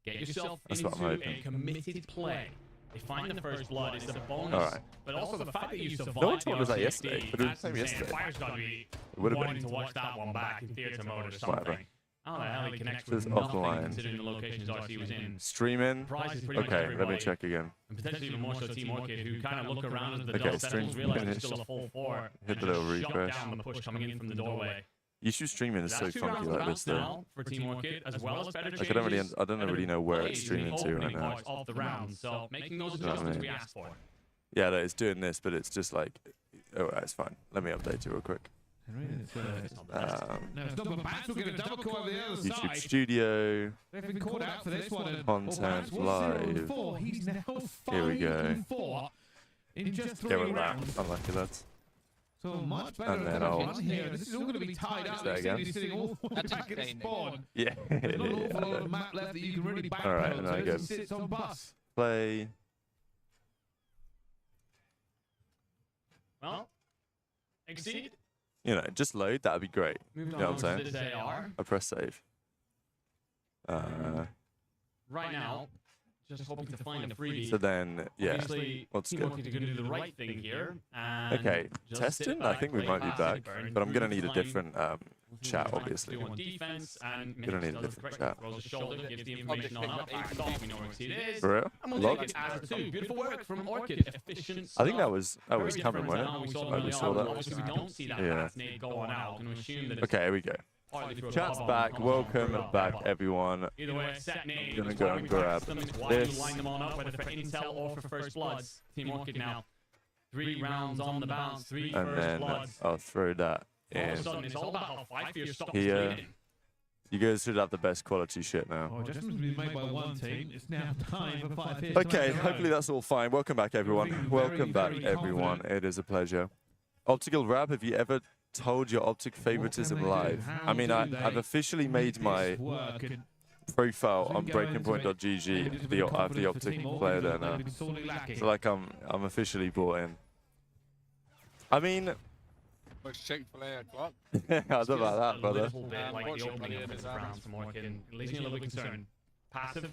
Get yourself into a committed play. They find the first blood is a bonus, All right. but also the fact that you survived. No one told us that yesterday, but it was the same yesterday. Fire's got to be Would have wanting been. to watch that one back in theater mode or something. Whatever. Oh, hell, he connects Says with nothing offline. considering the locations RC was in. Streaming. Price is pretty much Okay, let me everybody. check again. And potentially even more so Team Orchid, who kind of look around as the Okay, dust stream settles, realize there's finished. still a full 4. Hit the and little just shut refresh. down the push coming in from the doorway. YouTube streaming is so That's 2 funky rounds like of this bounce though. now for Team Orchid, as well as better Like I don't really know where it's streaming to right now. Of the round, so making those You know what I adjustments mean? we asked for. Yeah, no, it's doing this, but it's just like, oh, it's fine. Let me update it real quick. No, it's not the best. YouTube Studio. They've been called out for this one. Content live. He's now 5 Here we go. and 4 in just 3 Go with that. rounds. Unlucky lads. So much better And then than I'll- one here. This is all going to be tied up. There again. He's sitting all the way back at the spawn. Yeah. There's not an awful lot of map left that you can really backpedal All right, and I to go. as he sits on bus. Play. Well, exceed. You know, just load. That'd be great. You Moving know on what I'm to saying? this AR. I press save. Right now, just hoping to find a freebie. So then, yeah. Obviously, What's Team good? Orchid are going to do the right thing here. And Okay, just testing. sit I back, think we play might be passive, back, burn but I'm gonna through need a the line. different chat, obviously. On defense and Gonna need a does different correct, chat. rolls his shoulder, gives the information on up, back off, we know where Exceed is. For real? And we'll Log? take it as a 2. Beautiful work from Orchid. Efficient I think that stuff. was Very coming, different wasn't to how we it? saw Like we early saw on. that. Obviously, we don't see that Yeah. last nade going out. Can we assume that it's Okay, here we go. partly through a Chat's bubble back. comes off Welcome through back, up. everyone. Either way, set nade. Gonna It's go why and we grab practice them, it's why you this. line them on up, whether for intel or for first bloods. Team Orchid now. 3 rounds on the bounce, 3 And first then bloods. I'll throw that All of a in. sudden, it's all about how 5 for your stops Here. bleeding. You guys should have the best quality shit now. Oh, adjustments been made by one team. It's now time for 5 here. Okay, hopefully that's all fine. Welcome back, everyone. Feeling Welcome back, very everyone. confident. It is a pleasure. Optical Rap, have you ever told your Optic favoritism they do? live? How I mean, do I've they officially made my work and profile we on go into breakingpoint.gg. with The confidence for Optic Team Orchid player that there now. they've been sorely lacking. So like I'm officially bought in. I mean, Which Chick-fil-A o'clock? I don't know about that, A brother. little bit like the Watch it, opening buddy, of it's the out. rounds from Orchid. It leaves me a little bit concerned. Passive,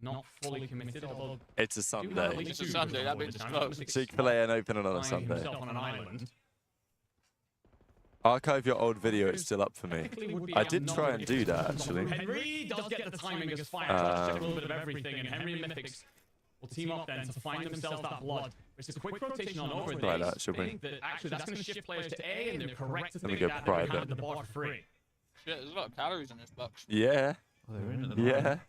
not fully committed, although It's a do have at Sunday. least It's a 2 Sunday, that before means the it's time. close. Mystics Chick-fil-A and opening on a flying Sunday. himself on an island. Archive your old video, it's still up for me. Technically would be I did try and do outnumbered. that, actually. Henry does get the timing as fire tries to check a little bit of everything, and Henry and Mythics will team up then to find themselves that blood. It's a quick rotation on over. Try They that, should we? think that actually that's going to shift players to A, and they're correct to Let me think go that they private. handed the ball for free. Shit, there's a lot of calories in this box. Yeah, They're in at the yeah. moment.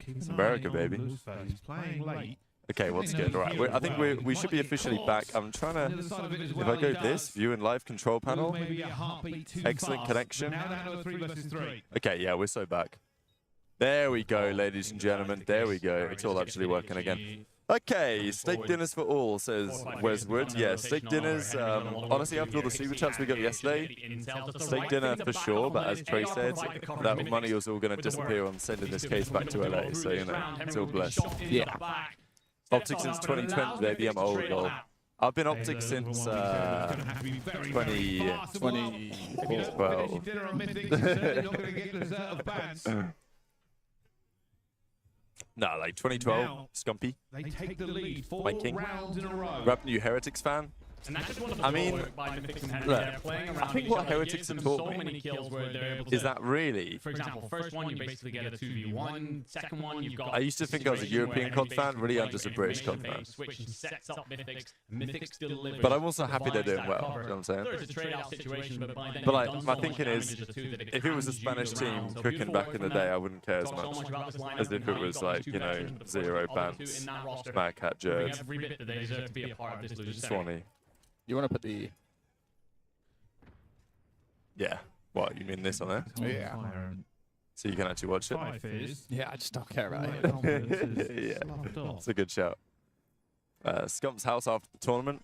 Keep It's an America, eye on baby. Blueface, playing late. Okay, what's good? All right, I think we should be officially back. I'm trying On the to. other side of it as If well, I go he this, does. view and live control panel. Maybe a heartbeat too Excellent fast, connection. but now down to a 3 versus 3. Okay, yeah, we're so back. There we go, ladies and gentlemen. There we go. It's all actually working again. Okay, steak dinners for all, says Weswood. Yeah, steak dinners. Honestly, after all the super chats we got yesterday, steak dinner for sure. But as Trey said, that money was all going to disappear on sending this case back to LA. So you know, it's all blessed. Yeah. Optic since 2020, baby. I'm old, lol. I've been Optic since 2012. Nah, like 2012, Scumpy. They take the lead 4 My king. rounds in a row. Rap New Heretics fan. I mean, look, I think what Heretics have taught me is that really. For example, first one you basically get a 2v1. Second one you've got. I used to think I was a European COD fan. Really, I'm just a British COD fan. Sets up Mythics. Mythics delivers. But I'm also happy they're doing well. You know what I'm saying? There's a trade-off situation, but by then But you've like, done my so thinking much is, damage as a two that it if it was a can Spanish use you team around. So cooking beautiful back work in the from day, them. I wouldn't care as Talk so much. much about this lineup As if and it how was you've got like, two you know, veterans, but Zero of course, all the two Bants, in that roster Mad Cat doing Jerd, every bit that they deserve to be a part of this losers' Swanee. You want to put the... Yeah. What, you mean this on there? Yeah. So you can actually watch it? Yeah, I just don't care about it. Yeah. It's a good shout. Scump's house after the tournament.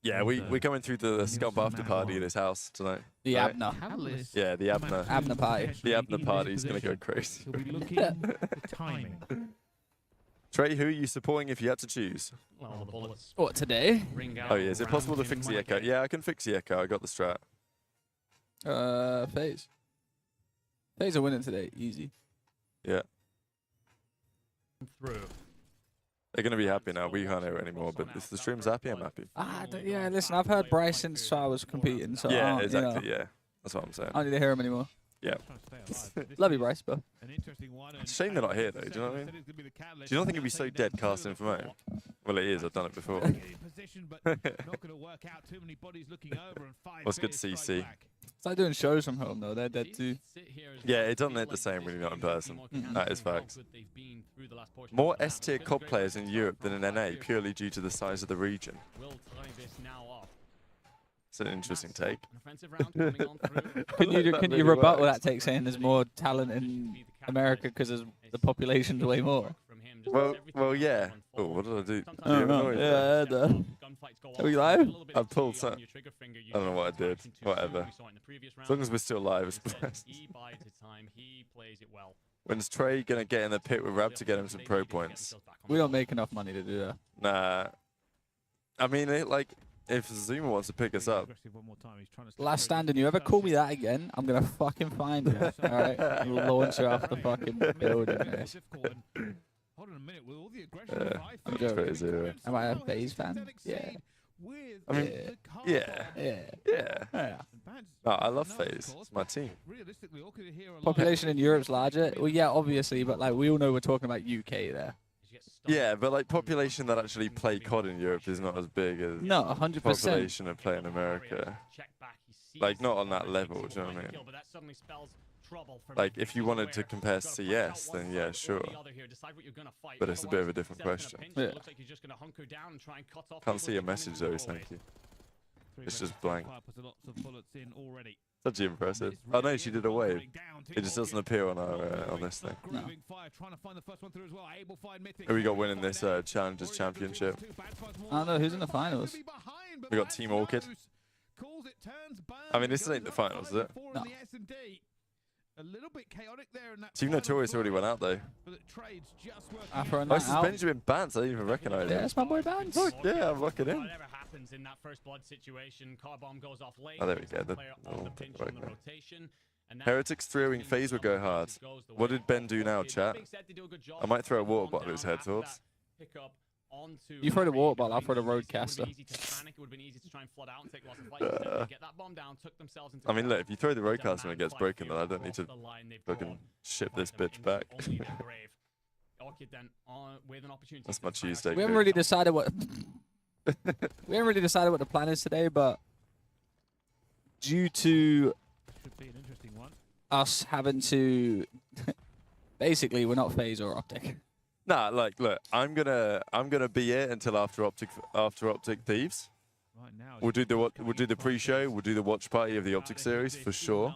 Yeah, we're going through the Scump after party at his house tonight. The right? Abner. Yeah, the Abner. Abner party. The Abner party's going to go crazy. He'll be looking at the timing. Trey, who are you supporting if you had to choose? Well, the bullets What, today? ring out Oh, yeah. Is it possible to around fix him the like echo? a- Yeah, I can fix the echo. I got the strat. Faze. Faze are winning today. Easy. Yeah. through. They're going to be happy now. We can't hear it anymore, but if the stream's happy, I'm happy. Yeah, listen, I've heard Bryce since I was competing, so I Yeah, don't, exactly, you know, yeah. That's what I'm saying. I don't need to hear him anymore. Yeah. Love you, Bryce, but It's a shame they're not here, though. Do you know what I mean? Do you not think it'd be so dead casting from home? Well, it is. I've done it before. What's good to see? It's like doing shows from home, though. They're dead too. Yeah, it doesn't hit the same when you're not in person. That is facts. More S-tier COD players in Europe than in NA, purely due to the size of the region. It's an interesting take. Can you rebuttal that take saying there's more talent in America because the population's way more? Well, yeah. Oh, what did I do? I don't know. Yeah, are we live? I pulled some. I don't know what I did. Whatever. As long as we're still live, it's blessed. When's Trey gonna get in the pit with Rab to get him some pro points? We don't make enough money to do that. Nah. I mean, if Zuma wants to pick us up. Last standing, you ever call me that again, I'm gonna fucking find you. Alright? Launch you off the fucking building, mate. Hold on a minute, with all the aggression I'm crazy. Am I a Faze fan? Yeah. I mean, yeah. No, I love Faze. It's my team. Population in Europe's larger. Well, yeah, obviously, but like we all know we're talking about UK there. Yeah, but like population that actually play COD in Europe is not as big as No, 100%. population that play in America. Like not on that level. Do you know what I mean? Like if you wanted to compare CS, then yeah, sure. But it's a bit of a different question. Yeah. Can't see your message though. Thank you. It's just blank. Such impressive. Oh no, she did a wave. It just doesn't appear on our on this thing. No. Who we got winning this Challengers Championship? I don't know who's in the finals. We got Team Orchid. I mean, this ain't the finals, is it? No. A little bit chaotic there in that Team Notorious already went out though. After a Oh, night this is out. Benjamin Bance. I didn't even recognize Yeah, him. that's my boy Bance. Look, yeah, I'm locking in. Whatever happens in that first blood situation, car bomb goes off late. Oh, there we go. The player on the pinch on the Right. rotation. And Heretics throwing Faze would go hard. What did Ben do now, chat? I might throw a water bottle at his head, thoughts? You throw the water bottle, I'll throw the roadcaster. I mean, look, if you throw the roadcaster and it gets broken, then I don't need to fucking ship this bitch back. That's my Tuesday. We haven't really decided what we haven't really decided what the plan is today, but due to Should be an interesting one. us having to basically we're not Faze or Optic. Nah, like, look, I'm gonna be here until after Optic Thieves. Right now, We'll do the pre-show. We'll do the watch party of the Optic series for sure.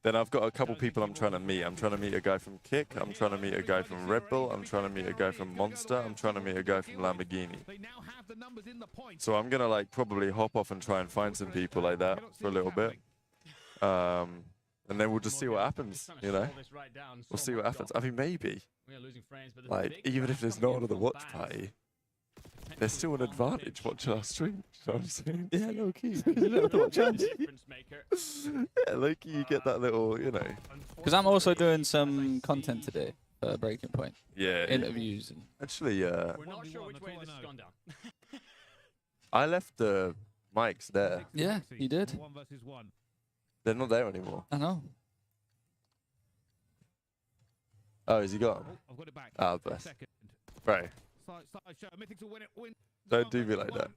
Then I've got a couple people I'm trying to meet. I'm trying to meet a guy from Kick. I'm trying to meet a guy from Red Bull. I'm trying to meet a guy from Monster. I'm trying to meet a guy from Lamborghini. So I'm gonna like probably hop off and try and find some people like that for a little bit. And then we'll just see what happens, you know? We'll see what happens. I mean, maybe, like, even if there's no other watch party, there's still an advantage watching our stream. You know what I'm saying? Yeah, low key. Yeah, like you get that little, you know. Because I'm also doing some content today for Breaking Point. Yeah. Interviews and Actually, We're not sure which way this has gone down. I left the mics there. yeah, you did. 1 versus 1. They're not there anymore. I know. Oh, is he gone? I've got it back. Ah, bless. Second. Right. Mythics will win it. Don't do me like that.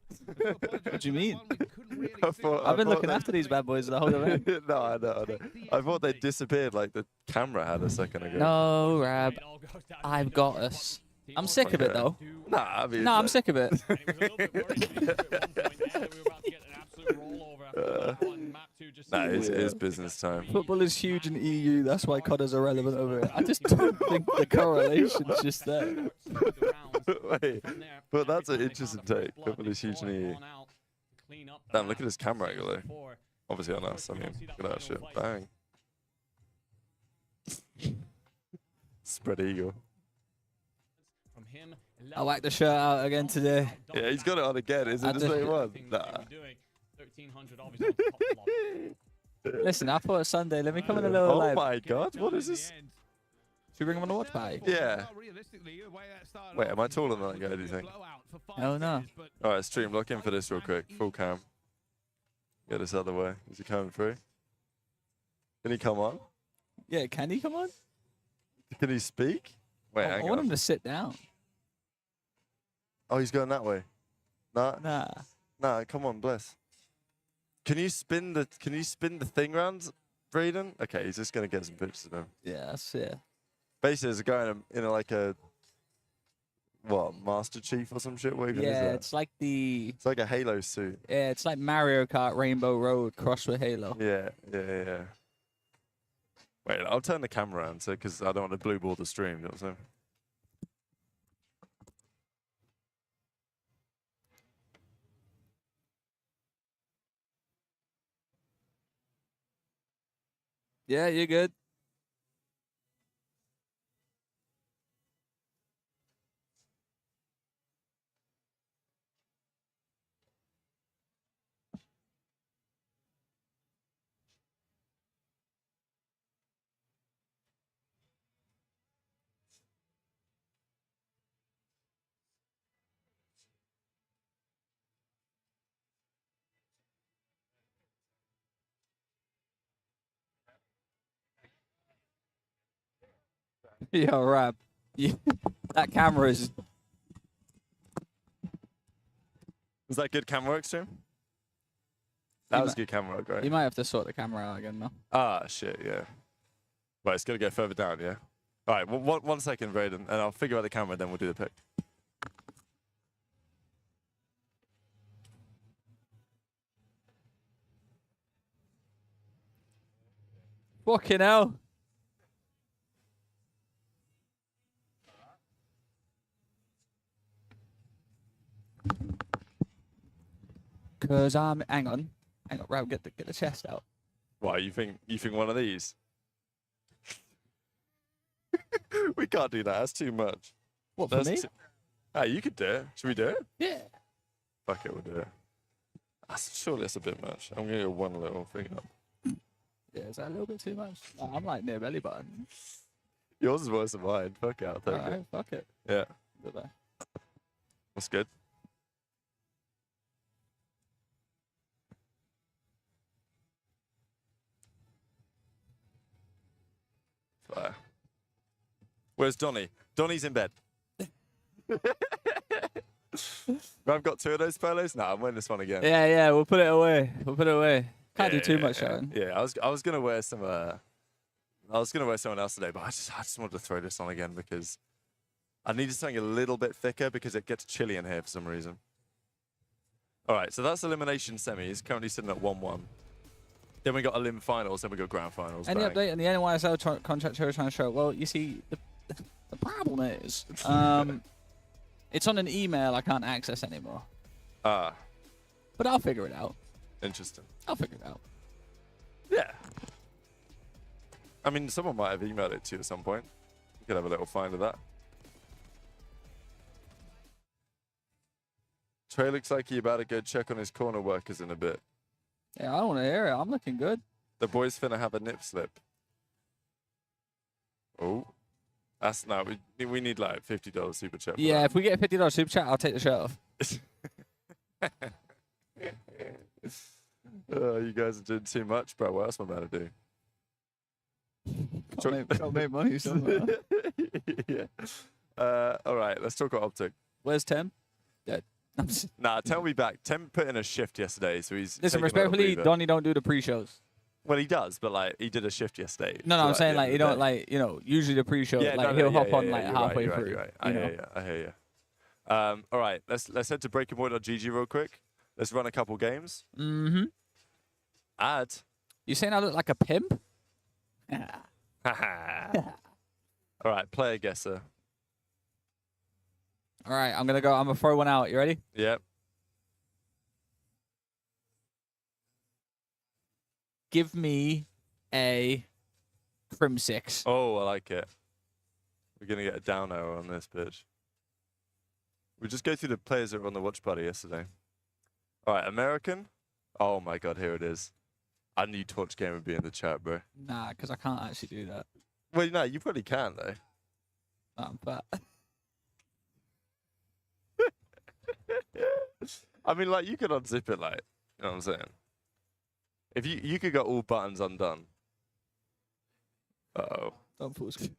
What do you mean? I thought- I've been thought looking they- after these bad boys the whole event. No, I know. I thought they disappeared like the camera had a second ago. No, Rab, I've got us. I'm sick of it though. Nah, I mean, No, I'm like- sick of it. Nah, it is business time. Football is huge in EU. That's why COD is irrelevant over it. I just don't think the correlation's just there. Wait, but that's an interesting take. Football is huge in the EU. Damn, look at his camera angle though. Obviously on us. I mean, look at that shit. Bang. Spread eagle. I whacked the shirt out again today. Yeah, he's got it on again. Is it the same one? Nah. Listen, I thought it's Sunday. Let me come in a little Oh live. my god, what is this? Should we bring him on the watch party? Yeah. Wait, am I taller than that guy, do you think? Hell no. Alright, stream, lock in for this real quick. Full cam. Get this out of the way. Is he coming through? Can he come on? Yeah, can he come on? Can he speak? Wait, I hang want on. him to sit down. Oh, he's going that way. Nah. Nah. Nah, come on, bless. Can you spin the thing round, Braden? Okay, he's just gonna get some pictures of him. Yeah, that's it. Basically, there's a guy in like a what, Master Chief or some shit? What even is Yeah, that? it's like the It's like a Halo suit. yeah, it's like Mario Kart Rainbow Road crossed with Halo. Yeah. Wait, I'll turn the camera around so because I don't want to blue ball the stream. You know what I'm saying? Yeah, you're good. Yo, Rab. That camera is. Was that good camera work, stream? That You was might- good camera work, right? You might have to sort the camera out again, though. Ah, shit, yeah. Right, it's gonna go further down, yeah. All right, one second, Braden, and I'll figure out the camera, then we'll do the pick. Fucking hell. Cause I'm hang on, Rab, get the chest out. Why, you think one of these? We can't do that. That's too much. What for me? Ah, you could do it. Should we do it? Yeah. Fuck it, we'll do it. Surely that's a bit much. I'm gonna go one little thing up. Yeah, is that a little bit too much? Nah, I'm like near belly button. Yours is worse than mine. Fuck it, I'll take it. Alright, fuck it. Yeah. Goodbye. That's good. Fire. Where's Donny? Donny's in bed. I've got two of those polos. Nah, I'm wearing this one again. Yeah, we'll put it away. Can't do too Yeah, much, Sharon. Yeah, I was gonna wear some. I was gonna wear someone else today, but I just wanted to throw this on again because I needed something a little bit thicker because it gets chilly in here for some reason. All right, so that's elimination semis. Currently sitting at 1-1. Then we got elim finals. Then we got grand finals. Any Bang. update on the NYSL contract you're trying to show? Well, you see, the problem is, it's on an email I can't access anymore. Ah, But I'll figure it out. interesting. I'll figure it out. Yeah. I mean, someone might have emailed it to you at some point. You could have a little find of that. Trey looks like he about to go check on his corner workers in a bit. Yeah, I don't want to hear it. I'm looking good. The boys finna have a nip slip. Oh. That's no, we need like $50 super chat. for Yeah, that. if we get a $50 super chat, I'll take the shirt off. You guys are doing too much, bro. What else am I about to do? Can't make money somewhere. Yeah. All right, let's talk about Optic. Where's Tim? Dead. Nah, tell me back. Tim put in a shift yesterday, so he's. Listen, taking a little respectfully, breather. Donnie don't do the pre-shows. Well, he does, but like he did a shift yesterday. No, so, I'm saying at the like end you of the don't day- like usually the pre-show Yeah, like no, he'll yeah, hop on yeah, like you're halfway right, through. You're right. I hear you. All right, let's head to breakingpoint.gg real quick. Let's run a couple games. Mm-hmm. Add. You saying I look like a pimp? All right, player guesser. All right, I'm gonna throw one out. You ready? Yep. Give me a Crim 6. Oh, I like it. We're gonna get a down arrow on this bitch. We just go through the players that were on the watch party yesterday. All right, American. Oh my God, here it is. I knew Torch Game would be in the chat, bro. Nah, because I can't actually do that. Well, no, you probably can though. I'm fat. I mean, like, you could unzip it, like, you know what I'm saying? If you could get all buttons undone. Uh-oh. Don't fool us.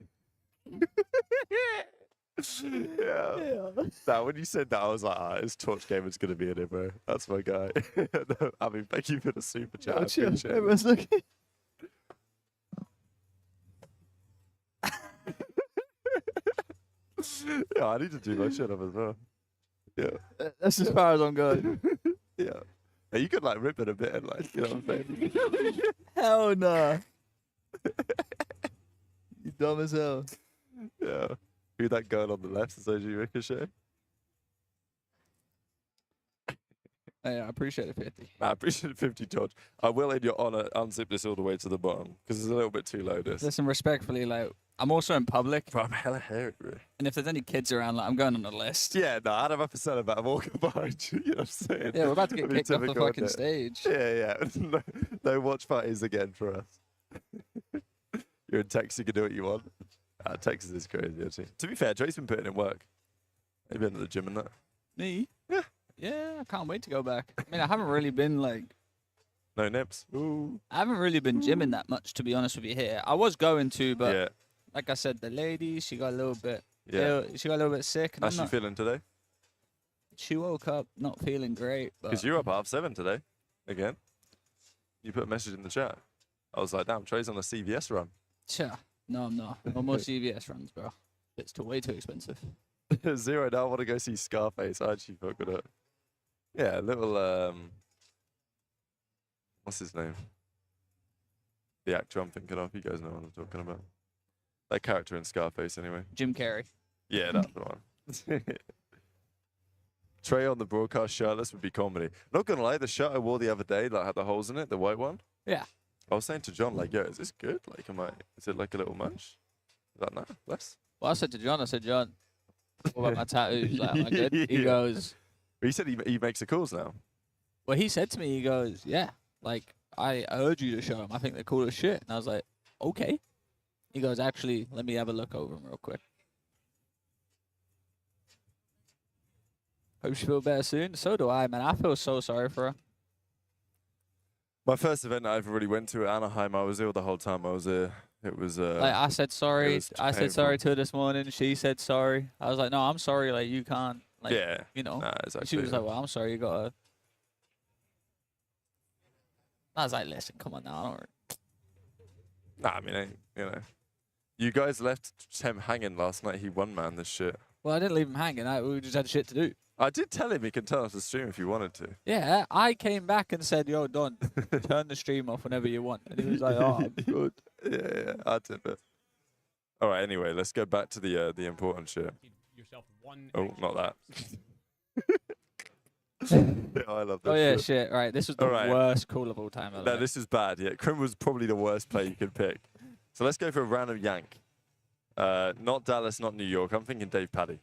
Yeah. Now, when you said that, I was like, this Torch Gamer's going to be in it, bro. That's my guy. No, I mean, thank you for the super chat. I appreciate it. Everyone's looking. Yeah, I need to do my shit up as well. Yeah. That's as far as I'm going. Yeah. Yeah, you could, like, rip it a bit and, like, you know what I'm saying? Hell no. You dumb as hell. Yeah. Who that girl on the left is OG Ricochet? Hey, I appreciate it, 50. I appreciate it, 50, George. I will, in your honor, unzip this all the way to the bottom because it's a little bit too low, this. Listen, respectfully, like, I'm also in public, Bro, I'm hella hairy, bro. and if there's any kids around, like, I'm going on the list. Yeah, no, out of episode about I'm walking behind you, you know what I'm saying? Yeah, we're about to I get mean, kicked off the typical, fucking innit? stage. Yeah. No watch parties again for us. You're in Texas, you can do what you want. Texas is crazy, actually. To be fair, Joe's been putting in work. He's been at the gym and that. Me? Yeah. Yeah, I can't wait to go back. I mean, I haven't really been, like, No nips. Ooh. I haven't really been gymming that much, to be honest with you here. I was going to, but Yeah. like I said, the lady, she got a little bit Yeah. she got a little bit sick. And How's she feeling today? she woke up not feeling great. Because But you're up at 7:30 today. Again. You put a message in the chat. I was like, damn, Trey's on a CVS run. Tja, no, I'm not. No more CVS runs, bro. It's way too expensive. Zero, now I want to go see Scarface. I actually fuck with it. Yeah, a little, what's his name? The actor I'm thinking of. You guys know what I'm talking about. That character in Scarface, anyway. Jim Carrey. Yeah, that's the one. Trey on the broadcast shirtless would be comedy. Not gonna lie, the shirt I wore the other day, like, had the holes in it, the white one. Yeah. I was saying to John, like, yo, is this good? Like, is it like a little much? Is that no? Less? Well, I said to John, what about my tattoos? Like, am I good? He Yeah. goes, He said he makes the calls now. well, he said to me, he goes, yeah, like, I urge you to show him. I think they're cool as shit. And I was like, okay. He goes, actually, let me have a look over them real quick. Hope she feel better soon. So do I, man. I feel so sorry for her. My first event I ever really went to at Anaheim, I was ill the whole time I was there. It was Like, I said sorry. was I said painful. sorry to her this morning. She said sorry. I was like, no, I'm sorry. Like, you can't. Like, yeah. you know. Nah, exactly. She was like, well, I'm sorry. You got to. I was like, listen, come on now. I don't. Nah, I mean, you know. You guys left him hanging last night. He won, man, this shit. Well, I didn't leave him hanging. We just had shit to do. I did tell him he can turn off the stream if you wanted to. Yeah, I came back and said, yo, Don, turn the stream off whenever you want. And he was like, oh, I'm good. Yeah, I did it. All right, anyway, let's go back to the important shit. Yourself one Oh, extra not that. Yeah, I love this Oh, yeah, shit. shit. Right, this was the Alright. worst call of all time. No, this is bad. Yeah, Krim was probably the worst play you could pick. So let's go for a random yank. Not Dallas, not New York. I'm thinking Dave Paddy.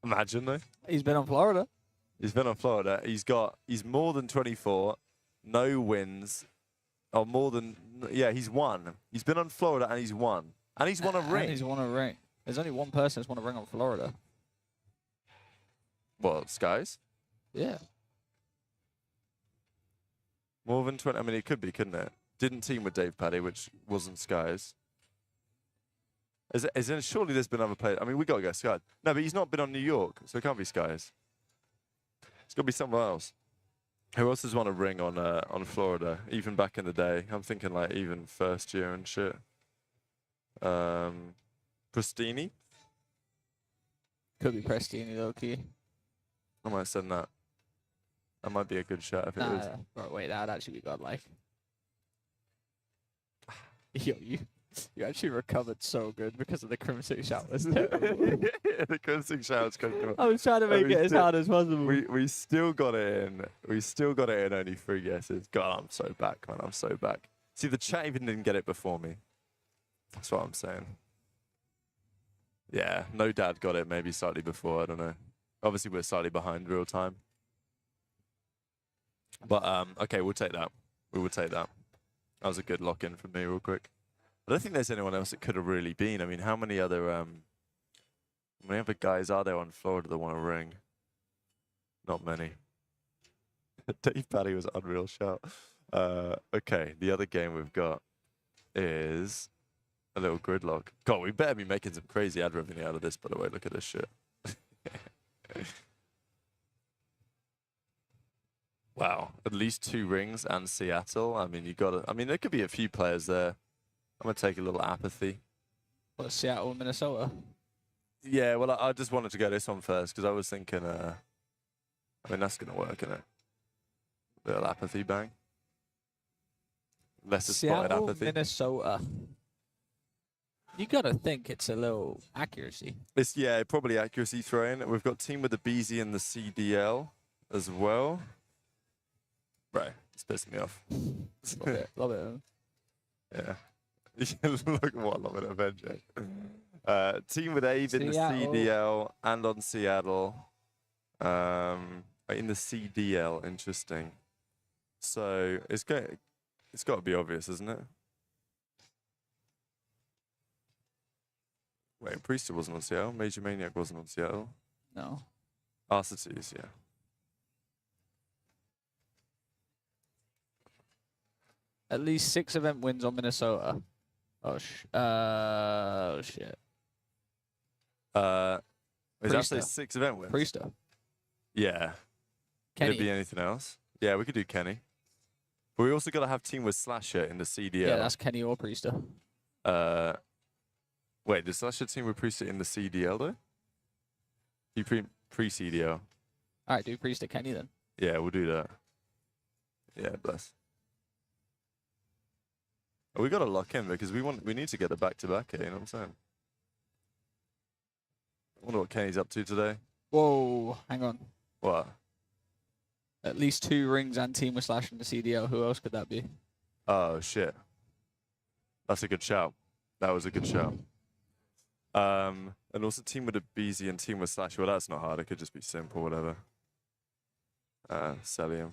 Imagine though. He's been on Florida. He's been on Florida. He's more than 24, no wins, or more than he's won. He's been on Florida and he's won, and he's won a ring. And he's won a ring. There's only one person that's won a ring on Florida. Well, Skies. Yeah. More than 20. I mean, it could be, couldn't it? Didn't team with Dave Paddy, which wasn't Skies. Surely there's been other players. I mean, we got to go Skies. No, but he's not been on New York, so it can't be Skies. It's got to be somewhere else. Who else has won a ring on Florida, even back in the day? I'm thinking like even first year and shit. Pristini? Could be Prestini, low key. I might send that. That might be a good shot if it Nah, is. bro, wait, that'd actually be godlike. Yo, you actually recovered so good because of the crimson shout. Was terrible. Yeah, the crimson shout's coming. I was trying to make it as hard as possible. We still got it in. We still got it in only 3 guesses. God, I'm so back, man. I'm so back. See, the chat even didn't get it before me. That's what I'm saying. Yeah, no dad got it maybe slightly before. I don't know. Obviously, we're slightly behind real time. But, okay, we'll take that. We will take that. That was a good lock-in from me real quick. I don't think there's anyone else it could have really been. I mean, how many other guys are there on Florida that want a ring? Not many. Dave Paddy was an unreal shout. Okay, the other game we've got is a little gridlock. God, we better be making some crazy ad revenue out of this, by the way. Look at this shit. Wow, at least 2 rings and Seattle. I mean, you gotta. I mean, there could be a few players there. I'm gonna take a little apathy. What, Seattle, Minnesota? Yeah, well, I just wanted to go this one first because I was thinking. I mean, that's gonna work, isn't it? Little apathy bang. Lesser spotted Seattle, apathy. Minnesota. You gotta think it's a little accuracy. It's probably accuracy throwing. We've got team with the BZ and the CDL as well. Right, it's pissing me off. Love it. Yeah. Look what I'm going to avenge it. Team with Ave in the CDL and on Seattle. In the CDL, interesting. So it's got to be obvious, isn't it? Wait, Priester wasn't on Seattle. Major Maniac wasn't on Seattle. No. Arcites, yeah. At least 6 event wins on Minnesota. Oh shit. Is that say 6 event wins? Priester. Yeah. Kenny. Could it be anything else? Yeah, we could do Kenny. But we also got to have team with Slasher in the CDL. Yeah, that's Kenny or Priester. Wait, does Slasher team with Priester in the CDL though? You pre-CDL. All right, do Priester Kenny then. Yeah, we'll do that. Yeah, bless. We got to lock in because we need to get the back-to-back here, you know what I'm saying? I wonder what Kenny's up to today. Whoa, hang on. What? At least 2 rings and team with Slash in the CDL. Who else could that be? Oh, shit. That's a good shout. That was a good shout. And also team with a BZ and team with Slash. Well, that's not hard. It could just be simple, whatever. Celium.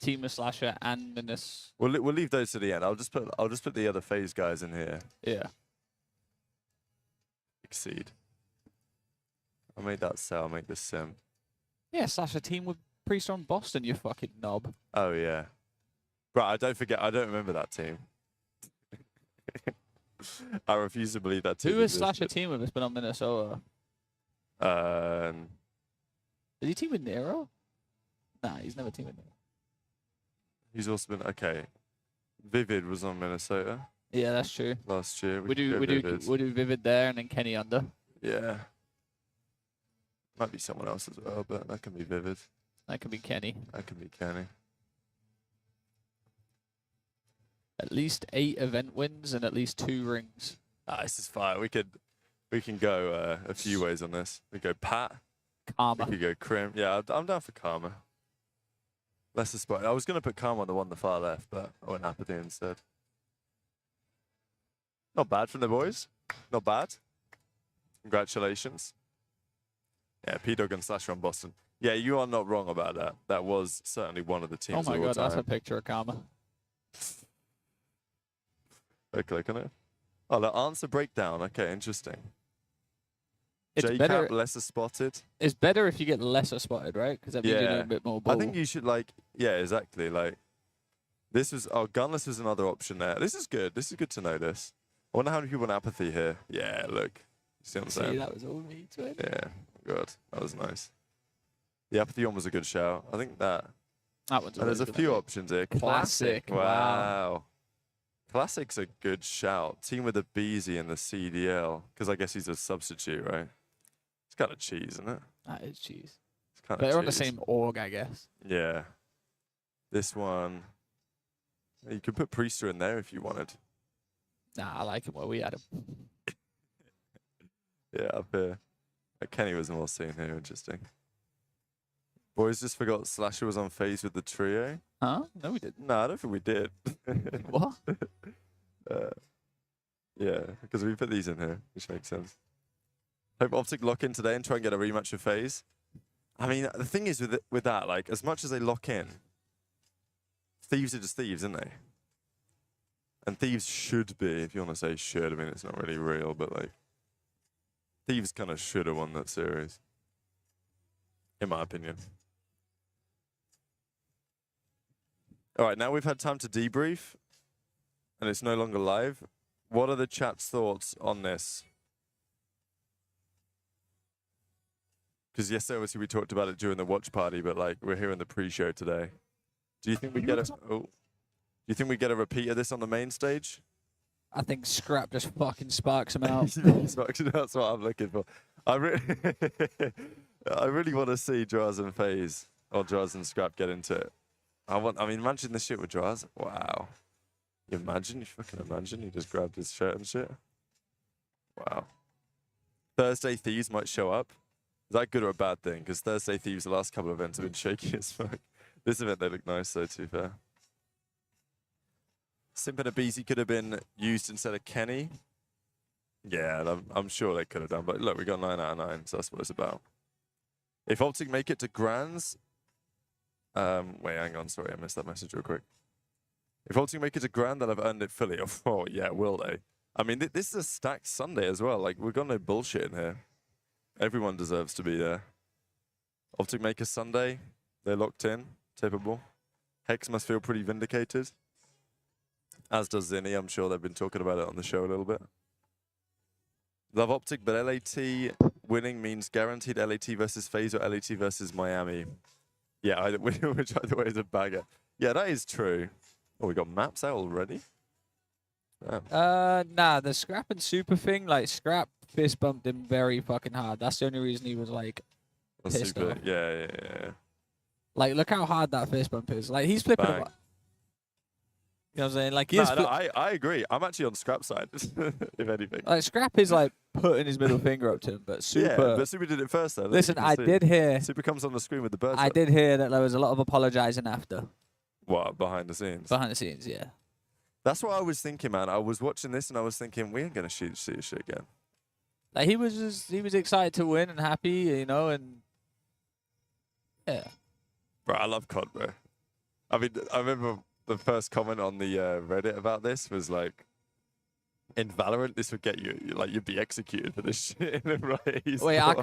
Team with Slasher and Minas. We'll leave those to the end. I'll just put the other Faze guys in here. Yeah. Exceed. I made that sell. I'll make this sim. Yeah, Slasher team with Priest on Boston, you fucking knob. Oh yeah. Right, I don't remember that team. I refuse to believe that team. Who is Slasher team with? It's been on Minnesota. Did he team with Nero? Nah, he's never teamed with Nero. He's also been okay. Vivid was on Minnesota Yeah, that's true. last year. We do Vivid there and then Kenny under. Yeah. Might be someone else as well, but that can be Vivid. That could be Kenny. That can be Kenny. At least 8 event wins and at least 2 rings. Ah, this is fire. We can go a few ways on this. We go Pat. Karma. We could go Crim. Yeah, I'm down for Karma. Lesser spot. I was going to put Karma on the one on the far left, but I went Apathy instead. Not bad from the boys. Not bad. Congratulations. Yeah, P-Dog and Slasher on Boston. Yeah, you are not wrong about that. That was certainly one of the teams Oh my of all god, that's time. a picture of Karma. Go click on it. Oh, the answer breakdown. Okay, interesting. It's J-Cap, better. lesser spotted. It's better if you get lesser spotted, right? Because that means you know Yeah. a bit more ball. I think you should yeah, exactly. This was, Gunless was another option there. This is good. This is good to know this. I wonder how many people want Apathy here. Yeah, look. You see what I'm saying? See, that was all me to it. Yeah, good. That was nice. The Apathy one was a good shout. I think that. That one's And there's a always few gonna options here. Classic. Wow. Classic's a good shout. Team with the Beezy and the CDL. Because I guess he's a substitute, right? It's kind of cheese, isn't it? be. That is cheese. It's kind But of they're on the cheese. same org, I guess. Yeah. This one. You could put Priester in there if you wanted. Nah, I like him where we had him. Yeah, up here. Kenny was more seen here. Interesting. Boys just forgot Slasher was on Faze with the trio. Huh? No, we didn't. No, I don't think we did. What? Yeah, because we put these in here, which makes sense. Hope Optic lock in today and try and get a rematch with Faze. I mean, the thing is with that, as much as they lock in, Thieves are just thieves, aren't they? And Thieves should be, if you want to say should, I mean, it's not really real, but like, Thieves kind of should have won that series. In my opinion. All right, now we've had time to debrief, and it's no longer live. What are the chat's thoughts on this? Because yesterday, obviously, we talked about it during the watch party, but like, we're here in the pre-show today. Do you think we get a? Oh, do you think we get a repeat of this on the main stage? I think Scrap just fucking sparks him out. That's what I'm looking for. I really want to see Draz and Faze or Draz and Scrap get into it. I mean, imagine this shit with Draz. Wow. You fucking imagine. He just grabbed his shirt and shit. Wow. Thursday Thieves might show up. Is that good or a bad thing? Because Thursday Thieves, the last couple of events have been shaky as fuck. This event, they look nice though, to be fair. Simp and Abizi could have been used instead of Kenny. Yeah, I'm sure they could have done. But look, we got 9 out of 9, so that's what it's about. If Optic make it to Grands... wait, hang on. Sorry, I missed that message real quick. If Optic make it to Grand, they'll have earned it fully. Oh, yeah, will they? I mean, this is a stacked Sunday as well. Like, we've got no bullshit in here. Everyone deserves to be there. Optic make a Sunday. They're locked in. Tippable. Hex must feel pretty vindicated. As does Zinni. I'm sure they've been talking about it on the show a little bit. Love Optic, but LAT winning means guaranteed LAT versus FaZe or LAT versus Miami. Yeah, which either way is a bagger. Yeah, that is true. Oh, we got maps out already? Nah, the Scrap and Super thing, like, Scrap fist bumped him very fucking hard. That's the only reason he was, like, pissed off. Yeah. Like, look how hard that fist bump is. Like, he's flipping him. You know what I'm saying? Like, I agree. I'm actually on Scrap's side, if anything. Like, Scrap is, like, putting his middle finger up to him, but Super... Yeah, but Super did it first, though. Listen, I did hear... Super comes on the screen with the birds. I did hear that there was a lot of apologizing after. What, behind the scenes? Behind the scenes, yeah. That's what I was thinking, man. I was watching this and I was thinking, we ain't going to see this shit again. Like, he was excited to win and happy, you know, and... Yeah. Bro, I love COD, bro. I mean, I remember... The first comment on the Reddit about this was like, in Valorant, this would get you, like, you'd be executed for this shit in a race. Wait, I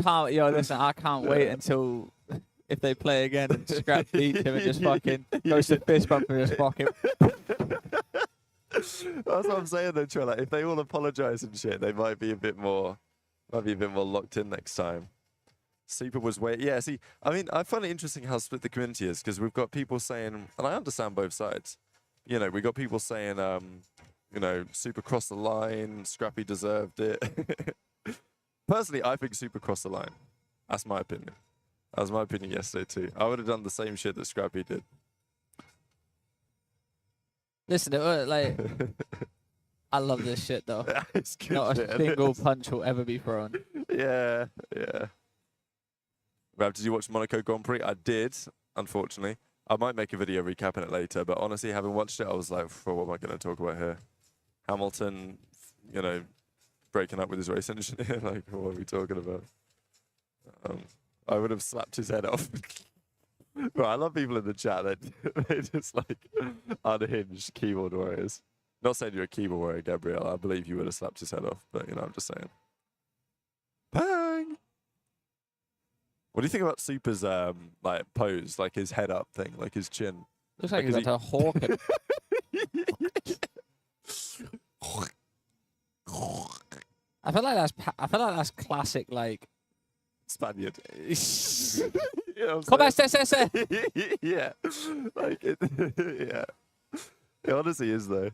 can't wait until if they play again and Scrap beats him and just fucking goes to fist bump and just fucking... That's what I'm saying though, Trey. Like, if they all apologize and shit, they might be a bit more locked in next time. Super was yeah, see, I mean, I find it interesting how split the community is, because we've got people saying, and I understand both sides, you know, we got people saying, you know, Super crossed the line, Scrappy deserved it. Personally, I think Super crossed the line. That's my opinion. That was my opinion yesterday too. I would have done the same shit that Scrappy did. Listen, like, I love this shit though. It's good. Not a single punch will ever be thrown. Yeah. Rav, did you watch Monaco Grand Prix? I did, unfortunately. I might make a video recapping it later, but honestly, having watched it, I was like, what am I going to talk about here? Hamilton, you know, breaking up with his race engineer? Like, what are we talking about? I would have slapped his head off. Bro, I love people in the chat that they're just like unhinged keyboard warriors. Not saying you're a keyboard warrior, Gabriel. I believe you would have slapped his head off, but, you know, I'm just saying. Bang! What do you think about Super's like pose, like his head up thing, like his chin? Looks like he's got a hawk. I feel like that's classic, like Spaniard. Come on, Yeah, like it, yeah. It honestly is though.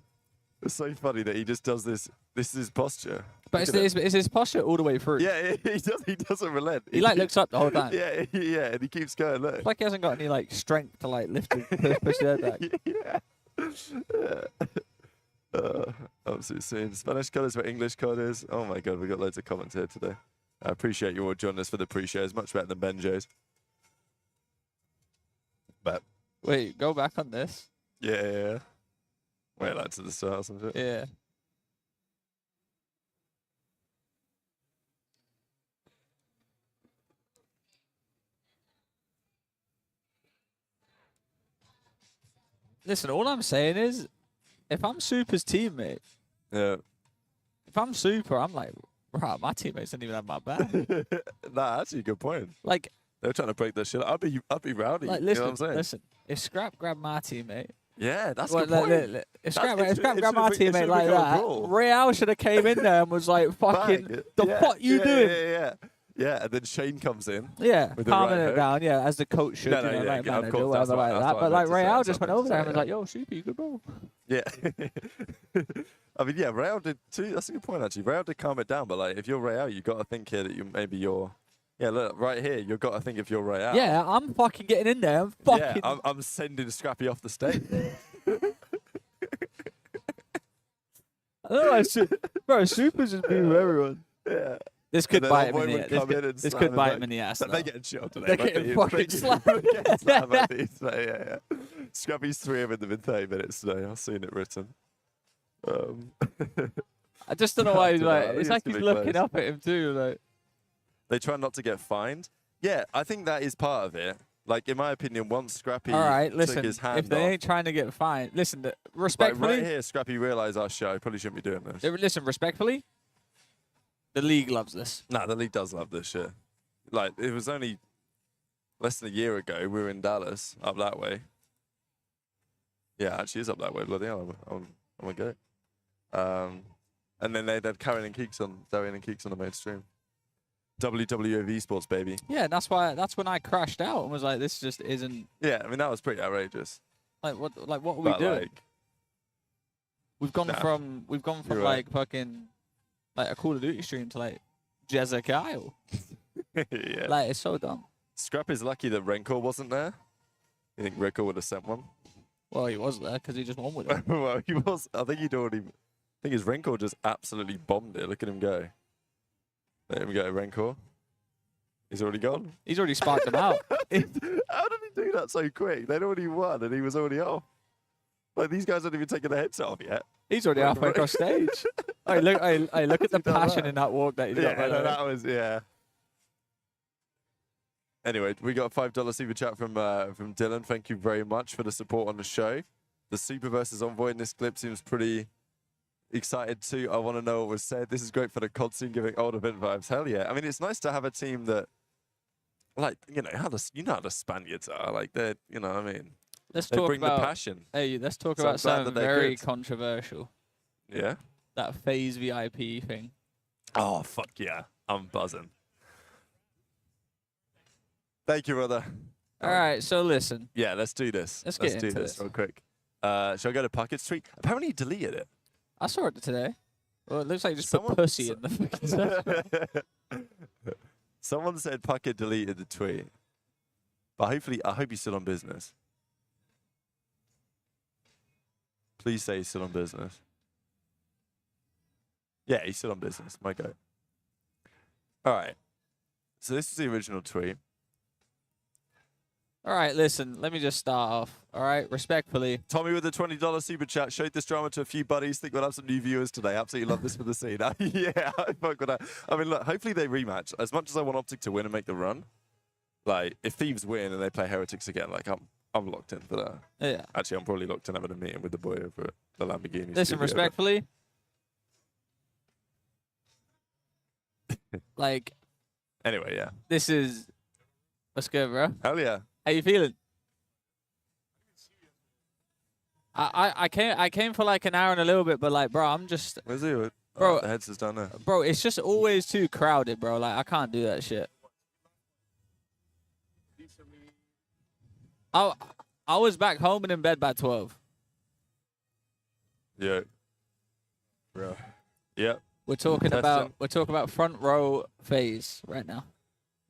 It's so funny that he just does this. This is his posture. But it's his posture all the way through. Yeah, he doesn't relent. He like looks up the whole time. Yeah, and he keeps going. Look. It's like he hasn't got any like strength to like lift his push the head back. Yeah. Absolutely soon. Spanish colours where English colours. Oh my god, we got loads of comments here today. I appreciate you all joining us for the pre-shows. Much better than Benjo's. But wait, go back on this. Yeah. Wait, like to the start or something. Yeah. Listen, all I'm saying is, if I'm Super's teammate, Yeah. if I'm Super, I'm like, right, my teammates don't even have my back. Nah, actually, good point. Like, They're trying to break that shit. I'd be rowdy. like, you listen, know what I'm saying? listen. If Scrap grabbed my teammate, Yeah, that's a well, good point. if That's- Scrap it grabbed my should've be- it teammate should've like become a that, brawl. Real should have came in there and was like, fucking, Bang. the Yeah, fuck you yeah, doing? Yeah, and then Shane comes in. Yeah, With the calming right it hook. down, yeah, as the coach should, No, you no, know, yeah, like yeah, of manager, course, whatever that's like what that. I But like meant to say, Real that's just what went I over meant there to and was say, like, yo, Super, you good, bro. Yeah. I mean, yeah, Real did too. That's a good point, actually. Real did calm it down, but like, if you're Real, you got to think here that you're. Yeah, look, right here, you've got to think if you're Real. Yeah, I'm fucking getting in there. I'm fucking. Yeah, I'm sending Scrappy off the stage. I don't know, bro, Super's just being with everyone. Yeah. This could And then bite old him in boy the would come in and This slam could him bite back. him in the ass. They're though. getting shot today. They're but getting they- fucking they- slammed. they're getting slammed by these, yeah. Scrappy's 3 of them in 30 minutes today. I've seen it written. I just don't know why he's I don't know. I like. think It's like it's he's gonna be looking close. up at him too. Like, They try not to get fined. Yeah, I think that is part of it. Like, in my opinion, once Scrappy all right, took listen. his hand If they off, ain't trying to get fined, listen. like Respectfully, right here, Scrappy realised, oh shit, I probably shouldn't be doing this. listen. Respectfully, the league loves this. Nah, the league does love this shit. Like, it was only less than a year ago, we were in Dallas, up that way. Yeah, actually is up that way, bloody hell, I'm gonna go. And then they had Darian and Keeks on the main stream. WWOV Sports, baby. Yeah, that's when I crashed out and was like, this just isn't Yeah, I mean, that was pretty outrageous. like what are we But, doing? like, We've gone Nah. from You're right. like fucking like a Call of Duty stream to like Jezekyle. yeah. Like, it's so dumb. Scrap is lucky that Rencor wasn't there. You think Rencor would have sent one? Well, he was there because he just won with it. Well, he was. I think he'd already. I think his Rencor just absolutely bombed it. Look at him go. Let him go, Rencor. He's already gone. He's already sparked him out. How did he do that so quick? They'd already won and he was already off. Like, these guys haven't even taken their headset off yet. He's already halfway across stage. Hey, look at the He done passion that. in that walk that he's Yeah, got. by the no, way. that was, yeah. Anyway, we got a $5 super chat from Dylan. Thank you very much for the support on the show. The Super versus Envoy in this clip seems pretty excited too. I want to know what was said. This is great for the COD scene, giving old event vibes. Hell yeah. I mean, it's nice to have a team that, like, you know how the Spaniards are. Like, they're, you know what I mean? Let's They talk bring about. the passion. Hey, let's talk So I'm about glad that something they're very good. controversial. Yeah? That Faze VIP thing. Oh, fuck yeah. I'm buzzing. Thank you, brother. All right, so listen. Yeah, let's do this. Let's Let's get do into this this. real quick. Shall I go to Puckett's tweet? Apparently he deleted it. I saw it today. Well, it looks like you just Someone- put pussy in the fucking session. Someone said Puckett deleted the tweet. But hopefully, I hope he's still on business. Please say he's still on business. Yeah, he's still on business. My go. All right. So this is the original tweet. All right, listen. Let me just start off. All right, respectfully. Tommy with the $20 super chat showed this drama to a few buddies. Think we'll have some new viewers today. Absolutely love this for the scene. Yeah, I fuck with that. I mean, look, hopefully they rematch. As much as I want Optic to win and make the run, like, if Thieves win and they play Heretics again, like, I'm locked in for that. Yeah. Actually, I'm probably locked in having a meeting with the boy over at the Lamborghini. Listen, studio, respectfully. Like, but anyway, yeah. this is. What's good, bro? Hell yeah. How you feeling? I came for like an hour and a little bit, but like, bro, I'm just, Where's he? Bro. Oh, the heads is down there. bro, it's just always too crowded, bro. Like, I can't do that shit. I was back home and in bed by 12. Yeah. Bro. Yeah. We're talking Testing. about front row Phase right now.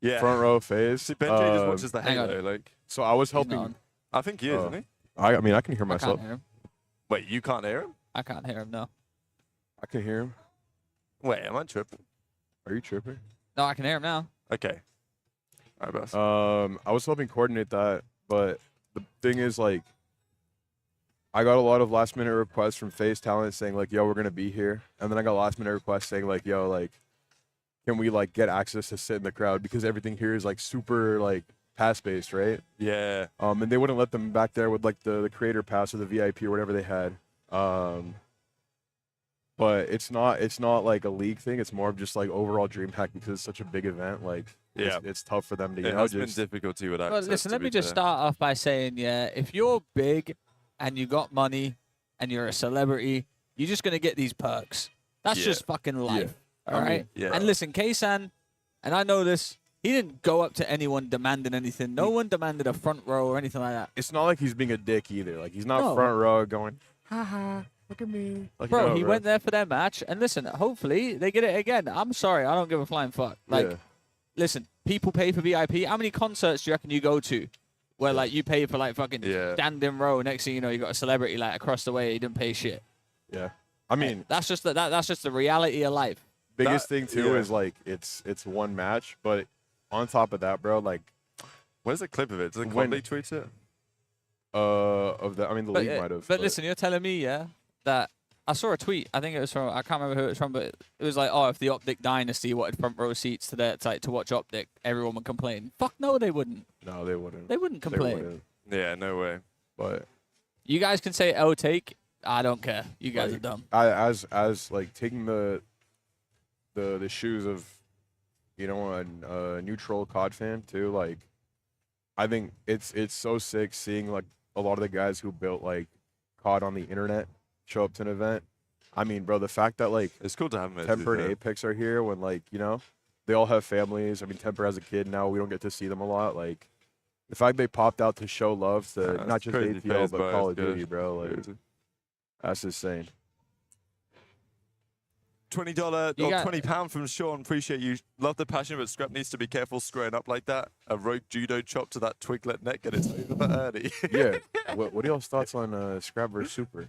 Yeah. Front row Phase. See, Benji just watches the hang on. Halo. Like, So I was He's not helping. on. I think he is, Oh. isn't he? I mean, I can hear I myself. can't hear him. Wait, you can't hear him? I can't hear him. No. I can hear him. Wait, am I tripping? Are you tripping? No, I can hear him now. Okay. All right, boss. I was helping coordinate that, but the thing is, like, I got a lot of last minute requests from Phase Talent saying like, "Yo, we're gonna be here," and then I got last minute requests saying like, "Yo, like, can we like get access to sit in the crowd because everything here is like super like pass-based, right? Yeah. And they wouldn't let them back there with like the creator pass or the VIP or whatever they had. But it's not like a league thing. It's more of just like overall DreamHack because it's such a big event. Like, Yeah. it's tough for them to, It has been difficulty with access. Well, listen, to let be me just fair. start off by saying, yeah, if you're big and you got money and you're a celebrity, you're just going to get these perks. That's Yeah. just fucking life. All right? yeah. And listen, K-San, and I know this, he didn't go up to anyone demanding anything. No one demanded a front row or anything like that. It's not like he's being a dick either. Like, he's not No. front row going, haha, look at me. Like, Bro, no, he went there for their match, and listen, hopefully they get it again. I'm sorry, I don't give a flying fuck. Like, Yeah. listen, people pay for VIP. How many concerts do you reckon you go to where, like, you pay for, like, fucking Yeah. standing row, next thing you know, you got a celebrity, like, across the way, you didn't pay shit. Yeah. I mean, That's just that's just the reality of life. biggest thing too yeah. is like it's one match, but on top of that, bro, like Where's the clip of it? Does the When- Quadley tweet it? of the, I mean, the league might have. But listen, you're telling me, yeah, that I saw a tweet. I think it was from, I can't remember who it was from, but it was like, oh, if the Optic dynasty wanted front row seats to their, like, to watch Optic, everyone would complain. Fuck no, they wouldn't. No, they wouldn't. They wouldn't They complain. wouldn't. Yeah, no way. But You guys can say L take. I don't care. You guys Like, are dumb. as like taking the shoes of, you know, a neutral COD fan too. Like, I think it's so sick seeing like a lot of the guys who built like COD on the internet show up to an event. I mean, bro, the fact that like It's cool to have him. there, to be Temper and fair. Apex are here when, like, you know, they all have families. I mean, Temper has a kid now. We don't get to see them a lot. Like, the fact they popped out to show love to Yeah, not it's just crazy ATL Faze, but but Call it's of good. Duty, bro. Like, Crazy. that's insane. $20 You or got- £20 from Sean. Appreciate you. Love the passion, but Scrap needs to be careful screwing up like that. A rogue judo chop to that twiglet neck, and it's over for Ernie. Yeah. what are y'all's thoughts on Scrap vs Super?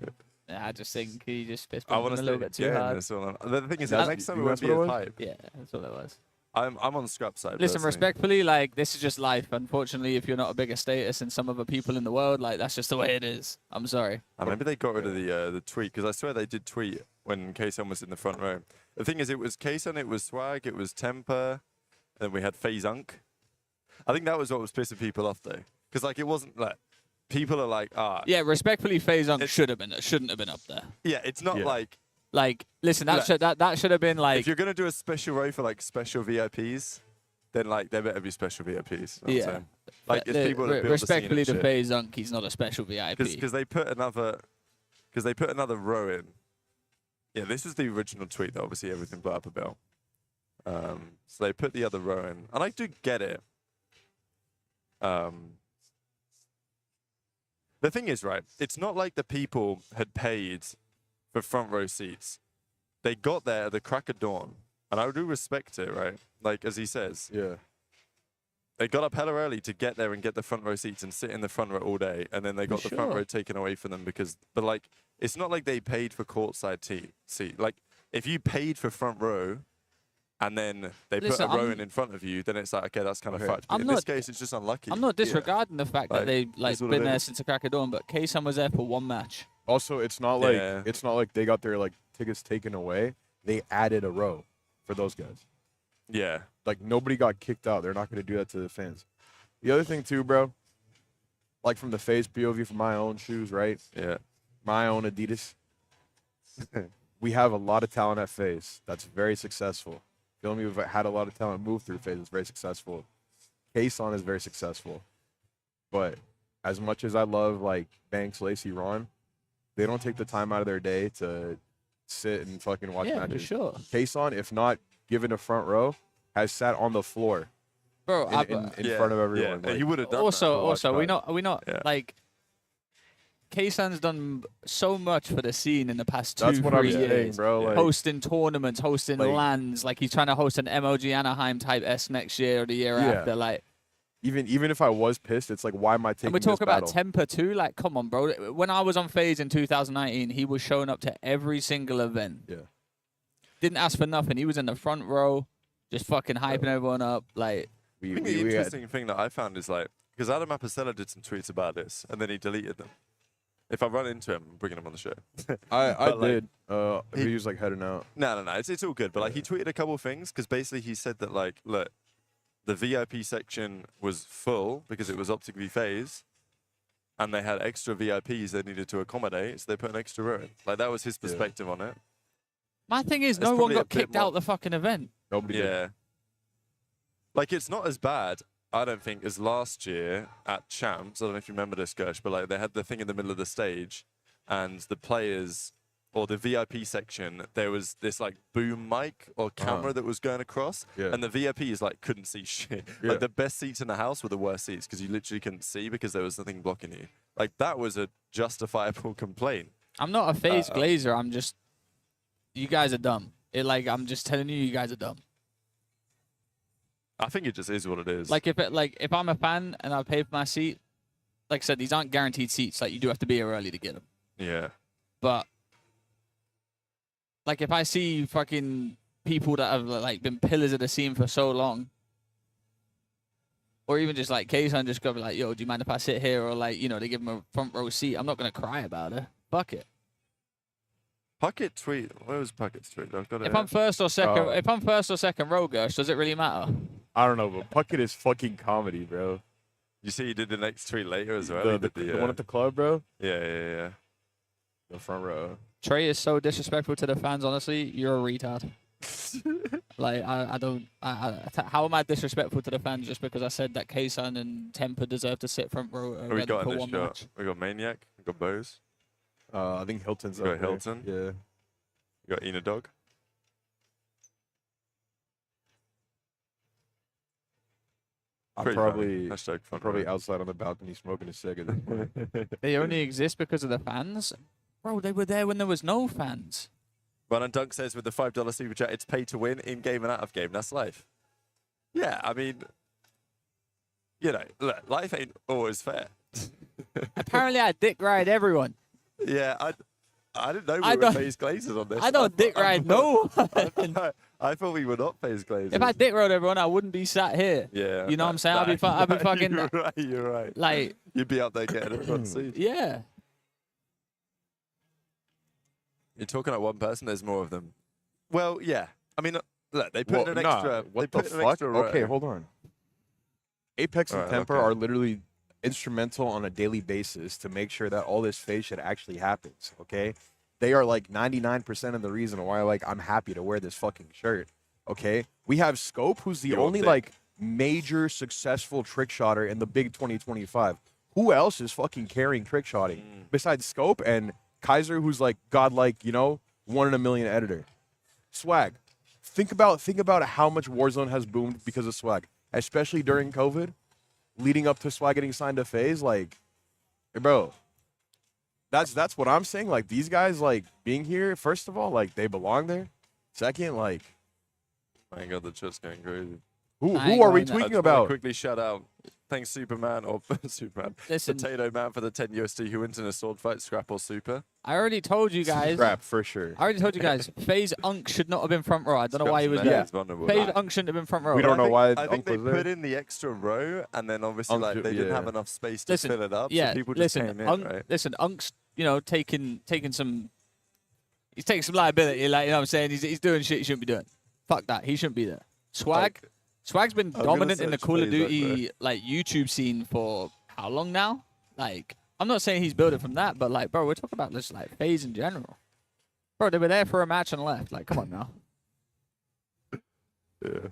I just think he just pissed I me want a to little bit too hard. The thing is, That's- next time you it won't that's be what it as was? hype. Yeah, that's all it was. I'm on Scrap's side. Listen, personally. respectfully, like, this is just life. Unfortunately, if you're not a bigger status than some other people in the world, like, that's just the way it is. I'm sorry. Maybe they got rid of the tweet, because I swear they did tweet when K-Sun was in the front row. The thing is, it was K-Sun, it was Swag, it was Temper, and then we had Faze Unk. I think that was what was pissing people off, though. Because, like, it wasn't like... People are like, Yeah, respectfully, Faze It's- shouldn't have been up there. Yeah, it's not Yeah. like... Like, listen, that Look, that should have been like, if you're going to do a special row for, like, special VIPs, then, like, there better be special VIPs. You know what I'm Yeah. saying? Like, it's people that build respectfully the scene to and shit. Faze Unk, he's not a special VIP. Because they put another row in. Yeah, this is the original tweet that obviously everything blew up about. So they put the other row in, and I do get it. The thing is, right, it's not like the people had paid for front row seats. They got there at the crack of dawn, and I do respect it, right? Like, as he says, Yeah. they got up hella early to get there and get the front row seats and sit in the front row all day, and then they got the front sure. row taken away from them but like, it's not like they paid for courtside seat. Like, if you paid for front row, and then they Listen, put a row I'm- in front of you, then it's like, okay, that's kind of Okay. fucked. But I'm in not- this case, it's just unlucky. I'm not disregarding the fact Like, that they like it's what it been there is. since the crack of dawn, but K-Sun was there for one match. Also, it's not like Yeah. they got their like tickets taken away. They added a row for those guys. Yeah. Like, nobody got kicked out. They're not going to do that to the fans. The other thing too, bro, like from the Faze POV, from my own shoes, right? Yeah. My own Adidas. We have a lot of talent at Faze that's very successful. Feel me? We've had a lot of talent move through Faze. It's very successful. K-Son is very successful. But as much as I love, like, Banks, Lacey, Ron, they don't take the time out of their day to sit and fucking watch Yeah, for matches. sure. K-Son, if not given a front row, has sat on the floor Bro, in Yeah, front of everyone. Yeah. Like, he would have done also, watch we not Yeah. like K-Sun's done so much for the scene in the past that's 2-3 what I'm saying, years. bro. Like, Hosting tournaments, hosting Like- lands, like he's trying to host an MOG Anaheim type S next year or the year Yeah. after. Like, even if I was pissed, it's like, why am I taking and we this talk about battle? temper too. Like, come on, bro. When I was on Faze in 2019, he was showing up to every single event. Yeah. Didn't ask for nothing. He was in the front row, just fucking hyping everyone up. Like, I think the interesting thing that I found is, like, because Adam Apicella did some tweets about this, and then he deleted them. If I run into him, I'm bringing him on the show. I But, like, did. He was like heading out. No, it's all good. But, like, he tweeted a couple of things, because basically he said that, like, look, the VIP section was full because it was Optic v Faze, and they had extra VIPs they needed to accommodate, so they put an extra row in. Like, that was his perspective on it. My thing is, It's no one probably a got bit kicked more- out the fucking event. Nobody did. Yeah. Like, it's not as bad, I don't think, as last year at Champs. I don't know if you remember this, Gersh, but like they had the thing in the middle of the stage, and the players, or the VIP section, there was this like boom mic or camera that was going across, Yeah. and the VIPs like couldn't see shit. Yeah. Like the best seats in the house were the worst seats because you literally couldn't see because there was nothing blocking you. Like that was a justifiable complaint. I'm not a Faze glazer. I'm just, you guys are dumb. I'm just telling you, you guys are dumb. I think it just is what it is. Like if I'm a fan and I pay for my seat, like I said, these aren't guaranteed seats. Like you do have to be here early to get them. yeah. But like if I see fucking people that have like been pillars of the scene for so long, or even just like Kayson just go be like, yo, do you mind if I sit here? Or like, they give him a front row seat. I'm not gonna cry about it. Fuck it. Puckett tweet. Where was Puckett's tweet? I've got it. If here. I'm first or second row, Gersh, does it really matter? I don't know, but Puckett is fucking comedy, bro. You see, he did the next tweet later as well. He The did one at the club, bro. yeah. The front row. Trey is so disrespectful to the fans. Honestly, you're a retard. Like how am I disrespectful to the fans just because I said that Kayson and Temper deserve to sit front row Who we ready got for in this one shot? match? We got Maniac. We got Bose. I think Hilton's You got up there. Hilton? Yeah. We got Ina Dog. I'm Pretty probably funny. Hashtag fun. probably outside on the balcony smoking a cig at this point. They only exist because of the fans? Bro, they were there when there was no fans. Run and Dunk says with the $5 super chat, it's pay to win in game and out of game. That's life. Yeah, I mean, look, life ain't always fair. Apparently I dick ride everyone. Yeah, I didn't know we I were don't- phase glazers on this. I don't dick ride no one. I thought we were not phase glazers. If I dick rode everyone, I wouldn't be sat here. yeah, You know what I'm saying? I'd be fucking You're right. You're right. like, You'd be up there getting a front seat. yeah. You're talking about one person. There's more of them. Well, yeah. I mean, look, they put in an nah, extra. what they the put in an fuck? extra row. Okay, hold on. Apex and Alright, Temper okay. are literally instrumental on a daily basis to make sure that all this phase shit actually happens. Okay, they are like 99% of the reason why I'm happy to wear this fucking shirt. Okay, we have Scope, who's the You're only thick. like major successful trick shotter in the big 2025. Who else is fucking carrying trick shotting besides Scope and Kaiser, who's like godlike, 1 in a million editor. Swag. Think about how much Warzone has boomed because of Swag, especially during COVID, leading up to Swag getting signed to Faze. Like, hey, bro, that's what I'm saying. Like, these guys, like, being here, first of all, like, they belong there. Second, like, My God, the chat's going crazy. who I ain't are we going there. I tweeting just wanna about? quickly shout out. Thanks, Superman or Superman. Listen. Potato Man for the 10 USD who wins in a sword fight, scrap or super. I already told you guys. Scrap for sure. I already told you guys. FaZe Unk should not have been front row. I don't know why he was Scraps there. is vulnerable. FaZe Unk shouldn't have been front row. We don't know why I think Unk they was there. put in the extra row, and then obviously Unk, they didn't have yeah. enough space to Listen, fill it up, yeah, so people just listen, came in, Unk, right? listen, Unk's, taking some. He's taking some liability, like, you know what I'm saying? He's doing shit he shouldn't be doing. Fuck that. He shouldn't be there. Swag's been gonna dominant in the search Call of FaZe Unk, Duty like YouTube scene for how long now? Like, I'm not saying he's building from that, but like, bro, we're talking about just like FaZe in general. Bro, they were there for a match and left. Like, come on now. Yeah.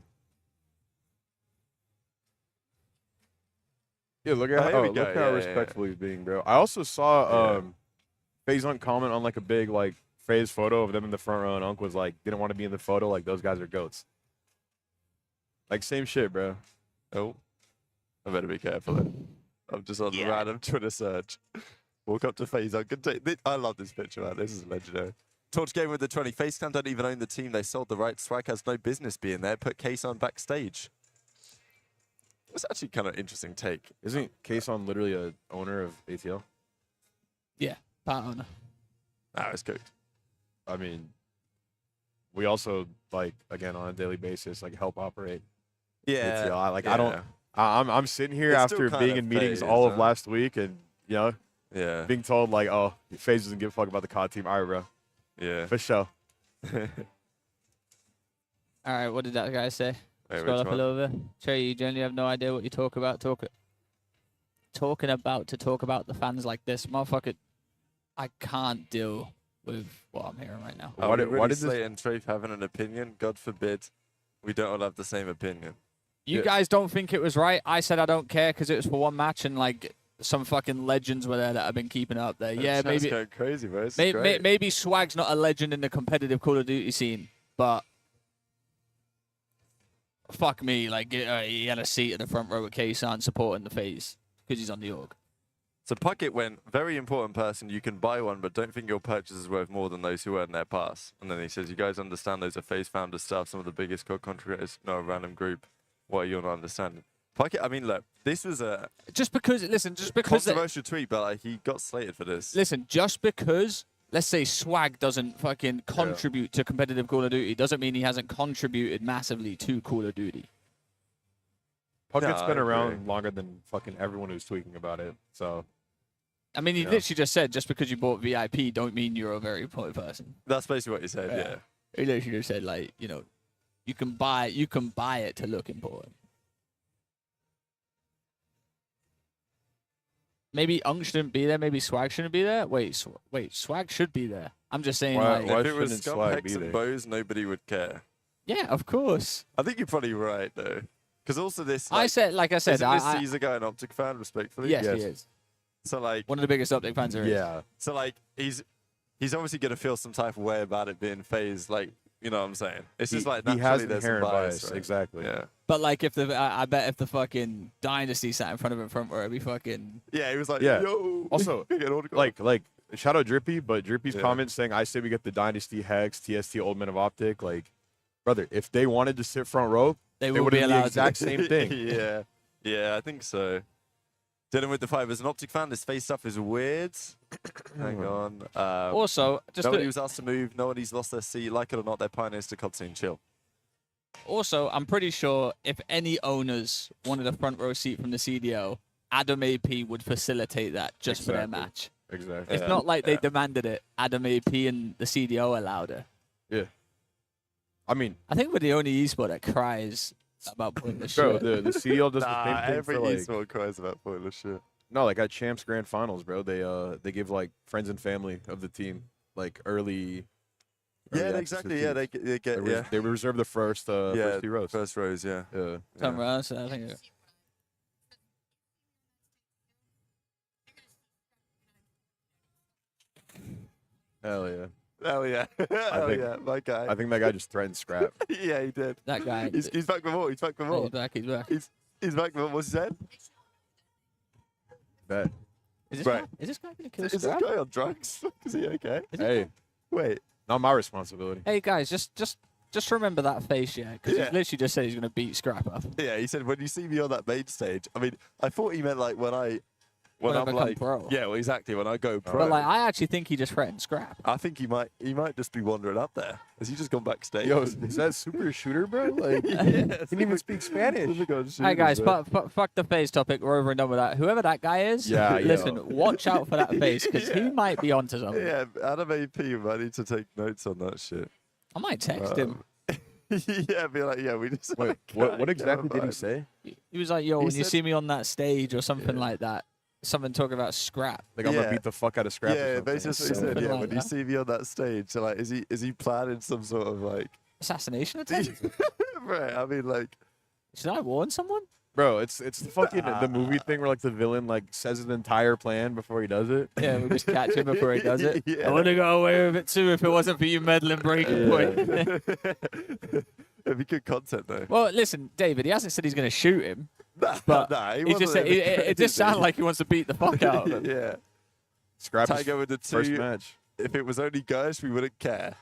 Yeah, look at Oh, here we look go. how Yeah, yeah, respectful he's being, bro. I also saw FaZe Unk comment on like a big like FaZe photo of them in the front row, and Unk was like didn't want to be in the photo. Like, those guys are goats. Like, same shit, bro. Oh, I better be careful. Then. I'm just on the random Twitter search. Walk up to FaZe. I love this picture, man. This is legendary. Torch game with the 20. FaceCam don't even own the team. They sold the rights. Swag has no business being there. Put Case on backstage. It's actually kind of interesting take. Isn't Kayson literally a owner of ATL? Yeah, part owner. Ah, it's cooked. I mean, we also like again on a daily basis like help operate Yeah. ATL. I yeah. don't. I'm sitting here It's still after kind being of in meetings FaZe, all of huh? last week, and Yeah. being told like, oh, FaZe doesn't give a fuck about the COD team. All right, bro, Yeah. for sure. All right, what did that guy say? Wait, Scroll which up a one? little bit. Trey, you generally have no idea what you talk about. Talking about to talk about the fans like this, motherfucker. I can't deal with what I'm hearing right now. Are Why we did- really why did this- slating Trafe having an opinion? God forbid we don't all have the same opinion. You Yeah. guys don't think it was right? I said I don't care because it was for one match and like some fucking legends were there that have been keeping it up there. Yeah, Chat's maybe going crazy, bro. It's great. maybe Swag's not a legend in the competitive Call of Duty scene, but fuck me, like he had a seat in the front row with K-San supporting the Faze because he's on the org. So Puckett went, very important person, you can buy one, but don't think your purchase is worth more than those who earn their pass. And then he says, you guys understand those are Faze founder stuff, some of the biggest COD contributors, not a random group. What are you not understanding? Puckett, I mean, look, this was a Just because controversial tweet, but like, he got slated for this. listen, just because let's say Swag doesn't fucking contribute to competitive Call of Duty doesn't mean he hasn't contributed massively to Call of Duty. Puckett's No, been I around agree. longer than fucking everyone who's tweaking about it. So I mean, he literally just said just because you bought VIP don't mean you're a very important person. That's basically what he said, yeah. He literally just said like, you know, you can buy it to look important. Maybe Unk shouldn't be there. Maybe Swag shouldn't be there. Wait, Swag should be there. I'm just saying, Why- like, why If it was shouldn't Scum, Swag Hex, be and there? Bows, nobody would care. yeah, of course. I think you're probably right, though. Because also this, I said, like I said, isn't this I Caesar guy an Optic fan, respectfully? yes, Yes. he is So, like, one of the biggest Optic fans there is. yeah, so like he's obviously going to feel some type of way about it being Faze, like, you know what I'm saying? It's just like he naturally has there's some inherent bias, bias. right? Exactly. Yeah. But like, if I bet if the fucking Dynasty sat in front of him front row, it'd be fucking. Yeah, he was like, Yeah. yo. Also, get an autograph. like shout out Drippy, but Drippy's Yeah. comment saying, "I say we get the Dynasty Hex, TST Old Men of Optic." Like, brother, if they wanted to sit front row, They they will would be have the allowed exact to. same thing. yeah. Yeah, I think so. Dealing with the five as an Optic fan, this face stuff is weird. Hang on. Also, just Nobody was asked to move. Nobody's lost their seat. Like it or not, they're pioneers to COD scene. Chill. also, I'm pretty sure if any owners wanted a front row seat from the CDO, Adam AP would facilitate that just for their Exactly. match. Exactly. It's not like they demanded it. Adam AP and the CDO allowed it. Yeah. I mean, I think we're the only esport that cries about pointless bro, shit. the CDL does the same Nah, thing every for like esport cries about pointless shit. no, like at Champs Grand Finals, bro. They give like friends and family of the team like early. Yeah, access to exactly. the Yeah, teams. they get They reserve the first yeah, few rows. first rows. Yeah. Yeah. Somewhere else, I think. Hell yeah. Oh yeah. Oh think- yeah. My guy. I think that guy just threatened scrap. yeah, he did. That guy. He's back with more. He's back with He's more. back. He's back. He's back with more. What's he said? Bet. Right. Is this guy gonna kill Is this Scrap? guy on drugs? Is he okay? Hey, Wait. not my responsibility. Hey guys, just remember that face, yeah, because Yeah. he literally just said he's gonna beat Scrap up. Yeah, he said when you see me on that main stage. I mean, I thought he meant like when When I I'm become like pro. yeah, well exactly when I go pro. But like, I actually think he just threatened Scrap. I think he might just be wandering up there. Has he just gone backstage? Yo, is that super shooter, bro? Like, he didn't even speak Spanish. Hey guys, fuck the face topic. We're over and done with that. Whoever that guy is, Yeah, yo. listen, watch out for that face because he might be onto something. Yeah, Adam AP might need to take notes on that shit. I might text him. Yeah, be like, yeah, we just. Wait, what exactly did he vibe. say? He was like, "Yo, He when you said- see me on that stage or something like that, something talking about Scrap." Like, I'm gonna Yeah. beat the fuck out of scrap. or Yeah, something. basically what he said. Something Yeah, like when you that. see me on that stage, so like, is he planning some sort of like? Assassination attempt? Right. I mean, like. Should I warn someone? Bro, it's the fucking the movie thing where like the villain like says his entire plan before he does it. Yeah, we'll just catch him before he does it. Yeah. I would have got away with it too if it wasn't for you meddling breaking point. It'd be good content though. Well, listen, David, he hasn't said he's going to shoot him, Nah, but nah, he just wasn't said, in it just sounded like he wants to beat the fuck out of him. yeah. Scrap his Tiger with the first two. match. If it was only guys, we wouldn't care.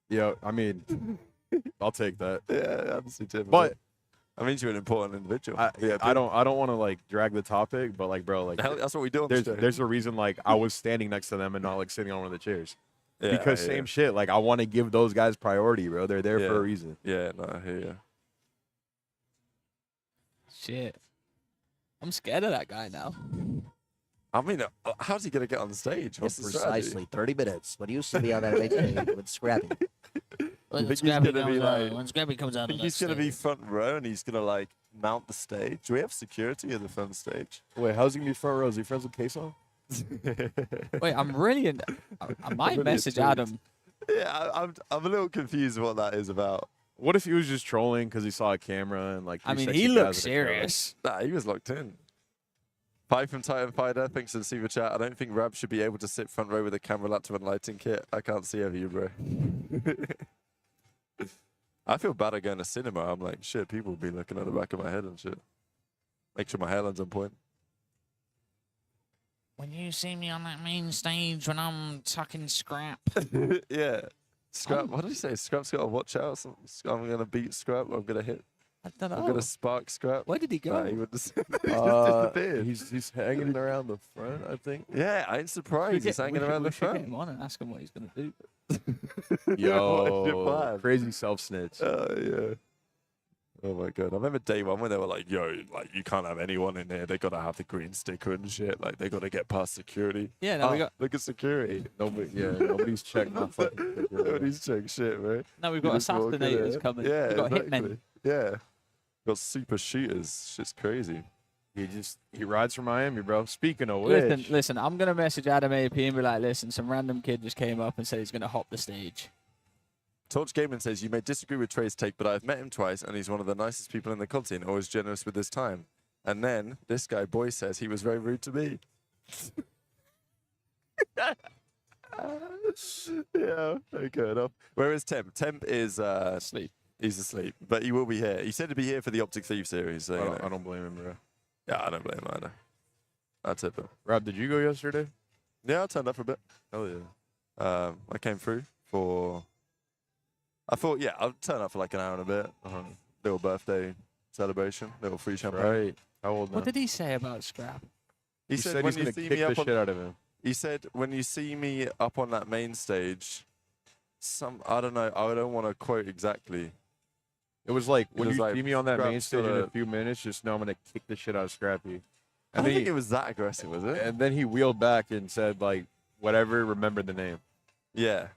Yo, I mean, I'll take that. Yeah, honestly, Tim. But I mean, you're an important individual. I, yeah, I don't want to like drag the topic, but like, bro, like, That's what we do on the show. there's a reason like I was standing next to them and not like sitting on one of the chairs. Yeah, Because yeah. same shit. Like, I want to give those guys priority, bro. They're there Yeah. for a reason. Yeah, no, I hear you. Shit. I'm scared of that guy now. I mean, how's he gonna get on stage? What's the strategy? Precisely 30 minutes. When you see me on that big stage with Scrappy. think he's Scrappy gonna be comes out, like- when Scrappy comes out I of think that he's going to be stage. front row and he's going to like mount the stage. Do we have security at the front stage? Wait, how's he gonna be front row? Is he friends with Kason? Wait, I'm really in. I might really message intrigued. Adam. Yeah, I'm a little confused what that is about. What if he was just trolling because he saw a camera and like? I three mean, sexy he guys looks in a crowd? serious. Nah, he was locked in. Pi from Titan Fighter, thanks for the super chat. I don't think Rab should be able to sit front row with a camera, laptop, and lighting kit. I can't see over you, bro. I feel bad at going to cinema. I'm like, shit, people will be looking at the back of my head and shit. Make sure my hairline's on point. When you see me on that main stage when I'm tucking Scrap. Yeah. Scrap, what did he say? Scrap's got to watch out. I'm going to beat Scrap. I'm going to hit. I don't know. I'm going to spark Scrap. Where did he go? Nah, he would just, he just disappeared. He's hanging around the front, I think. Yeah, I ain't surprised. He's hanging around the We should get front. him on and ask him what he's gonna do. What's your Yo, plan? crazy self snitch. Oh, yeah. Oh, my God. I remember day one when they were like, yo, like, you can't have anyone in here. They got to have the green sticker and shit. Like, they got to get past security. Yeah, no, we Ah, got Look at security. Nobody's checked my fucking. Nobody's check shit, bro. no, we've You got just walk in assassinators there. coming. Yeah, We've got exactly. hitmen. Yeah. Got super shooters. Shit's crazy. He rides from Miami, bro. Speaking of which, Listen, I'm gonna message Adam AP and be like, listen, some random kid just came up and said he's gonna hop the stage. Torch Gaming says, you may disagree with Trey's take, but I've met him twice, and he's one of the nicest people in the content, always generous with his time. And then this guy, Boy, says he was very rude to me. Yeah, okay enough. Where is Temp? Temp is Sleep. he's asleep, but he will be here. He said to be here for the Optic Thieves series. So, I don't blame him, bro. yeah, I don't blame him either. I tip him. Rob, did you go yesterday? Yeah, I turned up for a bit. Hell yeah. I came through for. I thought, yeah, I'll turn up for like an hour and a bit. Little birthday celebration, little free champagne. Right. How old now? What did he say about Scrap? He He said said when he's you gonna see kick me the up on, shit out of him. he said when you see me up on that main stage, I don't know, I don't want to quote exactly. It was like when was you like, see me on that main Scrap's stage in gotta- a few minutes, just know I'm gonna kick the shit out of Scrappy. I And don't then think he, it was that aggressive, was it? and then he wheeled back and said like, whatever, remember the name. Yeah.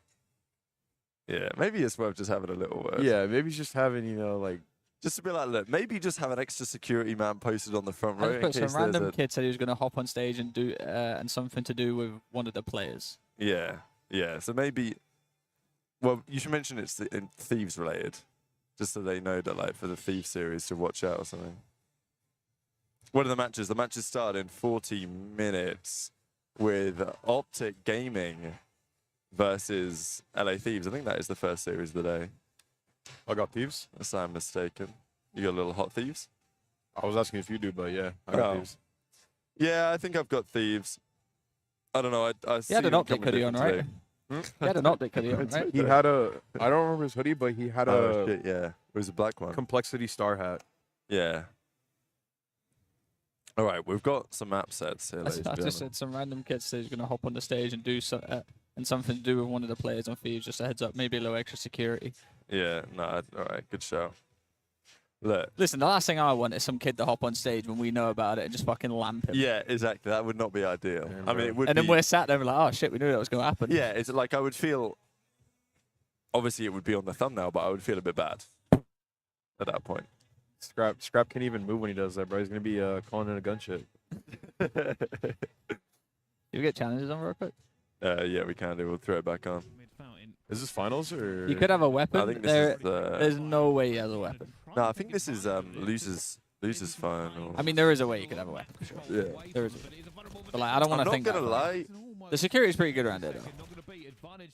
Yeah, maybe it's worth just having a little word. Yeah, maybe he's just having, like, Just to be like, look, maybe just have an extra security man posted on the front I row just in put case some there's random a... kid said he was gonna hop on stage and do and something to do with one of the players. Yeah, yeah. So maybe, well, you should mention it's in Thieves related, just so they know that, like, for the Thieves series to watch out or something. What are the matches? The matches start in 40 minutes with Optic Gaming versus LA Thieves. I think that is the first series of the day, I got Thieves. unless I'm mistaken. You got a little Hot Thieves? I was asking if you do, but yeah, I got Oh. Thieves. Yeah, I think I've got Thieves. I don't know. I He had an them Optic coming hoodie on, different right? today. He had an Optic hoodie on, right? He had a, I don't remember his hoodie, but he had Oh, a shit, yeah. It was a black one. complexity star hat. Yeah. All right, we've got some map sets here, I ladies and just gentlemen. said some random kid said he's gonna hop on the stage and do and something to do with one of the players on Thieves. Just a heads up, maybe a little extra security. Yeah, no, all right, good shout. Look, Listen, the last thing I want is some kid to hop on stage when we know about it and just fucking lamp him. yeah, exactly. That would not be ideal. Yeah, I mean, it would And then be. we're sat there like, oh shit, we knew that was gonna happen. Yeah, it's like I would feel. Obviously, it would be on the thumbnail, but I would feel a bit bad at that point. Scrap can't even move when he does that, bro. He's gonna be calling in a gunship. You get challenges on real quick. Yeah, we can do. We'll throw it back on. Is this finals or? You could have a weapon. I think this there, is the. there's no way he has a weapon. No, I think this is losers phone. Or, I mean, there is a way you could have a weapon. For sure. yeah. There is. But like, I don't want I'm to not think. gonna that far. lie. The security's pretty good around there, though.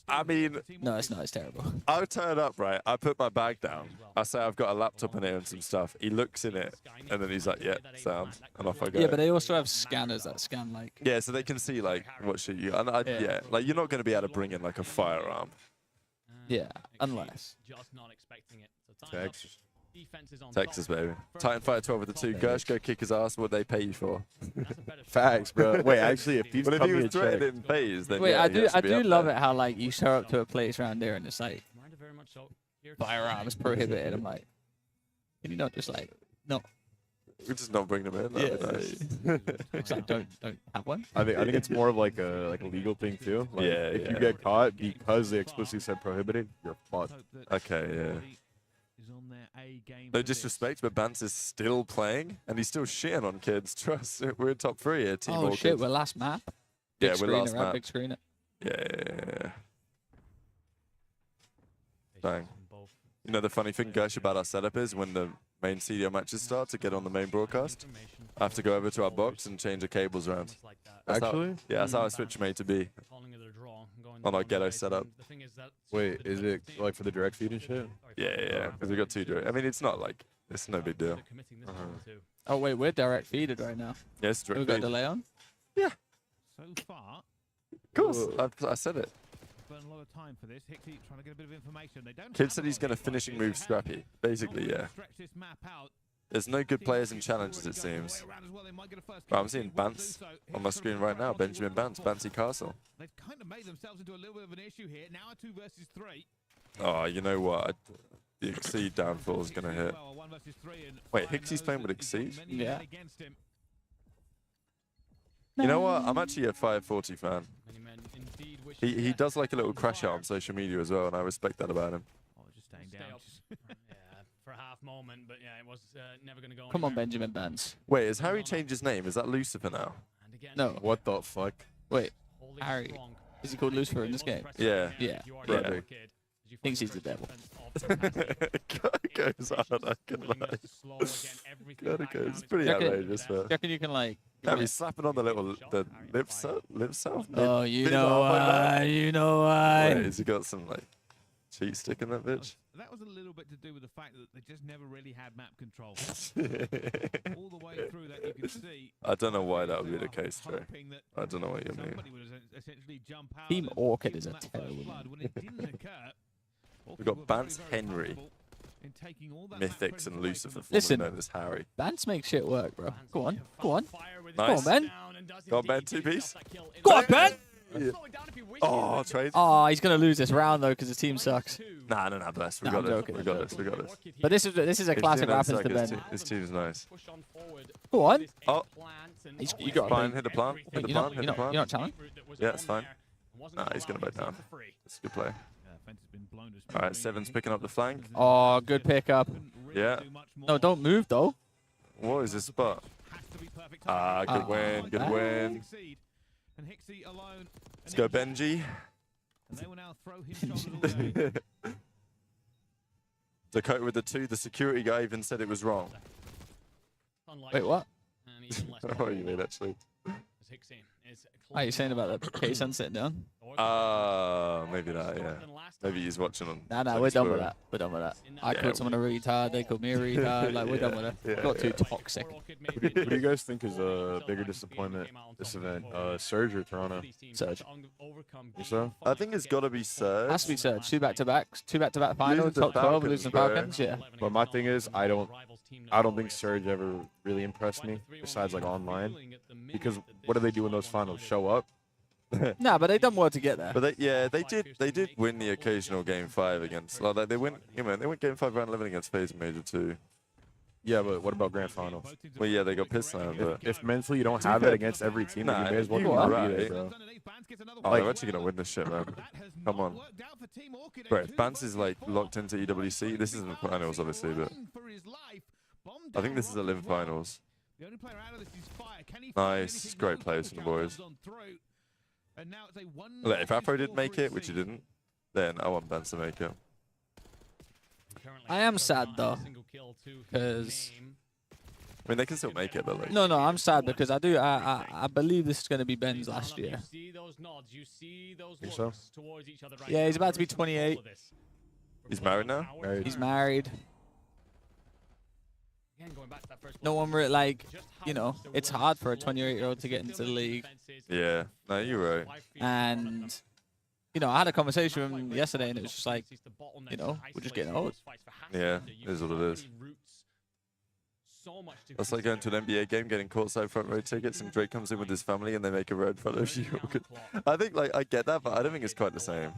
I mean, No, it's not. It's terrible. I turn up, right? I put my bag down. I say I've got a laptop in here and some stuff. He looks in it, and then he's like, "Yeah, sound," and off I go. Yeah, but they also have scanners that scan like. yeah, so they can see like what shit you. And Yeah. yeah, like you're not going to be able to bring in like a firearm. Yeah, unless. Just not expecting it. So Texas. Texas, baby. Titan Fighter 12 with the 2. Gersh, go kick his ass. What they pay you for? Facts, bro. Wait, actually, if Thieves But if cut he me a was check, threatening Faze, then Wait, yeah, I do love it how like you show up to a place around there and it's like very much so. Here firearms prohibited. I'm like, can you not just like no? We just not bring them in. That'd be nice. It's like, don't have one. I think it's more of like a legal thing too. Like, Yeah, if you yeah. get caught because they explicitly said prohibited, you're fucked. Okay, yeah. No disrespect, but Bance is still playing, and he's still shitting on kids. Trust, we're top 3 here. Team Oh All shit, Kids. we're last map. Yeah, Big we're screen last it, right? map. Big screen it. Yeah. Bang. You know the funny thing, guys, about our setup is when the main CDO matches start to get on the main broadcast, I have to go over to our box and change the cables around. That's how- Actually? yeah, that's how our switch made to be on our ghetto setup. Wait, is it like for the direct feed and shit? Yeah, because we got 2 direct. I mean, it's not like, it's no big deal. Oh wait, we're direct feeded right now. Yeah, it's direct We've got a feed. delay on. So far, Of course, I said it. burn a lot of time for this. Hickey trying to get a bit of information. They don't Kid have said a he's lot going to of finishing information. move scrappy. Basically, yeah. Stretch this map out. There's no good players in challenges, it seems. Well, I'm seeing Bance on my screen right now. Benjamin Bance, Bancy Castle. They've kind of made themselves into a little bit of an issue here. Now a 2 versus 3. Oh, you know what? The Exceed downfall is going to hit. Wait, Hicksy's playing with Exceed? Yeah. You know what? I'm actually a 540 fan. He does like a little crash out on social media as well, and I respect that about him. Oh, just staying down. For a half moment, but yeah, it was never going to go. Come on, Benjamin Bance. Wait, has Harry changed his name? Is that Lucifer now? No. What the fuck? Wait, Harry. Is he called Lucifer in this game? Yeah. Yeah. Yeah. Thinks he's the devil. Goes hard, I can lie. God, it goes pretty Reckon- outrageous, Do you but reckon you can like? Harry's slapping on the little lip south. Oh, you Bit know halfway back. why? You know Wait, why? has he got some like cheat stick in that bitch? That was a little bit to do with the fact that they just never really had map control. All the way through that, you could see. I don't know why that would be they the were case, Trey. hoping that I don't know what you mean. somebody would essentially jump out Team and Orchid give is them a that terrible first blood. When it didn't occur, Orchid got were Bance very, very Henry, comfortable in taking all that map Mythics presence and away Lucifer, from the Listen. formerly known as Harry. Bance makes shit work, bro. Go on, go on. Nice. Go on, Ben. Go on, Ben, 2-piece. Go on, Ben. Oh, trade. Oh, he's gonna lose this round though because the team sucks. Nah, bless. We Nah, got I'm it. joking, We I'm got this. We got this. But this is a classic what happens to Ben. His team's nice. Go on. Oh. You got Fine, hit the plant. Hit the You're not, plant. Hit you're the not, you're plant. not challenging. Yeah, it's fine. Nah, he's gonna bite down. That's a good play. fence has been blown to All right, smithereens. Seven's picking up the flank. Oh, good pickup. Couldn't really Yeah. do much No, more. don't move though. What is this spot? Has to be perfect Ah, timing. good win, good Ah. win. Hickey and Hickey alone. Let's go, Benji. And they will now throw him shoulders all day. Dakota with the 2. The security guy even said it was wrong. Wait, what? What do you mean, actually? What are you saying about that case on sitting down? Maybe that, yeah. Maybe he's watching on. Nah, we're done with that. We're done with that. I Yeah. called someone a retard. They called me a retard. Like, we're done with it. Yeah, Got too yeah. toxic. What do you guys think is a bigger disappointment this event, Surge or Toronto? Surge. You so? I think it's got to be Surge. Has to be Surge. Two back-to-backs. Two back-to-back finals. Losing to Top 12. Falcons, Losing bro. Falcons. Yeah. But my thing is, I don't think Surge ever really impressed me, besides like online. Because what do they do in those finals? Show up? Nah, but they done well to get there. But they did win the occasional game 5 against. Like they win, they went game 5 round 11 against Faze in Major 2. Yeah, but what about grand finals? Well, yeah, they got pissed slammed, but If mentally you don't have it against every team, then Nah, you may as well you're not right. be there, bro. oh, they're actually gonna win this shit, man. Come on. Bro, if Bance is like locked into EWC, this isn't the finals, obviously, but I think this is the Lim finals. Nice, great plays from the boys. Look, if Afro didn't make it, which he didn't, then I want Bance to make it. I am sad though, because I mean, they can still make it, but like, no, I'm sad because I believe this is going to be Ben's last year. Think so? Yeah, he's about to be 28. he's married now. He's married. No one really like, it's hard for a 28-year-old to get into the league. Yeah, no, you're right. And I had a conversation with him yesterday, and it was just like, we're just getting old. Yeah, it is what it is. That's like going to an NBA game, getting courtside front row tickets, and Drake comes in with his family, and they make a road photo of you. I think, like, I get that, but I don't think it's quite the same.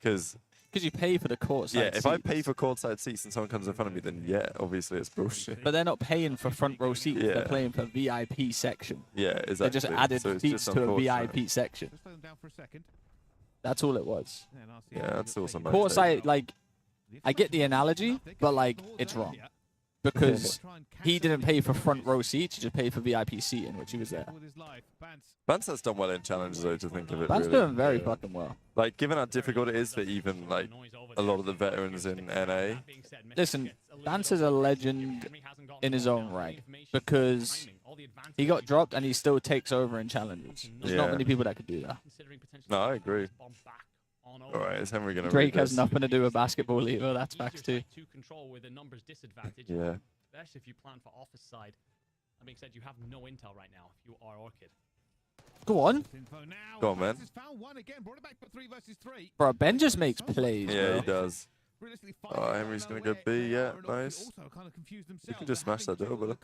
Because Because you pay for the courtside Yeah, if I seats. pay for courtside seats and someone comes in front of me, then yeah, obviously it's bullshit. But they're not paying for front row seats. Yeah. They're paying for VIP section. Yeah, exactly. They just added So it's seats just to a unfortunate. VIP section. Just slow them down for a second. That's all it was. Yeah, and I'll see Yeah, how that's they awesome, take mate. it. Courtside, like, I get the analogy, but like, it's wrong. Because he didn't pay for front row seats, he just paid for VIP seating, which he was there. With his life, Vance has done well in challenges, though, to think of it. That's really. doing very fucking well. Like, given how difficult it is for even like a lot of the veterans in NA. Listen, Vance is a legend in his own right because he got dropped and he still takes over in challenges. There's not Yeah. many people that could do that. No, I agree. All right, is Henry gonna Drake read has this? nothing to do with basketball either. That's facts too. Yeah. Especially if you plan for office side. That being said, you have no intel right now if you are Orchid. Go on, Go on, man. bro. Ben just makes plays, Yeah, bro. he does. Oh, Henry's gonna go B. Yeah, nice. You can just smash that door, brother.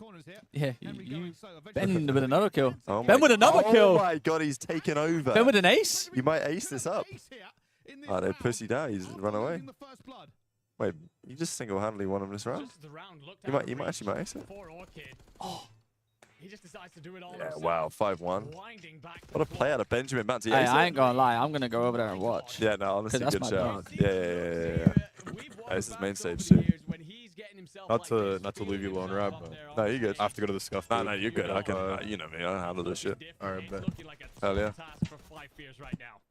Yeah, you Ben with another kill. Oh Ben my- with another Oh kill. my god, he's taken over. Ben with an ace. You might ace this up. Oh, they pussy down. He's run away. Wait, you just single-handedly won him this round? You might actually ace it. Oh. He just decides to do it all Yeah, himself. wow, 5-1. Winding back. What a play out of Benjamin Bounty. Hey, I ain't gonna lie. I'm gonna go over there and watch. Yeah, no, honestly, that's good my shout. dog. Yeah. This is main stage too. Not to leave you alone, Rob, but No, you're good. I have to go to the scuff. No, booth. no, you're good. I can, you know me. I handle this shit. All right, bet. Hell yeah. For 5 years right now.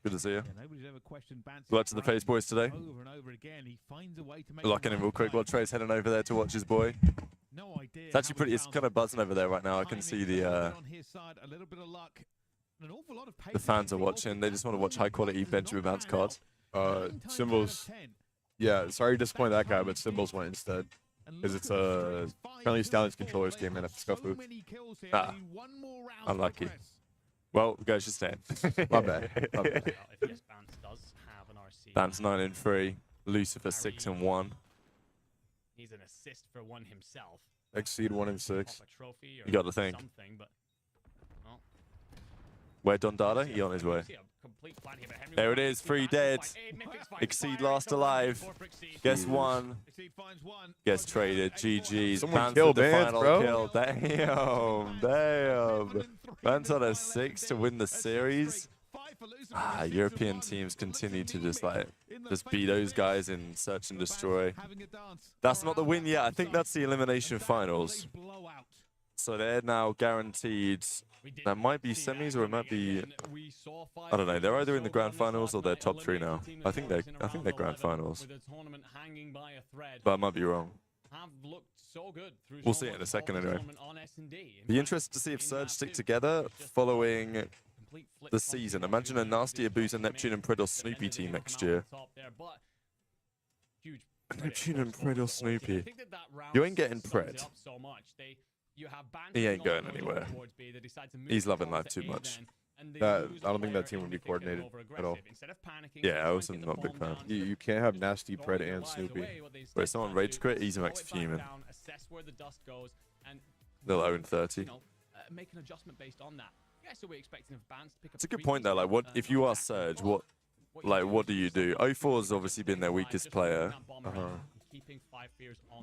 Good to see you. Yeah, nobody's ever questioned Bance's Good luck to the rank. Faze boys today. Over and over again, he finds a way to make Locking in real quick while Trey's heading over there to watch his boy. No idea It's actually how pretty. he It's found kind of buzzing over there right now. I can timing, see but the on his side, a little bit of luck, an awful lot of the patience fans are involved watching. in They that just want to watch high quality performance. Benjamin Bounce cards. Symbols. Yeah, sorry to disappoint that guy, but Symbols went instead. Because it's a friendly Stallions controllers game in at the scuff booth. Ah, unlucky. Well, goes to stand. My bad. My bad. If yes, Bance does have an RC. Dan's 9-3. Lucifer 6-1. He's an assist for one himself. Exceed 1 and 6. Pop a trophy or You got to think. something, but well, Where Don Dada? He on his way. see a complete plan here, but Henry There will it is, find 3 Bance dead. fight. Mythics fight Exceed fire last into alive. for Exceed. Guess one. Exceed finds one. Gets traded. GG's. Someone Vance killed with the Vance, final bro. kill. Damn. Vance on a 6 to win the series. European teams continue to just beat those guys in search and destroy. That's not the win yet. I think that's the elimination finals. So they're now guaranteed. That might be semis or it might be. I don't know. They're either in the grand finals or they're top 3 now. I think they're grand finals. But I might be wrong. We'll see it in a second anyway. Be interested to see if Surge stick together following the season. Imagine a nasty Abuser, Neptune and Pred or Snoopy team next year. Neptune and Pred or Snoopy. You ain't getting Pred. He ain't going anywhere. He's loving life too much. I don't think that team would be coordinated at all. Yeah, I was not a big fan. You can't have Nasty, Pred, and Snoopy. Wait, someone rage quit? Easy Max fuming. They'll own 30. Make an adjustment based on that. Yeah, so we're expecting of Bance to pick up It's a good point though. Like, what if you are Surge? What do you do? 04's obviously been their weakest player,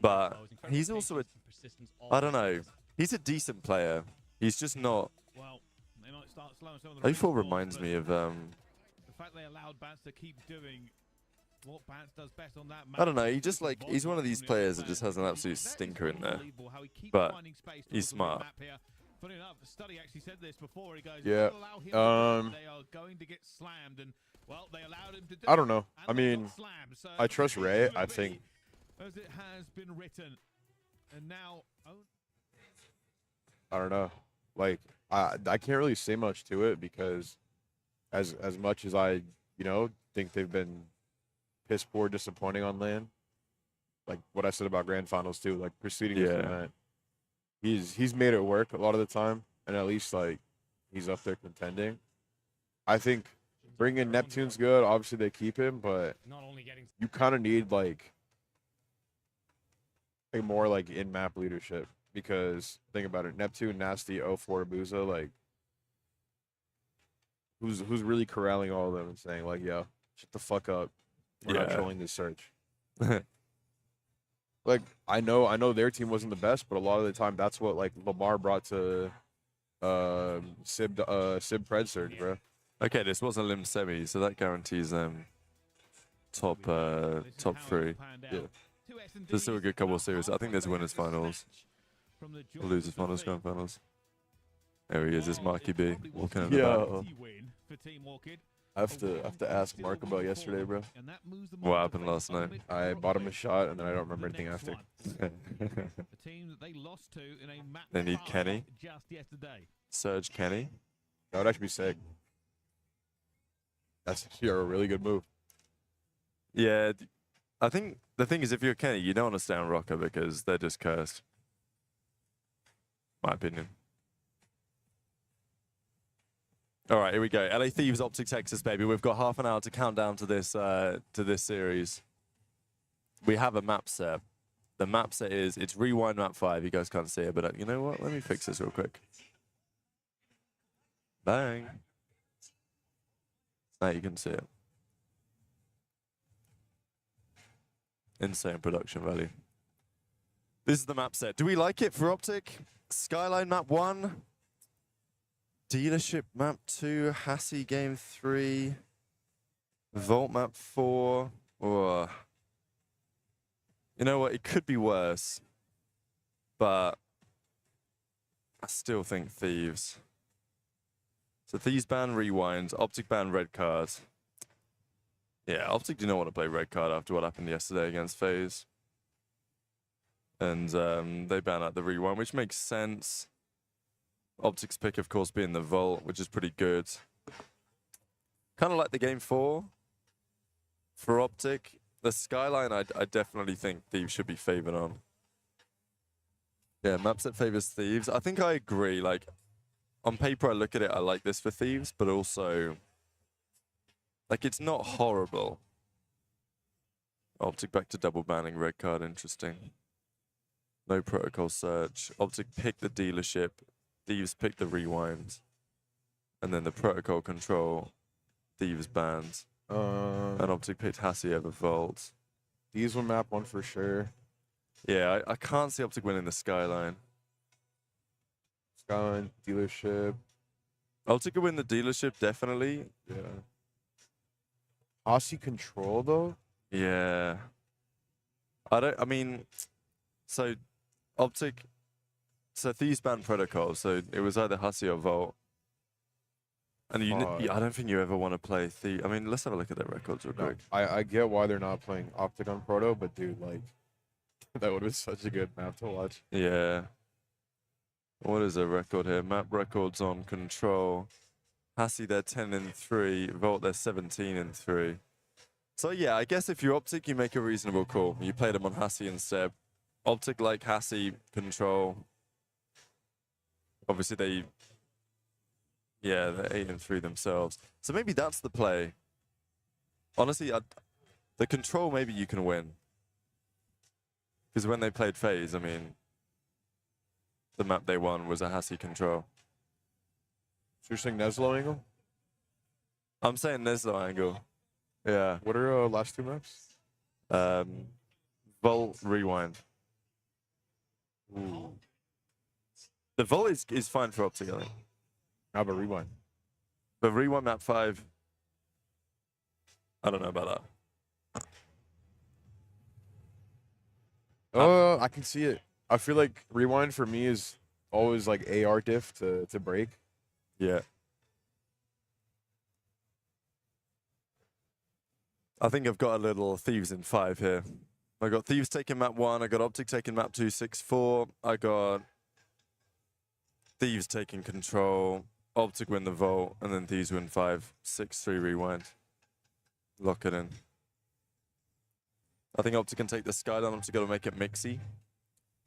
but he's also I don't know. He's a decent player. He's just not. Well, they might start slowing some of the 04 race reminds forward, me of the fact they allowed Bance to keep doing what Bance does best on that I don't know. He just he's one of these players that just has an absolute stinker in there. But he's smart. Funny enough, Study actually said this before. He goes, Yeah. They are going to get slammed, and well, they allowed him to do I don't know. it, I and they got mean, slammed. So I trust it Ray. should I be think as it has been written, and now. I don't know. Like I can't really say much to it because as much as I think they've been piss poor, disappointing on land. Like what I said about grand finals too. Like preceding this event, he's made it work a lot of the time, and at least he's up there contending. I think bringing Neptune's good. Obviously they keep him, but you kind of need more in-map leadership. Because think about it, Neptune, Nasty, 04, Abusa, who's really corralling all of them and saying yo, shut the fuck up. We're not Yeah. trolling this search. Like, I know their team wasn't the best, but a lot of the time that's what like Lamar brought to Sib Pred Surge, bro. Okay, this was a limb semi, so that guarantees top top 3. Yeah. There's still a good couple of series. I think there's winners finals, losers finals, grand finals. There he is, this Marky B walking in the back. I have to ask Mark about yesterday, bro. What happened last night? I bought him a shot and then I don't remember anything after. They need Kenny. Surge Kenny. That would actually be sick. That's a really good move. Yeah, I think the thing is, if you're Kenny, you don't want to stay on Rocker because they're just cursed. My opinion. All right, here we go. LA Thieves, Optic, Texas, baby. We've got half an hour to count down to this series. We have a map set. The map set is, it's Rewind Map 5. You guys can't see it, but you know what? Let me fix this real quick. Bang. Now you can see it. Insane production value. This is the map set. Do we like it for Optic? Skyline Map 1. Dealership Map 2. Hassie Game 3. Vault Map 4. Oh. You know what? It could be worse. But I still think Thieves. So Thieves ban Rewind. Optic ban Red Card. Yeah, Optic do not want to play Red Card after what happened yesterday against Faze. And they ban out the Rewind, which makes sense. Optic's pick, of course, being the Vault, which is pretty good. Kind of like the Game 4 for Optic. The Skyline, I definitely think Thieves should be favored on. Yeah, map set favors Thieves. I think I agree. Like, on paper, I look at it, I like this for Thieves, but also, like, it's not horrible. Optic back to double banning Red Card, interesting. No protocol search. Optic pick the dealership. Thieves pick the Rewind. And then the protocol control. Thieves banned. And Optic picked Hassie over Vault. These will map 1 for sure. Yeah, I can't see Optic winning the Skyline. Skyline, dealership. Optic could win the dealership, definitely. Yeah. Aussie control, though? Yeah. I mean, so Optic, so Thieves banned protocol, so it was either Hassie or Vault. And I don't think you ever want to play Thieves. I mean, let's have a look at their records real quick. I get why they're not playing Optic on Proto, but dude, like, that would have been such a good map to watch. Yeah. What is their record here? Map records on control. Hassie, they're 10-3. Vault, they're 17-3. So yeah, I guess if you're Optic, you make a reasonable call. You play them on Hassie instead. Optic like Hassie, control. Obviously they're 8-3 themselves. So maybe that's the play. Honestly, the control maybe you can win. Because when they played Faze, I mean, the map they won was a Hassie control. So you're saying Neslo angle? I'm saying Neslo angle. Yeah. What are last 2 maps? Vault, Rewind. Ooh. The Vault is fine for Optic, I think. How about Rewind? But Rewind map 5, I don't know about that. Oh, I can see it. I feel like Rewind for me is always like AR diff to break. Yeah. I think I've got a little Thieves in 5 here. I got Thieves taking map 1. I got Optic taking map 2, 6-4. I got Thieves taking control. Optic win the Vault, and then Thieves win 5, 6-3 Rewind. Lock it in. I think Optic can take the Skyline. Optic got to make it mixy.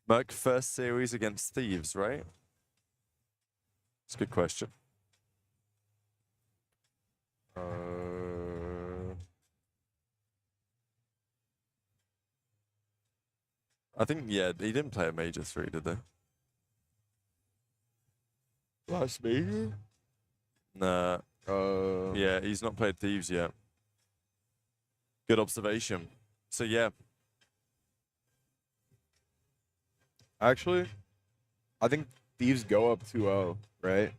Merc first series against Thieves, right? It's a good question. I think, yeah, he didn't play a Major 3, did they? Last major? Nah. Yeah, he's not played Thieves yet. Good observation. So yeah, Actually, I think Thieves go up 2-0, right?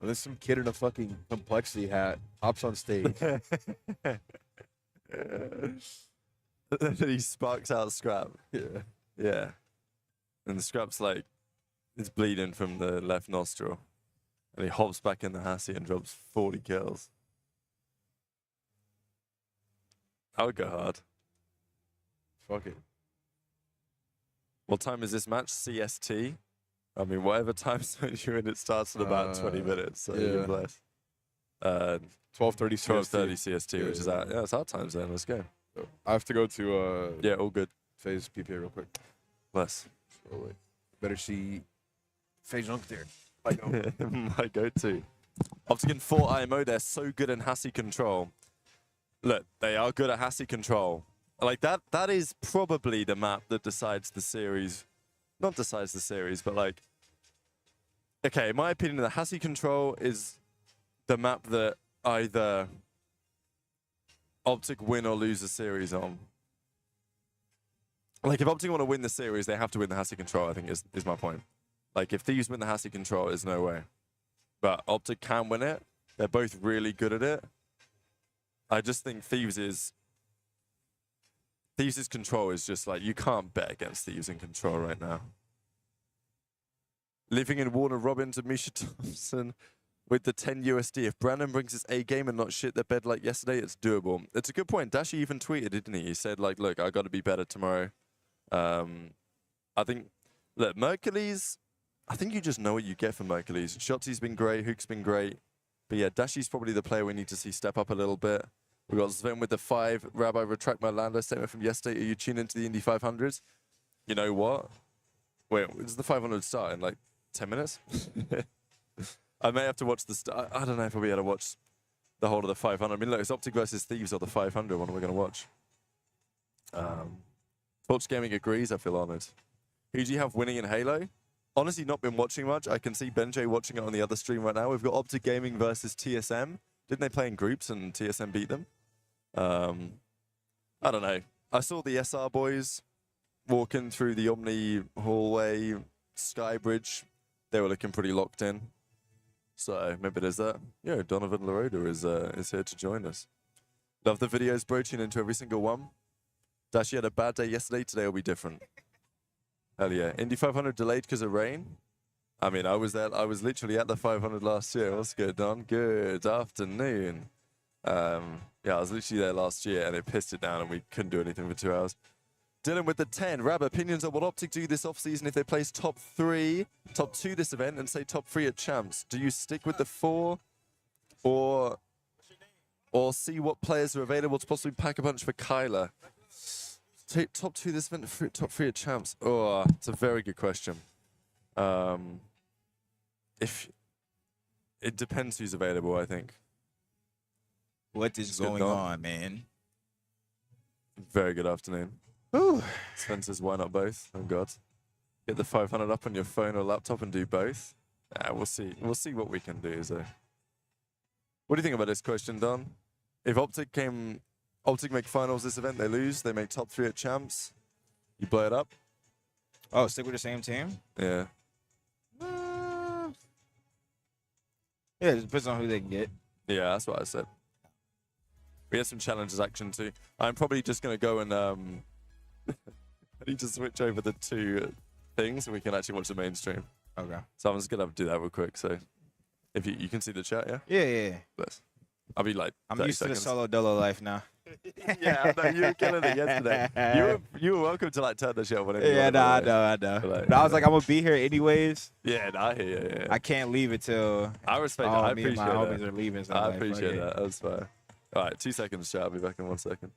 And then some kid in a fucking complexity hat hops on stage. he sparks out Scrap. Yeah. Yeah, and Scrap's like, it's bleeding from the left nostril, and he hops back in the Hassie and drops 40 kills. I would go hard. Fuck it. What time is this match? CST? I mean, whatever time zone you're in, it starts in about 20 minutes, so you're yeah. blessed. 12:30 12:30 CST. CST, Yeah, which is yeah. our, yeah, it's our time zone. Let's go. I have to go to Yeah, all good. Faze PPA real quick. Bless. Oh, wait. Better see Faze Junk there. Like, oh. My go-to. Optic in 4 IMO, they're so good in Hassie control. Look, they are good at Hassie control. Like, that is probably the map that decides the series. Not decides the series, but like... Okay, in my opinion, the Hassie control is the map that either Optic win or lose the series on. Like, if Optic want to win the series, they have to win the Hassie control, I think is my point. Like, if Thieves win the Hassie control, there's no way. But Optic can win it. They're both really good at it. I just think Thieves' control is just like, you can't bet against Thieves in control right now. Living in Warner Robins and Misha Thompson with the 10 USD. If Brandon brings his A game and not shit their bed like yesterday, it's doable. It's a good point. Dashi even tweeted, didn't he? He said, like, look, I got to be better tomorrow. I think, look, Mercules, I think you just know what you get from Mercules. Shotzi's been great. Hook's been great. But yeah, Dashi's probably the player we need to see step up a little bit. We got Sven with the 5. Rabbi, retract my Lando statement from yesterday. Are you tuned into the Indy 500s? You know what? Wait, does the 500 start in like 10 minutes? I may have to watch the start. I don't know if I'll be able to watch the whole of the 500. I mean, look, it's Optic versus Thieves or the 500. What are we going to watch? Torch Gaming agrees. I feel honored. Who do you have winning in Halo? Honestly, not been watching much. I can see Benjay watching it on the other stream right now. We've got Optic Gaming versus TSM. Didn't they play in groups and TSM beat them? I don't know. I saw the SR boys walking through the Omni hallway, Skybridge. They were looking pretty locked in. So maybe there's that. Yeah, Donovan Laroda is here to join us. Love the videos, bro. Tune into every single one. Dashi had a bad day yesterday. Today will be different. Hell yeah. Indy 500 delayed because of rain. I mean, I was there. I was literally at the 500 last year. What's good, Don? Good afternoon. Yeah, I was literally there last year, and it pissed it down, and we couldn't do anything for 2 hours. Dylan with the 10. Rab, opinions on what Optic do this offseason if they place top 2 this event, and say top 3 at Champs? Do you stick with the 4, or see what players are available to possibly pack a punch for Kyler? Take top 2 this event, top 3 at Champs. Oh, it's a very good question. If it depends who's available, I think. What is going on, man? Very good afternoon. Whew. Spencer's, why not both? Oh God. Get the 500 up on your phone or laptop and do both. We'll see. We'll see what we can do. So, what do you think about this question, Don? If Optic make finals this event, they lose. They make top 3 at Champs. You blow it up. Oh, stick with the same team? Yeah. Yeah, it depends on who they can get. Yeah, that's what I said. We have some challenges action too. I'm probably just going to go and I need to switch over the 2 things so we can actually watch the mainstream. Okay. So I'm just going to do that real quick. So if you can see the chat, yeah? Yeah. Bless. I'll be like I'm 30 used seconds. to the solo dolo life now. Yeah, I know, you were killing it yesterday. You were welcome to like turn the show whenever you Yeah, wanted, I know. Like, But I was like, I'm gonna be here anyways. Yeah, I hear you. Yeah. I can't leave it till I respect that. all I me and appreciate my that. homies are leaving. So I'm I like, fuck appreciate it. that. That's fine. All right, 2 seconds, chat. I'll be back in 1 second.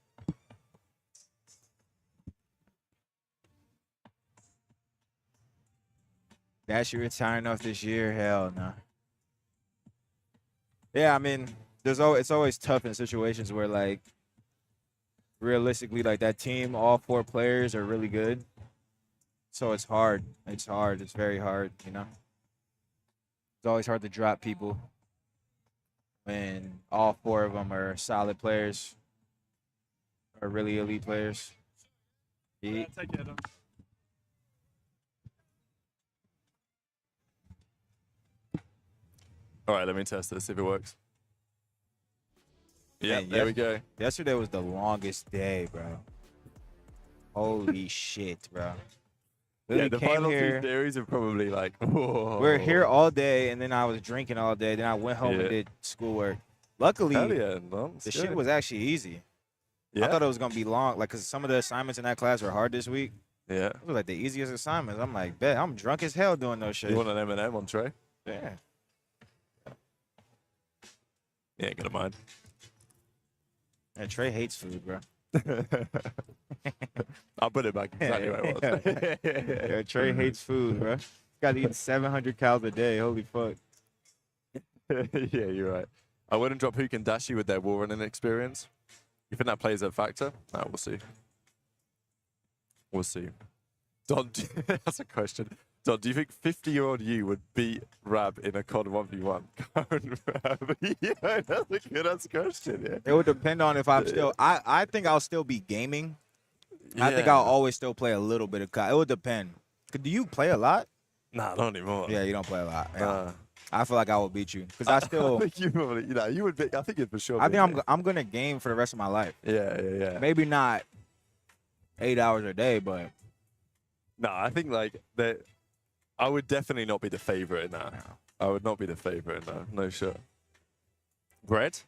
Dash, you retiring off this year? Hell no. Yeah, I mean, it's always tough in situations where like realistically, like that team, all 4 players are really good. So it's hard. It's hard. It's very hard, you know. It's always hard to drop people when all 4 of them are solid players. are really elite players. He, All right, let me test this, see if it works. Yeah, Man, there we go. Yesterday was the longest day, bro. Holy shit, bro. Yeah, Literally the came final here. two theories are probably like, whoa. We're here all day, and then I was drinking all day. Then I went home Yeah. and did schoolwork. Luckily, Hell yeah, man. the shit was actually easy. Yeah. I thought it was gonna be long, like, cause some of the assignments in that class were hard this week. Yeah. It was like the easiest assignments. I'm like, bet I'm drunk as hell doing those shit. You want an M&M on Trey? Yeah. Yeah, get a mind. And Trey hates food, bro. I'll put it back exactly where it was. Yeah, Trey hates food, bro. Got to eat 700 calories a day. Holy fuck. Yeah, you're right. I wouldn't drop Hook and Dashi with their wall running experience. You think that plays a factor? No, we'll see. We'll see. Don, that's a question. Don, do you think 50-year-old you would beat Rab in a COD 1v1? Yeah, that's a good ass question. Yeah. It would depend on if I'm still. I think I'll still be gaming. I think I'll always still play a little bit of COD. It would depend. Do you play a lot? Nah, not anymore. Yeah, you don't play a lot. Yeah. I feel like I will beat you because I still. I think you probably, you would. I think you'd for sure. I beat think me. I'm gonna game for the rest of my life. Yeah. Maybe not 8 hours a day, but No, I think like that. I would definitely not be the favorite in that. I would not be the favorite in that. No shot. Bread?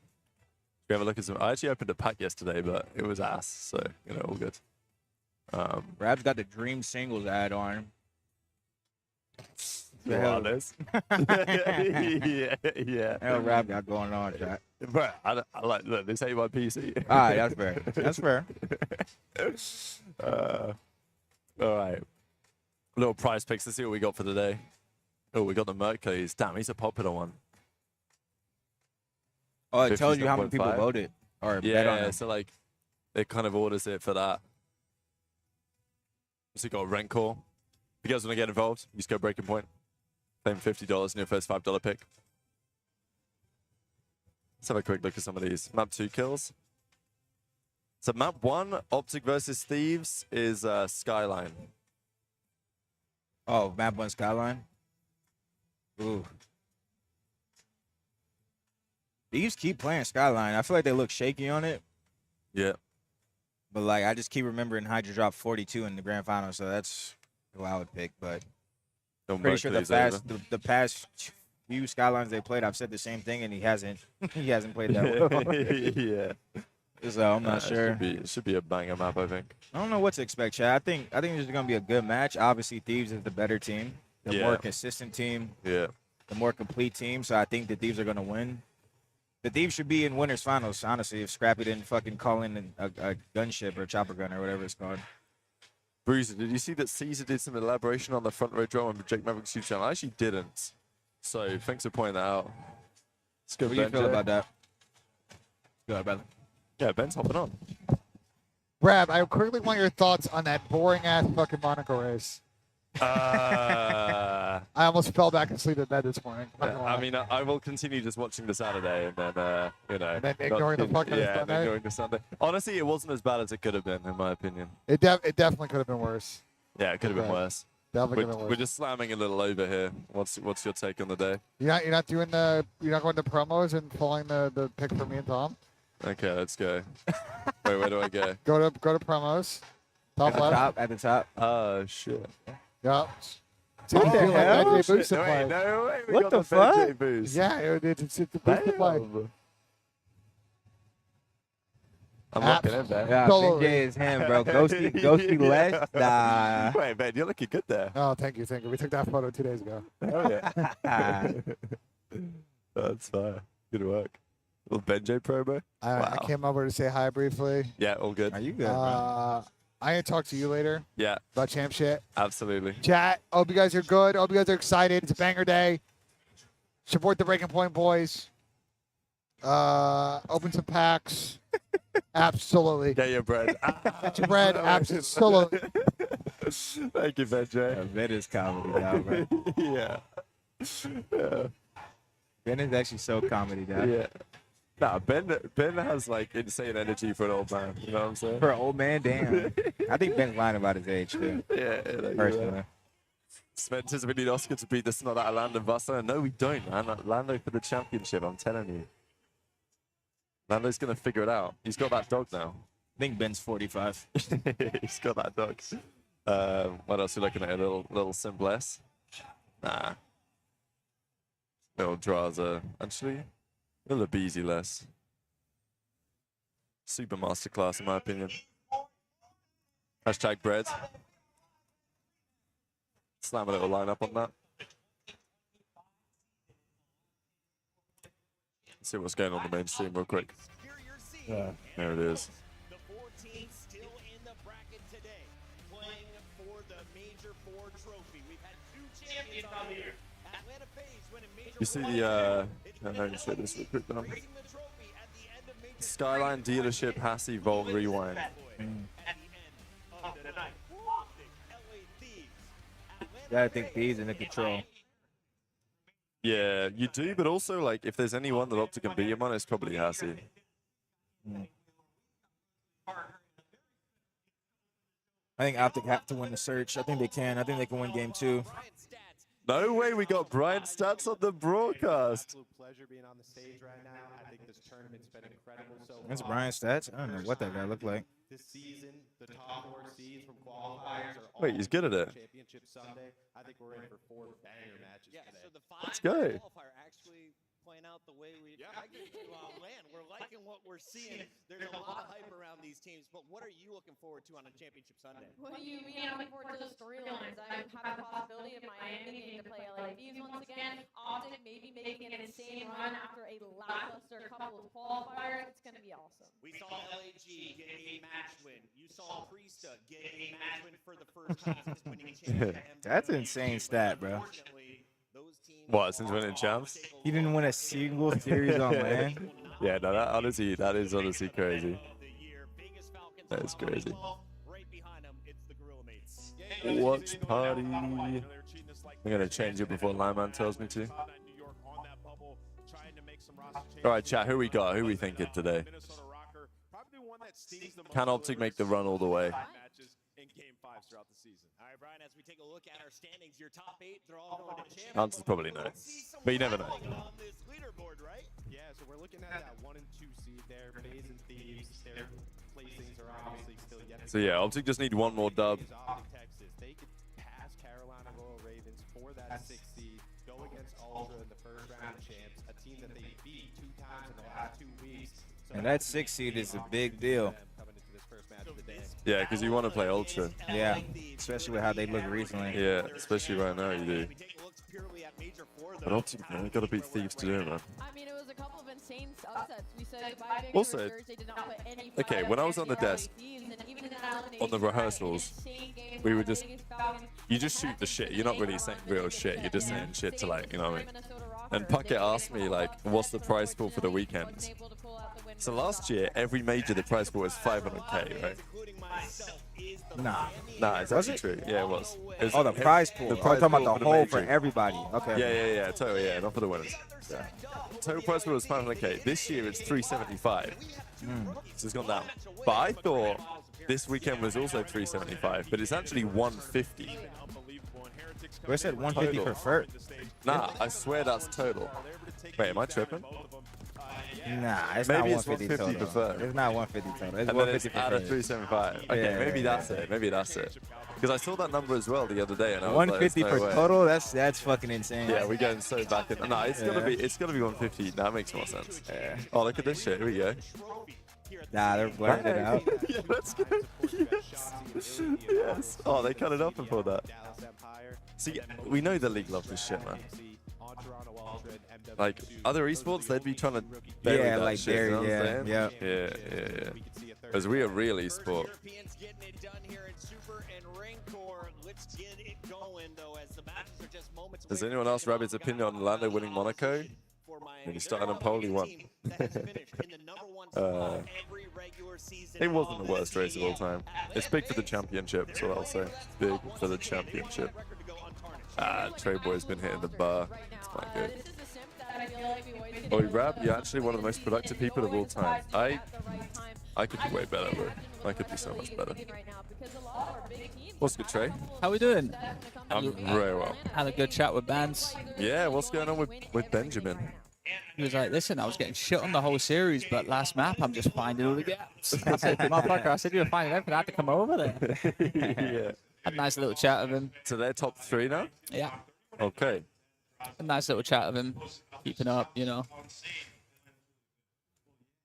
We have a look at some. I actually opened a pack yesterday, but it was ass. So all good. Rab's got the Dream Singles ad on. The hell? Honest. yeah. Hell, Rab got going on, Jack. But I like look. This ain't my PC. All right, that's fair. That's fair. All right. Little prize picks. Let's see what we got for the day. Oh, we got the Mercury's. Damn, he's a popular one. Oh, it tells you how many people 57.5. voted or bet on Yeah, him. so like, it kind of orders it for that. So you got a rent call. If you guys want to get involved, use code Breaking Point. Claim $50 in your first $5 pick. Let's have a quick look at some of these. Map 2 kills. So map 1, Optic versus Thieves, is Skyline. Oh, map 1 Skyline. Ooh. These keep playing Skyline. I feel like they look shaky on it, Yeah. but like I just keep remembering Hydra dropped 42 in the grand final, so that's who I would pick. But pretty sure the past few Skylines they played, I've said the same thing, and he hasn't played that well. Yeah. So I'm not sure. It should be a banger map, I think. I don't know what to expect, Chad. I think this is gonna be a good match. Obviously, Thieves is the better team, the Yeah. more consistent team, Yeah. the more complete team. So I think the Thieves are gonna win. The Thieves should be in winners finals, honestly. If Scrappy didn't fucking call in a gunship or chopper gun or whatever it's called. Bruiser, did you see that Caesar did some elaboration on the front row drum on Jake Maverick's YouTube channel? I actually didn't. So thanks for pointing that out. Let's go, What do you feel Benjo. about that? Go ahead, brother. Yeah, Ben's hopping on. Rab, I quickly want your thoughts on that boring ass fucking Monaco race. I almost fell back asleep in bed this morning. Not gonna lie. I mean, I will continue just watching the Saturday and then, And then ignoring the fucking yeah, and Sunday? ignoring the Sunday. Honestly, it wasn't as bad as it could have been, in my opinion. It definitely could have been worse. Yeah, it could have been Okay. worse. Definitely could have We're been worse. just slamming a little over here. What's your take on the day? You're not going to promos and pulling the pick for me and Tom. Okay, let's go. Wait, where do I go? Go to promos. Top left. At the top. Oh shit. Yep. See if you the feel like hell? that boost to No, play. wait, no way. We What got the the fuck? Benji boost. Yeah, it's a boost to play. Damn. I'm looking in there. Yeah, Solo. Big J is him, bro. Ghosty less. Nah. Wait, man, you're looking good there. Oh, thank you. We took that photo 2 days ago. Oh yeah. That's fire. Good work. Little Benji promo. I Wow. came over to say hi briefly. Yeah, all good. Are you good, bro? I'm going to talk to you later Yeah, about champ shit. absolutely. Chat, hope you guys are good. Hope you guys are excited. It's a banger day. Support the Breaking Point boys. Open some packs. Absolutely. Get your bread. Get your bread. Absolutely. Thank you, Benji. Ben is comedy now, bro. Yeah. Yeah. Ben is actually so comedy now. Yeah. Nah, Ben has like insane energy for an old man. You know what I'm saying? For an old man, damn. I think Ben's lying about his age too. Yeah, Personally. Spencer's we need Oscar to beat the snot out of Lando Vassar. No, we don't, man. Lando for the championship, I'm telling you. Lando's gonna figure it out. He's got that dog now. I think Ben's 45. He's got that dog. What else are we looking at? A little simpless. Nah. Little Draza. Actually, a little Beezy less. Super masterclass, in my opinion. Hashtag bread. Slam a little lineup on that. Let's see what's going on the main stream real quick. Yeah. There it is. The 14 still in the bracket today, playing for the Major 4 trophy. We've had 2 champions on here. Atlanta Faze winning Major You see 4. the let me show this real quick down. Raising the trophy at the end of Major Skyline dealership Hassie Volt Rewind. At the end of the night. Optic, LA Thieves. Yeah, I think Thieves in the control. Yeah, you do, but also like if there's anyone that Optic can beat him on, it's probably Hassie. I think Optic have to win the search. I think they can. I think they can win game 2. No way, we got Brian Stats on the broadcast. Absolute pleasure being on the stage right now. I think this tournament's been incredible so far. That's Brian Stats. I don't know what that guy looked like. This season, the top 4 seeds from qualifiers are all Wait, he's good at it. Championship Sunday. I think we're in for 4 banger matches Yeah, today. so the Let's 5 go. qualifier actually playing out the way we expected it to land. We're liking what we're seeing. There's a lot of hype around these teams, but what are you looking forward to on a championship Sunday? What do you mean? I'm looking forward to the storylines. I have the possibility of Miami getting to play LA Thieves once again. Optic maybe making an insane run after a lackluster couple of qualifiers. It's going to be awesome. We saw LAG get a match win. You saw Priesta get a match win for the first time since winning championship. That's an insane stat, bro. Unfortunately, those teams What, since winning champs? He didn't win a single series on land. Yeah, no, that is honestly crazy. That is crazy. Right behind them, it's the Gorilla Mates. Watch party. I'm gonna change it before Lineman tells me to. All right, chat. Who we got? Who we thinking today? Can Optic make the run all the way? In game 5s throughout the season. All right, Brian, as we take a look at our standings, your top 8, they're all going to champions. Answer's probably no, but you never know. On this leaderboard, right? Yeah, so we're looking at that 1 and 2 seed there. Faze and Thieves, their placings are obviously still yet. So yeah, Optic just need one more dub. Texas, they could pass Carolina Royal Ravens for that 6th seed, go against Ultra in the first round of champs, a team that they beat 2 times in the last 2 weeks. So And that 6th seed is a big deal. coming into this first match of the day. Yeah, because you want to play Ultra. Yeah, especially with how they look recently. Yeah, especially right now you do. We take a look purely at Major 4, But Optic, man, you got to beat Thieves to do it, man. I mean, it was a couple of insane upsets. We said goodbye big Also, Thursday, did not put any okay, when I was on the desk, on the rehearsals, we would just, you just shoot the shit. You're not really saying real shit. You're just saying shit to like, you know what I mean? And Puckett asked me like, what's the prize pool for the weekends? So last year, every major, the prize pool was 500K, right? Nah, it's actually true. Yeah, it was. Oh, the prize pool. The Oh, prize talking pool about the for whole for major. everybody. Okay. Yeah, totally, yeah, not for the winners. Yeah. Total prize pool was 500K. This year it's 375. So it's gone down. But I thought this weekend was also 375, but it's actually 150. Where said 150 Total. for first? Nah, I swear that's total. Wait, am I tripping? Nah, it's Maybe not it's 150 150 total. preferred. It's not 150 total. It's And then it's 150 out of for first. 375. Okay, Yeah, maybe yeah, that's it. Maybe that's it. Because I saw that number as well the other day, and I was 150 like, there's no for way. total. That's fucking insane. Yeah, we're going so back in. No, it's gotta Yeah. be 150. That makes more sense. Yeah. Oh, look at this shit. Here we go. Nah, they're blurring it out. Yeah, let's go. Yes. Yes. Oh, they cut it up before that. See, we know the league loves this shit, man. Like other esports, they'd be trying to bury Yeah, that like shit. bury, You know what I'm yeah, saying? Yeah. Because we are real esport. Europeans getting it done here in Super and Rancor. Let's get it going though, as the matches are just moments Does away anyone from else kicking Rabbit's off. opinion on Lando winning Monaco? For Miami. When he started They're on pole, he the won. team that has finished in the #1 spot every regular season It of wasn't the this worst race of all time. It's big for the championship, that's what I'll say. Big for the championship. record to go untarnished. Ah, Trey Boy's been hitting the bar. It's quite good. This is a simp that I feel like we always get Oh, Rab, you're actually one of the most productive people of all time. I could be way better, bro. I could be so much better. What's good, Trey? How we doing? I'm very well. Had a good chat with Bans. Yeah, what's going on with Benjamin? He was like, listen, I was getting shit on the whole series, but last map, I'm just finding all the gaps. I said, motherfucker, I said you were finding everything. I had to come over there. Yeah. Had a nice little chat with him. So they're top 3 now? Yeah. Okay. A nice little chat with him. Keeping up, you know.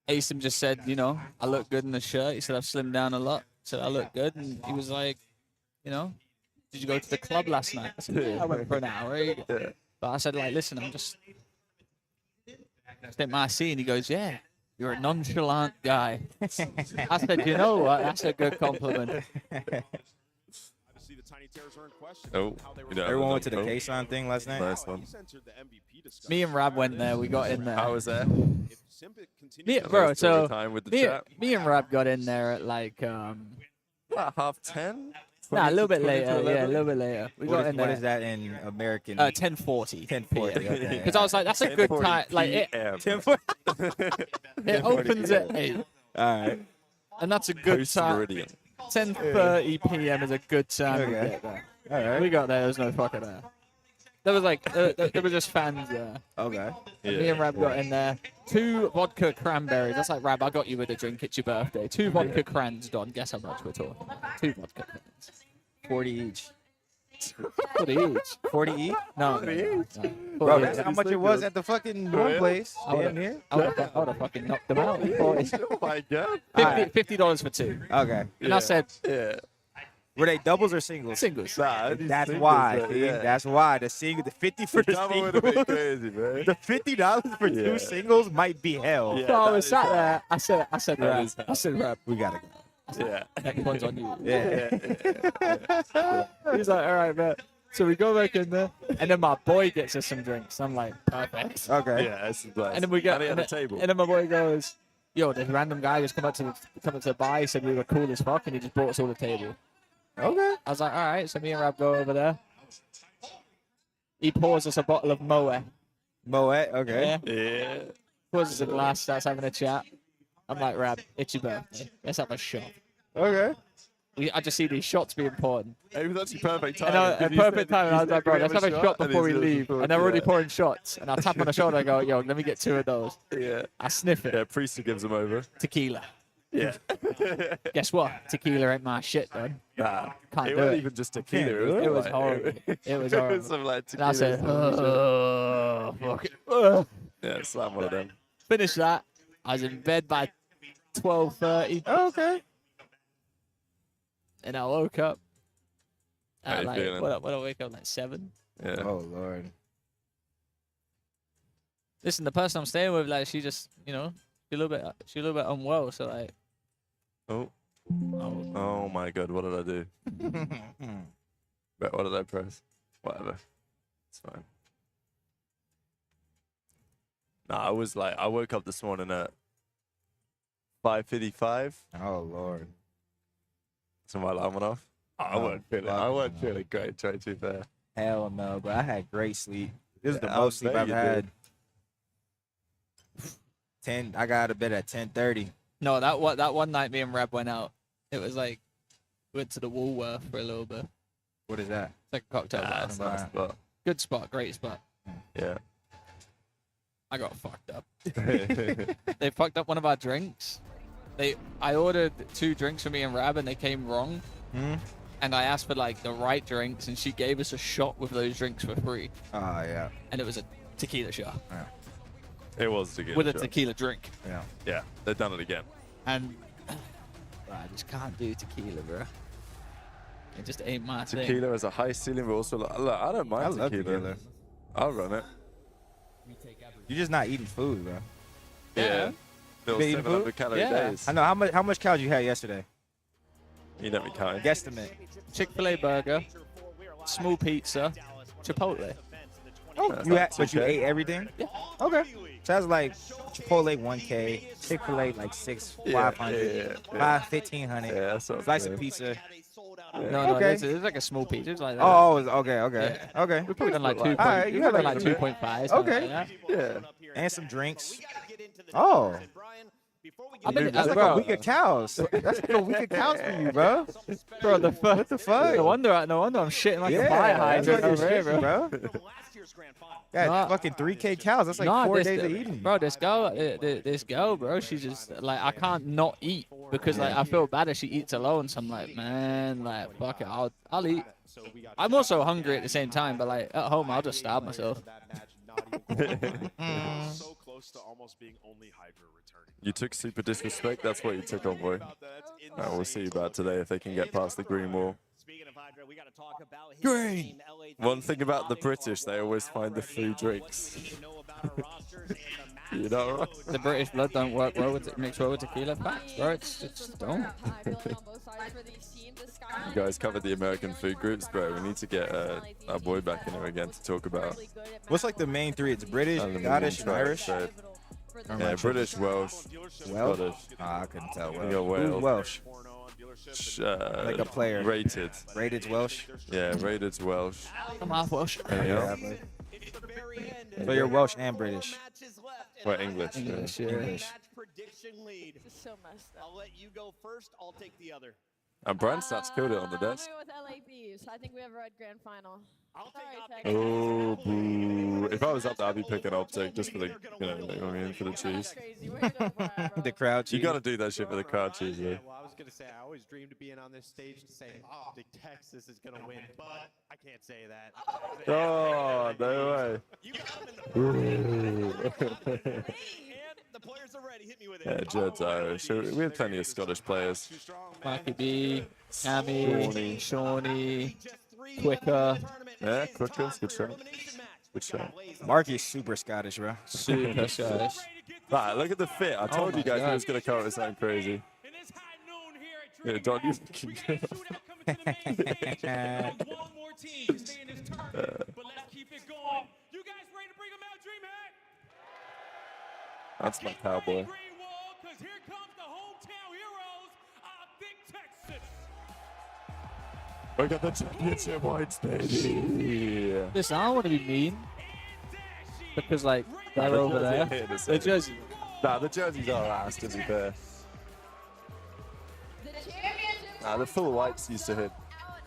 Asim just said, you know, I look good in the shirt. He said, I've slimmed down a lot. Said, I look good. And he was like, you know, did you go to the club last night? I said, yeah, I went for an hour. Yeah. But I said, like, listen, I'm just in my scene. He goes, yeah, you're a nonchalant guy. I said, you know what? That's a good compliment. Oh, Everyone went to the K-Sign thing last night. Nice one. Me and Rab went there. We got in there. How was that? Bro, so time with the me, chat? me and Rab got in there at like About 10:30? nah, a little bit 20 to later. 11? Yeah, a little bit later. We got in there. What is that in American? 10:40. 10:40. Okay. Because I was like, that's a good time. Like it 10:40. it opens at 8, All right. and that's a good Post time. Meridian. 10:30 p.m. is a good time to Okay. get there. All right. We got there. There was no fucker there. There was like there were just fans there. Okay. And me and Rab got in there. 2 vodka cranberries. That's like, Rab, I got you with a drink. It's your birthday. 2 vodka crans, Don. Guess how much we're talking about? 2 vodka crans. 40 each. 40 each. 40 each? No. 40 no, each? no. Bro, 40 that's each. how much it was at the fucking one place. I Damn near. would have fucking knocked them out. Oh my god. $50 for 2. Okay. And I said, Yeah. Were they doubles or singles? singles. Nah, That's why. See? That's why the single, the 50 for the Double would have been singles, crazy, man. the $50 for 2 singles might be hell. Yeah. So I that was is sat hell. there. I said, That Rab. is hell. I said, Rab, We gotta go. Yeah. next one's on you. Yeah. He's like, all right, man. So we go back in there, and then my boy gets us some drinks. I'm like, perfect. Okay. Yeah, that's the blast. And then we get, And he had and a table. then my boy goes, yo, this random guy just come up to the bar. He said we were cool as fuck, and he just brought us all the table. Okay. I was like, all right. So me and Rab go over there. He pours us a bottle of Moet. Moet. Okay. Yeah. Yeah. Pours us a glass, starts having a chat. I'm like, Rab, it's your birthday. Let's have a shot. Okay. I just see these shots being poured. It was actually perfect And timing. at perfect time, I was like, bro, let's have a shot before we leave. And they're already pouring shots. And I tap on the shoulder and go, yo, let me get 2 of those. Yeah. I sniff it. Yeah, Priester gives them over. Tequila. Yeah. Guess what? Tequila ain't my shit, man. Nah. Can't It do wasn't it. even just Can't tequila. do It was like- horrible. It was It horrible. was some like And I tequila. said, oh, fuck it. Yeah, slam one of them. Finish that. I was in bed by 12:30. Okay. And I woke up How at you like, feeling? what I wake up like 7. Yeah. Oh Lord. Listen, the person I'm staying with, like, she just, you know, she's a little bit unwell. So like, Oh. Oh my god, what did I do? What did I press? Whatever. It's fine. Nah, I woke up this morning at 5:55. Oh Lord. So my alarm went off. I wasn't feeling great, try to be fair. Hell no, but I had great sleep. This is the Yeah, I most sleep bet I've you had. 10. I got out of bed at 10:30. no, that one night me and Rab went out. It was like, went to the Woolworth for a little bit. It's What is that? like a cocktail bar. That's nice, but Good spot, great spot. yeah. I got fucked up. They fucked up one of our drinks. I ordered 2 drinks for me and Rab, and they came wrong. Hmm? And I asked for like the right drinks, and she gave us a shot with those drinks for free. Oh yeah. And it was a tequila shot It was tequila. with a shot. tequila drink. Yeah. Yeah, they've done it again. And bro, I just can't do tequila, bro. It just ain't my thing. Tequila has a high ceiling, but also look, I don't mind I love tequila. tequila. I'll run it. You're just not eating food, bro. Yeah. Little been eating 700 food? calorie Yeah. days. I know how much calories you had yesterday. You don't be counting. Guesstimate. Chick-fil-A burger, small pizza, Chipotle. Oh, That's you not had, but you 2K. ate everything? Yeah. Okay. So that's like Chipotle 1K, Chick-fil-A like 500, 1500. Yeah, that's what I'm Slice saying. of pizza. No, Okay. it's like a small pizza. It's like that. Oh, okay. Yeah. Okay. We probably done like All 2. right, you got like like 2.5. Okay. Like that. Yeah. And some drinks. We gotta get into the Oh. numbers. And Brian, before we I get mean, into That's the like bro. a week of cows. That's like a week of cows for you, bro. Bro, the fuck? What the fuck? No wonder I'm shitting like a Yeah, fire that's hydrant what over you're here, shitting, bro. from last year's grand final. Yeah, Nah. fucking 3K cows. That's like Nah, 4 this- days of eating. Bro, this girl, bro, she's just like, I can't not eat because like I feel bad if she eats alone. So I'm like, man, like fuck it, I'll eat. I'm also hungry at the same time, but like at home I'll just starve myself. So close to almost being only Hydra returning. You took super disrespect. That's what you took on, boy. We'll see about today if they can get past the green wall. Speaking of Hydra, we gotta talk about his Green. team, LA One thing about the British, they always find the free drinks. You know, right? The British blood don't work well with it, mix well with tequila. Facts, bro. It's don't. You guys covered the American food groups, bro. We need to get our boy back in here again to talk about. What's like the main three? It's British, Aluminium Scottish, and truck, Irish. so- Yeah, British, Welsh, Welsh? Scottish. Ah, I couldn't tell. You got Who's Welsh. Welsh? Like a player. Rated. Rated's Welsh. Yeah, rated Welsh. I'm half Welsh. Yeah. So you're Welsh and British. Well, English. yeah. English, yeah. English. Prediction lead. This is so messed up. I'll let you go first. I'll take the other. And Brian Stats killed it on the I'm desk. going with LA Thieves. I think we have a red grand final. I'll Sorry, take Tech. Oh, boo. If I was up there, I'd be picking Optic just for the, you know what I mean, for the cheese. Crazy. Where you going for it, bro? The crowd. You gotta do that shit for the crowd cheese, Yeah, yeah. well, I was gonna say I always dreamed of being on this stage to say Optic Texas is gonna win, but I can't say that. Oh, no way. You got him in the and the players are ready. Hit me with it. Yeah, Jed's Irish. So we have plenty of Scottish players. Mikey B, Cammy, Shawnee, Quicker, Yeah, Quickers, good shot. Good shot. Marky's super Scottish, bro. super Scottish. Nah, look at the fit. I told my you guys God. he was gonna come up with something crazy. Yeah, don't you That's my cowboy. We got the championship whites, baby. Listen, I don't want to be mean because like they're over there. They're just Nah, the jerseys are ass, to be fair. The championship Nah, the full whites used to hit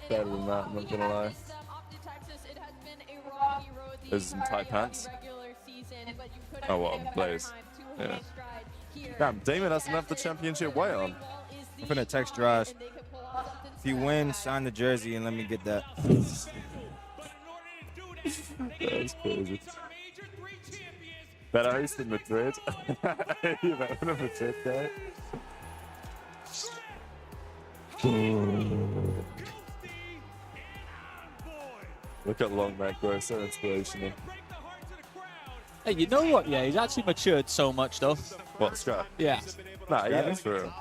better than that, I'm not gonna lie. Optic Texas, it has been a rocky road the There's some tight entirety of pants. the regular season, but you couldn't Oh, well, pick a better Blaze. time to Yeah. hit stride here. Damn, Damon doesn't have the championship white on. I'm gonna text Josh. And they could pull off something If you win, sign the jersey and let me get that. That's crazy. Better host in Madrid. You better than a Madrid guy. Look at Long Mac, bro. So inspirational. hey, you know what? Yeah, he's actually matured so much though. What, Scrap? Yeah. Nah, yeah, that's for real.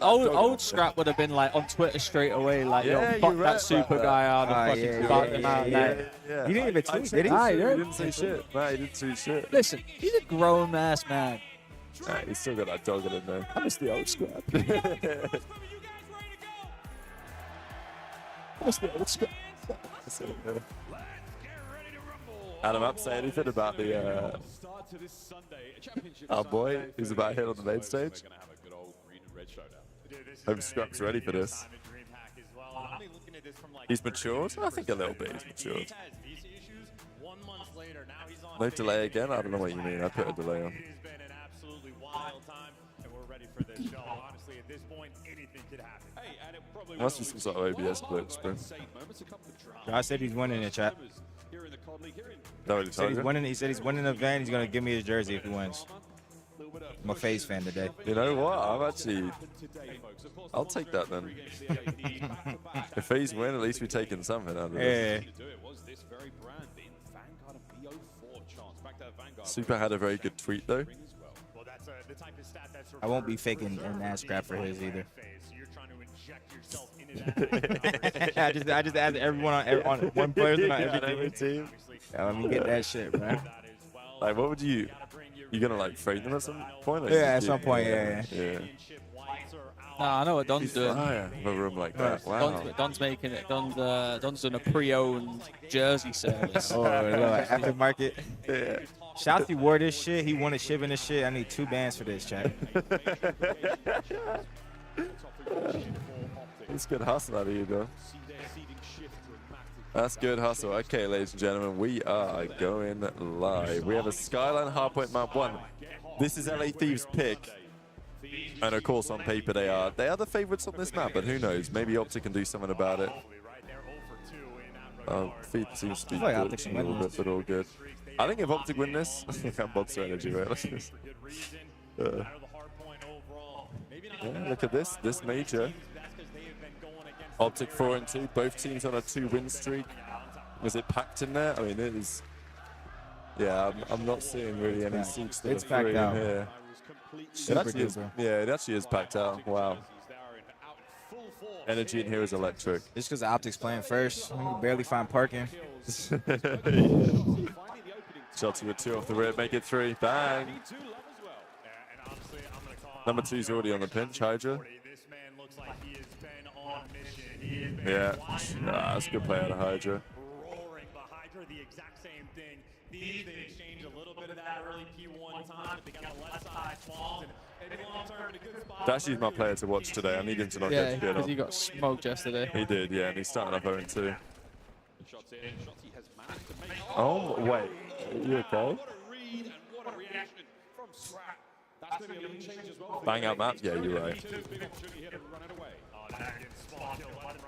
Old Scrap would have been like on Twitter straight away, like, Yeah, yo, you're fuck right that super about guy out Ah, and fucking yeah, fuck yeah, him out. yeah, Like, Yeah. He didn't even I tweet, did he? Nah, he He didn't. didn't say shit. Nah, he didn't say shit. Listen, he's a grown ass man. Nah, he's still got that dog in him, though. I miss the old Scrap. I miss the old Scrap. Adam, up, say anything about the our boy who's about to hit on the main stage? Hope Scrap's ready for this. He's matured? I think a little bit he's matured. No delay again? I don't know what you mean. I put a delay on. It's been an absolutely wild time, and we're ready for this show. Honestly, at this point, anything could happen. Hey, and it probably Must be some sort of OBS glitch, bro. Josh said he's winning in chat. That what he Said told he's you? winning. He said he's winning the event. He's gonna give me his jersey if he wins. I'm a Faze fan today. You know what? I'm actually... I'll take that then. If he's win, at least we're taking something out of this. Yeah. Super had a very good tweet, though. Well, that's the type of stat that's I won't be faking an ass crap for his either. You're trying to inject yourself into that. I just asked everyone on one player on Yeah, every team. team. Yeah, let me get that shit, bro. Like, what would you... You gonna, like, fade them at some point? Or Yeah, you at just some do- point, yeah. Nah, I know what Don's doing. Fire of a room like that. Wow. Don's making it. Don's doing a pre-owned jersey service. Oh, little aftermarket. Yeah. Shotzi wore this shit. He wanted shipping this shit. I need 2 bands for this, chat. That's good hustle out of you, though. That's good hustle. Okay, ladies and gentlemen, we are going live. We have a Skyline Hardpoint map 1. This is LA Thieves' pick. And of course, on paper, they are the favorites on this map, but who knows? Maybe Optic can do something about it. Feed seems to be like good Optic should a little win bit, but all good. I think if Optic win this, I'm Monster Energy, right? Yeah, look at this major. Optic 4-2, both teams on a 2-win streak. Was it packed in there? I mean, it is. Yeah, I'm not seeing really any seats that It's are packed free in out. here. It actually is, yeah, it actually is packed out. Wow. Energy in here is electric. Just because Optic's playing first. We can barely find parking. Shotzi with 2 off the rip, make it 3. Bang. Number 2's already on the pinch, Hydra. Yeah, that's a good play out of Hydra. The exact same thing. These, they exchange a little bit of that early P1 time. They got the left side swamps and maybe long term in a good spot. Dashi's my player to watch today. I need him to not Yeah, get good because on. he got smoked yesterday. He did, yeah, and he's starting off 0-2. Oh, wait. Are you okay? Bang out map? Yeah, you're right.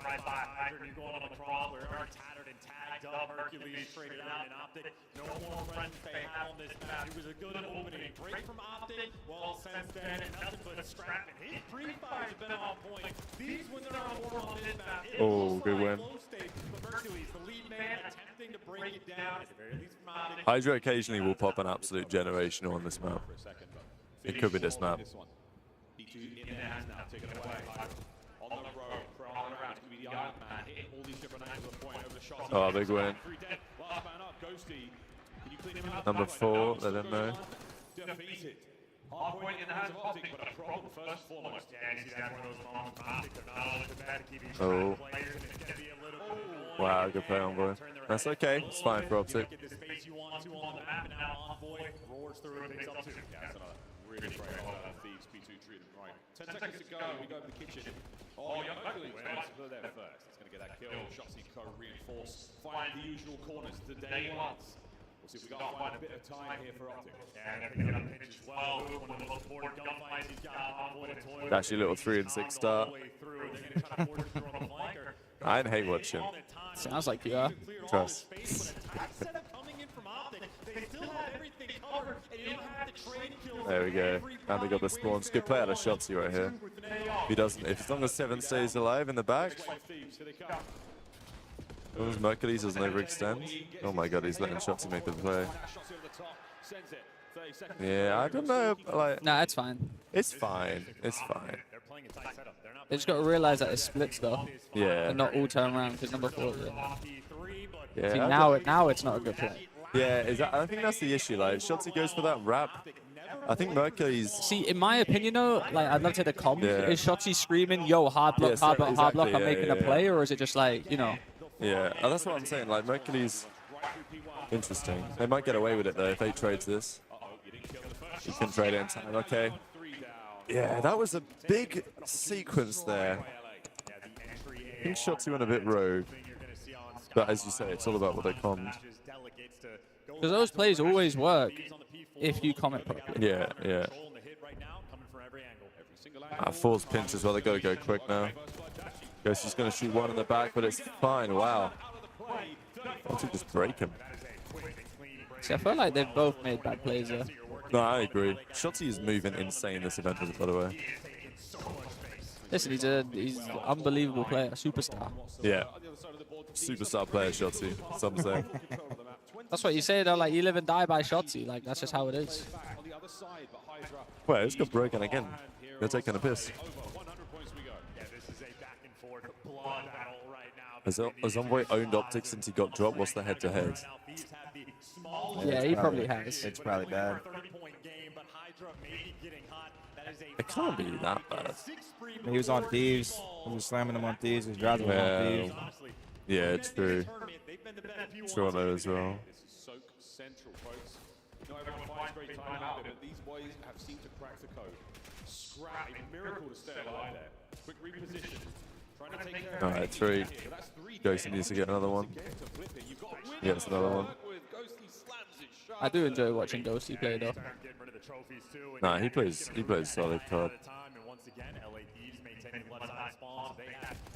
Right by Hydra, you going on the crawl. We're already tattered and tagged up. Hercules traded out in Optic. No more friends they have on this map. It was a good opening. Great from Optic. Well, since then, nothing but scrap. And his pre-fire has been on point. These, when they're on board on this map, Oh, good win. But Hercules, the lead man, attempting to break it down. At the very least from Optic. Hydra occasionally will pop an absolute generational on this map. It could be this map. Oh, big win. Number 4, let them know. Hardpoint in the hands of Optic, but a problem first and foremost. Yeah, you see that's one of those moments from Optic. They're not only the bad to keep each Oh. players, and it's going to be a little bit Wow, good play, Envoy. That's okay. It's fine for Optic. get the space you want to on the map, and now Envoy roars through and picks up 2. Yeah, that's another really great Thieves P2 treated right. 10 seconds to go, we go to the kitchen. Oh, yeah, Hercules responsible there first. He's going to get that kill. Shotzi Co reinforce. Find the usual corners today once. We'll see if we got to find a bit of time here for Optic. Yeah, and they're picking up pinch as well. One of the most important gunfights he's got. Envoy to toil. Actually, little 3-6 start. I hate watching. Sounds like you are. Trust. There we go. And they got the spawns. Good play out of Shotzi right here. If he doesn't, if as long as 7 stays alive in the back. Oh, Mercury's doesn't overextend. Oh my god, he's letting Shotzi make the play. Yeah, I don't know. Like, Nah, it's fine. it's fine. It's fine. They just got to realize that it's splits though, Yeah. and not all turn around because number 4 is it. Yeah. See, I now it's not a good play. Yeah, I think that's the issue. Like, if Shotzi goes for that wrap, I think Mercury's. See, in my opinion though, like I'd love to the comp. Yeah. Is Shotzi screaming, "Yo, hard block, Yes, hard block, hard block"? exactly, I'm yeah, making a yeah, play, or is it just like, you know? Yeah, that's what I'm saying. Like, Mercury's interesting. They might get away with it though if they trades this. You can trade it in time. Okay. Yeah, that was a big sequence there. I think Shotzi went a bit rogue. But as you say, it's all about what they commed. Because those plays always work if you comment properly. Yeah, yeah. Four's pinch as well. They got to go quick now. Guess he's going to shoot one in the back, but it's fine. Wow. Why don't you just break him? See, I feel like they've both made bad plays there. No, I agree. Shotzi is moving insane this event, by the way. Listen, he's an unbelievable player, a superstar. Yeah. Superstar player, Shotzi, some say. That's what you say though, like you live and die by Shotzi, like that's just how it is. Wait, it's got broken again. They're taking a piss. Has Envoy owned Optic since he got dropped? What's the head-to-head? Yeah, he probably has. It's probably bad. It can't be that bad. He was on Thieves. He was slamming them on Thieves. He was driving them on Thieves. Yeah, it's true. True on that as well. not everyone finds great time out there, but these boys have seemed to crack the code. Scrap, a miracle to stay alive there. Quick reposition. Trying to take care of Alright, 3. Ghosty needs to get another one. Yeah, it's another one. I do enjoy watching Ghosty play though. Nah, he plays solid card.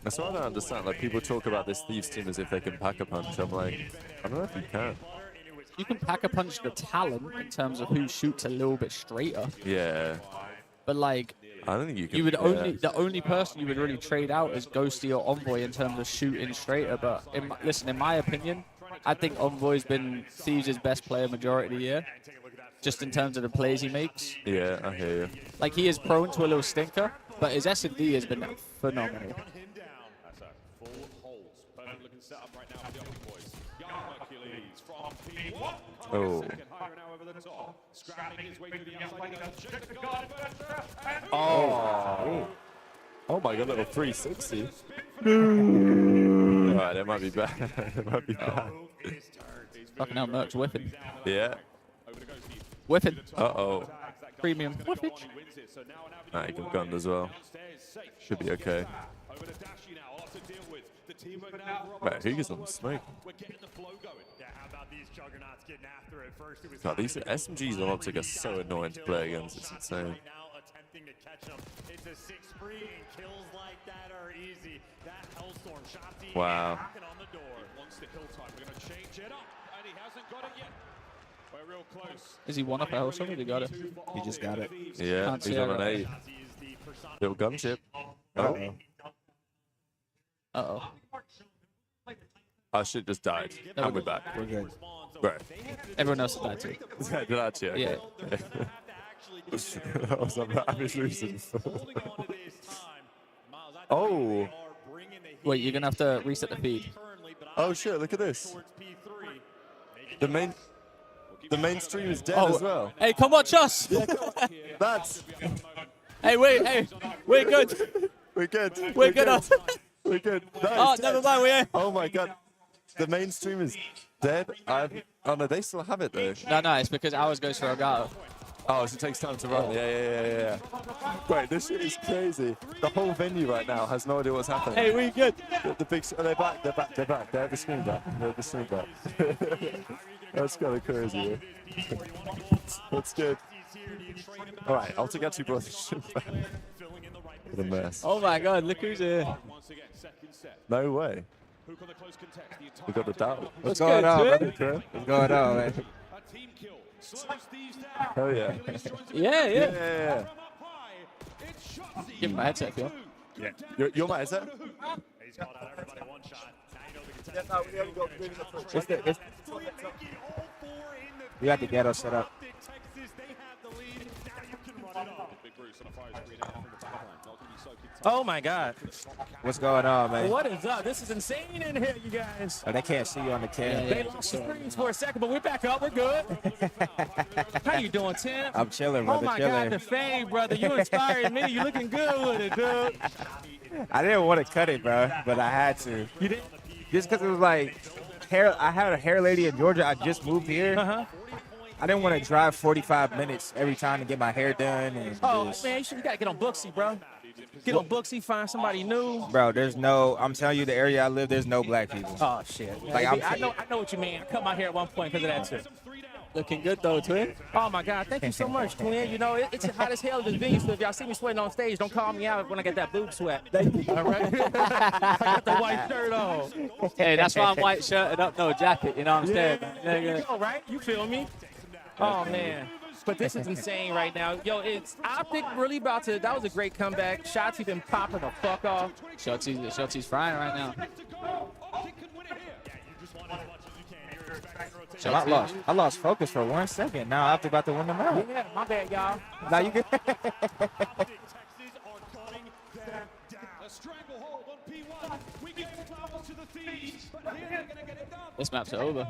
That's why I don't understand. Like, people talk about this Thieves team as if they can pack a punch. I'm like, I don't know if you can. You can pack a punch the talent in terms of who shoots a little bit straighter. Yeah. But like, I don't think you can. you would only the only person you would really trade out is Ghosty or Envoy in terms of shooting straighter. But listen, in my opinion, I think Envoy's been Thieves' best player majority of the year, just in terms of the plays he makes. Yeah, I hear you. Like, he is prone to a little stinker, but his S&D has been phenomenal. That's a full holds. Perfect looking setup right now for the Optic boys. Young Hercules from P1. Oh. Second higher now over the top. Scrapping his way to the outside. He goes check the guard. Oh. Oh my god, little 360. Alright, that might be bad. That might be bad. Fucking hell, Merc's whipping. Yeah. Whipping. Uh-oh. Premium. Whippage. Nah, he got gunned as well. Should be okay. Wait, who gets on the smoke? God, these SMGs on Optic are so annoying to play against. It's insane. Wow. Is he one up a Hellstorm or he got it? He just got it. Yeah, Can't he's see on it. an 8. Little gunship. Oh. Uh-oh. Our shit just died. And we're back. We're good. Right. Everyone else died too. Did that, yeah? Yeah. That was a ravish reason. Oh. Wait, you're gonna have to reset the feed. Oh shit, look at this. The main stream is dead as well. Hey, come watch us! That's... Hey, we're good. We're good. We're good. We're good. Oh, never mind, we ain't. Oh my god. The main stream is dead. Oh no, they still have it though. No, it's because ours goes for Elgato. Oh, so it takes time to run. Yeah. Wait, this shit is crazy. The whole venue right now has no idea what's happening. Hey, we good. The big... Oh, they're back. They have the screen back. That's kind of crazy. Yeah. That's good. All right, I'll take out 2 brothers. What a mess. Oh my god, look who's here. No way. We got the doubt. What's going on, brother? Bro? What's going on, man? Oh yeah. Yeah. Give him my headset, yo. Yeah. You're my headset? We got the ghetto set up. Oh my God. What's going on, man? What is up? This is insane in here, you guys. Oh, they can't see you on the camera. They lost the screens for a second, but we're back up. We're good. How you doing, Tim? I'm chilling, Oh brother. my chilling. God, the fade, brother. You inspired me. You looking good with it, dude. I didn't want to cut it, bro, but I had to. You did? Just because it was like hair. I had a hair lady in Georgia. I just moved here. I didn't want to drive 45 minutes every time to get my hair done. And Oh, just, man, you got to get on Booksy, bro. Get on Booksy, find somebody new. bro, there's no. I'm telling you, the area I live, there's no black people. Oh, shit. Like, I know what you mean. I cut my hair at one point because of that, too. Looking good though, twin. Oh my God, thank you so much, twin. You know, it's hot as hell in this venue, so if y'all see me sweating on stage, don't call me out when I get that boob sweat. All right? I got the white shirt on. Hey, that's why I'm white shirted up, no jacket, you know what I'm saying? There you go, right? You feel me? Oh man. But this is insane right now. Yo, it's Optic really about to, that was a great comeback. Shotzi been popping the fuck off. Shotzi's frying right now. I lost focus for 1 second. Now I'm about to win the match. Yeah, my bad, y'all. Now you good. This map's over.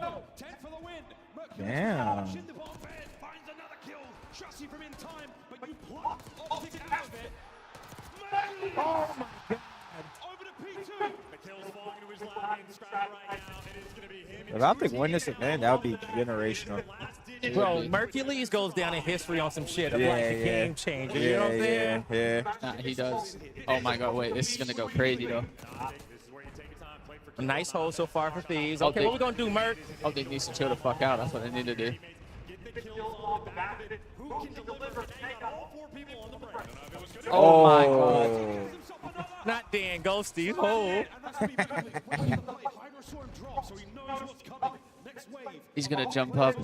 Damn. Oh my God. If Optic win this event, that would be generational. Bro, Mercules goes down in history on some shit of Yeah, like a yeah. game changer. You know what I'm saying? Yeah. Nah, he does. Oh my god, wait, this is gonna go crazy though. A nice hole so far for Thieves. Okay, what we gonna do, Merc? Oh, they need to chill the fuck out. That's what they need to do. Oh my god. Not Dan Ghosty. Oh. He's gonna jump up.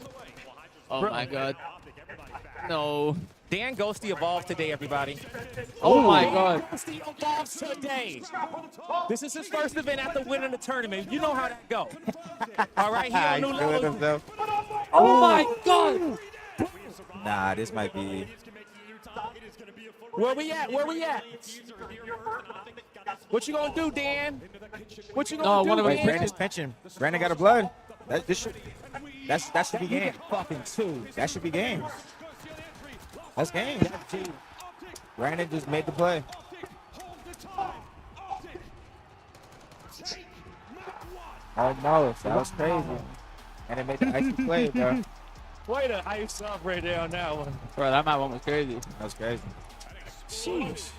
Oh my god. No. Dan Ghosty evolved today, everybody. Oh my god. Ghosty evolves today. This is his first event after winning the tournament. You know how that go. All right, he on new level. Oh my god. Nah, this might be. Where we at? Where we at? What you gonna do, Dan? What you gonna do, Wait, Dan? Brandon's pension. Brandon got a blood. That should be game. Fucking two. That should be game. That's game. Brandon just made the play. Almost. That was crazy. And it made the icy play, bro. Way to ice up right there on that one. Bro, that one was crazy. That was crazy. Sheesh.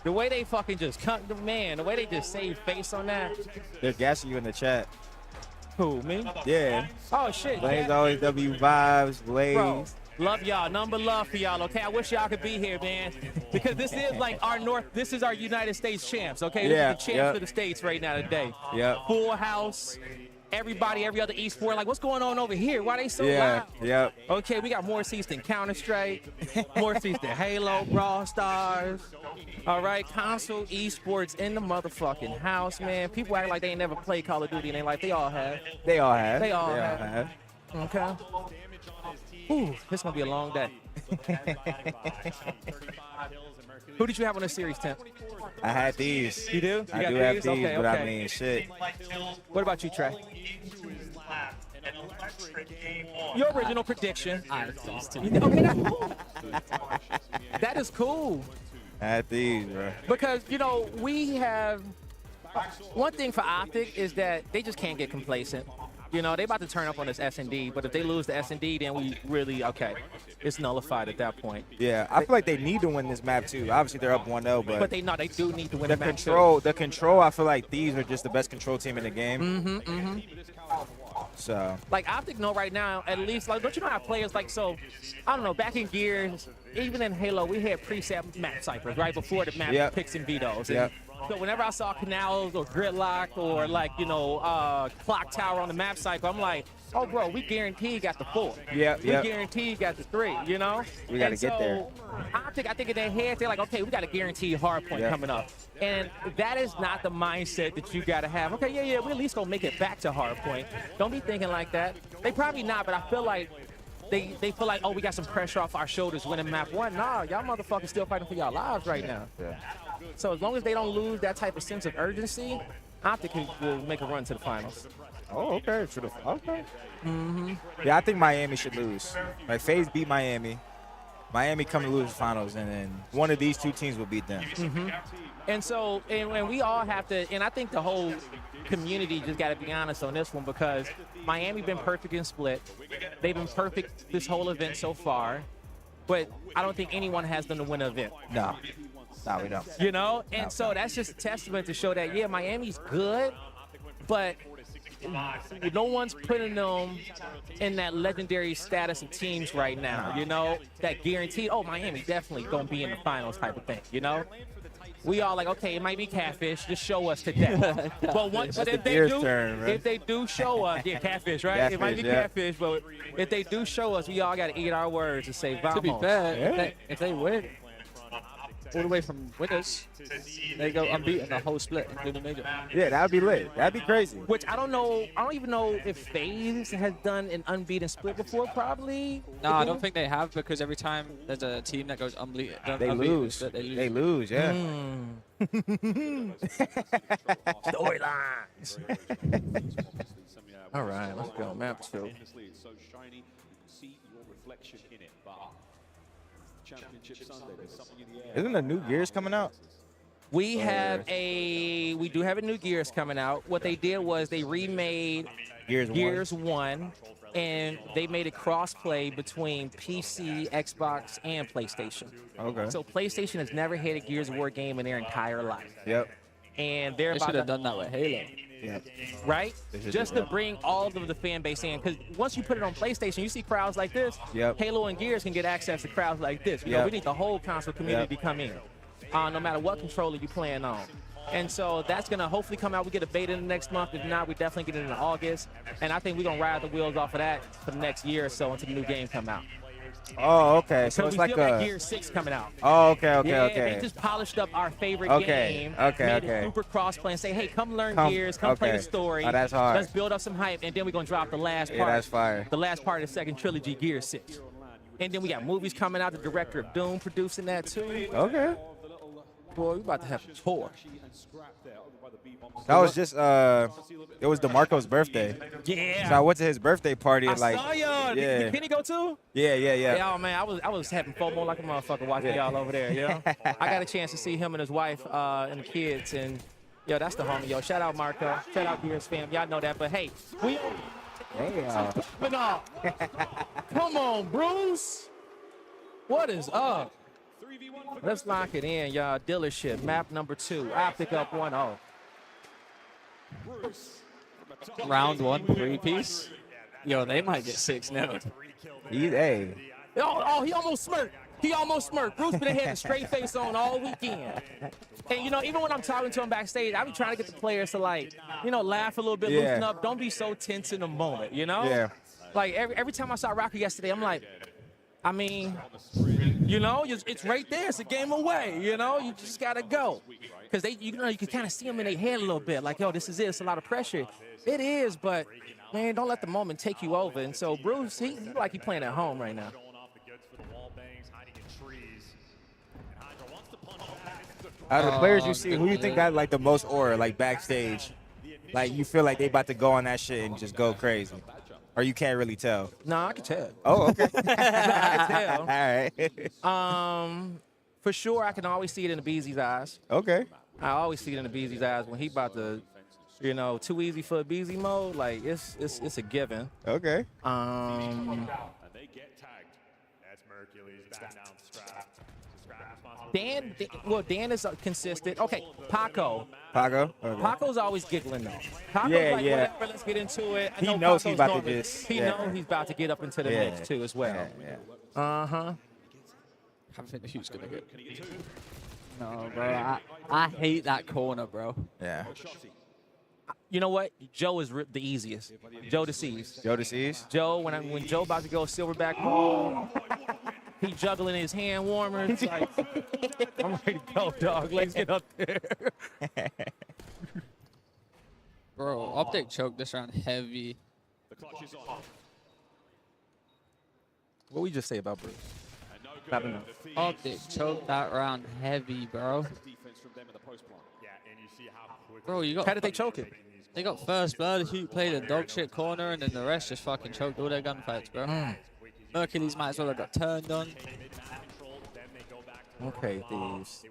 The way they fucking just cut the man, the way they just saved face on that. They're gassing you in the chat. Who, me? Yeah. Oh, shit. Blaze always W vibes. Blaze. Bro, love y'all. Number love for y'all, okay? I wish y'all could be here, man. Because this is like our this is our United States champs, okay? Yeah, This is the champs of the States right now today. Yep. Full house. Everybody, every other esport, like, what's going on over here? Why they so Yeah. loud? Yep. Okay, we got more seats than Counter-Strike, more seats than Halo, Brawl Stars. All right, console esports in the motherfucking house, man. People act like they ain't never played Call of Duty in their life. They all have. They all have. They all have. Okay. Ooh, this is gonna be a long day. Who did you have on the series, Tim? I had these. You do? I got do have these? these, Okay, but okay. I mean, shit. What about you, Trey? Your original prediction. I had these too. Okay, that's cool. That is cool. I had these, bro. Because, you know, we have one thing for Optic is that they just can't get complacent. You know, they about to turn up on this S&D, but if they lose the S&D, then we really, okay, it's nullified at that point. Yeah, I feel like they need to win this map too. Obviously, they're up 1-0, but they do need to win the the match. control. I feel like Thieves are just the best control team in the game. So, like, Optic know right now, at least, like, don't you know how players, like, so, I don't know, back in Gears, even in Halo, we had preset map ciphers, right, before the map picks and vetoes. Yep. So whenever I saw Canals or Gridlock or, like, you know, Clock Tower on the map cycle, I'm like, oh, bro, we guaranteed got the 4. Yeah, We guaranteed got the 3, you know? We got to get there. I think in their head, they're like, okay, we got a guaranteed hard point coming up. And that is not the mindset that you got to have. Okay, yeah, we at least going to make it back to hard point. Don't be thinking like that. They probably not, but I feel like they feel like, oh, we got some pressure off our shoulders winning map 1. Nah, y'all motherfuckers still fighting for y'all lives right now. Yeah. So as long as they don't lose that type of sense of urgency, Optic will make a run to the finals. Oh, okay. Okay. Yeah, I think Miami should lose. Like, FaZe beat Miami. Miami come to lose the finals, and then one of these two teams will beat them. And so, and we all have to, and I think the whole community just got to be honest on this one, because Miami been perfect in split. They've been perfect this whole event so far, but I don't think anyone has them to win an event. No, we don't. You know? And so that's just a testament to show that, yeah, Miami's good, but no one's putting them in that legendary status of teams right now, you know, that guaranteed, oh, Miami definitely going to be in the finals type of thing, you know? We all like, okay, it might be catfish, just show us today. but if they do show us, yeah, catfish, right? It might be catfish, but if they do show us, we all got to eat our words and say, vamos. To be fair, if they win all the way from winners, they go unbeaten the whole split, including major. Yeah, that would be lit. That'd be crazy. Which I don't know. I don't even know if FaZe has done an unbeaten split before. Probably. No, I don't think they have, because every time there's a team that goes unbeaten, they lose. They lose, yeah. Storylines. All right, let's go. Map 2. It's so shiny, you can see your reflection in it. But Championship Sunday, there's something in the air. Isn't the new Gears coming out? We do have a new Gears coming out. What they did was they remade Gears 1, and they made it cross-play between PC, Xbox, and PlayStation. Okay. So PlayStation has never had a Gears of War game in their entire life. Yep. And they're They about should have to, done that with Halo. Yep. right? Just to bring all of the fan base in. Because once you put it on PlayStation, you see crowds like this. Yep. Halo and Gears can get access to crowds like this. You know, Yep. we need the whole console community to come in, no matter what controller you're playing on. And so that's going to hopefully come out. We get a beta in the next month. If not, we definitely get it in August. And I think we're going to ride the wheels off of that for the next year or so until the new game come out. Oh, okay. So So it's we like still got a. Gear 6 coming out. Oh, okay, okay, Yeah, okay. they just polished up our favorite Okay, game. okay, made okay. it super cross-play and say, hey, come learn Come- Gears, come play okay. the story. Oh, that's hard. Let's build up some hype, and then we're going to drop the last part. Yeah, that's fire. The last part of the second trilogy, Gear 6. And then we got movies coming out. The director of Doom producing that, too. Okay. Boy, we about to have a tour. That was just it was DeMarco's birthday. Yeah. So I went to his birthday party I and like saw y'all. yeah. Did Kenny go too? Yeah. Yeah, man, I was having FOMO like a motherfucker watching y'all over there, you know? I got a chance to see him and his wife and the kids, and, yo, that's the homie, yo. Shout out Marco. Shout out Gears fam. Y'all know that, but, hey, we but come on, Bruce. What is up? Let's lock it in, y'all. Dealership, map number 2. Optic up 1-0. Round 1, 3-piece. Yo, they might get 6-0. Hey. Oh, he almost smirked. He almost smirked. Bruce been had a straight face on all weekend. And, you know, even when I'm talking to him backstage, I be trying to get the players to, like, you know, laugh a little bit, loosen up. Don't be so tense in the moment, you know? Yeah. Like, every time I saw Rocky yesterday, I'm like, I mean, you know, it's right there. It's a game away, you know? You just got to go. Because, you know, you can kind of see them in their head a little bit. Like, yo, this is it. It's a lot of pressure. It is, but, man, don't let the moment take you over. And so, Bruce, he like he playing at home right now. Out of the players you see, who you think got like the most aura, like backstage? Like you feel like they about to go on that shit and just go crazy, or you can't really tell? No, I can tell. Oh, okay. I can tell. All right. For sure, I can always see it in the Beezy's eyes. Okay. I always see it in the Beezy's eyes when he about to, you know, too easy for a Beezy mode. Like it's a given. Okay. And they get tagged. That's Mercury's back down strap. Dan is consistent. Okay, Paco. Paco. Okay. Paco's always giggling though. Paco's Yeah, like, yeah. whatever, let's get into it. I He know knows he's Paco's about to gonna- just- He yeah. knows he's about to get up into the Yeah. mix too as well. Yeah. Uh-huh. I think he was gonna get. No, bro. I hate that corner, bro. Yeah. You know what? Joe is the easiest. Joe deceives. Joe deceives. Joe, when Joe about to go silverback mode, he juggling his hand warmers. Like, I'm ready to go, dog. Let's get up there. Bro, Optic choked this round heavy. The clutch is on. What we just say about Bruce? And no good. Optic choked that round heavy, bro. Defense from them in the post block. Yeah, and you see how quick. Bro, you got. How did they choke it? They got first blood. He played a dog shit corner, and then the rest just fucking choked all their gunfights, bro. Mercury's might as well have got turned on. Okay, Thieves.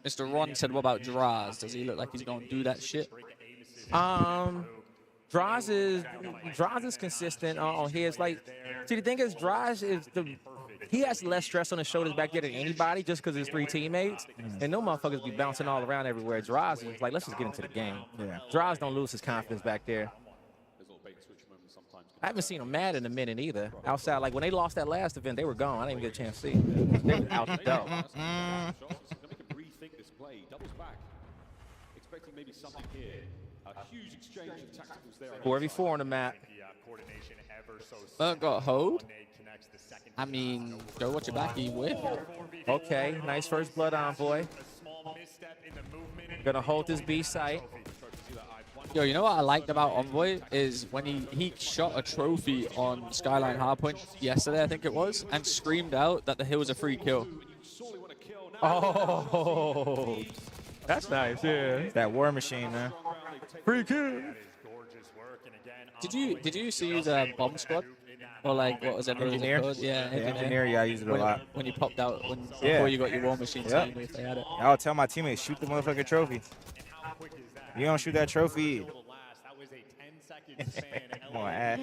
Mr. Ron said, "What about Draz? Does he look like he's gonna do that shit?" Draz is consistent on his. Like, see, the thing is, Draz is he has less stress on his shoulders back there than anybody just because his 3 teammates. And no motherfuckers be bouncing all around everywhere. Draz is like, let's just get into the game. Yeah. Draz don't lose his confidence back there. I haven't seen him mad in a minute either. Outside, like when they lost that last event, they were gone. I didn't even get a chance to see. They were out the door. Rethink this play. Doubles back. Expecting maybe something here. A huge exchange of tacticals there. 4v4 on the map. Bert got hold. I mean, go watch your back, he whip. Okay, nice first blood envoy. Gonna hold this B site. Yo, you know what I liked about Envoy is when he shot a trophy on Skyline Hardpoint yesterday, I think it was, and screamed out that the hill was a free kill. Oh, that's nice, yeah. It's that war machine, man. Free kill. Did you see the bomb squad? Or like, what was it? Engineer? Called? Yeah, Engineer, yeah, I use it a when, lot. When you popped out, Yeah. before you got your war machine, Yep. team, if they had it. I'll tell my teammates, shoot the motherfucking trophy. You don't shoot that trophy. Come on, ass.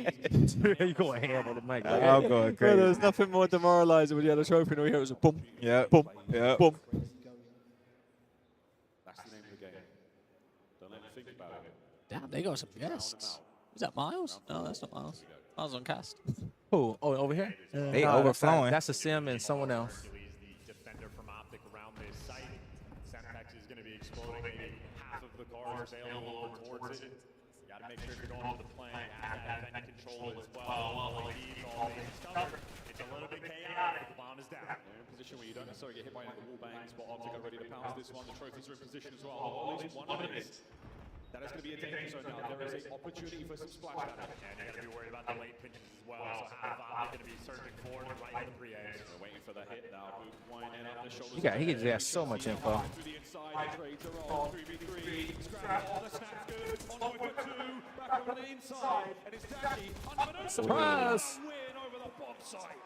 You going hand at it, Mike. I'm going Bro, crazy. there's nothing more demoralizing when you had a trophy and all you hear was a boom, Yep. boom, Yep. boom. That's the name of the game. Don't let them think about it. Damn, they got some guests. Is that Miles? No, that's not Miles. Miles on cast. Who? Oh, over here? They Nah, overflowing. That's a sim and someone else. The defender from Optic around this site. Semtex is going to be exploding maybe half of the cars available over towards it. You got to make sure if you're going to the plane, have that event control as well. Like these, all things covered. It's a little bit chaotic. The bomb is down. They're in a position where you don't necessarily get hit by any of the wall bangs, but Optic are ready to pounce this one. The trophies are in position as well. At least one of it is. That is going to be a danger zone now. There is an opportunity for some splash damage. And you got to be worried about the late pitches as well. So half Optic going to be surging forward and right in the pre-airs. They're waiting for the hit now. Boot winding up the shoulders. He gets so much info. Through the inside, the trades are all 3v3. Scrap, all the snaps good. On point for two. Back over the inside. And it's Dashi. Unbeknownst to Surprise! win over the bomb site.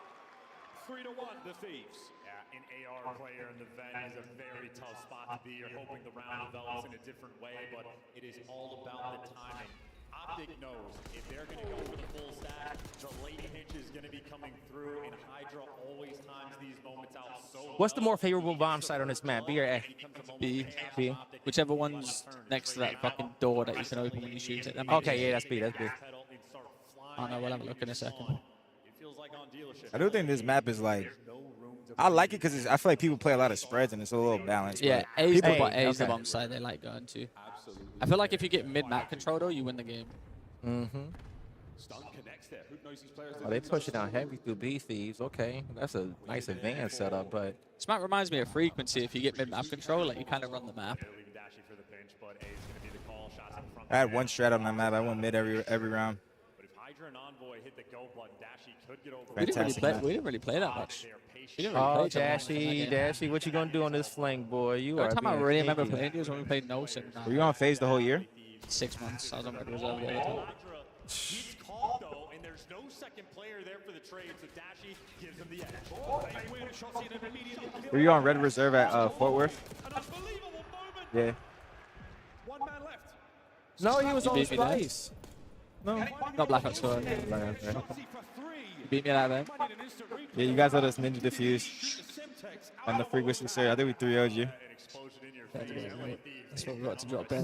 3-1, the Thieves. Yeah, an AR player in the vent is a very tough spot to be. You're hoping the round develops in a different way, but it is all about the timing. Optic knows if they're going to go for the full stack, the late pitch is going to be coming through, and Hydra always times these moments out so What's the more favorable bomb site on this map? B or A? B. B. Whichever one's next to that fucking door that you can open when you shoot it. Okay, yeah, that's B. That's B. Oh no, we'll have a look in a second. I do think this map is like, I like it because I feel like people play a lot of spreads and it's a little balanced. Yeah, but A's people- the bomb side they like going to. I feel like if you get mid-map control though, you win the game. Oh, they pushing out heavy through B Thieves. Okay, that's a nice advanced setup, but This map reminds me of frequency. If you get mid-map control, like you kind of run the map. I had one strat on my map. I went mid every round. We Fantastic. didn't really play that much. We didn't oh, really play too much in that game. Dashy, what you gonna do on this flank, boy? You The are only time I being really remember sneaky. playing you was when we played Notion. Were you on Faze the whole year? 6 months. I was on Red Reserve the other time. He's caught though, and there's no second player there for the trade, so Dashi gives him the edge. They win, Chelsea and immediately Were you on Red Reserve at Fort Worth? an unbelievable moment. Yeah. 1 man left. No, he was You on beat me there. Spice. No, not Black Ops 4. Chelsea for 3. You beat me at that, man. Might an instant replay. Yeah, you guys let us ninja diffuse Semtex on the frequency series. I think we 3-0'd you. an explosion in your face. That's what we got to drop in.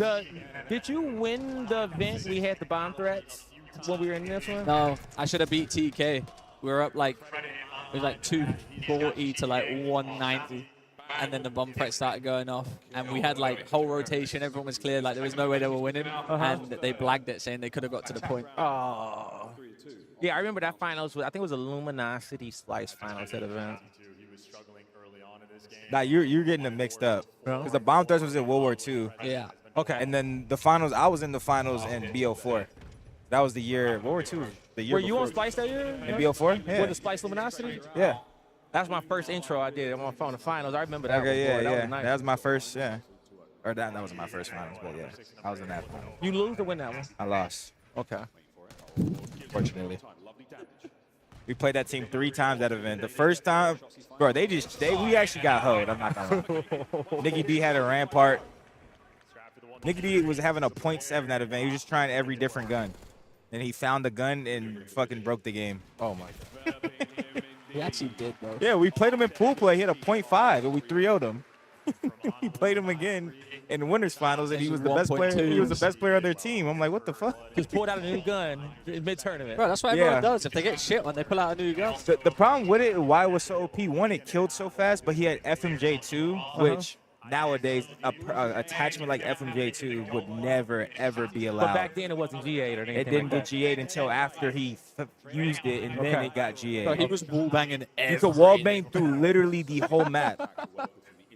Did you win the event? We had the bomb threats when we were in this one. No, I should have beat TK. We were up like, it was like 240 to like 190. And then the bomb threat started going off. And we had like whole rotation. Everyone was clear. Like there was no way they were winning. And they blagged it saying they could have got to the point. Oh. Yeah, I remember that finals. I think it was a Luminosity Splice finals at event. He was struggling early on in this game. Nah, you're getting them mixed up. Because the bomb threats was in World War II. Yeah. Okay. And then the finals, I was in the finals in BO4. That was the year, World War II, the year Were you on before. Spice that year? In BO4? Yeah. With the Splice Luminosity? Yeah. That's my first intro I did on my phone. The finals. I remember that. Okay, one, yeah, boy. That yeah. was nice. That was my first, yeah. Or that wasn't my first finals, but yeah. I was in that final. You lose or win that one? I lost, Okay. fortunately. We played that team 3 times that event. The first time, bro, we actually got hoed. I'm not gonna lie. Nicky D had a rampart. Nicky D was having a .7 that event. He was just trying every different gun. And he found the gun and fucking broke the game. Oh my God. He actually did, bro. Yeah, we played him in pool play. He had a .5 and we 3-0'd him. We played him again in the winners finals and he was the best player. He was the best player on their team. I'm like, what the fuck? Just pulled out a new gun in mid-tournament. Bro, that's what everyone does. If they get shit when they pull out a new gun. The problem with it, why it was so OP, one, it killed so fast, but he had FMJ2, which nowadays, a attachment like FMJ2 would never, ever be allowed. But back then it wasn't G8 or anything. It didn't like get that. G8 until after he used it, and then it got G8. Bro, he was wall banging You could wall bang through literally the whole map.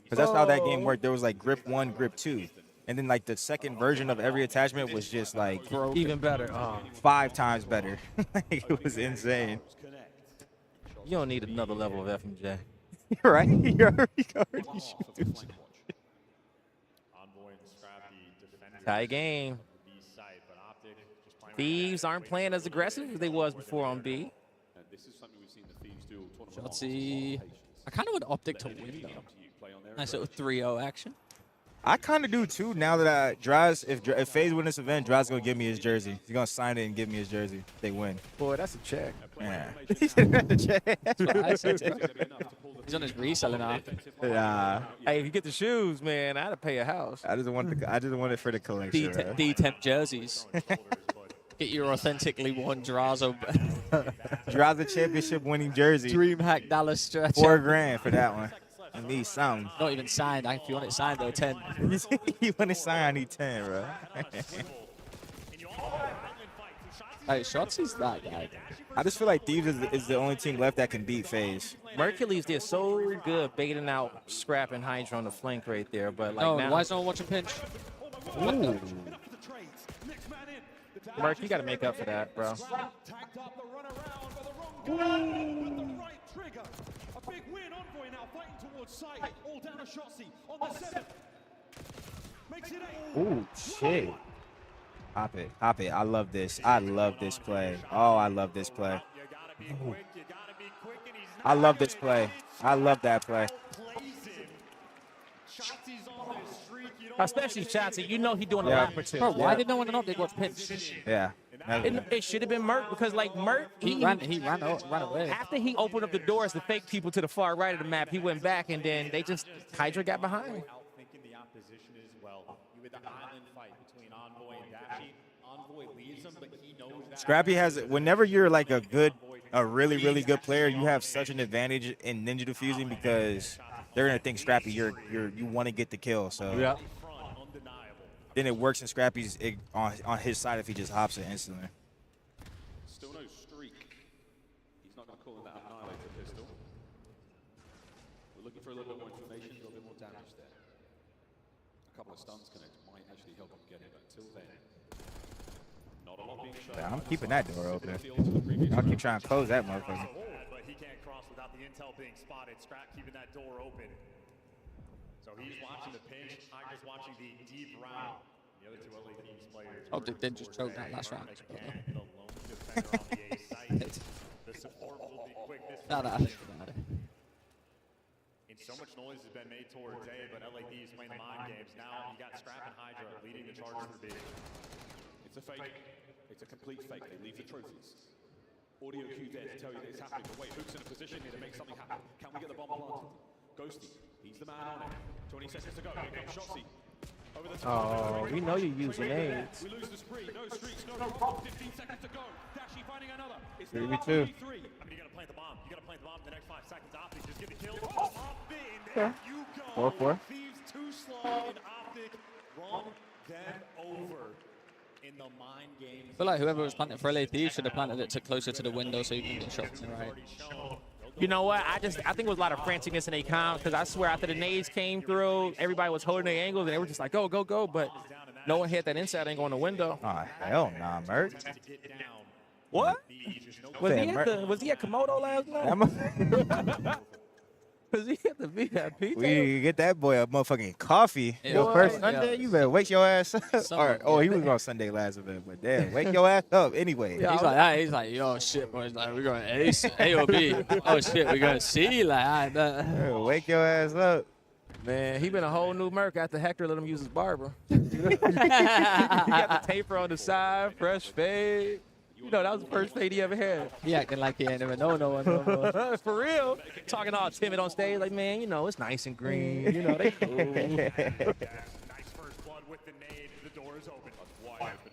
Because that's how that game worked. There was like grip 1, grip 2. And then like the second version of every attachment was just like Even better. Oh, 5 times better. It was insane. you don't need another level of FMJ. You're right. You're already shooting. Tie game. Thieves aren't playing as aggressive as they was before on B. Shotzi. I kind of want Optic to win, though. Nice little 3-0 action. I kind of do too. Now that if Faze wins this event, Draz gonna give me his jersey. He's gonna sign it and give me his jersey. If they win. Boy, that's a check. Yeah. That's what I said to him. He's on his reseller now. Yeah. Hey, if you get the shoes, man, I had to pay a house. I just want it for the collection. man. D-Temp jerseys. Get your authentically worn Drazo. Draza championship winning jersey. DreamHack Dallas stretch. $4 grand for that one. I need something. Not even signed. If you want it signed, though, 10. You want to sign? I need 10, bro. Hey, Shotzi's that guy. I just feel like Thieves is the only team left that can beat Faze. Mercury's did so good baiting out Scrap and Hydra on the flank right there, but like now, why is no one watching pinch? Ooh. Merc, you got to make up for that, bro. Ooh, shit. Hop it. Hop it. I love this. I love this play. Oh, I love this play. Ooh. I love this play. I love that play. Especially Shotzi, you know he's doing a Yeah. lot for two. Bro, why did no one in Optic watch pinch? Yeah. It should have been Merc because like Merc, He ran away. after he opened up the doors to fake people to the far right of the map, he went back and then they just Hydra got behind. Outthinking the opposition as well. You had the island fight between Envoy and Dashi. Envoy leads him, but he knows that. Scrappy has, whenever you're like a really, really good player, you have such an advantage in ninja defusing because they're gonna think Scrappy, you want to get the kill. So Yeah. then it works in Scrappy's on his side if he just hops it instantly. Still no streak. He's not going to call in that Annihilator pistol. We're looking for a little bit more information, a little bit more damage there. A couple of stuns connect might actually help him get it, but until then, not a lot being shown. Yeah, I'm keeping that door open. I'll keep trying to close that motherfucker. But he can't cross without the intel being spotted. Scrap keeping that door open. So he's watching the pinch. Hydra's watching the deep round. The other two LA Thieves players. Optic did just choke that last round. The lone defender on the A site. The support will be quick. This No. And so much noise has been made towards A, but LA Thieves playing the mind games. Now you got Scrap and Hydra leading the charge for B. It's a fake. It's a complete fake. They leave the trophies. Audio cue there to tell you that it's happening. But wait, Hook's in a position here to make something happen. Can we get the bomb planted? Ghosty, he's the man on it. 20 seconds to go. Here comes Shotzi. Over the top. Oh, we know you're using AIDS. We lose the spree. No streaks, no problem. 15 seconds to go. Dashi finding another. It's 3v2. now 3v3. I mean, you gotta plant the bomb. You gotta plant the bomb in the next 5 seconds. Optic, just get the kill. Pop in. There you go. 4-4. Thieves too slow in Optic. Run them over in the mind game. I feel like whoever was planting for LA Thieves should have planted it closer to the window so you can get shots in the right. You know what? I think it was a lot of franticness in a comp because I swear after the nades came through, everybody was holding their angles and they were just like, go, go, go. But no one hit that inside angle in the window. Oh, hell nah, Merc. What? Was he at Komodo last night? Was he at the VIP? We get that boy a motherfucking coffee. Yeah. Your first Yeah. Sunday, you better wake your ass up. Someone- He was on Sunday last event, but damn, wake your ass up anyway. He's like, yo, shit, boys. Like, we're going A or B. Oh, shit, we're going C. Like, Yeah, wake your ass up. Man, he been a whole new Merc after Hector let him use his barber. He got the taper on the side, fresh fade. You know, that was the first fade he ever had. he acting like he ain't even know no one no more. For real. Talking all timid on stage, like, man, you know, it's nice and green. You know, they cool. Nice first blood with the nade. The door is open. Wide open.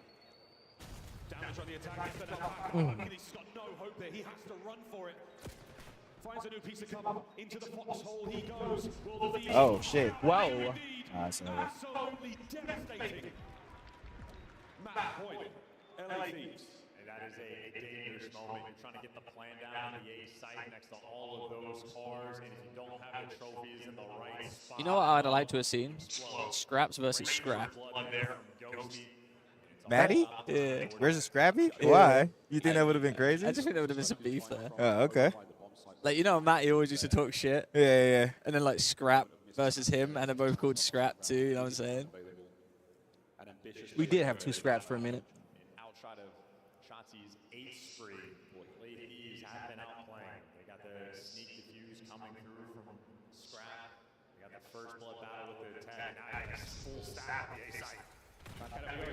Damage on the attack. He's got no hope there. He has to run for it. Finds a new piece of cover. Into the foxhole he goes. Will the Oh, shit. Whoa. absolutely devastating. Match point. LA Thieves. And that is a dangerous moment. You're trying to get the plan down on the A site next to all of those cars. And if you don't have the trophies in the right spot. You know what I'd like to have seen? Scraps versus Scrap. Maddie? Yeah. Where's the Scrappy? Why? You think that would have been crazy? I just think there would have been some beef there. Oh, okay. Like, you know, Matty always used to talk shit. Yeah. And then, like, Scrap versus him, and they're both called Scrap too, you know what I'm saying? We did have two scraps for a minute. Outside of Shotzi's 8th spree, LA Thieves have been outplaying. They got the sneak first blood battle with the tag. Now he has full stack on the A side.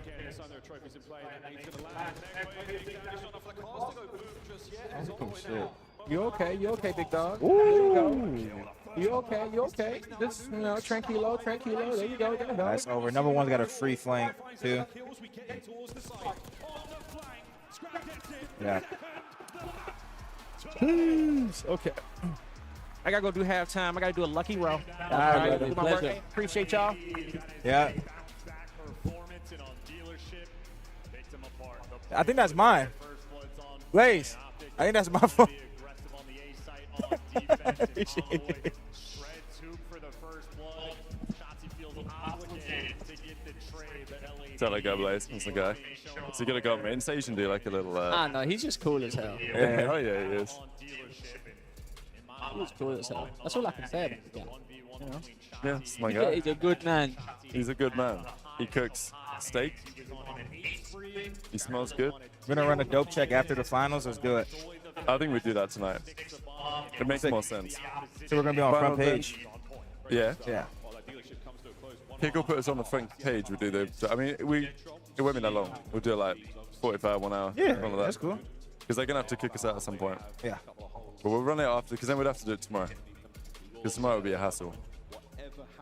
Candidates on their trophies in play. That needs to land. He's not off the cars to go boom just yet. He's on the way now. You okay? You okay, big dog? There you go. You okay? You okay? Just, you know, tranquilo, tranquilo. There you go. There you go. That's over. Number one's got a free flank, too. Yeah. Okay. I gotta go do halftime. I gotta do a lucky row. All right, Do my pleasure. work. Appreciate y'all. Yeah. I think that's mine. Blaze. I think that's my phone. Tell that guy, Blaze. That's the guy. Is he gonna go main stage and do like a little? Ah, no, he's just cool as hell. Yeah, oh yeah, he is. He's cool as hell. That's all I can say about him. You know? Yeah, it's my Yeah, guy. he's a good man. He's a good man. He cooks steak. He smells good. We're gonna run a dope check after the finals. Let's do it. I think we do that tonight. It makes more sense. So we're gonna be on front page. Yeah. Yeah. Pick will put us on the front page. We do the. I mean, it won't be that long. We'll do like 45, 1 hour. Yeah, something like that. that's cool. Because they're gonna have to kick us out at some point. Yeah. But we'll run it after, because then we'd have to do it tomorrow. Because tomorrow would be a hassle.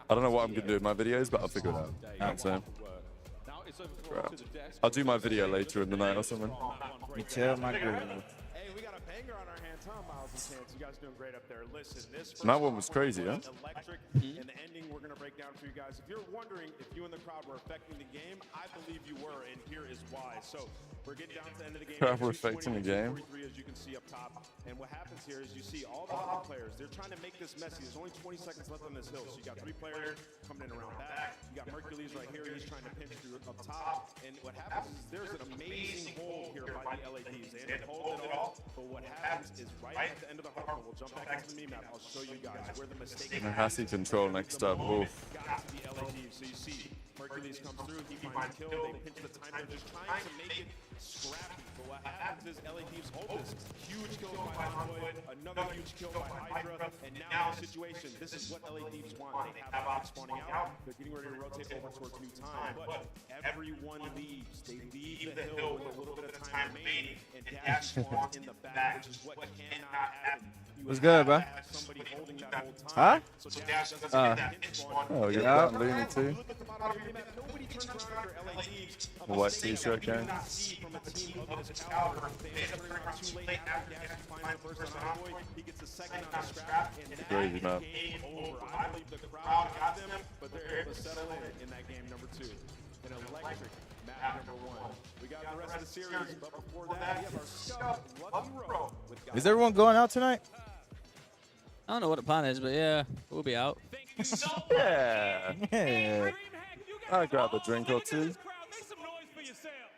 I don't know what I'm gonna do in my videos, but I'll figure it out. You know what I'm saying? Right. I'll do my video later in the night or something. You tell my girl. Hey, we got a banger on our hands, huh, Miles and Chance? You guys doing great up there. Listen, this And that one was crazy, huh? electric, and the ending we're going to break down for you guys. If you're wondering if you and the crowd were affecting the game, I believe you were, and here is why. So we're getting down to the end of the game. Crowd were affecting the game. 43, as you can see up top. And what happens here is you see all the other players. They're trying to make this messy. There's only 20 seconds left on this hill. So you got 3 players coming in around back. You got Mercules right here. He's trying to pinch through up top. And what happens is there's an amazing hold here by the LADs. They end up holding it all. But what happens is right at the end of the hardcore, we'll jump back into the meme map. I'll show you guys where the mistake is. And Hassie control next up. Oof. Got to the LADs. So you see Hercules comes through. He finds the kill. They pinch the time. They're just trying to make it scrappy. But what happens is LADs hold this. Huge kill by Envoy. Another huge kill by Hydra. And now the situation. This is what LADs want. They have Optic spawning out. They're getting ready to rotate over towards new time. But everyone leaves. They leave the hill with a little bit of time remaining. And Dash spawns in the back, which is what cannot happen. What's good, bro? Huh? Oh, you're yeah. Looney too. A white t-shirt gang. Crazy, man. I believe the crowd got them, but they're able to settle in that game number 2. An electric map number 1. We got the rest of the series, but before that, we have our Scuff Lucky Row. Is everyone going out tonight? I don't know what the plan is, but yeah, we'll be out. Yeah. Yeah. I'll grab a drink or two. Make some noise for yourself.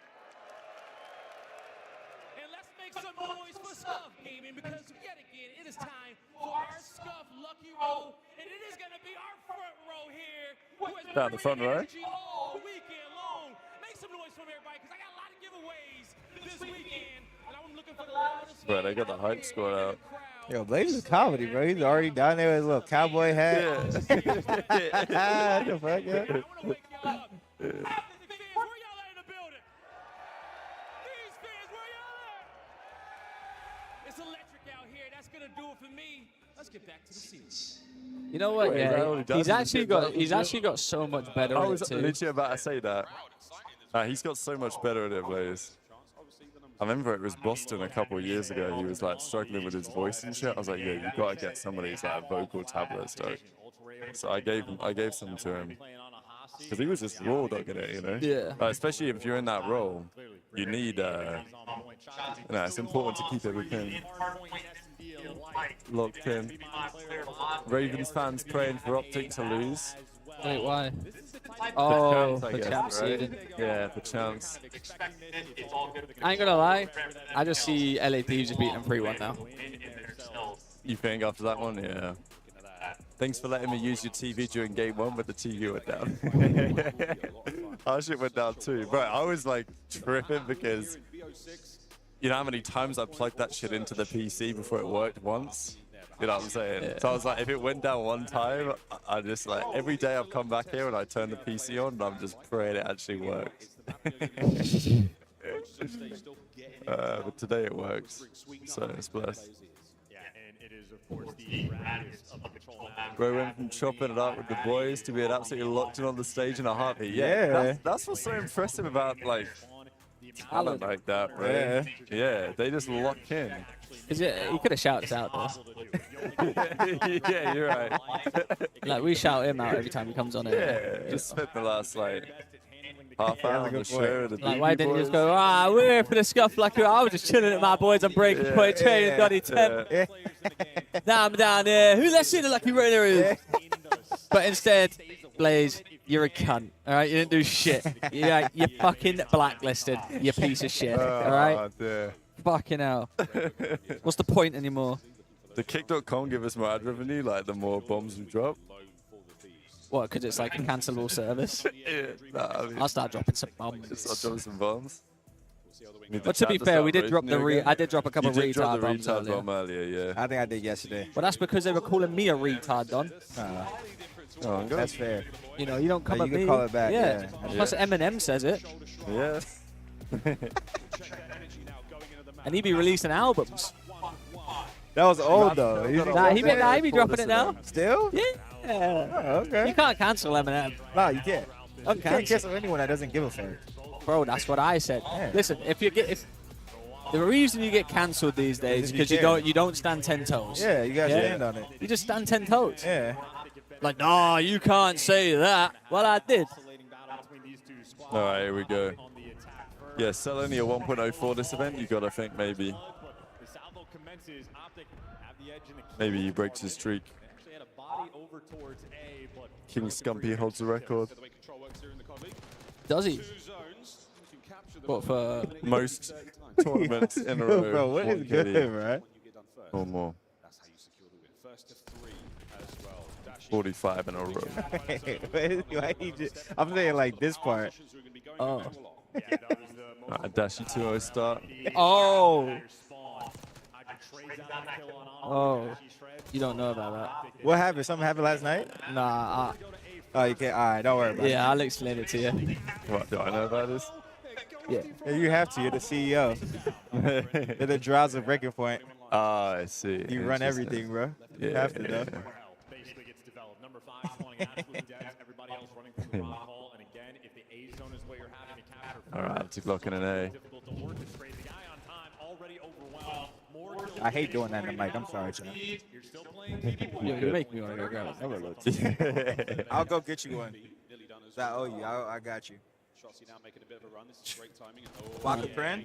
And let's make some noise for Scuff Gaming, because yet again, it is time for our Scuff Lucky Row, and it is going to be our front row here. Who has been Down the front row. energy all weekend long. Make some noise from everybody, because I got a lot of giveaways this weekend, and I'm looking for the loudest. Bro, they got the hype squad out. Yo, Blaze is comedy, bro. He's already down there with his little cowboy hat. Yeah. What the fuck, yeah? I want to wake y'all up. Optic fans, where y'all at in the building? These fans, where y'all at? It's electric out here. That's gonna do it for me. Let's get back to the series. You know what? Wait, is that all Yeah, he does? he's actually got so much better I at was it too. literally about to say that. He's got so much better at it, Blaze. I remember it was Boston a couple of years ago. He was like struggling with his voice and shit. I was like, yeah, you gotta get some of these like vocal tablets, though. So I gave some to him because he was just raw dogging it, you know. Yeah. Especially if you're in that role, you need. It's important to keep everything locked in. Ravens fans praying for Optic to lose. Wait, why? The Oh, chance, I the guess, champ right? seeding. Yeah, the chance. I ain't gonna lie, I just see LA Thieves just beating them 3-1 now. You think after that one? Yeah. Thanks for letting me use your TV during game 1, but the TV went down. Our shit went down too. Bro, I was like tripping because you know how many times I plugged that shit into the PC before it worked once? You know what I'm saying? So I was like, if it went down one time, I just like, every day I've come back here and I turn the PC on and I'm just praying it actually works. But today it works. So it's blessed. Bro went from chopping it up with the boys to being absolutely locked in on the stage in a heartbeat. Yeah. That's what's so impressive about like talent like that, bro. Yeah, they just lock in. Cause yeah, you could have shouted us out though. Yeah, you're right. Like we shout him out every time he comes on here. Yeah, just spent the last like half hour on the show. The Like why didn't you just go, we're here for the scuff like I was just chilling at my boys on breaking point training Donny 10. Now I'm down here. Who let's see the lucky winner is? But instead, Blaze, you're a cunt. All right, you didn't do shit. You're fucking blacklisted. You piece of shit. All right. Fucking hell. What's the point anymore? The kick.com give us more ad revenue, like the more bombs we drop. What? Because it's like a cancelable service. I mean, I'll start dropping some bombs. Just start dropping some bombs. But to be fair, we did drop the I did drop a couple of retard bombs earlier. Bomb earlier, yeah. I think I did yesterday. Well, that's because they were calling me a retard, Don. Oh, That's fair. You know, you don't come You at can me. call it back, yeah. Plus Eminem says it. Yeah. And he be releasing albums. That was old though. He be dropping it now. Still? Yeah. Oh, okay. You can't cancel Eminem. No, you can't. You can't Uncancel. cancel anyone that doesn't give a fuck. Bro, that's what I said. Yeah. Listen, if the reason you get cancelled these days is because you don't stand 10 toes. Yeah, you gotta stand on it. You just stand 10 toes. Yeah. Like, no, you can't say that. Well, I did. All right, here we go. Yeah, sell only a 1.04 this event. You gotta think maybe. Maybe he breaks his streak. King Scumpy holds the record. Does he? What for? Most tournaments in a row. Bro, what is good, right? Or more. 45 in a row. I'm saying like this part. Oh. Dashi 2-0 start. Oh. Oh. You don't know about that. What happened? Something happened last night? Nah. Oh, you can't. All right, don't worry about it. Yeah, I'll explain it to you. What, do I know about this? Yeah. You have to. You're the CEO. You're the draws of breaking point. Ah, I see. You run everything, bro. You have to, though. Basically gets developed. Number 5 spawning absolutely dead. Everybody else running from the rock hole. And again, if the A zone is what you're having to capture. All right, Optic locking an A. Difficult to orchestrate. The guy on time already overwhelmed. I hate doing that in the mic. I'm sorry, John. You're still playing. You make me want to go grab it. I'll go get you one. I owe you. I got you. Vodka Pran?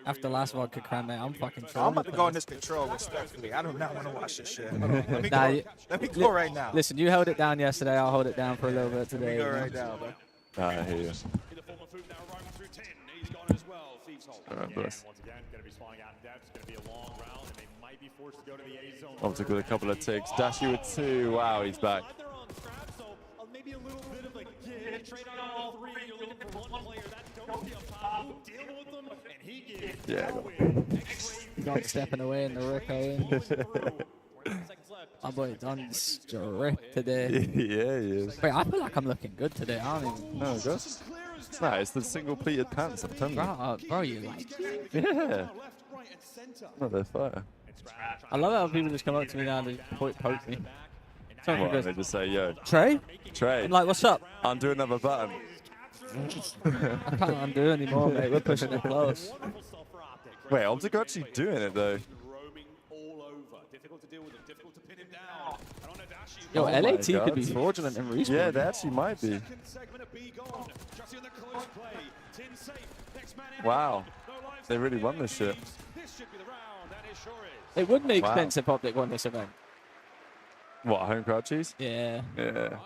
After last vodka cran, man, I'm fucking I'm about to go in this control respectfully. I do not want to watch this shit. Hold on. Let me Nah, go. Let me go right now. Listen, you held it down yesterday. I'll hold it down for a little bit today. Let me go right now, bro. I hear you. All right, bless. Optic with a couple of ticks. Dashi with 2. Wow, he's back. Maybe a little bit of a give, trade on all 3. You're looking for one player that don't be up top, deal with them, and he gives Yeah. Not stepping away in the Rico. My boy done stripped today. Yeah, he is. Wait, I feel like I'm looking good today. I don't even. No, gosh. Nah, it's the single pleated pants. I'm telling you. Bro, you like. Yeah. No, they're fire. I love how people just come up to me now and poke me. Someone What, goes, they just say, yo, Trey? Trey, I'm like, what's up? undo another button. I can't undo anymore, mate. We're pushing it close. Wait, Optic are actually doing it, though. Yo, Oh my LAT God. could be fraudulent in respawn. Yeah, they actually might be. Wow. They really won this shit. It would make Wow. sense if Optic won this event. What, home crowd cheese? Yeah. Yeah.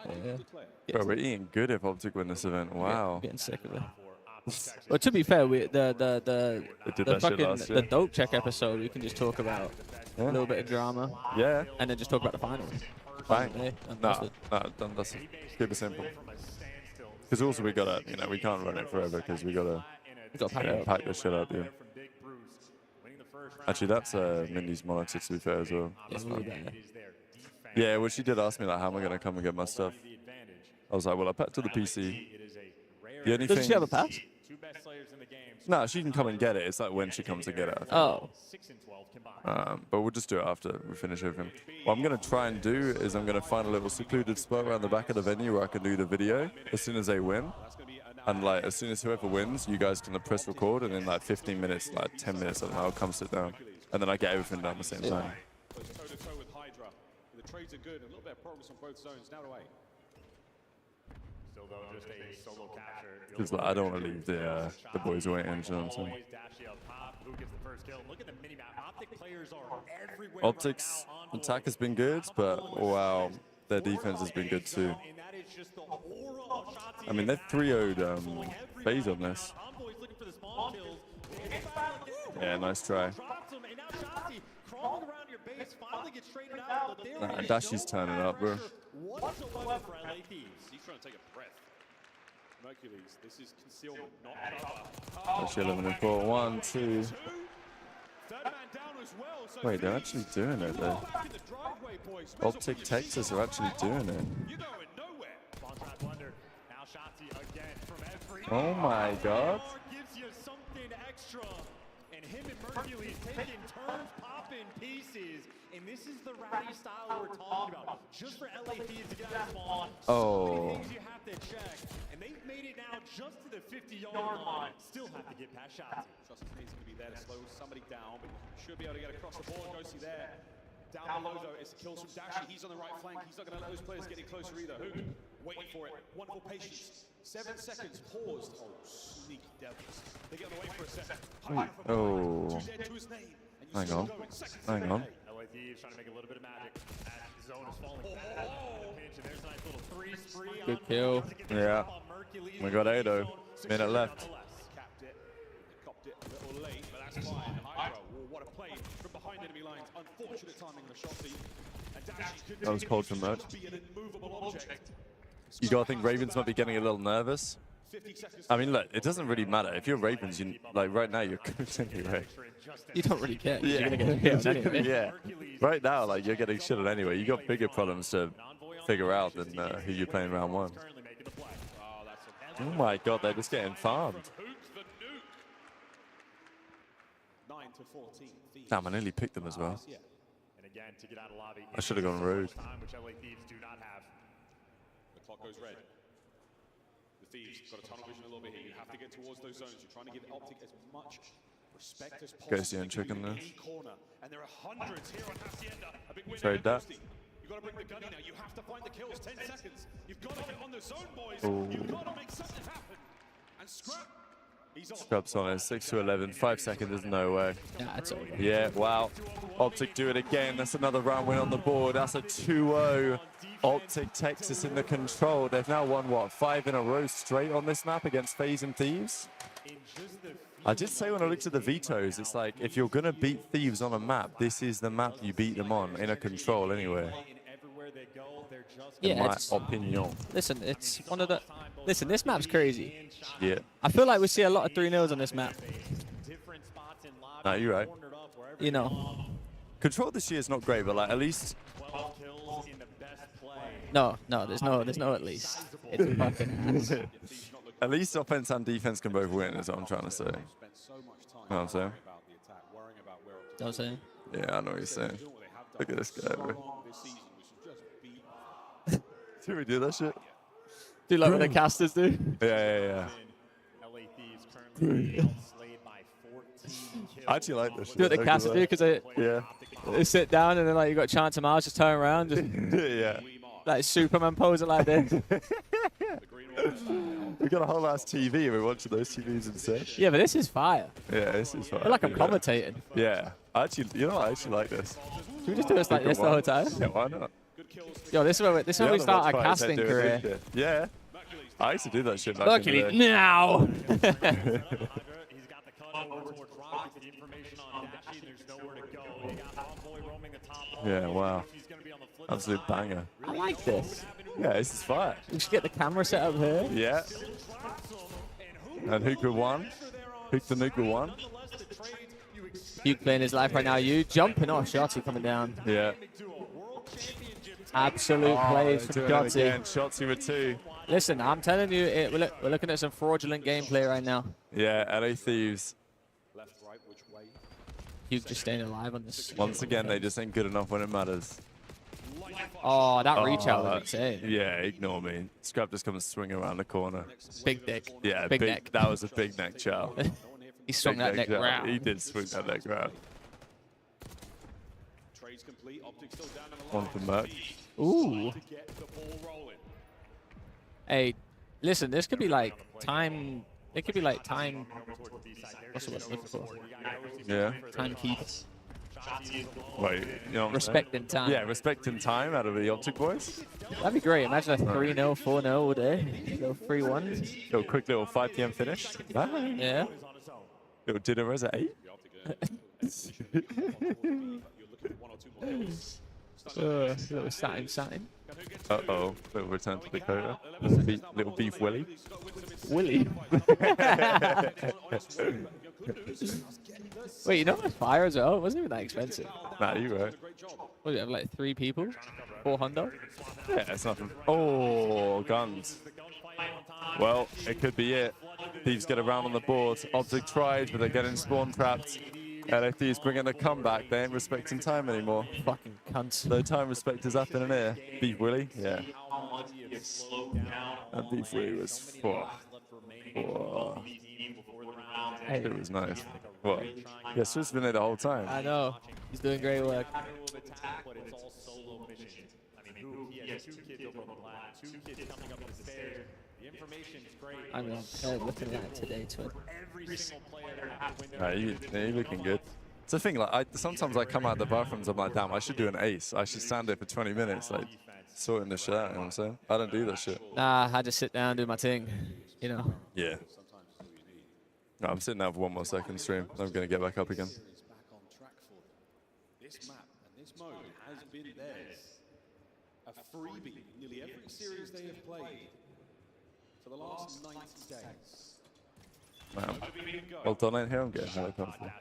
Bro, we're eating good if Optic win this event. Wow. Getting sick of it. Well, to be fair, They did the that shit last fucking year. the dope check episode, we can just talk about a little bit of drama. Yeah. And then just talk about the finals. Bang. Yeah, Nah, done. That's keep it simple. Because also we gotta, we can't run it forever because we gotta pack it up. pack this shit up, yeah. Actually, that's Mindy's monitor, to be fair, as well. That's really fine. bad. Yeah, well, she did ask me, like, how am I going to come and get my stuff? I was like, well, I packed to the PC. The only Doesn't thing... she have a pass? No, she can come and get it. It's like when she comes to get it. I think. Oh. But we'll just do it after we finish everything. What I'm going to try and do is I'm going to find a little secluded spot around the back of the venue where I can do the video as soon as they win. And like as soon as whoever wins, you guys can press record, and in like 15 minutes, like 10 minutes, I don't know, I'll come sit down. And then I get everything done at the same time. Toe-to-toe with Hydra. The trades are good. A little bit of progress on both zones. Now away. Still though, just a solo capture. Because like, I don't want to leave the boys waiting, you know what I'm saying? Always dashy up top. Who gets the first kill? Look at the mini-map. Optic players are everywhere Optic's right now. attack has been good, but wow, their defense has been good too. And that is just the aura of shots. I mean, they've 3-0'd Faze on this. Convoy's looking for the spawn kills. Yeah, nice try. Drops him, and now Shotzi crawling around your base, finally gets traded out, but there Nah, is Dashi's no turning up, bro. pressure whatsoever for LA Thieves. He's trying to take a breath. Mercules, this is concealment, not cover. Actually 11 and 4. 1, 2. Third man down as well, so Wait, they're actually doing it though. back in the driveway, boys. Optic Texas are actually doing it. You're going nowhere. Spawn trap blunder. Now Shotzi again from every. Oh my god. Gives you something extra. And him and Mercules taking turns popping pieces. And this is the rowdy style we're talking about. Just for LA Thieves to get out of spawn. So many things you have to check. And they've made it now just to the 50-yard line. Still have to get past Shotzi. Justin Hayes going to be there to slow somebody down, but should be able to get across the board. Go see there. Down below, though, it's the kills from Dashi. He's on the right flank. He's not going to let those players get any closer either. Who? Waiting for it. Wonderful patience. 7 seconds. Paused. Oh, sneaky devils. They get on the way for a second. Oh. Too dead to his name. And you Hang still on. going. Seconds Hang on. LA Thieves trying to make a little bit of magic. That zone is falling back. Pinch, and there's a nice little three spree. Good kill. Yeah. We got Ado. Minute left. Capped it. Copped it a little late, but that's fine. Hydra, what a play from behind enemy lines. Unfortunate timing on the shot feed. And Dashi could That was cold from Merch. be an immovable object. You gotta think Ravens might be getting a little nervous. 50 seconds. I mean, look, it doesn't really matter. If you're Ravens, you like right now you're cooked anyway. You don't really care. Yeah. You're gonna get hit anyway. Yeah. Right now, like you're getting shit on anyway. You got bigger problems to figure out than who you're playing round one. Oh my god, they're just getting farmed. 9 to 14. Damn, I nearly picked them as well. Yeah. And again, to get out of lobby. I should have gone rogue. Time, which LA Thieves do not have. The clock goes red. The Thieves got a tunnel vision a little bit here. You have to get towards those zones. You're trying to give Optic as much respect as possible. Goes the end chicken there. Corner. And there are hundreds here on Hacienda. A big win Trade there, that. Ghosty. You've got to bring the gunny now. You have to find the kills. 10 seconds. You've got to get on the zone, boys. Oh. You've got to make something happen. And Scrap. He's on. Scrub's on it. 6 to 11. 5 seconds. There's no way. Yeah, it's over. Yeah, wow. Optic do it again. That's another round win on the board. That's a 2-0. Optic Texas in the control. They've now won, what, 5 in a row straight on this map against Faze and Thieves? I did say when I looked at the vetoes, it's like, if you're going to beat Thieves on a map, this is the map you beat them on, in a control anyway. Yeah, In my it's, opinion. listen, it's one of the. Listen, this map's crazy. Yeah. I feel like we see a lot of 3-0s on this map. No, you're right. You know. Control this year is not great, but like at least No, there's no at least. It's fucking ass. at least offense and defense can both win, is what I'm trying to say. You know what I'm saying? You know what I'm saying? Yeah, I know what you're saying. Look at this guy, bro. Should we do that shit? Do like what the casters do? Yeah. LA Thieves currently outslayed by 14 kills. I actually like this shit. Do what the casters do because Yeah. they sit down and then like you got Chance of Mars just turn around, just Yeah. like Superman posing like this. We got a whole ass TV and we're watching those TVs instead. Yeah, but this is fire. Yeah, this is fun. I feel like I'm commentating. Yeah. I actually, you know, I actually like this. Should we just do this like this the whole time? Yeah, why not? Yo, this is where Yeah, we the start our watch parties, casting they do it, career. don't they? Yeah. I used to do that shit back Luckily, in the day. now. He's got the cut over towards Rocket for the information on Dashi. There's nowhere to go. You got Convoy roaming the top. Yeah, wow. He's going to be on the flip Absolute banger. I like this. Yeah, this is fire. We should get the camera set up here. Yeah. And Hook with one. Hook the nuke with one. Puke playing his life right now. You jumping off. Shotzi coming down. Yeah. Absolute plays from Doing it Shotzi. again. Shotzi with 2. Listen, I'm telling you, we're looking at some fraudulent gameplay right now. Yeah, LA Thieves. Puke just staying alive on this. Once again, they just ain't good enough when it matters. Oh, that reach out was insane. Yeah, ignore me. Scrap just comes swinging around the corner. Big dick. Yeah, Big neck. That was a big neck chow. He swung that neck chow. round. He did swing that neck round. Trades complete. Optic still down in the One for Merc. Ooh. to get the ball rolling. Hey, listen, this could be like time. It could be like time. What's the word I'm looking for? Yeah. Timekeepers. Wait, you know what I'm Respecting saying? time. Yeah, respecting time out of the Optic boys. That'd be great. Imagine a 3-0, 4-0 all day. Little 3-1. Little quick little 5 p.m. finish. Bye. Yeah. Little dinner as at 8. Little satin. Uh-oh. Little return to Dakota. Little beef Willie. Willie. Wait, you know the fire as well? It wasn't even that expensive. Nah, you right. What do you have, like 3 people? 400? Yeah, it's nothing. Oh, guns. Well, it could be it. Thieves get around on the board. Optic tried, but they're getting spawn trapped. LA Thieves bringing a comeback. They ain't respecting time anymore. Fucking cunts. No time respect is up in an ear. Beef Willie? Yeah. That Beef Willie was... Whoa. Hey. It was nice. What? Yeah, Swiss been there the whole time. I know. He's doing great work. But it's all solo missions. I mean, he has 2 kids over on the plat, 2 kids coming up the stairs. The information's great. I mean, I'm looking at it today, too. Every single player at the window. Nah, you looking good. It's the thing, like, sometimes I come out the bathrooms, I'm like, damn, I should do an ace. I should stand there for 20 minutes, like, sorting the shit out, you know what I'm saying? I don't do that shit. Nah, I just sit down and do my thing, you know. Yeah. No, I'm sitting down for 1 more second stream. I'm going to get back up again. Back on track for them. This map and this mode has been theirs. A freebie in nearly every series they have played for the last 90 days. Man. Well done in here, I'm getting hella comfortable.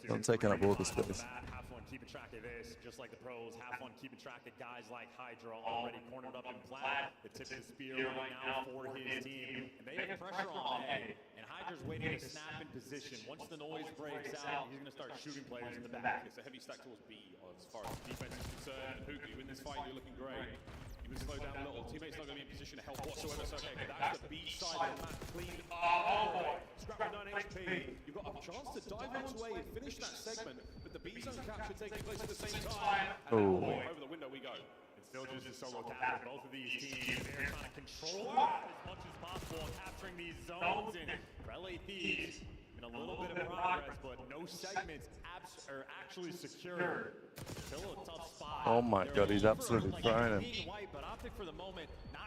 I'm taking up all the space. Have fun keeping track of this, just like the pros. Have fun keeping track of guys like Hydra already cornered up in plat. The tip of the spear right now for his team. And they have pressure on A. And Hydra's waiting to snap in position. Once the noise breaks out, he's going to start shooting players in the back. It's a heavy stack towards B as far as defense is concerned. Hook, you in this fight, you're looking great. You can slow down a little. Teammates not going to be in position to help whatsoever. So, okay, but that's the B side of the map cleaned up. Oh, boy. Scrap with 9 HP. You've got a chance to dive one's way and finish that segment, but the B zone capture taking place at the same time. And over the window we go. It's still just a solo capture. Both of these teams, they're trying to control as much as possible, capturing these zones. And for LA Thieves, in a little bit of progress, but no segments are actually secured. Still a tough spot. Oh my god, he's absolutely trying him.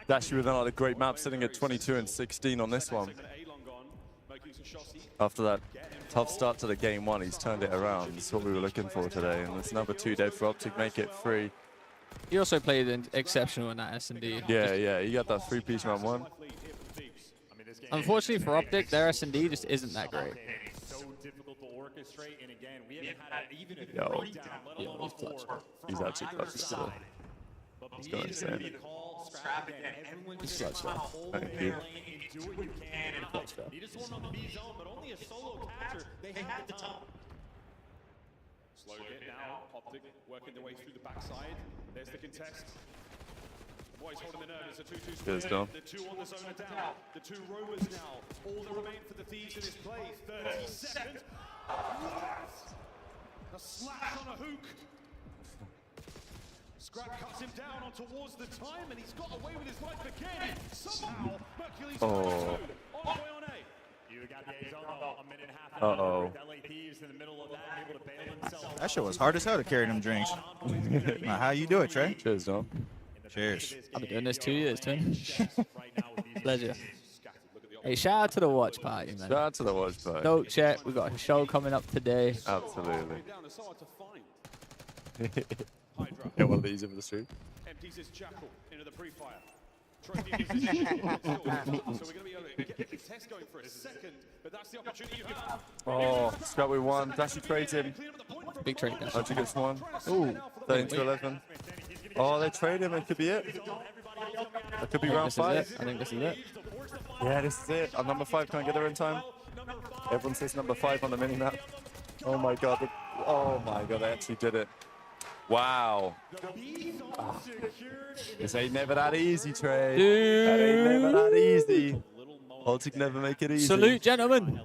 Actually, with another great map, sitting at 22 and 16 on this one. After that tough start to the game 1, he's turned it around. That's what we were looking for today. And it's another 2 day for Optic, make it 3. He also played exceptional in that S&D. Yeah, he got that 3-piece round 1. Unfortunately for Optic, their S&D just isn't that great. Yo, he's actually clutch still. He's going insane. He's clutch though. Thank you. He just won on the B zone, but only a solo capture. They had the time. Slow hit now. Optic working their way through the backside. There's the contest. The boys holding the nerve. It's a 2-2 split. The 2 on the zone are down. The 2 roamers now. All that remain for the Thieves in this play. 30 seconds. A slash on a hook. Scrap cuts him down on towards the time, and he's got away with his life again. Somehow, Mercury's on A. You got the zone a minute and a half. LA Thieves in the middle of that, able to bail themselves. That shit was hard as hell to carry them drinks. Now, how you do it, Trey? Cheers, Dom. Cheers. I've been doing this 2 years, twin. Pleasure. Hey, shout out to the watch party, man. Shout out to the watch party. Don't check. We've got a show coming up today. Absolutely. Get one of these over the street. Empties his jackal into the pre-fire. Trophy is so we're going to be able to get the test going for a second, but that's the opportunity you have. Oh, Scott with one. Dashi trades him. Big trade. Archie gets one. Ooh. 13 to 11. Oh, they trade him. It could be it. That could be round This is 5. it. I think this is it. Yeah, this is it. Our number 5 can't get there in time. Everyone says number 5 on the mini-map. Oh my god. Oh my god, they actually did it. Wow. Ah. This ain't never that easy, Trey. Dude. That ain't never that easy. Optic never make it easy. Salute, gentlemen.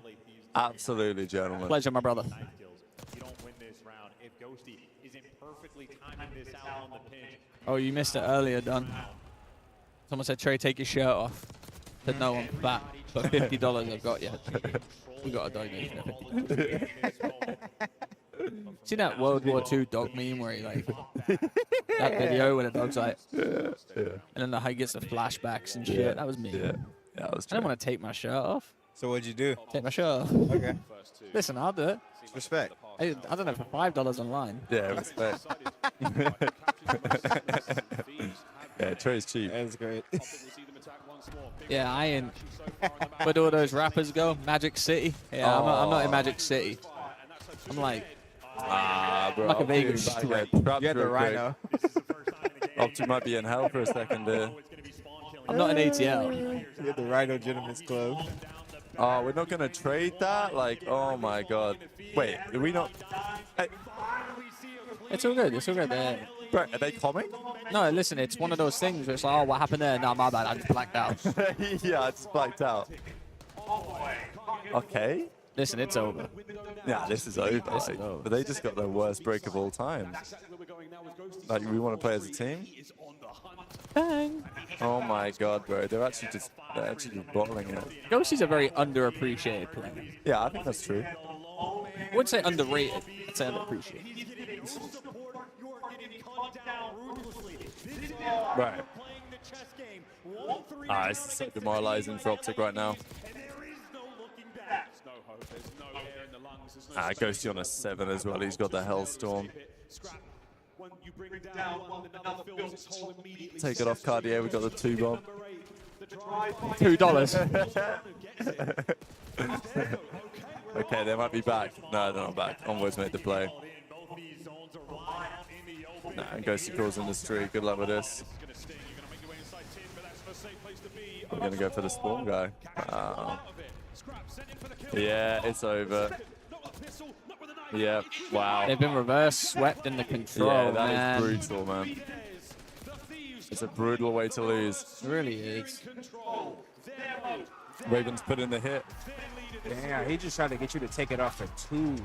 Absolutely, gentlemen. Pleasure, my brother. You don't win this round if Ghosty isn't perfectly timing this out on the pinch. Oh, you missed it earlier, Don. Someone said, Trey, take your shirt off. Said, no, I'm fat. For $50, I've got you. We got a donation of $50. See that World War II dog meme where he like that video where the dog's like, and then the guy gets the flashbacks and shit. That was me. Yeah, that was I don't want to take my shirt off. So what'd you do? Take my shirt off. Okay. Listen, I'll do it. Respect. I don't know, for $5 online. Yeah, respect. Yeah, Trey's cheap. That's great. Yeah, I ain't. Where do all those rappers go? Magic City? Yeah, I'm not in Magic City. I'm like, bro. like a Vegas strip. You had the rhino. Optic might be in hell for a second there. I'm not in ATL. You had the rhino gentleman's club. Oh, we're not going to trade that? Like, oh my god. Wait, are we not? Hey, It's all good. It's all good. bro, are they coming? No, listen, it's one of those things where it's like, oh, what happened there? No, my bad. I just blacked out. Yeah, I just blacked out. Okay. Listen, it's over. Yeah, this is over. This is like, over. But they just got the worst break of all time. Like, we want to play as a team? Bang. Oh my god, bro. They're actually just bottling it. Ghosty's a very underappreciated player. Yeah, I think that's true. I wouldn't say underrated. I'd say underappreciated. Right. It's so demoralizing for Optic right now. Ghosty on a 7 as well. He's got the Hellstorm. Take it off Cartier. We got the 2 bomb. $2. Okay, they might be back. No, they're not back. Onwards made the play. Nah, and Ghosty calls in the streak. Good luck with this. We're going to go for the spawn guy. Yeah, it's over. Yeah, wow. They've been reverse swept in the control, Yeah, that man. is brutal, man. It's a brutal way to lose. It really is. Ravens put in the hit. Damn, he just tried to get you to take it off for two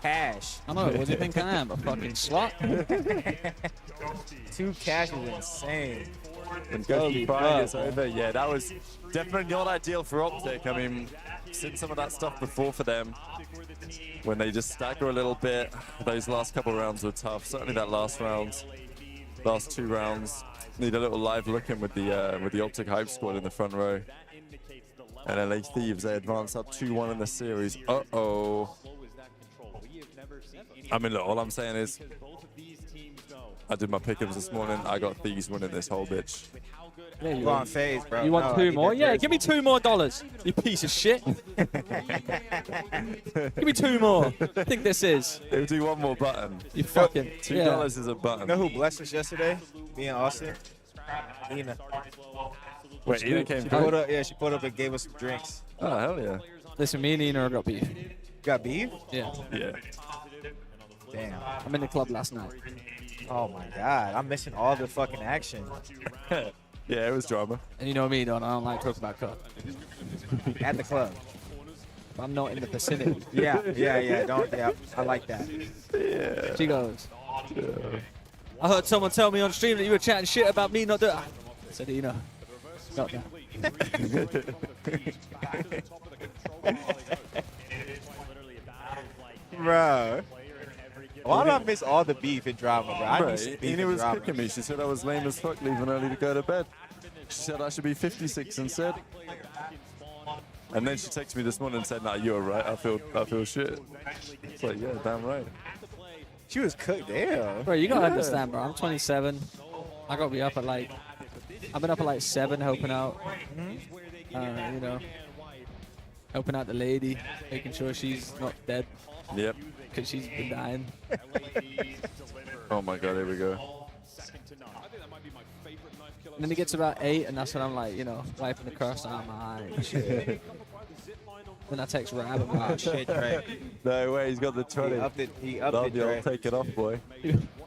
cash. I know, what do you think I am? A fucking slut? 2 cash is insane. When Ghosty Pride is over, yeah, that was definitely not ideal for Optic. I mean, seen some of that stuff before for them. When they just stagger a little bit, those last couple rounds were tough. Certainly that last round, last 2 rounds. Need a little live look in with the Optic hype squad in the front row. And LA Thieves, they advance up 2-1 in the series. Uh-oh. I mean, look, all I'm saying is, I did my pick'ems this morning. I got Thieves winning this whole bitch. Yeah, You want Faze, bro. You want No, 2 he more? did Yeah, great. give me $2 more, you piece of shit. Give me 2 more. I think this is. They'll do 1 more button. You fucking. $2 is a button. You know who blessed us yesterday? Me and Austin. Ina. Wait, Ina came She through? pulled up, yeah, she pulled up and gave us some drinks. Oh, hell yeah. Listen, me and Nina got beef. You got beef? Yeah. Yeah. Damn. I'm in the club last night. Oh my god, I'm missing all the fucking action. Yeah, it was drama. And you know me, Don, I don't like talking about club. At the club. I'm not in the vicinity. Yeah, don't, yeah, I like that. Yeah. She goes, I heard someone tell me on stream that you were chatting shit about me not doing. I said, you know, not that. Bro. Why do I miss all the beef and drama, bro? I Bro, need some beef Ina and was drama. kicking me. She said I was lame as fuck leaving early to go to bed. She said I should be 56 instead. And then she texted me this morning and said, nah, you're right. I feel shit. It's like, yeah, damn right. She was cooked, damn. Bro, you gotta understand, bro. I'm 27. I gotta be up at like I've been up at like 7 helping out. You know, helping out the lady, making sure she's not dead. Yep. Because she's been dying. Oh my god, here we go. And then it gets about 8, and that's when I'm like, you know, wiping the crust out of my eye. Then I text Rab and I'm like, shit, Dre. No way, he's got the 20. He upped it, Dre. Take it off, boy.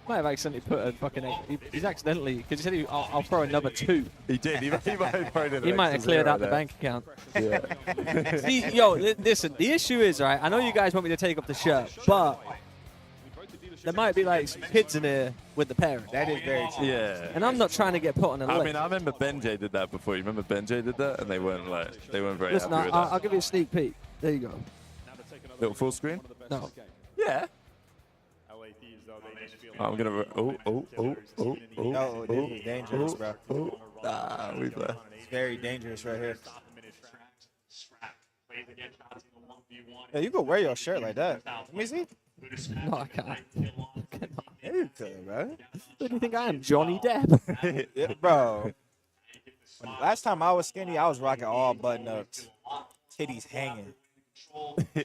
Might have accidentally put a fucking. He's accidentally, because he said I'll throw another 2. He did. He might have thrown in He an might have extra cleared zero out the there. bank account. Yeah. See, yo, listen, the issue is, right, I know you guys want me to take off the shirt, but there might be like some kids in here with the parents. That is very true. Yeah. And I'm not trying to get put on a list. I mean, I remember Benjay did that before. You remember Benjay did that? And they weren't very Listen, happy with I'll that. give you a sneak peek. There you go. Little full screen? No. Yeah. I'm gonna. No, this is dangerous, bro. We've left. It's very dangerous right here. Yeah, you can wear your shirt like that. Let me see. No, I can't. Yeah, you could, bro. Who do you think I am, Johnny Depp? Yeah, bro. Last time I was skinny, I was rocking all button-ups. Titties hanging.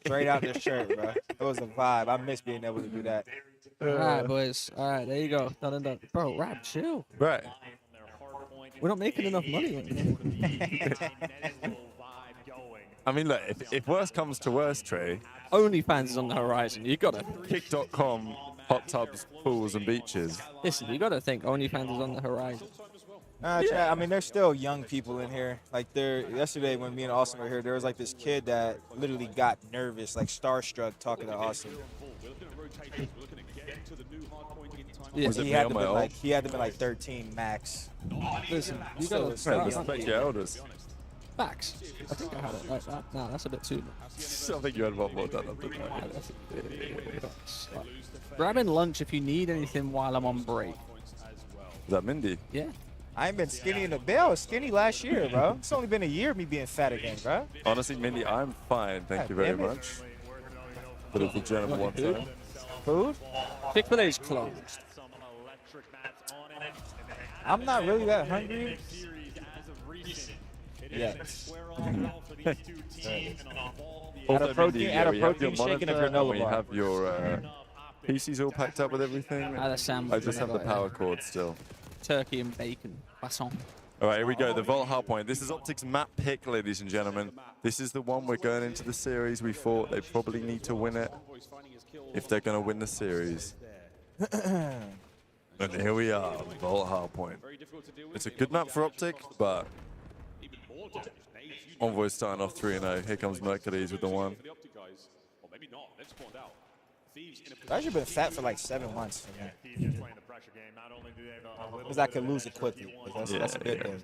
Straight out the shirt, bro. It was a vibe. I miss being able to do that. All right, boys. All right, there you go. Done and done. Bro, Rab, chill. Right. We're not making enough money. I mean, look, if worst comes to worst, Trey, OnlyFans is on the horizon. You gotta. Kick.com, hot tubs, pools, and beaches. Listen, you gotta think OnlyFans is on the horizon. Chad, I mean, there's still young people in here. Like, yesterday when me and Austin were here, there was like this kid that literally got nervous, like starstruck, talking to Austin. Yeah. Was it He me had on to my be own? like, he had to be like 13 max. Listen, you So gotta it's Man, young respect people. your elders. facts. I think I had it like that. No, that's a bit too much. I think you had one more done up than Grabbing lunch if you need anything while I'm on break. Is that Mindy? Yeah. I ain't been skinny in a bit. I was skinny last year, bro. It's only been a year of me being fat again, bro. Honestly, Mindy, I'm fine. Thank you very damn it. much. But if the gentleman one time. Food? Chick-fil-A's closed. I'm not really that hungry. Yeah. Also, a protein- Mindy, add a we have your protein shake and a monitor, granola we bar. have your PCs all packed up with everything. Add a sandwich I just have the and a- power cord still. Turkey and bacon. Croissant. All right, here we go. The Vault Hardpoint. This is Optic's map pick, ladies and gentlemen. This is the one we're going into the series. We thought they probably need to win it if they're going to win the series. And here we are, Vault Hardpoint. It's a good map for Optic, but Envoy's starting off 3-0. Here comes Mercules with the 1. I've actually been fat for like 7 months. Because I could lose it quickly. That's a good thing.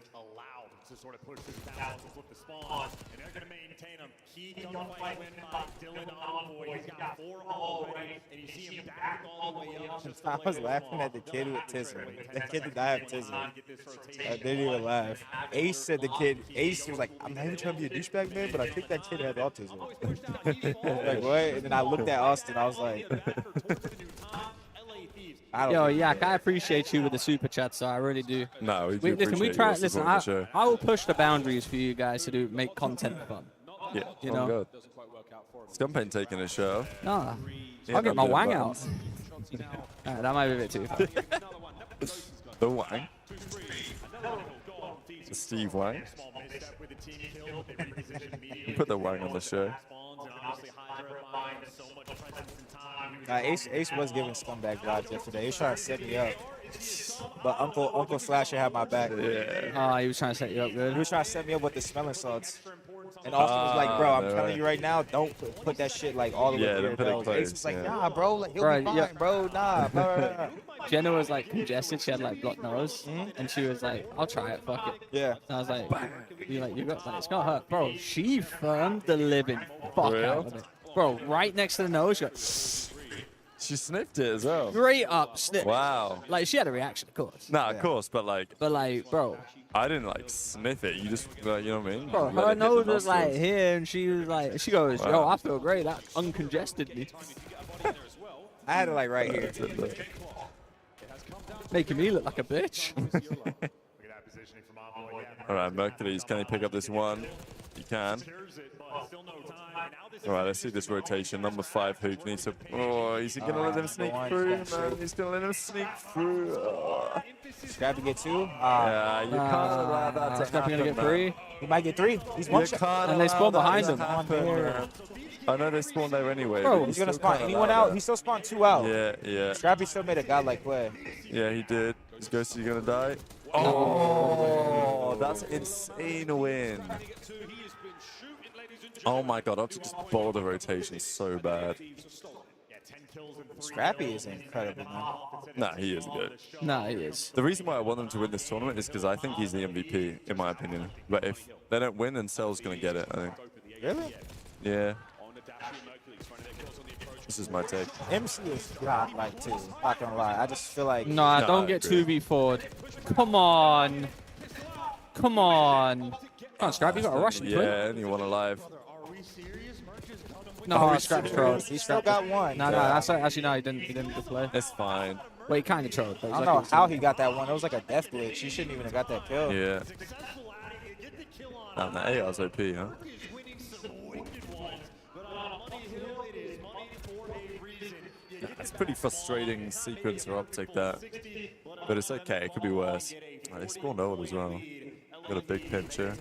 To sort of push this balance and flip the spawn, and they're going to maintain him. Key gunfight win by Dylan Envoy. He's got 4 already, and you see him back all the way up. I was laughing at the kid with Tism. The kid that I have Tism. I didn't even laugh. Ace said Ace was like, I'm not even trying to be a douchebag, man, but I think that kid had autism. Like, what? And then I looked at Austin, I was like, I don't Yo, think- Yak, I appreciate you with the super chat, so I really do. No, we do Listen, we appreciate try. your Listen, support of the show. I will push the boundaries for you guys to make content fun. Yeah, You oh know? God. Scumpain taking a show. Nah, Yeah, I'll get I'm my doing wang out. buttons. Alright, that might be a bit too far. The Wang. The Steve Wang. Put the Wang on the show. Ace was giving scumbag vibes yesterday. He was trying to set me up. But Uncle Slasher had my back. He was trying to set you up good. He was trying to set me up with the smelling salts. And Austin was like, bro, I'm no telling way. you right now, don't put that shit like all the way Yeah, to don't your put it nose. close, Ace was like, yeah. nah, bro, like, he'll Bro, be fine, yeah. bro, nah, bro. Jenna was like congested. She had like blocked nose, and she was like, "I'll try it. Fuck it." Yeah. And I was like, you got like, it's not hurt, bro. She firmed the living fuck real? out of it, bro. Right next to the nose, she got She sniffed it as well. straight up snip. Wow. Like she had a reaction, of course. Nah, of course, but like, Bro, I didn't like sniff it. You just, like, you know what I mean? bro, Let it her hit the nose was like nostrils. here, and she was like, she goes, "Yo, Wow. I feel great. That uncongested me, I had it like right here. making me look like a bitch." All right, Mercules, can he pick up this one? He can. All right, let's see this rotation. Number 5, Hook needs to. Oh, is he gonna let him sneak through? Man, he's gonna let him sneak through. Oh. Scrappy get 2. Yeah, you can't allow that to Scrappy gonna happen, get 3. He might get 3. He's one You shot. can't And they allow spawn that behind to him. happen, man. I know they spawned there anyway. Bro, but he's you gonna still spawn can't anyone allow out. that. He still spawned 2 out. Yeah, yeah. Scrappy still made a godlike play. Yeah, he did. Is Ghosty gonna die? Oh, that's insane win. Oh my god, Optic just bowled the rotation so bad. Scrappy is incredible, man. Nah, he is good. Nah, he is. The reason why I want them to win this tournament is because I think he's the MVP, in my opinion. But if they don't win, then Cell's gonna get it, I think. Really? Yeah. This is my take. MC is godlike too. Not gonna lie. I just feel like. Nah, No, don't I get agree. 2v4'd. Come on. Come on. Come on, Scrap, you got a Russian twin. Yeah, anyone alive. No, Scrap's trolled. He still got 1. No, that's actually no, he didn't play. It's fine. Well, he kind of trolled. But I don't know how he got that 1. It was like a death glitch. He shouldn't even have got that kill. Yeah. Damn, that AR's OP, huh? It's a pretty frustrating sequence for Optic, that. But it's okay, it could be worse. Oh, they spawned old as well. Got a big pinch here.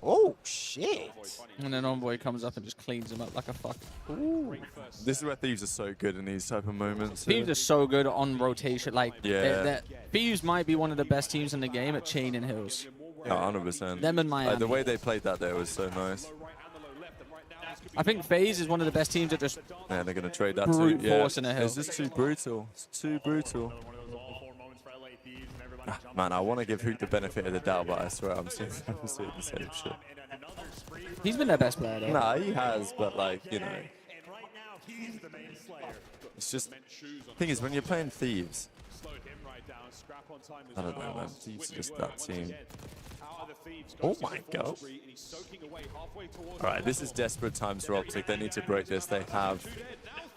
Oh, shit. And then Envoy comes up and just cleans him up like a fuck. This is where Thieves are so good in these type of moments. Thieves are so good on rotation. Like, Yeah. Thieves might be one of the best teams in the game at chaining hills. Oh, 100%. Them and Miami. The way they played that there was so nice. I think Faze is one of the best teams that just Yeah, they're going to trade that brute too. Yeah. force in a hill. It's just too brutal. It's too brutal. Man, I want to give Hook the benefit of the doubt, but I swear I'm seeing the same shit. He's been their best player, though. Nah, he has, but like, you know. It's just, thing is, when you're playing Thieves, I don't know, man. Thieves are just that team. Oh my god. Alright, this is desperate times for Optic. They need to break this. They have.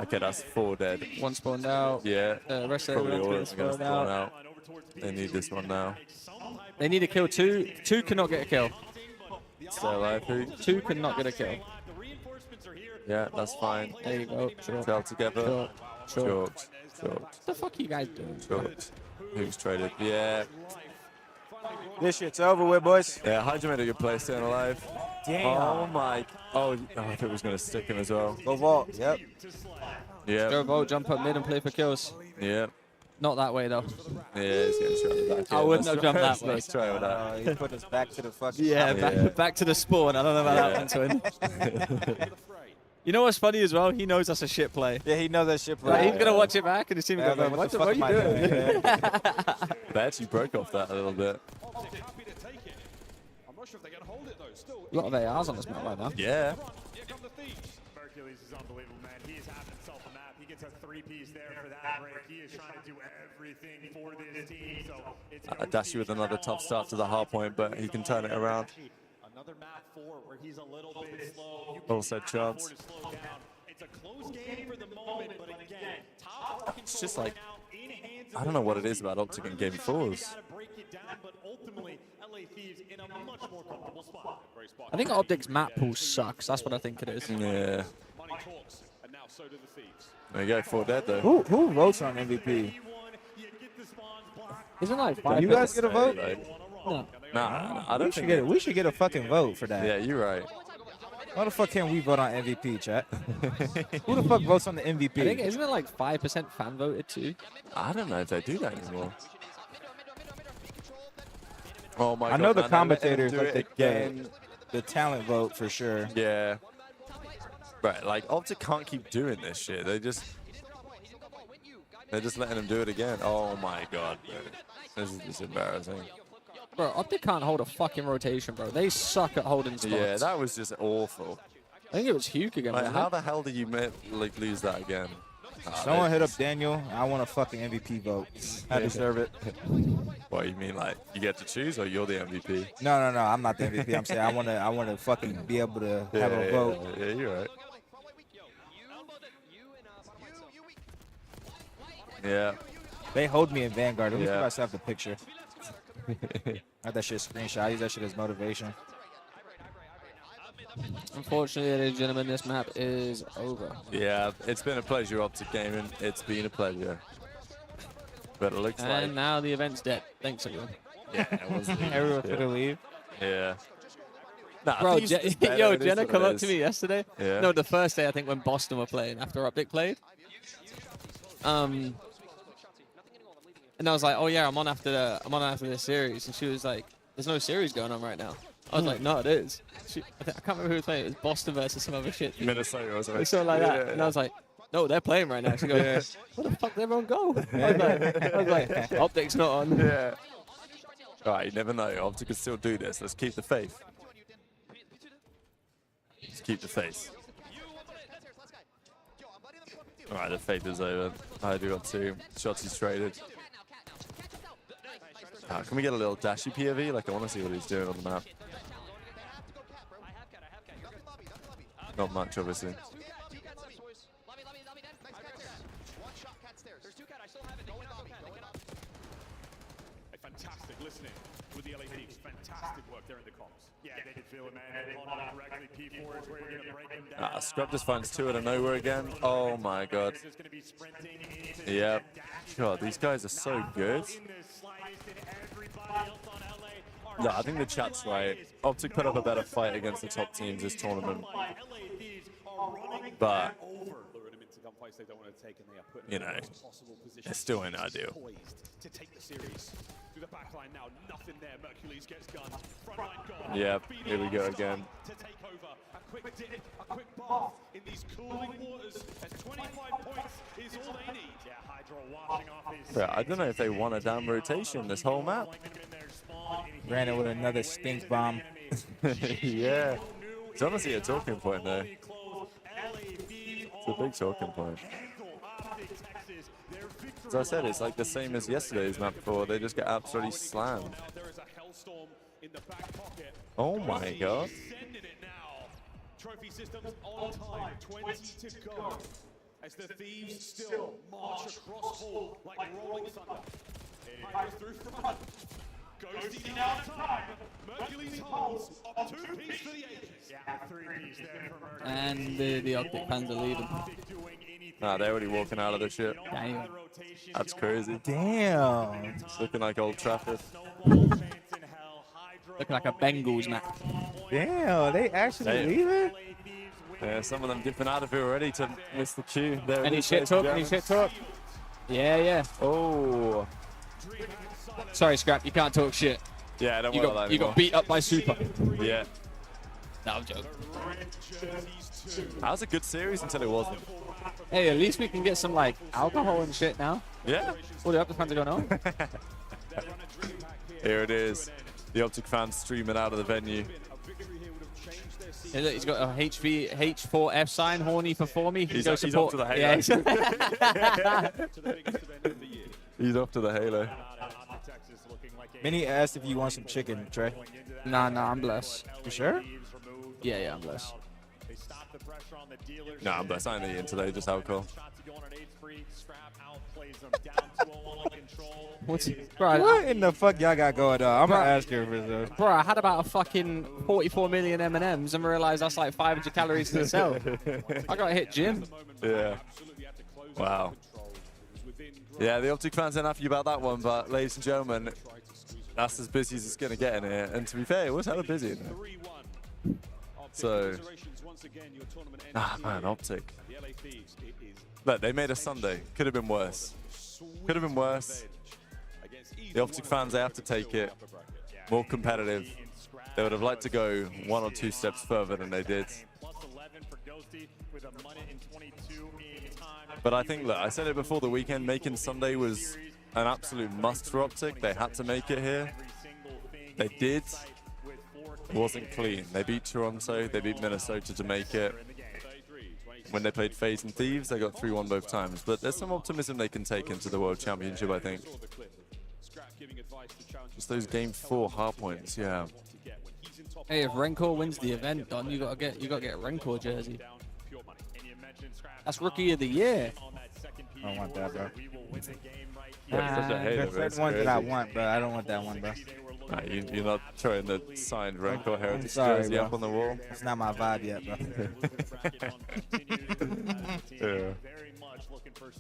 Okay, that's 4 dead. One spawned out. Yeah. Rest of Probably all everyone's of them spawned gonna spawn out. out. They need this one now. They need a kill. Two cannot get a kill. Stay alive, Hook. 2 cannot get a kill. Yeah, that's fine. There you go. Short. Fell together. Short. Short. What the fuck are you guys doing? Short. Hook's traded. Yeah. This shit's over with, boys. Yeah, Hydra made a good play, staying alive. Damn. Oh my. Oh, I thought it was going to stick him as well. Go vault. Yep. Yeah. Go vote, jump up mid and play for kills. Yeah. Not that way, though. Yeah, he's getting shot in the back. I Yeah, wouldn't let's have jumped try- that way. Let's try with that. He put us back to the fucking. Yeah. Back to the spawn. I don't know about that one, twin. You know what's funny as well? He knows that's a shit play. Yeah, he knows that shit. Like, he's gonna watch it back and his team Yeah, go, man, what the fuck fuck am are I you doing? doing? They actually broke off that a little bit. A lot of ARs on this map right now. Yeah. Hercules is unbelievable, man. He is having himself a map. He gets a 3-piece there for that break. He is trying to do everything for this team. So it's Adashi with another tough start to the hard point, but he can turn it around. Another map 4 where he's a little bit slow. Also chance. It's a close game for the moment, but again, top It's just like, I don't know what it is about Optic in game 4s. I think Optic's map pool sucks. That's what I think it is. Yeah. There you go, 4 dead though. Who votes on MVP? Isn't like Do 5 you guys get a vote? No. Nah, I We don't should think get it. We should get a fucking vote for that. Yeah, you're right. Why the fuck can't we vote on MVP, chat? Who the fuck votes on the MVP? I think, isn't it like 5% fan voted too? I don't know if they do that anymore. Oh my god. I know the man, they're letting commentators them do like it the again. talent vote for sure. Yeah. Right, like Optic can't keep doing this shit. They're just letting them do it again. Oh my god, bro. This is just embarrassing. Bro, Optic can't hold a fucking rotation, bro. They suck at holding spots. Yeah, that was just awful. I think it was Hugh again. Like, wasn't how it? the hell do you like lose that again? Someone hit up Daniel. I want a fucking MVP vote. I deserve it. What, you mean like you get to choose or you're the MVP? No. I'm not the MVP. I'm saying I want to fucking be able to have a vote. Yeah, you're right. Yeah. They hold me in Vanguard. Let me see if Yeah. I still have the picture. I have that shit screenshot. I use that shit as motivation. Unfortunately, ladies and gentlemen, this map is over. Yeah, it's been a pleasure, Optic Gaming. It's been a pleasure. But it looks like... And now the event's dead. Thanks, everyone. Yeah, it was Everyone could have leave. Yeah. Nah, Bro, Thieves is better, yo, it is Jenna what come it up is. to me yesterday. Yeah. No, the first day I think when Boston were playing after Optic played. And I was like, oh yeah, I'm on after this series, and she was like, there's no series going on right now. I was like, no, it is. I can't remember who was playing. It was Boston versus some other shit. Minnesota or something. It's something like that. And I was like, no, they're playing right now. She goes, where the fuck did everyone go? I was like, Optic's not on. Yeah. All right, you never know. Optic can still do this. Let's keep the faith. Let's keep the faith. All right, the faith is over. I do got 2 shots. He's traded. Can we get a little dashy POV? Like, I want to see what he's doing on the map. Not much, obviously. Fantastic listening with the LA Thieves. Fantastic work there in the comms. Yeah, they did feel it, man. They called out correctly. P4 is where you're going to break them down. Scrub just finds 2 out of nowhere again. Oh my god. Yep. God, these guys are so good. No, I think the chat's right. Optic put up a better fight against the top teams this tournament. But, you know, it's still in ideal. To take the series through the back line now, nothing there. Mercules gets gunned. Front line gone. Yep, here we go again. To take over. A quick dip, a quick bath in these cooling waters. As 25 points is all they need. Yeah, Hydro washing off his. Yeah, I don't know if they want a damn rotation this whole map. Ran it with another stink bomb. Yeah. It's honestly a talking point though. It's a big talking point. As I said, it's like the same as yesterday's map before. They just get absolutely slammed. Oh my god. Trophy systems on time, 20 to go. As the Thieves still march across hall like rolling thunder. Hydra through front. Ghosty now in time. Mercules holds up 2-piece for the ages. Yeah, 3-piece there for Mercules. And the Optic fans are leaving. Nah, they're already walking out of the ship. Damn. That's crazy. Damn. It's looking like Old Trafford. Looking like a Bengals map. Damn, they actually Damn. leaving? Yeah, some of them dipping out of here already to miss the queue. There it Any is, shit ladies talk? and Any gentlemen. shit talk? Yeah, yeah. Oh. Sorry, Scrap, you can't talk shit. Yeah, don't You worry about got that you got anymore. beat up by Super. Yeah. No, I'm joking. That was a good series until it wasn't. Hey, at least we can get some like alcohol and shit now. Yeah. All the Optic fans are going on. Here it is. The Optic fans streaming out of the venue. Hey, look, he's got a H4F sign, horny for me. He's Go off to support. the Halo. Yeah, He's off to the Halo. Minnie asked if you want some chicken, Trey. nah, I'm blessed. You sure? Yeah, I'm blessed. Nah, I'm blessed. I ain't eating today, just alcohol. What's bro? What in the fuck y'all got going on? I'm gonna ask her for this. Bro, I had about a fucking 44 million M&Ms and realized that's like 500 calories in itself. I got to hit gym. Yeah. Wow. Yeah, the Optic fans ain't happy about that one, but ladies and gentlemen, that's as busy as it's going to get in here. And to be fair, it was hella busy in here. So, man, Optic. Look, they made a Sunday. Could have been worse. Could have been worse. The Optic fans, they have to take it more competitive. They would have liked to go 1 or 2 steps further than they did. But I think, look, I said it before the weekend, making Sunday was an absolute must for Optic. They had to make it here. They did. It wasn't clean. They beat Toronto, they beat Minnesota to make it. When they played Faze and Thieves, they got 3-1 both times. But there's some optimism they can take into the World Championship, I think. Just those Game 4 hard points, yeah. Hey, if Rencor wins the event, Don, you gotta get a Rencor jersey. That's Rookie of the Year. I don't want that, bro. Such a hater, There's bro. It's certain ones that I crazy. want, bro. I don't want that one, bro. Nah, you're not throwing the signed Rancor Heritage sorry, jersey bro. up on the wall. It's not my vibe yet, bro. Yeah.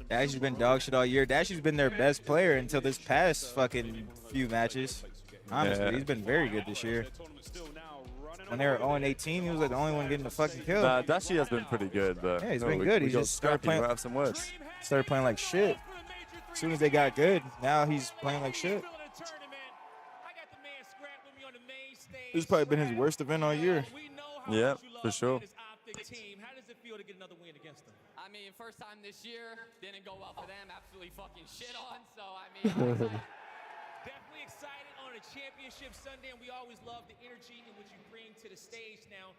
Dash's been dog shit all year. Dash's been their best player until this past fucking few matches. Honestly, Yeah. he's been very good this year. When they were 0-18, he was like the only one getting the fucking kill. Nah, Dashi has been pretty good, but Yeah, he's no, been we- good. we He got just started scrappy. playing- We'll have some words. Started playing like shit. As soon as they got good, now he's playing like shit. This has probably been his worst event all year. Yeah, for sure. How does it feel to get another win against them? I mean, first time this year, didn't go well for them. Absolutely fucking shit on. So, I mean, Definitely excited on a championship Sunday, and we always love the energy in which you bring to the stage. Now,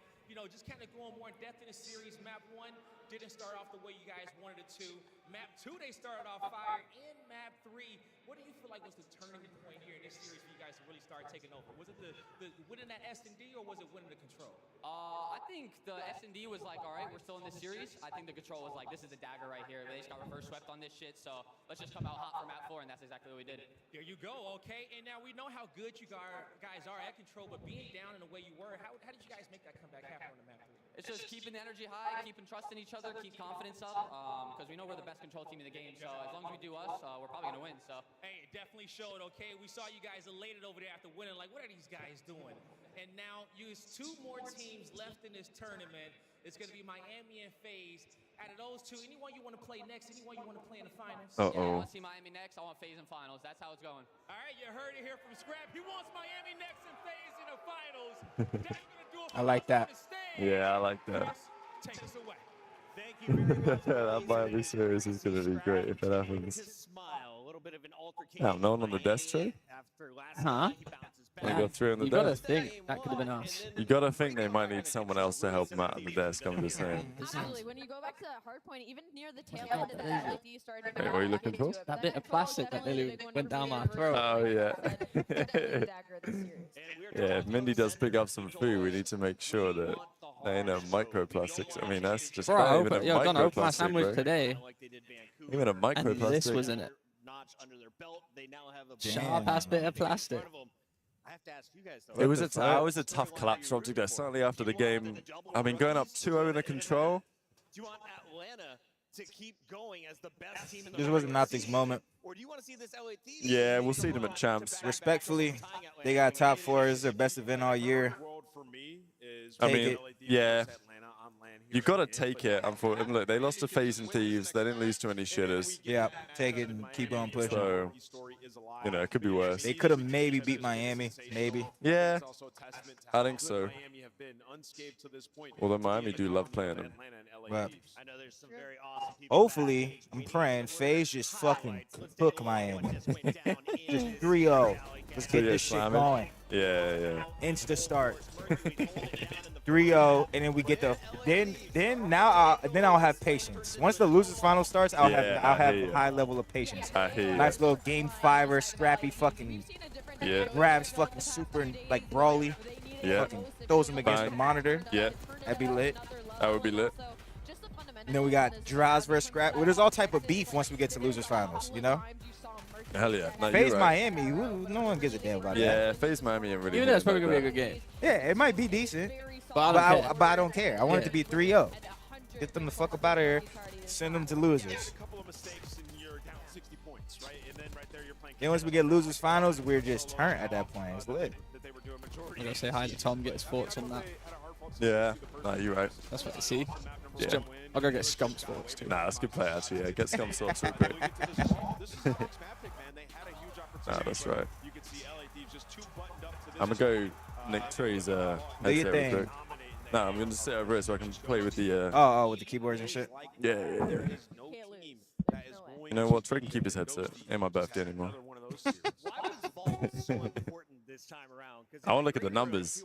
just kind of going more in depth in the series. Map 1 didn't start off the way you guys wanted it to. Map 2, they started off fire. In Map 3, what do you feel like was the turning point here in this series for you guys to really start taking over? Was it the winning that S&D, or was it winning the control? I think the S&D was like, all right, we're still in this series. I think the control was like, this is the dagger right here. They just got reverse swept on this shit, so let's just come out hot for Map 4, and that's exactly what we did. There you go, okay? And now we know how good you guys are at control, but being down in the way you were, how did you guys make that comeback happen on the Map 3? It's just keeping the energy high, keeping trust in each other, keep confidence up, because we know we're the best control team in the game, so as long as we do us, we're probably going to win, so. Hey, it definitely showed, okay? We saw you guys elated over there after winning. Like, what are these guys doing? And now, use 2 more teams left in this tournament. It's going to be Miami and Faze. Out of those 2, anyone you want to play next? Anyone you want to play in the finals? Yeah, I want to see Miami next. I want Faze in finals. That's how it's going. All right, you heard it here from Scrap. He wants Miami next and Faze in the finals. That's going to do it for I like that. Yeah, I like that. Take us away. Thank you very much. That Miami series is going to be great if it happens. Damn, no one on the desk tray? Huh? They got 3 on the You gotta desk. think that could have been us. You gotta think they might need someone else to help them out on the desk. I'm just saying. Absolutely. When you go back to that hard point, even near the tail end of that, like you started to Hey, what are you looking for? That bit of plastic that nearly went down my throat. Oh yeah. Yeah, if Mindy does pick up some food, we need to make sure that there ain't no microplastics. I mean, that's just Bro, not even a I done open my microplastic, sandwich bro. today, Even a and microplastic. this was in it. Sharp ass bit of plastic. I have to ask you guys though. It was a tough collapse for Optic there. Certainly after the game, I mean, going up 2-0 in a control. Do you want Atlanta to keep going as the best team in the This wasn't Optic's moment. Or do you want to see this LA Thieves? Yeah, we'll see them at champs. Respectfully, they got top 4. This is their best event all year. I Take mean, it. yeah. You gotta take it. Unfortunately, look, they lost to Faze and Thieves. They didn't lose to any shitters. Yeah, take it and keep on pushing. So, it could be worse. They could have maybe beat Miami. Maybe. Yeah, I think so. Although Miami do love playing them. But I know there's some very awesome people. hopefully, I'm praying Faze just fucking cook Miami. Just 3-0. Let's get this shit going. Yeah, yeah. Insta start. 3-0, and then we get the then I'll have patience. Once the losers final starts, I'll Yeah, have I hear a ya. high level of patience. I hear ya. Nice little game 5er, scrappy fucking Yeah. grabs, fucking super like brawly. Yeah. Fucking throws him against Bang. the monitor. Yeah. That'd be lit. That would be lit. And then we got Draws versus Scrap. Well, there's all type of beef once we get to losers finals. You know. Hell yeah. No, Faze you're right. Miami, no one gives a damn about that. Yeah, Faze Miami ain't really. Even though it's hitting probably like gonna be a good game. Yeah, it might be decent, But I don't care. but I don't care. I want it Yeah. to be 3-0. Get them the fuck up out of here. Send them to losers. Then once we get losers finals, we're just turned at that point. It's lit. I'm gonna say hi to Tom, get his thoughts on that. Yeah. No, you're right. That's what I see. Yeah. Jump. I'll go get Scump's thoughts too. Nah, that's a good play actually. Yeah, get Scum Swords real quick. Nah, that's right. I'm gonna go Nick Tree's Do your headset real thing. quick. Nah, I'm gonna sit over here so I can play with the. Oh, with the keyboards and shit. Yeah. You know what? Trey can keep his headset. Ain't my birthday anymore. I want to look at the numbers.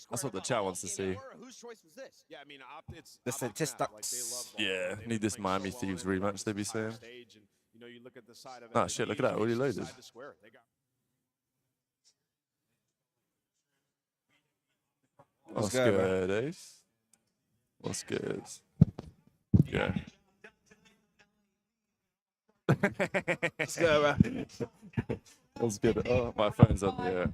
That's what the chat wants to see. Whose choice was this? Yeah, I mean, it's The statistics. Yeah, need this Miami Thieves rematch, they be saying. You look at the side of Oh shit, look at that, already loaded. What's good, bro? good, Ace? What's good? Yeah. What's good, bro? That's good. Oh, my phone's on.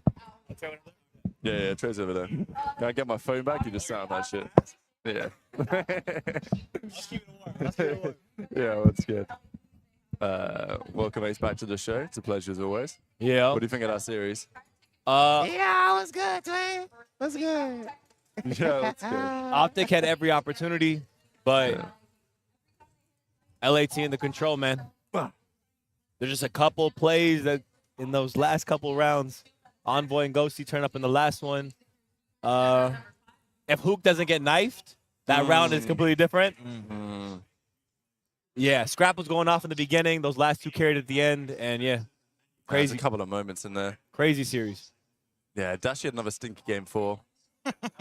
Yeah, Trey's over there. Can I get my phone back? You just sound that shit. Yeah. Yeah, what's good? Welcome, Ace, back to the show. It's a pleasure as always. Yeah. What do you think of that series? Yeah, what's good, Twin? What's good? Yeah, that's good. Optic had every opportunity, but LAT in the control, man. There's just a couple plays that in those last couple rounds, Envoy and Ghosty turn up in the last one. If Hook doesn't get knifed, that round is completely different. Yeah, Scrap was going off in the beginning. Those last two carried at the end, and yeah, There's crazy, a couple of moments in there. crazy series. Yeah, Dashi had another stinky game 4.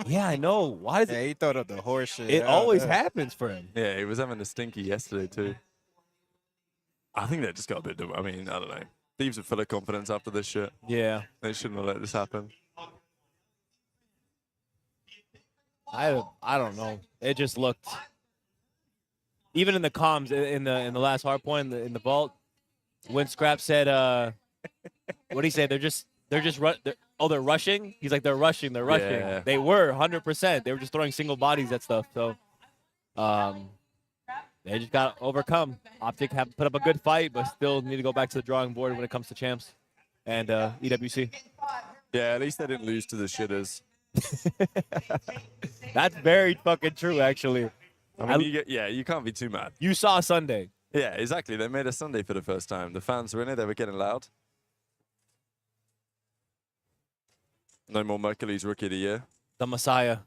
Yeah, I know. Why is Yeah, he thought up the horse shit. it always happens for him? Yeah, he was having a stinky yesterday too. I think they just got a bit. I mean, I don't know. Thieves are full of confidence after this shit. Yeah, They shouldn't have let this happen. I don't know. It just looked. Even in the comms in the last hard point in the vault, when Scrap said, what did he say? They're rushing. He's like, they're rushing. Yeah. They were 100%. They were just throwing single bodies at stuff. So, they just got overcome. Optic have put up a good fight, but still need to go back to the drawing board when it comes to champs and EWC. Yeah, at least they didn't lose to the shitters. That's very fucking true, actually. I mean, you can't be too mad. You saw Sunday. Yeah, exactly. They made a Sunday for the first time. The fans were in it. They were getting loud. No more Mercury's Rookie of the Year. The Messiah.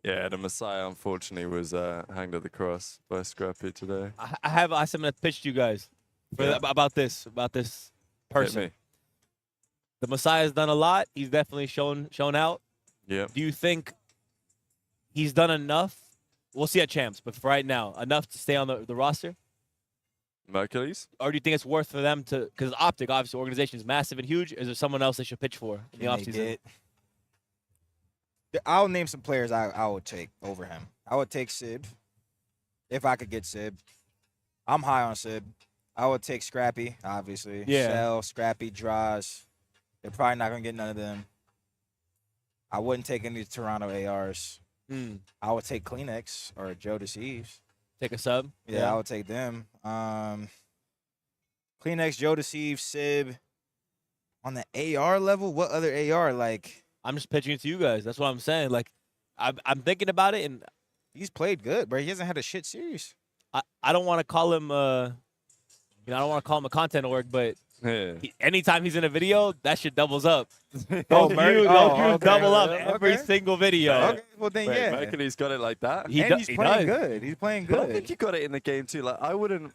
Yeah, the Messiah, unfortunately, was hanged at the cross by Scrappy today. I have something to pitch to you guys about this person. Hit me. The Messiah has done a lot. He's definitely shown out. Yeah. Do you think he's done enough? We'll see at champs, but for right now, enough to stay on the roster? Mercury's? Or do you think it's worth for them to, because Optic, obviously, organization is massive and huge. Is there someone else they should pitch for in the offseason? I'll name some players I would take over him. I would take Sib, if I could get Sib. I'm high on Sib. I would take Scrappy, obviously. Yeah. Shell, Scrappy, Draws. They're probably not going to get none of them. I wouldn't take any Toronto ARs. I would take Kleenex or Joe Deceives. Take a sub? Yeah, I would take them. Kleenex, Joe Deceives, Sib. On the AR level, what other AR? Like, I'm just pitching it to you guys. That's what I'm saying. Like, I'm thinking about it, and he's played good, bro. He hasn't had a shit series. I don't want to call him, I don't want to call him a content org, but anytime he's in a video, that shit doubles up. Those views double up every single video. Okay, well then, Wait, yeah. Mercury's got it like that? He's playing good. He's playing good. But I think he got it in the game too. Like, I wouldn't.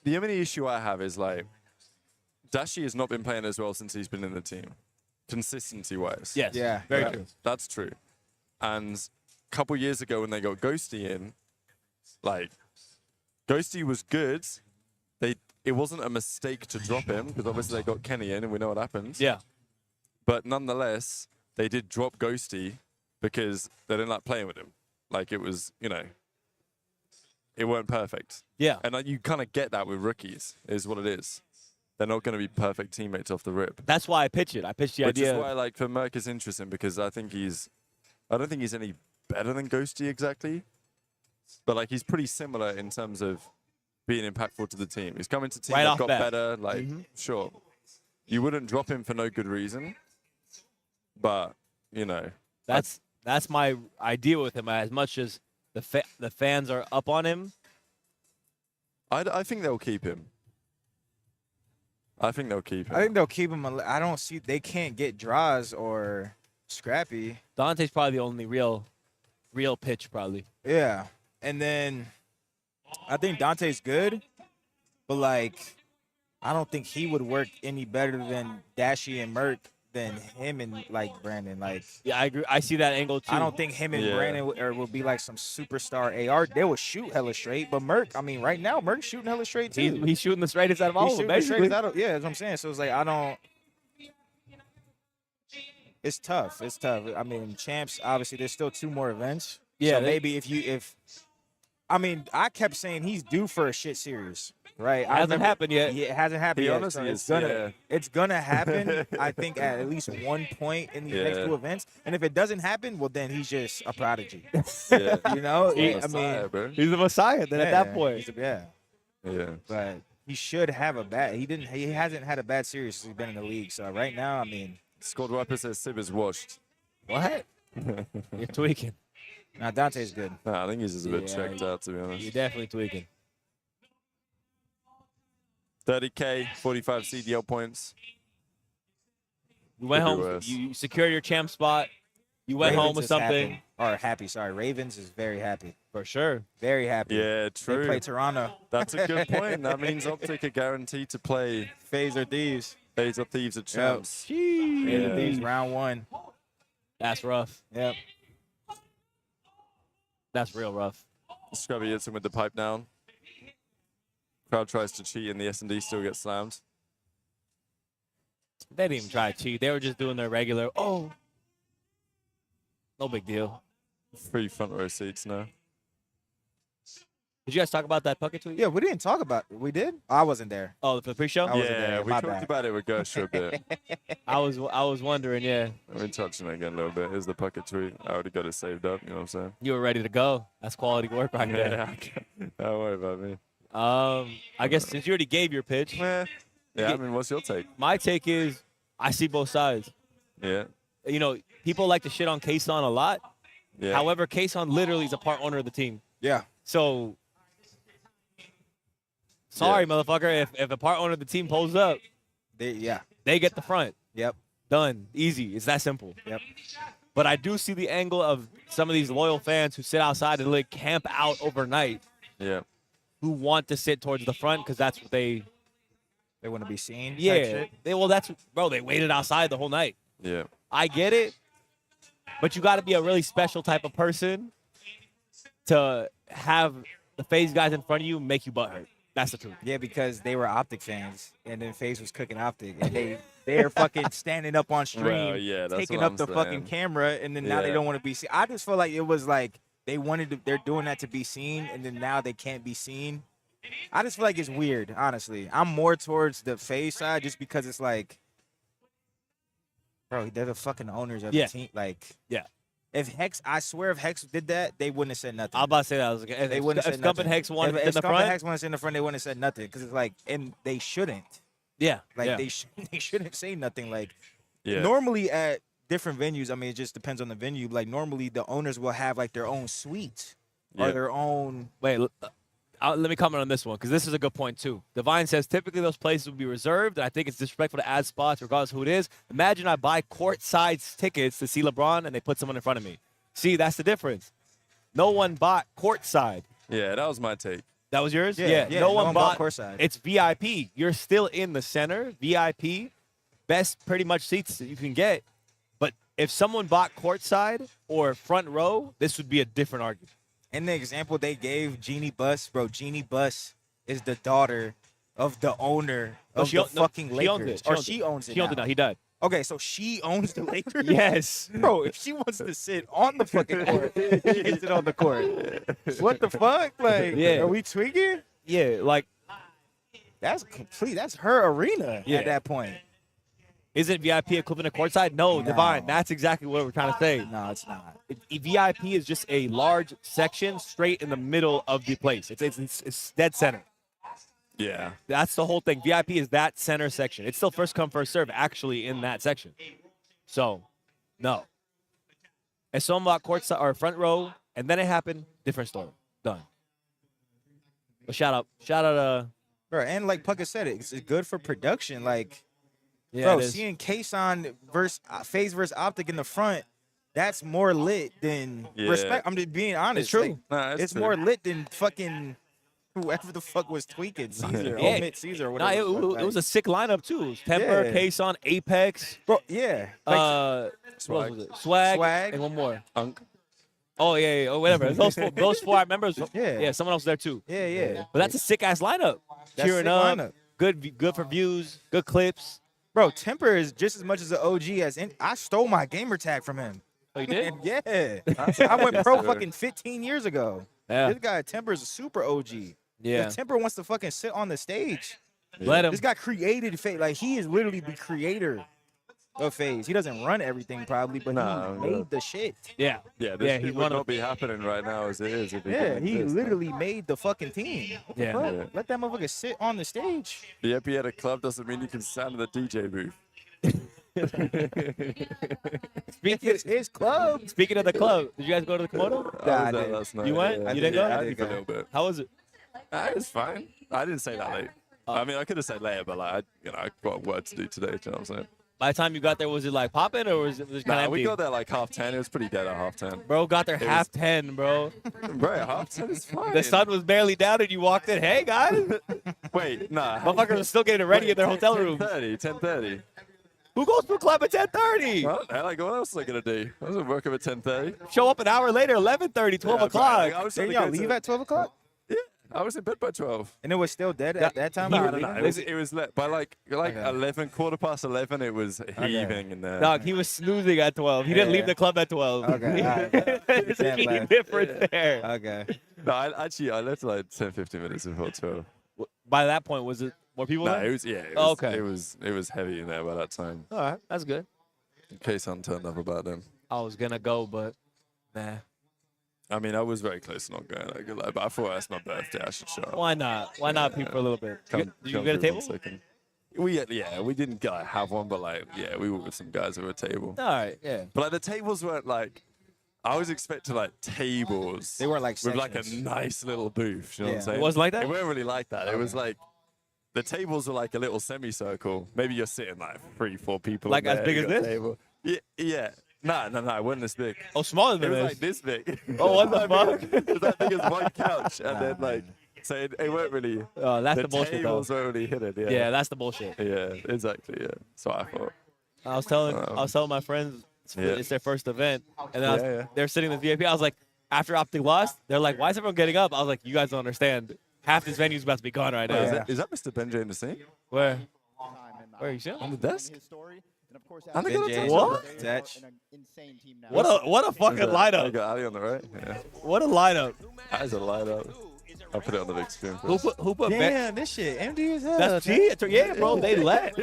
The only issue I have is like, Dashi has not been playing as well since he's been in the team, consistency-wise. Yes. Yeah. Very Right? true. That's true. And a couple years ago when they got Ghosty in, like, Ghosty was good. It wasn't a mistake to drop him because obviously they got Kenny in and we know what happened. Yeah. But nonetheless, they did drop Ghosty because they didn't like playing with him. Like, it was, it weren't perfect. Yeah. And you kind of get that with rookies, is what it is. They're not going to be perfect teammates off the rip. That's why I pitch it. I pitched the Which idea. is why, like, for Merc is interesting because I don't think he's any better than Ghosty exactly. But, like, he's pretty similar in terms of being impactful to the team. He's coming to team Right that off got bat. better. Like, sure. You wouldn't drop him for no good reason. But, That's my idea with him. As much as the fans are up on him, I think they'll keep him. I think they'll keep him. I think they'll keep him. I don't see they can't get Draws or Scrappy. Dante's probably the only real pitch, probably. Yeah, and then I think Dante's good, but like I don't think he would work any better than Dashi and Merc than him and like Brandon. Like, yeah, I agree. I see that angle too. I don't think him and Brandon will be like some superstar AR. They will shoot hella straight, but Merc, I mean, right now Merc's shooting hella straight too. He's shooting the straightest out of all He's of them. shooting the Basically. straightest out of, yeah, that's what I'm saying. So it's like I don't. It's tough. It's tough. I mean, champs. Obviously, there's still 2 more events. Yeah, so maybe if I mean, I kept saying he's due for a shit series. right? I Hasn't remember- happened yet. Yeah, it hasn't happened He yet. honestly so is, it's gonna happen. I think at least one point in these next Yeah. 2 events. And if it doesn't happen, well, then he's just a prodigy. Yeah. You know, He's a I Messiah, mean, bro. He's a messiah then at that yeah, point. yeah. Yeah. But he should have a bad. He hasn't had a bad series since he's been in the league. So right now, I mean, Squad Wiper says Sib is washed. What? You're tweaking. now Dante's good. Nah, I think he's just a bit Yeah, checked out, to be honest. You're definitely tweaking. 30K, 45 CDL points. You went Could be home. worse. You secured your champ spot. You went home with is something. happy. Sorry, Ravens is very happy. For sure. Very happy. Yeah, They true. play Toronto. That's a good point. That means Optic are guaranteed to play Faze or Thieves. Faze or Thieves at champs. Faze or Yeah. Thieves round 1. That's rough. Yep. That's real rough. Scrubby hits him with the pipe down. Crowd tries to cheat and the S&D still gets slammed. They didn't even try to cheat. They were just doing their regular, oh. No big deal. Free front row seats now. Did you guys talk about that Puckett tweet? Yeah, we didn't talk about it. We did? I wasn't there. Oh, for the pre-show? I wasn't Yeah, there. we My talked bad. about it with Gersh for a bit. I was wondering, yeah. We're touching it again a little bit. Here's the Puckett tweet. I already got it saved up, you know what I'm saying? You were ready to go. That's quality work right there. Yeah, don't worry about me. I guess since you already gave your pitch, Yeah, I mean, what's your take? my take is I see both sides. Yeah. You know, people like to shit on Kason a lot. Yeah. However, Kason literally is a part owner of the team. Yeah. So, sorry, motherfucker. If a part owner of the team pulls up, They get the front. Yep. Done. Easy. It's that simple. Yep. But I do see the angle of some of these loyal fans who sit outside and like camp out overnight, Yeah. who want to sit towards the front because that's what they. They want to be seen. type Yeah. shit. They waited outside the whole night. Yeah. I get it, but you got to be a really special type of person to have the Faze guys in front of you make you butthurt. That's the truth. Yeah, because they were Optic fans, and then Faze was cooking Optic, and they're fucking standing up on stream, Well, yeah, that's taking what up I'm the fucking saying. camera, and then now they Yeah. don't want to be seen. I just feel like it was like they wanted to. They're doing that to be seen, and then now they can't be seen. I just feel like it's weird, honestly. I'm more towards the Faze side just because it's like, bro, they're the fucking owners of Yeah. the team. Like, Yeah. If Hex, I swear, if Hex did that, they wouldn't have said nothing. I'm about to say that. I was like, They if, wouldn't have if said Scump nothing. and Hex wanted if in the Scump and front, Hex wanted to sit in the front, they wouldn't have said nothing because it's like, and they shouldn't. yeah, Like yeah. they shouldn't say nothing. Like Yeah. normally at different venues, I mean, it just depends on the venue. Like normally the owners will have like their own suite or Yeah. their own. Wait, let me comment on this one because this is a good point too. Divine says typically those places would be reserved, and I think it's disrespectful to add spots regardless of who it is. Imagine I buy courtside tickets to see LeBron and they put someone in front of me. See, that's the difference. No one bought courtside. Yeah, that was my take. That was yours? Yeah, no one bought courtside. It's VIP. You're still in the center. VIP, best pretty much seats that you can get. But if someone bought courtside or front row, this would be a different argument. In the example they gave, Jeannie Buss, bro, Jeannie Buss is the daughter of the owner of the fucking Lakers. She owns it. Or she owns it She owns it now. now. He died. Okay, so she owns the Lakers? Yes. Bro, if she wants to sit on the fucking court, she can sit on the court. What the fuck? Like, Yeah. are we tweaking? Yeah, like, That's complete. That's her arena Yeah. at that point. isn't VIP equivalent to courtside? No, Divine. That's exactly what we're trying to say. No, it's not. VIP is just a large section straight in the middle of the place. It's dead center. Yeah. That's the whole thing. VIP is that center section. It's still first come, first serve actually in that section. So, no. If someone bought courtside or front row and then it happened, different story. Done. But shout out, Bro, and like Puckett said, it's good for production. Like, yeah, bro, it is. seeing Kason versus Faze versus Optic in the front, that's more lit than Yeah. respect. I'm just being honest. It's true. Like, Nah, it's true. more lit than fucking whoever the fuck was tweaking. Caesar, Yeah. Omit Caesar, or Nah, whatever. the fuck, it was a like- sick lineup too. It was Temper, Yeah. Kason, Apex, bro, yeah. Like, what else Swag. was it? Swag, Swag. and one more. Unk. Oh yeah, oh whatever. Those four I remember. Yeah. Someone else was there too. yeah. But that's a sick ass lineup. That's Cheering sick up, lineup. good for views, good clips. Bro, Temper is just as much as an OG as I stole my gamer tag from him. Oh, you did? Yeah. I went pro fucking 15 years ago. Yeah. This guy Temper is a super OG. Yeah. The Temper wants to fucking sit on the stage. Let him. This guy created Faze. Like, he is literally the creator of Faze. He doesn't run everything probably, but he made the shit. Yeah. Yeah, this shit he's would one not of be happening right now as it is. If he Yeah, didn't he exist, literally made the fucking team. What the Yeah. fuck? Yeah. Let that motherfucker sit on the stage. The EP at a club doesn't mean you can stand in the DJ booth. It's his club. Speaking of the club, did you guys go to the Komodo? I was there last night. You went? Yeah. You didn't go? Yeah, I did for a little bit. How was it? It was fine. I didn't say that late. I mean, I could have said later, but like, I got work to do today. Do you know what I'm saying? By the time you got there, was it like popping or was it just kind Nah, of we empty? got there like 10:30. It was pretty dead at 10:30. Bro got there It half was- 10, bro. Bro, 10:30 is fine. The sun was barely down and you walked in. Hey, guys. Wait, nah. Motherfuckers were still getting ready in their hotel room. 10:30. Who goes to a club at 10:30? Well, like, what else was I gonna do? I wasn't working at 10:30. Show up an hour later, 11:30, 12 Yeah, o'clock. I was Didn't trying y'all to go leave to- at 12 o'clock? Yeah, I was in bed by 12. And it was still dead at that time? No, You were no, no. leaving? It was by like Okay. 11, quarter past 11. It was heaving in there. Dog, he was snoozing at 12. He didn't leave the club at 12. Okay, all right. There's a Can't key laugh. difference there. Okay. No, I left like 10, 15 minutes before 12. By that point, was it more people No, there? it was It Oh, was, okay. It was heavy in there by that time. All right, that's good. In case I turned up about them. I was going to go, but nah. I mean, I was very close to not going. I could lie, but I thought that's my birthday. I should show up. Why not? Why not peep for a little bit? Come- Did you come get a through table? 1 second. We didn't like, have one, but like, yeah, we were with some guys at a table. All right, yeah. But like the tables weren't like, I was expecting like tables. They weren't like with like a sections. nice little booth. You know what I'm Yeah. saying? It wasn't like that? It weren't really like that. It was like the tables were like a little semicircle. Maybe you're sitting like 3-4 people. Like in as there, big you as got a this? Table. Yeah, yeah. No, it wasn't this big. Oh, smaller It than was this. like this big. Oh, what the fuck? It was that big as one couch, and then like, so it weren't really. Oh, that's the bullshit, though. tables weren't really hidden. Yeah. Yeah, that's the bullshit. Yeah, exactly. Yeah. So I thought. I was telling my friends Yeah. it's their first event, and then Yeah. they're sitting in the VIP. I was like, after Optic lost, they're like, why is everyone getting up? I was like, you guys don't understand. Half this venue's about to be gone right now. Is that Mr. Benjay in the scene? Where? Where are you sitting? On the desk? And they got a Benjay. What? Touch. What a fucking I lineup. got Ali on the right. Yeah. What a lineup. That is a lineup. I'll put it on the big screen. Who put Ben? Damn, this shit empty as hell. That's G. Yeah, bro. They left.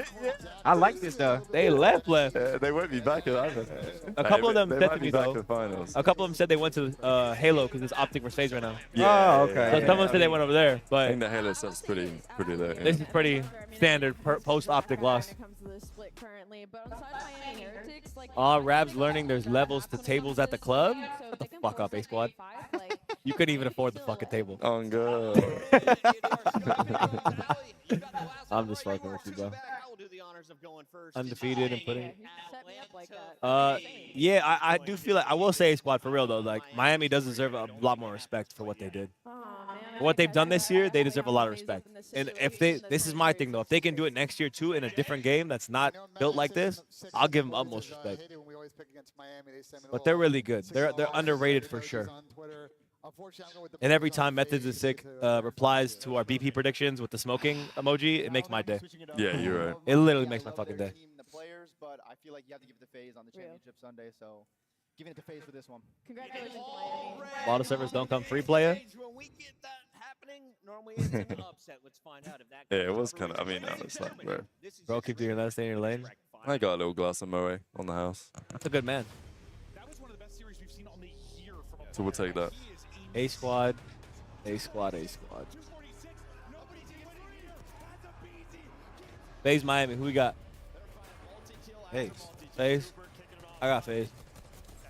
I like this though. They left. They won't be back either. A couple of them they said might to be me back though. to the finals. A couple of them said they went to Halo because it's Optic versus Faze right now. Oh, okay. So someone said they went over there, I but think the Halo stuff's pretty lit. Yeah. this is pretty standard post Optic loss. When it comes to the split currently, but on the side of Miami Heretics, like Rab's learning there's levels to tables at the club. Shut the fuck up, A Squad. You couldn't even afford the fucking table. Oh, God. I'm just fucking with you, bro. Undefeated and putting. set me up like that. Yeah, I do feel like I will say A Squad for real though. Like Miami does deserve a lot more respect for what they did. For what they've done this year, they deserve a lot of respect. And if this is my thing though, if they can do it next year too in a different game that's not built like this, I'll give them utmost respect. But they're really good. They're underrated for sure. And every time Methods is Sick replies to our BP predictions with the smoking emoji, it makes my day. Yeah, you're right. It literally makes my fucking day. The players, but I feel like you have to give it to Faze on the championship Sunday, so giving it to Faze for this one. Congratulations, Miami. A lot of servers don't come free player. When we get that happening, normally it's an upset. Let's find out if that. Yeah, it was kind of. I mean, it's like, bro. Bro, keep doing that. Stay in your lane. I got a little glass of Moe on the house, That's a good man. so we'll take that. A Squad. A Squad. A Squad. Faze Miami. Who we got? Faze. Faze. I got Faze.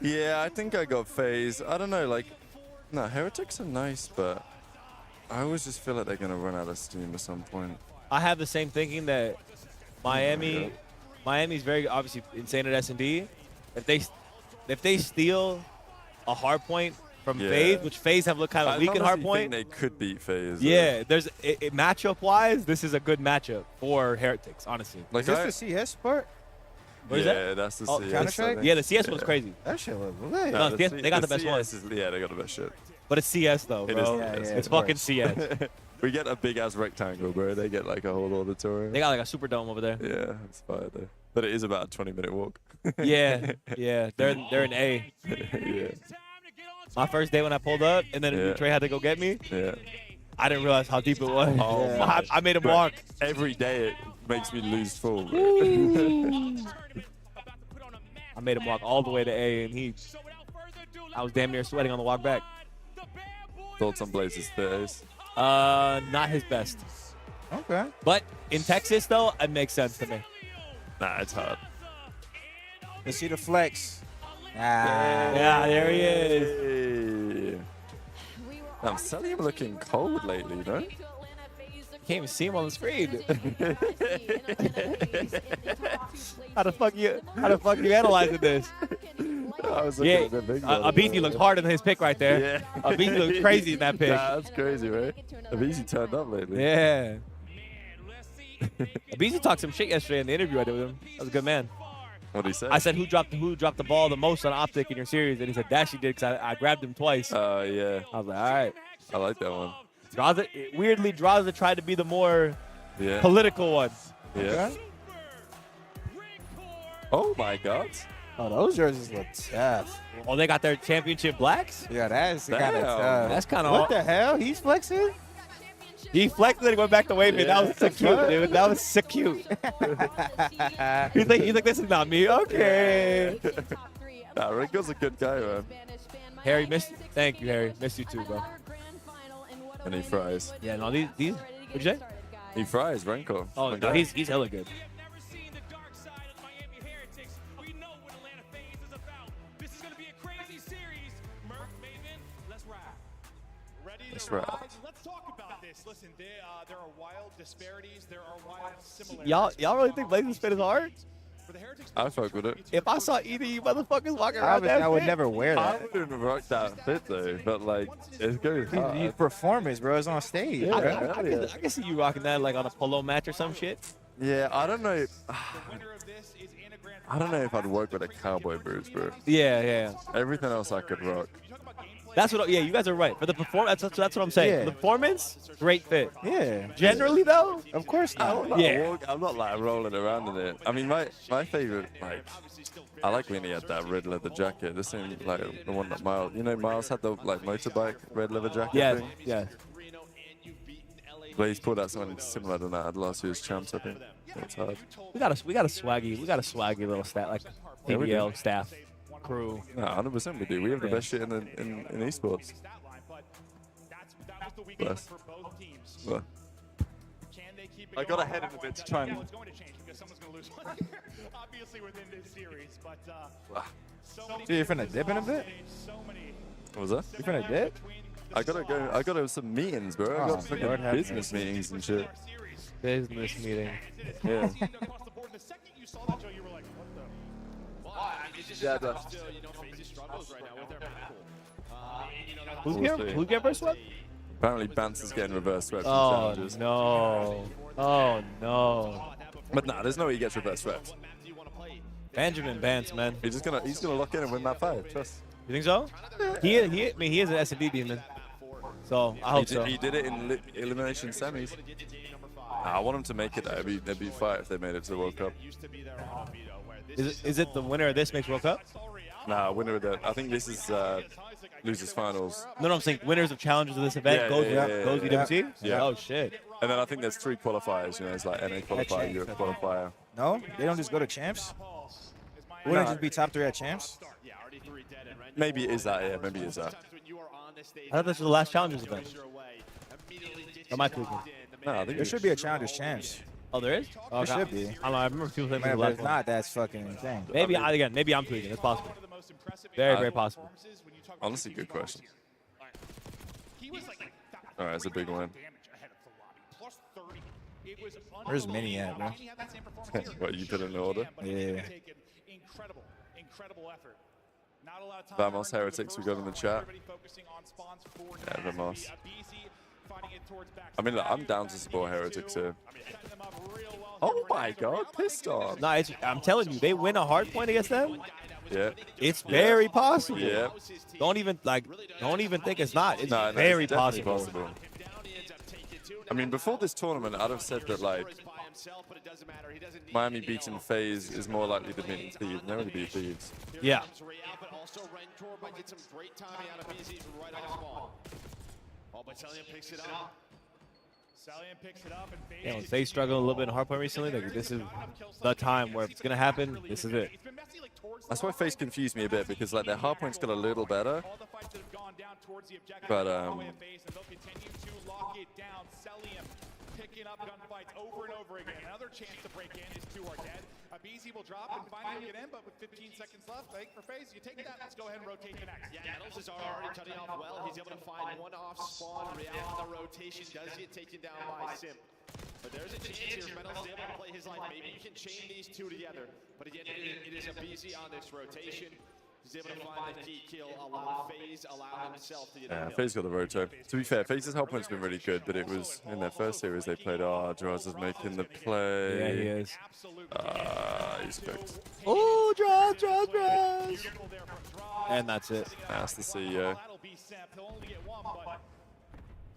Yeah, I think I got Faze. I don't know, like, no, Heretics are nice, but I always just feel like they're gonna run out of steam at some point. I have the same thinking that Miami, Miami's very obviously insane at S&D. If they steal a hard point from Yeah. Faze, which Faze have looked kind of weak in hard point. Think they could beat Faze. Yeah, there's matchup wise, this is a good matchup for Heretics, honestly. Like Is this the CS part? What is yeah, that? that's the Oh, CS. Counter-Strike? I think. Yeah, the CS one's crazy. That shit was lit. No, CS they got the best one. CS is, yeah, they got the best shit. But it's CS though, It bro. is, yeah, It's of fucking course. CS. We get a big ass rectangle, bro. They get like a whole auditorium. They got like a super dome over there. Yeah, it's fire though. But it is about a 20-minute walk. Yeah, yeah. They're in A. Yeah. My first day when I pulled up, and then Yeah. Trey had to go get me. Yeah. I didn't realize how deep it was. Oh, Yeah. my. I made him Bro, walk. Every day it makes me lose full. I made him walk all the way to A, and I was damn near sweating on the walk back. Thoughts on Blazers Faze? Not his best. Okay. But in Texas, though, it makes sense to me. Nah, it's hard. Let's see the flex. Yeah, there he is. Hey. I'm Sally looking cold lately, no? Can't even see him on the screen. How the fuck you analyzing this? I was Yeah, looking at the big one. Abizi looks harder than his pick right there. Yeah. Abizi looks crazy in that pick. Nah, that's crazy, right? Abizi turned up lately. Yeah. Abizi talked some shit yesterday in the interview I did with him. That was a good man. What did he say? I said, who dropped the ball the most on Optic in your series? And he said, Dashy did because I grabbed him twice. Oh, yeah. I was like, all right. I like that one. Weirdly, Draza tried to be the more Yeah. political one. Yeah. Okay. Oh, my God. Oh, those jerseys look tough. Oh, they got their championship blacks? Yeah, that's kind of Damn. tough. That's kind of What the hell? He's flexing? He flexed and he went back to waving. Yeah. That was so cute, dude. That was so cute. he's like, this is not me. Okay. Nah, Rinko's a good guy, man. Harry, missed. Thank you, Harry. Missed you too, bro. And he fries. Yeah, no, these. What'd you say? He fries, Renko. Oh, Good no, guy. he's hella good. That's right. Let's talk about this. Listen, there are wild disparities. There are wild similarities. Y'all really think Blazing Spit is hard? I fuck with it. If I saw either of you motherfuckers walking around that I would fit, never wear I that. wouldn't rock that fit, though. But, like, it's good. He's performance, bro. It's on stage. Yeah. bro. I can see you rocking that like on a polo match or some shit. Yeah, I don't know. I don't know if I'd work with a cowboy boots, bro. Yeah. Everything else I could rock. That's what. Yeah, you guys are right. For the performance, that's what I'm saying. Yeah. For the performance, great fit. Yeah. Generally, though, Of course not. I'm not like rolling around in it. I mean, my favorite, like, I like when he had that red leather jacket. This ain't like the one that Miles, Miles had the like motorbike red leather jacket thing. Yeah. Blaze pulled out something similar to that at last year's champs, I think. It's hard. We got a swaggy little staff, like Yeah, we do. PBL staff crew. No, 100% we do. We have the Yeah. best shit in esports. Bless. Well, I got ahead of a bit to try and. It's going to change because someone's going to lose one. Obviously within this series, but Dude, you're finna dip in a bit? What was that? You finna dip? I gotta have some meetings, bro. I got Lord fucking have business meetings and shit. Business meeting. Yeah. the second you saw that, Joe, you were like, what the? Yeah, that's. Who get first swept? Apparently, Bance is getting reverse swept in Oh challenges. no! Oh no! But nah, there's no way he gets reverse swept. Benjamin Bance, man. He's gonna lock in and win that fight. Trust. You think so? He is an S&D demon. So I hope so. He did it in elimination semis. I want him to make it. They'd be fire if they made it to the World Cup. Is it the winner of this makes World Cup? Nah, winner of that. I think this is losers finals. No, I'm saying winners of challenges of this event Yeah, goes yeah, goes yeah. EWC? Yeah. Oh shit. And then I think there's 3 qualifiers. It's like NA qualifier, Europe qualifier. No? They don't just go to champs? Wouldn't it just be top 3 at champs? Maybe it is that. Yeah, maybe it is that. I thought this was the last challenges event. Am I tweaking? No, I think There should be a challengers champs. Oh, there is? Oh, There should be. I don't know. I remember people saying Man, the but last if one. not, that's fucking insane. Maybe I'm tweaking. It's possible. Very possible. Honestly, good question. All right, it's a big win. Where's Minnie at, bro? What, you put in the order? Yeah. Incredible effort. Not a lot of time. Vamos Heretics, we got in the chat. Yeah, Vamos. I mean, look, I'm down to support Heretics here. Oh my god, pissed off. No, I'm telling you, they win a hard point against them. Yeah. It's very possible. Yeah. Don't even think it's not. It's No, very it's definitely possible. I mean, before this tournament, I'd have said that, like, Miami beating Faze is more likely to beat Thieves. Never to beat Thieves. Yeah. Yeah, when Faze struggled a little bit in hardpoint recently, like this is the time where if it's gonna happen, this is it. That's why Faze confused me a bit because like their hardpoint's got a little better. But picking up gunfights over and over again. Another chance to break in. His two are dead. BZ will drop and finally get in, but with 15 seconds left, I think for Faze, you take that. Let's go ahead and rotate the next. Yeah, Metals is already cutting off well. He's able to find one off spawn. Real on the rotation does get taken down by Simp. But there's a chance here. Metals is able to play his life. Maybe you can chain these two together. But again, it is a BZ on this rotation. He's able to find the key kill, allow Faze, allow himself to get yeah, Faze got the roto. To be fair, Faze's hardpoint's been really good, but it was in their first series they played. Jaws is making the play. Yeah, he is. He's cooked. Oh, Jaws. And that's it. That's the CEO.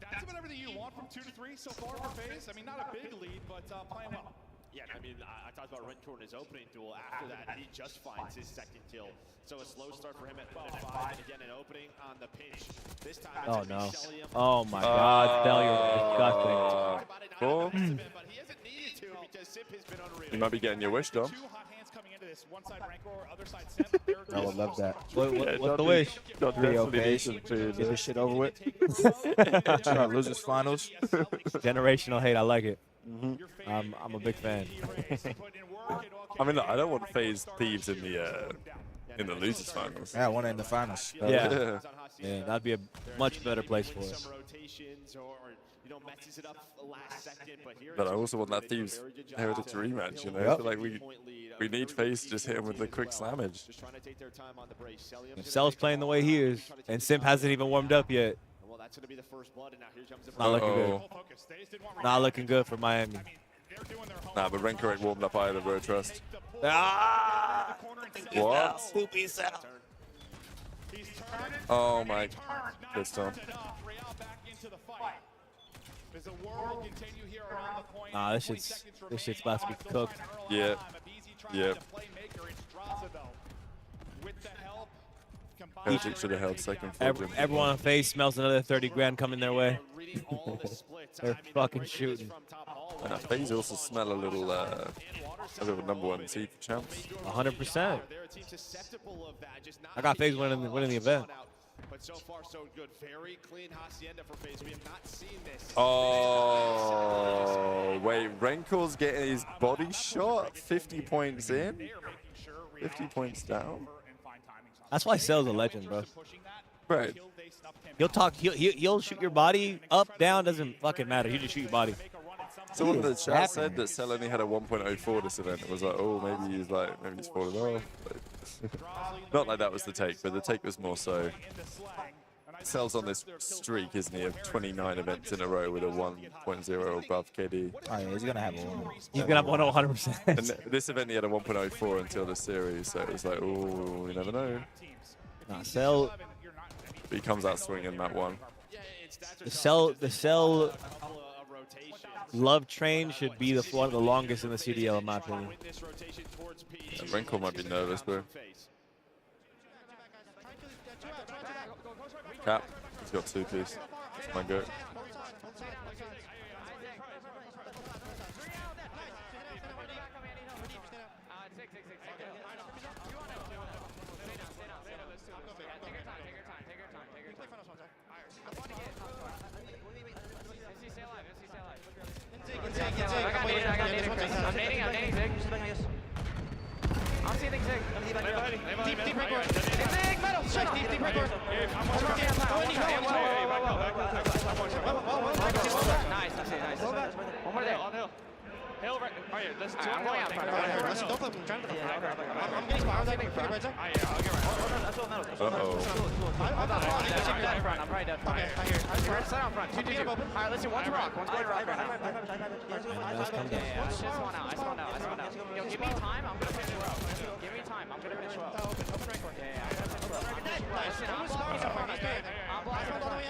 That's about everything you want from 2 to 3 so far for Faze. I mean, not a big lead, but playing well. Yeah, I mean, I talked about Rentor in his opening duel. After that, he just finds his second kill. So a slow start for him at 5, and again, an opening on the pinch. This time, oh no. Oh my God, failure. Disgusting. But he hasn't needed to because Simp has been unreal. You might be getting your wish, Dom. Two hot hands coming into this. One side Rancor, other side Simp. I would love that. What's the wish? Get this shit over with. Try to lose this finals. Generational hate, I like it. I'm a big fan. I mean, look, I don't want Faze Thieves in the losers finals. Yeah, I want it in the finals. Yeah, that'd be a much better place for us. But I also want that Thieves Heritage rematch. You know, I feel like we need Faze to just hit him with the quick slammage. If Cell's playing the way he is, and Simp hasn't even warmed up yet. That's going to be the first blood, and now here comes the not looking good. Not looking good for Miami. Nah, but Rancor ain't warmed up either, bro. Trust. Ah! What? Spoopy Cell. Oh my. Pissed on. Nah, this shit's about to be cooked. Yeah. Yeah. Magic should have held second. Everyone on Faze smells another 30 grand coming their way. They're fucking shooting. Faze also smell a little number 1 seed for champs. 100%. I got Faze winning the event. But so far, so good. Very clean hacienda for Faze. We have not seen this. Oh, wait. Renkor's getting his body shot. 50 points in. 50 points down. That's why Cell's a legend, bro. Right. He'll shoot your body up, down, doesn't fucking matter. He just shoot your body. Someone in the chat said that Cell only had a 1.04 this event. It was like, oh, maybe he's falling off. Not like that was the take, but the take was more so. Cell's on this streak, isn't he, of 29 events in a row with a 1.0 above KD. Oh, yeah, he's going to have one. He's going to have one 100%. And this event he had a 1.04 until the series, so it was like, oh, you never know. Nah, Cell. But he comes out swinging that one. The Cell love train should be one of the longest in the CDL, in my opinion. Rancor might be nervous, bro. Cap, he's got 2-piece. That's my goat. I'm nading Zig. I'm seeing Zig. Deep Rancor. Zig, metal, shut up. Deep Rancor. Nice. One more there. On hill. Hill, right. Alright, let's do I'm going out front. Let's don't flip him. I'm getting far. I'm taking right side. I'll get right. I'm right dead. Okay, I hear. Right side on front. 2-2. Alright, let's do one's rock. One's going rock right now. Yeah, I spawn out. Yo, give me time. I'm gonna finish well. Give me time. I'm gonna finish well. Open Rancor. Yeah, I'm gonna finish well. Listen, I'm blocking up front. I'm blocking up front.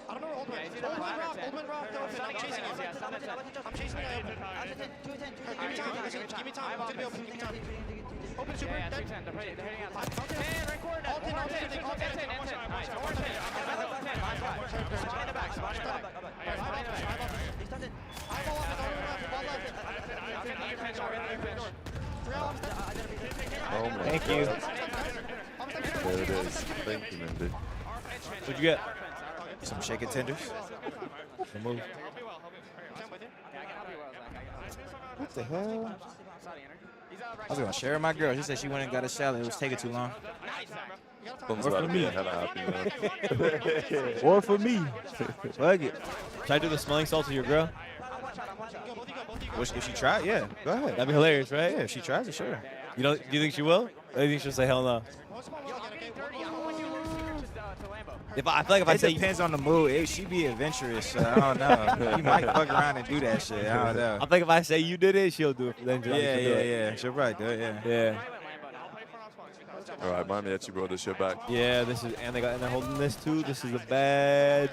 I don't know where old man. Old man rock. Open super. Yeah, 210. They're hitting outside. And record it. All 10. Nice. Or 10. In the back. Spot in the back. Thank you. There it is. Thank you, Mindy. What'd you get? Some shaken tenders. The move. What the hell? I was gonna share with my girl. She said she went and got a salad. It was taking too long. Or for me. Or for me. Fuck it. Should I do the smelling salt to your girl? If she tried, yeah. Go ahead. That'd be hilarious, right? Yeah, if she tries it, sure. You know? Do you think she will? Or do you think she'll say hell no? I feel like if I say, it depends on the mood. She be adventurous. So I don't know. You might fuck around and do that shit. I don't know. I think if I say you did it, she'll do it. Then Yeah. She'll probably do it. Yeah. All right, Miami actually brought this shit back. Yeah, this is, and they're holding this too. This is bad.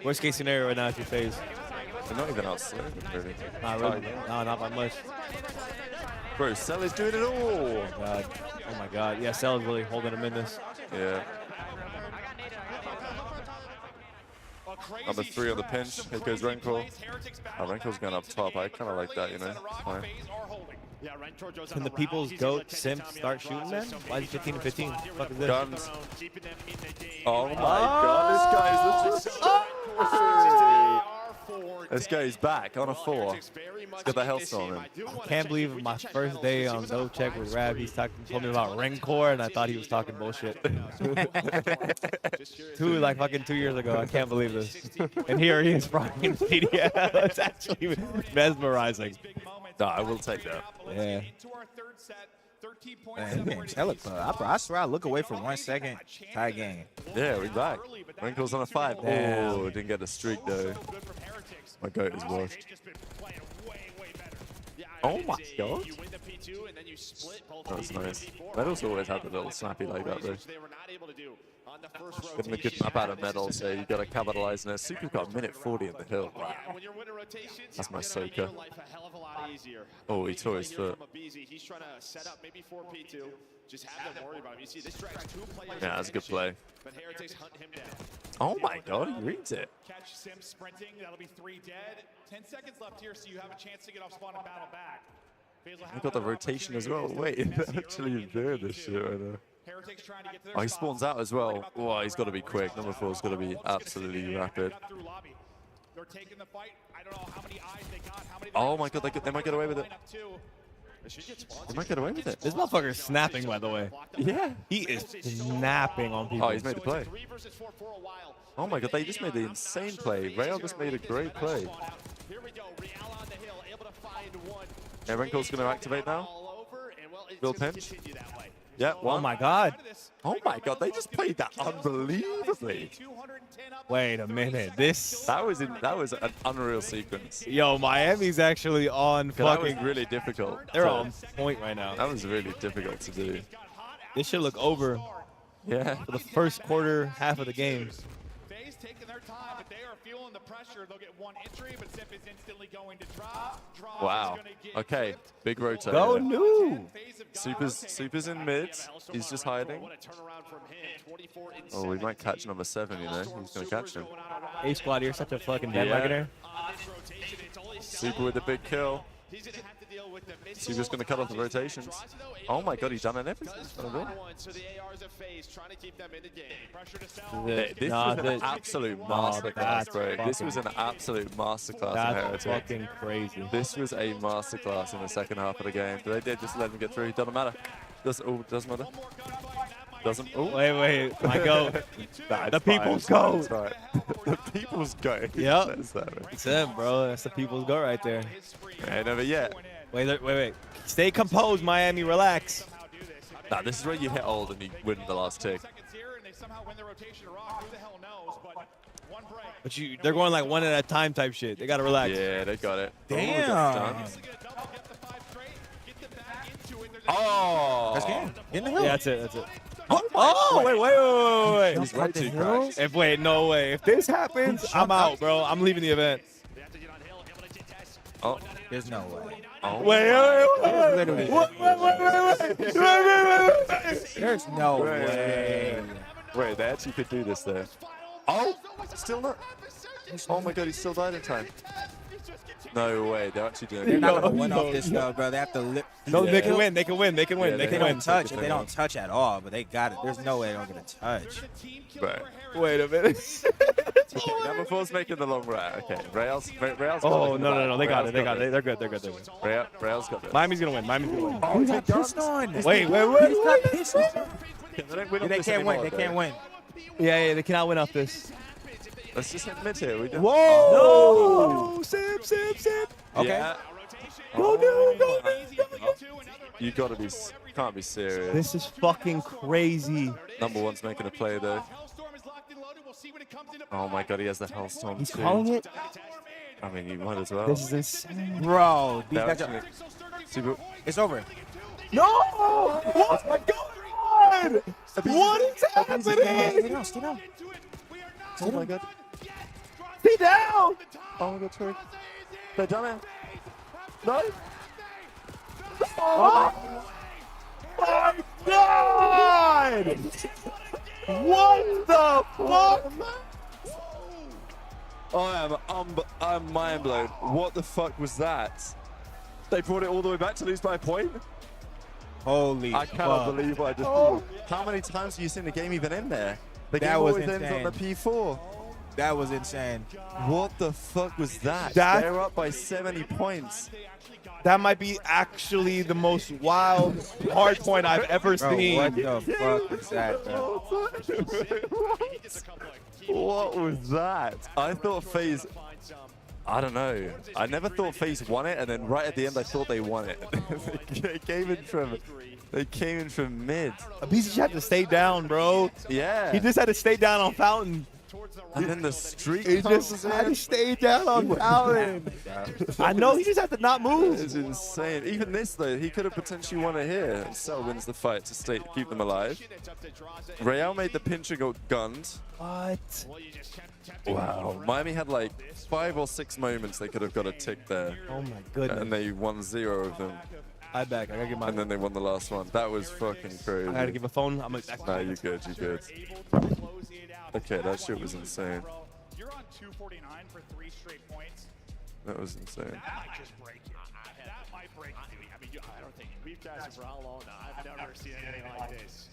Worst case scenario right now is your Faze. They're not even outside. Really. Not really. No, not by much. Bro, Cell is doing it all. Oh my God. Yeah, Cell is really holding him in this. Yeah. Number 3 on the pinch. Here goes Renko. Renko's going up top. I kind of like that, you know. Fine. Can the people's GOAT simp start shooting then? Why is he 15 and 15? What the fuck is this? Guns. Oh my God, this guy's This guy's back on a 4. He's got the health on him. I can't believe my first day on No Check with Rab, he's told me about Rencor, and I thought he was talking bullshit. fucking 2 years ago. I can't believe this. And here he is fucking PDL. It's actually mesmerizing. No, I will take that. Yeah. Man, I swear I look away for 1 second. Tie game. Yeah, we're back. Renko's on a 5. Oh, didn't get a streak though. My goat is washed. Oh my God. That's nice. Medals always have a little snappy like that though. Getting a good map out of Medal, so you got to capitalize on it. Super's got a minute 40 in the hill. Wow. That's my soaker. Oh, he tore his foot. He's trying to set up maybe 4P2. Just have them worry about him. You see, this drags 2 players. Yeah, that's a good play. But Heretics hunt him down. Oh my God, he reads it. Catch Sim sprinting. That'll be 3 dead. 10 seconds left here, so you have a chance to get off spawn and battle back. He got the rotation as well. Wait, they're actually doing this shit right now. Oh, he spawns out as well. Oh, he's got to be quick. Number 4's got to be absolutely rapid. Oh my God, they might get away with it. They might get away with it. This motherfucker's snapping, by the way. Yeah. He is snapping on people. Oh, he's made the play. Oh my God, they just made the insane play. Rail just made a great play. Yeah, Renko's going to activate now. Bill pinch. Yeah, Oh my God. Oh my God, they just played that unbelievably. Wait a minute. That was an unreal sequence. Yo, Miami's actually on That was fucking. really difficult. They're on point right now. That was really difficult to do. This should look over. Yeah. For the first quarter, half of the game. Faze taking their time, but they are feeling the pressure. They'll get 1 entry, but Simp is instantly going to drop. Wow. Okay, big rotate. Go new. Super's in mid. He's just hiding. Oh, we might catch number 7, you know. He's going to catch him. A squad, you're such a fucking bandwagoner. Super with the big kill. Super's going to cut off the rotations. Oh my God, he's done it everything. This was an absolute masterclass, bro. This was an absolute masterclass in That's Heretic. fucking crazy. This was a masterclass in the second half of the game. They did just let him get through. Doesn't matter. Doesn't matter. Doesn't. Oh. Wait. My goat. Nah, the fine. people's goat. That's right. The people's goat. Yep. That, It's him, bro. That's the people's goat right there. Hey, never yet. Wait. Stay composed, Miami. Relax. Nah, this is where you hit old and you win the last tick. But they're going like 1 at a time type shit. They gotta relax. Yeah, they got it. Damn. Oh! That's game. Get in the hill. Yeah, that's it. Oh, wait. He's way too cracked. No way. If this happens, I'm out, bro. I'm leaving the event. Oh, There's no way. oh. Wait. There's no way. Wait, they actually could do this there. Oh, still not. Oh my god, he still died in time. No way, they're actually doing They're it. not gonna win off this though, bro. They have to lip. No, Yeah. they can win. They can win. They can win. Yeah, They They can don't win. touch. They don't touch at all, but they got it. There's no way they don't get a touch. Right. Wait a minute. Number 4's making the long route. Okay, Real's Oh, no. They got it. They got it. They're good. They're good. They're good. Real's got it. Miami's going to win. Miami's going to win. Oh, he got pissed on. Wait. They can't win. They can't win. Yeah, they cannot win off this. Let's just hit mid here. We don't. Whoa! No! Sip. Okay. Yeah. Go. You gotta be, can't be serious. This is fucking crazy. Number 1's making a play though. Oh my god, he has the Hellstorm He's too. calling it. I mean, you might as well. This is insane. Bro, these They're guys actually- are, Super- it's over. No! Oh my god! What is happening? Stay down. Oh my god. Stay down! Oh my god, sorry. They're done it. No. Oh my god! What the fuck? I'm mind blown. What the fuck was that? They brought it all the way back to lose by a point? Holy I cannot fuck. believe what I just saw. How many times have you seen the game even in there? The That game was always ends on the insane. P4. That was insane. What the fuck was that? That- They're up by 70 points. That might be actually the most wild hard point I've ever Bro, seen. what the fuck is that, bro? What was that? I thought Faze. I don't know. I never thought Faze won it, and then right at the end, I thought they won it. They came in from mid. He just had to stay down, bro. Yeah. He just had to stay down on Fountain. And then the streak He comes just had to in. stay down on Fountain. I know, he just had to not move. It's insane. Even this though, he could have potentially won it here. And Cell wins the fight to keep them alive. Real made the pinch and got gunned. What? Wow. Miami had like 5 or 6 moments they could have got a tick there. Oh my goodness. And they won 0 of them. I gotta get my. And then they won the last one. That was fucking crazy. I gotta give a phone. I'm like, No, you good. Okay, that shit was insane. You're on 249 for 3 straight points. That was insane. That might just break you. That might break you. I mean, I don't think We've casted for how long now? I've never seen anything like this.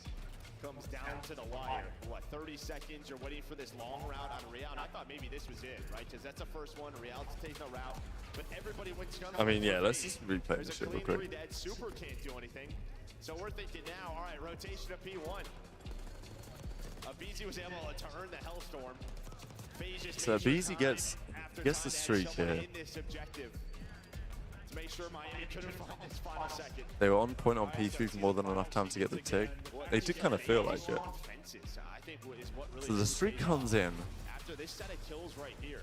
Comes down to the wire. What, 30 seconds? You're waiting for this long route on Real. And I thought maybe this was it, right? Because that's the first one. Real's taking a route. But everybody went gun. I mean, yeah, let's just replay this shit real quick. Dead. Super can't do anything. So we're thinking now, all right, rotation to P1. BZ was able to turn the Hellstorm. So BZ gets the streak here. To make sure Miami couldn't find this final second. They were on point on P3 for more than enough time to get the tick. They did kind of feel like it. So the streak comes in. After this set of kills right here,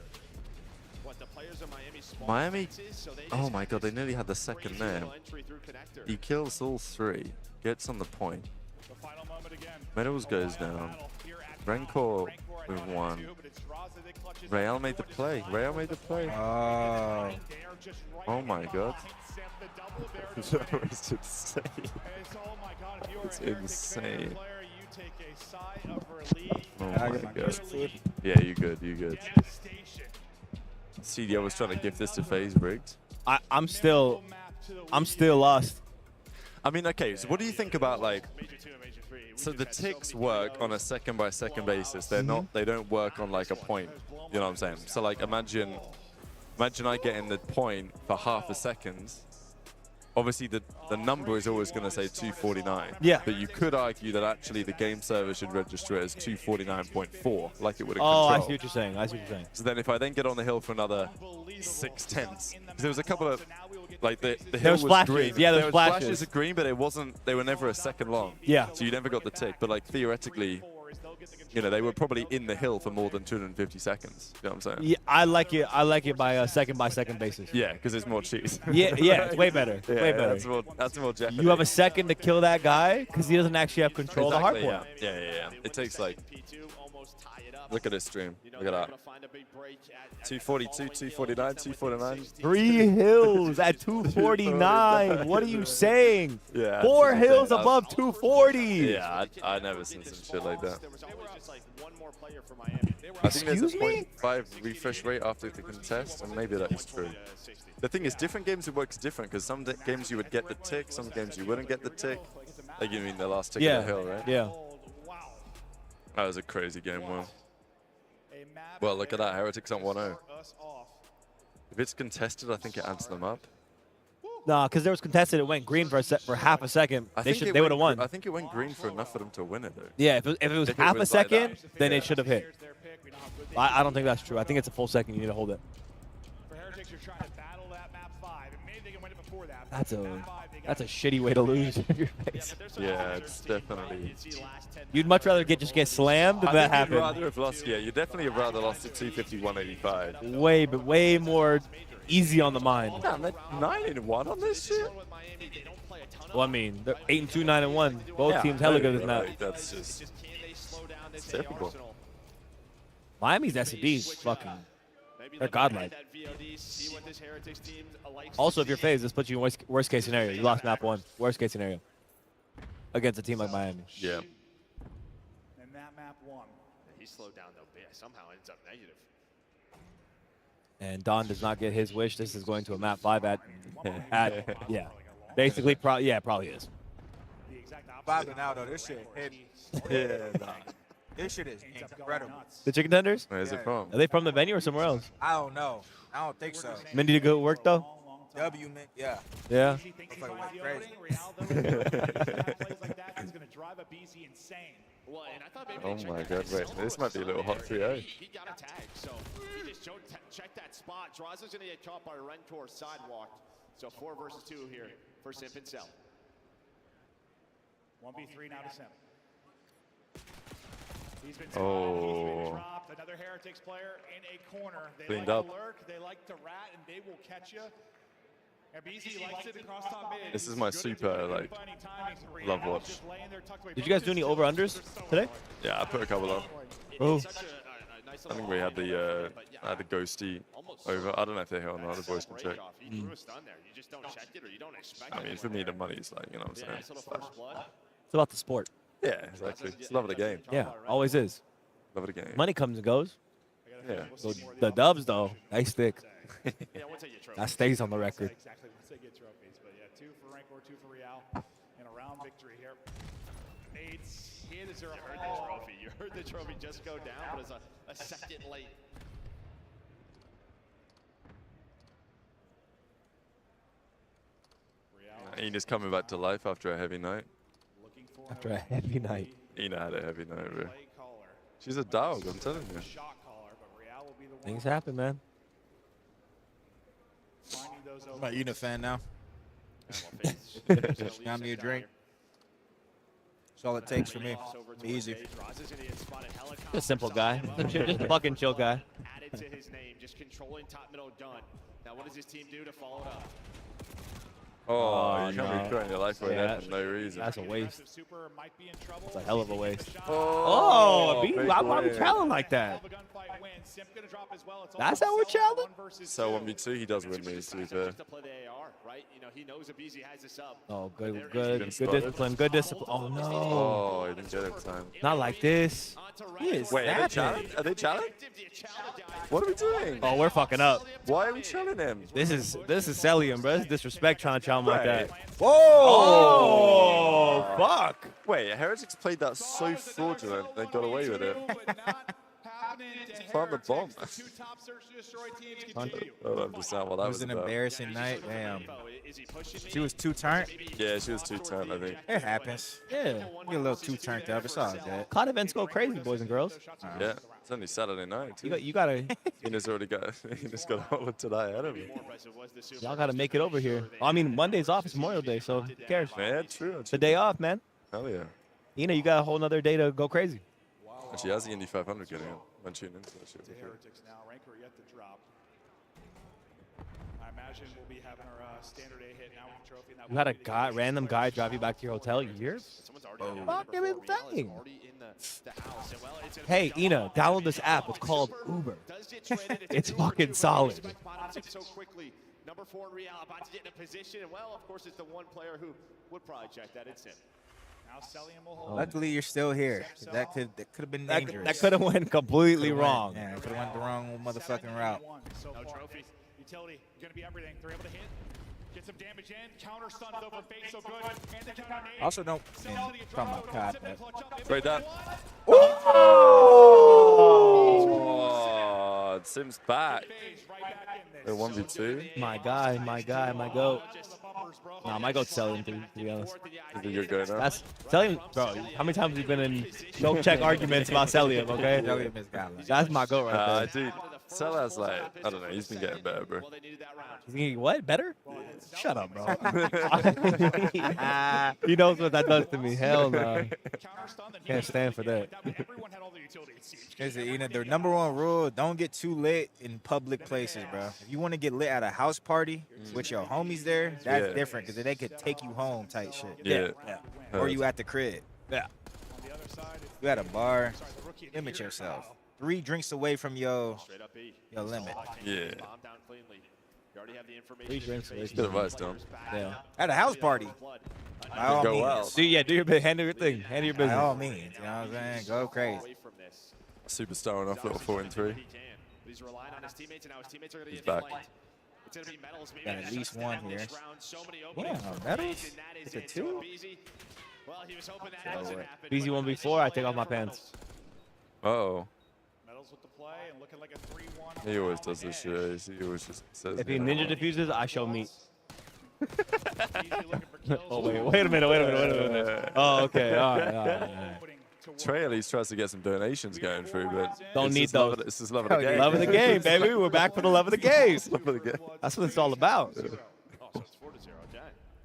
what the players of Miami, oh my god, they nearly had the second there. He kills all 3, gets on the point. Medals goes down. Rencor with 1. Real made the play. Oh my god. That was insane. It's insane. Oh my god. Yeah, you good. CDO was trying to give this to Faze rigged. I'm still lost. I mean, okay, so what do you think about like, so the ticks work on a second by second basis. They don't work on like a point. You know what I'm saying? So like imagine I get in the point for half a second. Obviously the number is always going to say 249. Yeah. But you could argue that actually the game server should register it as 249.4 like it would in Oh, control. I see what you're saying. So then if I then get on the hill for another 6 tenths, because there was a couple of, like the hill was flashes. green. Yeah, there there was was flashes. flashes of green, but they were never a second long. Yeah. So you never got the tick, but like theoretically, you know, they were probably in the hill for more than 250 seconds. You know what I'm saying? Yeah, I like it. I like it by a second basis. Yeah, because it's more cheese. Yeah, it's way better. Yeah, way better. That's more jeopardy. You have a second to kill that guy because he doesn't actually have control Exactly, of the hard point. yeah. It takes like. Look at this stream. Look at that. 242, 249, 249. 3 hills at 249. What are you saying? Yeah. 4 that's hills insane. above 240. Yeah, I never seen some shit like that. I think there's a Excuse me? 0.5 refresh rate after the contest, and maybe that is true. The thing is, different games it works different, because some games you would get the tick, some games you wouldn't get the tick. Like you mean the last tick of the hill, right? Yeah. That was a crazy game, Will. Well, look at that. Heretics on 1-0. If it's contested, I think it adds them up. Nah, because there was contested. It went green for half a second. They would have won. I think it went green for enough for them to win it, though. Yeah, if it was half a like second, that, then yeah. it should have hit. I don't think that's true. I think it's a full second. You need to hold it. That's a shitty way to lose in your face. Yeah, it's definitely. You'd much rather just get slammed than that happen. You'd rather have lost. Yeah, you definitely have rather lost at 250, 185. Way more easy on the mind. Damn, they're 9-1 on this shit. Well, I mean, they're 8-2, 9-1. Both Yeah, teams hella no, good than that. like, that's just typical. Miami's S&D's fucking. They're godlike. Also, if you're Faze, this puts you in worst case scenario. You lost map 1. Worst case scenario. Against a team like Miami. Yeah. And that map 1. He slowed down though, but yeah, somehow ends up negative. And Don does not get his wish. This is going to a map 5 at yeah. Basically, probably is. Vibing now though, this shit hit. This shit is incredible. The chicken tenders? Where's it from? Are they from the venue or somewhere else? I don't know. I don't think so. Mindy to go to work though? W, man. Yeah. Yeah. Looks like it went crazy. Oh my god, wait. This might be a little hot 3-0. He got a tag, so he just checked that spot. Draws is going to get caught by Rentor sidewalk. So 4 versus 2 here for Simp and Cell. 1v3 now to Simp. He's been dropped. Another Heretics player in a corner. They Cleaned like up. to lurk, they like to rat, and they will catch you. And BZ likes it across top mid. This is my super, like, love watch. Did you guys do any over-unders today? Yeah, I put a couple on. Oh. I think we had the ghosty over. I don't know if they're here or not. The boys can check. I mean, for me, the money is like, you know what I'm saying? It's like, It's about the sport. yeah, exactly. It's love of the game. Yeah, always is. Love of the game. Money comes and goes. Yeah. The dubs, though, they stick. That stays on the record. Exactly. Once they get trophies. But yeah, 2 for Rancor, 2 for Real. And a round victory here. Nate's hit. Is there a trophy? You heard the trophy just go down, but it's a second late. Ina's coming back to life after a heavy night. After a heavy night. Ina had a heavy night, bro. She's a dog, I'm telling you. Things happen, man. I'm an Ina fan now. Got me a drink. That's all it takes for me. Easy. Just a simple guy. Just a fucking chill guy. Added to his name, just controlling top middle done. Now what does his team do to follow it up? Oh, you can't be throwing your life away there for no reason. That's a waste. It's a hell of a waste. Oh, why are we challenging like that? That's how we're challenging? So 1v2, he does win these, to be fair. Oh, good discipline, good discipline. Oh, no. Oh, he didn't get it in time. Not like this. Wait, are they challenged? Are they challenged? What are we doing? Oh, we're fucking up. Why are we challenging him? This is Cellium, bro. This is disrespect trying to challenge like that. Whoa! Oh, fuck. Wait, Heretics played that so fraudulent, they got away with it. Plant the bomb. I don't understand what that It was was an about. embarrassing night. Damn. She was too turned. Yeah, she was too turned, I think. It happens. Yeah. Get a little too turned up. It's all good. COD events go crazy, boys and girls. Yeah, it's only Saturday night, too. You gotta. Ina's already got, Ina's got a whole of today ahead of him. Y'all gotta make it over here. I mean, Monday's off. It's Memorial Day, so who cares? Man, true. It's a day off, man. Hell yeah. You know, you got a whole nother day to go crazy. Actually, has the Indy 500 getting on. I'm tuning into that shit. To Heretics now, ranker yet to drop. I imagine we'll be having our standard A hit now with the trophy. You had a random guy drive you back to your hotel years? Fucking insane. Hey, Ina, download this app. It's called Uber. It's fucking solid. So quickly. Number 4 in Real about to get in a position. And well, of course, it's the one player who would probably check that. It's him. Now Celium will hold. Luckily, you're still here. That could have been dangerous. That could have went completely wrong. Yeah, it could have went the wrong motherfucking route. No trophies. Utility going to be everything. They're able to hit. Get some damage in. Counter stuns over Faze, so good. And the counter nade. Also, don't talking about COD, but Right that. Oh, Sim's back. The 1v2. My guy, my goat. Nah, my goat's Celium, to be honest. You think you're good now? That's Celium, bro. How many times have you been in no check arguments about Celium, okay? Celium is godlike. That's my goat right there. Dude, Celium's like, I don't know, he's been getting better, bro. He's getting what? Better? Shut up, bro. He knows what that does to me. Hell no. Can't stand for that. Listen, you know, the #1 rule, don't get too lit in public places, bro. If you want to get lit at a house party with your homies there, that's different because they could take you home type shit. Yeah. Or you at the crib. Yeah. You at a bar, limit yourself. 3 drinks away from your limit. Yeah. 3 drinks away. Good advice, Dom. Yeah. At a house party. By all Go means. well. Do your bit. Handle your thing. Handle your business. By all means. You know what I'm saying? Go crazy. Superstar enough, little 4-3. He's relying on his teammates, and now his teammates are going to He's get back. flanked. It's going to be Metals. Got at least one here. Yeah, Metals? It's a 2? Well, he was hoping that doesn't happen. Easy 1v4. I take off my pants. Uh-oh. Metals with the play and looking like a 3-1. He always does this shit. He always just says If he that. ninja diffuses, I show meat. Oh, wait a minute. Oh, okay. All right. Trey at least tries to get some donations going through, but Don't need those. It's just love of the game. Love of the game, baby. We're back for the love of the game. Love of the game. That's what it's all about.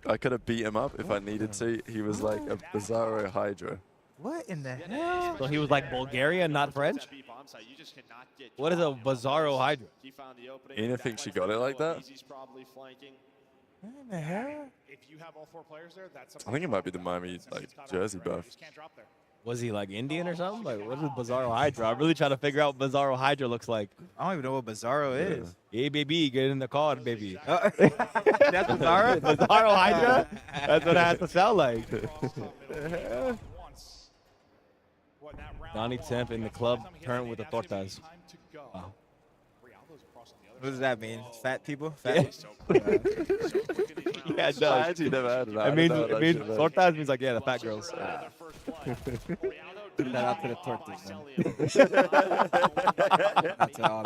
I could have beat him up if I needed to. He was like a Bizarro Hydra. What in the hell? So he was like Bulgarian, not French? What is a Bizarro Hydra? Ina thinks she got it like that? What in the hell? If you have all 4 players there, that's I think it might be the Miami like jersey buff. Was he like Indian or something? Like, what is Bizarro Hydra? I'm really trying to figure out what Bizarro Hydra looks like. I don't even know what Bizarro is. Hey, baby, get in the car, baby. That's Bizarro? Bizarro Hydra? That's what it has to sound like. Donnie Temp in the club turned with the tortas. Wow. What does that mean? Fat people? Fat Yeah, it does. I actually never heard of that. It means tortas means like, yeah, the fat girls. Shout out to the tortas, man. That's all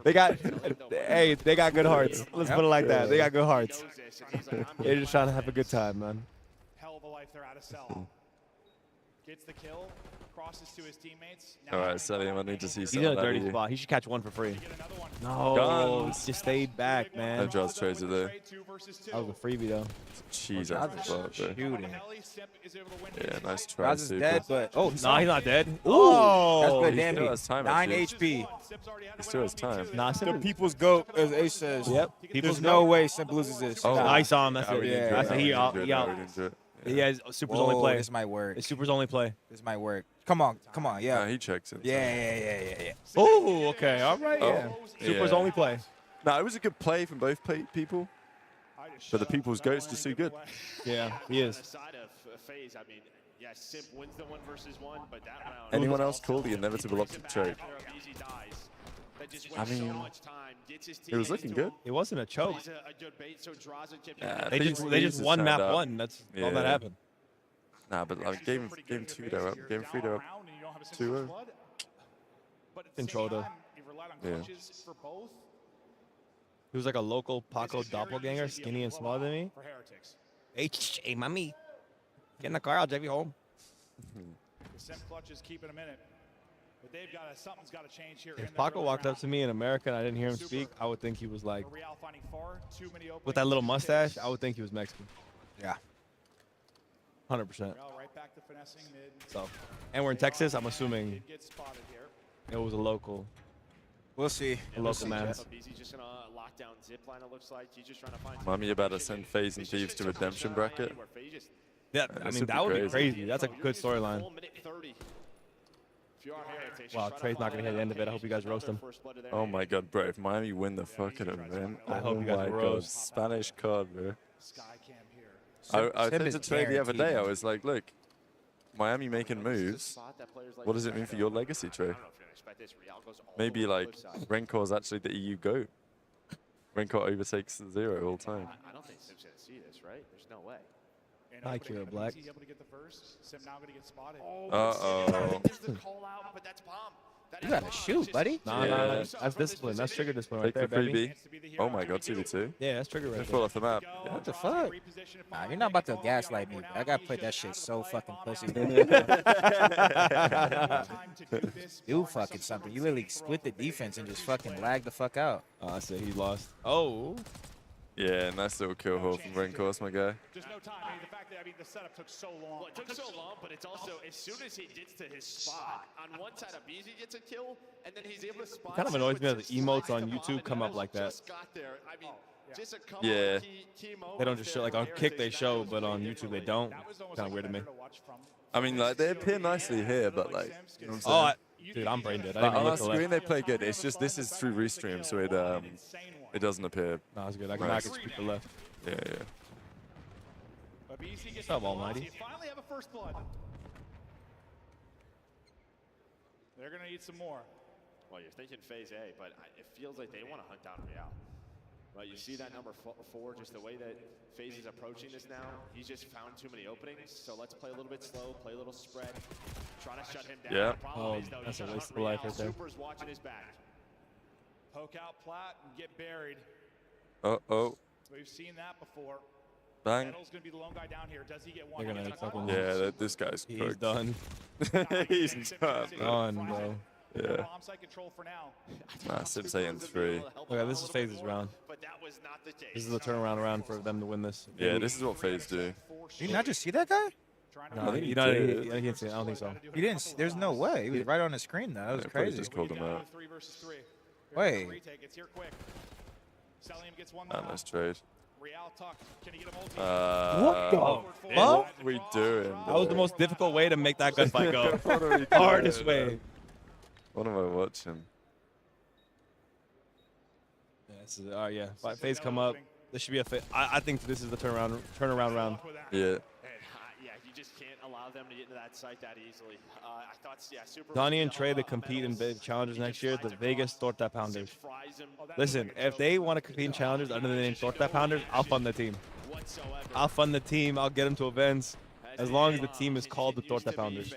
they got good hearts. Let's put it like that. They got good hearts. They're just trying to have a good time, man. Hell of a life there out of cell. Gets the kill, crosses to his teammates. All right, Celium, I need to see He's some in a of that dirty of you. spot. He should catch one for free. No, Guns. just stayed back, man. No Jaws trades are there. That was a freebie, though. Jeez, I forgot, bro. shooting. Yeah, nice try, Raz is Super. dead, but No, he's not dead. Oh, that's good He still damage. has time, 9 actually. HP. He still has time. Nah, The Simp. people's goat, as Ace says. Yep. There's no way Simp loses this. Oh. I saw him. That's I it. would Yeah, enjoy that's it. it. He I out. would He enjoy it. out. I would enjoy it. Yeah, Super's Whoa, only play. this might work. It's Super's only play. This might work. Come on, yeah. Nah, he checks it. Yeah. Oh, okay. All right. Oh, Yeah. Super's yeah. only play. No, it was a good play from both people. But the people's goat's just too good. Yeah, he is. Side of Faze, I mean, yeah, Simp wins the 1v1, but that round. Anyone else call the inevitable Optic choke? I mean, it was looking good. It wasn't a choke. Yeah, They Thieves just one map turned up. one. That's all that Yeah. happened. Nah, but like game 2 they're up. Game 3 they're up 2-0. Control though. Yeah. He was like a local Paco doppelganger, skinny and smaller than me. Hey, mommy. Get in the car. I'll drive you home. The Simp clutch is keeping a minute. But they've got something's got to change here. If Paco walked up to me in America and I didn't hear him speak, I would think he was like, Real finding far too many with that little mustache, I would think he was Mexican. Yeah. 100%. back to finessing mid. So, and we're in Texas. I'm assuming Gets spotted here. it was a local. We'll see. A local man. He's just gonna lock down zip line. It looks like he's just trying to find. Miami about to send Faze and Thieves to redemption bracket. Yeah, I mean that would be crazy. That's a good storyline. Wow, Trey's not gonna hit the end of it. I hope you guys roast him. Oh my god, bro! If Miami win the fucking event, I hope oh you guys my god, roast. Spanish card, bro. I said to Trey the other day, I was like, look, Miami making moves. What does it mean for your legacy, Trey? Maybe like Renkor's actually the EU GOAT. Renkor overtakes Zero all time. I don't think Sim's gonna see this, right? There's no way. Hi, Kira Black. He's able to get the first. Sim now going to get spotted. Uh-oh. You gotta shoot, buddy. Nah, that's discipline. That's trigger discipline right Take there, the baby. freebie. Oh my god, 2v2. Yeah, that's trigger right They there. fall off the map. Yeah. What the fuck? Nah, you're not about to gaslight me. I gotta play that shit so fucking pussy. You fucking something. You literally split the defense and just fucking lag the fuck out. Oh, I said he lost. Oh. Yeah, nice little kill haul from Renkor, my guy. Just no time. I mean, the fact that the setup took so long. Well, it took so long, but it's also as soon as he gets to his spot, on one side of Beezy gets a kill, and then he's able to spot. It kind of annoys me that the emotes on YouTube come up like that. Just got there. I mean, just a couple Yeah. key moments They don't just show like on Kick they show, but on YouTube they don't. Kind of weird to me. I mean, like, they appear nicely here, but like, you know what I'm saying? Dude, I'm brain dead. I Like, didn't on even our look to screen, left. they play good. It's just this is through restream, so it doesn't appear. No, it's good. I can nice. speak the left. Yeah, yeah. But BC gets What's up, the Almighty? You finally have a first blood. They're going to need some more. Well, you're thinking Phase A, but it feels like they want to hunt down Real. Right, you see that number 4, just the way that Faze is approaching this now. He's just found too many openings, so let's play a little bit slow, play a little spread, try to shut him down. Yeah. The problem is, though, That's he's a got waste of life right there. Super's watching his back. Poke out plat and get buried. Uh-oh. We've seen that before. Bang. Nettle's going to be the lone guy down here. Does he get one? They're gonna fucking. Yeah, this guy's He's cooked. done. He's done. Done, bro. Yeah. Bomb site control for now. Nah, Sim saying 3. Okay, this is Faze's round. But that was not the case. This is a turnaround round for them to win this. Yeah, this is what Faze do. Did you not just see that guy? No, I think he you know, did. he didn't see it. I don't think so. He didn't. There's no way. He was right on the screen though. That was Yeah, probably crazy. just called him out. 3 versus 3. Wait. Retake. It's here quick. Celium gets one Ah, more. nice trade. Real tucked. Can he get a multi? What the What fuck? are we doing? That was the most difficult way to make that gunfight go. What are we doing? Hardest way. What am I watching? Yeah, this is, yeah. Faze come up. This should be a fit. I think this is the turnaround round. Yeah. And, yeah, you just can't allow them to get into that site that easily. I thought, yeah, Super. Donnie and Trey to compete in big challenges next year. The Vegas Torta Pounders. Listen, if they want to compete in challenges under the name Torta Pounders, I'll fund the team. I'll fund the team. I'll get them to events as long as the team is called the Torta Pounders.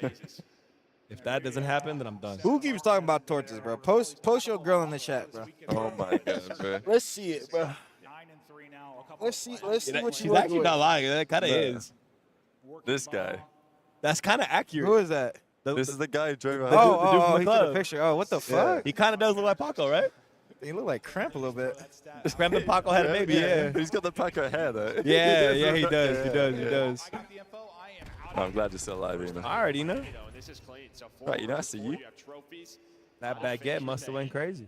If that doesn't happen, then I'm done. Who keeps talking about tortas, bro? Post your girl in the chat, bro. Oh my god, bro. Let's see it, bro. 9 and 3 now. A couple Let's see what She's you actually working with. not lying. That kind of Nah. is. This guy. That's kind of accurate. Who is that? This is the guy who drove out. dude from Oh, the he took a club. picture. Oh, what the fuck? He kind of does look like Paco, right? He look like Cramp a little bit. Scram and Paco had a baby, yeah. He's got the Paco hair though. Yeah, yeah, he does. He does. He does. I'm glad you're still alive, Ina. All right, Ina. This is clean. So Right, Ina, I see you. have trophies. That baguette must have went crazy.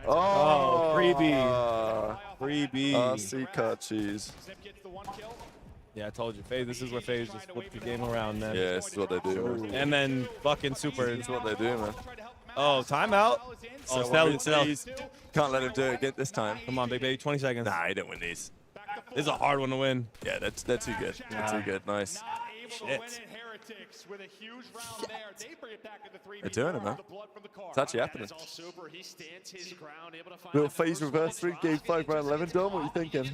Oh, freebie. Freebie. RC cut cheese. Yeah, I told you, Faze. This is where Faze just flipped the game around, man. Yeah, this is what they do, man. And then fucking Super. This is what they do, man. Oh, timeout. Oh, Stel. Can't let him do it again this time. Come on, big baby. 20 seconds. Nah, he didn't win these. This is a hard one to win. Yeah, they're too good. They're too good. Nice. Shit. With a huge round there. They bring it back into 3v4. They're doing it, man. It's actually happening. All Super. He stands his ground, able to find Little Phase reverse 3, game 5, round 11. Dom, what are you thinking?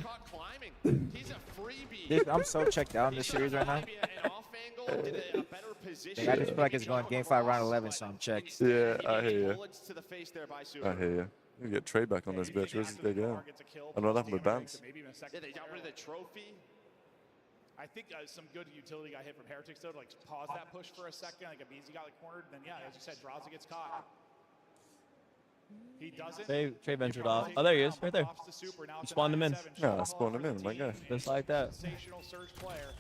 He's a freebie. Dude, I'm so checked out in this series right now. An off angle, did a better position. I just feel like it's going game 5, round 11, so I'm checked. Yeah, I hear you. Bullets to the face there by Super. I hear you. We get Trey back on this bitch. Where's his big arm? And what happened with Bams? Yeah, they got rid of the trophy. I think some good utility got hit from Heretics though to like pause that push for a second. Like a BZ got like cornered, and then yeah, as you said, Draza gets caught. He doesn't. Trey ventured off. Oh, there he is, right there. You spawned him in. Yeah, I spawned him in, my guy. Just like that. Sensational surge player.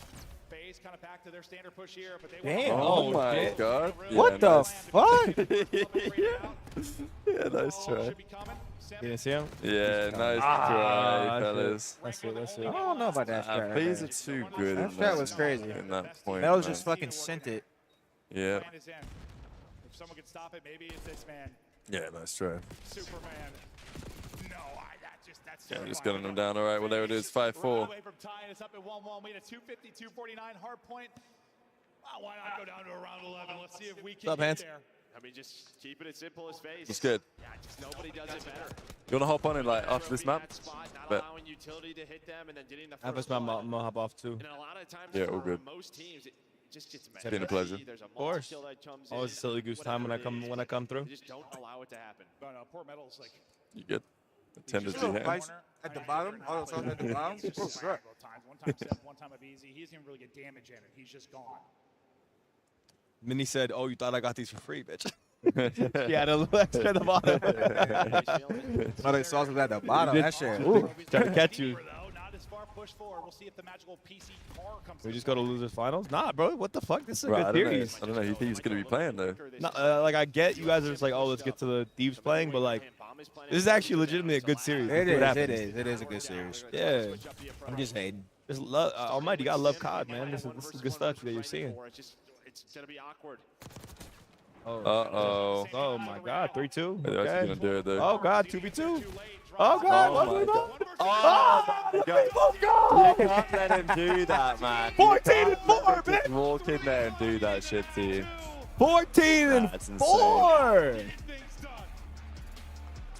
Faze kind of back to their standard push here, but they Damn. Oh my shit. god. What Yeah, the nice. fuck? Yeah, nice try. You didn't see him? Yeah, nice try, shit. fellas. That's it. That's I it. don't know about that strat. Faze are too good. That in strat was crazy. In that point. That was man. just fucking sent it. Yeah. If someone could stop it, maybe it's this man. Yeah, nice try. Superman. No, that's Yeah, just gunning them down. All right, well, there it is. 5-4. away from tying us up at 1-1. We had a 250-249 hard point. Why not go down to around 11? Let's see if we can What's up, get Hans? there. I mean, just keeping it simple as Faze. That's good. Yeah, just nobody does it better. You want to hop on it like after this map? But Allowing utility to hit them and then getting the After first this map, blood. I'm gonna hop off too. And a lot of times Yeah, for all good. most teams, it just gets It's been a pleasure. There's a Of course. multi-kill that comes Always a in, silly goose time when I come through. They just don't allow it to happen. But Port Metal's like you get attended just to a hand. place At the bottom? Oh, it's at the bottom? It's just times. One time Seth, one time of easy. He doesn't even really get damage in it. He's just gone. Minnie said, "Oh, you thought I got these for free, bitch." Yeah, the extra at the bottom. Oh, they sauce was at the bottom. That shit. Ooh. Trying to catch you. Not as far push forward. We'll see if the magical PC car comes. We just go to losers finals? Nah, bro. What the fuck? This is a Right, good series. I don't know. You think he's going to be playing, though? No, like I get you guys are just like, oh, let's get to the Thieves playing, but like, this is actually legitimately a good series. It Let's see what is. It happens. is. It is a good series. Yeah. I'm just hating. Just love, Almighty, you gotta love COD, man. This is good stuff that you're seeing. It's gonna be awkward. Uh-oh. Oh my God, 3-2. They're actually Okay. going to do it, though. Oh God, 2v2. Oh God, Oh my God. Oh my God. You can't let him do that, man. 14-4, bitch. Just walk in there and do that shit to you. 14-4.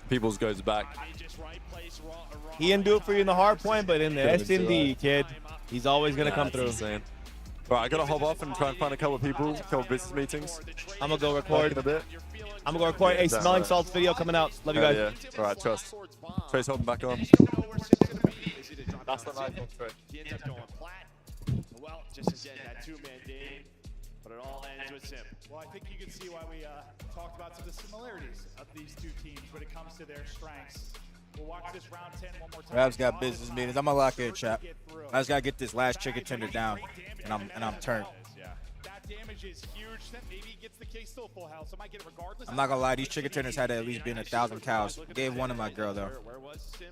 Peoples goes back. He didn't do it for you in the hard point, but in the S&D, kid, he's always gonna come through. Insane. All right, I gotta hop off and try and find a couple of people, a couple of business meetings. I'm gonna go record. In a bit. I'm gonna go record a Damn Smelling right. Salts video coming out. Love you guys. Yeah. All right, trust. Trey's holding back on. That's the nice one, Trey. He ends up going flat. Well, just again, that two-man game, but it all ends with Sim. Well, I think you can see why we talked about some of the similarities of these two teams when it comes to their strengths. We'll watch this round 10 one more time. Rav's got business meetings. I'm gonna lock in, chap. I just gotta get this last chicken tender down, and I'm turned. That damage is huge. That maybe gets the case still full house. So might get it regardless. I'm not gonna lie, these chicken tenders had to at least been 1,000 cows. Gave one to my girl though, Where was Sim?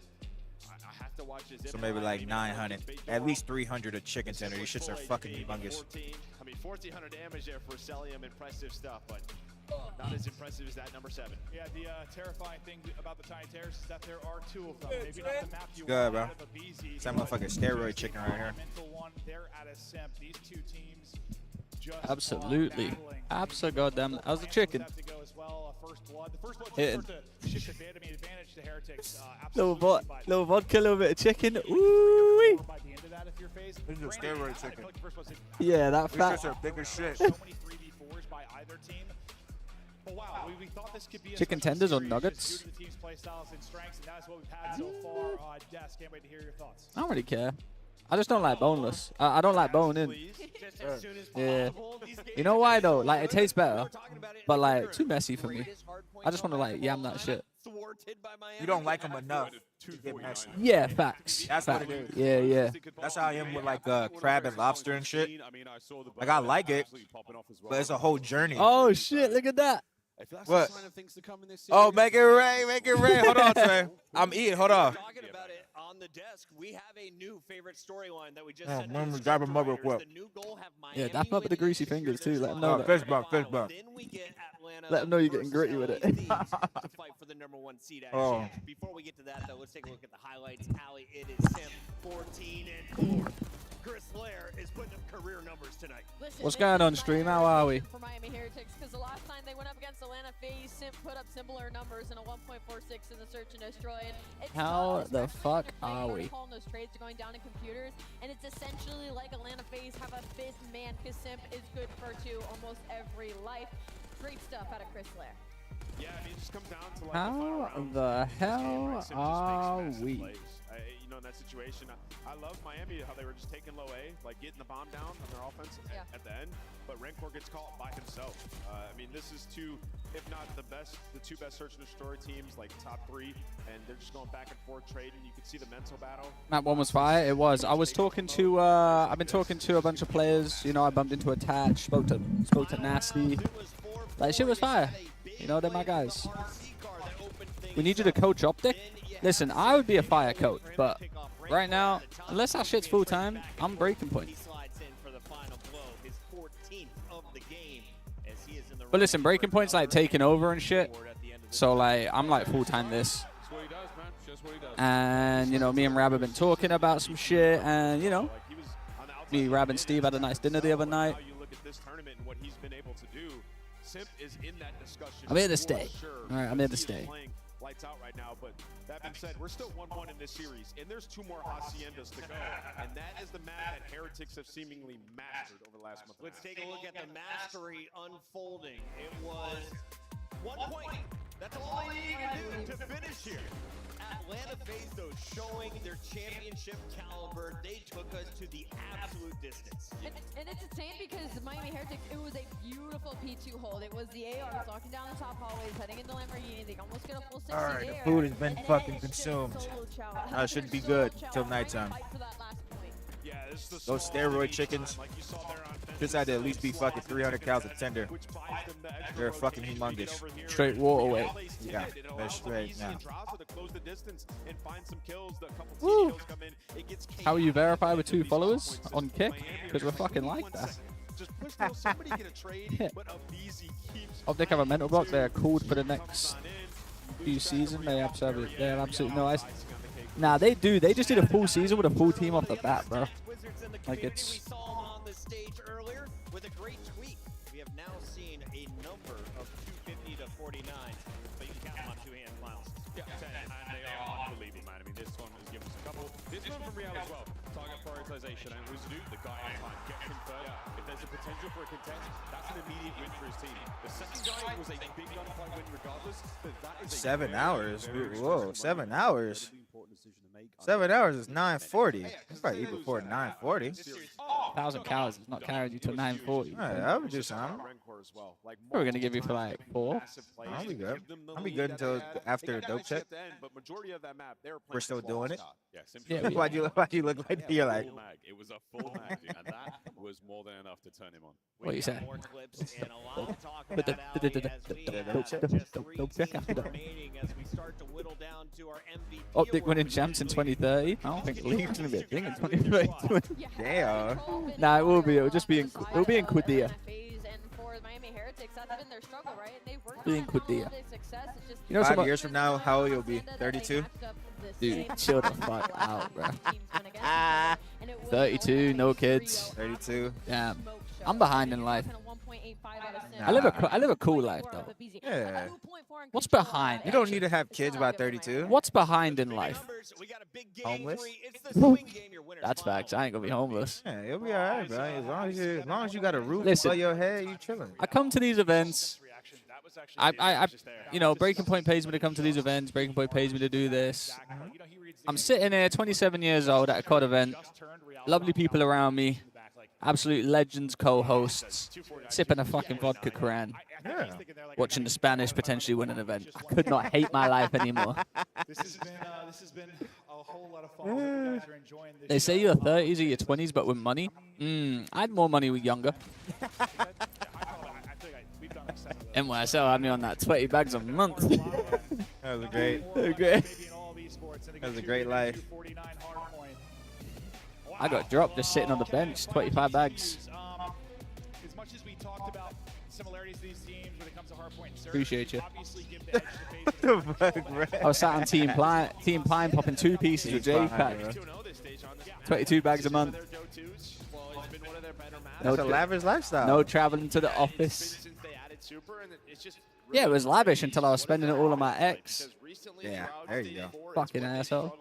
I have to watch his so maybe like 900. At least 300 a chicken tender. These shits are fucking humongous. 14. I mean, 1,400 damage there for Celium. Impressive stuff, but not as impressive as that number 7. Yeah, the terrifying thing about the Tiny Terrors is that there are two of them. Maybe not the map you Good, want bro. out of a BZ. It's that motherfucking steroid chicken right here. Mental one, they're at a simp. These two teams just Absolutely. Absolutely. How's the chicken? Hitting. Little vodka, little bit of chicken. Ooh. This is a steroid chicken. Yeah, that These fat. shits are big as shit. Chicken tenders or nuggets? I don't really care. I just don't like boneless. I don't like bone in. Yeah. You know why though? Like it tastes better, but like too messy for me. I just want to like yam that shit. You don't like them enough to get messy. Yeah, facts. That's facts. what it is. Yeah, yeah. That's how I am with like crab and lobster and shit. Like I like it, but it's a whole journey. Oh shit! Look at that. What? Oh, make it rain, make it rain. Hold on, Trey. I'm eating. Hold on. Talking about it on the desk, we have a new favorite storyline that we just Oh, sent let to me the grab him up real Raiders. quick. The new goal have Yeah, Miami dap up with the greasy fingers too. Let them know Oh, that. fist bump, fist bump. Then we get Atlanta Let them know you're getting gritty with it. to fight for the #1 seed. Oh. Actually, before we get to that, though, let's take a look at the highlights. Allie, it is Sim 14-4. Chris Lair is putting up career numbers tonight. Listen, What's this going is on, stream? How are we? For Miami Heretics, because the last time they went up against Atlanta, Faze Simp put up similar numbers in a 1.46 in the search and destroy. And it's How tough, the especially fuck when you're are playing we? calling those trades are going down in computers, and it's essentially like Atlanta Faze have a fifth man, because Simp is good for 2 almost every life. Great stuff out of Chris Lair. Yeah, I mean, it just comes down to like How the final round. the This game, right? hell Sim just makes are massive we? plays. You know, on that situation. I love Miami, how they were just taking low A, like getting the bomb down on their offense at the end, but Rancor gets caught by himself. I mean, this is two, if not the two best search and destroy teams, like top 3, and they're just going back and forth trading. You can see the mental battle. Map 1 was fire. It was. I was talking to, I've been talking to a bunch of players. You know, I bumped into Attach, spoke to Nasty. Like, shit was fire. You know, they're my guys. We need you to coach Optic. Listen, I would be a fire coach, but right now, unless our shit's full time, I'm Breaking Point. But listen, Breaking Point's like taking over and shit. So like, I'm like full time this. And you know, me and Rab have been talking about some shit, and you know, me, Rab, and Steve had a nice dinner the other night. I'm here to stay. All right, I'm here to stay. Lights out right now, but that being said, we're still 1-1 in this series, and there's 2 more Haciendas to go, and that is the map that Heretics have seemingly mastered over the last month. Let's take a look at the mastery unfolding. It was 1 point. That's all they needed to do to finish here. Atlanta Faze, though, showing their championship caliber. They took us to the absolute distance. And it's insane because Miami Heretics, it was a beautiful P2 hold. It was the AR walking down the top hallways, heading into Lamborghini. They almost get a full 60 Alright, there. the food has been fucking consumed. I should be good till nighttime. Those steroid chickens just had to at least be fucking 300 cows a tender. They're fucking humongous. Straight waterway. Yeah, they're straight now. Woo. How are you verified with 2 followers on Kick? Because we're fucking like that. Yeah. Optic have a mental block. They're called for the next few seasons. They have absolutely no ice. Nah, they do. They just did a full season with a full team off the bat, bro. Like, it's... On the stage earlier with a great tweak. We have now seen a number of 250 to 49, but you can count them on 2 hands, Miles. Yeah, 10, and they are unbelievable, man. I mean, this one has given us a couple. This one from Real as well. Target prioritization and Wizardu, the guy on time, get confirmed. If there's a potential for a contest, that's an immediate win for his team. The second guy was a big gunfight win regardless, but that is 7 hours? Whoa, 7 hours. 7 hours is 940. It's probably even before 940. 1,000 cows is not carrying you to 940. All right, I would do something. We're gonna give you for like 4. I'll be good. I'll be good until after the dope check. We're still doing it. Yeah, why'd you look like you're like? It was a full mag, and that was more than enough to turn him on. What you say? Optic winning champs in 2030. I don't think League's gonna be a thing in 2030. Damn. Nah, it will be. It'll just be in. It'll be in Quadia. Be in Quadia. You know, 5 years from now, how old you'll be? 32. Dude, chill the fuck out, bro. 32, no kids. 32. Damn. I'm behind in life. I live a cool life though. Yeah. What's behind? You don't need to have kids by 32. What's behind in life? Homeless? That's facts. I ain't gonna be homeless. Yeah, you'll be alright, bro. As long as you got a roof Listen, above your head, you chilling. I come to these events. You know, Breaking Point pays me to come to these events. Breaking Point pays me to do this. I'm sitting here, 27 years old, at a COD event. Lovely people around me. Absolute legends, co-hosts. Sipping a fucking vodka cran. Yeah. Watching the Spanish potentially win an event. I could not hate my life anymore. This has been a whole lot of fun. Hope you guys are enjoying this. They say your 30s or your 20s, but with money. I had more money with younger. NYSL had me on that 20 bags a month. That was a great. Okay. That was a great life. I got dropped just sitting on the bench, 25 bags. As much as we talked about similarities to these teams when it comes to hardpoint and search, Appreciate you. obviously give the edge to Faze. I was sat on Team Pine popping 2 pieces with J-Pack. 22 bags a month. That's a lavish lifestyle. No traveling to the office. Yeah, it was lavish until I was spending it all on my ex. Yeah, there you go. Fucking asshole.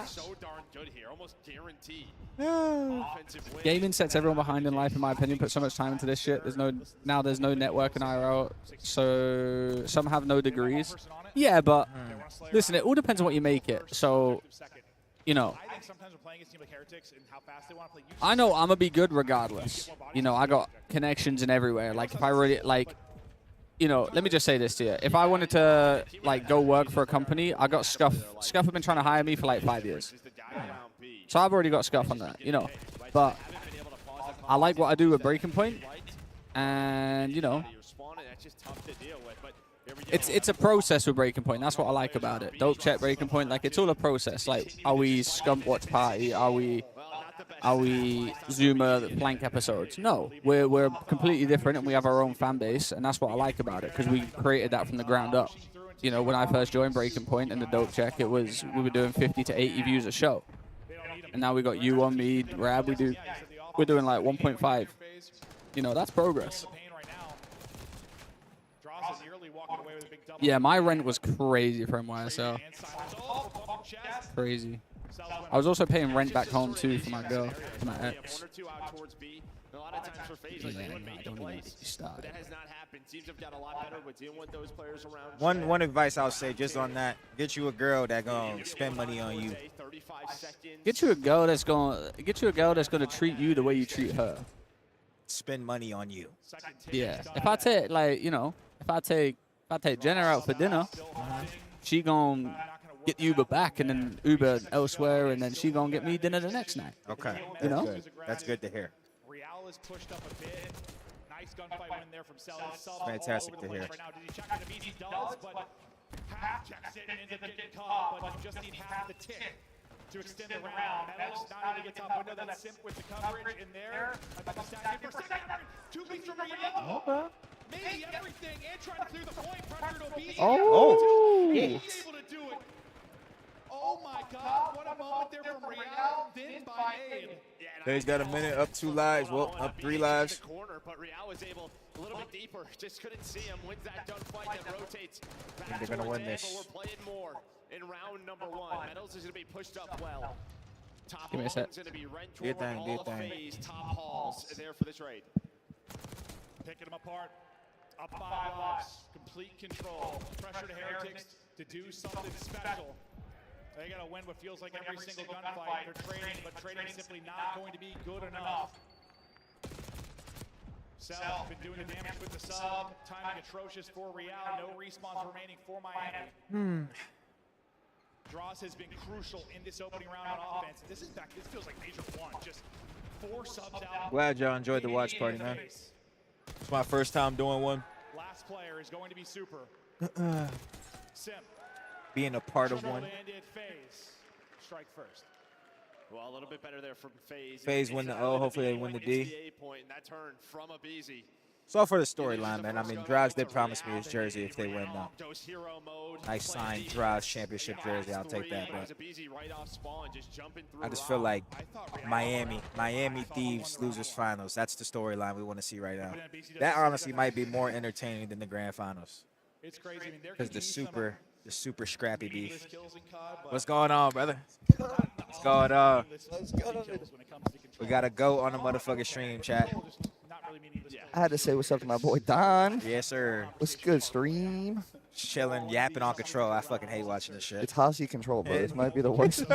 So darn good here, almost guaranteed. Gaming sets everyone behind in life, in my opinion. Put so much time into this shit. There's no network in IRL, so some have no degrees. Yeah, but Listen, it all depends on what you make it. So, you know, I think sometimes we're playing against teams like Heretics and how fast they want to play. I know I'm gonna be good regardless. You know, I got connections in everywhere. Like if I really like, you know, let me just say this to you. If I wanted to like go work for a company, I got Scuff. Scuff have been trying to hire me for like 5 years. So I've already got Scuff on that, you know. But I like what I do with Breaking Point, and you know, it's a process with Breaking Point. That's what I like about it. Dope check Breaking Point, like it's all a process. Like, are we Scum Watch Party? Are we Zoomer flank episodes? No, we're completely different, and we have our own fan base, and that's what I like about it because we created that from the ground up. You know, when I first joined Breaking Point and the Dope Check, it was we were doing 50 to 80 views a show, and now we got you on me, Rab. We're doing like 1.5. You know, that's progress. Yeah, my rent was crazy from YSL. Crazy. I was also paying rent back home too for my girl, for my ex. One advice I'll say just on that: get you a girl that gonna spend money on you. Get you a girl that's gonna treat you the way you treat her. Spend money on you. Yeah. If I take like, you know, if I take Jenna out for dinner, she gonna get Uber back and then Uber elsewhere, and then she gonna get me dinner the next night. Okay. You know? Good. That's good to hear. Real is pushed up a bit. Nice gunfight win there from Celis. Fantastic to hear. Right now, did he check it? He does, but half checks it and ends up getting caught, but you just need half the tick to extend the round. Metals not able to get top window. That Simp with the coverage in there. About to stack it for second. 2 beats from Real. Okay. Maybe everything and trying to clear the point. Pressured obesity. Oh. He's able to do it. Oh my God, what a moment there from Real, then by Abe. He's got a minute, up 2 lives, well, up 3 lives. Corner, but Real was able a little bit deeper, just couldn't see him. Wins that gunfight, then rotates. I think they're gonna win this. We're playing more in round number 1. Metals is gonna be pushed up well. Top Give me a sec. gonna be rent Do your thing, do your thing. Faze, top halls there for this raid. Picking them apart. Up 5 lives, complete control. Pressure to Heretics to do something special. They gotta win what feels like every single gunfight. They're trading, but trading is simply not going to be good enough. Cell been doing the damage with the sub. Timing atrocious for Real. No respawns remaining for Miami. Dross has been crucial in this opening round on offense. This feels like Major 1. Just 4 subs out. Glad y'all enjoyed the watch party, man. It's my first time doing one. Last player is going to be Super. Simp. Being a part of one. Landed Faze. Strike first. Well, a little bit better there from Faze. Faze win the O, hopefully they win the D. Point, and that turn from Abizi. It's all for the storyline, man. I mean, Drives did promise me his jersey if they win, though. Nice signed Drives championship jersey. I'll take that, but I just feel like Miami Thieves losers finals. That's the storyline we want to see right now. That honestly might be more entertaining than the grand finals. It's crazy. Because the super scrappy beef. What's going on, brother? What's going on? We got to go on the motherfucking stream, chat. I had to say what's up to my boy Don. Yes, sir. What's good, stream? Chilling, yapping on control. I fucking hate watching this shit. It's Hossie control, bro. This might be the worst.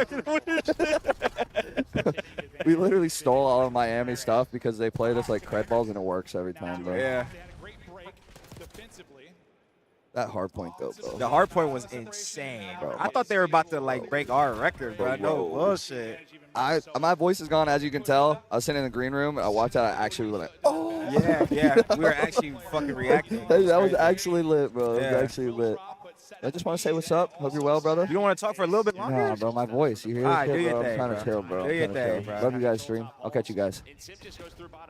We literally stole all of Miami stuff because they play this like cred balls and it works every time, bro. Yeah. That hard point though, bro. The hard point was insane, bro. I thought they were about to like break our record, bro. No bullshit. My voice is gone, as you can tell. I was sitting in the green room and I walked out. I actually went like, oh. Yeah. We were actually fucking reacting. That was actually lit, bro. It was actually lit. I just want to say what's up. Hope you're well, brother. You don't want to talk for a little bit longer? Nah, bro. My voice. You hear All right, this do shit, your bro? thing, I'm trying bro. to chill, bro. Do your thing, bro. Love you guys, stream. I'll catch you guys.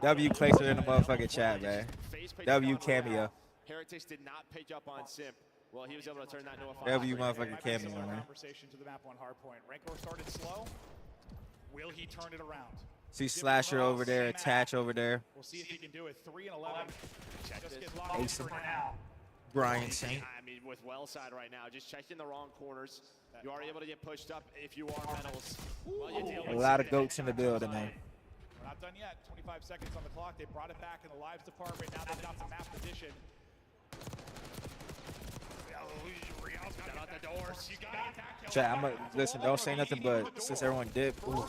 W Claser in the motherfucking chat, man. W cameo. Heretics did not pick up on Simp. Well, he was able to turn that into a 5. W motherfucking cameo, man. Conversation to the map on hard point. Rancor started slow. Will he turn it around? See Slasher over there, Attach over there. We'll see if he can do it. 3 and 11. Just get locked in for now. Brian Saint. I mean, with well side right now, just checking the wrong corners. You are able to get pushed up if you are Metals. A lot of goats in the building, man. We're not done yet. 25 seconds on the clock. They brought it back in the lives department. Now they've got some map position. Real's got out the doors. Chat, listen, don't say nothing, but since everyone did, ooh,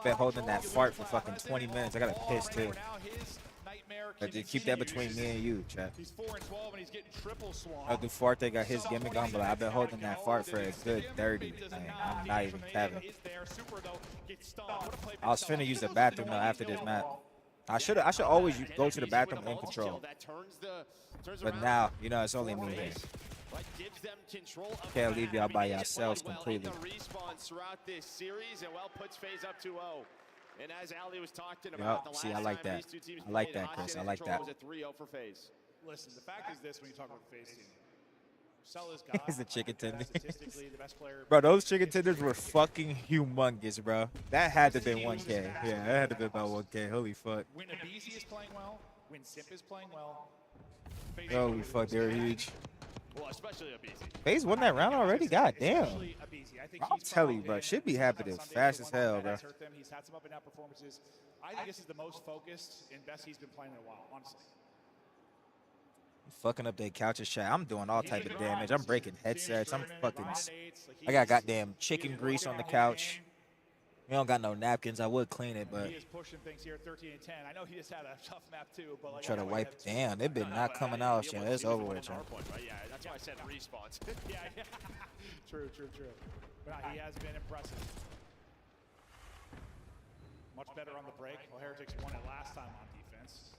been holding that fart for fucking 20 minutes. I got to piss too. But just keep that between me and you, chat. I'll do fart. They got his gimmick on, but I've been holding that fart for a good 30. Man, I'm not even capping. I was finna use the bathroom though after this match. I should always go to the bathroom in control. But now, you know, it's only me here. Can't leave y'all by yourselves completely. And as Ali was talking about, Yep. See, I like that. I like that, Chris. I like that. Listen, the fact is this: when you talk about the Faze team, Marcella's got He's the chicken tender. statistically the best player. Bro, those chicken tenders were fucking humongous, bro. That had to be 1K. Yeah, that had to be about 1K. Holy fuck. When Abisi is playing well, when Simp is playing well, Holy fuck, they were huge. Well, especially Abisi. Faze won that round already? God damn. I'm telling you, bro. Should be happening fast as hell, bro. He's had some up and down performances. I think this is the most focused and best he's been playing in a while, honestly. Fucking up their couches, chat. I'm doing all type of damage. I'm breaking headsets. I'm fucking. I got goddamn chicken grease on the couch. We don't got no napkins. I would clean it, but He is pushing things here, 13 and 10. I know he just had a tough map too, but like try to wipe it down. They've been not coming out, chat. It's over with, chat. Yeah, that's why I said respawns. yeah. True. But he has been impressive. Much better on the break. Well, Heretics won it last time on defense.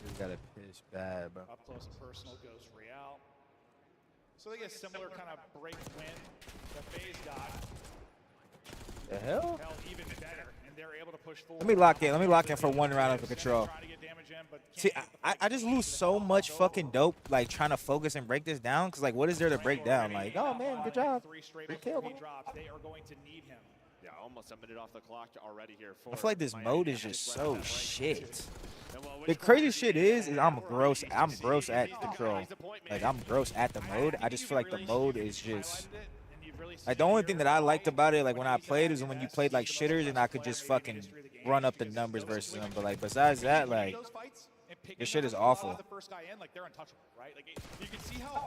We got a piss bad, bro. Up close and personal goes Real. So they get a similar kind of break win that Faze got. The hell? Even better, and they're able to push forward. Let me lock in. Let me lock in for one round of control. See, I just lose so much fucking dope, like trying to focus and break this down. Cause like, what is there to break down? Like, oh man, good job. Good kill, man. They are going to need him. Yeah, almost a minute off the clock already here. I feel like this mode is just so shit. The crazy shit is I'm gross at control. Like I'm gross at the mode. I just feel like the mode is just. Like the only thing that I liked about it, like when I played, is when you played like shitters and I could just fucking run up the numbers versus them. But like besides that, like this shit is awful.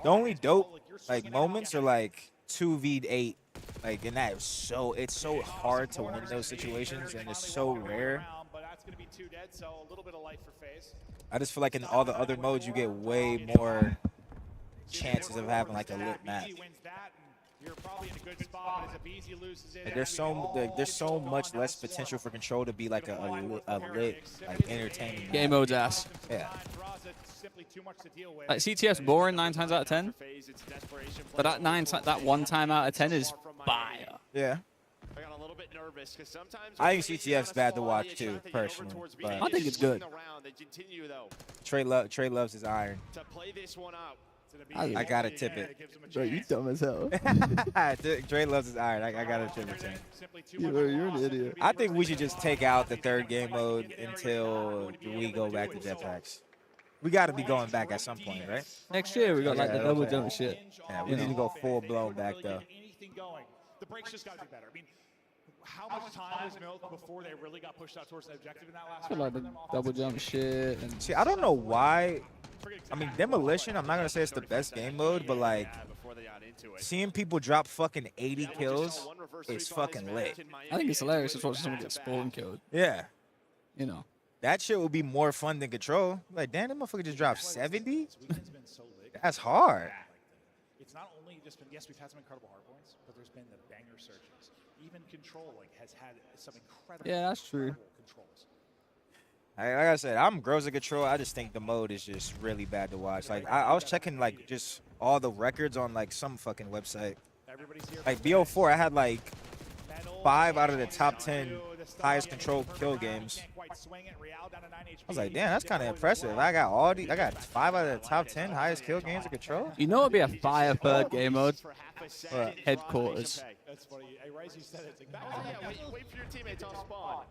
The only dope like moments are like 2v8, like and that is so it's so hard to win those situations and it's so rare. I just feel like in all the other modes you get way more chances of having like a lit map. You're probably in a good spot, but as Abisi loses it, Like, there's so much less potential for control to be like a lit like entertaining Game mode's ass. Yeah. Like CTF's boring 9 times out of 10, but that 1 time out of 10 is fire. Yeah. I got a little bit nervous because sometimes I think CTF's bad to watch too, personally. But I think it's good. Trey loves his iron. To play this one out. I gotta tip it. Bro, you dumb as hell. Trey loves his iron. I gotta tip it to him. You're an idiot. I think we should just take out the third game mode until we go back to jetpacks. We gotta be going back at some point, right? Next year we got like the Yeah, double okay. jump shit. Yeah, we need to go full blown back though. The break's just got to be better. I mean, how much time was milked before they really got pushed out towards the objective in that last So like the double jump shit. And See, I don't know why. I mean, Demolition, I'm not going to say it's the best game mode, but like seeing people drop fucking 80 kills is fucking lit. I think it's hilarious just watching someone get spawn killed. Yeah. You know. That shit would be more fun than Control. Like, damn, that motherfucker just dropped 70? That's hard. It's not only just been, yes, we've had some incredible hard points, but there's been the banger searches. Even Control like has had some incredible controls. Like I said, I'm gross at Control. I just think the mode is just really bad to watch. Like I was checking like just all the records on like some fucking website. Like BO4, I had like 5 out of the top 10 highest Control kill games. I was like, damn, that's kind of impressive. I got 5 out of the top 10 highest kill games of Control. You know it'd be a fire third game mode? Headquarters. That's funny. Hey, Rice, you said it. It's like, wait for your teammates on spawn.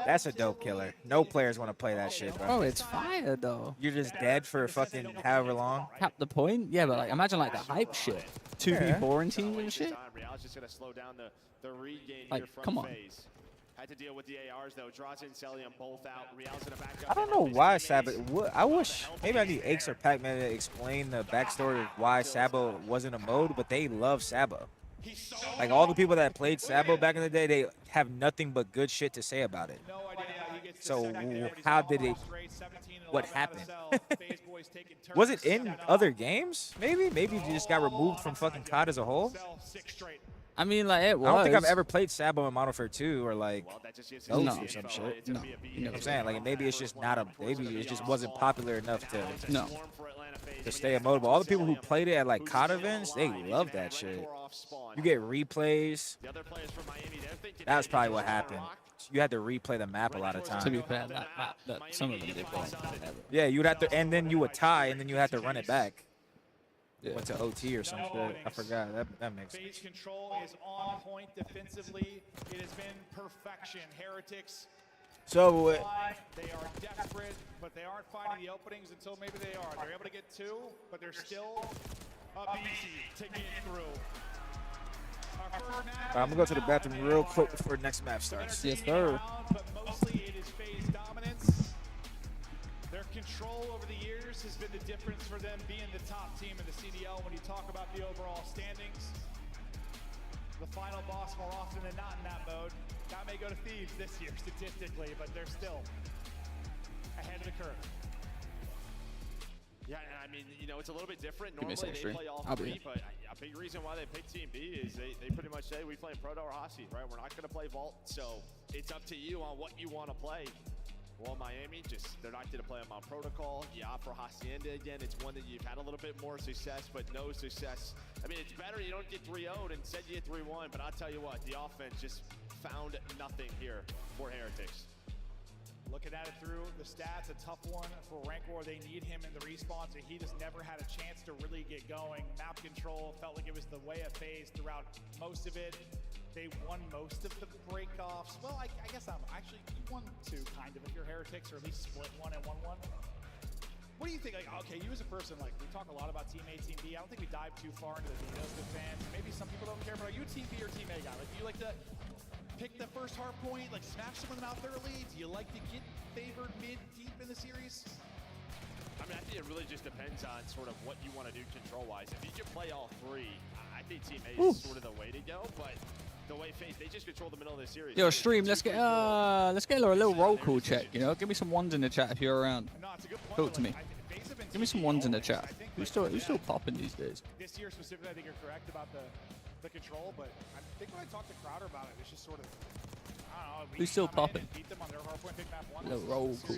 That's a dope killer. No players want to play that shit, bro. Oh, it's fire though. You're just dead for fucking however long. Cap the point? Yeah, but like imagine like the hype shit. 2v4 in teams and shit. Real's just gonna slow down the regain Like, here from come on. Faze. Had to deal with the ARs though. Draws in Celium both out. Real's in a backup. I don't know why Sabo. I wish maybe I need Aches or Pac-Man to explain the backstory of why Sabo wasn't a mode, but they love Sabo. Like all the people that played Sabo back in the day, they have nothing but good shit to say about it. So how did it? What happened? Was it in other games? Maybe you just got removed from fucking COD as a whole. I mean, like, it was. I don't think I've ever played Sabo in Modern Warfare 2 or like No. Ghost or some shit. No. You know what I'm saying? Like maybe it's just not a. Maybe it just wasn't popular enough to. No. To stay a mode. But all the people who played it at like COD events, they love that shit. You get replays. That's probably what happened. You had to replay the map a lot of times. To be fair, that some of them did go. Yeah, you would have to, and then you would tie, and then you had to run it back. Yeah. Went to OT or some shit. I forgot. That makes sense. Phase control is on point defensively. It has been perfection. Heretics. So They are desperate, but they aren't finding the openings until maybe they are. They're able to get two, but they're still a BC to get through. I'm gonna go to the bathroom real quick before the next map starts. Yes, sir. But mostly it is Faze dominance. Their control over the years has been the difference for them being the top team in the CDL when you talk about the overall standings. The final boss more often than not in that mode. That may go to Thieves this year statistically, but they're still ahead of the curve. Yeah, I mean, you know, it's a little bit different. Give me a Normally second, they play all I'll be three, here. but a big reason why they pick Team B is they pretty much say we play Proto or Hasi, right? We're not going to play Vault, so it's up to you on what you want to play. Well, Miami, they're not going to play them on Protocol. Yeah, for Hacienda again, it's one that you've had a little bit more success, but no success. I mean, it's better you don't get 3-0'd and instead you get 3-1, but I'll tell you what, the offense just found nothing here for Heretics. Looking at it through the stats, a tough one for Rancor. They need him in the respawn, so he just never had a chance to really get going. Map control felt like it was the way of Faze throughout most of it. They won most of the breakoffs. Well, I guess you won two, kind of, if you're Heretics, or at least split one and won one. What do you think? Like, okay, you as a person, like, we talk a lot about Team A, Team B. I don't think we dive too far into the details with fans. Maybe some people don't care, but are you a Team B or Team A guy? Like, do you like to pick the first hard point, like smash someone out early? Do you like to get favored mid, deep in the series? I mean, I think it really just depends on sort of what you want to do control-wise. If you can play all three, I think Team A is sort of the way to go, but the way Faze, they just control the middle of the series. Yo, stream, let's get a little roll call check, you know? Give me some ones in the chat if you're around. Talk to me. Give me some ones in the chat. Who's still popping these days? This year specifically, I think you're correct about the control, but I think when I talked to Crowder about it, it's just sort of, I don't know. Who's still popping? Beat them on their hardpoint big map one. Little roll call.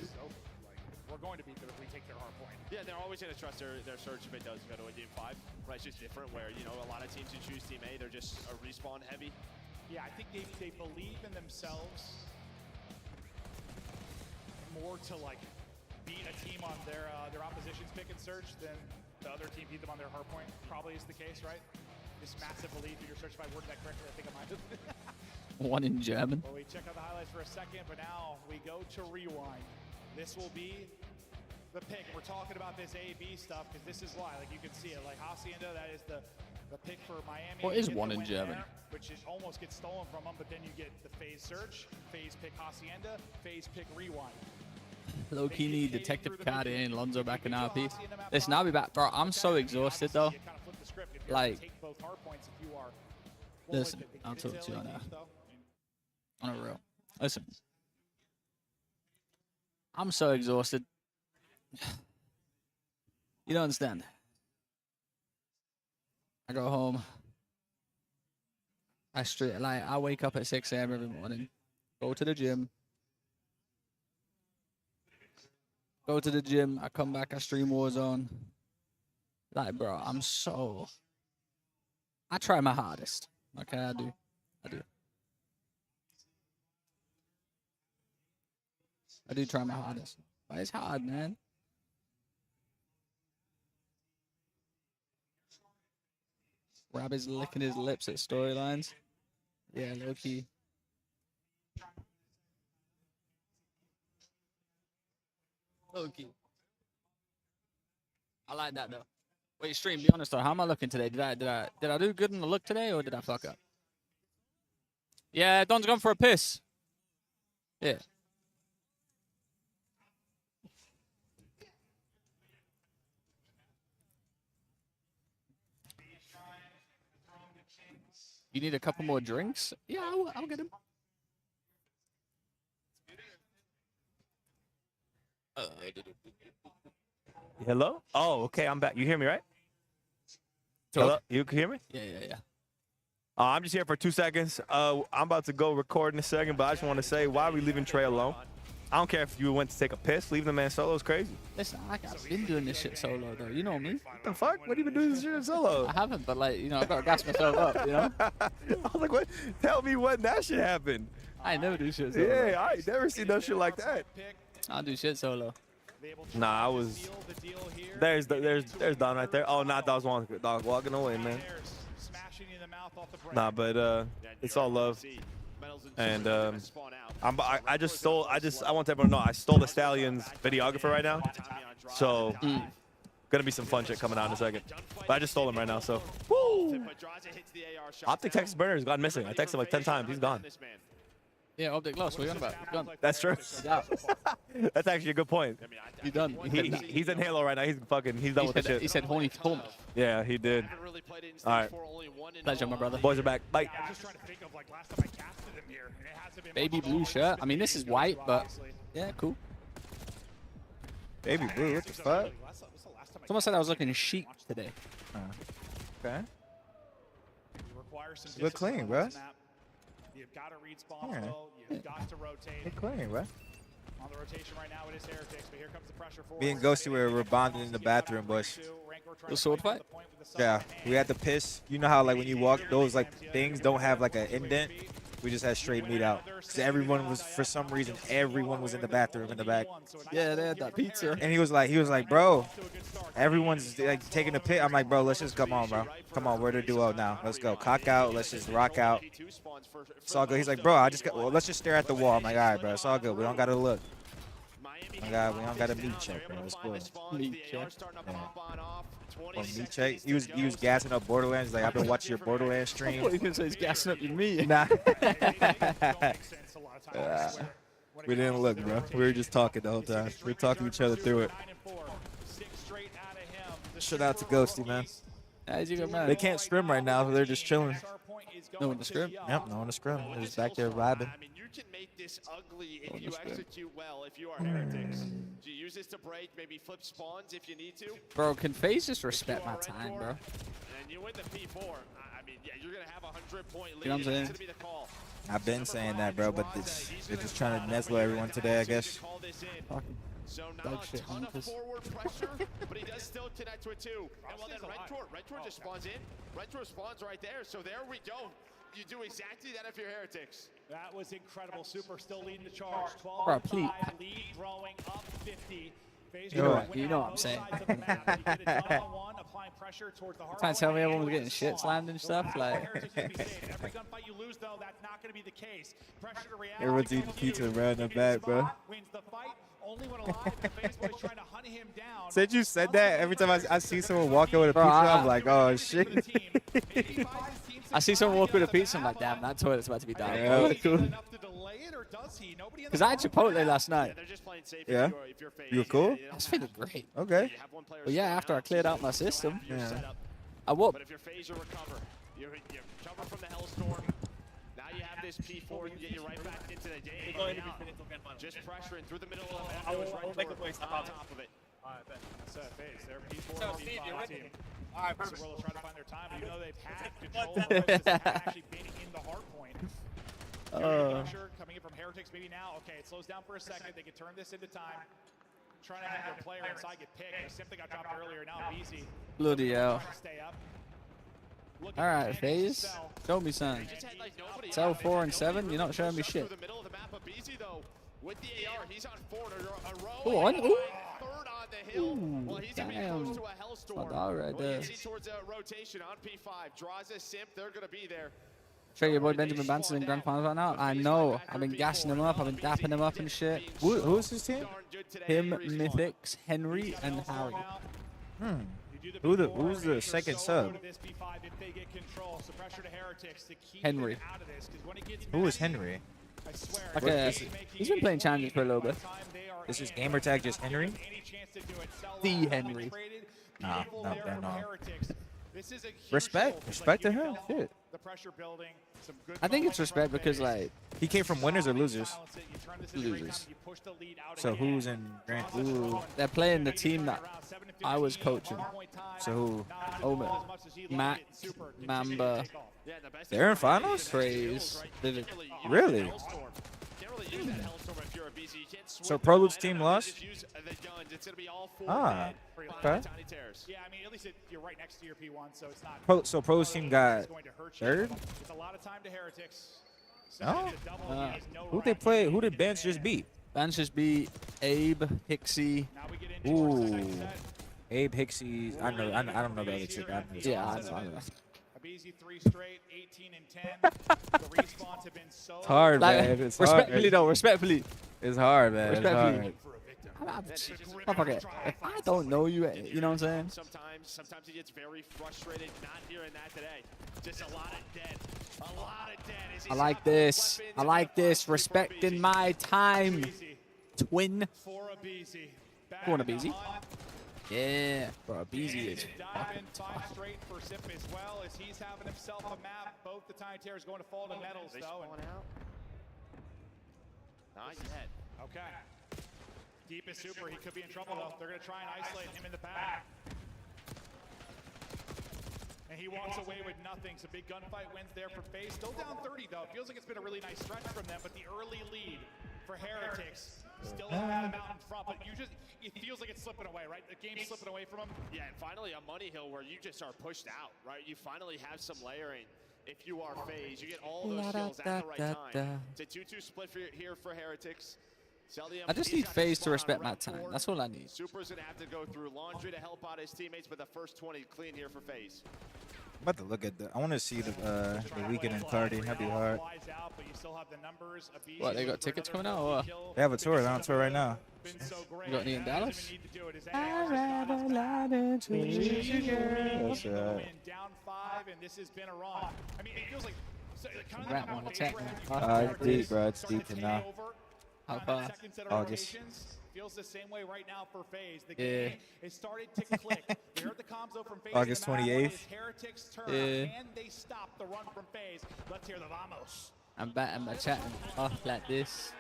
We're going to beat them if we take their hardpoint. Yeah, they're always going to trust their surge if it does go to a game 5. Right, it's just different where, you know, a lot of teams who choose Team A, they're just a respawn heavy. Yeah, I think they believe in themselves more to like beat a team on their opposition's pick and search than the other team beat them on their hardpoint. Probably is the case, right? This massive belief in your search. If I worded that correctly, I think I might have. One in German. Well, we check out the highlights for a second, but now we go to rewind. This will be the pick. We're talking about this A-B stuff because this is why. Like you can see it. Like Hacienda, that is the pick for Miami. What is one in German? There, which is almost gets stolen from them, but then you get the Faze search, Faze pick Hacienda, Faze pick rewind. Low-key need Detective Cardi and Lonzo back in our piece. Listen, I'll be back, bro. I'm so exhausted, though. Like, listen, I'll talk to you on a real. Listen, I'm so exhausted. You don't understand. I go home. I wake up at 6 a.m. every morning, go to the gym. I come back, I stream Warzone. Like, bro, I try my hardest. Okay, I do. I do try my hardest. But it's hard, man. Rob is licking his lips at storylines. Yeah, low-key. Low-key. I like that, though. Wait, stream, be honest, though. How am I looking today? Did I do good in the look today, or did I fuck up? Yeah, Don's gone for a piss. Yeah. You need a couple more drinks? Yeah, I'll get them. Hello? Oh, okay, I'm back. You hear me, right? Hello? You can hear me? Yeah. I'm just here for 2 seconds. I'm about to go record in a second, but I just want to say, why are we leaving Trey alone? I don't care if you went to take a piss. Leaving the man solo is crazy. Listen, I've been doing this shit solo, though. You know me. What the fuck? What have you been doing this shit solo? I haven't, but, like, you know, I've got to gas myself up, you know? I was like, what? Tell me when that shit happened. I ain't never do shit solo. Yeah, I ain't never seen no shit like that. I'll do shit solo. Nah, I was. There's Don right there. Oh, not Dog's walking away, man. Nah, but it's all love. And I want everyone to know I stole the Stallion's videographer right now. So gonna be some fun shit coming out in a second. But I just stole him right now, so woo! Optic Texas Burner has gone missing. I texted him like 10 times. He's gone. Yeah, Optic lost. What are you on about? He's gone. That's true. Yeah. That's actually a good point. He's done. He's in Halo right now. He's done with the shit. He said horny Thomas. Yeah, he did. All right. Pleasure, my brother. Boys are back. Bye. Baby blue shirt. I mean, this is white, but yeah, cool. Baby blue, what the fuck? Someone said I was looking chic today. Okay. You look clean, bro. You've got to read spawn flow. You've got to rotate. Look clean, bro. On the rotation right now, it is Heretics, but here comes the pressure for Me and Ghosty were bonding in the bathroom, Bush. The sword fight? Yeah, we had to piss. You know how like when you walk, those like things don't have like an indent. We just had straight meat out. Cause everyone was, for some reason, everyone was in the bathroom in the back. Yeah, they had that pizza. And he was like, bro, everyone's like taking a pit. I'm like, bro, let's just come on, bro. Come on, we're the duo now. Let's go. Cock out. Let's just rock out. It's all good. He's like, bro, let's just stare at the wall. I'm like, all right, bro. It's all good. We don't gotta look. We don't gotta meat check, bro. It's cool. Meat check. Or meat check. He was gassing up Borderlands. He's like, I've been watching your Borderlands stream. I thought you were gonna say he's gassing up your meat. Nah. We didn't look, bro. We were just talking the whole time. We were talking each other through it. Shout out to Ghosty, man. How's you good, man? They can't scrim right now, so they're just chilling. No one to scrim? Yep, no one to scrim. They're just back there vibing. I mean, you can make this ugly if you execute well, if you are Heretics. Do you use this to break, maybe flip spawns if you need to? Bro, can Faze just respect my time, bro? And you win the P4. I mean, yeah, you're going to have a 100-point lead. You know what I'm saying? It's going to be the call. I've been saying that, bro, but they're just trying to Neslo everyone today, I guess. So not a ton of forward pressure, but he does still connect to it too. And well then Rentor just spawns in. Rentor spawns right there, so there we go. You do exactly that if you're Heretics. That was incredible. Super still leading the charge. 12 Bro, please. lead growing up 50. You know what I'm saying. Trying to tell me everyone was getting shit slammed and stuff, like. Everyone's eating pizza around the back, bro. Since you said that, every time I see someone walking with a pizza, I'm like, oh shit. I see someone walk with a pizza, I'm like, damn, that toilet's about to be down. Yeah, cool. Because I had Chipotle last night. Yeah? You were cool? I was feeling great. Okay. But yeah, after I cleared out my system, I But if you're Faze, you recover. You recover from the Hellstorm. Now you have this P4 and get you right back into the game. Just pressuring through the middle of the map. We'll make the place on top of it. All right, bet. So Faze, they're P4 and P5 team. All right, perfect. So we're trying to find their time. You know they've had control of this. They haven't actually been in the hard point. Pressure coming in from Heretics maybe now. Okay, it slows down for a second. They can turn this into time. Trying to have their player inside get picked. They simply got dropped earlier. Now BZ. Bloody hell. Stay up. All right, Faze, show me something. Tell 4 and 7, you're not showing me shit. With the AR, he's on 4 in a row. Go on. Ooh. Third on the hill. Well, he's gonna be close to a Hellstorm. All right there. Towards a rotation on P5. Draws a simp. They're gonna be there. Show your boy Benjamin Banton in Grand Finals right now. I know. I've been gassing him up. I've been dapping him up and shit. Who's his team? Him, Mythics, Henry, and Harry. Who's the second sub? Henry. Who is Henry? Okay, he's been playing challenges for a little bit. This is gamer tag just Henry? The Henry. Nah, no. Respect to him. Shit. I think it's respect because, like, he came from winners or losers? Losers. So who's in Grand? Ooh. They're playing the team that I was coaching. So who? Omen, Matt, Mamba. They're in finals? Faze. Really? So Pro Luke's team lost? Ah, okay. Yeah, I mean, at least you're right next to your P1, so it's not. Pro Luke's team got third? It's a lot of time to Heretics. No? Who they play? Who did Bench just beat? Bench just beat Abe, Hixie. Ooh. Abe Hixie. I don't know the other two. Yeah, I know. Abizi 3 straight, 18 and 10. The respawns have been so. It's hard, Like, man. It's respectfully, hard. though, respectfully. It's hard, man. It's Respectfully. hard. Motherfucker, if I don't know you, you know what I'm saying? Sometimes he gets very frustrated not hearing that today. Just a lot of dead. A lot of dead. I like this. I like this. Respecting my time. Twin. For Abizi. Go on, Abizi. Yeah, bro, Abizi is Diamond 5 straight for Sip as well as he's having himself a map. Both the Tiny Terrors going to fall to medals, though. Not yet. Okay. Deepest super, he could be in trouble, though. They're going to try and isolate him in the back. And he walks away with nothing. Some big gunfight wins there for Faze. Still down 30, though. It feels like it's been a really nice stretch from them, but the early lead for Heretics still have them out in front. But it feels like it's slipping away, right? The game's slipping away from them. Yeah, and finally a money hill where you just are pushed out, right? You finally have some layering. If you are Faze, you get all those kills at the right time. It's a 2-2 split here for Heretics. I just need Faze to respect my time. That's all I need. Super's gonna have to go through laundry to help out his teammates, but the first 20 clean here for Faze. I'm about to look at the. I want to see the weekend in Clardy. That'd be hard. What, they got tickets coming out or what? They have a tour. They're on tour right now. You got any in Dallas? That's right. Down 5, and this has been a run. I mean, it feels like Rat one attack. It's deep, bro. It's deep for now. How far? August. Feels the same way right now for Faze. The game has started to click. We heard the comms though from Faze. August 28th. Heretics turn, Yeah. and they stop the run from Faze. Let's hear the vamos. I'm batting my chatting off like this.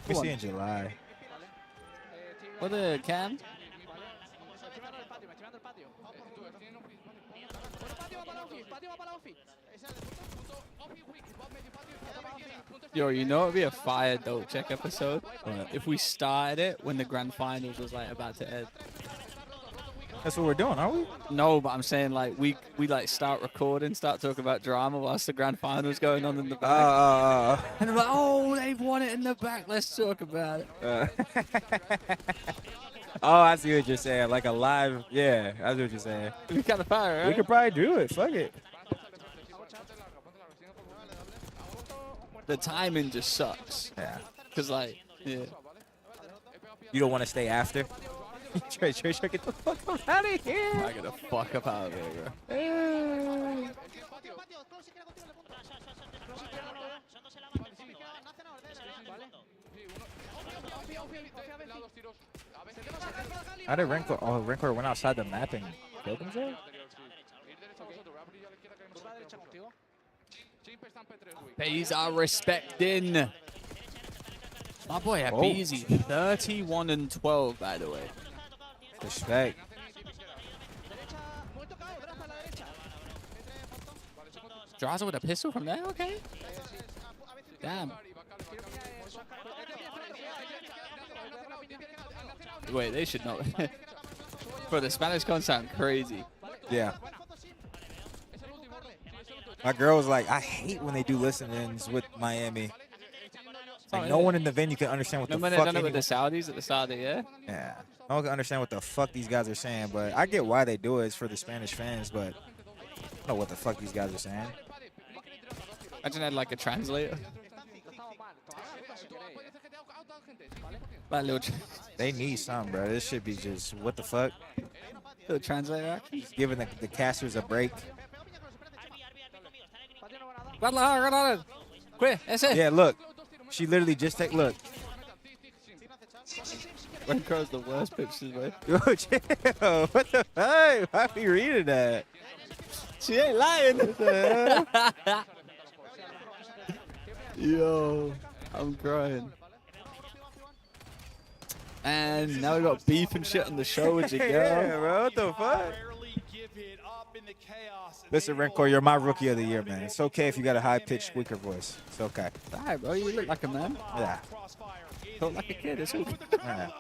We see in July. What the cam? Yo, you know it'd be a fire dope check episode if we started it when the grand finals was like about to end. That's what we're doing, aren't we? No, but I'm saying like we like start recording, start talking about drama whilst the grand finals going on in the back. And I'm like, oh, they've won it in the back. Let's talk about it. Oh, I see what you're saying. Like a live, yeah, that's what you're saying. We kind of fire, right? We could probably do it. Fuck it. The timing just sucks. Yeah. Cause like, yeah. You don't want to stay after? Trey, get the fuck up out of here. I get the fuck up out of here, bro. How did Rancor? Oh, Rancor went outside the map and killed himself? Faze are respecting. My boy Abizi, 31 and 12, by the way. Respect. Draza with a pistol from there? Okay. Damn. Wait, they should know. Bro, the Spanish cons sound crazy. Yeah. My girl was like, I hate when they do listen-ins with Miami. Like, no one in the venue can understand what the fuck. Remember they done it with the Saudis at the Saudi, yeah? Yeah. No one can understand what the fuck these guys are saying, but I get why they do it. It's for the Spanish fans, but I don't know what the fuck these guys are saying. Imagine I had like a translator. They need some, bro. This should be just, what the fuck? Little translator action. Just giving the casters a break. Quick, that's it. Yeah, look. She literally just look. Renko's the worst pictures, man. Yo, chill. What the fuck? Why are you reading that? She ain't lying. Yo, I'm crying. And now we got beef and shit on the show with your girl. Yeah, bro. What the fuck? Listen, Renkor, you're my rookie of the year, man. It's okay if you got a high-pitched squeaker voice. It's okay. Alright, bro. You look like a man. Yeah. Talk like a kid. It's all Yeah.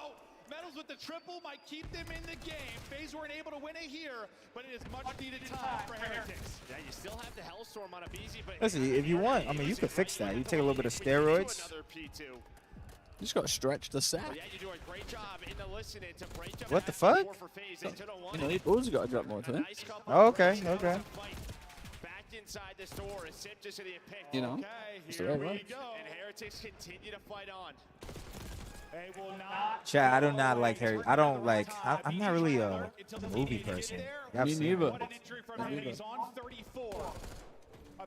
Medals with the triple might keep them in the game. Faze weren't able to win it here, but it is much needed time for Heretics. Yeah, you still have the Hellstorm on a BZ, but Listen, if you want, I mean, you could fix that. You take a little bit of steroids. You just got to stretch the sack. Yeah, you do a great job in the listening to break up. What the fuck? You know, you've always got to drop more to him. Oh, okay, okay. Back inside the store, Sip just hit a pick. You know, it's the right way. And Heretics continue to fight on. They will not. Chad, I do not like Harry. I don't like. I'm not really a movie person. Me neither.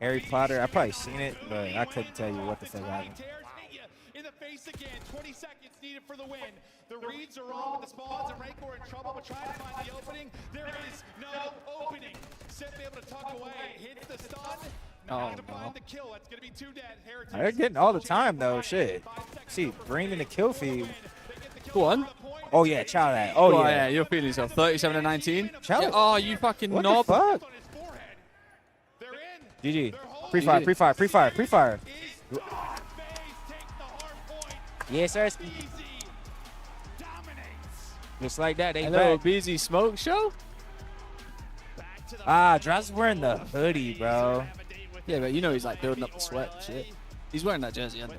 Harry Potter. I probably seen it, but I couldn't tell you what the fuck happened. In the face again, 20 seconds needed for the win. The reads are on with the spawns, and Rancor in trouble, but trying to find the opening. There is no opening. Sip able to tuck away, hits the stun. Not gonna find the kill. That's gonna be 2 dead. Heretics. They're getting all the time though. Shit. See, bring in the kill feed. Go on. Oh yeah, chow that. Oh yeah. You're feeling yourself. 37-19. Chow. Yeah, oh, you fucking What knob. the fuck? GG. Pre-fire, pre-fire, pre-fire, pre-fire. Yes, sir. Just like that, they Hello, back. busy smoke show. Ah, Dross wearing the hoodie, bro. Yeah, but you know he's like building up the sweat and shit. He's wearing that jersey under.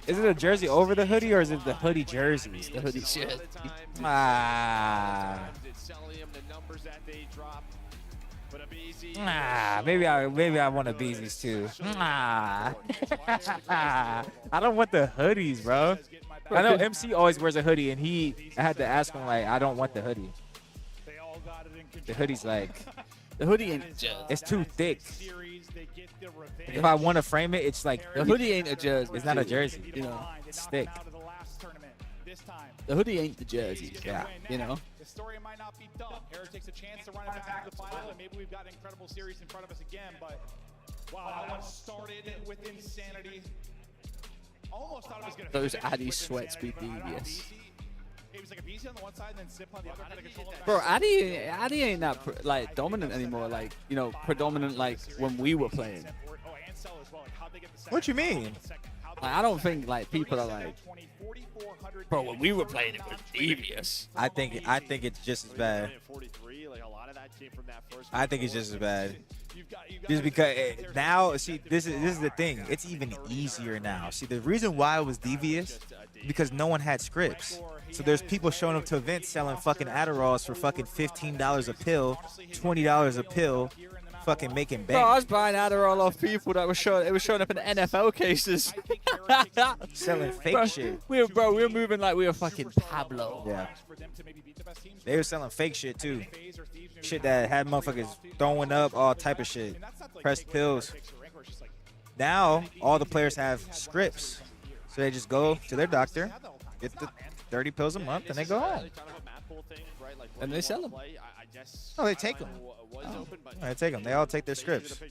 Is it a jersey over the hoodie or is it the hoodie jersey? The hoodie shit. Ah. Maybe I want the Beezies too. I don't want the hoodies, bro. I know MC always wears a hoodie, and I had to ask him like, I don't want the hoodie. The hoodie's like, the hoodie ain't jersey. It's too thick. If I want to frame it, it's like the hoodie ain't a jersey. It's not a jersey. You know, it's thick. The hoodie ain't the jersey. Yeah. You know. The story might not be done. Heretics a chance to run it back to the final, and maybe we've got an incredible series in front of us again. But wow, that one started with insanity. Almost thought it was gonna. Those Addy sweats be devious. It was like a BC on the one side and then Sip on the other. Kind of control. Bro, Addy ain't that like dominant anymore. Like, you know, predominant like when we were playing. What you mean? Like, I don't think like people are like, bro, when we were playing it was devious. I think it's just as bad. I think it's just as bad. Just because now, see, this is the thing. It's even easier now. See, the reason why it was devious because no one had scripts. So there's people showing up to events selling fucking Adderalls for fucking $15 a pill, $20 a pill, fucking making bank. Bro, I was buying Adderall off people that was showing. It was showing up in NFL cases. Selling fake shit. We were moving like we were fucking Pablo. Yeah. They were selling fake shit too. Shit that had motherfuckers throwing up, all type of shit. Pressed pills. Now all the players have scripts, so they just go to their doctor, get the 30 pills a month, and they go home. And they sell them. Oh, they take them. They take them. They all take their scripts.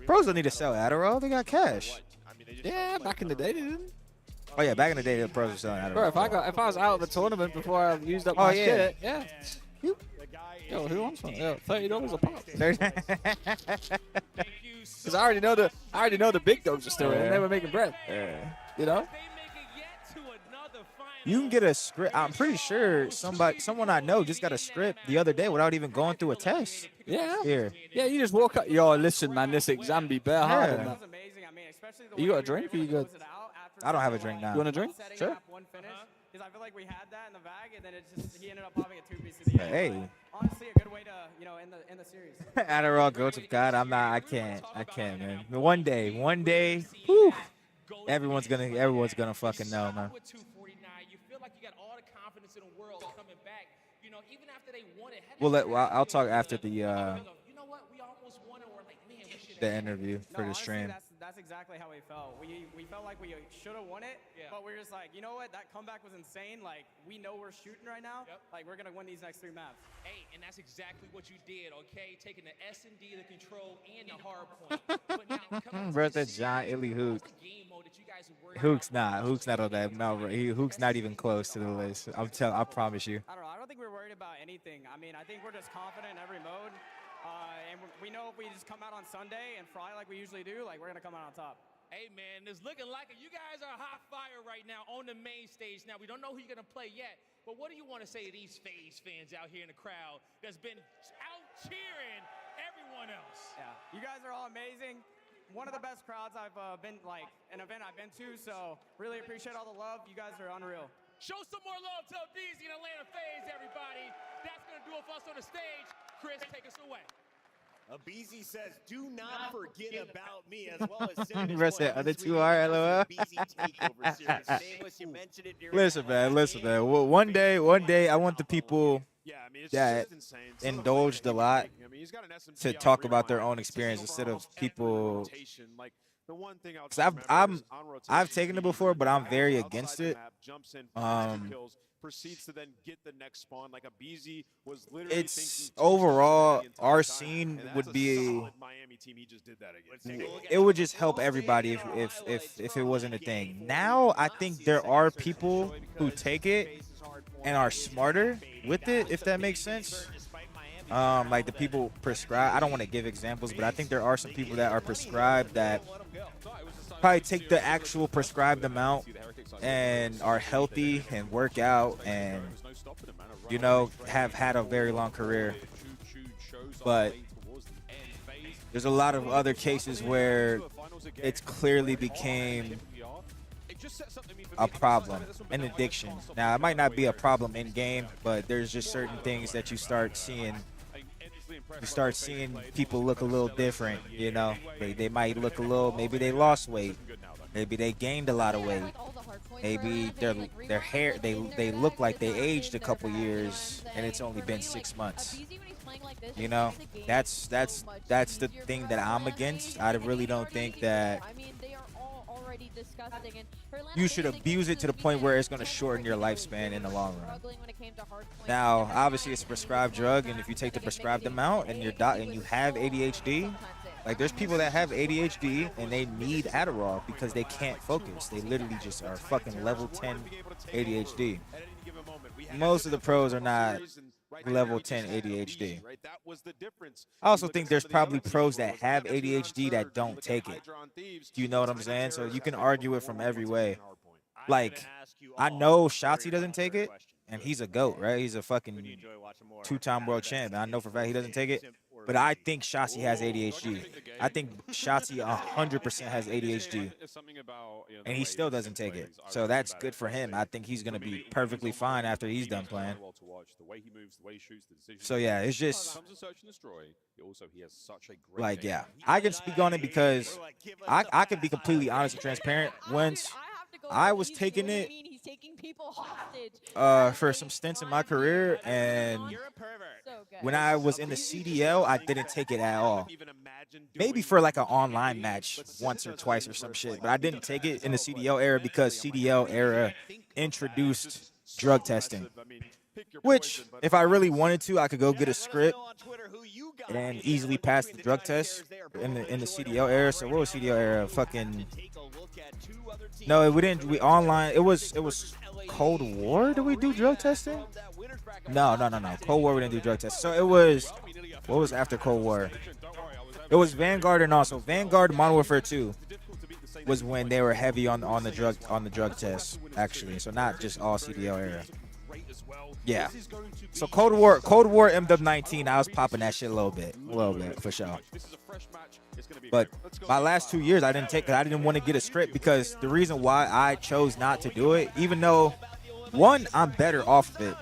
Pros don't need to sell Adderall. They got cash. Yeah, back in the day they didn't. Oh yeah, back in the day the pros were selling Adderall. Bro, if I was out of the tournament before I used up my shit, yeah. Yo, who wants one? Yo, $30 a pop. Because I already know the big dogs are still in. They were making bread. Yeah. You know. You can get a script. I'm pretty sure someone I know just got a script the other day without even going through a test. Yeah. Here. Yeah, you just walk up. Yo, listen, man, this exam be bare hard. Yeah. You got a drink? Or you good? I don't have a drink now. You want a drink? Sure. Because I feel like we had that in the bag, and then he ended up popping a 2-piece to the end. Hey. Honestly, a good way to, in the series. Adderall goes with God. I can't, man. But one day, whew, everyone's gonna fucking know, man. Well, I'll talk after the interview for the stream. that's exactly how we felt. We felt like we should have won it, but we're just like, you know what? That comeback was insane. Like, we know we're shooting right now. Like, we're gonna win these next 3 maps. Hey, and that's exactly what you did, okay? Taking the S&D, the control, and the hard point. But now, coming Bro, that giant illy Hook. game mode that you guys are worried Hook's not on that. No, bro. Hook's not even close to the list. I promise you. I don't know. I don't think we're worried about anything. I mean, I think we're just confident in every mode. And we know if we just come out on Sunday and fry like we usually do, like we're gonna come out on top. Hey man, it's looking like it. You guys are hot fire right now on the main stage. Now we don't know who you're gonna play yet, but what do you want to say to these Faze fans out here in the crowd that's been out cheering everyone else? Yeah, you guys are all amazing. One of the best crowds I've been like an event I've been to. So really appreciate all the love. You guys are unreal. Show some more love to Faze and Atlanta Faze, everybody. That's gonna do it for us on the stage. Chris, take us away. Abizi says, do not forget about me, as well as Cinnamon. Rest that other 2 are, LOL. Listen, man. Well, one day, I want the people that indulged a lot to talk about their own experience instead of people. Because I've taken it before, but I'm very against it. Proceeds to then get the next spawn. Like Abizi was literally It's overall our scene would be. Miami team. He just did that again. It would just help everybody if it wasn't a thing. Now I think there are people who take it and are smarter with it, if that makes sense. Like the people prescribed. I don't want to give examples, but I think there are some people that are prescribed that probably take the actual prescribed amount and are healthy and work out and, you know, have had a very long career. But there's a lot of other cases where it's clearly became a problem, an addiction. Now, it might not be a problem in game, but there's just certain things that you start seeing. You start seeing people look a little different, you know. They might look a little, maybe they lost weight. Maybe they gained a lot of weight. Maybe their hair, they look like they aged a couple years and it's only been 6 months. You know, that's the thing that I'm against. I really don't think that you should abuse it to the point where it's going to shorten your lifespan in the long run. Now, obviously, it's a prescribed drug, and if you take the prescribed amount and you have ADHD, like there's people that have ADHD and they need Adderall because they can't focus. They literally just are fucking level 10 ADHD. Most of the pros are not level 10 ADHD. I also think there's probably pros that have ADHD that don't take it. Do you know what I'm saying? So you can argue it from every way. Like, I know Shotzi doesn't take it, and he's a GOAT, right? He's a fucking 2-time world champ. I know for a fact he doesn't take it. But I think Shotzi has ADHD. I think Shotzi 100% has ADHD. And he still doesn't take it. So that's good for him. I think he's going to be perfectly fine after he's done playing. So, yeah, it's just like, yeah. I can speak on it because I can be completely honest and transparent. Once I was taking it for some stints in my career, and when I was in the CDL, I didn't take it at all. Maybe for like an online match once or twice or some shit, but I didn't take it in the CDL era because CDL era introduced drug testing, which if I really wanted to, I could go get a script and easily pass the drug test in the CDL era. So what was CDL era? Fucking no, we didn't. We online. It was Cold War. Did we do drug testing? No. Cold War, we didn't do drug testing. So it was, what was after Cold War? It was Vanguard and also Vanguard Modern Warfare 2 was when they were heavy on the drug test, actually. So not just all CDL era. Yeah. So Cold War MW19, I was popping that shit a little bit for sure. But my last 2 years, I didn't take it. I didn't want to get a script because the reason why I chose not to do it, even though, one, I'm better off of it,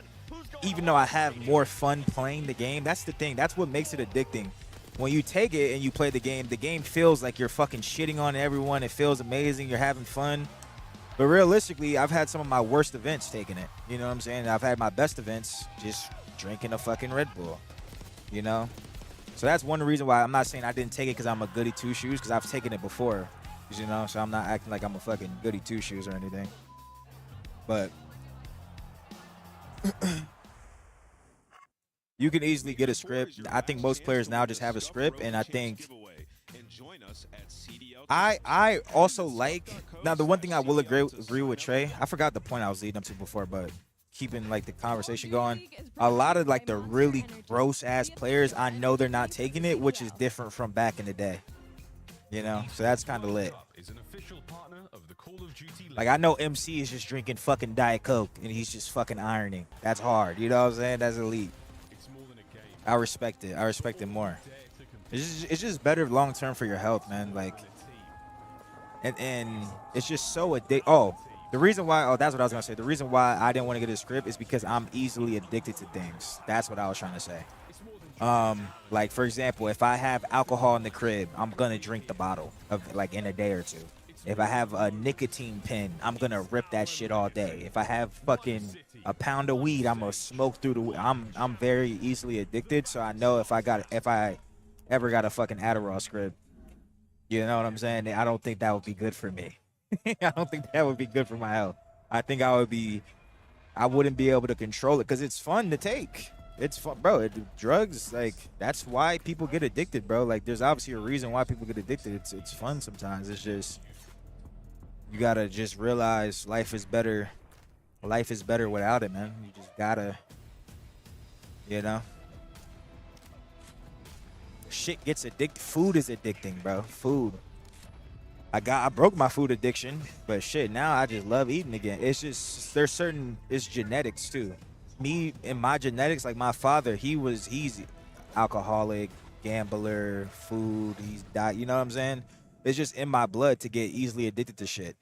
even though I have more fun playing the game. That's the thing. That's what makes it addicting. When you take it and you play the game feels like you're fucking shitting on everyone. It feels amazing. You're having fun. But realistically, I've had some of my worst events taking it. You know what I'm saying? I've had my best events just drinking a fucking Red Bull. You know? So that's one reason why I'm not saying I didn't take it because I'm a goody two-shoes, because I've taken it before. you know, so I'm not acting like I'm a fucking goody two-shoes or anything. But you can easily get a script. I think most players now just have a script, and I think I also like, now the one thing I will agree with Trey, I forgot the point I was leading up to before, but keeping like the conversation going, a lot of like the really gross ass players, I know they're not taking it, which is different from back in the day, you know, so that's kind of lit. Like I know MC is just drinking fucking Diet Coke and he's just fucking ironing. That's hard, you know what I'm saying? That's elite. I respect it. I respect it more. It's just better long term for your health, man. Like, and it's just so addictive. Oh, the reason why. Oh, that's what I was gonna say. The reason why I didn't want to get a script is because I'm easily addicted to things. That's what I was trying to say. Like for example, if I have alcohol in the crib, I'm gonna drink the bottle of like in a day or two. If I have a nicotine pen, I'm gonna rip that shit all day. If I have fucking a pound of weed, I'm gonna smoke through the. I'm very easily addicted, so I know if I ever got a fucking Adderall script, you know what I'm saying? I don't think that would be good for me. I don't think that would be good for my health. I think I wouldn't be able to control it because it's fun to take. It's fun, bro. Drugs, like, that's why people get addicted, bro. Like, there's obviously a reason why people get addicted. It's fun sometimes. It's just, you gotta just realize life is better. Life is better without it, man. You just gotta, you know. Shit gets addicted. Food is addicting, bro. Food. I broke my food addiction, but shit, now I just love eating again. It's just, it's genetics too. Me and my genetics, like my father, he's alcoholic, gambler, food, he's died, you know what I'm saying? It's just in my blood to get easily addicted to shit.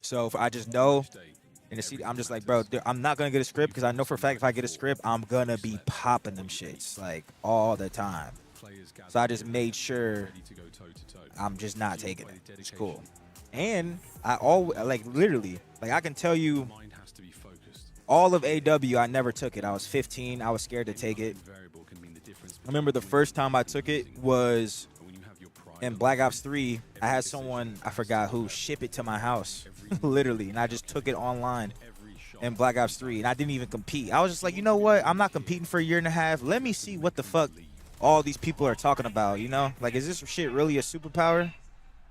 So if I just know, and I'm just like, bro, I'm not gonna get a script because I know for a fact if I get a script, I'm gonna be popping them shits like all the time. So I just made sure I'm just not taking it. It's cool. And I always, like, literally, like, I can tell you all of AW, I never took it. I was 15. I was scared to take it. I remember the first time I took it was in Black Ops 3. I had someone, I forgot who, ship it to my house, literally. And I just took it online in Black Ops 3. And I didn't even compete. I was just like, you know what? I'm not competing for a year and a half. Let me see what the fuck all these people are talking about, you know? Like, is this shit really a superpower?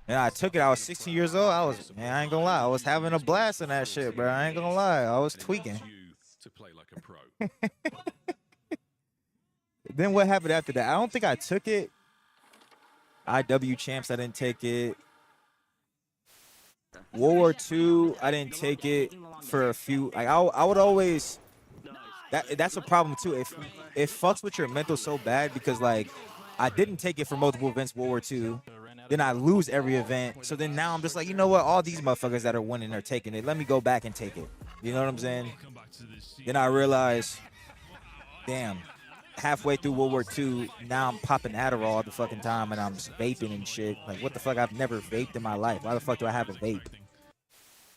And I took it. I was 16 years old. Man, I ain't gonna lie. I was having a blast in that shit, bro. I ain't gonna lie. I was tweaking. Then what happened after that? I don't think I took it. IW champs, I didn't take it. World War II, I didn't take it for a few. Like, I would always. That's a problem too. It fucks with your mental so bad because, like, I didn't take it for multiple events, World War II. Then I lose every event. So then now I'm just like, you know what? All these motherfuckers that are winning are taking it. Let me go back and take it. You know what I'm saying? Then I realize, damn, halfway through World War II, now I'm popping Adderall all the fucking time and I'm vaping and shit. Like, what the fuck? I've never vaped in my life. Why the fuck do I have a vape?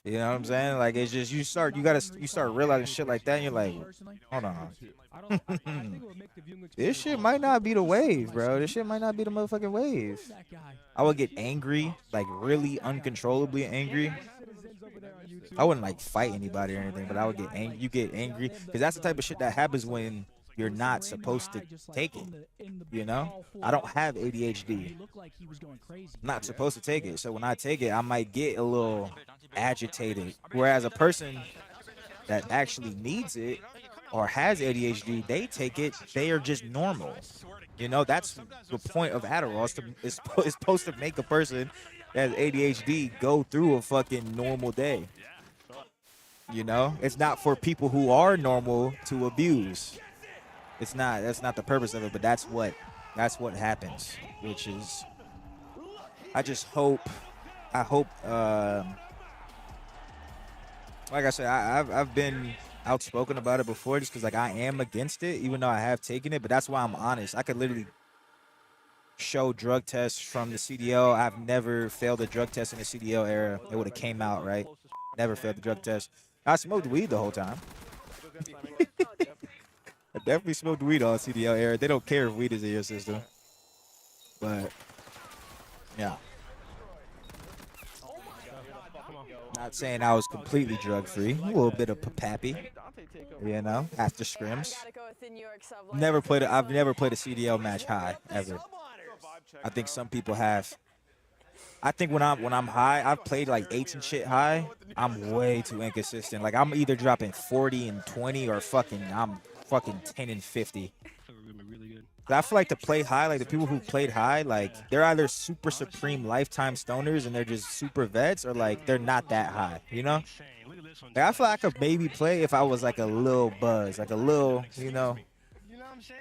You know what I'm saying? Like, it's just, you start realizing shit like that and you're like, hold on. This shit might not be the wave, bro. This shit might not be the motherfucking wave. I would get angry, like really uncontrollably angry. I wouldn't like fight anybody or anything, but I would get angry. You get angry because that's the type of shit that happens when you're not supposed to take it. You know, I don't have ADHD. I'm not supposed to take it. So when I take it, I might get a little agitated. Whereas a person that actually needs it or has ADHD, they take it, they are just normal. You know, that's the point of Adderall. It's supposed to make a person that has ADHD go through a fucking normal day. You know, it's not for people who are normal to abuse. It's not. That's not the purpose of it. But that's what happens. Which is, I just hope. I hope. Like I said, I've been outspoken about it before, just because like I am against it, even though I have taken it. But that's why I'm honest. I could literally show drug tests from the CDL. I've never failed a drug test in the CDL era. It would have came out right. Never failed the drug test. I smoked weed the whole time. I definitely smoked weed on CDL era. They don't care if weed is in your system. But, yeah. Not saying I was completely drug-free. A little bit of pappy, you know, after scrims. I've never played a CDL match high ever. I think some people have. I think when I'm high, I've played like 8s and shit high. I'm way too inconsistent. Like I'm either dropping 40 and 20 or I'm fucking 10 and 50. But I feel like to play high, like the people who played high, like they're either super supreme lifetime stoners and they're just super vets, or like they're not that high, you know? Like I feel like I could maybe play if I was like a little buzz, like a little, you know,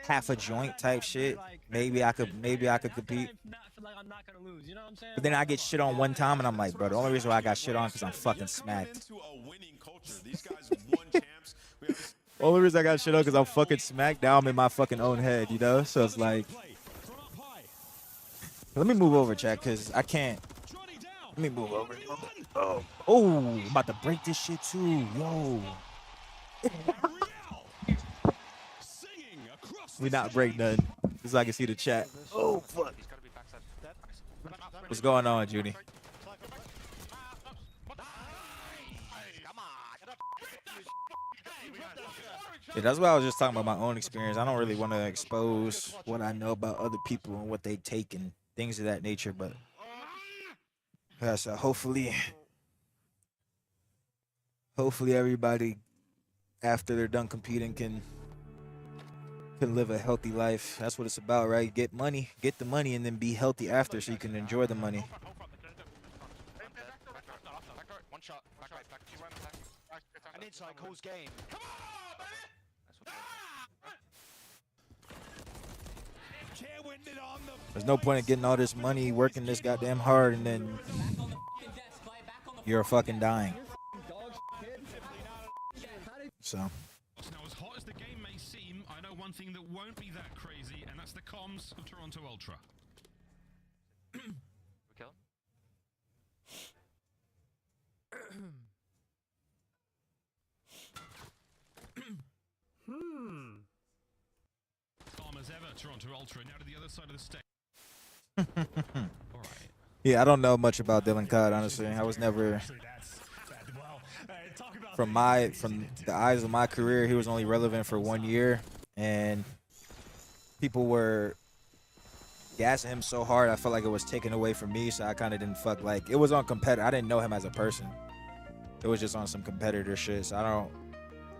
half a joint type shit. Maybe I could compete. But then I get shit on one time and I'm like, bro, the only reason why I got shit on because I'm fucking smacked. Only reason I got shit on because I'm fucking smacked. Now I'm in my fucking own head, you know? So it's like, let me move over, chat, because I can't. Let me move over. Oh, I'm about to break this shit too. Yo. We not break nothing. Just so I can see the chat. Oh, fuck. What's going on, Judy? Yeah, that's what I was just talking about, my own experience. I don't really want to expose what I know about other people and what they take and things of that nature, but so hopefully everybody after they're done competing can live a healthy life. That's what it's about, right? Get the money, and then be healthy after so you can enjoy the money. One shot, back right, back. An inside calls game. Come on, baby! There's no point in getting all this money, working this goddamn hard, and then you're fucking dying. So. Now, as hot as the game may seem, I know one thing that won't be that crazy, and that's the comms of Toronto Ultra. We kill him? Calm as ever, Toronto Ultra. Now to the other side of the stage. Yeah, I don't know much about Dylan Codd, honestly. I was never, from the eyes of my career, he was only relevant for 1 year, and people were gassing him so hard, I felt like it was taken away from me, so I kind of didn't fuck, like, it was on competitor. I didn't know him as a person. It was just on some competitor shit, so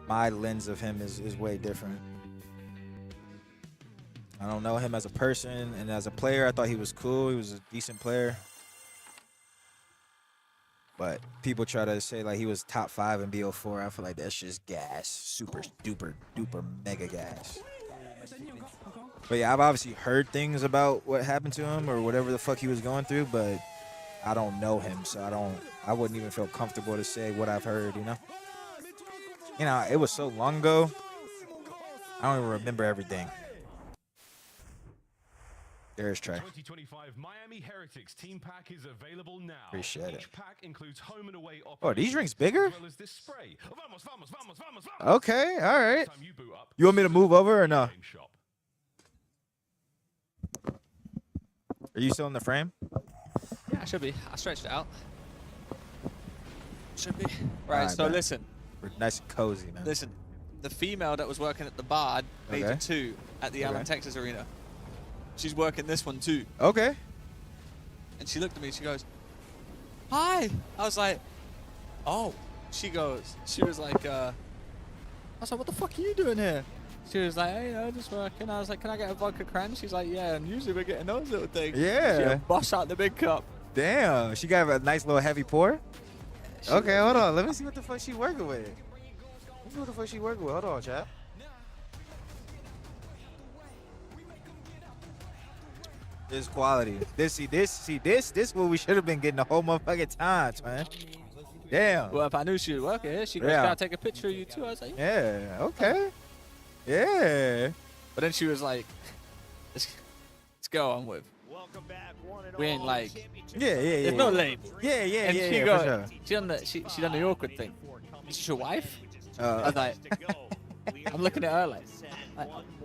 my lens of him is way different. I don't know him as a person, and as a player, I thought he was cool. He was a decent player. But people try to say like he was top 5 in BO4. I feel like that's just gas. Super duper mega gas. But yeah, I've obviously heard things about what happened to him or whatever the fuck he was going through, but I don't know him, so I wouldn't even feel comfortable to say what I've heard, you know? You know, it was so long ago, I don't even remember everything. There's Trey. 2025 Miami Heretics team pack is available now. Appreciate it. Each pack includes home and away Oh, are these drinks bigger? as well as this spray. Vamos, vamos, vamos, vamos, vamos. Okay, all right. Time you boot up, You want me to move over or no? Are you still in the frame? Yeah, I should be. I stretched it out. Should be. Right, so man. listen. We're nice and cozy, man. Listen, the female that was working at the bar, Major Okay. 2, at the Okay. Allen, Texas arena, she's working this one too. Okay. And she looked at me, she goes, "Hi." I was like, "Oh." She was like, I was like, "What the fuck are you doing here?" She was like, "Hey, just working." I was like, "Can I get a vodka crunch?" She's like, "Yeah," and usually we're getting those little things. Yeah. She bust out the big cup. Damn, she got a nice little heavy pour. Okay, hold on. Let me see what the fuck she working with. Let's see what the fuck she working with. Hold on, chat. This quality. This what we should have been getting the whole motherfucking time, man. Damn. Well, if I knew she was working here, she goes, Yeah. "Can I take a picture of you too?" I was like, Yeah. Okay. Yeah. But then she was like, let's go on with. We ain't like. Yeah. There's no label. Yeah. And she For go, sure. she done the awkward thing. Is she your wife? I Uh, was like, I'm looking at her like,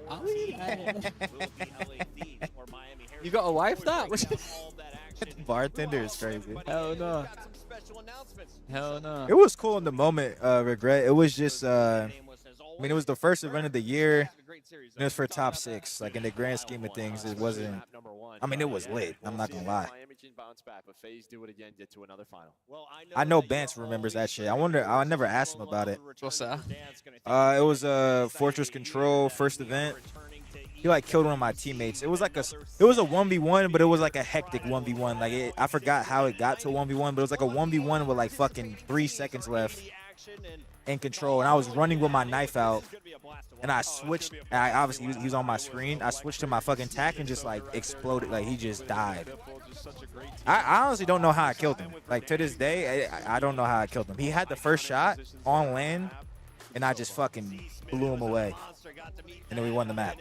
are we? You got a wife? That? Bartender is crazy. Hell no. Hell no. It was cool in the moment, regret. It was just, I mean, it was the first event of the year. And it was for top 6. Like, in the grand scheme of things, it wasn't, I mean, it was lit. I'm not going to lie. I know Bance remembers that shit. I never asked him about it. What's that? It was a Fortress Control first event. He like killed one of my teammates. It was a 1v1, but it was like a hectic 1v1. Like I forgot how it got to 1v1, but it was like a 1v1 with like fucking 3 seconds left in control, and I was running with my knife out, and I switched. Obviously he was on my screen. I switched to my fucking tack and just like exploded. Like he just died. I honestly don't know how I killed him. Like to this day, I don't know how I killed him. He had the first shot on land, and I just fucking blew him away, and then we won the map.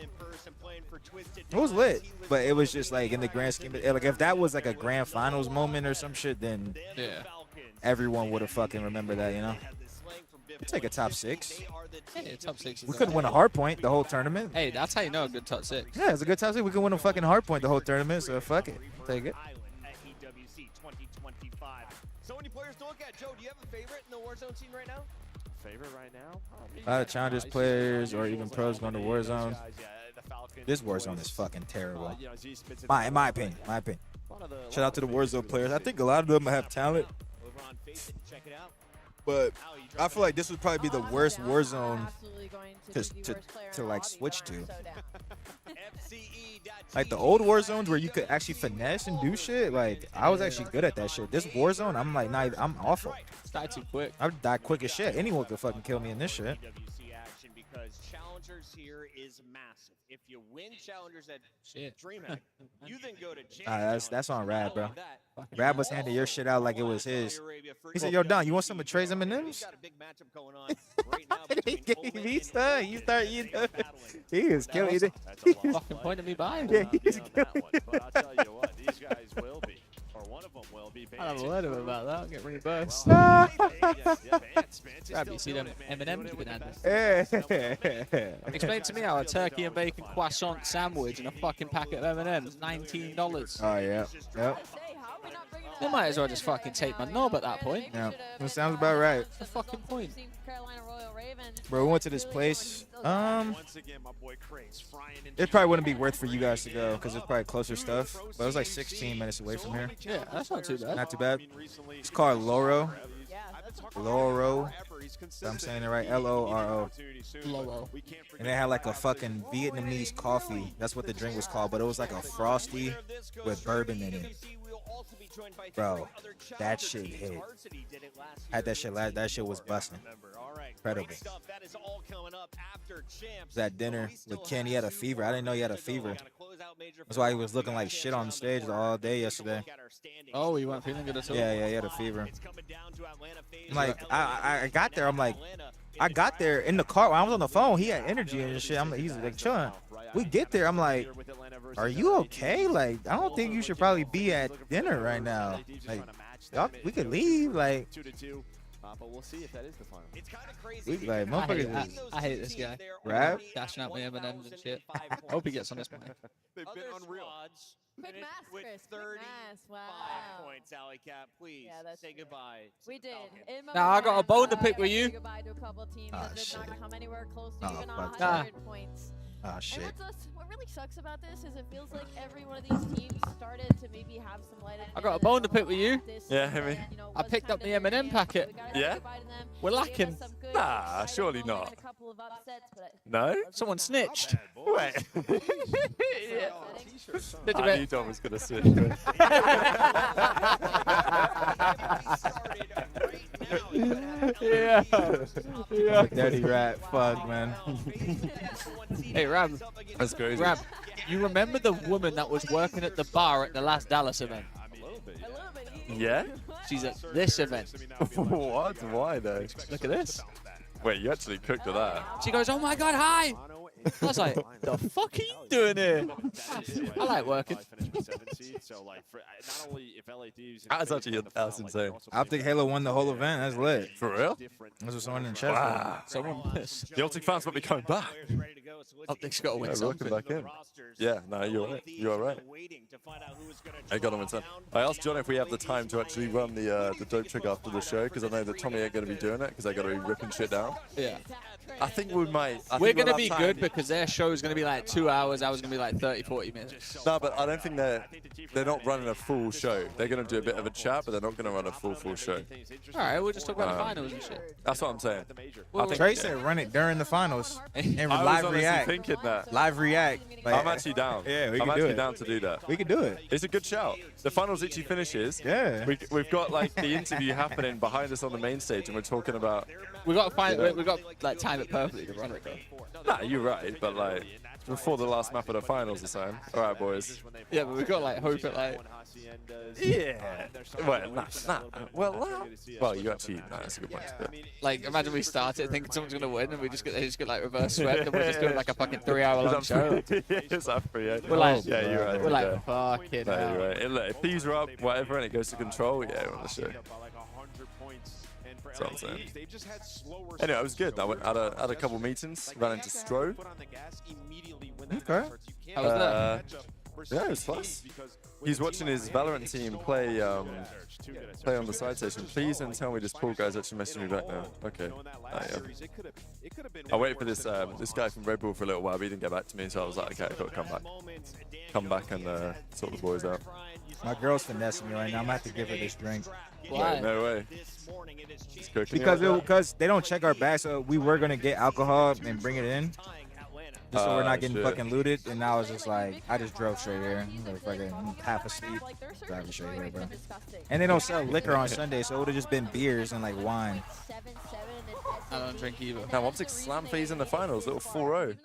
It was lit, but it was just like in the grand scheme. Like if that was like a grand finals moment or some shit, then yeah, everyone would have fucking remembered that, you know. We'll take a top 6. Yeah, top 6. We couldn't win a hard point the whole tournament. Hey, that's how you know a good top 6. Yeah, it's a good top 6. We could win a fucking hard point the whole tournament, so fuck it. Take it. So many players to look at. Joe, do you have a favorite in the Warzone scene right now? Favorite right now? A lot of challengers players or even pros going to Warzone. This Warzone is fucking terrible. In my opinion. Shout out to the Warzone players. I think a lot of them have talent. But I feel like this would probably be the worst Warzone to like switch to. Like the old Warzones where you could actually finesse and do shit. Like I was actually good at that shit. This Warzone, I'm like, nah, I'm awful. Died too quick. I died quick as shit. Anyone could fucking kill me in this shit. Because challengers here is massive. If you win challengers at DreamHack, you then go to that's on Rad, bro. Rad was handing your shit out like it was his. He said, "Yo, Don, you want some of Trey's M&Ms?" He gave me stuff. You start eating. He is killing it. Fucking pointed me by. Yeah, he's killing it. But I'll tell you what, these guys will be, or one of them will be. I have a word of about that. I'll get reimbursed. Grab you see them M&Ms bananas. Explain to me how a turkey and bacon croissant sandwich and a fucking packet of M&Ms $19. Oh yeah. Yep. They might as well just fucking take my knob at that point. Yeah, that sounds about right. What's the fucking point? Bro, we went to this place. It probably wouldn't be worth for you guys to go because it's probably closer stuff. But it was like 16 minutes away from here. Yeah, that's not too bad. Not too bad. It's called Loro. Loro. I'm saying it right. Loro. Loro. And they had like a fucking Vietnamese coffee. That's what the drink was called. But it was like a frosty with bourbon in it. Bro, that shit hit. Had that shit last. That shit was busting. Incredible. Was at dinner with Ken. He had a fever. I didn't know he had a fever. That's why he was looking like shit on stage all day yesterday. Oh, you weren't feeling good at all? Yeah, he had a fever. I'm like, I got there. I'm like, I got there in the car. When I was on the phone, he had energy and shit. He's like chilling. We get there. I'm like, are you okay? Like, I don't think you should probably be at dinner right now. Like, we could leave. Like, but we'll see if that is the final. It's kind of crazy. We, like, motherfuckers I hate this guy. Rap? Dashing out my M&Ms and shit. I hope he gets on this mic. They've been unreal. Quick mass, With Chris. 35 Wow. points, Alley Cat, please say goodbye. We did. Now I got a bone to pick with you. Goodbye to a couple teams Oh, that did shit. not come anywhere close to Oh, even fuck 100 points. Oh, shit. And what really sucks about this is it feels like every one of these teams started to maybe have some light. I got a bone to pick with you. Yeah, hit me. I picked up the M&M packet. Yeah? We're lacking. Nah, surely not. No? Someone snitched. Wait. Did you I bet? knew Tom was going to sit. Yeah. Dirty rat. Fuck, man. Hey, Ram. That's crazy. Ram, you remember the woman that was working at the bar at the last Dallas event? Yeah? She's at this event. What? Why though? Look at this. Wait, you actually cooked to that? She goes, oh my God, hi. I was like, the fuck are you doing here? I like working. That's insane. Optic Halo won the whole event. That's lit. For real? That's what someone in the chat Wow. said. Someone pissed. The Optic fans might be coming back. Optic's got to win Yeah, welcome something. back in. Yeah, no, you're right. You're right. I got to win some. I asked John if we have the time to actually run the dope trick after the show, because I know that Tommy ain't going to be doing it, because they got to be ripping shit down. Yeah. I think we might. We're going to be good because their show is going to be like 2 hours. Ours is going to be like 30, 40 minutes. No, but I don't think they're not running a full show. They're going to do a bit of a chat, but they're not going to run a full show. All right, we'll just talk about the finals and shit. That's what I'm saying. Well, Trey said run it during the finals and I was live honestly react. thinking that. Live react. Like, I'm actually down. Yeah, I'm actually down to do that. We could do it. It's a good shout. The finals literally finishes. Yeah. We've got like the interview happening behind us on the main stage, and we're talking about. We got to find. We got like time it perfectly to run it though. Nah, you're right, but like before the last map of the finals or something. All right, boys. Yeah, but we got like hope it like. Yeah. Well, you actually. Nah, that's a good point. Like, imagine we start it thinking someone's gonna win, and they just get like reverse swept, and we're just doing like a fucking 3 hour long show. It's up for you. We're like, yeah, you're right. We're like, fucking No, hell. you're right. Look, if Thieves are up, whatever, and it goes to control, yeah, we're on the show. That's what I'm saying. Anyway, it was good. I had a couple meetings, ran into Stro. Okay. How was that? Yeah, it was plus. He's watching his Valorant team play on the side station. Please don't tell me this poor guy's actually messaging me back now. Okay. I waited for this guy from Red Bull for a little while, but he didn't get back to me, so I was like, okay, I've got to come back. Come back and sort the boys out. My girl's finessing me right now. I'm gonna have to give her this drink. Why? No way. Because they don't check our bags, so we were gonna get alcohol and bring it in. Just so we're not getting fucking looted, and I was just like, I just drove straight here. Fucking half asleep, driving straight here, bro. And they don't sell liquor on Sunday, so it would have just been beers and like wine. I don't drink either. Now, Optic slam Faze in the finals, little 4-0.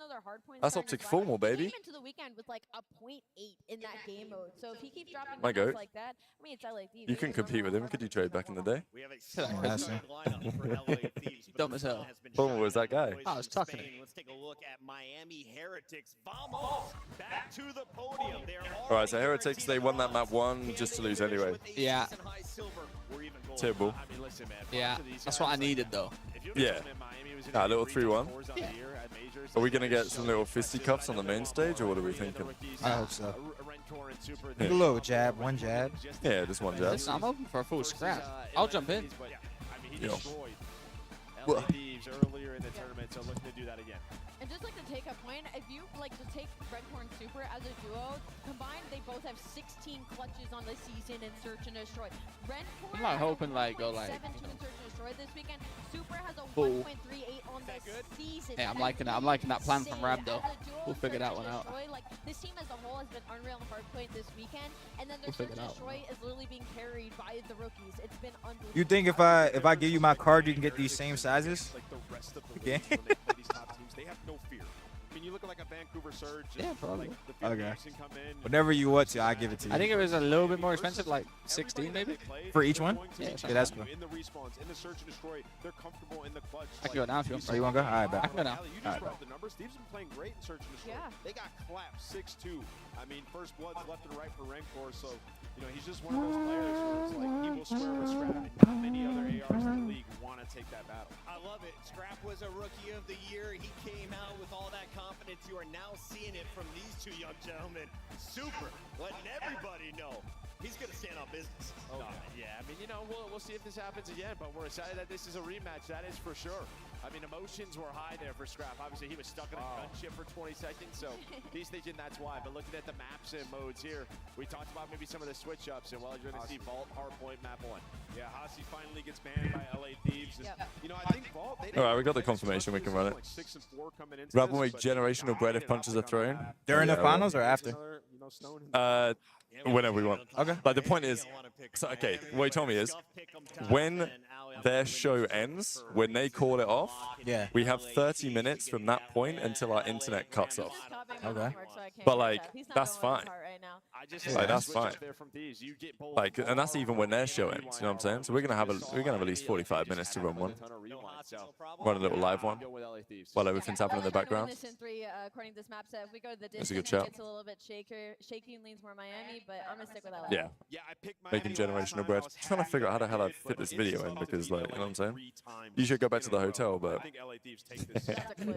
That's Optic formal, baby. Into the weekend with like a 0.8 in that game mode. So if he keeps dropping My goat. like that, I mean, it's LA Thieves. You couldn't compete with him, could you, Trade, back in the day? Dumb as hell. Formal was that guy. I was talking. Let's take a look at Miami Heretics. Vamos back to the podium. All right, so Heretics, they won that map 1 just to lose anyway. Yeah. Terrible. Yeah. That's what I needed though. Yeah. A little 3-1. Are we going to get some little fisticuffs on the main stage, or what are we thinking? I hope so. A little jab, one jab. Yeah, just one jab. Listen, I'm open for a full scrap. I'll jump in. Yo. Earlier in the tournament, so looking to do that again. And just like to take a point, if you like to take Redcorn Super as a duo, combined they both have 16 clutches on the season in Search and Destroy. Redcorn I'm not hoping like go like. 17 in Search and Destroy this weekend. Super has a Full. 1.38 on the season. Hey, I'm liking that. I'm liking that plan from Rab though. We'll figure that one out. Like this team as a whole has been unreal and hardpoint this weekend, and then the We'll Search figure and it out. Destroy is literally being carried by the rookies. It's been unbelievable. You think if I give you my card, you can get these same sizes? Like the rest of the Okay. when they play these top teams, they have no fear. I mean, you look at like a Vancouver Surge. Yeah, probably. Like, the fear Okay. can come in. Whenever you want to, I give it to you. I think it was a little bit more expensive, like 16 maybe. For each one? Yeah, Yeah, that's cool. In the respawns, in the Search and Destroy, they're comfortable in the clutch. I can go now if you want. Oh, you want to go? All right, bet. I can go now. Ali, you All just right, brought up the numbers. Steve's been playing great in Search and Destroy. Yeah. They got clapped 6-2. I mean, first bloods left and right for Rancor, so you know he's just one of those players where it's like he will square with Scrap. Not many other ARs in the league want to take that battle. I love it. Scrap was a rookie of the year. He came out with all that confidence. You are now seeing it from these two young gentlemen. Super. Letting everybody know he's going to stand on business. Yeah, I mean, you know, we'll see if this happens again, but we're excited that this is a rematch. That is for sure. I mean, emotions were high there for Scrap. Obviously, he was stuck in a gunship for 20 seconds, so he's thinking that's why. But looking at the maps and modes here, we talked about maybe some of the switch-ups, and well, you're going to see Vault, Hardpoint, map 1. Yeah, Hasi finally gets banned by LA Thieves. And, you know, I think Vault, they All right, we got the confirmation. We can run it. like 6 and 4 coming into Rather this, make but generational bread if punches are thrown. During the Yeah, finals or after? Whenever we want. Okay. Like the point is, so, okay, what he told me is, when their show ends, when they call it off, Yeah. we have 30 minutes from that point until our internet cuts off. Okay. But like, that's fine. Like that's fine. Like, and that's even when their show ends. You know what I'm saying? So we're gonna have at least 45 minutes to run one, run a little live one, while everything's happening in the background. According to this map set, if we go to the That's a distance, good it shout. gets a little bit shaky and leans more Miami, but I'm gonna stick with LA. Yeah. Making generational bread. Trying to figure out how the hell I fit this video in because, like, you know what I'm saying? You should go back to the hotel, but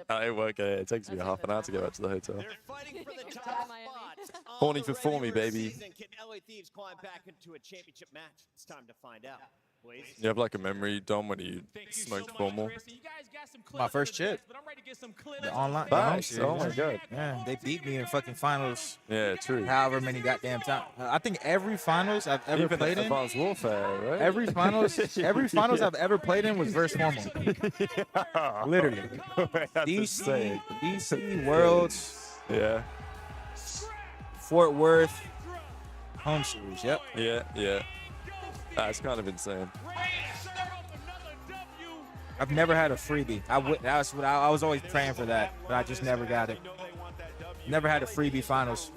that ain't working. It takes me a half an hour to get back to the hotel. Horny for me, baby. Can LA Thieves climb back into a championship match? It's time to find out. Please. You have like a memory, Dom, when you smoked formal? My first chip. The online. the home series. Oh my god. Yeah, they beat me in fucking finals. Yeah, true. However many goddamn times. I think every finals I've ever Even played in. Advanced Warfare, right? Every finals I've ever played in was verse formal. Literally. DC Worlds. Yeah. Fort Worth. Home series. Yep. Yeah. That's kind of insane. I've never had a freebie. I was always praying for that, but I just never got it. Never had a freebie finals.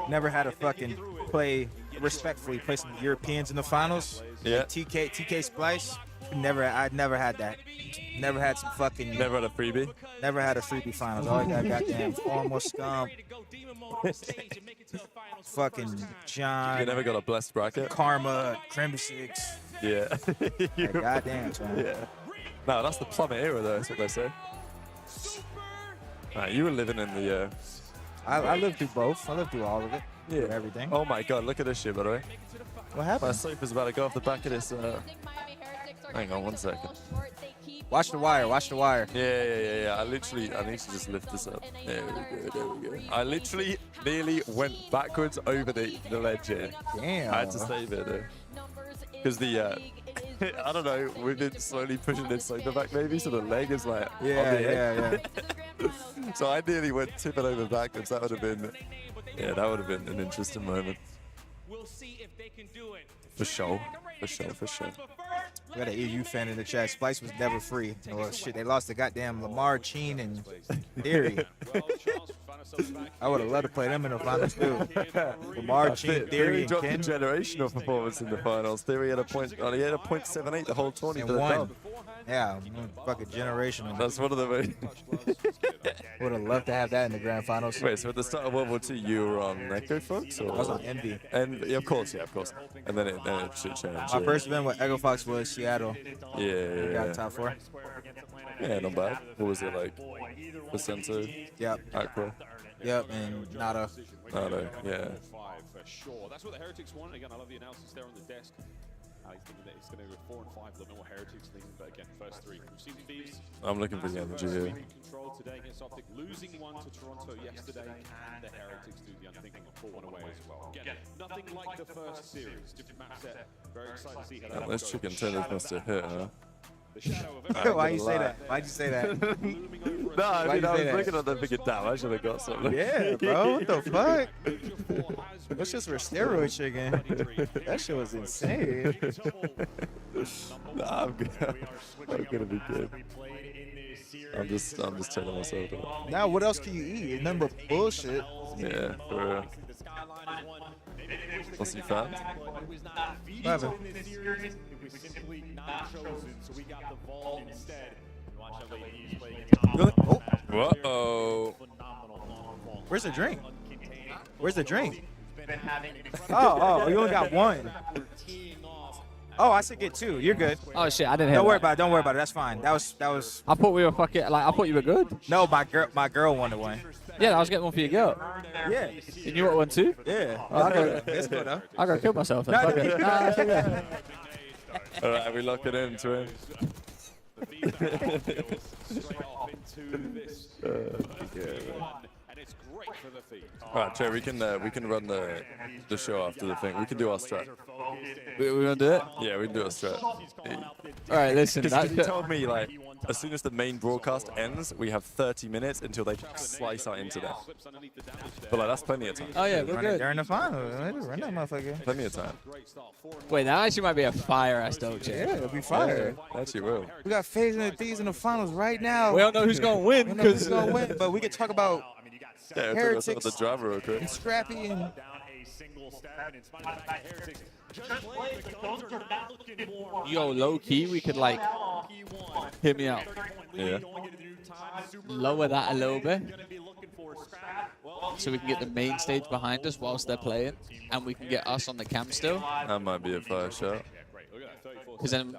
Never had a fucking play respectfully play some Europeans in the finals. Yeah. Like TK Splice. I'd never had that. Never had some fucking. Never had a freebie. Never had a freebie finals. Always got goddamn formal scum. Fucking John. You never got a blessed bracket. Karma, Crimson Six. Yeah. Like, goddamn, man. Yeah. No, that's the plummet era, though. That's what they say. Nah, you were living in the. I lived through both. I lived through all of it. Yeah. Everything. Oh my god, look at this shit, by the way. What happened? My sofa's about to go off the back of this. Hang on 1 second. Watch the wire. Watch the wire. Yeah. I need to just lift this up. There we go. I literally nearly went backwards over the ledge here. Damn. I had to save it though. Because the, I don't know, we've been slowly pushing this sofa back maybe, so the leg is like on the edge. So I nearly went tipping over backwards. That would have been, that would have been an interesting moment. For sure. We got an EU fan in the chat. Splice was never free. Oh shit, they lost the goddamn Lamar, Cheen, and Theory. I would have loved to play them in the finals too. Lamar, Cheen, Theory, and dropped Ken. a generational performance in the finals. Theory had a point. He had a .78 the whole tournament. And won. Yeah, fucking generational. That's one of the very. Would have loved to have that in the grand finals. Wait, so at the start of World War II, you were on Echo Fox? Or? I was on Envy. And yeah, of course. And then it should change. My first event with Echo Fox was Seattle. Yeah. Got top 4. Yeah, not bad. What was it like? Placento? Yep. Acro? Yep, and Nada. Yeah. For sure. That's what the Heretics want. Again, I love the analysis there on the desk. He's thinking that it's going to go 4 and 5. Don't know what Heretics thinking, but again, first 3. We've seen Thieves. I'm looking for the energy here. Control today against Optic, losing 1 to Toronto yesterday, and the Heretics do the unthinkable 4-1 away as well. Again, nothing like the first series. Different map set. Very excited to see how that This goes. chicken tenders must have hit, huh? Why'd you say that? Why'd you say that? No, I mean, I was looking at that thinking, damn, I should have got something. Yeah, bro. What the fuck? That's just for steroid chicken. That shit was insane. Nah, I'm good. I'm gonna be good. I'm just telling myself that. Now, what else can you eat? Nothing but bullshit. Yeah, for real. What's he found? Whoa. Where's the drink? Where's the drink? Oh, you only got 1. Oh, I said get 2. You're good. Oh shit, I didn't hear Don't worry that. about it. Don't worry about it. That's fine. That was. I thought we were fucking I thought you were good. No, my girl wanted one. Yeah, I was getting one for your girl. Yeah. And you want one too? Yeah. Oh, I gotta, That's good though. I gotta kill myself then. No, Fuck it. Nah, that's okay. All right, we lock it in, twin. All right, Trey, we can run the show after the thing. We can do our strat. We gonna do it? Yeah, we can do our strat. All right, listen. Because he told me like as soon as the main broadcast ends, we have 30 minutes until they slice our internet. But like that's plenty of time. Oh yeah, we're good. During the final, run that motherfucker. Plenty of time. Wait, that actually might be a fire ass dope check. Yeah, it'll be fire. Yeah, actually will. We got Faze and the Thieves in the finals right now. We don't know who's gonna win We don't know who's because gonna win, but we can talk about Yeah, took us out of the driver real quick. And Scrappy and down a single step, and in spite of the fact that Heretics just played, the guns are not looking more. Yo, low key, we could like hear me out. Yeah. Lower that a little bit, so we can get the main stage behind us whilst they're playing, and we can get us on the cam still. That might be a fire shot. Because then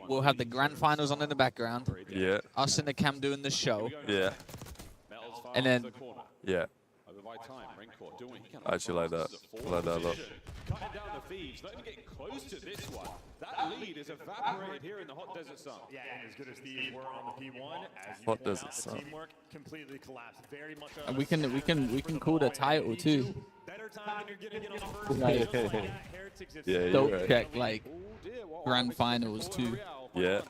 we'll have the grand finals on in the background. Yeah. Us in the cam doing the show. Yeah. And then Yeah. I actually like that. I like that a lot. Cutting down the Thieves, let them get close to this one. That lead is evaporated here in the hot desert sun. Yeah, and as good as Thieves were on the P1, as you Hot point desert out, the sun. teamwork completely collapsed. Very much and we can call the title too. better time when you're getting it on first Like, base. Yeah, you're don't right. check like grand finals too. Yeah.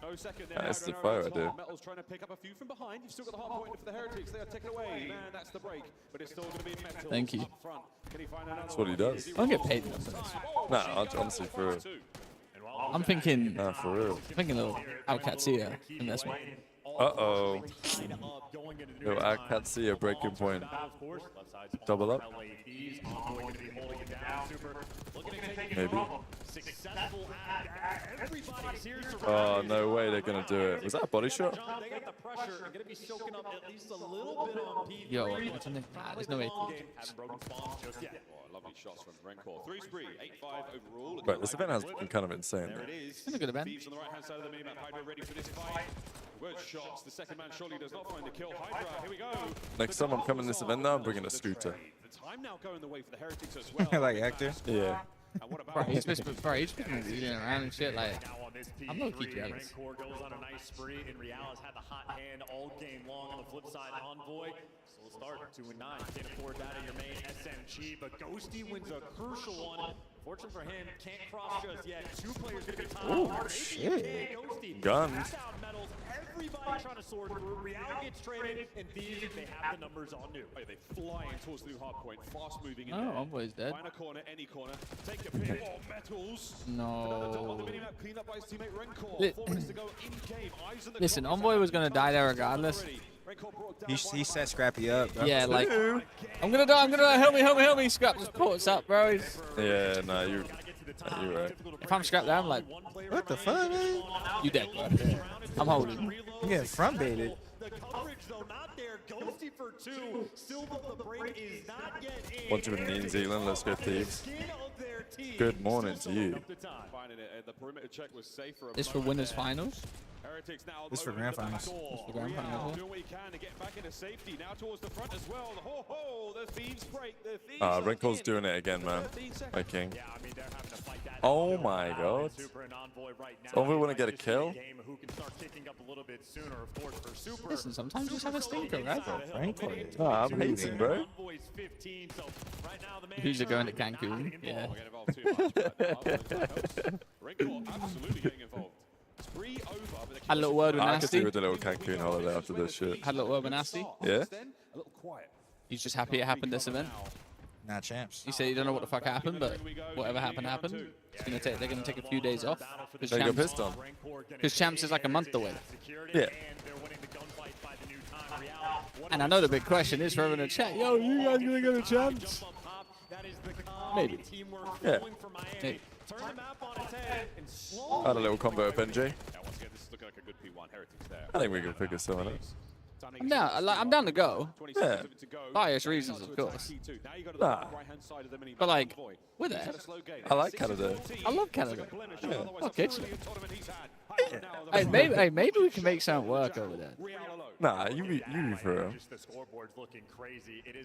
No second there. That's the now, fire Metal's idea. top. Metal's trying to pick up a few from behind. You've still got the hard point for the Heretics. They are taken away. Man, that's the break. But it's still going to be Metal. Thank you. Up front. Can he find another That's what he does. I don't get paid enough for this. Nah, honestly, for real. I'm thinking. Nah, for real. I'm thinking a little Alcatia investment. Uh-oh. Little Alcatia breaking point. Double up? Maybe. Oh, no way they're going to do it. Was that a body shot? They got the pressure and going to be soaking up at least a little bit on P3. Yo, what's in it? Nah, there's no way. Haven't broken spawns just yet. Lovely shots from Rencor. 3 spree, 8-5 overall. Right, this event has been kind of insane. There it is. It's been a good event. Thieves on the right-hand side of the minimap. Hydra ready for this fight. Good shots. The second man surely does not find the kill. Hydra, here we go. Next time I'm coming this event now, I'm bringing a scooter. The time now going the way for the Heretics as well. like Hector. Yeah. Bro, he's been wheeling around and shit. Like, I'm low key jealous. Rancor goes on a nice spree, and Real has had the hot hand all game long. On the flip side, Envoy, slow start, 2-9. Can't afford that in your main SMG, but Ghosty wins a crucial one. Fortune for him, can't cross just yet. 2 players gonna be tied Ooh, apart. shit. Ghosty, Guns. pass out Metals, everybody trying to sword through. Real gets traded, and Thieves, they have the numbers on new. Oh, they flying towards the new hard point, fast moving in Oh, there. Envoy's dead. Find a corner, any corner. Take a pick. Oh, Metals. No. Another double on the minimap, cleaned up by his teammate Rencor. Li- 4 minutes to go in game. Eyes on the Listen, clock. Envoy was gonna die there regardless. He set Scrappy up. Bro. Yeah, like, I'm gonna die, help me, Scrap just caught us up, bro. Yeah, nah, you're right. If I'm Scrap there, I'm like, What the fuck, man? you dead, bro. I'm holding. You getting front baited. The coverage, though, not there. Ghosty for 2. Still, though, the break is not yet in. Want to in New Zealand, let's go Thieves. Good morning to you. Finding it, the perimeter check was safe for a This for moment winners there. finals. Heretics now This for opening grand the back finals. door. This for grand Real finals, yeah. doing what he can to get back into safety. Now towards the front as well. Ho ho! The Thieves break. The Thieves. are Renkor's in. doing it again, man. 13 seconds. My king. Yeah, I mean, they're having to fight that. Oh my god. Super and Envoy right now. Envoy want to They get a might just be kill? game who can start kicking up a little bit sooner, of course, for Super. Listen, sometimes just have a stinker, right? Nah, I'm hating, bro. Envoy's 15, so right now the man Who's going to Cancun? Yeah. Don't get involved too much, but Rencor absolutely getting involved. Spree over, but the Had a little word with I could Nasty. do with a little Cancun holiday after this shit. Had a little word with Nasty. Yeah? then a little quiet. He's just happy it happened this event. Not champs. He said he don't know what the fuck happened, but whatever happened happened. They're gonna take a few days off. They got pissed on. Because champs is like a month away. Yeah. And I know the big question is for everyone in the chat. Yo, you guys gonna go to champs? Maybe. Yeah. Maybe. I had a little combo with NJ. Now once again, this is looking like a good P1. Heretics there. I think we can figure someone out. I'm down. I'm down to go. 20 Yeah. seconds of it to go. Bias reasons, of course. Now you go to the Nah. right-hand side of the mini But like, Envoy. we're He's there. had a slow game. I like Canada. I love Canada. Yeah. Okay, hey, maybe we can make something work over there. Nah, you be for real.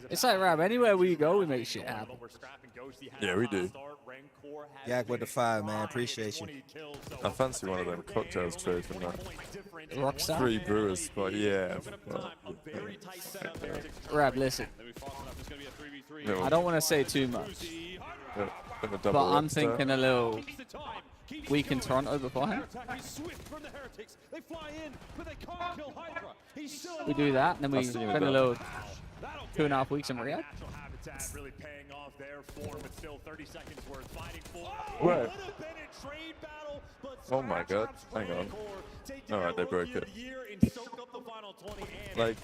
It's like Rab. Anywhere we go, we make shit happen. Yeah, we do. Yak with the 5, man. Appreciate you. I fancy one of them cocktails trade from that. Rockstar. 3 brewers, but yeah. Rab, listen. I don't want to say too much, but I'm thinking a little week in Toronto beforehand. We do that, and then we spend a little 2.5 weeks in Riyadh. Tat really paying off their form, but still 30 seconds worth fighting for. Right. Would have been a trade battle, but Oh my god. Hang on. Alright, they broke it. Like,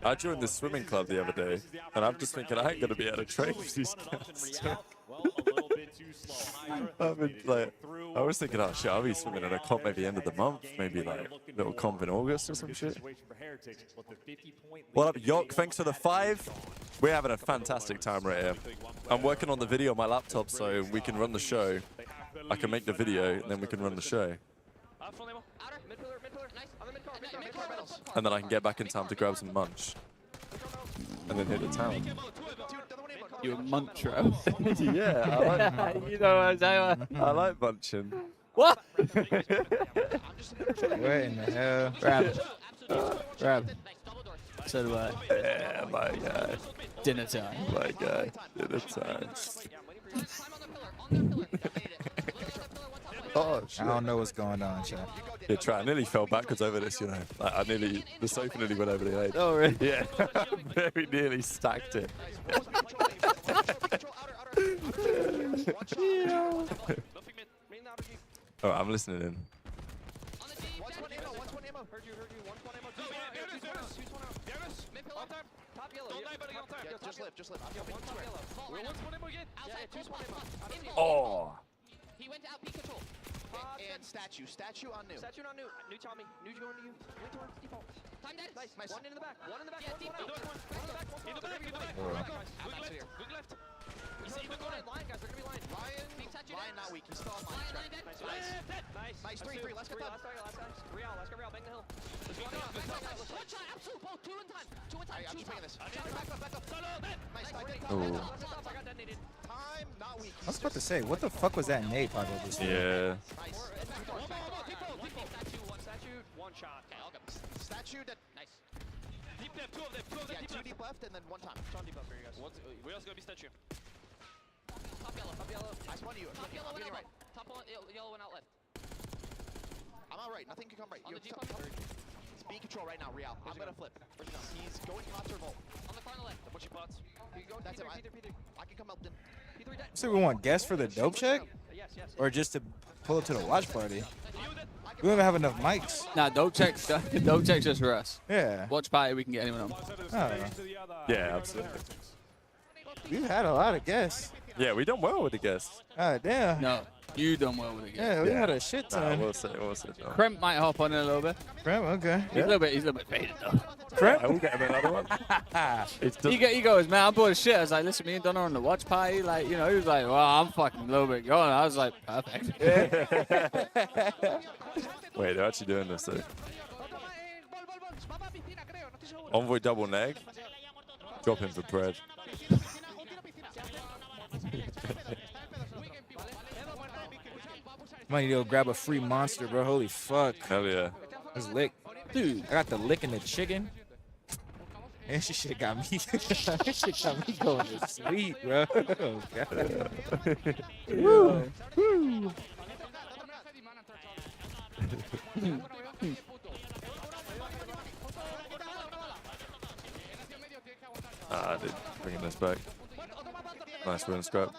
I joined this swimming club the other day, and I'm just thinking I ain't gonna be able to train with these guys. I mean, like, I was thinking, oh shit, I'll be swimming at a comp maybe end of the month, maybe like little comp in August or some shit. What up, Yok? Thanks for the 5. We're having a fantastic time right here. I'm working on the video on my laptop so we can run the show. I can make the video and then we can run the show. And then I can get back in time to grab some munch. And then hit the town. You a muncher? Yeah, I like, you know what I'm saying? I like munching. What? What in the hell? Grab it. Grab. So do I. Yeah, my guy. Dinner time. My guy. Dinner time. Oh, shit. I don't know what's going on, chat. Yeah, try. I nearly fell backwards over this, you know. Like, the sofa nearly went over the edge. Oh, really? Yeah. Very nearly stacked it. Oh, I'm listening in. Just live. Oh. He went out peak control. And statue on new. Statue on new. New Tommy. New going to you. Went towards default. Time dead. Nice. One in the back. One in the back. Yeah, deep. One in the back. In the back. Quick left. You see, they're going in line, guys. They're going to be line. Lion not weak. He's still on line. Nice. 3-3. Let's get done. Last guy. Real. Let's go Real. Bang the hill. One shot. Absolute both. Two in time. I'm just bringing this. Back up. Nice. I did. Oh. I got detonated. Time not weak. I was about to say, what the fuck was that nade part of this? Yeah. Nice. Statue. One shot. Okay, I'll go. Statue that. Nice. Deep left. Two of them. Yeah, two deep left and then one time. Sean deep left for you guys. Where else gonna be statue? Top yellow. I spawn to you. Top yellow went out right. left. Top yellow went out left. I'm out right. Nothing can come right. On the G pump. It's B control right now, Real. I'm gonna flip. He's going concert vault. On the far left. The bushy pots. That's it. I can come help them. P3 dead. So we want guests for the dope check? Yes. Or just to pull up to the watch party? We don't even have enough mics. Nah, dope check's just for us. Yeah. Watch party, we can get anyone on. Oh. Yeah, absolutely. We've had a lot of guests. Yeah, we done well with the guests. God damn. No, you done well with it. Yeah, we had a shit ton. We'll say. No. Kremp might hop on in a little bit. Kremp, okay. He's a little bit faded though. Kremp? We'll get him another one. He goes, man, I'm bored of shit. I was like, listen, me and Donna on the watch party. Like, you know, he was like, well, I'm fucking a little bit going. I was like, perfect. Wait, they're actually doing this though. Envoy double neg. Drop him for bread. Might need to go grab a free monster, bro. Holy fuck. Hell yeah. Let's lick. Dude, I got the lick and the chicken. And shit got me. That shit got me going to sleep, bro. Oh, God. Woo. Woo. Dude, bringing this back. Nice win, scrap.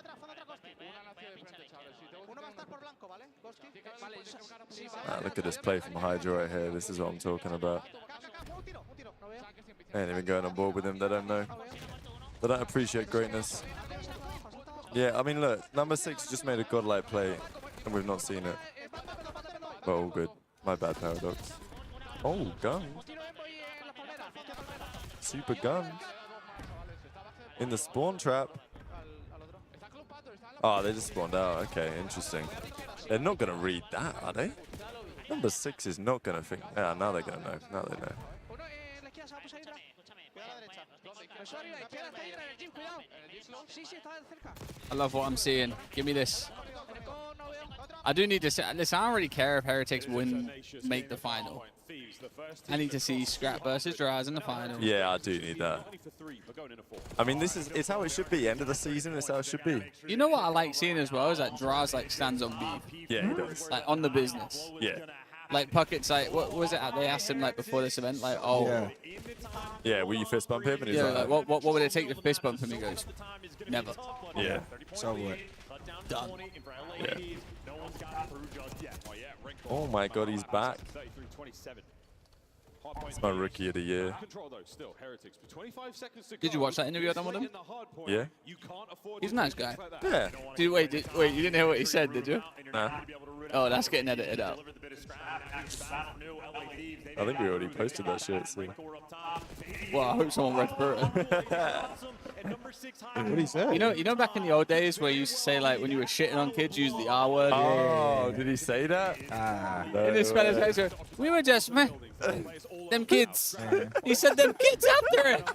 Look at this play from Hydra right here. This is what I'm talking about. Ain't even going on board with him. They don't know. They don't appreciate greatness. Yeah, I mean, look, number 6 just made a godlike play, and we've not seen it. But all good. My bad, Paradox. Oh, gun. Super gun. In the spawn trap. Oh, they just spawned out. Okay, interesting. They're not going to read that, are they? Number 6 is not going to think. Yeah, now they're going to know. Now they know. I love what I'm seeing. Give me this. I do need to say, listen, I don't really care if Heretics make the final. I need to see Scrap versus Draz in the final. Yeah, I do need that. I mean, it's how it should be. End of the season, it's how it should be. You know what I like seeing as well is that Draz like stands on beef. Yeah, he does. Like on the business. Yeah. Like Puckett's like, what was it? They asked him like before this event, like, oh, Yeah, will you fist bump him? And he's yeah, like, like, what would it take to fist bump him? He goes, never. yeah. So what? Done. Yeah. Oh my God, he's back. It's my rookie of the year. Did you watch that interview I done with him? Yeah. He's a nice guy. Yeah. Wait, you didn't hear what he said, did you? Nah. Oh, that's getting edited out. I think we already posted that shit. So. Well, I hope someone read through it. What did he say? You know, back in the old days where you used to say like when you were shitting on kids, use the R word. Oh, did he say that? No In his Spanish way. accent, we were just them kids. He said them kids after it.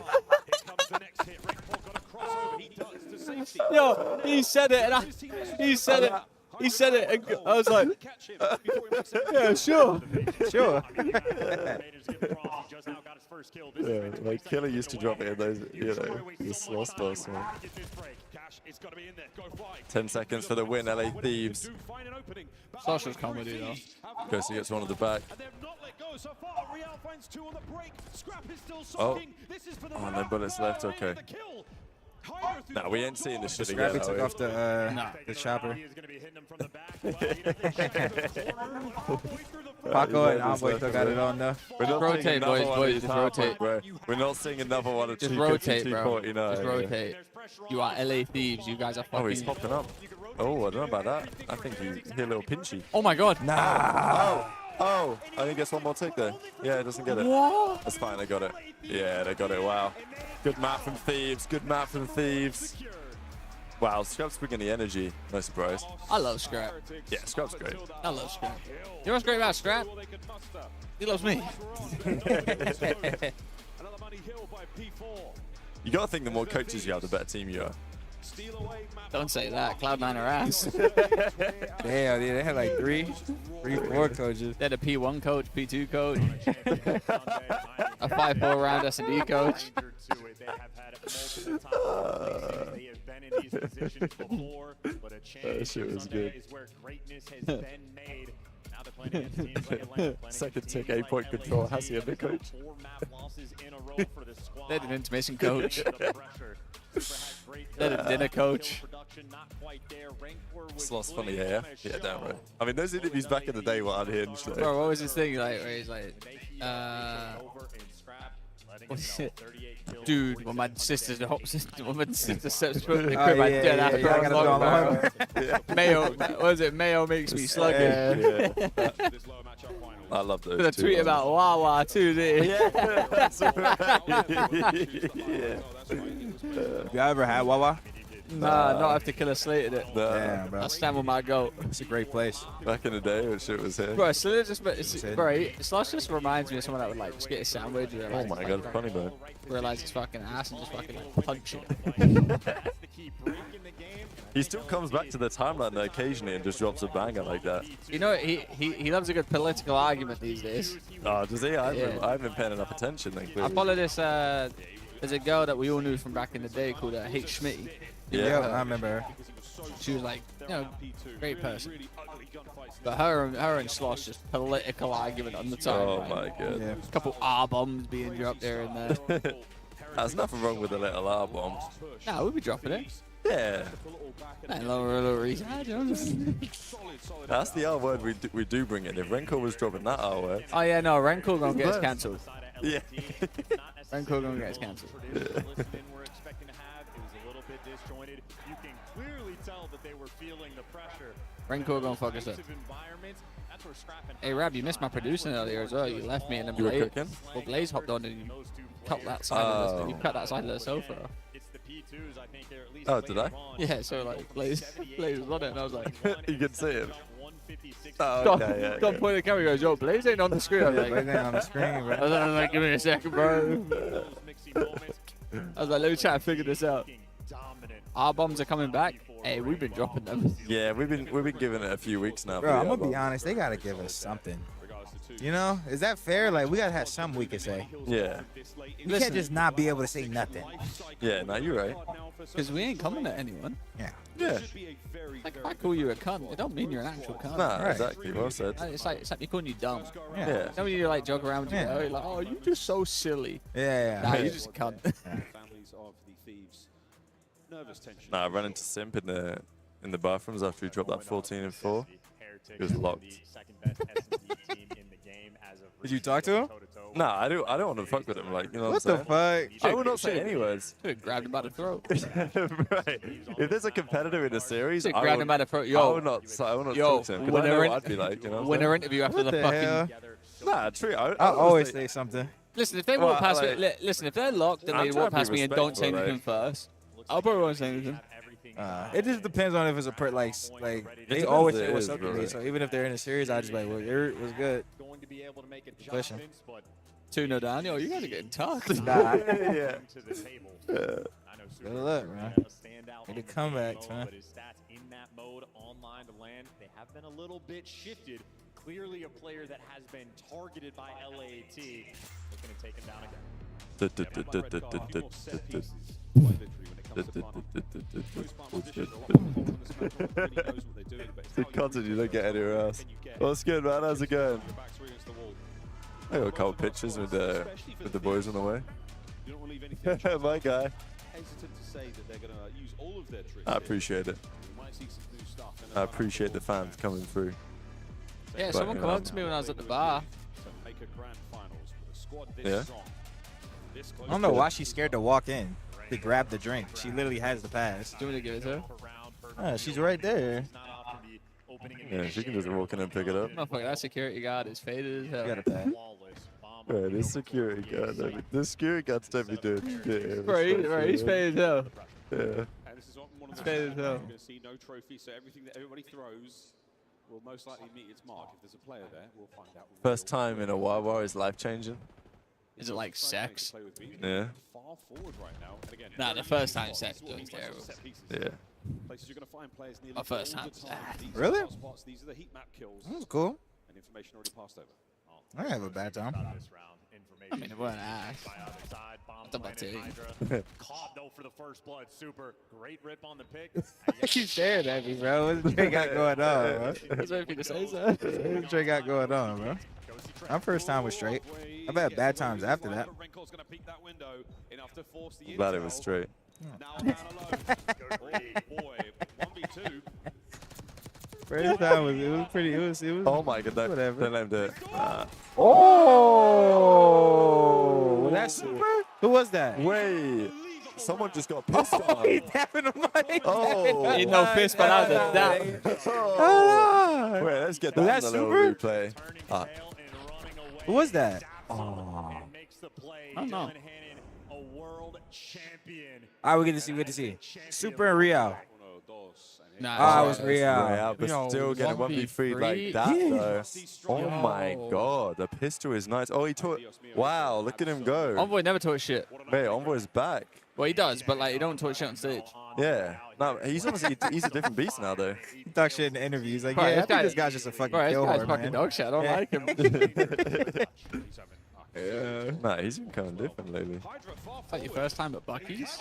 Yo, he said it, and he said it. He said it, and I was like, yeah, sure. Sure. Yeah, like Killer used to drop it in those, you know, the slow spots, man. 10 seconds for the win, LA Thieves. Sasha's comedy, though. Goes, he gets one at the back. Oh, no bullets left, okay. Nah, we ain't seeing this shit again. Scrappy took off the chopper. Paco and Envoy still got it on though. We're not Rotate, seeing another boys, one boys, of these just half rotate. bro. We're not seeing another one of Just rotate, bro. 249. Just rotate. You are LA Thieves. You guys are fucking. Oh, he's popping up. Oh, I don't know about that. I think he's a little pinchy. Oh my God. Nah. Oh, I think he gets one more tick there. Yeah, it doesn't get it. What? That's fine, they got it. Yeah, they got it. Wow. Good map from Thieves. Good map from Thieves. Wow, Scrap's bringing the energy. No surprise. I love Scrap. Yeah, Scrap's great. I love Scrap. You know what's great about Scrap? He loves me. You gotta think the more coaches you have, the better team you are. Don't say that. Cloud9 are ass. Damn, they had like three, 4 coaches. They had a P1 coach, P2 coach, a 5-4 round S&D coach. That shit was good. Second tick, 8-point control. Has he a big coach? They had an intermission coach. They had a dinner coach. Sloss funny, yeah? Yeah, damn right. I mean, those interviews back in the day were unhinged, though. Bro, what was his thing like? Where he's like, what's it? Dude, when my sister steps foot in the crib, I dead after Mayo, what was it? Mayo makes me sluggish. Yeah. I love those. Did a tweet about Wawa too, did he? Yeah, that's right. Yeah. You ever had Wawa? Nah, not after Killer slated it. Damn, bro. I stand with my goat. It's a great place. Back in the day when shit was here. Bro, Slash just reminds me of someone that would like just get a sandwich. Oh my God, funny man. Realize his fucking ass and just fucking like, punch it. He still comes back to the timeline though occasionally and just drops a banger like that. You know, he loves a good political argument these days. Oh, does he? I Yeah. haven't been paying enough attention then. I Clearly. follow this. There's a girl that we all knew from back in the day called H. Schmitty. Yeah, I remember her. She was like, you know, great person. But her and Sloss just political argument on the time. Oh my God. Yeah. A couple R bombs being dropped there and there. There's nothing wrong with a little R bomb. Nah, we'll be dropping it. Yeah. And a little reason. That's the R word we do bring in. If Renko was dropping that R word. Oh yeah, no, Renko gonna get us cancelled. Yeah. Renko gonna get us cancelled. Renko gonna fuck us up. Hey Rab, you missed my producing earlier as well. You left me and then You were Blaze. cooking? Well, Blaze hopped on and you cut that side of the, you cut that side of the sofa. Oh, did I? Yeah, so like Blaze was on it and I was like, You can see him. Oh, Don't okay, point the camera. He goes, yo, Blaze ain't on the screen. I was like, Blaze ain't on the screen, bro. I was like, give me a second, bro. I was like, let me try and figure this out. Our bombs are coming back. Hey, we've been dropping them. Yeah, we've been giving it a few weeks now. Bro, I'm gonna be honest. They gotta give us something. You know, is that fair? Like, we gotta have something we can say. Yeah. You can't just not be able to say nothing. Yeah, no, you're right. Because we ain't coming at anyone. Yeah. Yeah. Like, if I call you a cunt, it don't mean you're an actual cunt. Nah, exactly. Well said. It's like me calling you dumb. Yeah. Some of you like joke around with you, Yeah. like, oh, you're just so silly. Yeah. Nah, you just a cunt. Families of the Thieves. Nervous tension. Nah, I ran into Simp in the bathrooms after he dropped that 14 and 4. He was locked. Did you talk to him? Nah, I don't want to fuck with him. Like, you know What what I'm the saying? fuck? I would not say any words. Should've grabbed him by the throat. Right. If there's a competitor in a series, Should've I grabbed would, him by the throat. I Yo, would not yo, talk to him. Because I know what I'd be like, you know what I'm winner saying? interview after What the the fucking. hell? Nah, true. I'll always say something. Listen, if they Well, walk past like- me, listen, if they're locked and I'm they trying walk to be past me and don't say respectful, anything first, I'll probably won't say anything. It just depends on if it's a like they depends always what say it what's is, up to bro. me. So even if they're in a series, I just be like, well, it was good. Going to be able to make a Pushing. 2-0 down. Yo, you guys are getting tough. Nah. Yeah. Good luck, man. Need a comeback, man. But his stats in that mode online to land, they have been a little bit shifted. Clearly a player that has been targeted by LAT. Looking to take him down again. The content you don't get anywhere else. What's good, man? How's it going? I got a couple pictures with the boys on the way. My guy. I appreciate it. I appreciate the fans coming through. Yeah, But, someone you come know. up to me when I was at the bar. Yeah. I don't know why she's scared to walk in to grab the drink. She literally has the pass. Do you want me to give it to her? She's right there. Yeah, she can just walk in and pick it up. Motherfucker, that security guard is faded as hell. You got a pass. Right, this security guard. I mean, this security guard's definitely doing shit. Bro, he's faded as hell. Yeah. And this is one of the Faded as hell. You're going to see no trophy, so everything that everybody throws will most likely meet its mark. If there's a player there, we'll find out. First time in a while is life changing. Is it like sex? Yeah. Far forward right now. And again, Nah, the first time sex was terrible. Yeah. Places you're going to find players nearly My first all time the was bad. These Really? are spots, these are the heat map kills. That was cool. And information already passed over. I didn't have a bad time. I mean, it wasn't ass. That's about it. Caught though for the first blood. Super great rip on the pick. Keep staring at me, bro. What's Dre got going on, bro? I was waiting for you to say so. What's Dre got going on, bro? My first time was straight. I've had bad times after that. Glad it was straight. First time it was pretty. It was. Oh my god, that, whatever. they named it. Oh, was that super? Who was that? Wait, someone just got pissed on. He tapping him like. Oh, Ain't no fist, but out of that. Oh. Wait, let's get Was that that in the little super? replay. Who was that? Oh. I don't know. A world champion. All right, we get to see. We get to see. Super and Real. Nah, it was Real. But Yo, still getting 1v3 like that, though. Oh my god, the pistol is nice. Oh, he taught. Wow, look at him go. Envoy never talks shit. Wait, Envoy's back. Well, he does, but like, he don't talk shit on stage. Yeah. No, he's honestly, he's a different beast now, though. He talk shit in the interviews. Like, Bro, yeah, I this think guy- this guy's just a fucking Bro, this kill guy's whore, fucking man. dog shit. I don't Yeah. like him. Yeah. Nah, he's been kind of different lately. It's like your first time at Bucky's?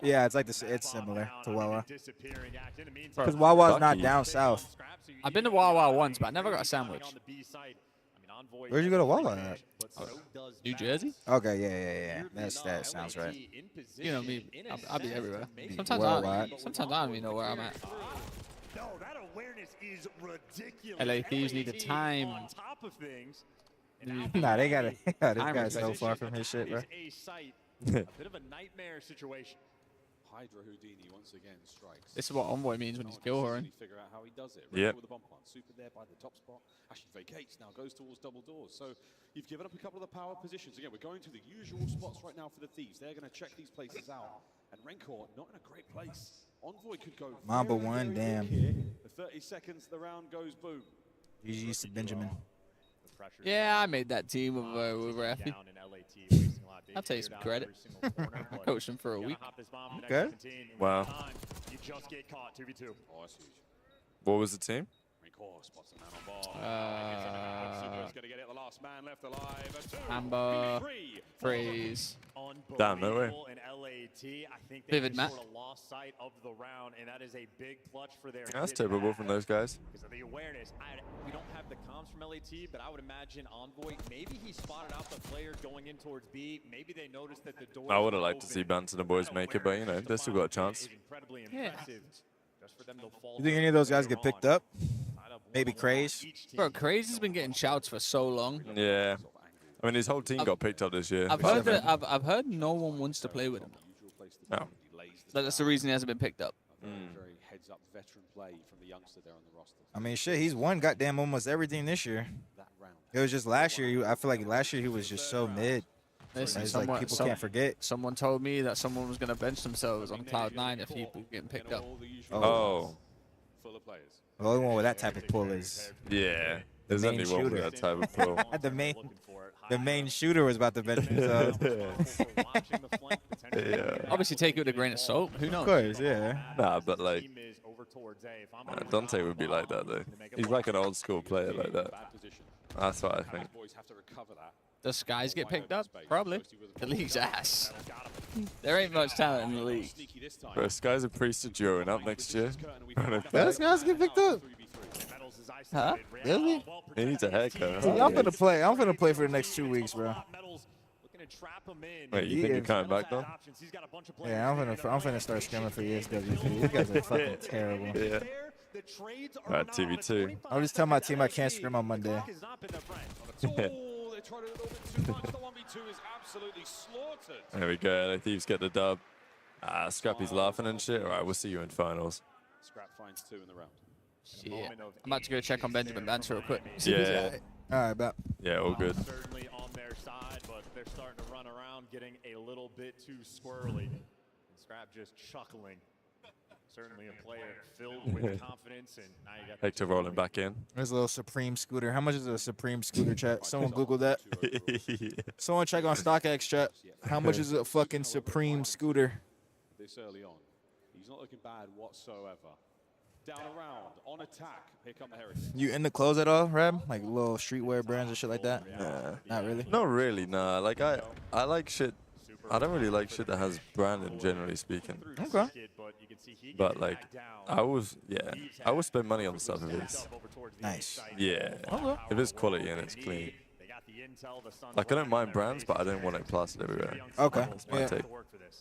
Yeah, it's like this. It's similar to Wawa. Because Wawa's not Buc-ee's. down south. I've been to Wawa once, but I never got a sandwich. Where'd you go to Wawa at? New Jersey? Okay, yeah. That sounds right. You know me. I'll be everywhere. Worldwide. Sometimes I don't even know where I'm at. No, that awareness is ridiculous. LA Thieves need the time. On top of things. Nah, they got it. This I'm guy's so respected. far from his shit, bro. A sight. A bit of a nightmare situation. Hydra Houdini once again strikes. This is what Envoy means when he's kill whoring. Figure out how he does it. Yep. With the bomb plant. Super there by the top spot. Actually vacates now, goes towards double doors. So you've given up a couple of the power positions. Again, we're going to the usual spots right now for the Thieves. They're going to check these places out. And Rencor not in a great place. Envoy could go Mamba very, won, very damn. big here. The 30 seconds, the round goes boom. GG's to Benjamin. Yeah, I made that team with Rafi. I'll take some credit. I coached him for a week. Okay. Wow. You just get caught 2v2. Oh, that's huge. What was the team? Gonna get it, the last man left alive. Amber, Faze. Damn, no way. In LAT, I think they Vivid just Matt. sort of lost sight of the round, and that is a big clutch for their That's hidden typical from those guys. because of the awareness. We don't have the comms from LAT, but I would imagine Envoy, maybe he spotted out the player going in towards B. Maybe they noticed that the door I would have liked to see Bance and the boys make it, but you know, they still got a chance. incredibly Yeah. impressive. Just for them to fall You think any of those guys get picked up? Maybe Craze. Bro, Craze has been getting shouts for so long. Yeah. I mean, his whole team got picked up this year. I've heard that I've heard no one wants to play with him. No. That's the reason he hasn't been picked up. Very heads-up veteran play from the youngster there on the roster. I mean, shit, he's won goddamn almost everything this year. It was just last year. I feel like last year he was just so mid. Listen, It's like people can't forget. Someone told me that someone was going to bench themselves on cloud 9 if he was getting picked up. Oh. Full of players. The only one with that type of pull is Yeah. There's only one with that type of pull. the main shooter was about to bench himself. Yeah. Obviously, take it with a grain of salt. Who knows? Of course, yeah. Nah, but like, Dante would be like that though. He's like an old school player like that. That's what I think. Does Skies get picked up? Probably. The league's ass. There ain't much talent in the league. Bro, Sky's a priest of Durin up next year. Those guys get picked up. Huh? Really? He needs a haircut. I'm gonna play. I'm gonna play for the next 2 weeks, bro. Wait, you think you're coming back though? Yeah, I'm finna start scamming for ESWP. These guys are fucking terrible. Yeah. Alright, TV2. I'll just tell my team I can't scrim on Monday. There we go. The Thieves get the dub. Ah, Scrappy's laughing and shit. Alright, we'll see you in finals. Scrap finds 2 in the round. Shit. I'm about to go check on Benjamin Vance real quick. Yeah. All right, bet. Yeah, all good. Certainly on their side, but they're starting to run around, getting a little bit too squirrely. And Scrap just chuckling. Certainly a player filled with confidence, and now you got Hector rolling back in. There's a little Supreme scooter. How much is a Supreme scooter, chat? Someone Google that. Someone check on StockX, chat. How much is a fucking Supreme scooter? This early on, he's not looking bad whatsoever. Down around, on attack. Here come the Heretics. You into clothes at all, Rab? Like little streetwear brands and shit like that? Nah. Not really. Not really, nah. Like I like shit. I don't really like shit that has branding, generally speaking. Okay. But like, I will spend money on stuff if it's nice. Yeah. Okay. If it's quality and it's clean. Like I don't mind brands, but I don't want it plastered everywhere. Okay. That's my take.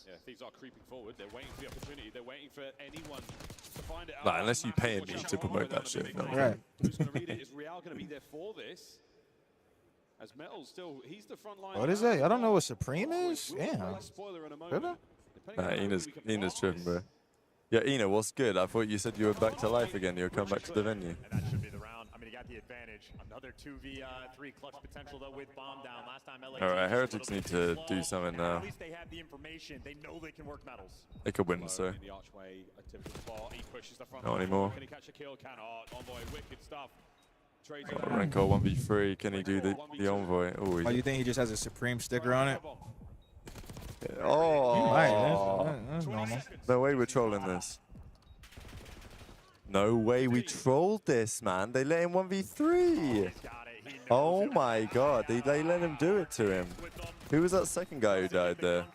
Yeah, Thieves are creeping forward. They're waiting for the opportunity. They're waiting for anyone to find it out. Like, unless you paying me to promote that shit. No. Right. Who's going to read it? Is Real going to be there for this? As Metal still, he's the front line. What is that? I don't know what Supreme is. Yeah. Spoiler in a Really? moment. Nah, Ina's tripping, bro. Yeah, Ina, what's good? I thought you said you were back to life again. You'll come back to the venue. And that should be the round. I mean, he got the advantage. Another 2v3 clutch potential, though, with bomb down. Last time LA. All right, Heretics need to do something now. At least they have the information. They know they can work metals. They could win, so. In the archway, a typical spot. He pushes the front Not line. anymore. Can he catch a kill? Cannot. Envoy, wicked stuff. Trades Renko 1v3. Can he do the envoy? Oh, Oh, you think he just has a Supreme sticker on it? Oh. He might. That's normal. No way we're trolling this. No way we trolled this, man. They let him 1v3. Oh my god. They let him do it to him. Who was that second guy who died there?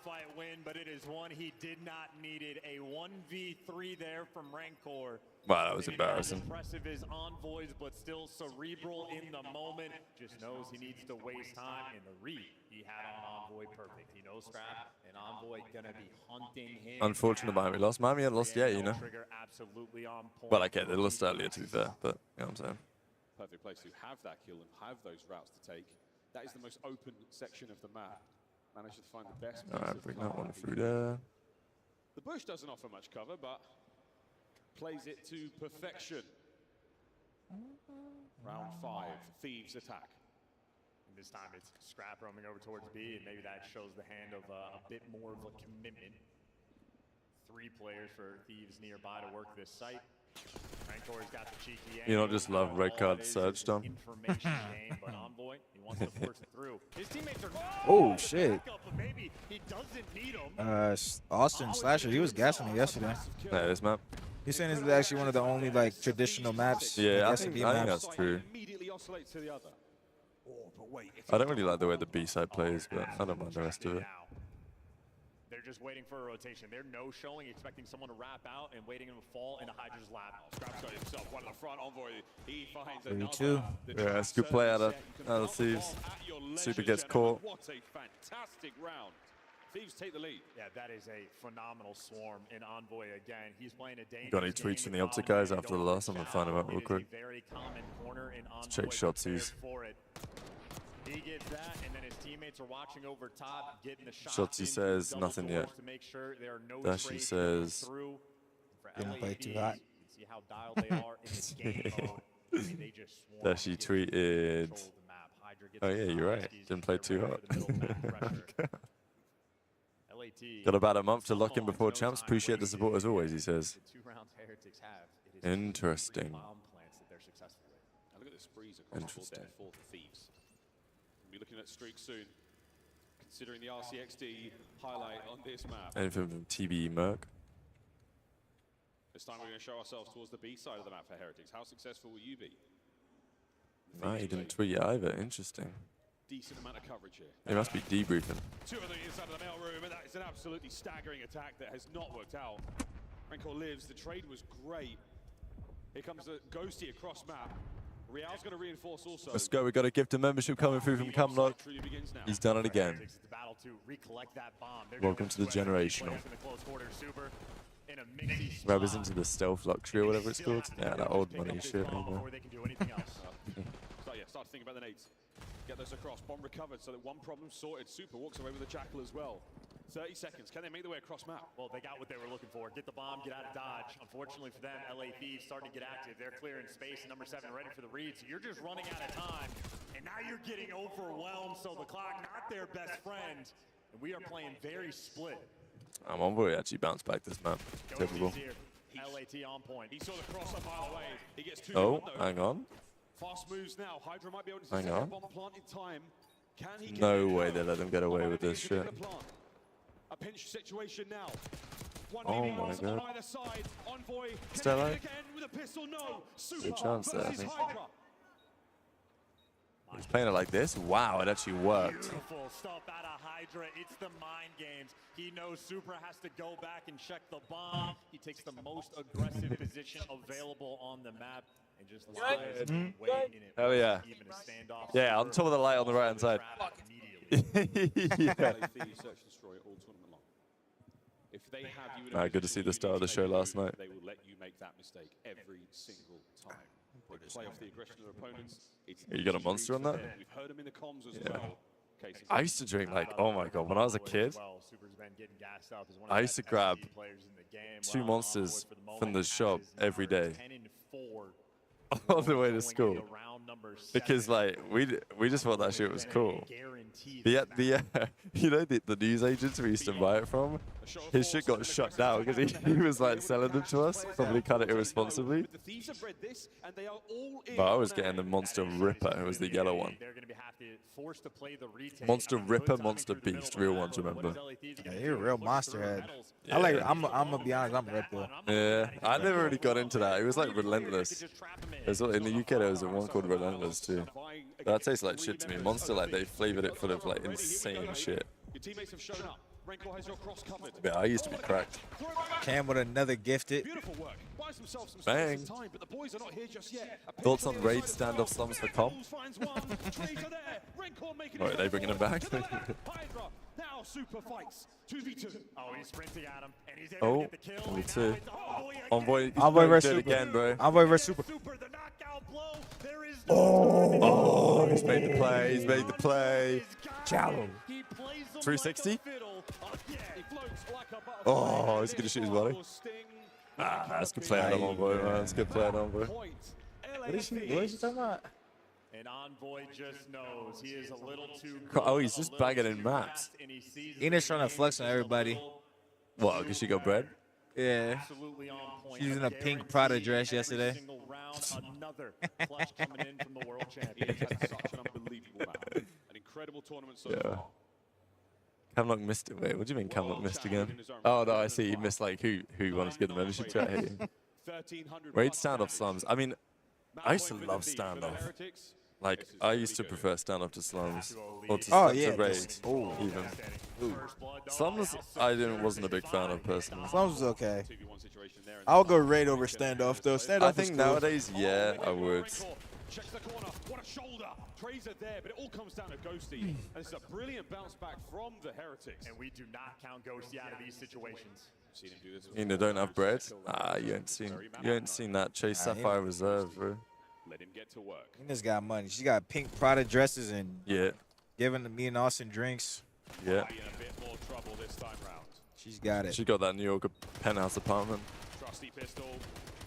But it is one he did not need it. A 1v3 there from Rancor. Wow, that was embarrassing. Impressive as Envoys, but still cerebral in the moment. Just knows he needs to waste time. And the read he had on Envoy, perfect. He knows Scrap, and Envoy gonna be hunting him. Unfortunate Miami lost. Miami had lost yet, you know. Trigger absolutely on point. Well, okay, they lost earlier, to be fair, but you know what I'm saying. Perfect place to have that kill and have those routes to take. That is the most open section of the map. Managed to find the best. Alright, bring that one through there. The bush doesn't offer much cover, but plays it to perfection. Round 5, Thieves attack. And this time it's Scrap roaming over towards B, and maybe that shows the hand of a bit more of a commitment. 3 players for Thieves nearby to work this site. Rancor's got the cheeky You don't just love red card surge, Dom. information game, but Envoy, he wants to force it through. His teammates are Oh, shit. but maybe he doesn't need them. Austin Slasher, he was gassing me yesterday. Yeah, this map. He's saying it's actually one of the only like traditional maps. Yeah, I like, think SMB that's maps. true. Immediately oscillates to the other. Oh, but wait, I don't really like the way the B-side plays, but I don't mind the rest of it. They're just waiting for a rotation. They're no-showing, expecting someone to wrap out and waiting him to fall into Hydra's lap. Scrap's got himself one of the front envoy. He finds 32. Yeah, it's a good play out of Thieves. Super gets caught. What a fantastic round. Thieves take the lead. Yeah, that is a phenomenal swarm in Envoy again. He's playing a dangerous Got any tweets from the Optic guys after the loss? I'm gonna find them out real quick. Let's check Shotzi's. He gets that, and then his teammates are watching over top, getting the shots. Shotzi says nothing yet. Dashi says Didn't play too hot. See how dialed they are in the game mode. I mean, they just swarm. Dashi tweeted. Oh yeah, you're right. Didn't play too hot. Got about a month to lock in before champs. Appreciate the support as always, he says. Interesting. Look at the sprees across the board there for the Thieves. We'll be looking at streaks soon, considering the RCXD highlight on this map. Anything from TBE Merc? This time we're going to show ourselves towards the B side of the map for Heretics. How successful will you be? No, he didn't tweet either. Interesting. Decent amount of coverage here. He must be debriefing. Two of them inside of the mail room, and that is an absolutely staggering attack that has not worked out. Rancor lives. The trade was great. Here comes a Ghosty across map. Real's going to reinforce also. Let's go. We got a gift of membership coming through from Camlock. He's done it again. Welcome to the generational. Grabbers into the stealth luxury or whatever it's called. Yeah, that old money shit. Start to think about the nades. Get those across. Bomb recovered, so that one problem sorted. Super walks away with the Jackal as well. 30 seconds. Can they make their way across map? Well, they got what they were looking for. Get the bomb, get out of dodge. Unfortunately for them, LA Thieves starting to get active. They're clearing space, and number 7 ready for the read. So you're just running out of time, and now you're getting overwhelmed. So the clock, not their best friend, and we are playing very split. Envoy actually bounced back this map. Typical. LAT on point. He saw the cross up mile away. He gets 2 Oh, hang on. Fast moves now. Hydra might be able to Hang set on. a bomb plant in time. Can he No way they let them get away with this shit. A pinch situation now. Oh my god. On either side. Envoy Stella. again with a pistol. No. Good chance there, I think. Hydra. He's playing it like this. Wow, it actually worked. Beautiful stuff out of Hydra. It's the mind games. He knows Super has to go back and check the bomb. He takes the most aggressive position available on the map and just lies and wait in it. Hell yeah. Even a standoff. Yeah, on top of the light on the right hand side. Yeah. If they have you in a Good to see the start of the show last night. They will let you make that mistake every single time. They play off the aggression of their opponents. You got a monster on that? We've heard them in the comms as Yeah. well. I used to drink like, oh my god, when I was a kid, I used to grab 2 monsters from the shop every day. All the way to school. Because like we just thought that shit was cool. You know the news agents we used to buy it from, his shit got shut down because he was like selling them to us, probably kind of irresponsibly. But I was getting the Monster Ripper, it was the yellow one. Monster Ripper, Monster Beast, real ones, remember? Yeah, you're a real monster head. Yeah. I'm gonna be honest, I'm Red Bull. Yeah, I never really got into that. It was like Relentless. In the UK there was one called Relentless too. That tastes like shit to me. Monster, like they flavored it full of like insane shit. Your teammates have shown up. Rancor has your cross covered. Yeah, I used to be cracked. Cam with another gifted. Beautiful work. Buys himself some Bang. space and time, but the boys are not here just yet. Thoughts on raid standoff slums for comp? Wait, are they bringing him back? Now Super fights 2v2. Oh, he's sprinting at him, and he's able to Oh, get the kill. me too. Envoy versus it Super. again, bro. Envoy versus Super. Oh, he's made the play. He's made the play. Shallow. 360. Oh, he's gonna shoot his body. That's good play on Envoy, man. That's good play on Envoy. What is she talking about? And Envoy just knows he is a little too. Oh, he's just bagging in maps. Ina's trying to flex on everybody. What? Because she got bread? Yeah. She was in a pink Prada dress yesterday. Another clutch coming in from the world champion. Such an unbelievable map. An incredible tournament so Yeah. far. Camlock missed it. Wait, what do you mean Camlock missed again? Oh no, I see. He missed like who wanted to get the membership chat here. Raid standoff slums. I mean, I used to love standoff. Like, I used to prefer standoff to slums. Or to, to raids, even. Slums, wasn't a big fan of, personally. Slums was okay. I'll go raid over standoff, though. Standoff I was think cool. nowadays, yeah, I would. Checks the corner. What a shoulder. Trays are there, but it all comes down to Ghosty. And it's a brilliant bounce back from the Heretics. And we do not count Ghosty out of these situations. Seen him do this. You know, don't have bread? Ah, you ain't seen that Chase Sapphire Reserve, bro. Let him get to work. Nina's got money. She got pink Prada dresses and yeah, giving me and Austin drinks. Yeah. Be in a bit more trouble this time round. She's got it. She got that New York penthouse apartment. Trusty pistol.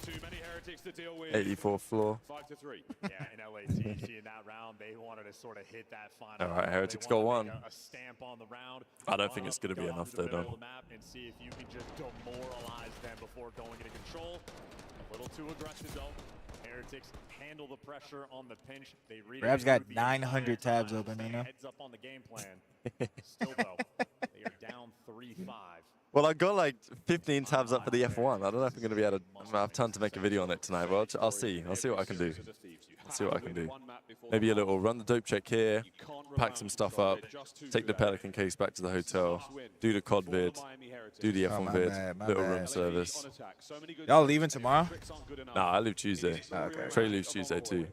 Too many Heretics to deal with. 84th floor. 5-3. Yeah, in LATG in that round, they wanted to sort of hit that final. All right, Heretics got one. A stamp on the round. I don't think it's going to be enough, though, though. And see if you can just demoralize them before going into control. A little too aggressive, though. Heretics handle the pressure on the pinch. They read Rab's got 900 tabs open right now. Heads up on the game plan. Still, though, they are down 3-5. Well, I got like 15 tabs up for the F1. I don't know if I'm going to be able to have time to make a video on it tonight. Well, I'll see. I'll see what I can do. I'll see what I can do. Maybe a little run the dope check here, pack some stuff up, take the Pelican case back to the hotel, do the COD vid, do the F1 vid, little room service. Y'all leaving tomorrow? Nah, I leave Tuesday. Okay. Trey leaves Tuesday too.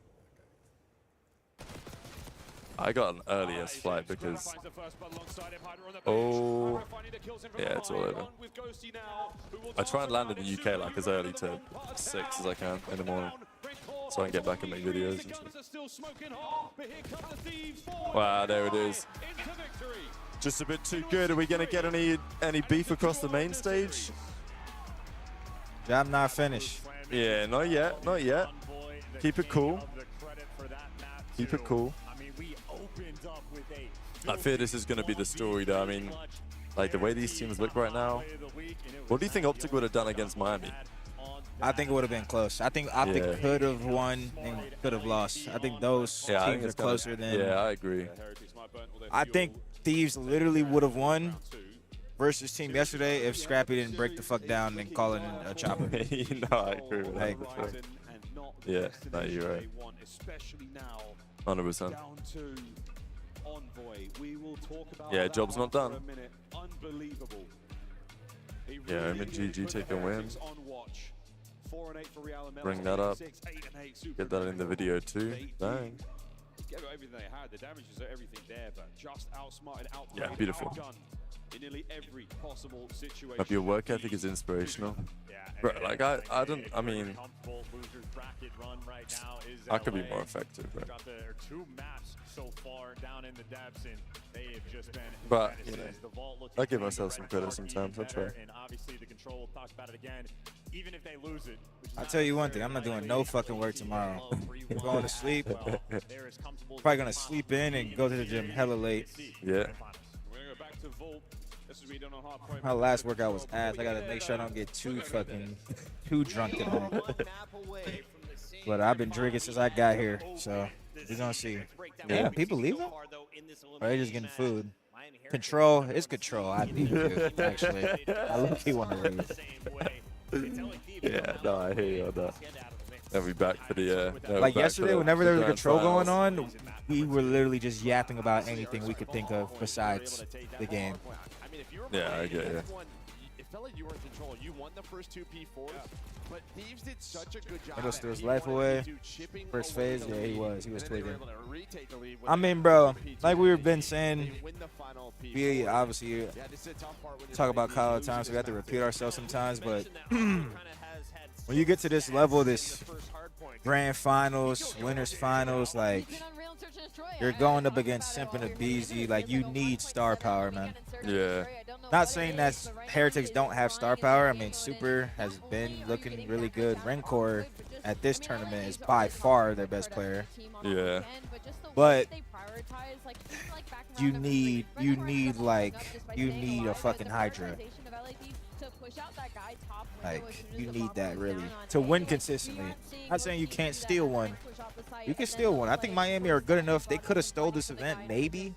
I got an earliest flight because... Oh, yeah, it's all over. I try and land in the UK like as early to 6 as I can in the morning, so I can get back and make videos and shit. Wow, there it is. Just a bit too good. Are we going to get any beef across the main stage? Job not finished. Yeah, not yet, not yet. Keep it cool. Keep it cool. I fear this is going to be the story, though. I mean, like, the way these teams look right now. What do you think Optic would have done against Miami? I think it would have been close. I think Optic could have won and could have lost. I think those teams are closer than... Yeah, I agree. I think Thieves literally would have won versus team yesterday if Scrappy didn't break the fuck down and call it a chopper. You know, I agree with that. Yeah, no, you're right. 100%. Yeah, job's not done. Yeah, I'm in GG, take a win. Bring that up. Get that in the video too. Dang. Everything they had, the damage is everything there, but just outsmarted, outplayed, Yeah, beautiful. in nearly every possible situation. Hope your work ethic is inspirational. Bro, like, I mean, I could be more effective, bro. But, you know, I give myself some credit sometimes. I try. I'll tell you one thing, I'm not doing no fucking work tomorrow. I'm going to sleep. Probably going to sleep in and go to the gym hella late. Yeah. My last workout was ass. I got to make sure I don't get too drunk tonight. But I've been drinking since I got here, so we're going to see. Yeah, people leaving? Or are they just getting food? Control, it's control. I need food, actually. I low-key want to leave. Yeah, no, I hear you on that. They'll be back for the like yesterday, whenever there was a control going on, we were literally just yapping about anything we could think of besides the game. Yeah, I get you. It felt like you were in control. You won the first two P4s, but Thieves did such a good job. Middle threw his life away. First phase, yeah, he was tweaking. I mean, bro, like we've been saying, we obviously talk about Kyle all the time, so we have to repeat ourselves sometimes, but when you get to this level, this grand finals, winners finals, like, you're going up against Simp and Abizi. Like, you need star power, man. Yeah. Not saying that Heretics don't have star power. I mean, Super has been looking really good. Rencor at this tournament is by far their best player. Yeah. But you need a fucking Hydra. Like, you need that really to win consistently. Not saying you can't steal one. You can steal one. I think Miami are good enough. They could have stole this event, maybe,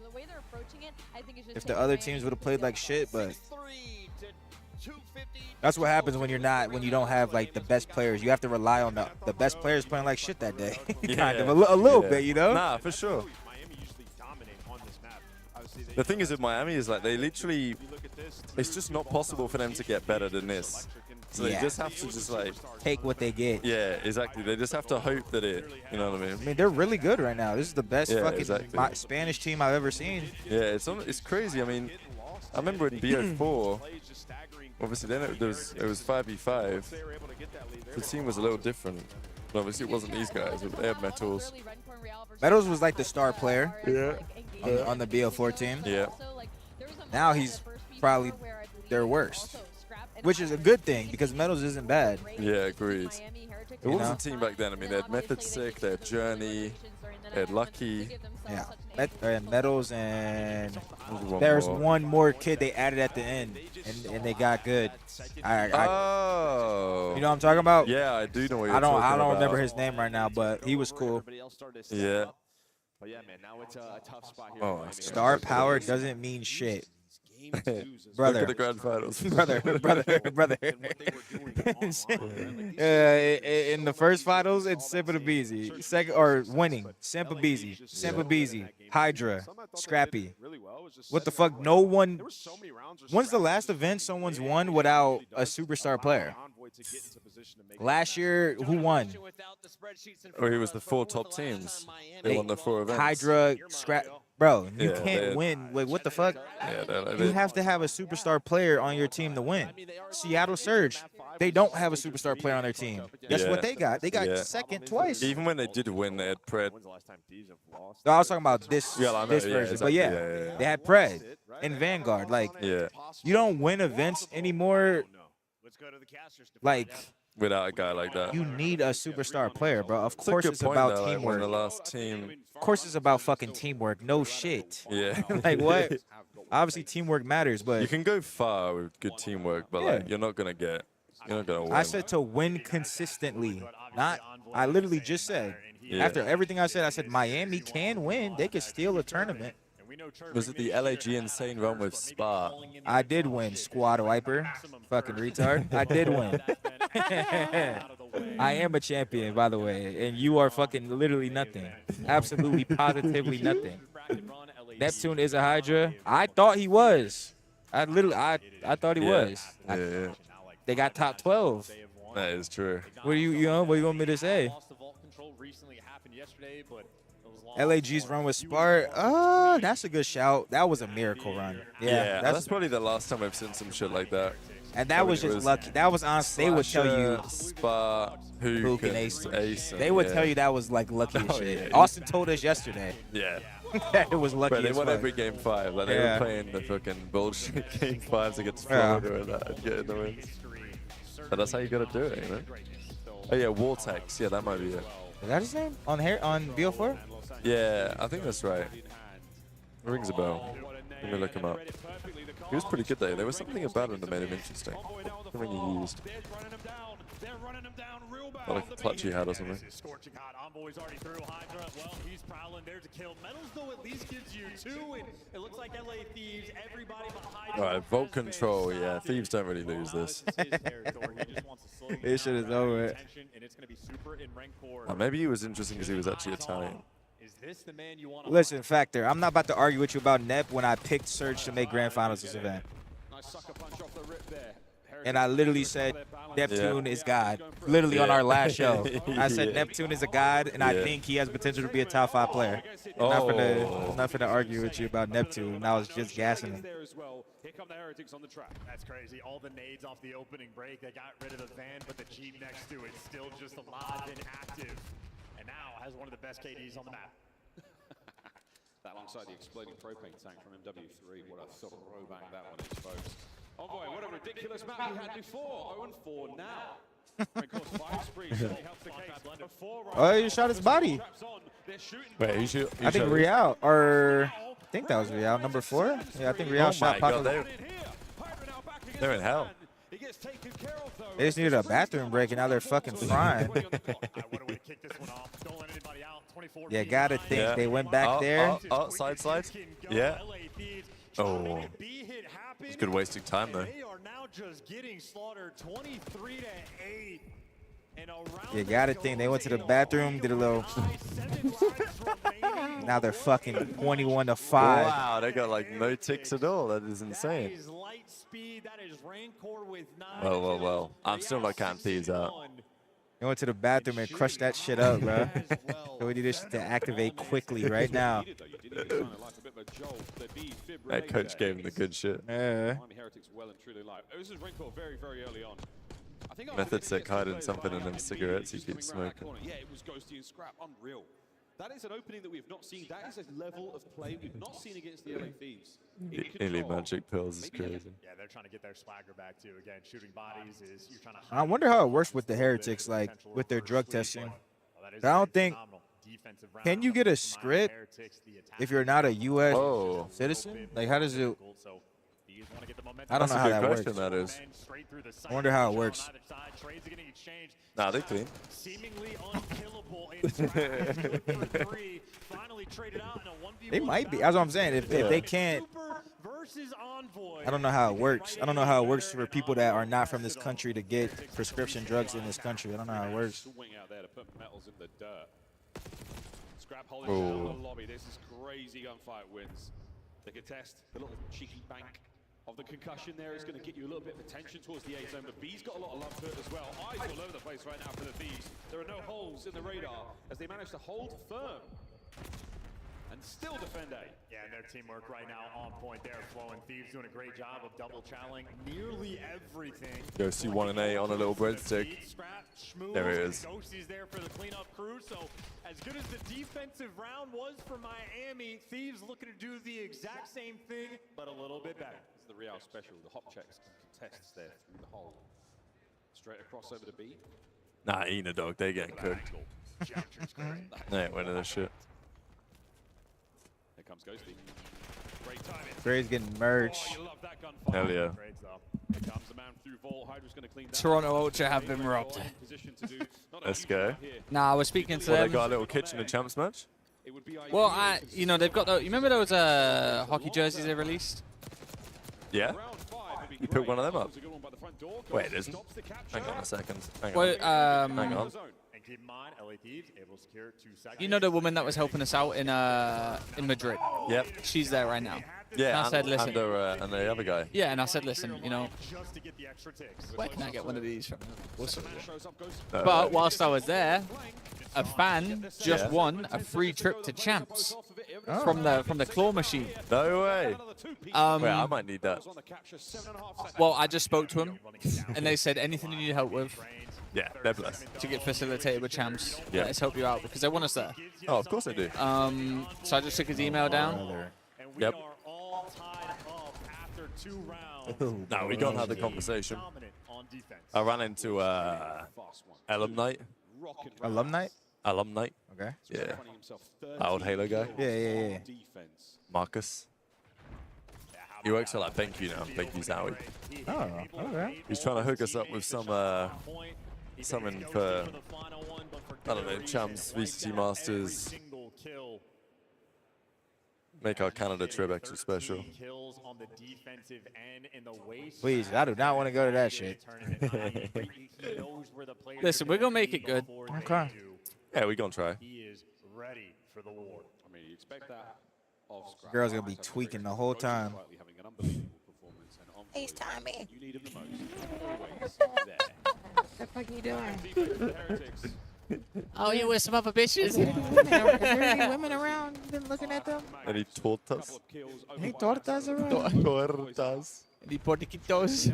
if the other teams would have played like shit, but That's what happens when you don't have like the best players. You have to rely on the best players playing like shit that day. Kind of a little bit, you know. Nah, for sure. The thing is with Miami is like they literally, it's just not possible for them to get better than this. So they just have to just like take what they get. Yeah, exactly. They just have to hope that you know what I mean? I mean, they're really good right now. This is the best fucking exactly. Spanish team I've ever seen. Yeah, it's crazy. I mean, I remember in BO4, obviously then it was 5v5. The team was a little different. But obviously it wasn't these guys. They had Metals. Metals was like the star player. On the BO4 team. Yeah. Now he's probably their worst. Which is a good thing because Metals isn't bad. Yeah, agreed. It was a team back then. I mean, they had Method Sick, they had Journey, they had Lucky. Yeah, Metals and there's one more kid they added at the end, and they got good. Oh. You know what I'm talking about? Yeah, I do know what you're talking about. I don't remember his name right now, but he was cool. Yeah. But yeah, man, now it's a tough spot here. Oh, star power doesn't mean shit. Brother. Look at the grand finals. brother. In the first finals, it's Simpabeezy. Second, or winning, Simpabeezy, Hydra, Scrappy. What the fuck? No one. When's the last event someone's won without a superstar player? Last year, who won? Or it was the 4 top teams. They won the 4 events. Hydra, Scrap. Bro, you can't win. Wait, what the fuck? Yeah, you have to have a superstar player on your team to win. Seattle Surge, they don't have a superstar player on their team. Guess what they got? They got second twice. Even when they did win, they had Pred. No, I was talking about this version. Exactly. But they had Pred and Vanguard. Like, you don't win events anymore. Like, without a guy like that, you need a superstar player, bro. Of course, it's about teamwork. The last team. Of course, it's about fucking teamwork. No shit. Yeah. Like what? Obviously, teamwork matters, but you can go far with good teamwork, but like you're not gonna win. I said to win consistently. Not. I literally just said. After everything I said Miami can win. They could steal a tournament. Was it the LAG insane run with Spa? I did win, squad wiper. Fucking retard. I did win. I am a champion, by the way, and you are fucking literally nothing. Absolutely, positively nothing. Neptune is a Hydra. I thought he was. I thought he was. They got top 12. That is true. What do you want me to say? LAG's run with Spart. That's a good shout. That was a miracle run. Yeah, that's probably the last time I've seen some shit like that. And that was just lucky. That was honestly, they would tell you Spa, who can ace them. They would tell you that was like lucky as shit. Austin told us yesterday. Yeah. That it was lucky. But they as won fuck. every game 5. Like they were playing the fucking bullshit game 5s against Florida and that and getting the wins. But that's how you gotta do it, man. Oh yeah, Wartex. Yeah, that might be it. Is that his name on BO4? Yeah, I think that's right. It rings a bell. Let me look him up. He was pretty good though. There was something about him that made him interesting. Something he used. Like a clutch he had or something. Scorching hot. Envoy's already through Hydra. Well, he's prowling there to kill. Metals, though, at least gives you 2. And it looks like LA Thieves, everybody behind. Alright, Vault Control. Yeah, Thieves don't really lose this. This shit is over. Maybe he was interesting because he was actually Italian. Listen, Factor, I'm not about to argue with you about Nep when I picked Surge to make Grand Finals this event. And I literally said Neptune is God. Literally on our last show. I said Neptune is a God, and I think he has potential to be a top 5 player. I'm not gonna argue with you about Neptune, and I was just gassing him. Here come the Heretics on the track. That's crazy. All the nades off the opening break. They got rid of the van, but the Jeep next to it still just alive and active. And now has one of the best KDs on the map. That alongside the exploding propane tank from MW3. What a throwback that one is, folks. Envoy, what a ridiculous map he had before. 0-4 now. Oh, he shot his body. Wait, he shoot? I think Real, or I think that was Real, number 4. Yeah, I think Real shot Papa. They're in hell. They just needed a bathroom break, and now they're fucking frying. Yeah, gotta think they went back there. Side. Yeah. Oh. It's good wasting time, though. are now just getting slaughtered 23-8. And around You gotta think they went to the bathroom, did a little. Now they're fucking 21-5. Wow, they got like no ticks at all. That is insane. That is light speed. That is Rancor with 9. Well. I'm still not counting Thieves out. They went to the bathroom and crushed that shit up, bro. So we need this to activate quickly right now. That coach gave him the good shit. Yeah. This is Rancor very, very early on. Method sick hiding something in them cigarettes he keeps smoking. Yeah, it was Ghosty and Scrap. Unreal. That is an opening that we have not seen. That is a level of play we've not seen against the LA Thieves. Nearly magic pills is crazy. Yeah, they're trying to get their swagger back too. Again, shooting bodies is you're trying to. I wonder how it works with the Heretics, like with their drug testing. I don't think. Can you get a script if you're not a U.S. citizen? Like, how does it? I don't know how that works. That is. I wonder how it works. Nah, they clean. Seemingly unkillable. Finally traded out in a 1v1. They might be. That's what I'm saying. If they can't, I don't know how it works. I don't know how it works for people that are not from this country to get prescription drugs in this country. I don't know how it works. Scrap holding down the lobby. This is crazy gunfight wins. They could test the little cheeky bank of the concussion there is going to get you a little bit of attention towards the A zone, but B's got a lot of love to it as well. Eyes all over the place right now for the Thieves. There are no holes in the radar as they manage to hold firm and still defend A. Yeah, and their teamwork right now on point there, Flo and Thieves doing a great job of double challenging nearly everything. Go see 1 and A on a little breadstick. There it is. Ghosty's there for the cleanup crew, so as good as the defensive round was for Miami, Thieves looking to do the exact same thing, but a little bit better. It's the Real special, the hop checks and contests there through the hole. Straight across over to B. Nah, eating a dog, they getting cooked. They ain't winning this shit. Here comes Ghosty. Great timing. Gray's getting merged. Hell yeah. Toronto Ultra have been robbed. Let's go. Nah, I was speaking to Well, them. they got a little kitchen and champs match? Well, they've got those. You remember those hockey jerseys they released? Yeah. You picked one of them up. Wait, it isn't. Hang on a second. Hang on. Well, Hang on. And keep in mind, LA Thieves able to secure 2 seconds. You know the woman that was helping us out in Madrid? Yep. She's there right now. Yeah, and I said, listen. And the other guy. Yeah, and I said, listen, where can I get one of these from? But whilst I was there, a fan just won a free trip to Champs from the claw machine. No way. Wait, I might need that. Well, I just spoke to him, and they said anything you need help with. Yeah, they're blessed. To get facilitated with Champs. Yeah. Let's help you out because they want us there. Oh, of course they do. So I just took his email down. Yep. All tied up after 2 rounds. No, we can't have the conversation. I ran into alumni. Alumni? Alumni. Okay. Yeah. Old Halo guy. Yeah. Marcus. He works for like BenQ now. BenQ's Howie. Oh, okay. He's trying to hook us up with something for, I don't know, Champs, VCT Masters. Make our Canada trip extra special. Please, I do not want to go to that shit. Listen, we're going to make it good. Okay. Yeah, we're going to try. He is ready for the war. I mean, you expect that of Scrap. Girl's going to be tweaking the whole time. FaceTime me. You need him the most. What the fuck are you doing? Oh, you with some other bitches? Is there any women around? You been looking at them? Any tortas? Any tortas around? Tortas. Any portiquitos?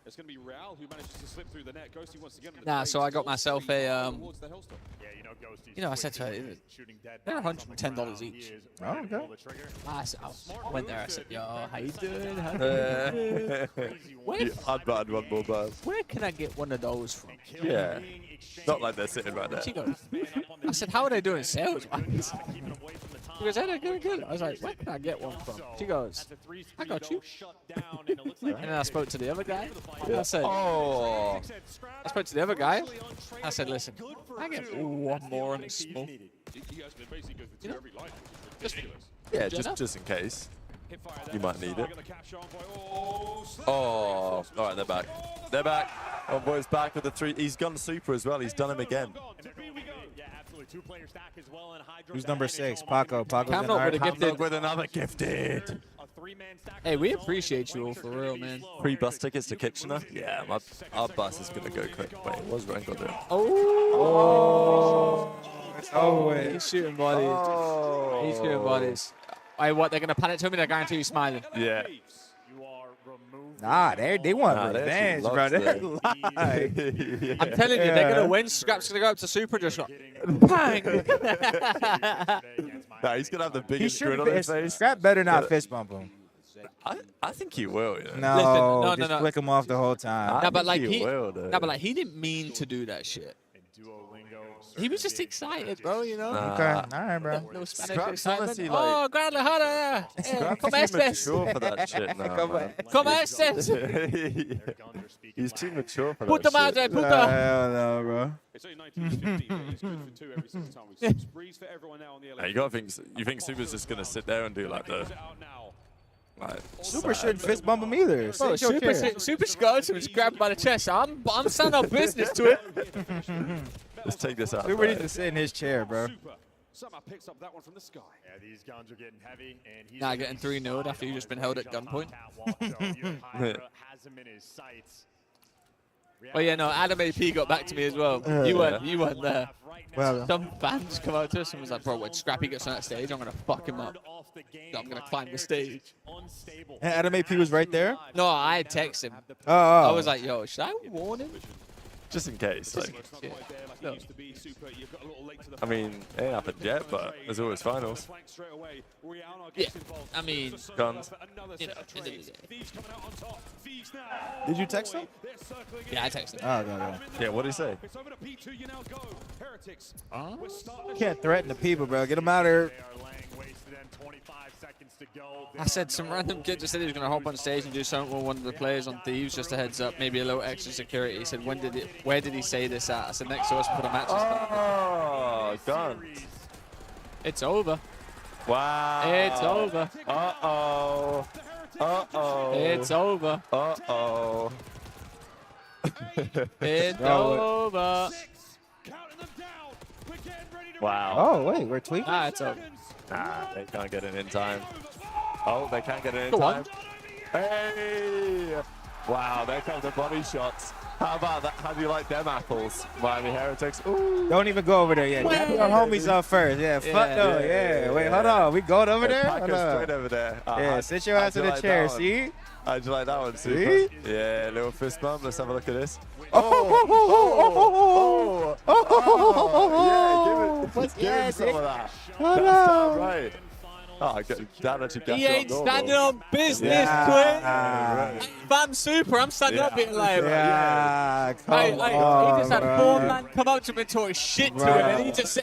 It's going to be Real who manages to slip through the net. Ghosty wants to get him. Nah, so I got myself a you know, I said to her, they're $110 each. Oh, okay. I went there, I said, yo, how you doing? I'd button one more buzz. Where can I get one of those from? Yeah. Not like they're sitting right there. She goes, I said, how are they doing sales-wise? She goes, hey, they're good, good. I was like, where can I get one from? She goes, I got you. And then I spoke to the other guy. I said, I spoke to the other guy. I said, listen, I get one more and it's small. Yeah, just in case. You might need it. Oh, all right, they're back. They're back. Envoy's back with the 3. He's gone super as well. He's done him again. Who's number 6? Paco. Paco's Cam not with a gifted. With another gifted. Hey, we appreciate you all for real, man. Free bus tickets to Kitchener? Yeah, our bus is going to go quick. Wait, what's Renko doing? Oh. wait. He's shooting bodies. He's shooting bodies. Hey, what? They're going to panic to me? I guarantee you smiling. Yeah. Nah, they want revenge, bro. They're lying. I'm telling you, they're going to win. Scrap's going to go up to Super just like, bang. Nah, he's going to have the biggest grin on his face. Scrap better not fist bump him. I think he will. Yeah. No, just flick him off the whole time. No, but like he didn't mean to do that shit. He was just excited, bro, you know? Okay, all right, bro. No Spanish excitement. Oh, Guadalajara. Come mature for that shit now, man. Come estes. He's too mature for Puta that madre, shit. puta. Hell no, bro. It's only 19 to 15, but it's good for 2 every single time. We sprees for everyone now on the You got to think. You think Super's just gonna sit there and do like the. Like, Super shouldn't fist bump him either. Bro, Super's got him and grabbed by the chest. I'm standing up business to it. Let's take this out. Super needs to sit in his chair, bro. Somehow picks up that one from the sky. Yeah, these guns are getting heavy, and he's Now getting 3-0'd after you've just been held at gunpoint. has him in his sights. Well, yeah, no, Adam AP got back to me as well. You weren't there. Well, some fans come out to us and was like, bro, when Scrappy gets on that stage, I'm going to fuck him up. I'm going to climb the stage. And Adam AP was right there? No, I texted him. Oh. I was like, yo, should I warn him? Just in case. Like, yeah. no. I mean, it ain't happened yet, but there's always finals. Yeah, I mean, guns. You know, did you text him? Yeah, I texted him. Oh, no. Yeah, what did he say? You can't threaten the people, bro. Get them out of here. I said some random kid just said he was going to hop on stage and do something with one of the players on Thieves, just a heads up, maybe a little extra security. He said, where did he say this at? I said, next to us for the match. Oh, guns. It's over. Wow. It's over. Uh-oh. Uh-oh. It's over. Uh-oh. It's over. Wow. Oh, wait, we're tweaking? Ah, it's over. Nah, they can't get it in time. Oh, they can't get it in Go time. on. Hey! Wow, there comes the body shots. How about that? How do you like them apples, Miami Heretics? Ooh. Don't even go over there yet. Get your homies up first. Yeah, fuck no. Yeah. Wait, hold on. We going over there? Pack us straight over there. Yeah, sit your ass in the chair. See? How'd you like that one, Super? See? Yeah, little fist bump. Let's have a look at this. Yeah, give him some of that. That's damn right. Oh, that actually got He ain't standing on business, twin. Fam Super, I'm standing up being like, come on, he just had bro. 4 men come up to him and talk shit to him, and he just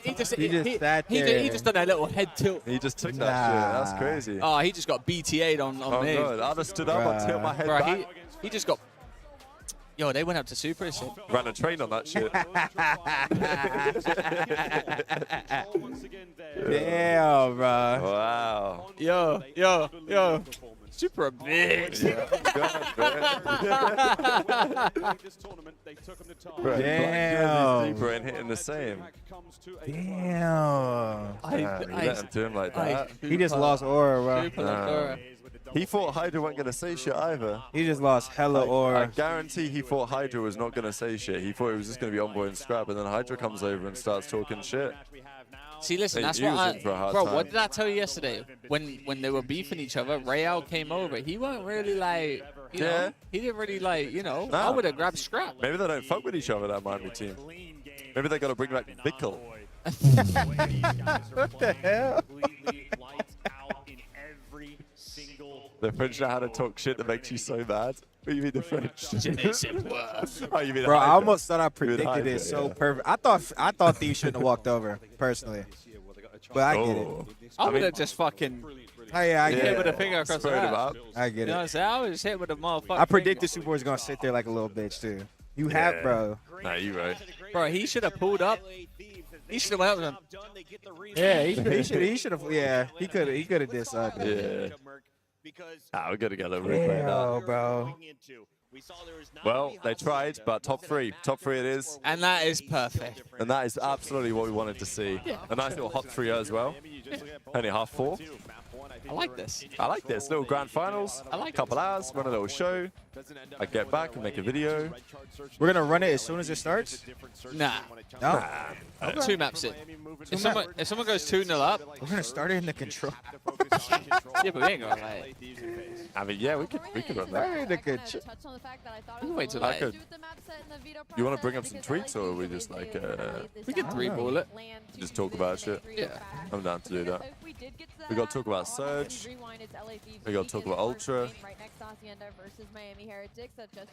done a little head tilt. He just took that shit. That's crazy. Oh, he just got BTA'd on me. Good. I just stood up and tilt my head back. He just got. Yo, they went up to Super and said, ran a train on that shit. Damn, bro. Wow. Yo. Super a bitch. Damn. Deeper and hitting the same. Damn. You let him do him like that. He just lost aura, bro. He thought Hydra wasn't going to say shit either. He just lost hella aura. I guarantee he thought Hydra was not going to say shit. He thought it was just going to be Envoy and Scrap, and then Hydra comes over and starts talking shit. See, listen, that's what what did I tell you yesterday? When they were beefing each other, Real came over. He wasn't really like, you know, he didn't really like, you know, I would have grabbed Scrap. Maybe they don't fuck with each other, that Miami team. Maybe they got to bring back Vickle. What the hell? The French know how to talk shit that makes you so mad. What do you mean the French? Oh, you mean bro, I almost thought I predicted it so perfect. I thought Thieves shouldn't have walked over, personally. But I get it. I would have just fucking I get hit it. with a finger across the mouth. I get You know what I'm it. saying? I was just hit with a motherfucker. I predicted Super was going to sit there like a little bitch, too. You have, bro. Nah, you right. Bro, he should have pulled up. He should have went up with him. Yeah, he should have. Yeah, he could have did something. Yeah. because we're gonna get a little replay Hell, of that. bro. Well, they tried, but top three it is. And that is perfect. And that is absolutely what we wanted to see. A nice little hot 3 as well. Only half 4. I like this. I like this. Little grand finals. I like a couple hours, run a little show. I get back and make a video. We're gonna run it as soon as it starts. Nah. No. Okay. 2 maps in. If someone goes 2-0 up, we're gonna start it in the control. Yeah, but we ain't gonna like. I mean, yeah, we could run that. We can wait till that. You want to bring up some tweets, or are we just like we can 3-ball it. Just talk about shit? Yeah. I'm down to do that. We got to talk about Surge. We got to talk about Ultra.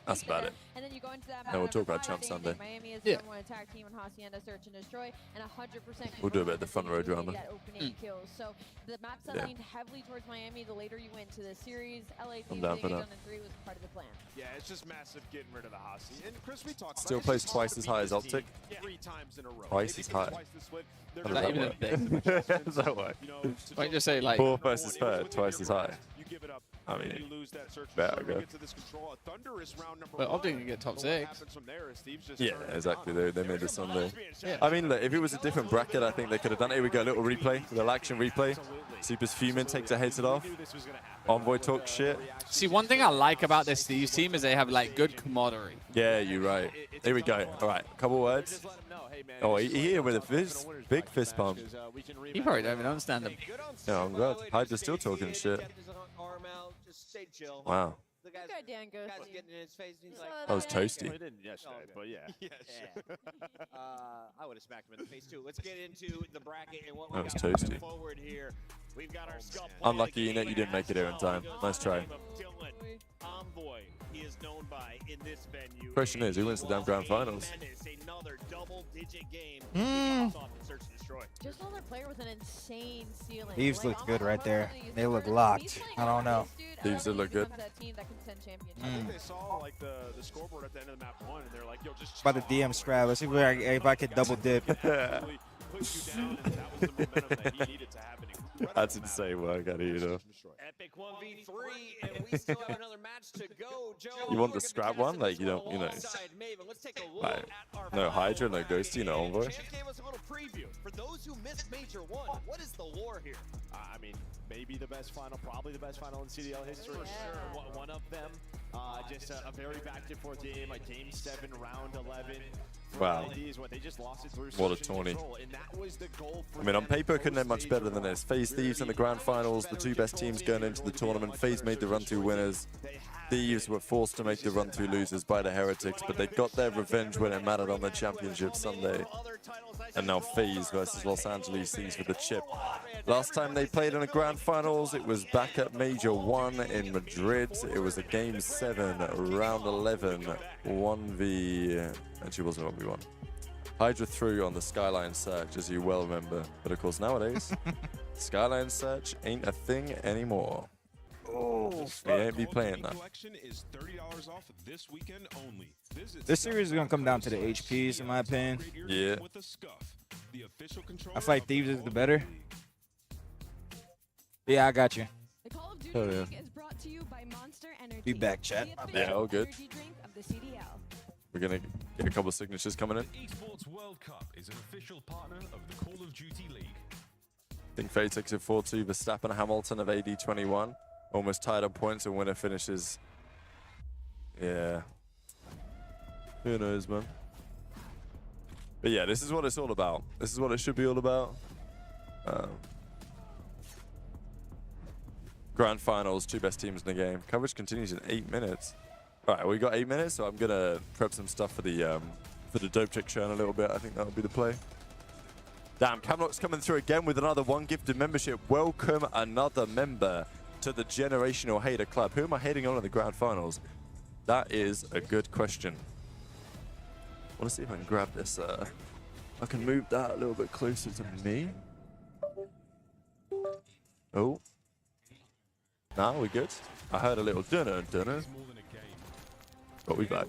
That's about it. And then you go into that And we'll talk about Champ Sunday. Miami is Yeah. number 1 attack team on Hacienda, Search and Destroy, and 100%. We'll do a bit of the front row drama. Kills. So the maps that leaned heavily towards Miami, the later you went to the series, LA I'm down for that. 3 was part of the plan. Yeah, it's just massive getting rid of the Hasi. And Chris, we talked Still about plays twice as high as Optic. 3 times in a row. Twice as high. They're How does Not that even a work? thing. How does that work? Why don't you say like 4 versus 3rd, twice as high. You give it up. I You mean, lose that search. there So we go. get to this control. A thunderous round number Well, 1. Optic can get top But 6. what happens from there is Thieves just Yeah, turn it exactly. on. They made the Sunday. Yeah. I mean, look, if it was a different bracket, I think they could have done it. Here we go, a little replay, a little action replay. Super's fuming, takes her heads it off. Envoy talks shit. See, one thing I like about this Thieves team is they have like good camaraderie. Yeah, you're right. Here we go. All right, couple words. Oh, he here with a fist, big fist pump. He probably don't even understand them. Yeah, I'm glad. Hydra's still talking shit. Wow. Good guy, Dan Ghost. That was toasty. Well, he didn't yesterday, but yeah. I would have smacked him in the face too. Let's get into the bracket and what That we was got toasty. moving forward here. We've got our scuff. Unlucky, you didn't make it here in time. Nice try. Envoy, he is known by in this venue. Question is, who wins the damn grand finals? Another double-digit game. Search and destroy. Just another player with an insane ceiling. Thieves looked good right there. They look locked. I don't know. Thieves did look good. I think they saw like the scoreboard at the end of the map 1, and they're like, "Yo, just." By the DM scrap. Let's see if I could double dip. That's insane work out of you, though. Epic 1v3, and we still have another match to go. Joe, You want the scrap one? Like, you don't, Let's take a look Like, at our no Hydra, no Ghosty, no Envoy. Just gave us a little preview. For those who missed Major 1, what is the lore here? I mean, maybe the best final, probably the best final in CDL history. For sure. One of them. Just a very back-and-forth game, like Game 7, Round 11. Wow. They just lost it through What a search and tourney. control, and that was the goal for I mean, on them. paper, couldn't have much better than this. Faze Thieves in the grand finals, the 2 best teams going into the tournament. Faze made the run-2 winners. Thieves were forced to make the run-2 losers by the Heretics, but they got their revenge when it mattered on the championship Sunday. And now Faze versus Los Angeles Thieves with the chip. Last time they played in the grand finals, it was back at Major 1 in Madrid. It was a Game 7, round 11, 1v... Actually, it wasn't 1v1. Hydra threw on the Skyline Search, as you well remember. But of course, nowadays, Skyline Search ain't a thing anymore. Oh, we ain't be playing that. This series is gonna come down to the HPs, in my opinion. Yeah. I feel like Thieves is the better. Yeah, I got you. Oh, yeah. Be back, chat. Yeah, all good. We're going to get a couple of signatures coming in. Esports World Cup is an official partner of the Call of Duty League. I think Faye takes it 4-2. Verstappen Hamilton of AD21. Almost tied on points and winner finishes. Yeah. Who knows, man? But yeah, this is what it's all about. This is what it should be all about. Grand finals, 2 best teams in the game. Coverage continues in 8 minutes. All right, we got 8 minutes, so I'm gonna prep some stuff for the dope chick show in a little bit. I think that'll be the play. Damn, Camlock's coming through again with another 1 gifted membership. Welcome another member to the Generational Hater Club. Who am I hating on in the grand finals? That is a good question. I want to see if I can grab this. I can move that a little bit closer to me. Oh. Nah, we good? I heard a little dunno. But we back.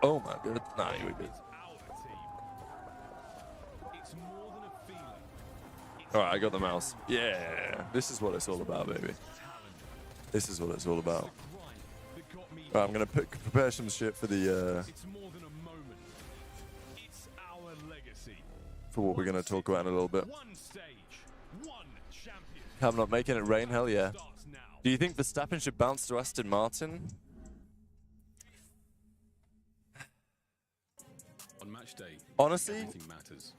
Oh my god. Nah, we good. It's more than a feeling. All right, I got the mouse. Yeah, this is what it's all about, baby. This is what it's all about. All right, I'm gonna prepare some shit for the for what we're gonna talk about in a little bit. I'm not making it rain. Hell yeah. Do you think Verstappen should bounce to Aston Martin? On match day, Honestly, everything matters.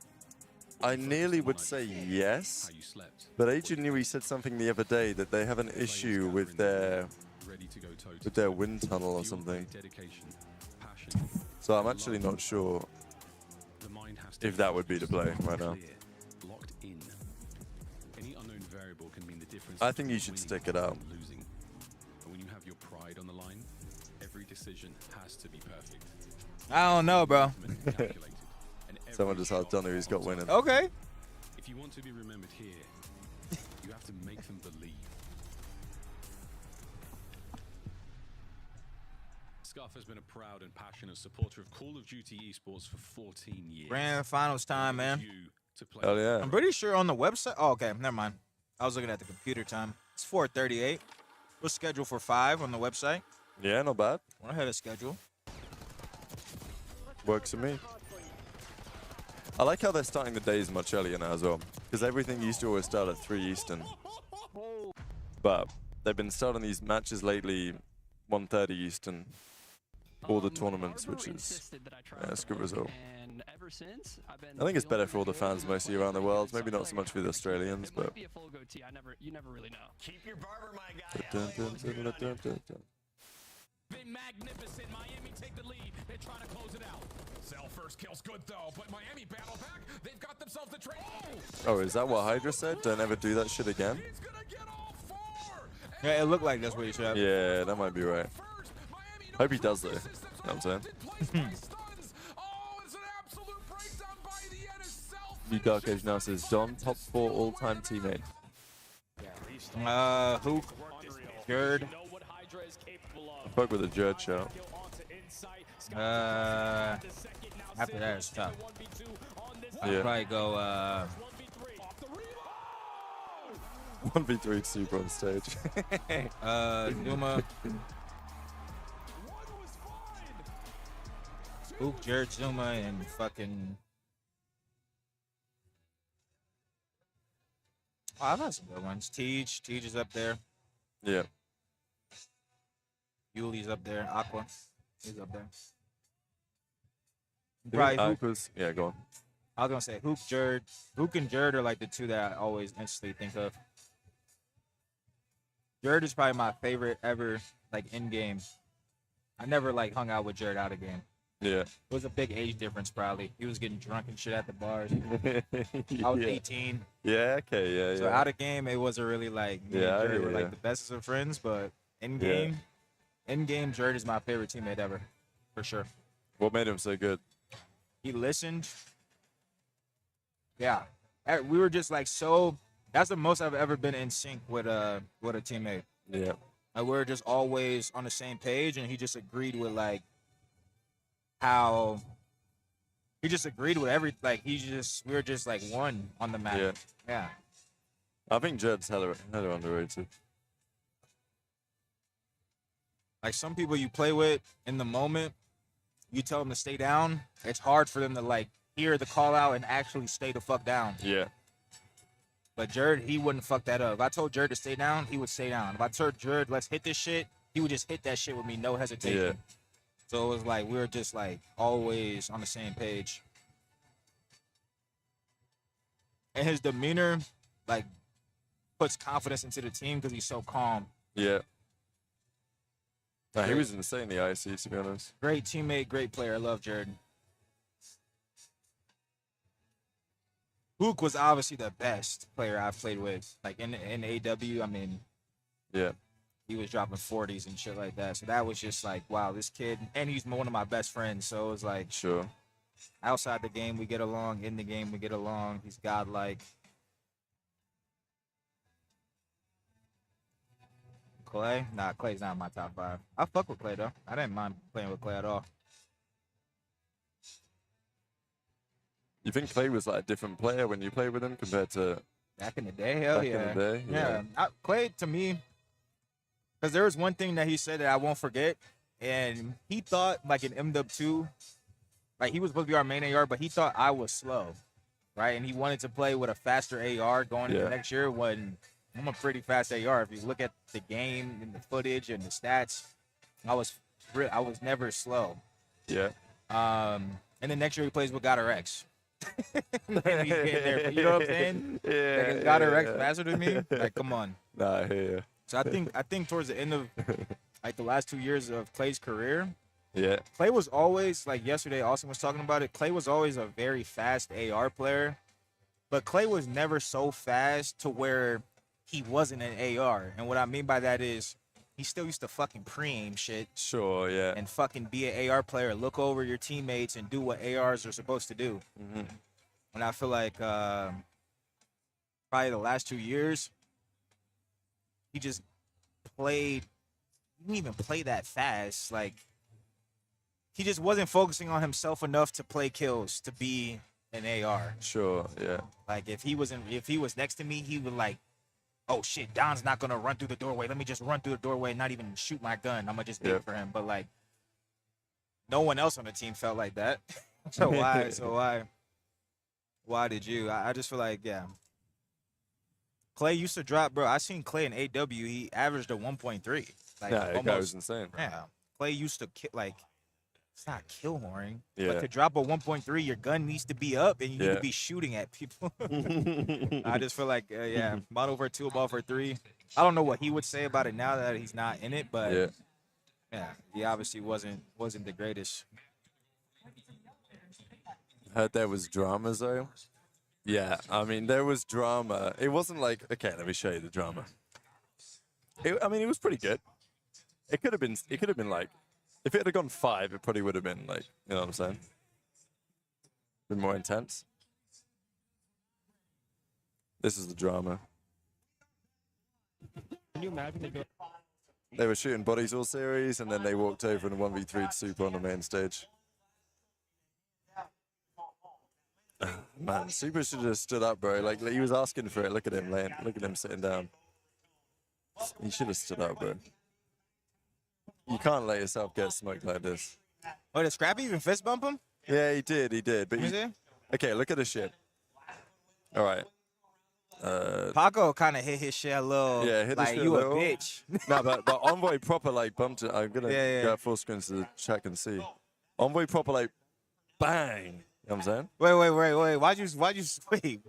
I nearly would say yes, but Adrian Newey said something the other day that they have an issue with their wind tunnel or something. So I'm actually not sure if that would be the play right now. I think you should stick it out. When you have your pride on the line, every decision has to be perfect. I don't know, bro. Someone just asked Donner who's got winning. Okay. If you want to be remembered here, you have to make them believe. Scuff has been a proud and passionate supporter of Call of Duty esports for 14 years. Grand finals time, man. Hell yeah. I'm pretty sure on the website. Oh, okay. Never mind. I was looking at the computer time. It's 4:38. We're scheduled for 5 on the website. Yeah, not bad. We're ahead of schedule. Works for me. I like how they're starting the days much earlier now as well, because everything used to always start at 3 Eastern. But they've been starting these matches lately 1:30 Eastern. All the tournaments, which is a good result. I think it's better for all the fans mostly around the world. Maybe not so much for the Australians, but. You never really know. Keep your barber, my guy. Been magnificent. Miami take the lead. They're trying to close it out. Cell first kill's good though, but Miami battle back. They've got themselves the trade. Oh, is that what Hydra said? Don't ever do that shit again? Yeah, it looked like that's what he said. Yeah, that might be right. Hope he does though. You know what I'm saying? New Dark Age now says Don, top 4 all-time teammate. Who? Gerd. I fuck with a Jerd shout. After that, it's tough. Yeah. I'd probably go, 1v3 super on stage. Numa. Oop, Jared Zuma and fucking. Oh, I've had some good ones. Tej is up there. Yeah. Yuli's up there. Aqua, he's up there. Aqua's, yeah, go on. I was gonna say Hook and Jerd are like the two that I always instantly think of. Jerd is probably my favorite ever, like in game. I never like hung out with Jerd out of game. Yeah. It was a big age difference probably. He was getting drunk and shit at the bars. I was 18. Yeah, okay, yeah, So yeah. out of game, it wasn't really like me and Jerd were like the bestest of friends, but in game, Jerd is my favorite teammate ever, for sure. What made him so good? He listened. Yeah, we were just like so. That's the most I've ever been in sync with a teammate. Yeah. Like we're just always on the same page, and he just agreed with like how he just agreed with every we were just like one on the map. Yeah. Yeah. I think Jed's hella underrated. Like some people you play with in the moment, you tell them to stay down. It's hard for them to like hear the call out and actually stay the fuck down. Yeah. But Jerd, he wouldn't fuck that up. If I told Jerd to stay down, he would stay down. If I told Jerd, let's hit this shit, he would just hit that shit with me, no hesitation. Yeah. So it was like we were just like always on the same page. And his demeanor, like, puts confidence into the team because he's so calm. Yeah. Nah, he was insane, the IC, to be honest. Great teammate, great player. I love Jerd. Hook was obviously the best player I've played with. Like in AW, I mean, yeah, he was dropping 40s and shit like that. So that was just like, wow, this kid, and he's one of my best friends. So it was like, sure. Outside the game, we get along. In the game, we get along. He's godlike. Clay? Nah, Clay's not in my top 5. I fuck with Clay, though. I didn't mind playing with Clay at all. You think Clay was like a different player when you played with him compared to Back in the day, hell Back in yeah. the day, yeah. Clay, to me, because there was one thing that he said that I won't forget, and he thought, like, in MW2, like, he was supposed to be our main AR, but he thought I was slow, right? And he wanted to play with a faster AR going into Yeah. next year when I'm a pretty fast AR. If you look at the game and the footage and the stats, I was never slow. Yeah. And then next year he plays with Goddard X. And he's getting there. You know what I'm saying? Yeah. Like, is Goddard X yeah. faster than me? Like, come on. Nah, I hear you. So I think towards the end of like the last 2 years of Clay's career, Yeah. Clay was always, like yesterday Austin was talking about it, Clay was always a very fast AR player, but Clay was never so fast to where he wasn't an AR. And what I mean by that is he still used to fucking pre-aim shit. Sure, yeah. And fucking be an AR player, look over your teammates and do what ARs are supposed to do. Mm-hmm. And I feel like probably the last 2 years, he just played, he didn't even play that fast. Like, he just wasn't focusing on himself enough to play kills, to be an AR. Sure, yeah. Like, if he was next to me, he would like, oh shit, Don's not gonna run through the doorway. Let me just run through the doorway and not even shoot my gun. I'm gonna just wait for him. But like, no one else on the team felt like that. So why did you? I just feel like, yeah. Clay used to drop, bro. I seen Clay in AW. He averaged a 1.3. Like, Yeah, that guy was insane. Yeah. Clay used to like, it's not kill whoring, Yeah. but to drop a 1.3, your gun needs to be up and you need Yeah. to be shooting at people. I just feel like, yeah, ball over 2, ball for 3. I don't know what he would say about it now that he's not in it, but yeah, he obviously wasn't the greatest. Heard there was drama though. Yeah, I mean there was drama. It wasn't like, okay, let me show you the drama. I mean it was pretty good. It could have been like, if it had gone 5, it probably would have been like, you know what I'm saying? Been more intense. This is the drama. Can you imagine They were shooting bodies all series, and then they walked over and 1v3'd Super on the main stage. Man, Super should have stood up, bro. Like he was asking for it. Look at him laying. Look at him sitting down. He should have stood up, bro. You can't let yourself get smoked like this. Oh, did Scrappy even fist bump him? Yeah, he did. But Is he? okay, look at the shit. All right. Paco kind of hit his shit a little. Yeah, hit the like shit you a a little. bitch. No, but Envoy proper like bumped it. I'm gonna Yeah. go full screen so the chat can see. Envoy proper like bang. You know what I'm saying? Wait. Why'd you wait?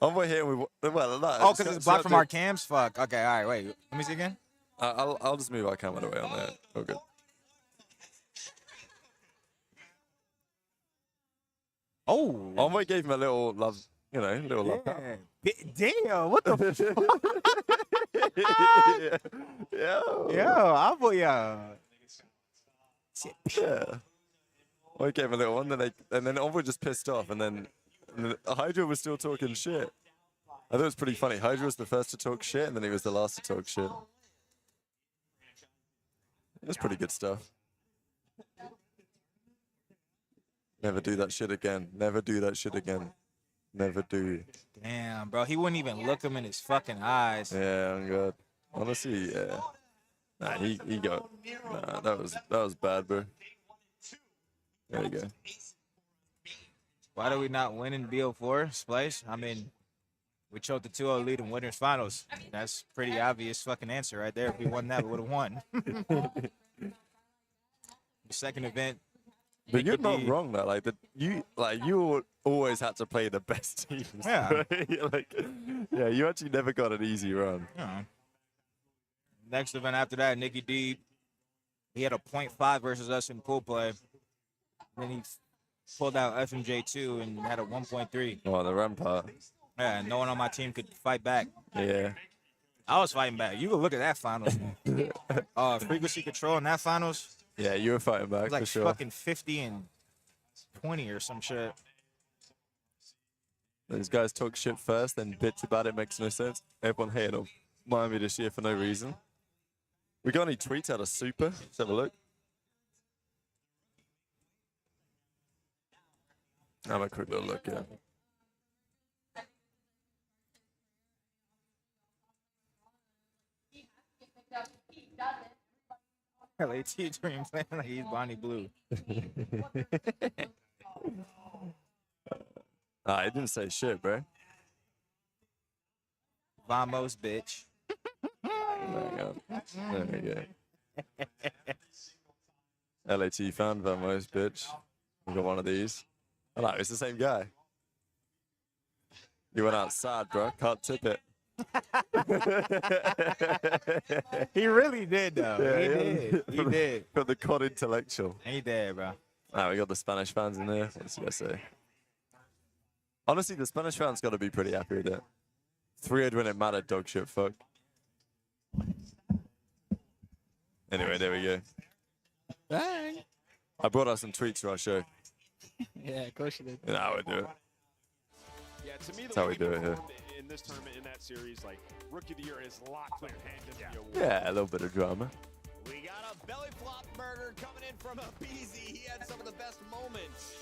Envoy hit him with well, no. Oh, because it's blocked from our cams? Fuck. Okay, all right, wait. Let me see again. I'll just move our camera away on that. Oh, good. Oh. Envoy gave him a little love, you know, little love. tap. Damn, what the Yo. Yeah. Yeah. Envoy gave him a little one, and then Envoy just pissed off, and then Hydra was still talking shit. I thought it was pretty funny. Hydra was the first to talk shit, and then he was the last to talk shit. It was pretty good stuff. Never do that shit again. Never do that shit again. Never do. Damn, bro. He wouldn't even look him in his fucking eyes. Yeah, I'm good. Honestly, yeah. Nah, he got. Nah, that was bad, bro. There you go. Why do we not win in BO4 Splice? I mean, we choked the 2-0 lead in winners finals. That's pretty obvious fucking answer right there. If we won that, we would have won. The second event. But you're not wrong though. You always had to play the best teams. Yeah. Yeah, you actually never got an easy run. Yeah. Next event after that, Nicky D, he had a 0.5 versus us in pool play. Then he pulled out FMJ2 and had a 1.3. Oh, the Rampart. Yeah, no one on my team could fight back. Yeah. I was fighting back. You can look at that finals. Frequency control in that finals. Yeah, you were fighting back, It was like for sure. fucking 50 and 20 or some shit. Those guys talk shit first, then bits about it makes no sense. Everyone hated on Miami this year for no reason. We got any tweets out of Super? Let's have a look. Have a quick little look, yeah. LAT Dream playing like he's Bonnie Blue. I didn't say shit, bro. Vamos, bitch. There we go. There we go. LAT fan, Vamos, bitch. We got one of these. Oh, no, it's the same guy. You went out sad, bro. Can't tip it. He really did, though. Yeah, he did. He did. Got the COD intellectual. He did, bro. Alright, we got the Spanish fans in there. What's he gonna say? Honestly, the Spanish fans got to be pretty happy with it. 3-0 when it mattered, dog shit, fuck. Anyway, there we go. Bang. I brought out some tweets for our show. Yeah, of course you did. Yeah, I would do it. Yeah, to me, That's how we do it here. in this tournament, in that series, like rookie of the year is locked in your hand. Yeah, a little bit of drama. We got a belly flop murder coming in from a BZ. He had some of the best moments.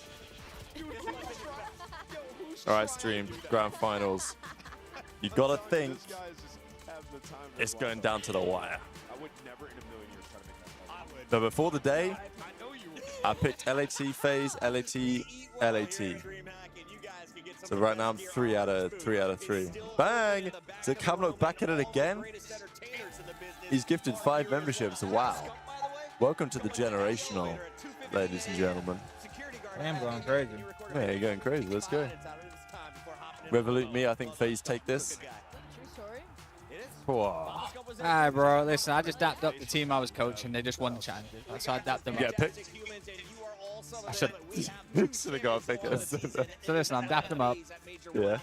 All right, stream, grand finals. You gotta think it's going down to the wire. I would never in a million years try to make that call. But before the day, I picked LAT, Faze, LAT, LAT. So right now I'm 3 out of 3. Bang! So Kamlock back at it again. He's gifted 5 memberships. Wow. Welcome to the generational, ladies and gentlemen. I'm going crazy. Yeah, you're going crazy. Let's go. Revolute me. I think Faze take this. Whoa. Alright, bro. Listen, I just dapped up the team I was coaching. They just won the challenge. So I dapped them up. Get a pick. I should have got a pick. So listen, I'm dapped them up. Yeah.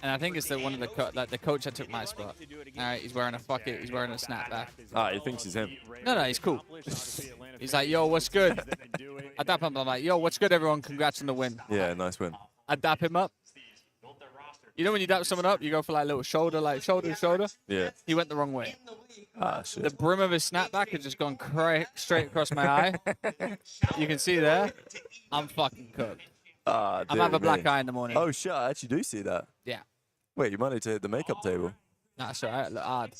And I think it's the one of the the coach that took my spot. All right, he's wearing a he's wearing a snapback. Ah, he thinks he's him. No, he's cool. He's like, yo, what's good? I dap him. I'm like, yo, what's good, everyone? Congrats on the win. Yeah, nice win. I dap him up. You know when you dap someone up, you go for like a little shoulder, like shoulder to shoulder. Yeah. He went the wrong way. Ah, shit. The brim of his snapback had just gone straight across my eye. You can see there. I'm fucking cooked. Ah, I'm having a black eye in the morning. Oh shit! I actually do see that. Yeah. Wait, you might need to hit the makeup table. That's all right. Look hard.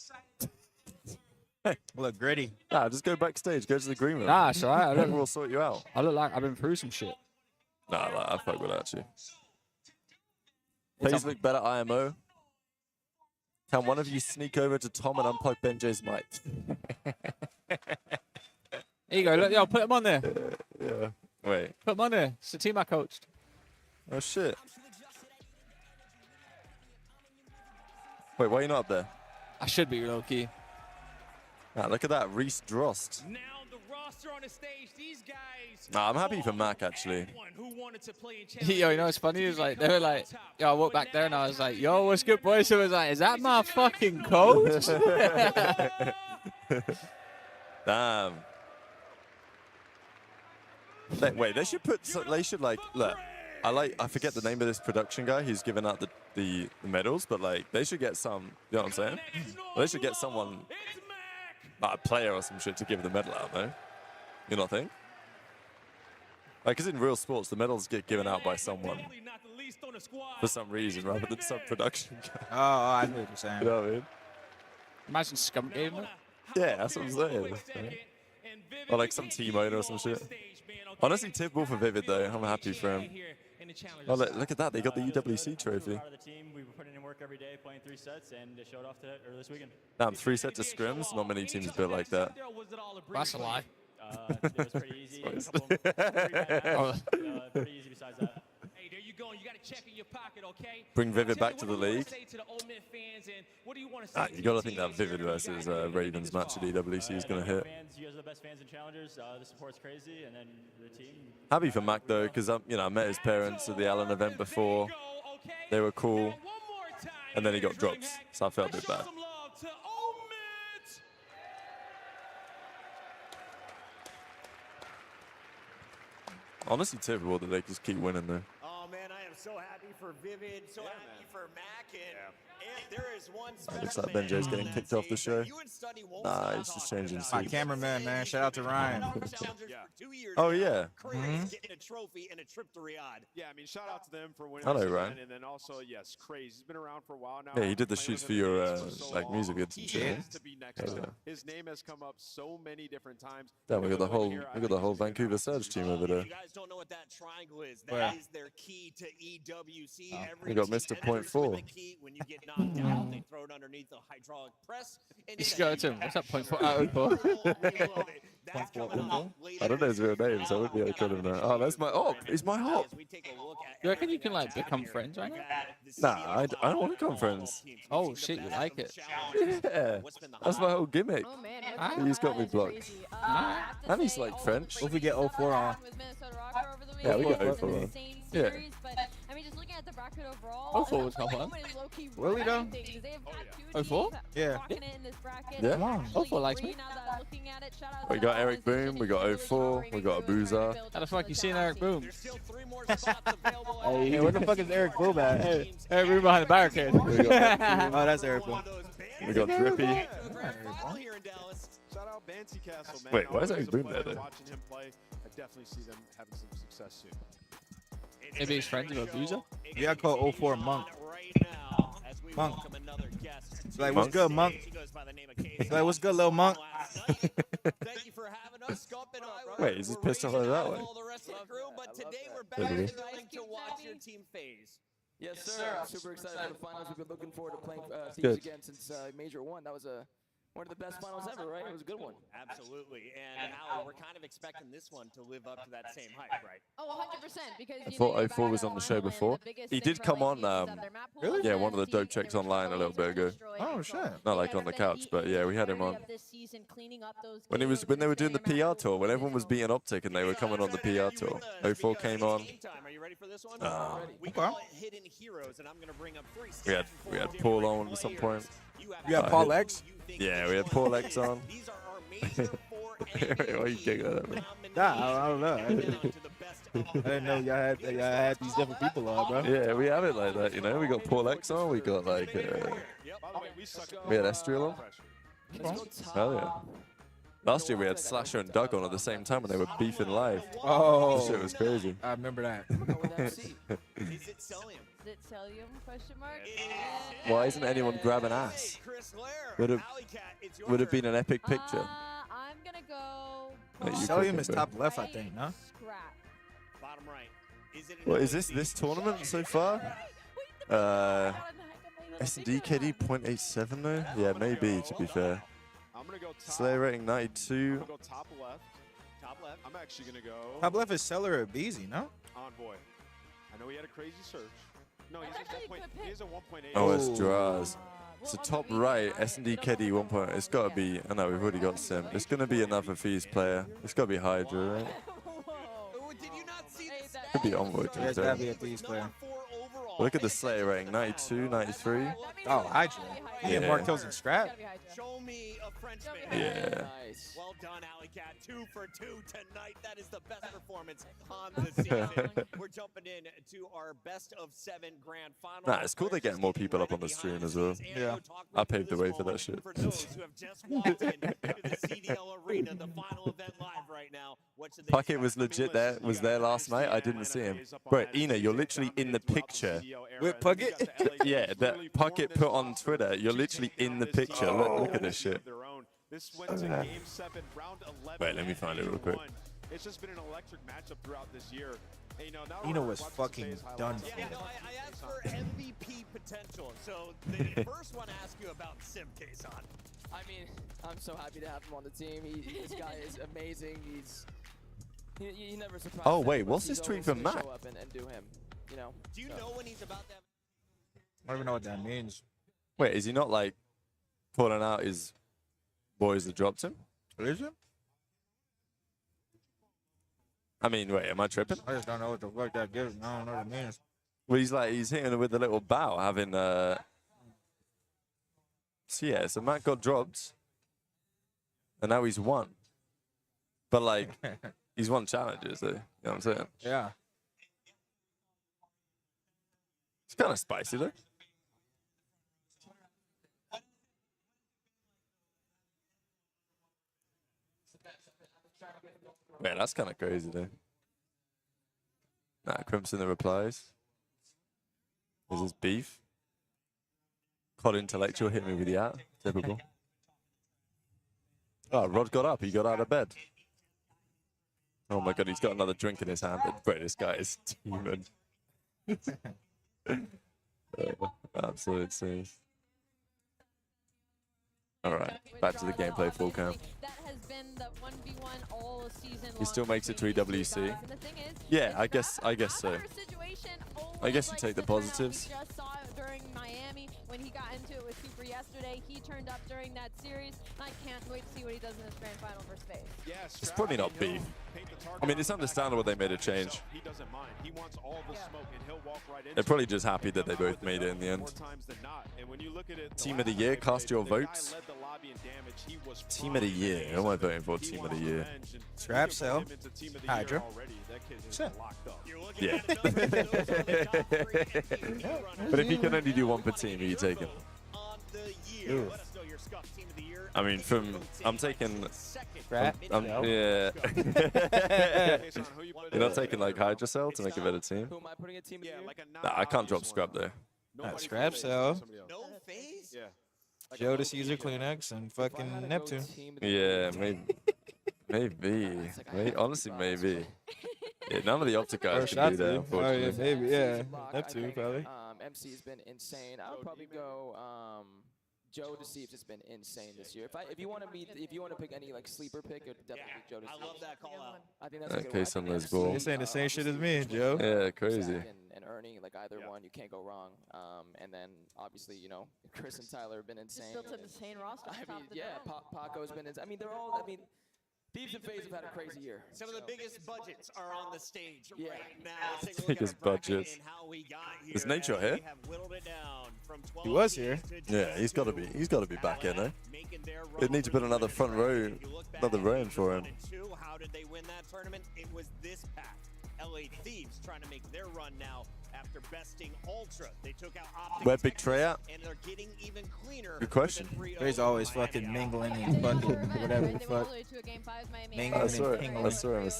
Look gritty. Nah, just go backstage. Go to the green room. Nah, it's all right. We'll sort you out. I look like I've been through some shit. Nah, like, I fuck with that actually. Faze look better IMO. Can one of you sneak over to Tom and unplug Benjay's mic? Here you go. Look, yo, put him on there. Yeah. Wait. Put him on there. It's the team I coached. Oh shit. Wait, why are you not up there? I should be low key. Nah, look at that, Reese Drost. Now the roster on the stage, these guys. Nah, I'm happy for Mac actually. Yo, you know what's funny? Is like they were like, yo, I walked back there and I was like, yo, what's good, boys? So I was like, is that my fucking coach? Damn. Wait, they should put. They should like look. I forget the name of this production guy who's giving out the medals, but like they should get some. You know what I'm saying? Well, they should get someone, like a player or some shit, to give the medal out, though. You not think? Like, because in real sports, the medals get given out by someone for some reason, rather than some production guy. Oh, I know what you're saying. You know what I mean? Imagine Scum gave it. Yeah, that's what I'm saying. Or like some team owner or some shit. Honestly, typical for Vivid though. I'm happy for him. Oh, look at that. They got the UWC trophy. We were putting in work every day, playing 3 sets, and they showed off earlier this weekend. Damn, 3 sets of scrims. Not many teams built like that. That's a lie. It was pretty easy. Pretty easy besides that. Hey, there you go. You got to check in your pocket, okay? Bring Vivid back to the league. You got to think that Vivid versus Ravens match at EWC is going to hit. You guys are the best fans and challengers. The support's crazy, and then the team. Happy for Mac though, because I met his parents at the Allen event before. They were cool, and then he got dropped, so I felt a bit bad. Honestly, typical that they just keep winning though. Oh man, I am so happy for Vivid, so happy for Mac, and Looks like Benjo's getting kicked off the show. Nah, he's just changing My seats. cameraman, man. Shout out to Ryan. Oh, yeah. Getting a trophy and a trip to Riyadh. Yeah, I mean, shout out to them for winning. Hello, this Ryan. event, and then also, yes, Craze. He's been around for a while now. Yeah, he did the Playing shoots with for him your for so like long. music vids and He shit. has to be next Hell up. yeah. His name has come up so many different times. Damn, we got the Even whole here, I we got think the whole he's gonna Vancouver Surge team over there. You guys don't know what that triangle is. Where? That is their key to EWC. We got Mr. Point 4. When you get knocked out, they throw it underneath the hydraulic press. You should go to him. What's that point for? Out of four. I don't know his real name, so I wouldn't be able to call him that. Oh, that's my op. He's my hop. You reckon you can like become friends right now? Nah, I don't want to become friends. Oh shit, you like it? Yeah, that's my whole gimmick. Oh man, He's got me blocked. And he's like French. What if we get 04 on? Yeah, we got 04 on. Yeah. I mean, just looking at the bracket overall, 04 was not fun. Really though? 04? Yeah. Yeah. Come on. 04 likes me. We got Eric Boom, we got 04, we got Abuza. How the fuck you seen Eric Boom? Hey, where the fuck is Eric Boom at? Hey, Eric Boom behind the barricade. Oh, that's Eric Boom. We got Drippy. Shout out Bancy Castle, man. Wait, why is Always Eric a Boom pleasure there, though? Watching him play, I definitely see them having some success soon. Maybe he's friends with Abuza? Yeah, I call 04 Monk. Monk. It's like, what's good, Monk? It's like, what's good, little Monk? Wait, is this pistol like that way? Really? To watch your team Faze. Yes, sir. I'm super excited for the finals. We've been looking forward to playing Thieves Good. again since Major 1. That was one of the best finals ever, right? It was a good one. Absolutely. And Allie, we're kind of expecting this one to live up to that same hype, right? Oh, 100%. Because I thought 04 was on the show before. He did come on, yeah, one of the dope checks online a little bit ago. Oh, shit. Not like on the couch, but yeah, we had him on. When they were doing the PR tour, when everyone was beating Optic and they were coming on the PR tour, 04 came on. Are you ready for this one? We Okay. call it Hidden Heroes, and I'm going to bring up three We had Paul on at some point. You got Paul X? Yeah, we had Paul X on. Why are you giggling at me? Nah, I don't know. I didn't know y'all had these different people on, bro. Yeah, we have it like that, you know. We got Paul X on, we got like, we had Estriel on. Hell yeah. Last year we had Slasher and Doug on at the same time and they were beefing live. Oh. That shit was crazy. I remember that. Is it Celium? Is it Celium? Question mark? Why isn't anyone grabbing ass? Would have been an epic picture. I'm gonna go. That you Celium cooking, is bro. top left, I think, no? Scrap. Bottom right. Is it What is this tournament so far? S&D KD 0.87 though? Yeah, maybe to be fair. I'm gonna go top. Slayer rating 92. I'm gonna go top left. Top left. I'm actually gonna go Top left is Seller or Beezy, no? Envoy. I know he had a crazy search. No, he's a 1. He is a 1.8. Oh, it's Draz. So top right, S&D KD 1 point. It's got to be. I know we've already got Sim. It's going to be another Thieves player. It's got to be Hydra, right? Could be Envoy. To Yeah, be it's fair. gotta be a Thieves player. Look at the Slayer rating 92, 93. Oh, Hydra. He had more kills than Scrap. Show me a Frenchman. Yeah. Nice. Well done, Alley Cat. 2 for 2 tonight. That is the best performance on the season. We're jumping in to our best of 7 grand final. Nah, it's cool they're getting more people up on the stream as well. Yeah. I paved the way for that shit. For those who have just walked in to the CDL Arena, the final event live right now. What should they Puckett was legit there. Was there last night. I didn't see him. Bro, Ina, you're literally in the picture. With Puckett? Yeah, that Puckett put on Twitter. You're literally in the picture. Look at this shit. This went to game 7, round 11. Wait, let me find it real quick. It's just been an electric matchup throughout this year. And, you know, now Eno we're was watching fucking Faze done highlights. for. Yeah, no, I asked for MVP potential. So the first one I ask you about Sim Kason. I mean, I'm so happy to have him on the team. This guy is amazing. He never surprises Oh, wait, anyone. what's He's this tweet always from gonna Matt? show up and do him, you know. Do you know when he's about that? I don't even know what that means. Wait, is he not like calling out his boys that dropped him? Is it? I mean, wait, am I tripping? I just don't know what the fuck that gives. I don't know what it means. Well, he's hitting it with a little bow, having So yeah, so Matt got dropped, and now he's won. But like, he's won challenges, though. You know what I'm saying? Yeah. It's kind of spicy, though. Man, that's kind of crazy, though. Nah, Crimson the replies. Is this beef? COD intellectual hit me with the at. Typical. Oh, Rod got up. He got out of bed. Oh my god, he's got another drink in his hand. Bro, this guy is demon. Absolute serious. Alright, back to the gameplay full cam. That has been the 1v1 all season He still makes it to EWC. Yeah, I guess so. I guess you take the positives. We just saw it during Miami when he got into it with Super yesterday. He turned up during that series. I can't wait to see what he does in this grand final versus Faze. It's probably not beef. I mean, it's understandable they made a change. He doesn't mind. He wants all the smoke, and he'll walk right into They're probably just happy that they both made it in the end. Team of the year, cast your votes. Team of the year. Who am I voting for? Team of the year. Scrap, Cell, Hydra. Cell. Yeah. But if you can only do one per team, who are you taking? Ooh. I mean, I'm taking. Scrap? Yeah. You're not taking like Hydra Cell to make a better team? Who am I putting a team of the year? Nah, I can't drop Scrap though. Scrap, Cell. No Faze? Yeah. Joe to Caesar, Kleenex, and fucking Neptune. Yeah, maybe. Honestly, maybe. Yeah, none of the Optic guys can do that, unfortunately. Oh, yeah, maybe, yeah. Neptune, probably. MC has been insane. I would probably go Joe to Thieves has been insane this year. If you want to pick any like sleeper pick, it would definitely be Joe to Thieves. I love that call out. I think that's a good Okay, one. so let's go. You're saying the same shit as me, Joe. Yeah, crazy. And Ernie, like either one, you can't go wrong. And then obviously, you know, Chris and Tyler have been insane. Just built an insane roster. I mean, yeah, Paco's been insane. I mean, they're all. I mean, Thieves and Faze have had a crazy year. Some of the biggest budgets are on the stage right now. Take a look biggest at budgets. Is Nature here? He was here. Yeah, he's got to be. He's got to be back in, eh? They need to put another front row, another row in for him. How did they win that tournament? It was this pack. LA Thieves trying to make their run now after besting Ultra. They took out Optic. Where Big Trey at? And they're getting even cleaner. Good question. He's always fucking mingling and fucking whatever the fuck. Mingling and tingling. I saw him a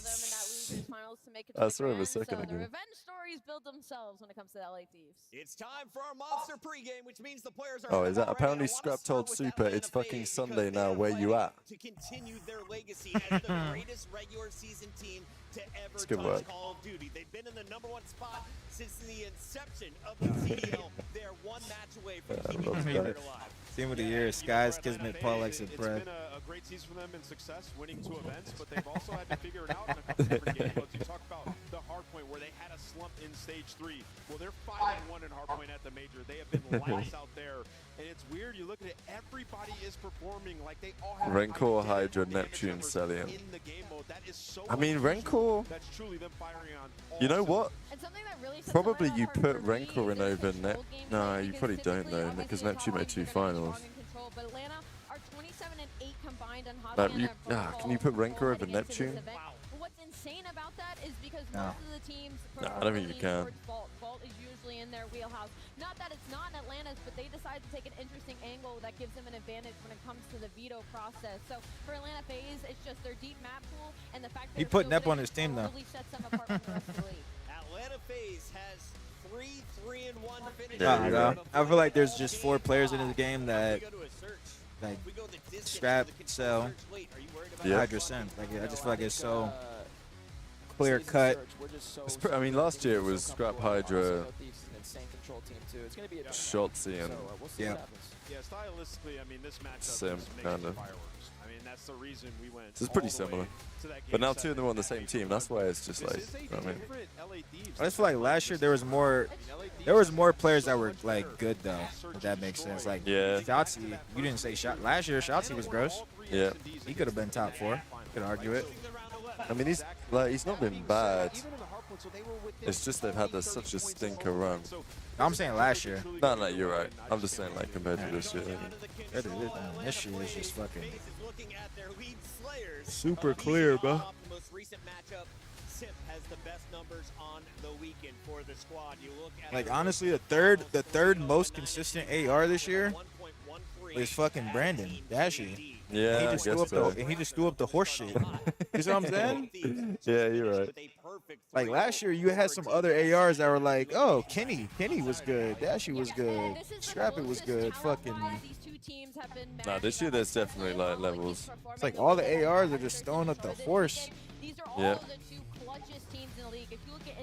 second The ago. revenge stories build themselves when it comes to LA Thieves. It's time for our monster pregame, which means the players are. Oh, is that apparently Scrap told Super it's fucking Sunday now? Where you at? To continue their legacy as the greatest regular season team to ever good touch work. Call of Duty. They've been in the #1 spot since the inception of the CDL. They're one match away from keeping the spirit alive. Team of the year, Skies, Kismet, Paul, X, and Prep. It's been a great season for them in success, winning 2 events, but they've also had to figure it out in a couple different game modes. You talk about the hardpoint where they had a slump in stage 3. Well, they're 5-1 in hardpoint at the major. They have been lights out there, and it's weird. You look at it, everybody is performing like they all have. Rencor, Hydra, Neptune, Celium. In the game mode, that is so. I mean, Rencor. That's truly them firing on. You know what? And something that really sets Probably them you apart put for me Rencor in is over the Nep. control game No, play, you because probably don't typically, though, obviously, because the Neptune top made 2 lane's gonna be finals. strong in control, but Atlanta are 27 and 8 combined on Hobby Like, and you, their first can you put Rencor over heading into this Neptune? event. But what's insane about that is because No. most of the teams No, I don't think you can. Vault is usually in their wheelhouse. Not that it's not in Atlanta's, but they decide to take an interesting angle that gives them an advantage when it comes to the veto process. So for Atlanta Faze, it's just their deep map pool and the fact that He put Nep on his team though. really sets them apart from the rest of the league. Atlanta Faze has 3-3-1 finishes. I feel like there's just 4 players in this game that like Scrap, Cell, Hydra, Sim. Like I just feel like it's so clear cut. I mean, last year it was Scrap, Hydra, Shotzi, and Yeah, stylistically, I mean, this matchup Sim, just makes kind of. fireworks. I mean, that's the reason we went. It's pretty all the way similar. to that But game now 2 of them are on the same team. That's why it's just like, you know what I mean? I just feel like last year there was more players that were like good though. If that makes sense. Like Yeah. Shotzi, you didn't say shot last year. Shotzi was gross. Yeah. He could have been top 4. Could argue it. I mean, he's not been bad. It's just they've had such a stinker run. I'm saying last year. No, you're right. I'm just saying like compared to this year. This year is just fucking super clear, bro. Most recent matchup, Sip has the best numbers on the weekend for the squad. You look at like honestly the third most consistent AR this year is fucking Brandon Dashy. Yeah, he I just guess threw up so. the he just threw up the horse shit. You see what I'm saying? Yeah, you're right. Like last year, you had some other ARs that were like, oh, Kenny was good, Dashy was good, Scrappy was good, fucking. Nah, this year there's definitely like levels. It's like all the ARs are just throwing up the horse. These are all Yeah. the two clutchest teams in the league. If you look at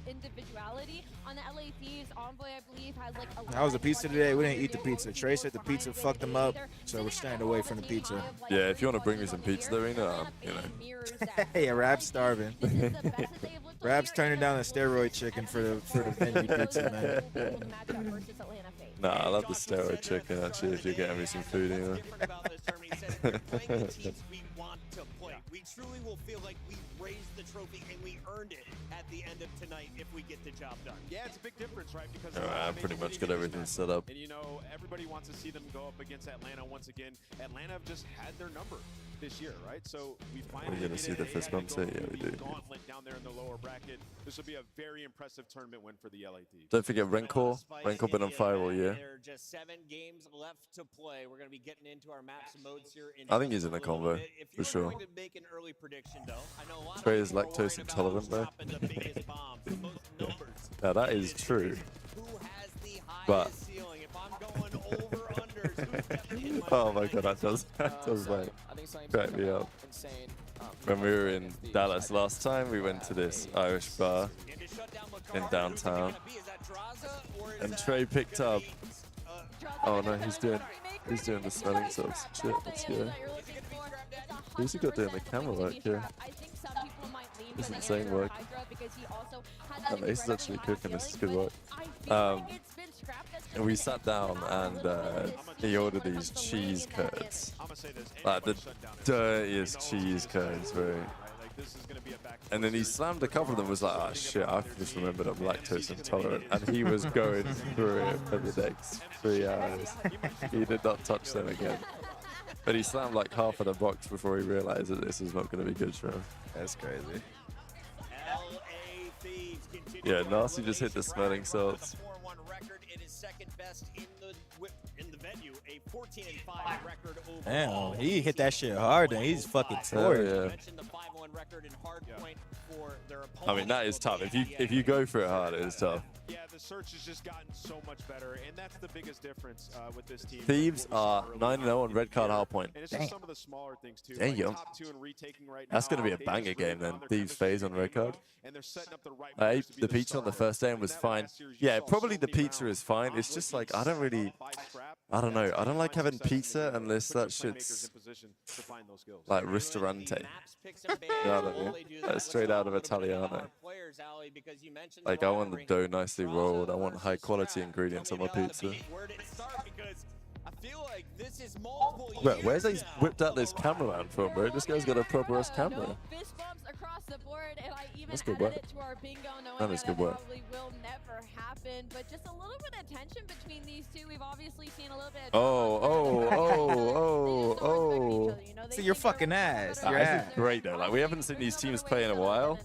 individuality on the LA Thieves, Envoy, I believe, has like a How was the pizza today? We didn't eat the pizza. Trey said the pizza fucked him up, so we're staying away from the pizza. Yeah, if you want to bring me some pizza, though, you know. Hey, Rap's starving. Rap's turning down the steroid chicken for the venue pizza, man. Nah, I love the steroid chicken, actually, if you're getting me some food, you know. We truly will feel like we raised the trophy and we earned it at the end of tonight if we get the job done. Yeah, it's a big difference, right? Because I pretty much got everything set up. And you know, everybody wants to see them go up against Atlanta once again. Atlanta have just had their number this year, right? So we finally We're gonna see the fist bump set. Yeah, we do. Gauntlet down there in the lower bracket. This will be a very impressive tournament win for the LA Thieves. Don't forget Rencor. Rencor been on fire all year. There are just 7 games left to play. We're going to be getting into our maps modes here. I think he's in the combo, for sure. Going to make an early prediction, though, I know a lot Trey is lactose intolerant, though. Yeah, that is true. But oh my god, that does like crack me up. When we were in Dallas last time, we went to this Irish bar in downtown, and Trey picked up. Oh no, he's doing the smelling salts. Shit, let's go. Who's he got doing the camera work here? This is insane work. And Ace is actually cooking. This is good work. And we sat down and he ordered these cheese curds, like the dirtiest cheese curds, right? And then he slammed a couple of them. Was like, oh shit, I just remembered I'm lactose intolerant, and he was going through it for the next 3 hours. He did not touch them again. But he slammed like half of the box before he realized that this is not going to be good for him. That's crazy. Yeah, Nasty just hit the smelling salts. Second best in the venue, a 14-5 record overall. Damn, he hit that shit hard, and he's fucking torn. Yeah. I mean, that is tough. If you go for it hard, it is tough. Yeah, the search has just gotten so much better, and that's the biggest difference with this team. Thieves are 9-0 on red card hardpoint. And it's just some of the smaller things too. Damn. Like top 2 in retaking right That's now. going to be a banger game then. Thieves Faze on red card. And they're setting up the right I ate the pizza on the first day and was fine. Yeah, probably the pizza is fine. It's just like, I don't know. I don't like having pizza unless that shit's like ristorante. You know what I mean? Like straight out of Italiano. Like I want the dough nicely rolled. I want high quality ingredients on my pizza. Bro, where's he whipped out this cameraman from, bro? This guy's got a proper ass camera. That's good work. That is good work. Will never happen, but just a little bit of tension between these two. We've obviously seen a little bit of See your fucking ass. Your This ass. is great though. Like we haven't seen these teams play in a while,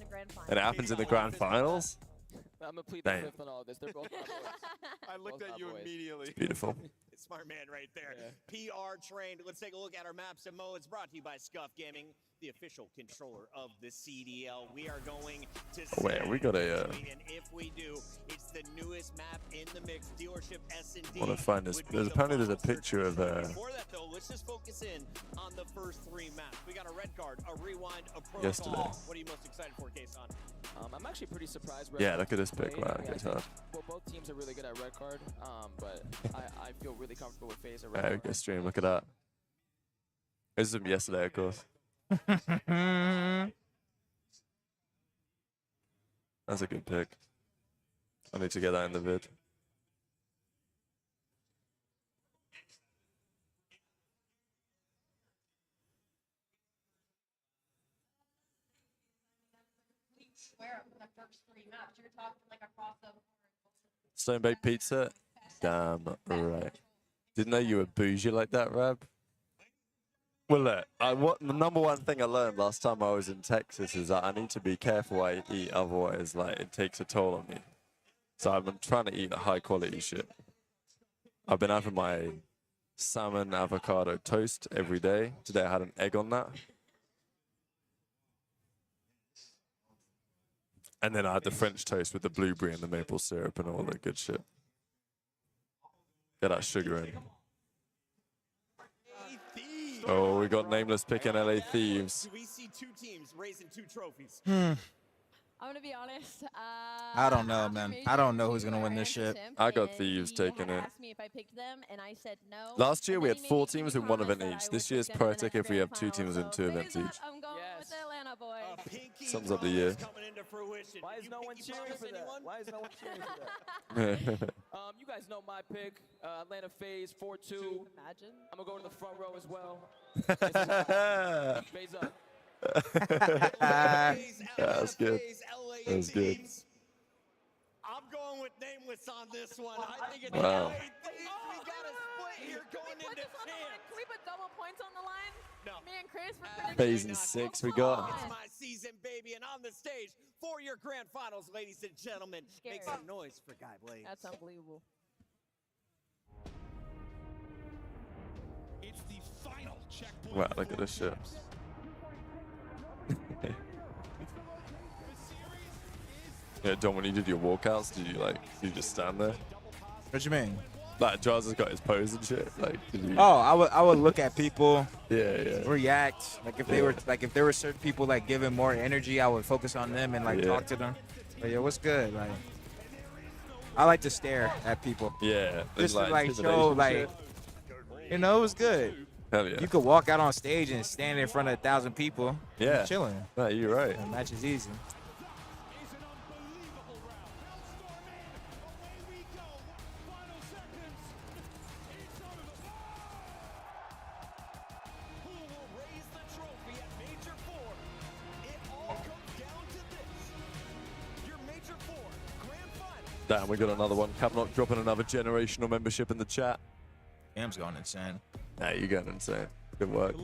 and it happens in the grand finals. I'm gonna plead Damn. the fifth on all this. They're both hot boys. I looked at you immediately. It's beautiful. Smart man right there. PR trained. Let's take a look at our maps and modes brought to you by Scuff Gaming, the official controller of the CDL. We are going to Wait, we got a. and if we do, it's the newest map in the mix. Dealership S&D. Want to find this? There's a picture of Before that though, let's just focus in on the first 3 maps. We got a red card, a rewind, a protocol. Yesterday. What are you most excited for, Kason? I'm actually pretty surprised. Yeah, look at this pick. Wow, it's hard. Well, both teams are really good at red card, but I feel really comfortable with Faze at red There we card. go, stream. Look at that. This is from yesterday, of course. That's a good pick. I need to get that in the vid. Stone baked pizza? Damn right. Didn't know you were bougie like that, Rab. Well, look, the number one thing I learned last time I was in Texas is that I need to be careful what I eat, otherwise, like, it takes a toll on me. So I've been trying to eat high quality shit. I've been having my salmon avocado toast every day. Today I had an egg on that. And then I had the French toast with the blueberry and the maple syrup and all that good shit. Get that sugar in. Oh, we got Nameless picking LA Thieves. Do we see two teams raising 2 trophies? I'm gonna be honest. I don't know, man. I don't know who's gonna win this shit. I got Thieves taking it. Asked me if I picked them, and I said no. Last year And we then had he 4 made me teams with 1 event promise that each. I This would year's pick them in the poetic if we have 2 grand teams with final, 2 so events Faze each. up, I'm going with the Atlanta boys. Sums up the year. Coming into fruition. Why is no one cheering for that? Why is no one cheering for that? You guys know my pick, Atlanta Faze 4-2. Imagine. I'm gonna go to the front row as well. Faze up. That's good. That's good. I'm going with Nameless on this one. I think it's Wow. LA Thieves. We got a split here going into champs. Can we put double points on the line? No. Me and Chris, we're pretty Faze in 6 we got. It's my season, baby, and on the stage for your grand finals, ladies and gentlemen. Make some noise for Guy Blades. That's unbelievable. It's the final checkpoint. Wow, look at this shit. Yeah, Dom, when you did your walkouts, did you just stand there? What you mean? Like, Jaws has got his pose and shit. Like, did you... Oh, I would look at people. Yeah. React. Like if there were certain people like giving more energy, I would focus on them and like talk to them. But yeah, what's good? Like, I like to stare at people. Yeah. Just to like show like, you know, it was good. Hell yeah. You could walk out on stage and stand in front of 1,000 people. Yeah. Chilling. No, you're right. The match is easy. Damn, we got another one. Capnock dropping another generational membership in the chat. Cam's going insane. Nah, you're going insane. Good work.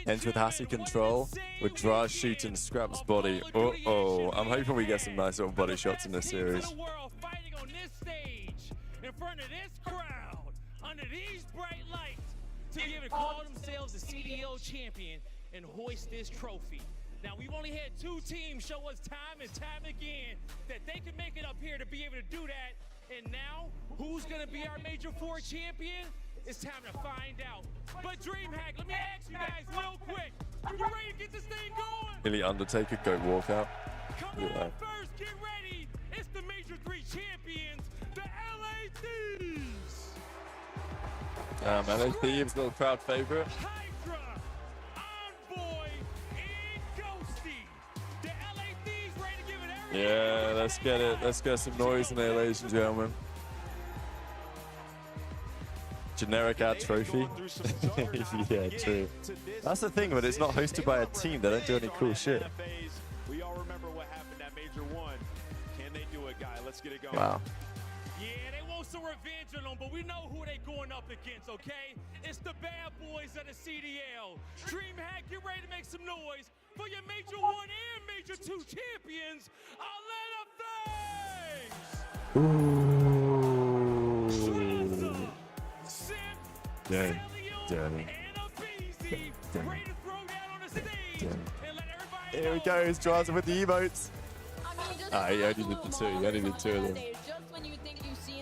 Ends with Hassy control, with Dra shooting Scrap's body. Uh-oh. I'm hoping we get some nice little body shots in this series. Fighting on this stage, in front of this crowd, under these bright lights, to be able to call themselves the CDL champion and hoist this trophy. Now, we've only had 2 teams show us time and time again that they can make it up here to be able to do that. And now, who's going to be our Major 4 champion? It's time to find out. But DreamHack, let me ask you guys real quick. You ready to get this thing going? Billy Undertaker, go walk out. Come on, first, get ready. It's the Major 3 champions, the LA Thieves. LA Thieves, little crowd favorite. Hydra, Envoy, and Ghosty. The LA Thieves ready to give it everything. Yeah, let's get it. Let's get some noise in there, ladies and gentlemen. Generic ad trophy. Yeah, true. That's the thing, but it's not hosted by a team. They don't do any cool shit. We all remember what happened at Major 1. Can they do it, Guy? Let's get it going. Wow. Yeah, they want some revenge on them, but we know who they going up against, okay? It's the bad boys of the CDL. DreamHack, get ready to make some noise for your Major 1 and Major 2 champions, Atlanta Faze! Damn. Here we go, he's Draza with the emotes. He only did the 2, he only did 2 of them.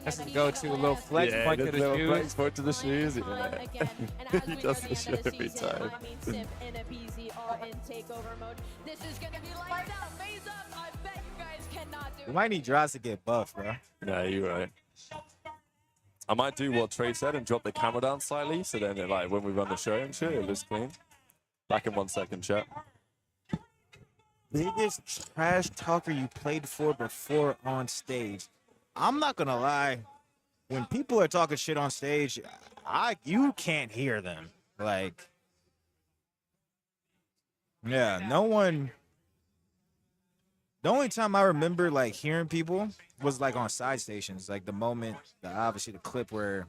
That's the go-to, a little flex Yeah, point the to the little shoes. flex point to the shoes. Yeah. He does the shit every time. Simp and a PZ are in takeover mode. This is gonna be lights out. Faze up. I bet you guys cannot do We might need Draws to get buff, bro. Yeah, you're right. I might do what Trey said and drop the camera down slightly, so then like when we run the show and shit, it looks clean. Back in 1 second, chat. Biggest trash talker you played for before on stage. I'm not gonna lie. When people are talking shit on stage, you can't hear them. Like, yeah, no one. The only time I remember like hearing people was like on side stations, like the moment, obviously the clip where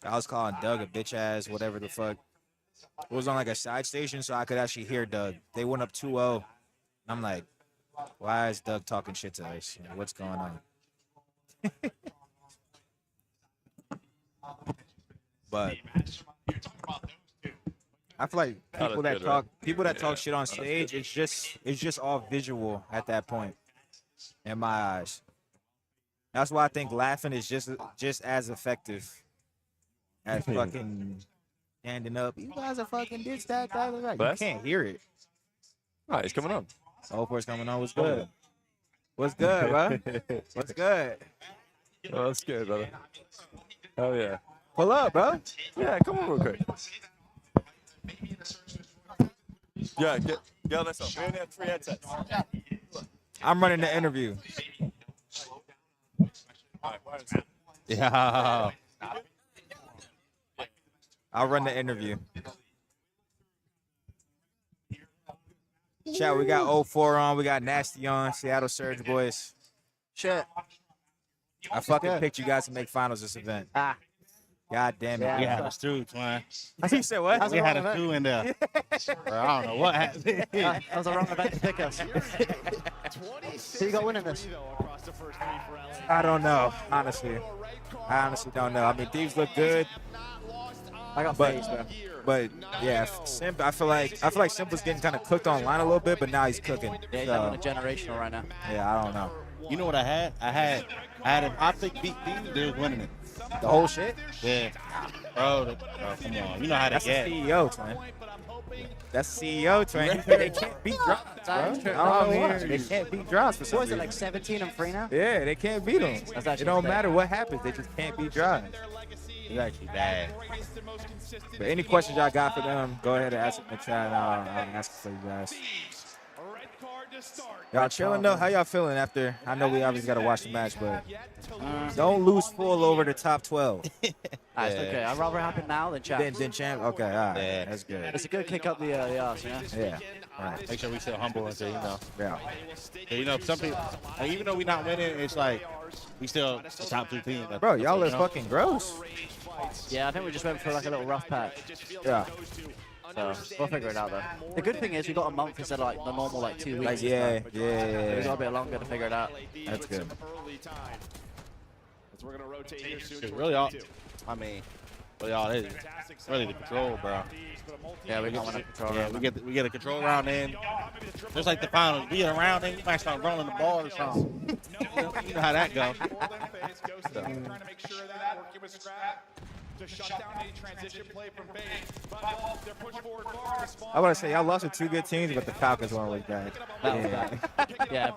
I was calling Doug a bitch ass, whatever the fuck. It was on like a side station, so I could actually hear Doug. They went up 2-0. I'm like, why is Doug talking shit to us? You know, what's going on? But I feel like people that talk shit on stage, it's just all visual at that point, in my eyes. That's why I think laughing is just as effective as fucking standing up. You guys are fucking this, that. You can't hear it. All right, he's coming on. Oh, it's coming on. What's good? What's good, bro? What's good? Oh, that's good, brother. Oh, yeah. Pull up, bro. Yeah, come on real quick. Yeah, get on this one. We only have 3 headsets. I'm running the interview. Yeah. I'll run the interview. Chat, we got 04 on. We got Nasty on. Seattle Surge boys. Shit. I fucking picked you guys to make finals this event. God damn it. We had us too, twin. He said what? We had us two in there. Bro, I don't know what happened. That was the wrong event to pick us. Who you got winning this? I don't know, honestly. I honestly don't know. I mean, Thieves look good. I got Faze, bro. But yeah, Simp. I feel like Simp was getting kind of cooked online a little bit, but now he's cooking. Yeah, he's having a generational right now. Yeah, I don't know. You know what I had? I had an Optic beat Thieves. They was winning it. The whole shit? Yeah. Bro, come on. You know how That's they get. the CEO, twin. That's the CEO, twin. They can't beat drops, bro. I don't know why. They can't beat drops for some What is it, reason. like 17 and 3 now? Yeah, they can't beat them. It don't matter what happens. They just can't beat drives. It's actually bad. But any questions y'all got for them, go ahead and ask them in the chat. I'll ask for you guys. Y'all chilling though? How y'all feeling after? I know we obviously got to watch the match, but don't lose full over the top 12. It's okay. I'd rather happen now than champ. Then champ? Okay, all right. Yeah. That's good. It's a good kick up the arse, you know? Yeah. Right. Make sure we stay humble and say, you know. Yeah. You know, some people, like, even though we're not winning, it's like we still the top 2 team. Bro, y'all are fucking gross. Yeah, I think we just went for like a little rough patch. Yeah. So we'll figure it out though. The good thing is we got a month instead of like the normal like 2 weeks. Like, yeah. We got a bit longer to figure it out. That's good. We're gonna rotate here soon. It's really all, I mean, really all it is really the control, bro. Yeah, we don't want to control. Yeah, we get a control round in. Just like the finals, we get a round in, you might start rolling the ball or something. You know how that goes. Trying to make sure that working with Scrap to shut down any transition play from Faze. But they're pushed forward far. I want to say y'all lost with 2 good teams, but the Falcons weren't really bad. That was bad. Yeah,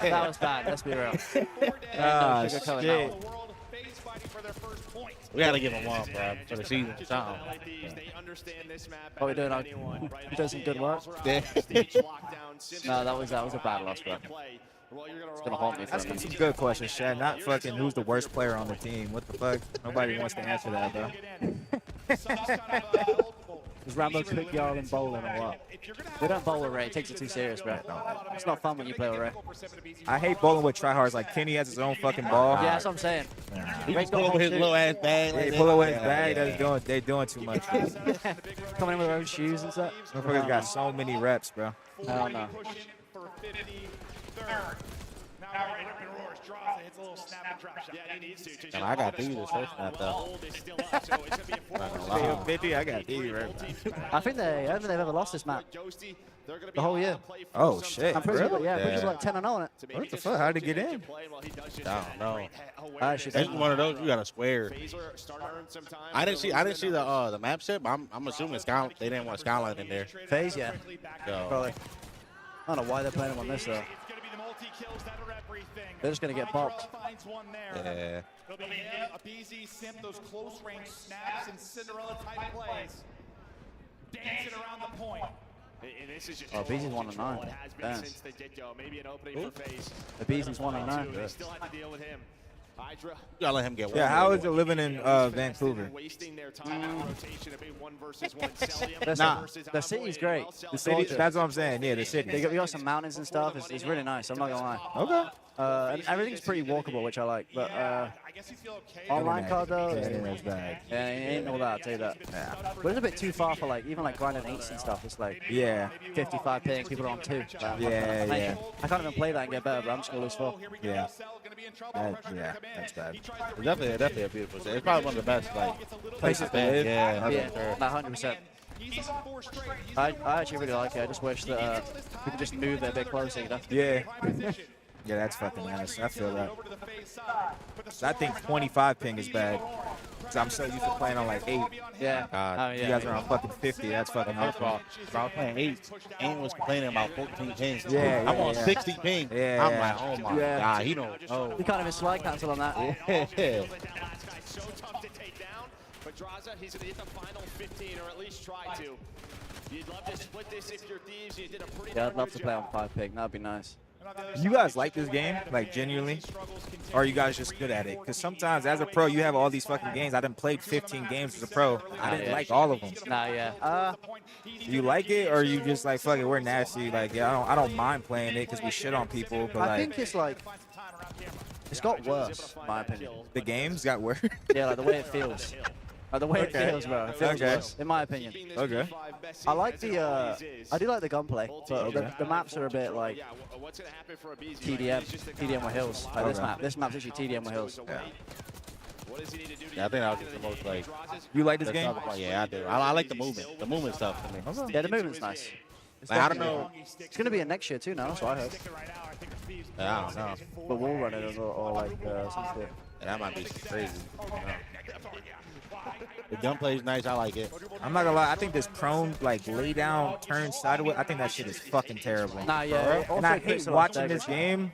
that was bad. Let's be real. Ah, shit. We gotta give them one, bro, for the season. Something. What we doing? We doing some good work. Yeah. No, that was a bad loss, bro. It's gonna haunt me for a That's minute. some good questions, Chad. Not fucking who's the worst player on the team. What the fuck? Nobody wants to answer that, bro. Is Rambo cook y'all in bowling or what? We don't bowl with Ray. It takes it too serious, bro. It's not fun when you play with Ray. I hate bowling with tryhards. Like Kenny has his own fucking ball. Yeah, that's what I'm saying. He Ray's pull got up with his little ass bag. Yeah, Like he that. pull away his bag. They're doing too much. Coming in with their own shoes and stuff. Motherfuckers got so many reps, bro. Hell no. And I got these the first snap though. Hey, 50, I got these right now. I think they've ever lost this map. The whole year. Oh shit! I'm pretty really? sure, yeah, pretty sure like 10-0 on it. What the fuck? How did it get in? I don't know. Actually, It's one of those you got to square. I didn't see the map set, but I'm assuming they didn't want Skyline in there. Faze, yeah. So. Probably. I don't know why they're playing him on this though. They're just gonna get bopped. Yeah. It'll be him, a BZ, Simp, those close range snaps and Cinderella type plays. Dancing around the point. And this is just Oh, BZ's 1-9. it has been Damn. since the get-go. Maybe an opening for Faze. The BZ's 1-9. They still had to deal with him. Hydra. You gotta let him get one. Yeah, how is it living in Vancouver? Wasting their time on rotation to be 1 versus 1. The city's great. The city, that's what I'm saying. Yeah, the city. We got some mountains and stuff. It's really nice. I'm not gonna lie. Okay. And everything's pretty walkable, which I like. But online card though, Internet's bad. yeah, it ain't all that. I'll tell you that. Yeah. But it's a bit too far for like even like grinding 8s and stuff. It's like 55 ping, people are on 2. I can't even play that and get better, but I'm just gonna lose 4. Yeah. That's bad. It's definitely a beautiful city. It's probably one of the best places to live. Yeah, 100%. I actually really like it. I just wish that we could just move it a bit closer, you know? Yeah. Yeah, that's fucking nice. I feel that. I think 25 ping is bad. Cause I'm so used to playing on like 8. Yeah. You guys are on fucking 50. That's fucking awful. If I was playing 8, Aim was complaining about 14 pings. Yeah, I'm on 60 ping. Yeah, I'm like, oh my god, he don't know. You can't even slide cancel on that. Yeah. So tough to take down, but Draza, he's going to hit the final 15, or at least try to. You'd love to split this if you're Thieves. You did a pretty Yeah, I'd love to play on 5 ping. That'd be nice. You guys like this game, like genuinely? Or are you guys just good at it? Because sometimes as a pro, you have all these fucking games. I done played 15 games as a pro. I didn't like all of them. Nah, yeah. Do you like it, or are you just like, fuck it, we're nasty? Like, yeah, I don't mind playing it because we shit on people. But I think it's like, it's got worse, in my opinion. The game's got worse? Yeah, like the way it feels. Like the way it feels, bro. It feels worse, in my opinion. Okay. I like the, I do like the gunplay, but the maps are a bit like TDM with hills. Like this map. This map's actually TDM with hills. Yeah, I think that was just the most like. You like this game? Yeah, I do. I like the movement. The movement stuff for me. Yeah, the movement's nice. Like, I don't know. It's gonna be a next year too now. That's what I heard. Yeah, I don't know. But we'll run it or like some shit. Yeah, that might be crazy. The gunplay is nice. I like it. I'm not gonna lie. I think this prone, like, lay down, turn sideways, I think that shit is fucking terrible. Nah, yeah. And I hate watching this game.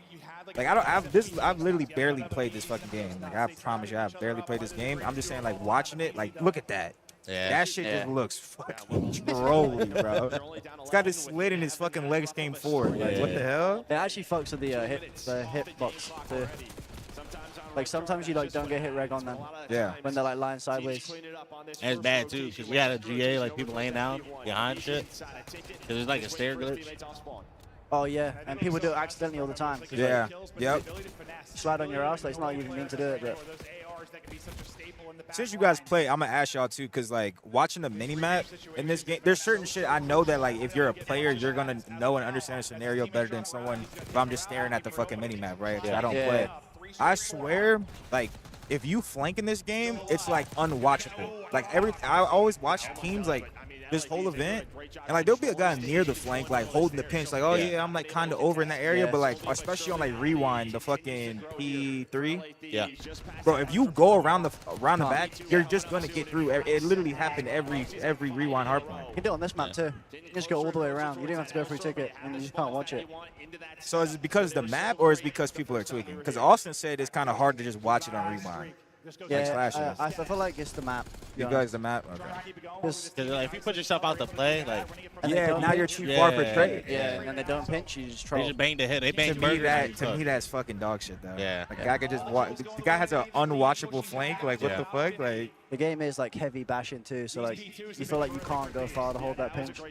Like, I've literally barely played this fucking game. Like, I promise you, I've barely played this game. I'm just saying, like, watching it, like, look at that. Yeah. That shit just looks fucking trolly, bro. It's got this slit in his fucking legs came forward. Like, what the hell? It actually fucks with the hip box too. Like sometimes you like don't get hit reg on them. Yeah. When they're like lying sideways. And it's bad too, because we had a GA, like people laying down behind shit. Because it's like a stair glitch. Oh yeah, and people do it accidentally all the time. Yeah. Yep. Slide on your ass, like it's not even mean to do it, but. Since you guys play, I'm gonna ask y'all too, cause like watching the mini map in this game, there's certain shit I know that like if you're a player, you're gonna know and understand a scenario better than someone if I'm just staring at the fucking mini map, right? I don't play. I swear, like if you flank in this game, it's like unwatchable. Like I always watch teams like this whole event, and like there'll be a guy near the flank like holding the pinch, like, oh yeah, I'm like kind of over in that area, but like especially on like rewind, the fucking P3. Yeah. Bro, if you go around the back, you're just gonna get through. It literally happened every rewind hardpoint. You can do it on this map too. You just go all the way around. You don't have to go through ticket, and you just can't watch it. So is it because of the map, or is it because people are tweaking? Because Austin said it's kind of hard to just watch it on rewind. Yeah, I feel like it's the map. You guys the map? Okay. Because like, if you put yourself out to play, like now you're too far for trade. Yeah, and they don't pinch, you just troll. They just bang the head. They bang to me, that's fucking dog shit though. Yeah. Like guy could just watch. The guy has an unwatchable flank. Like what the fuck? Like the game is like heavy bashing too, so like you feel like you can't go far to hold that pinch.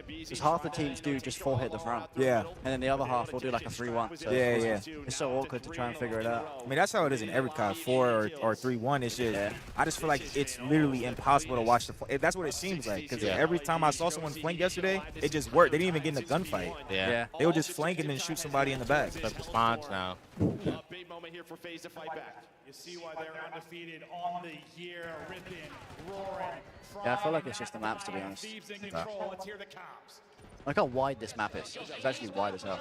Because half the teams do just 4-hit the front. Yeah. And then the other half will do like a 3-1. So it's so awkward to try and figure it out. I mean that's how it is in every COD, 4 or 3-1. It's just I just feel like it's literally impossible to watch the. That's what it seems like. Because every time I saw someone flank yesterday, it just worked. They didn't even get in a gunfight. Yeah. They would just flank and then shoot somebody in the back. That's the spawns now. Big moment here for Faze to fight back. You see why they're undefeated on the year, ripping, roaring. Yeah, I feel like it's just the maps, to be honest. Thieves in control. Let's hear the comps. Look how wide this map is. It's actually wide as hell.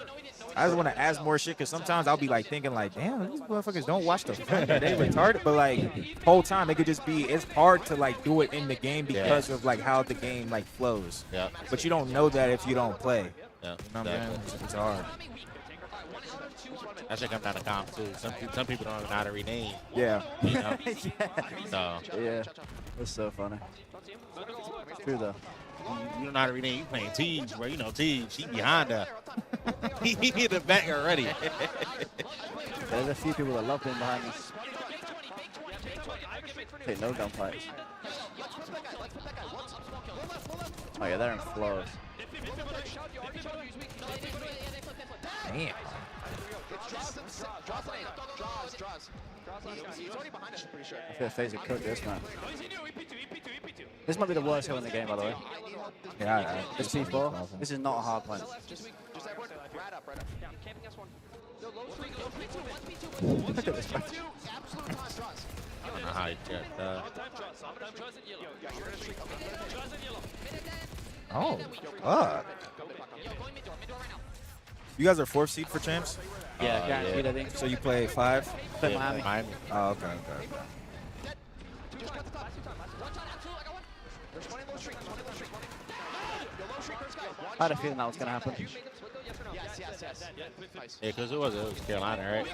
I just want to ask more shit because sometimes I'll be like thinking like, damn, these motherfuckers don't watch the film. They retarded, but like whole time it could just be. It's hard to like do it in the game because of like how the game like flows. Yeah. But you don't know that if you don't play. Yeah. You know what I'm saying? It's hard. That should come down to comp too. Some people don't even know how to rename. Yeah. You know? Yeah. So. Yeah. That's so funny. True though. You don't know how to rename. You playing Thieves, bro. You know Thieves. He behind her. He hit the back already. There's a few people that love being behind us. Okay, no gunfights. Oh yeah, they're in flows. Damn. He's already behind us, I'm pretty sure. I feel Faze would cook this, man. This might be the worst hill in the game, by the way. Yeah, It's P4. This is not a hard point. Just everyone, right up. Yeah, I'm camping us one. Yo, low three, Look at this, bro. absolute time, Draws. I don't know how he checked that. Oh, fuck. You guys are 4th seed for champs? Yeah, guaranteed, I think. So you play 5? Play Miami. Oh, okay. I had a feeling that was going to happen. Yeah, because it was Carolina, right?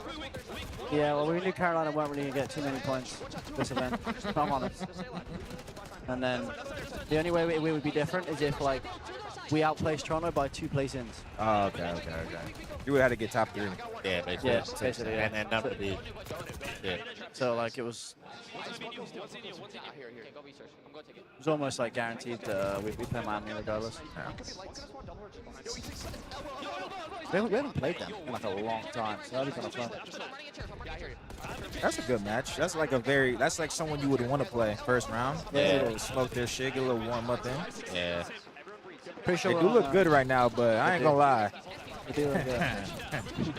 Yeah, well, we knew Carolina weren't really going to get too many points this event, if I'm honest. And then the only way we would be different is if, like, we outplaced Toronto by 2 place-ins. Oh, okay. You would have to get top 3. Yeah, basically. Yeah, basically, yeah. And then number B. Yeah. So, like, it was almost, like, guaranteed that we play Miami regardless. We haven't played them in, like, a long time, so that'd be kind of fun. That's a good match. That's like someone you would want to play first round. Yeah. Smoke their shit, get a little warm up in. Yeah. Pretty sure They do look good right now, but I ain't gonna lie. They do look good.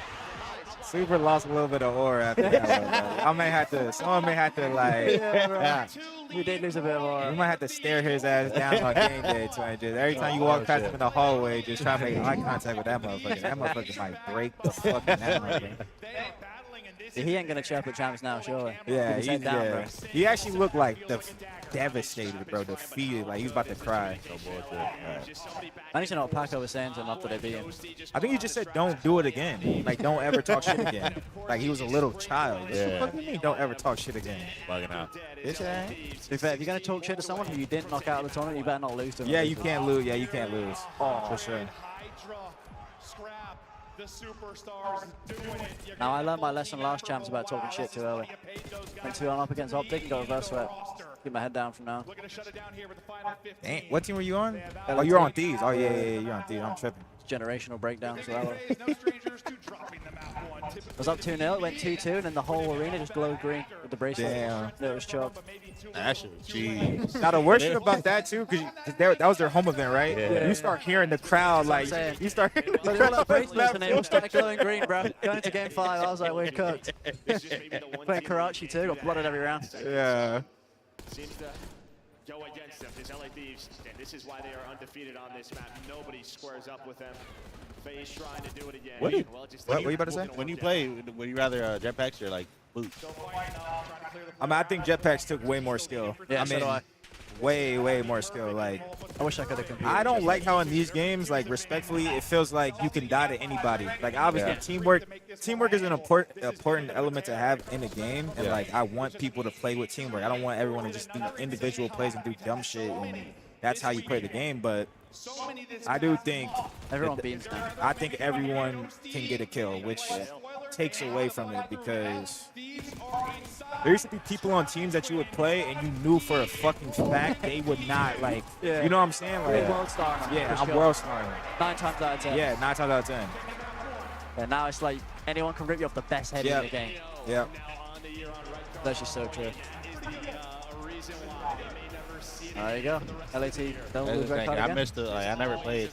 Super lost a little bit of aura after that one, bro. Someone may have to like, We did lose a bit of aura. we might have to stare his ass down on game day, just every time you walk past him in the hallway, just try to make eye contact with that motherfucker. That motherfucker might break the fucking out, motherfucker. He ain't gonna chirp at champs now, surely. Yeah, Keep his head down, bro. he actually looked like devastated, bro, defeated, like he was about to cry. I need to know what Paco was saying to him after they beat him. I think he just said, don't do it again. Like, don't ever talk shit again. Like, he was a little child. Yeah. What do you mean, don't ever talk shit again? Bugging out. Bitch ass. To be fair, if you're gonna talk shit to someone who you didn't knock out of the tournament, you better not lose to them. Yeah, you can't lose. Yeah, you can't lose. Oh. For sure. The superstars doing it. Now, I learned my lesson last champs about talking shit too early. Went 2-1 up against Optic and got reverse sweat. Keep my head down from now. Dang, what team were you on? Oh, you were on Thieves. Oh, yeah, you're on Thieves. I'm tripping. Generational breakdown. So I was up 2-0, it went 2-2, and then the whole arena just glowed green with the bracelet. Damn. It was chalk. That shit was cheese. Now, the worst shit about that, too, because that was their home event, right? Yeah. You start hearing the crowd, like, you start hearing the But they were like crowd. bracelets and it was starting glowing green, bro. Going into game 5, I was like, we're cooked. Playing Karachi too, got blooded every round. Yeah. Seems to go against them, his LA Thieves, and this is why they are undefeated on this map. Nobody squares up with them. Faze trying to do it again. What you about to say? When you play, would you rather jetpacks or like boots? I mean, I think jetpacks took way more skill. Yeah, I so mean, do I. way more skill. Like, I wish I could have competed. I don't like how in these games, like, respectfully, it feels like you can die to anybody. Like, obviously, teamwork is an important element to have in a game. And, like, I want people to play with teamwork. I don't want everyone to just do individual plays and do dumb shit. And that's how you play the game. But I do think everyone beats them. I think everyone can get a kill, which takes away from it because there used to be people on teams that you would play and you knew for a fucking fact they would not, like, Yeah. you know what I'm saying? Like, You're world star now, yeah, for I'm sure. world star. 9 times out of 10. Yeah, 9 times out of 10. And now it's like anyone can rip you off the best head in the game. Yeah. That's just so true. There you go. LAT, don't lose red card I again. missed the. Like, I never played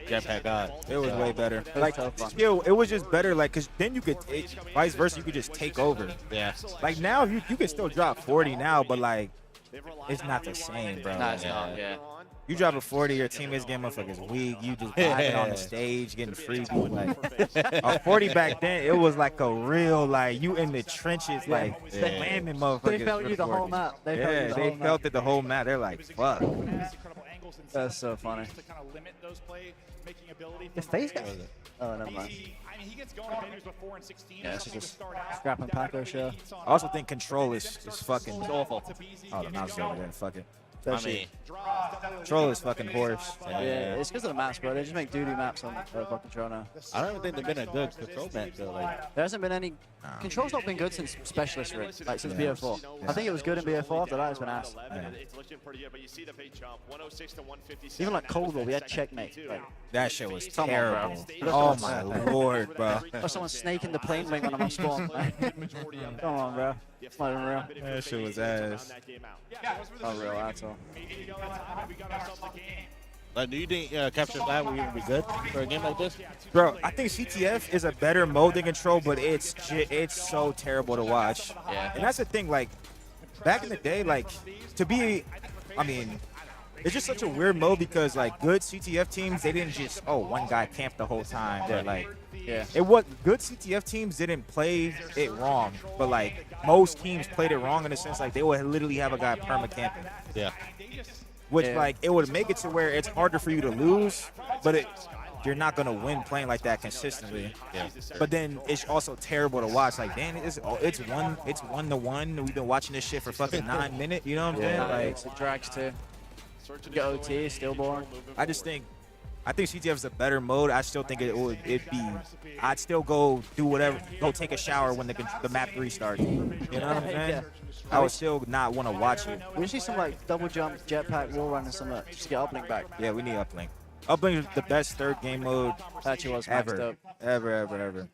Jetpack God. It was way better. was Like, so fun. skill, it was just better, like, because then you could, vice versa, you could just take over. Yeah. Like, now, you can still drop 40 now, but, like, it's not the same, bro. No, it's not, yeah. You drop a 40, your teammates get motherfuckers weak. You just vibing on the stage, getting free. Like, a 40 back then, it was like a real, like, you in the trenches, like, slamming motherfuckers. They felt you the whole map. They felt it the whole map. They're like, fuck. That's so funny. The face guy? Oh, never mind. He gets going on maybe before in 16. Yeah, it's just a scrap and Paco show. I also think control is fucking awful. Oh, the mouse is over there. Fuck it. mean, Troll is fucking horse. Yeah, it's because of the maps, bro. They just make doo-doo maps on fucking Control now. I don't even think they've been a good control map though. Like, There hasn't been any. Control's not been good since Specialist Ring, like since BO4. I think it was good in BO4. After that, it's been ass. It's looking pretty good, but you see the big jump, 106 to 157. Even like Cold War, we had checkmate. Like, That shit was Come on, bro. terrible. Oh my lord, bro. or someone snaking the plane wing when I'm on spawn. Come on, bro. It's not even real. That shit was ass. Not real at all. like, do you think capture flag would even be good for a game like this? Bro, I think CTF is a better mode than Control, but it's so terrible to watch. Yeah. And that's the thing, like, back in the day, like, to be, I mean, it's just such a weird mode because, like, good CTF teams, they didn't just, one guy camped the whole time. But, like, it was good CTF teams didn't play it wrong, but, like, most teams played it wrong in the sense, like, they would literally have a guy perma-camping. Yeah. Which, like, it would make it to where it's harder for you to lose, but you're not going to win playing like that consistently. Yeah. But then it's also terrible to watch. Like, damn, it's 1-1. We've been watching this shit for fucking 9 minutes. You know what I'm saying? Like, It drags too. You get OT, still boring. I think CTF is a better mode. I still think I'd still go do whatever, go take a shower when the map restarts. You know what I'm saying? Yeah. I would still not want to watch it. We see some like double jump, jetpack, wall run, and some just get uplink back. Yeah, we need uplink. Uplink is the best third game mode Actually was maxed ever. up. Ever.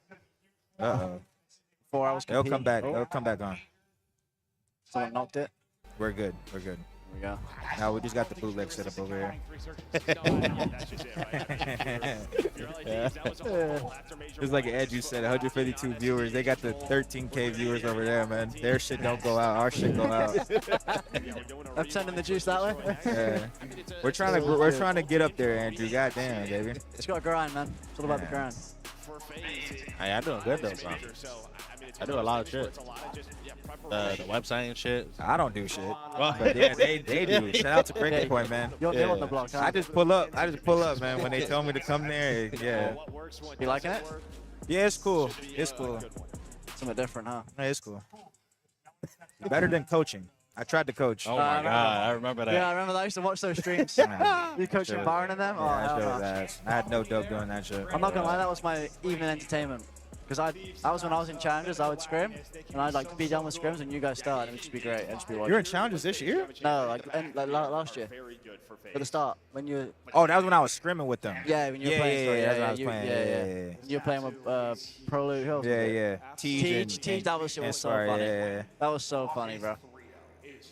Uh-oh. 4 hours. It'll come back. Oh. It'll come back on. Someone knocked it. We're good. There we go. Now we just got the bootleg set up over here. It's like Andrew said, 152 viewers. They got the 13K viewers over there, man. Their shit don't go out. Our shit go out. I'm sending the juice that way. Yeah. We're trying to get up there, Andrew. Goddamn, baby. It's got a grind, man. It's all about the grind. Hey, I'm doing good though, bro. I do a lot of shit. The website and shit. I don't do shit. But yeah, they do. Shout out to Breaking Point, man. You're on the block, huh? I just pull up, man. When they tell me to come there, yeah. You liking it? Yeah, it's cool. It's cool. Something different, huh? Yeah, it's cool. Better than coaching. I tried to coach. Oh my god, I remember that. Yeah, I remember that. I used to watch those streams. You coaching Byron and them? Oh, Yeah, hell that no. was ass. I had no dope doing that shit. I'm not gonna lie, that was my evening entertainment. Because that was when I was in challenges, I would scrim, and I'd like be done with scrims, and you guys start, and it'd just be great. It'd just be watching. You're in challenges this year? No, like last year. For the start, when you. Oh, that was when I was scrimming with them. Yeah, when you were playing. Yeah, that's when I was you, playing. Yeah. You were playing with Prolu. Who else was it? Yeah. Teej, that was so Sorry, funny. yeah. That was so funny, bro.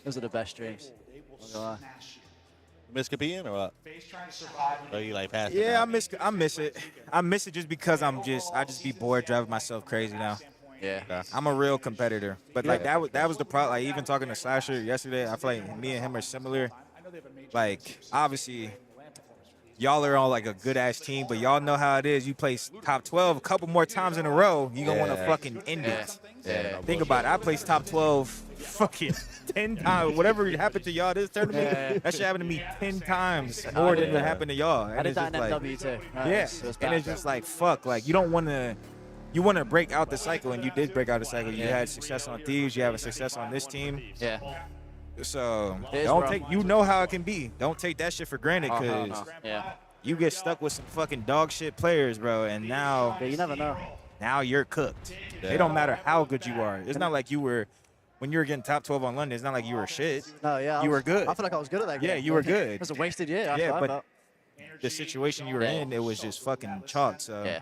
Those are the best streams. Not gonna lie. Miss competing or what? Or you like passing? Yeah, I miss it. I miss it just because I just be bored driving myself crazy now. Yeah. I'm a real competitor. But like that was the problem. Like even talking to Slasher yesterday, I feel like me and him are similar. Like obviously y'all are on like a good ass team, but y'all know how it is. You play top 12 a couple more times in a row, you gonna want to fucking end it. Yeah. Think about it. I placed top 12 fucking 10 times. Whatever happened to y'all this tournament, that shit happened to me 10 times more than what happened to y'all. I did that in MW too. Yeah, and it's just like fuck. Like you don't want to. You want to break out the cycle, and you did break out the cycle. You had success on Thieves. You have a success on this team. Yeah. So It is don't rough. take. You know how it can be. Don't take that shit for granted, because Yeah. you get stuck with some fucking dog shit players, bro. And now, Yeah, you never know. now you're cooked. It don't matter how good you are. It's not like you were. When you were getting top 12 on London, it's not like you were shit. No, yeah. You were good. I feel like I was good at that game. Yeah, you were good. It was a wasted year. Yeah, but the situation you were in, it was just fucking chalk. So Yeah.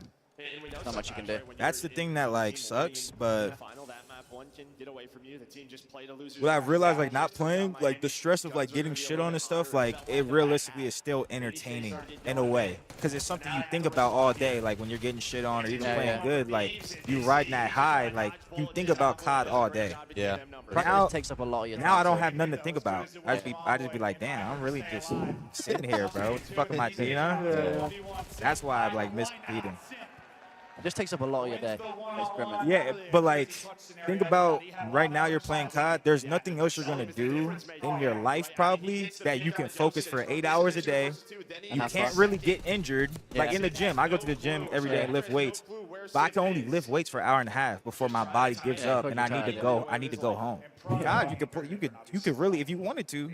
Not much you can do. that's the thing that like sucks. But Final, that map one can get away from you. The team just played a loser's what I've match. realized, like not playing, like the stress of like getting shit on and stuff, like it realistically is still entertaining in a way, because it's something you think about all day. Like when you're getting shit on or even playing good, like you riding that high, like you think about COD all day. Yeah. Now, it takes up a lot of your time. now I don't have nothing to think about. I just be like, damn, I'm really just sitting here, bro. What the fuck am I doing? You know? That's why I like miss competing. It just takes up a lot of your day. It's scrimming. Yeah, but like, think about right now you're playing COD. There's nothing else you're gonna do in your life probably that you can focus for 8 hours a day. You can't really get injured. Like in the gym, I go to the gym every day and lift weights, but I can only lift weights for an hour and a half before my body gives up and I need to go. I need to go home. God, you could really, if you wanted to,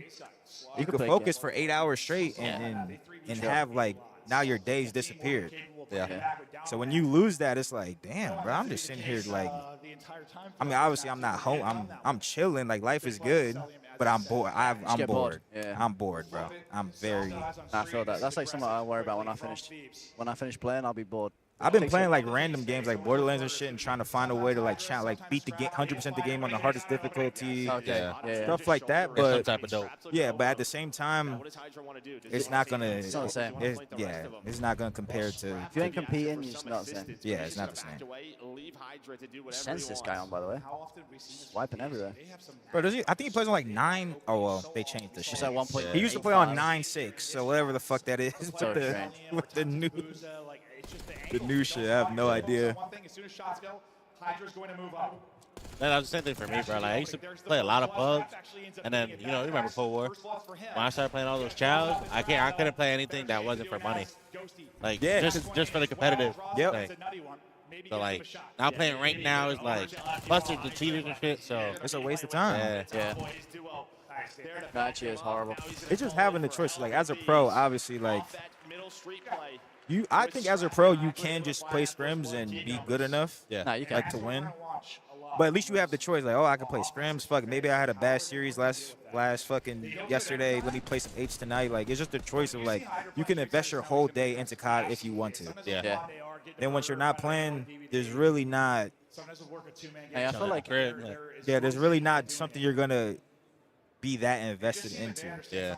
You could play focus games. for 8 hours straight and have like now your days disappeared. Yeah. So when you lose that, it's like, damn, bro, I'm just sitting here like. I mean, obviously, I'm not home. I'm chilling. Like life is good, but I'm bored. I'm get bored. bored. Yeah. I'm bored, bro. I'm very. I feel that. That's like something I worry about when I finish playing. I'll be bored. I've been Takes playing up- like random games like Borderlands and shit and trying to find a way to like beat the game 100% the game on the hardest difficulty. Okay. Yeah. Stuff like that, Yeah, some but type of dope. yeah, but at the same time, it's not gonna. It's not the same. It's not gonna compare to. If you ain't competing, it's not the same. Yeah, it's not the same. Sense this guy on, by the way. Wiping everywhere. Bro, I think he plays on like 9. Oh well, they changed the shit. It's like 1.85. He used to play on 9.6, so whatever the fuck that is So strange. with the new shit. I have no idea. As soon as shots go, Hydra's going to move up. That's the same thing for me, bro. Like, I used to play a lot of pubs, and then, you know, you remember Cold War. When I started playing all those chows, I couldn't play anything that wasn't for money. Like, just for the competitive thing. So, like, now playing ranked now is like busted the cheaters and shit, so. It's a waste of time. Yeah. That actually is horrible. It's just having the choice. Like, as a pro, obviously, like, I think as a pro, you can just play scrims and be good enough, No, you can. like, to win. But at least you have the choice. Like, oh, I can play scrims. Fuck, maybe I had a bad series last fucking yesterday. Let me play some H tonight. Like, it's just a choice of, like, you can invest your whole day into COD if you want to. Yeah. Then once you're not playing, there's really not. Hey, I feel like Yeah, there's really not something you're gonna be that invested into. Yeah.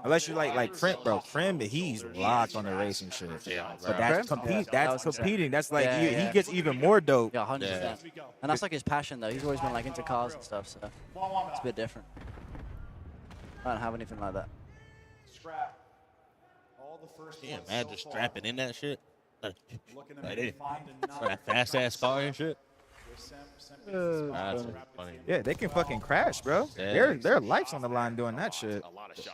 Unless you're like Crim, bro. Crim, he's locked on the racing shit. Yeah, But Crim? that's Yeah, that's competing. That's like Yeah, he yeah. gets even more dope. Yeah, 100%. And that's like his passion, though. He's always been like into cars and stuff, so it's a bit different. I don't have anything like that. Yeah, man, just strapping in that shit. Like that fast ass car and shit. That's funny. Yeah, they can fucking crash, bro. Yeah. Their life's on the line doing that shit.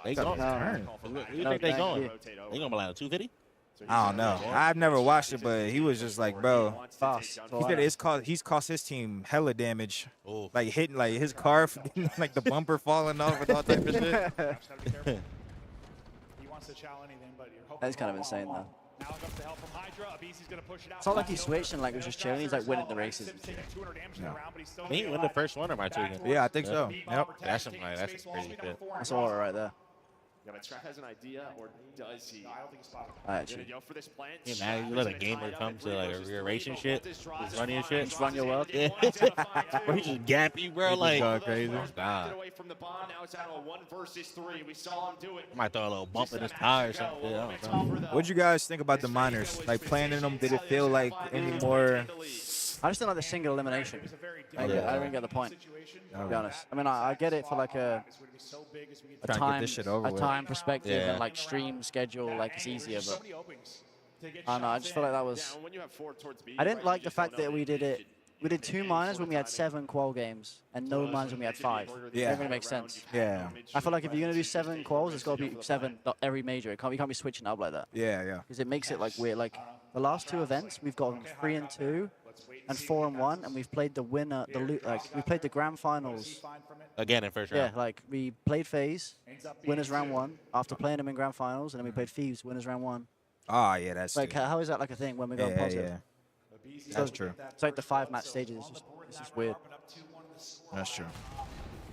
They going. Turn. Where you think they going? They gonna be like 250? I don't know. I've never watched it, but he was just like, bro. Fast. He said he's cost his team hella damage. Ooh. Like hitting like his car, like the bumper falling off and all type of shit. He wants to challenge anything, but you're hoping That's kind of insane, though. now comes the help from Hydra. Abisi's going to push it out. It's not like he switched and like was just chilling. He's like winning the races. And shit. He win the first one or my two again? Yeah, I think so. Yep. That's some crazy shit. That's all right there. Yeah, but Scrap has an idea, or does he? I don't think he's Actually. Yo, for this plant. Yeah, man, you let a gamer come to like a rear racing shit, just running and shit. Just run your world. Yeah. Bro, he just gap you, bro. Like, going crazy. nah. Away from the bomb. Now it's out of a 1 versus 3. We saw him do it. Might throw a little bump in his tire or something. Yeah, I don't know. What'd you guys think about the minors? Like playing in them, did it feel like any more? I just don't like the single elimination. I don't get the point, to be honest. I mean, I get it for like a Trying to get this shit over with. time perspective Yeah. and like stream schedule, like it's easier, but I don't know. I just feel like that was. I didn't like the fact that we did it. We did 2 minors when we had 7 qual games and no minors when we had 5. Yeah. It doesn't really make sense. Yeah. I feel like if you're gonna do 7 quals, it's got to be 7 every major. You can't be switching up like that. Yeah, yeah. Because it makes it like weird. Like the last 2 events, we've gone 3 and 2, and 4 and 1, and we've played the winner. We played the grand finals. Again in first Yeah, round. like we played Faze, winners round 1, after playing them in grand finals, and then we played Thieves, winners round 1. Oh, yeah, that's Like how is that like a thing when we go yeah, positive? yeah. That's true. It's like the 5 match stages. It's just weird. That's true.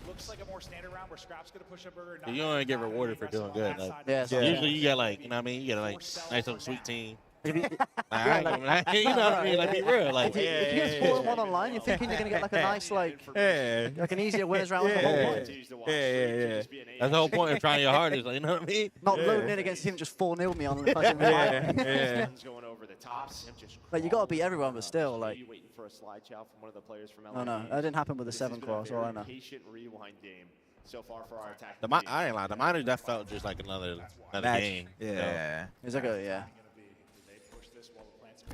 Looks like a more standard round where Scrap's going to push a burger. You don't get rewarded for doing good. Like, Yeah, so- usually you get like, you know what I mean? You get like nice little sweet team. If you, You know what I mean? Like, be real. Like, if you get 4 and 1 online, you're thinking you're gonna get like a nice like an easier winners round with the whole point. Yeah. That's the whole point of trying your hardest. Like, you know what I mean? Not loading in against him, just 4-0 me on the fucking fight. Going over the top. Sim just Like you gotta beat everyone, but still like. waiting for a slide chow from one of the players from Oh no, that didn't happen with the 7 qual. That's all I know. Patient rewind game so far for our attack. I ain't lying. The minors, that felt just like another Match. game. Yeah. It's like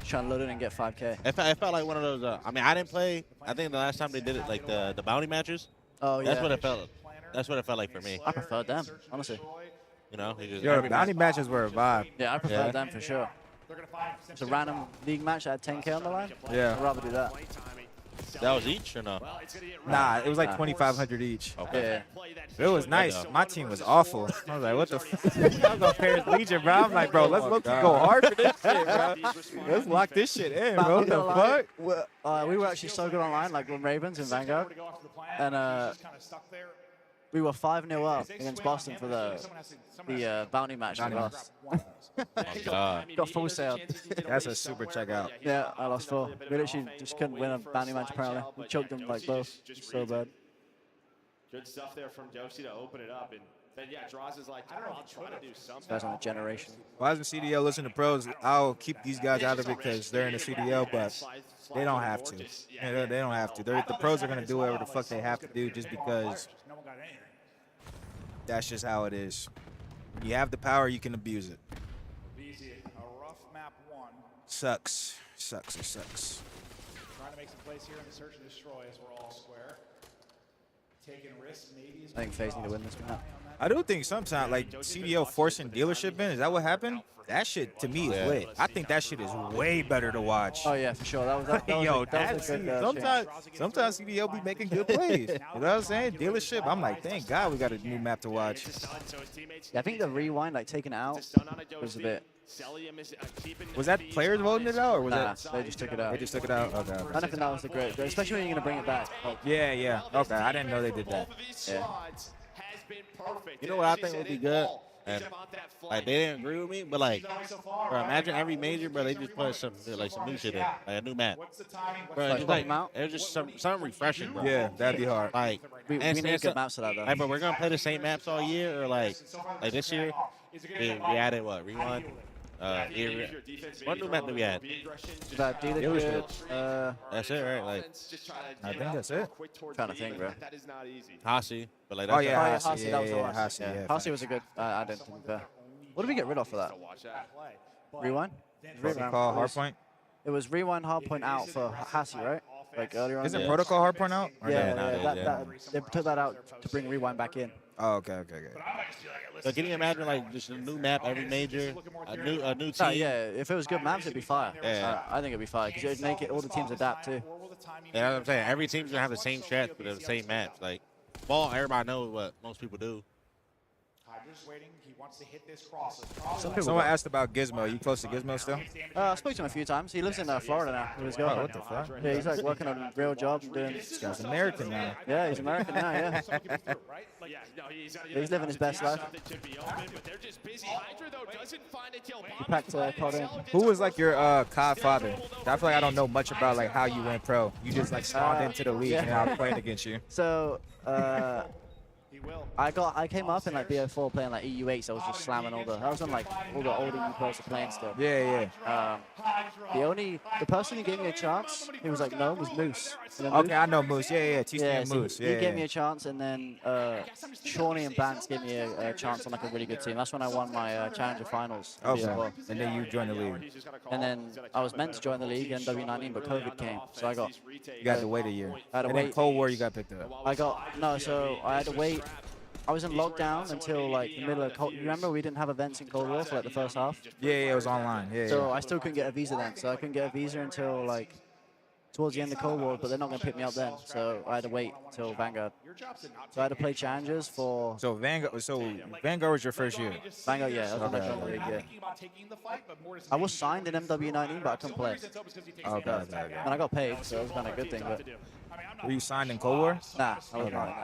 trying to load in and get 5K. It felt like one of those. I mean, I didn't play. I think the last time they did it, like the bounty matches. Oh yeah. That's what it felt. That's what it felt like for me. I preferred them, honestly. You know, he just Yo, every bounty match- matches were a vibe. Yeah, I preferred them for sure. It's a random league match that had 10K on the line. Yeah. I'd rather do that. That was each or no? Nah, it was like 2,500 each. Okay. It was nice. My team was awful. I was like, what the fuck? I was on Paris Legion, bro. I'm like, bro, let's go hard for this shit, bro. Let's lock this shit in, bro. What the fuck? We were actually so good online, like with Ravens and Vanguard, and we were 5-0 up against Boston for the bounty match. We lost. Got full sale. That's a super checkout. Yeah, I lost 4. We literally just couldn't win a bounty match apparently. We choked them like both. So bad. Good stuff there from Dosi to open it up. And then, yeah, Draws is like, I don't know, I'll try to do something. Guys on a generation. Why doesn't CDL listen to pros? I'll keep these guys out of it because they're in the CDL, but they don't have to. They don't have to. The pros are going to do whatever the fuck they have to do just because that's just how it is. When you have the power, you can abuse it. A rough map 1. Sucks. Sucks. It sucks. Trying to make some plays here in the search and destroy as we're all square. Taking risks, maybe. I think Faze need to win this map. I do think sometimes, like, CDL forcing dealership in, is that what happened? That shit, to me, is lit. I think that shit is way better to watch. Oh, yeah, for sure. That was Yo, that was a good sometimes CDL be making good plays. You know what I'm saying? Dealership, I'm like, thank God we got a new map to watch. Yeah, I think the rewind, like taking it out, was a bit. Was that players voting it out, or was Nah, they just took it out. They just took it out? Okay. I don't think that was the great, especially when you're going to bring it back. Like, Yeah. Okay, I didn't know they did that. Yeah. You know what I think would be good? And like they didn't agree with me, but like, bro, imagine every major, bro, they just put some new shit in, like a new map. Bro, it's like it was just something refreshing, bro. Yeah, that'd be hard. Like, we need good maps for that though. Like, but we're gonna play the same maps all year, or like this year, we added what Rewind. What new map do we add? That dealership. That's it, right? Like, I think that's it. Trying to think, bro. Hasi, but like, Oh yeah, Hasi, that was the one. Hasi. Yeah. Hasi was a good. I didn't think that. What did we get rid of for that? Rewind. Protocol hardpoint. It was rewind hardpoint out for Hasi, right? Like earlier on. Isn't protocol hardpoint out? Yeah. They took that out to bring rewind back in. Oh, okay. So can you imagine like just a new map every major, a new team? Yeah, if it was good maps, it'd be fire. Yeah. I think it'd be fire because it'd make it all the teams adapt too. Yeah, what I'm saying. Every team's gonna have the same strat with the same maps. Like, ball, everybody knows what most people do. Hydra's waiting. He wants to hit this cross. Someone asked about Gizmo. You close to Gizmo still? I spoke to him a few times. He lives in Florida now with his girlfriend. What the fuck? Yeah, he's like working on a real job and doing. This guy's American now. Yeah, he's American now. Yeah. He's living his best life. He packed pod in. Who was like your COD father? I feel like I don't know much about like how you went pro. You just like spawned into the league and I was playing against you. So I came up in like BO4 playing like EU8, so I was just slamming I was on like all the older EU pros were playing still. Yeah. The person who gave me a chance, he was like, no, was Moose. You know Okay, Moose? I know Moose. Yeah. TC So Moose. he gave me a chance, and then Shawnee and Bance gave me a chance on like a really good team. That's when I won my Challenger Finals. in Okay. BO4. And then you joined the league. And then I was meant to join the league in W19, but COVID came, so I got. You got to wait a year. I had to And then wait. Cold War, you got picked up. So I had to wait. I was in lockdown until like the middle of Cold. You remember we didn't have events in Cold War for like the first half? Yeah, it was online. So I still couldn't get a visa then. So I couldn't get a visa until like towards the end of Cold War, but they're not going to pick me up then. So I had to wait till Vanguard. So I had to play challengers for. So Vanguard was your first year. Vanguard, yeah. I was in the league, yeah. I was signed in MW19, but I couldn't play. Okay. And I got paid, so it was kind of a good thing. But were you signed in Cold War? Nah, I wasn't. No.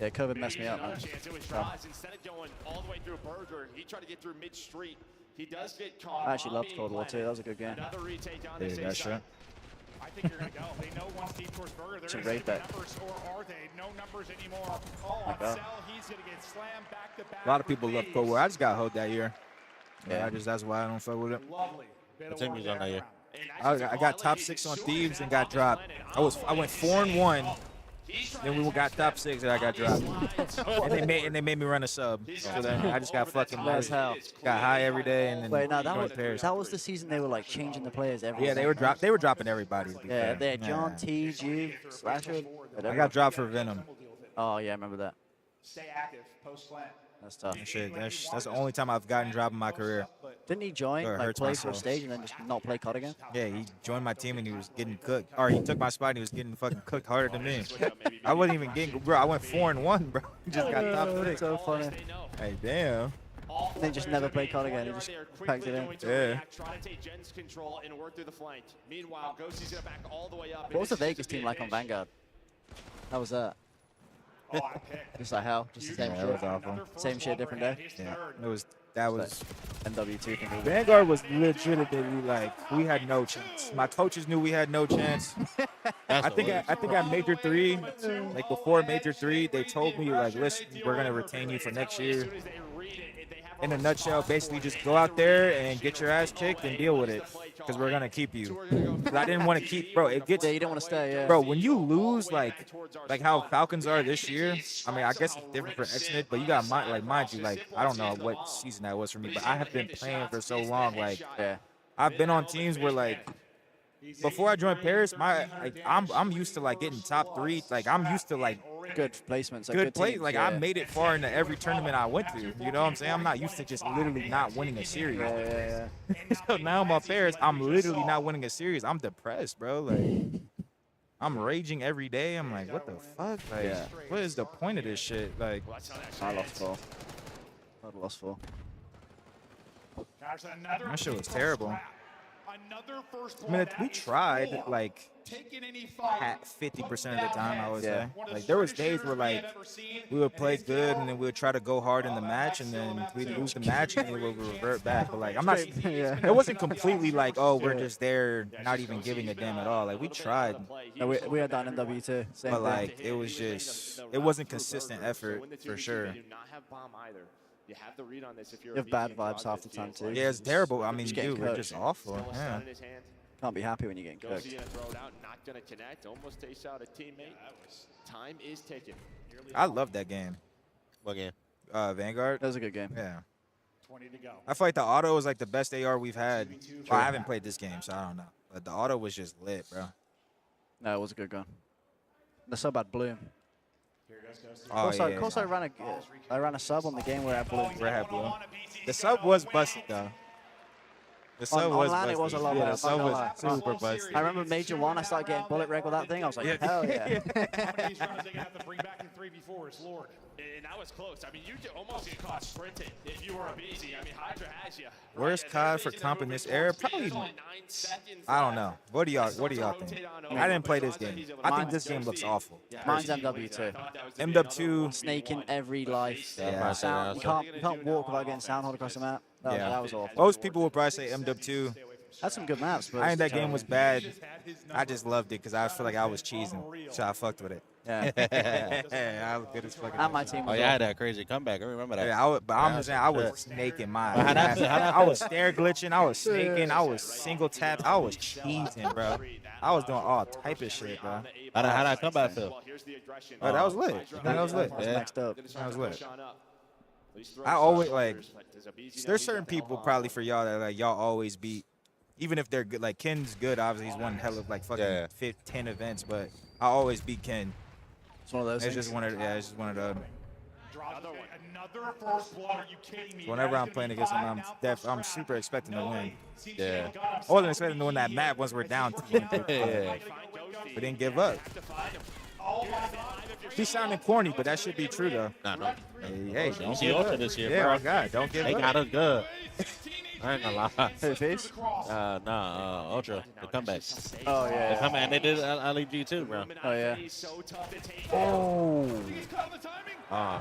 Yeah, COVID messed me up, man. Instead of going all the way through Burger, he tried to get through mid-street. He does get caught. I actually loved Cold War too. That was a good game. Another retake on Yeah, this that's true. I think you're going to go. They know once deep towards Burger, It's a they're going raid to bet. numbers, or are they? No numbers anymore. Oh, my God. he's going to get slammed back to back. A lot of people love Cold War. I just got hoed that year. Yeah. That's why I don't fuck with it. Lovely. What team was on that year? I got top 6 on Thieves and got dropped. I went 4-1. Then we got top 6 and I got dropped. and they made me run a sub. So then I just got fucking As hell. got high every day and then Wait, no, joined Paris. that was the season they were like changing the players every. Yeah, they were dropping everybody. To be Yeah, fair. they had John, T, G, Slasher. I got dropped for Venom. Oh yeah, I remember that. stay active post-plant. That's tough. Shit, that's the only time I've gotten dropped in my career. Didn't he join, Or it like hurts play my for a soul. stage and then just not play COD again? Yeah, he joined my team and he was getting cooked. Or he took my spot and he was getting fucking cooked harder than me. I wasn't even getting, bro. I went 4-1, bro. He just got top 6. So funny. Hey, damn. Then just never play COD again. He just packed it in. Yeah. Try to take Jen's control and work through the flank. Meanwhile, Ghosty's gonna back all the way up. What was the Vegas team like on Vanguard? How was that? Just like hell, just the same Yeah, shit. that was awful. Same shit, different day. Yeah, that was. NW2 can be. Vanguard was legitimately like we had no chance. My coaches knew we had no chance. I think at Major 3, like before Major 3, they told me like, listen, we're gonna retain you for next year. In a nutshell, basically just go out there and get your ass kicked and deal with it, because we're gonna keep you. But I didn't want to keep, bro. It gets. Yeah, you don't want to stay. Yeah. Bro, when you lose like how Falcons are this year, I mean, I guess it's different for Xnet, but you got mind you, like I don't know what season that was for me, but I have been playing for so long. Like, I've been on teams where like before I joined Paris, I'm used to like getting top 3. Like I'm used to like good placements. Good play. Like I made it far into every tournament I went to. You know what I'm saying? I'm not used to just literally not winning a series. So now I'm on Paris. I'm literally not winning a series. I'm depressed, bro. Like I'm raging every day. I'm like, what the fuck? Like, what is the point of this shit? Like, I lost 4. I lost 4. That shit was terrible. I mean, we tried like at 50% of the time, I would say. Like there was days where like we would play good and then we would try to go hard in the match and then we'd lose the match and then we would revert back. But like I'm not, it wasn't completely like, oh, we're just there not even giving a damn at all. Like we tried. No, we had that in NW2. Same but thing. like it was just, it wasn't consistent effort for sure. You have the read on this if you're You have bad vibes half the time too. Yeah, it's terrible. I mean, Just getting dude, we're cooked. just awful. Yeah. Can't be happy when you're getting cooked. Ghosty's gonna throw it out, not gonna connect, almost takes out a teammate. Time is ticking. I love that game. What game? Vanguard. That was a good game. Yeah. 20 to go. I feel like the auto is like the best AR we've had. Well, I haven't played this game, so I don't know. But the auto was just lit, bro. No, it was a good gun. The sub had Bloom. Oh, Of course, I ran a sub on the game where I had Bloom. Where I had Bloom. The sub was busted though. The sub on was LAN, busted. it was a lot Yeah, better. the sub was super busted. I remember Major 1, I started getting bullet reg with that thing. I was like, hell yeah. These runs they're gonna have to bring back in 3v4 is Lord. And that was close. I mean, you almost get caught sprinting if you were a BZ. I mean, Hydra has you. Where's COD for comp in this era? Probably. I don't know. What do y'all think? I didn't play this game. I think this game looks awful. Mine's MW2. MW2. Snaking every life. Yeah. Sound, you can't walk without getting sound hold across the map. That was awful. Most people would probably say MW2. That's some good maps. But I think that game was bad. I just loved it because I feel like I was cheesing, so I fucked with it. Yeah. I was good as fucking. And my team Oh, was yeah, I had that crazy comeback. I remember that. Yeah, but I'm just saying, I was snaking mine. How'd that feel? I was stare glitching. I was snaking. I was single tap. I was cheating, bro. I was doing all type of shit, bro. How'd that comeback feel? Oh, that was lit. That was lit. Yeah. Next up. That was lit. I always like. There's certain people probably for y'all that like y'all always beat, even if they're good. Like Ken's good. Obviously, he's won hell of like fucking 10 events, but I always beat Ken. It's one of those. It's just one of it's just one of the. Another first blood. Are you kidding me? Whenever I'm playing against him, I'm super expecting to win. Yeah. I wasn't expecting to win that map once we're down 10. We didn't give up. He's sounding corny, but that should be true though. Nah. Hey, You don't see give Ultra up. this year, Yeah, bro. my God, don't give They up. got us good. I ain't gonna lie. Who, Faze? Ultra, the comeback. Oh, yeah. The comeback, and they did LEG too, bro. Oh, yeah. Oh.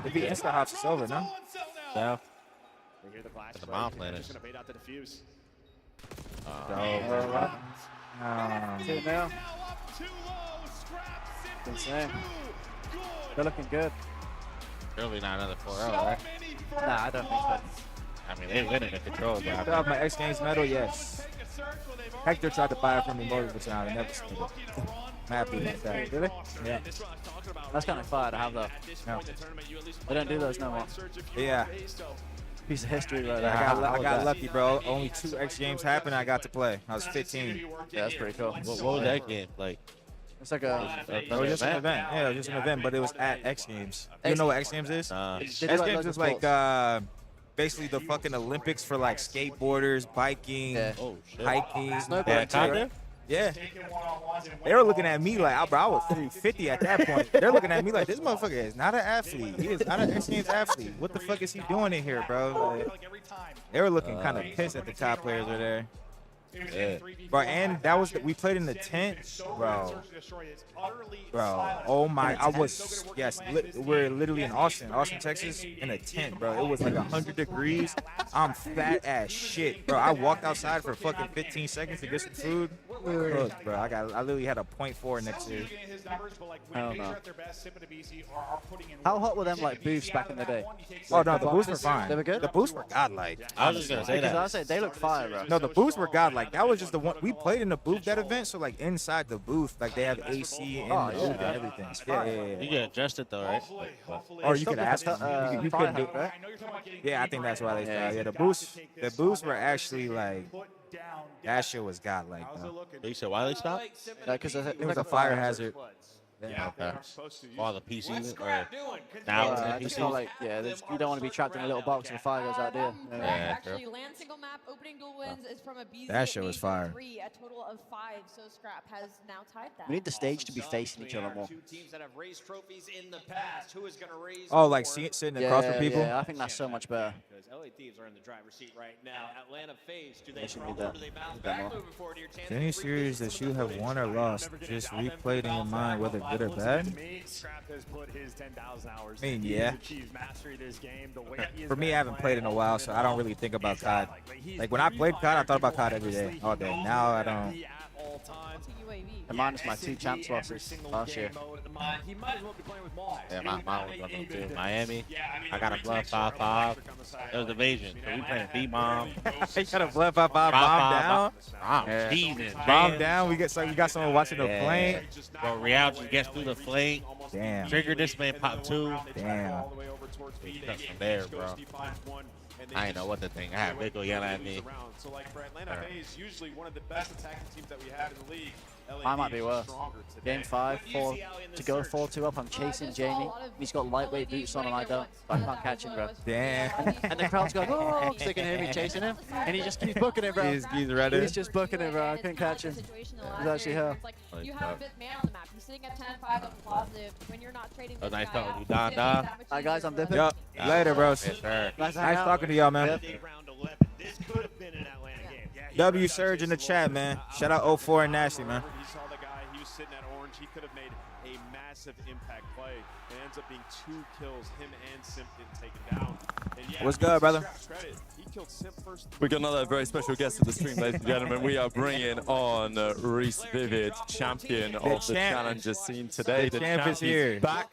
If he insta hops, it's over, no? Yeah. They hear the blast. The bomb planet. Just gonna bait out the defuse. Two now. Insane. They're looking good. Surely not another 4-0, right? Nah, I don't think so. I mean, they winning the control, bro. Still have my X Games medal, yes. Hector tried to buy it from me multiple times. I never seen it. I'm happy with that. Really? Yeah. That's kind of fire to have though. No. They don't do those no more. Yeah. Piece of history right there. I got lucky, bro. Only 2 X Games happened. I got to play. I was 15. Yeah, that's pretty cool. What was that game like? It's like a. It was just an event. Yeah, it was just an event, but it was at X Games. You know what X Games is? X They do like Games loads is of like sports. basically the fucking Olympics for like skateboarders, biking, hiking. Snowboarding too, right? Yeah. They were looking at me like, bro, I was 350 at that point. They're looking at me like, this motherfucker is not an athlete. He is not an X Games athlete. What the fuck is he doing in here, bro? Like, they were looking kind of pissed at the top players were there. Yeah. Bro, and that was we played in the tent, bro. Oh my, we're literally in Austin, Texas, in a tent, bro. It was like 100 degrees. I'm fat as shit, bro. I walked outside for fucking 15 seconds to get some food. Look, bro, I literally had a 0.4 next to it. Hell no. How hot were them like booths back in the day? Oh no, the booths were fine. They were good. The booths were godlike. I was just gonna say that. Because I said they look fire, bro. No, the booths were godlike. That was just the one we played in the booth that event. So like inside the booth, like they have AC and booth and everything. Yeah. You get adjusted though, right? Or you could ask them. You couldn't do right? Yeah, I think that's why they fell. Yeah, the booths were actually like that shit was godlike. You said why they stopped? Because it was a fire hazard. Yeah, okay. All the PCs or now I just feel like, you don't want to be trapped in a little box if a fire goes out there. Actually, land single map opening dual wins is from a BZ. That shit was fire. A total of 5, so Scrap has now tied that. We need the stage to be facing each other more. Two teams that have raised trophies in the past. Who is going to raise Oh, like sitting across from people? Yeah, I think that's so much better. Because LA Thieves are in the driver's seat right now. Atlanta Faze, do they They should crumble need or that. do they bounce Need that back? more. Moving forward to your chance. Any series that you have won or lost, just replay it in your mind, whether good or bad. Scrap has put his 10,000 hours. I mean, He's yeah. achieved mastery of this game. The way he has For me, been I haven't played in a while, so I don't really think about COD. Like when I played COD, I thought about COD every day, all day. Now I don't. And minus my 2 champs losses last year. He might as well be playing with Maul. Yeah, mine was one of them too. Miami. I got a blood 5-5. It was evasion. So we playing B-bomb. He got a blood 5-5 bomb down. I'm cheesing. Bomb down. We got someone watching the flank. Bro, Real just gets through the flank. Damn. Trigger this man pop 2. Damn. Cut from there, bro. I ain't know what to think. I had Rico yelling at me. So like for Atlanta Faze, usually one of the best attacking teams that we have in the league. Mine might be worse. Game 5, 4 to go 4-2 up. I'm chasing Jamie. He's got lightweight boots on and I don't. But I can't catch him, bro. Damn. And the crowd's going, oh, because they can hear me chasing him. And he just keeps booking it, bro. He's ready. He's just booking it, bro. I couldn't catch him. He's actually hell. You have a fifth man on the map. He's sitting at 10-5 on positive when you're not trading. Oh, nice talking to you, Don. Don. Alright, guys, I'm dipping. Yup. Later, bros. Yes, sir. Nice talking to y'all, man. This could have been an Atlanta game. W Surge in the chat, man. Shout out 04 and Nasty, man. He saw the guy. He was sitting at orange. He could have made a massive impact play. It ends up being 2 kills. Him and Simp didn't take it down. And yeah, What's good, brother? Credit. He killed Simp first. We got another very special guest of the stream, ladies and gentlemen. We are bringing on Reese Vivid, champion of the challenger scene today. The champ is here. Back.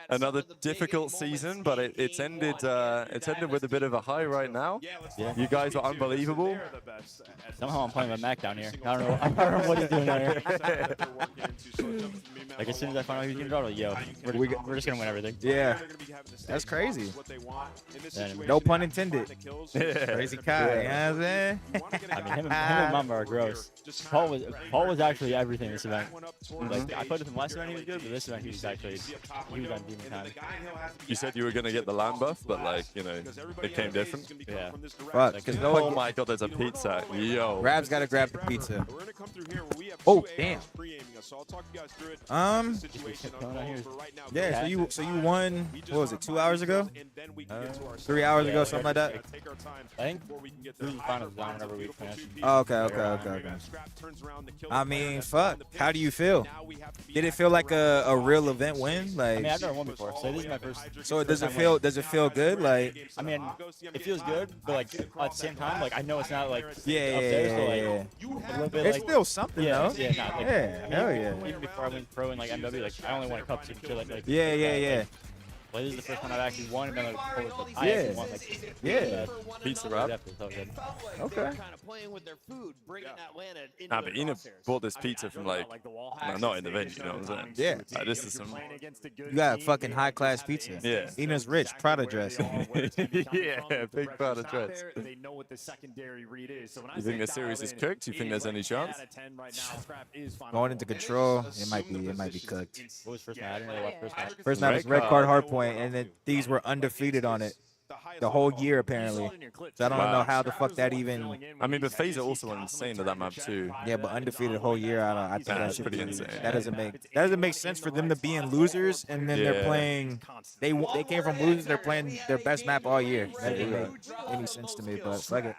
Another difficult season, but it's ended with a bit of a high right now. Yeah. You guys are unbelievable. Somehow I'm playing with Mac down here. I don't know what he's doing down here. Like as soon as I find out he's gonna draw, yo, we're just gonna win everything. Yeah. That's crazy. No pun intended. Crazy Kai, you know what I'm saying? I mean, him and Mamba are gross. Paul was actually everything this event. Like I played with him last event, he was good, but this event he was on demon time. You said you were going to get the land buff, but like, you know, it came different. Yeah. Fuck, Like, because oh my god, there's a pizza. Yo. Rab's got to grab the pizza. Oh, damn. Yeah, so you won, what was it, 2 hours ago? 3 hours ago, something like that? I think we finals down whenever we finish. Oh, okay. I mean, fuck. How do you feel? Did it feel like a real event win? Like, I mean, I've never won before, so this is my first. So does it feel good? Like, I mean, it feels good, but like at the same time, like I know it's not like yeah, up there, so like a little bit it's like still something, though. Yeah, not like hell yeah. Even before I went pro in like MW, like I only won a cup, so you feel like yeah. Well, this is the first one I've actually won, and then like, I Yeah. actually won, like, Yeah. Pizza so wrap. definitely felt good. Okay. Kind of playing with their food, bringing Atlanta into Nah, their but Ina crosshairs. bought this pizza from like, no, not in the venue, you know what I'm saying? Yeah. Like, this is some. You got fucking high class pizza. Yeah. Ina's rich, Prada dress. Yeah, big part of threats. They know what the secondary read is. So when You think the series is cooked? You think there's any chance? Going into control, it might be cooked. What was first match? I didn't really watch first match. First match was red card hard point, and then these were undefeated on it the whole year apparently. So I don't know how the fuck that even. I mean, but Faze also went insane at that map too. Yeah, but undefeated the whole year. I think Nah, that it's should pretty be insane. That doesn't make sense for them to be in losers and then they're Yeah. playing. They came from losers. They're playing their best map all year. That didn't make any sense to me. But fuck it.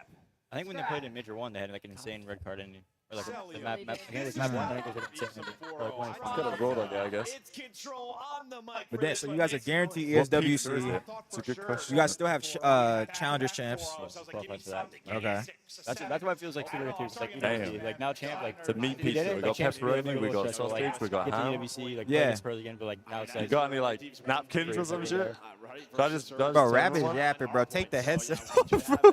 I think when they played in Major 1, they had like an insane red card ending. Or like the map, I think it was map 1, I think it was an insane ending. Or like one It's got a roll on there, I guess. But then, so you guys are guaranteed What peak ESWC. is it? It's a good question. You guys still have Challengers champs. qualified for that. Okay. That's why it feels like super good too. It's like, Damn. like now champ, like It's a meat we did pizza. it, We like, got champs, pepperoni, really we got stressful, sausage, like, we got get to ham. EWC, like Yeah. play this again, but like now it's You like. got any like napkins or some shit? Should I just Bro, turn Rabbit one? Yapper, bro. Take the headset off, bro.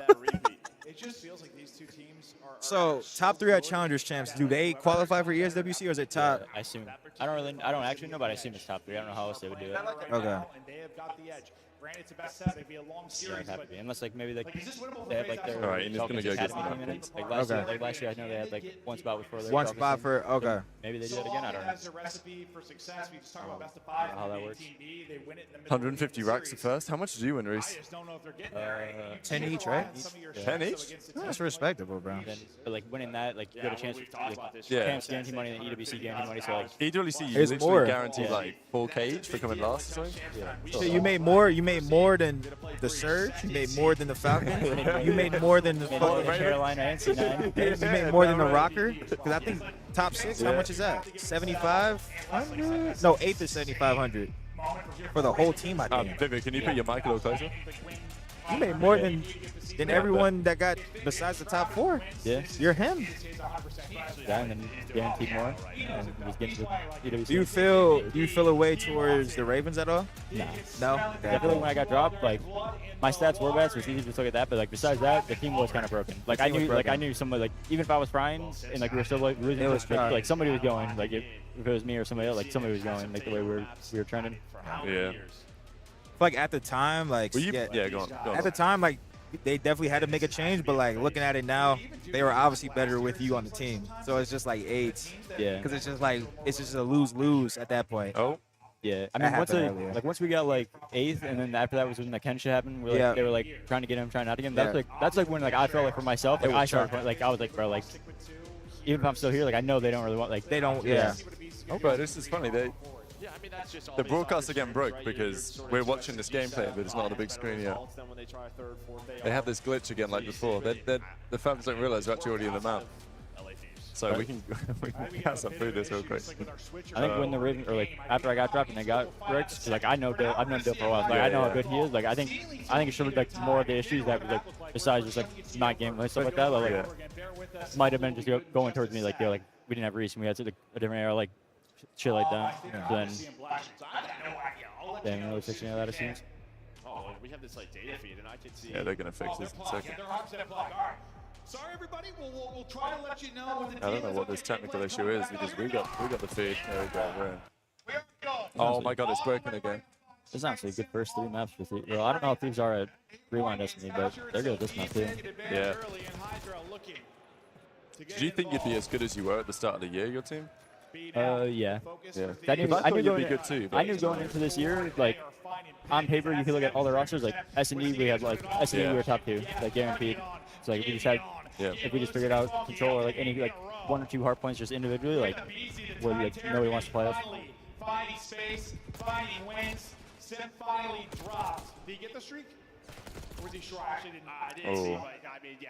It just feels like these two teams are. So, top 3 at Challengers champs, do they qualify for ESWC or is it top? I assume. I don't actually know, but I assume it's top 3. I don't know how else they would do it. Okay. And they have got the edge. Granted, it's a best set. It'd be a long Yeah, series, it'd have to but be. Unless like maybe like is this winnable they have for like Faze? their Alright, and it's gonna go Falcons get Academy some team in it. Like last Okay. year, like last year I know they had like one spot before their One Falcons spot team. for, okay. Maybe they do that So again. I don't know. has a recipe for success. We just talked about best of 5. How that works. Team B, they win it in the middle 150 racks at first. How much did you win, Reese? I just don't know if they're getting there. 10 each, right? 10 each? That's respectable, bro. Then, but like winning that, like you get a chance to like, Yeah. champs guarantee money and EWC guarantee money. So like EWC, you Here's literally more. guaranteed Yeah. like 4K each for coming last or something? So you made more than the Surge. You made more than the Falcon. You made more than the fucking Carolina and C9. You made more than the Rocker. Because I think top 6. How much is that? 7,500? No, 8th is 7,500 for the whole team. I think. Vivian, can you put your mic a little closer? You made more than everyone that got besides the top 4. Yeah. You're him. Yeah, and then guaranteed more. And just get to the EWC. Do you feel a way towards the Ravens at all? Nah. No. I feel like when I got dropped, like my stats were bad, so it's easy to just look at that. But like besides that, the team was kind of broken. Like I knew somebody, like even if I was frying and like we were still like losing, It was like somebody was going. Like if it was me or somebody else, like somebody was going. Like the way we were trending. Yeah. Like at the time, like Well, go on. At the time, like they definitely had to make a change, but like looking at it now, they were obviously better with you on the team. So it's just like 8. Yeah. Because it's just a lose-lose at that point. Oh. Yeah, I That mean, happened earlier. once we got like 8th, and then after that was when the Ken shit happened. Where, like, Yeah. they were like trying to get him, trying not to get him. Yeah. That's like when like I felt like for myself, like It I was started tough. like I was like, bro, like even if I'm still here, like I know they don't really want like They don't. Yeah. Oh, bro, this is funny. The broadcasts are getting broke because we're watching this gameplay, but it's not on the big screen yet. They have this glitch again like before. The fans don't realize we're actually already in the map. So we can pass up through this real quick. I think when the Ravens, or like after I got dropped and I got Rex, 'cause, like I've known Bill for a while. Like I know how good he is. Like I think it showed like more of the issues that like besides just like not game and stuff like that. Like might have been just going towards me. Like they're like we didn't have Reese and we had a different era, like shit like that. Yeah. Then really fixing any of that, it seems. Oh, we have this like data feed, and I can see. Yeah, they're gonna fix this in a second. Sorry, everybody. We'll try to let you know what the I don't know what this technical issue is because we got the feed. There we go. We're in. Oh my god, it's broken again. This is actually a good first 3 maps for Thieves. Well, I don't know if Thieves are at Rewind Destiny, but they're good at this map too. Yeah. Did you think you'd be as good as you were at the start of the year, your team? Yeah. Yeah. I knew, I thought you'd going, be good too. I knew going into this year, like on paper, you could look at all the rosters. Like S&E, we had like S&E, we were top 2, like guaranteed. So like if we just had, if we just figured out control or like any like 1 or 2 hard points just individually, like where like nobody wants to play us. Finding space, finding wins. Sim finally dropped. Did he get the streak? Or was he short? I actually didn't. I didn't see, but I mean, yeah,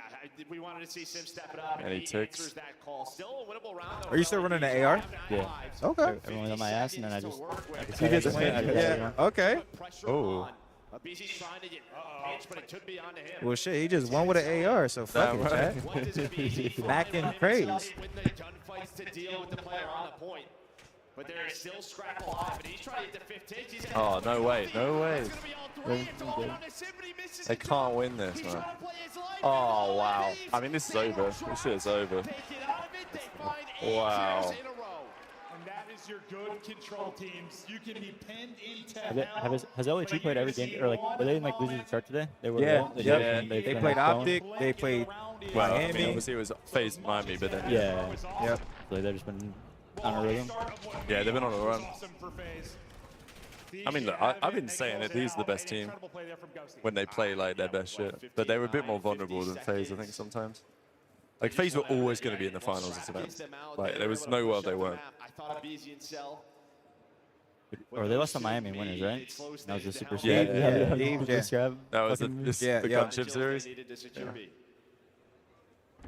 we wanted to see Sim step it up. And he ticks. answers that call. Still a winnable round. Are you still running the AR? Yeah. Okay. Everyone was on my ass, and then I just. You just went. Yeah. Okay. Oh. BC's trying to get pitch, but it took me onto him. Well, shit, he just won with an AR, so fuck it, chat. Back in praise. With the gunfights to deal with the player on the point. But there is still scrap alive, and he's trying to get the 15. He's Oh, no way. No way. They can't win this, man. Oh, wow. I mean, this is over. This shit is over. Wow. And that is your good control teams. You can be pinned into Has LHG played every game, or like were they in like losing start today? They were. Yeah, right? They yeah. did, They played Optic. They played Well, I Miami. mean, obviously it was Faze Miami, but then Yeah. Yep. So they've just been on a rhythm. Yeah, they've been on a run. I mean, look, I've been saying that these are the best team when they play like their best shit, but they were a bit more vulnerable than Faze, I think, sometimes. Like Faze were always going to be in the finals this event. Like there was no world they weren't. Or they lost to Miami winners, right? That was the super Yeah, describe. That was the gunship series.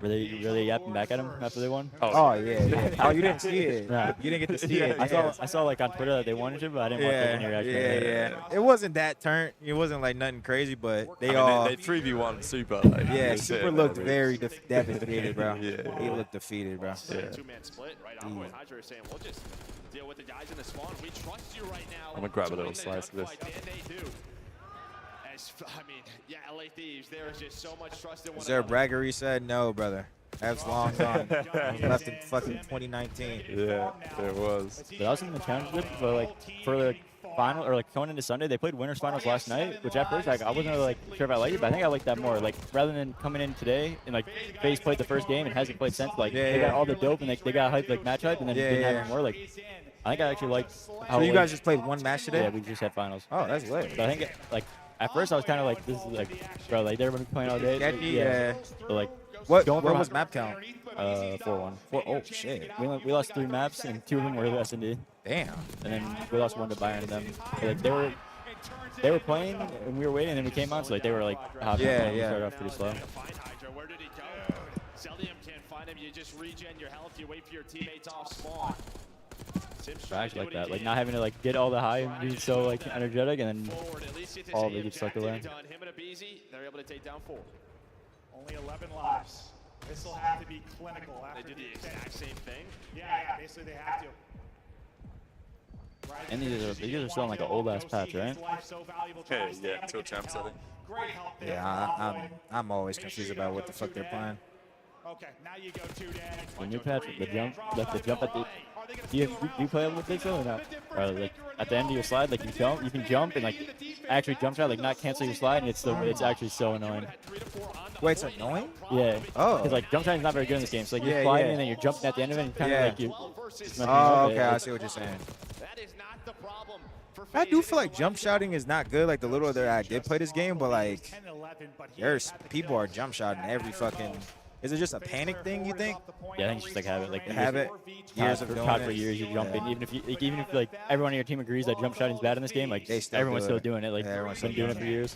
Were they really yapping back at him after they won? Oh, yeah. Oh, you didn't see it. Nah. You didn't get to see it. I saw like on Twitter that they wanted to, but I didn't watch any reaction. Yeah. It wasn't that turn. It wasn't like nothing crazy, but they all. They 3v1 Super. Like, Yeah, Super looked very devastated, bro. Yeah. He looked defeated, bro. Yeah. Two-man split right on point. Hydra is saying, we'll just deal with the guys in the spawn. We trust you right now. I'm gonna grab a little slice of this. They do. I mean, yeah, LA Thieves, there is just so much trust in one Is there a another. bragger reset? No, brother. That's long gone. Left in fucking 2019. Yeah, there was. But I was in the challenge group for the final, or like going into Sunday, they played winners finals last night, which at first like I wasn't really like sure if I liked it, but I think I liked that more. Like rather than coming in today and like Faze played the first game and hasn't played since, like they got all the dope and they got hype, like match hype, and then didn't have any more. Like I think I actually liked how. So you guys just played one match today? Yeah, we just had finals. Oh, that's lit. So I think like at first I was kind of like, this is like, bro, like they're gonna be playing all day. Yeah. So like, what was map count? 4-1. Oh shit. We lost 3 maps and 2 of them were S&D. Damn. And then we lost 1 to Bayern and them. But, like they were playing and we were waiting and then we came on, so like they were like hopping on. We started off pretty slow. Where did he go? Seldom can't find him. You just regen your health. You wait for your teammates off spawn. I actually like that, like not having to like get all the high and be so like energetic and then all they get sucked away. Him and Abizi, they're able to take down 4. Only 11 lives. This will have to be clinical. They do the exact same thing. Yeah, basically they have to. Right. And these are still on like an old ass patch, right? Yeah, until champs, I think. Yeah, I'm always confused about what the fuck they're playing. Okay, now you go 2 down. The new patch, the jump at the. Do you play with this or not? Or like at the end of your slide, like you can jump and like actually jump shot, like not cancel your slide, and it's actually so annoying. Wait, it's annoying? Yeah. Oh. Because like jump shot is not very good in this game. So like you're sliding and then you're jumping at the end of it, and kind of like you. Oh, okay, I see what you're saying. I do feel like jump shotting is not good. Like the little that I did play this game, but like there's people are jump shotting every fucking. Is it just a panic thing, you think? Yeah, I think it's just like habit. Like habit. Years of doing it. For years, you jump in. Even if like everyone on your team agrees that jump shotting is bad in this game, like everyone's still doing it. Like everyone's been doing it for years.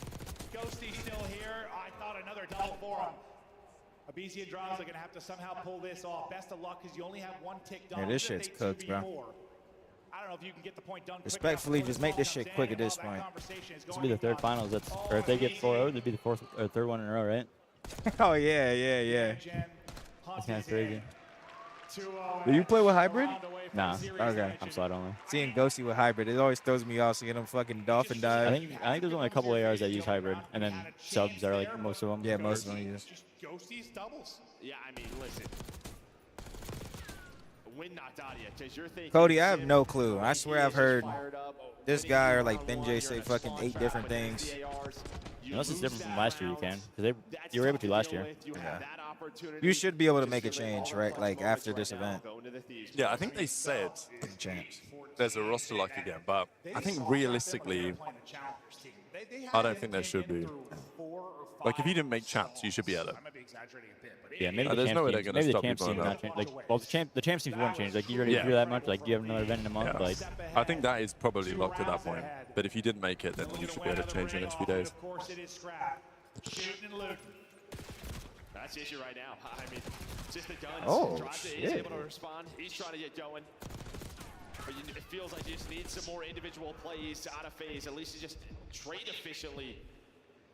Ghosty still here. I thought another double for him. Abizi and Draws are gonna have to somehow pull this off. Best of luck, because you only have 1 tick done. Yeah, this shit's cooked, bro. I don't know if you can get the point done. Respectfully, just make this shit quick at this point. This will be the 3rd finals. Or if they get 4-0, it'd be the 4th or 3rd one in a row, right? Oh yeah. That's kind of crazy. Do you play with hybrid? Nah. Okay. I'm slide only. Seeing Ghosty with hybrid, it always throws me off seeing him fucking dolphin dive. I think there's only a couple ARs that use hybrid, and then subs are like most of them. Yeah, most of them use. Ghosty's doubles. Yeah, I mean, listen. Win knocked out of you, because you're thinking. Cody, I have no clue. I swear I've heard this guy or like Benjay say fucking 8 different things. Unless it's different from last year, you can. Because you were able to last year. Yeah. You should be able to make a change, right? Like after this event. Yeah, I think they said there's a roster lock again, but I think realistically, I don't think there should be. Like if you didn't make champs, you should be at it. Yeah, maybe there's no way they're going to stop champs people team on not that. change. Like, well, the champs teams won't change. Like you already do that much. Like you have another event in a month. Like I think that is probably locked at that point. But if you didn't make it, then you should be able to change in the next few days. Of course, it is scrap. Shooting and looting. That's the issue right now. I mean, just the guns. Oh, He's able to respond. He's trying to get going. But it feels like you just need some more individual plays out of Faze. At least you just trade efficiently,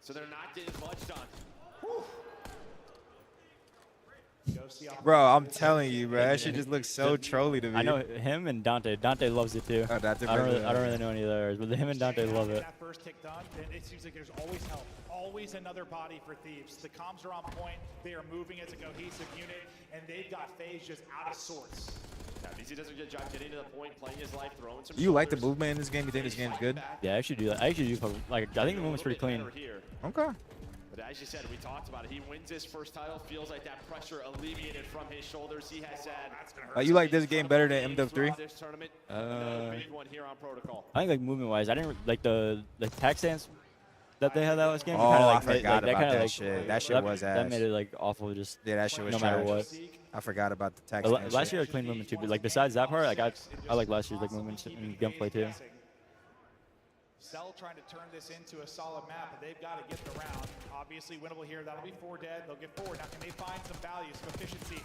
so they're not getting much done. Whew. Bro, I'm telling you, bro. That shit just looks so trolly to me. I know him and Dante. Dante loves it too. Oh, Dante I don't really really know any of theirs, but him and Dante love it. That first tick done, then it seems like there's always help. Always another body for Thieves. The comms are on point. They are moving as a cohesive unit, and they've got Faze just out of sorts. Yeah, BC does a good job getting to the point, playing his life, throwing some You like the shoulders. movement in this game? You think this game's good? Yeah, I actually do that. I actually do. Like, I think the movement's pretty clean. Okay. But as you said, we talked about it. He wins his first title. Feels like that pressure alleviated from his shoulders. He has had. You like this game better than MW3? This tournament. Another big one here on Protocol. I think like movement-wise, I didn't like the tax stance that they had that last game. Oh, kinda, I like, forgot that about kinda, that like, shit. That shit was ass. That made it like awful. Just Yeah, that shit was no matter trash. what. I forgot about the text. Last year I had clean movement too, but like besides that part, like I like last year's like movements and gunplay too. Cell trying to turn this into a solid map, but they've got to get the round. Obviously winnable here. That'll be 4 dead. They'll get forward. Now can they find some value, some efficiency?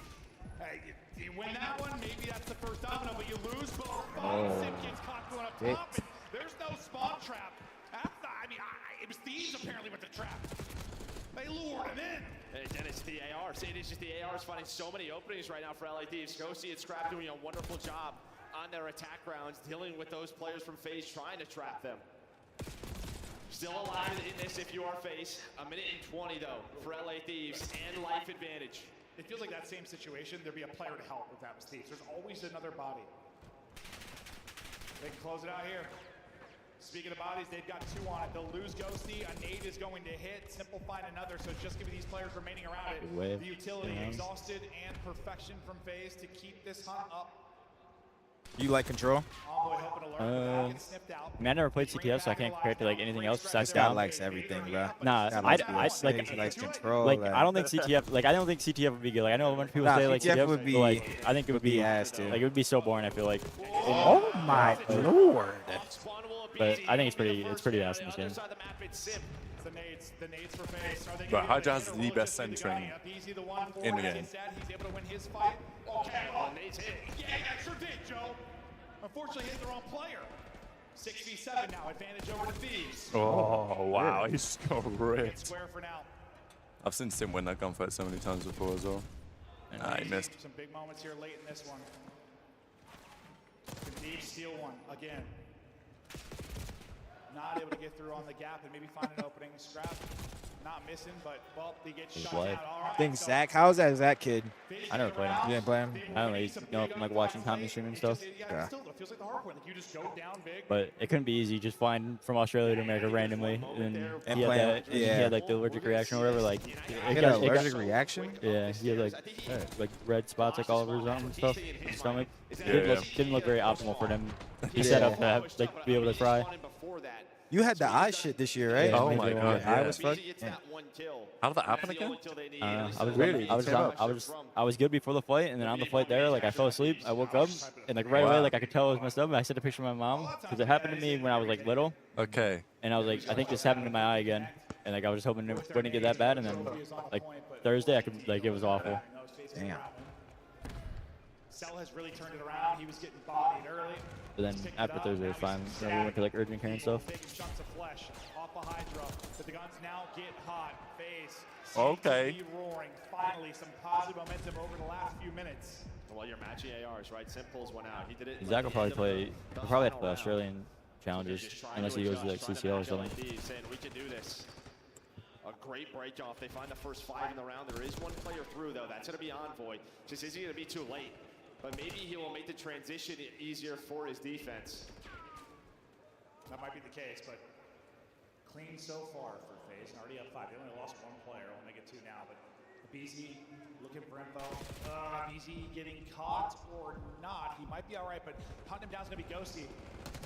You win that one, maybe that's the first domino, but you lose both. Sim gets caught going up top. And there's no spawn trap. It was Thieves apparently with the trap. They lured him in. Hey, Dennis, the ARs. It is just the ARs finding so many openings right now for LA Thieves. Ghosty and Scrap doing a wonderful job on their attack rounds, dealing with those players from Faze trying to trap them. Still alive in this if you are Faze. 1 minute and 20 though for LA Thieves and life advantage. It feels like that same situation. There'd be a player to help if that was Thieves. There's always another body. They can close it out here. Speaking of bodies, they've got 2 on it. They'll lose Ghosty. A nade is going to hit. Simple find another. So just giving these players remaining around it. Wave. The utility exhausted and perfection from Faze to keep this hunt up. You like control? I mean, I never played CTF, so I can't compare it to like anything else besides Scott down. likes everything, bro. Nah, Scott I likes like he likes control. Like I don't think CTF. Like I don't think CTF would be good. Like I know a bunch of people say like CTF would be. but, like I think it would be ass too. Like it would be so boring. I feel like. Oh my lord! But I think it's pretty ass in this game. The nades for Faze. Are they But gonna Haja has the best centering in the game. He's able to win his fight. Okay, nades hit. Yeah, sure did, Joe. Unfortunately, hit the wrong player. 6v7 now, advantage over to Thieves. Oh, wow, he's so ripped. Square for now. I've seen Sim win that gunfight so many times before as well. Nah, he missed. Some big moments here late in this one. Can Thieves steal one again? Not able to get through on the gap and maybe find an opening. Scrap not missing, but well, he gets shut down. All right, I think Zach. How's that Zach kid? I never played him. You didn't play him? I don't know. He's, from like watching comedy stream and stuff. Yeah. Still, it feels like the hard point. Like you just go down big. But it couldn't be easy. Just flying from Australia to America randomly, and he had that. He had like the allergic reaction or whatever. Like He had an allergic reaction? Yeah, he had like red spots like all over his arm and stuff, his stomach. Yeah, Didn't look very optimal for him. He set up to have, like be able to fry. You had the eye shit this year, right? Yeah, Oh my god, Eye yeah. was fucked. How did that happen again? I was good before the flight, and then on the flight there, like I fell asleep. I woke up, and like right away, like I could tell it was messed up. And I sent a picture of my mom because it happened to me when I was like little. Okay. And I was like, I think this happened to my eye again, and like I was just hoping it wouldn't get that bad. And then like Thursday, I could like it was awful. Damn. Cell has really turned it around. He was getting bodied early. But then after Thursday, it was fine. Then we went to like urgent care and stuff. Big chunks of flesh off a Hydra. But the guns now get hot. Faze. Okay. Roaring. Finally, some positive momentum over the last few minutes. Well, you're matching ARs, right? Sim pulls one out. He did it. Zach will probably play. He'll probably have to play Australian challenges unless he goes to like CCL or something. Saying we can do this. A great break off. They find the first 5 in the round. There is one player through though. That's going to be Envoy. Just isn't going to be too late. But maybe he will make the transition easier for his defense. That might be the case, but clean so far for Faze. And already up 5. They only lost 1 player. We'll make it 2 now. But BZ looking for info. BZ getting caught or not. He might be all right, but hunting him down is going to be Ghosty.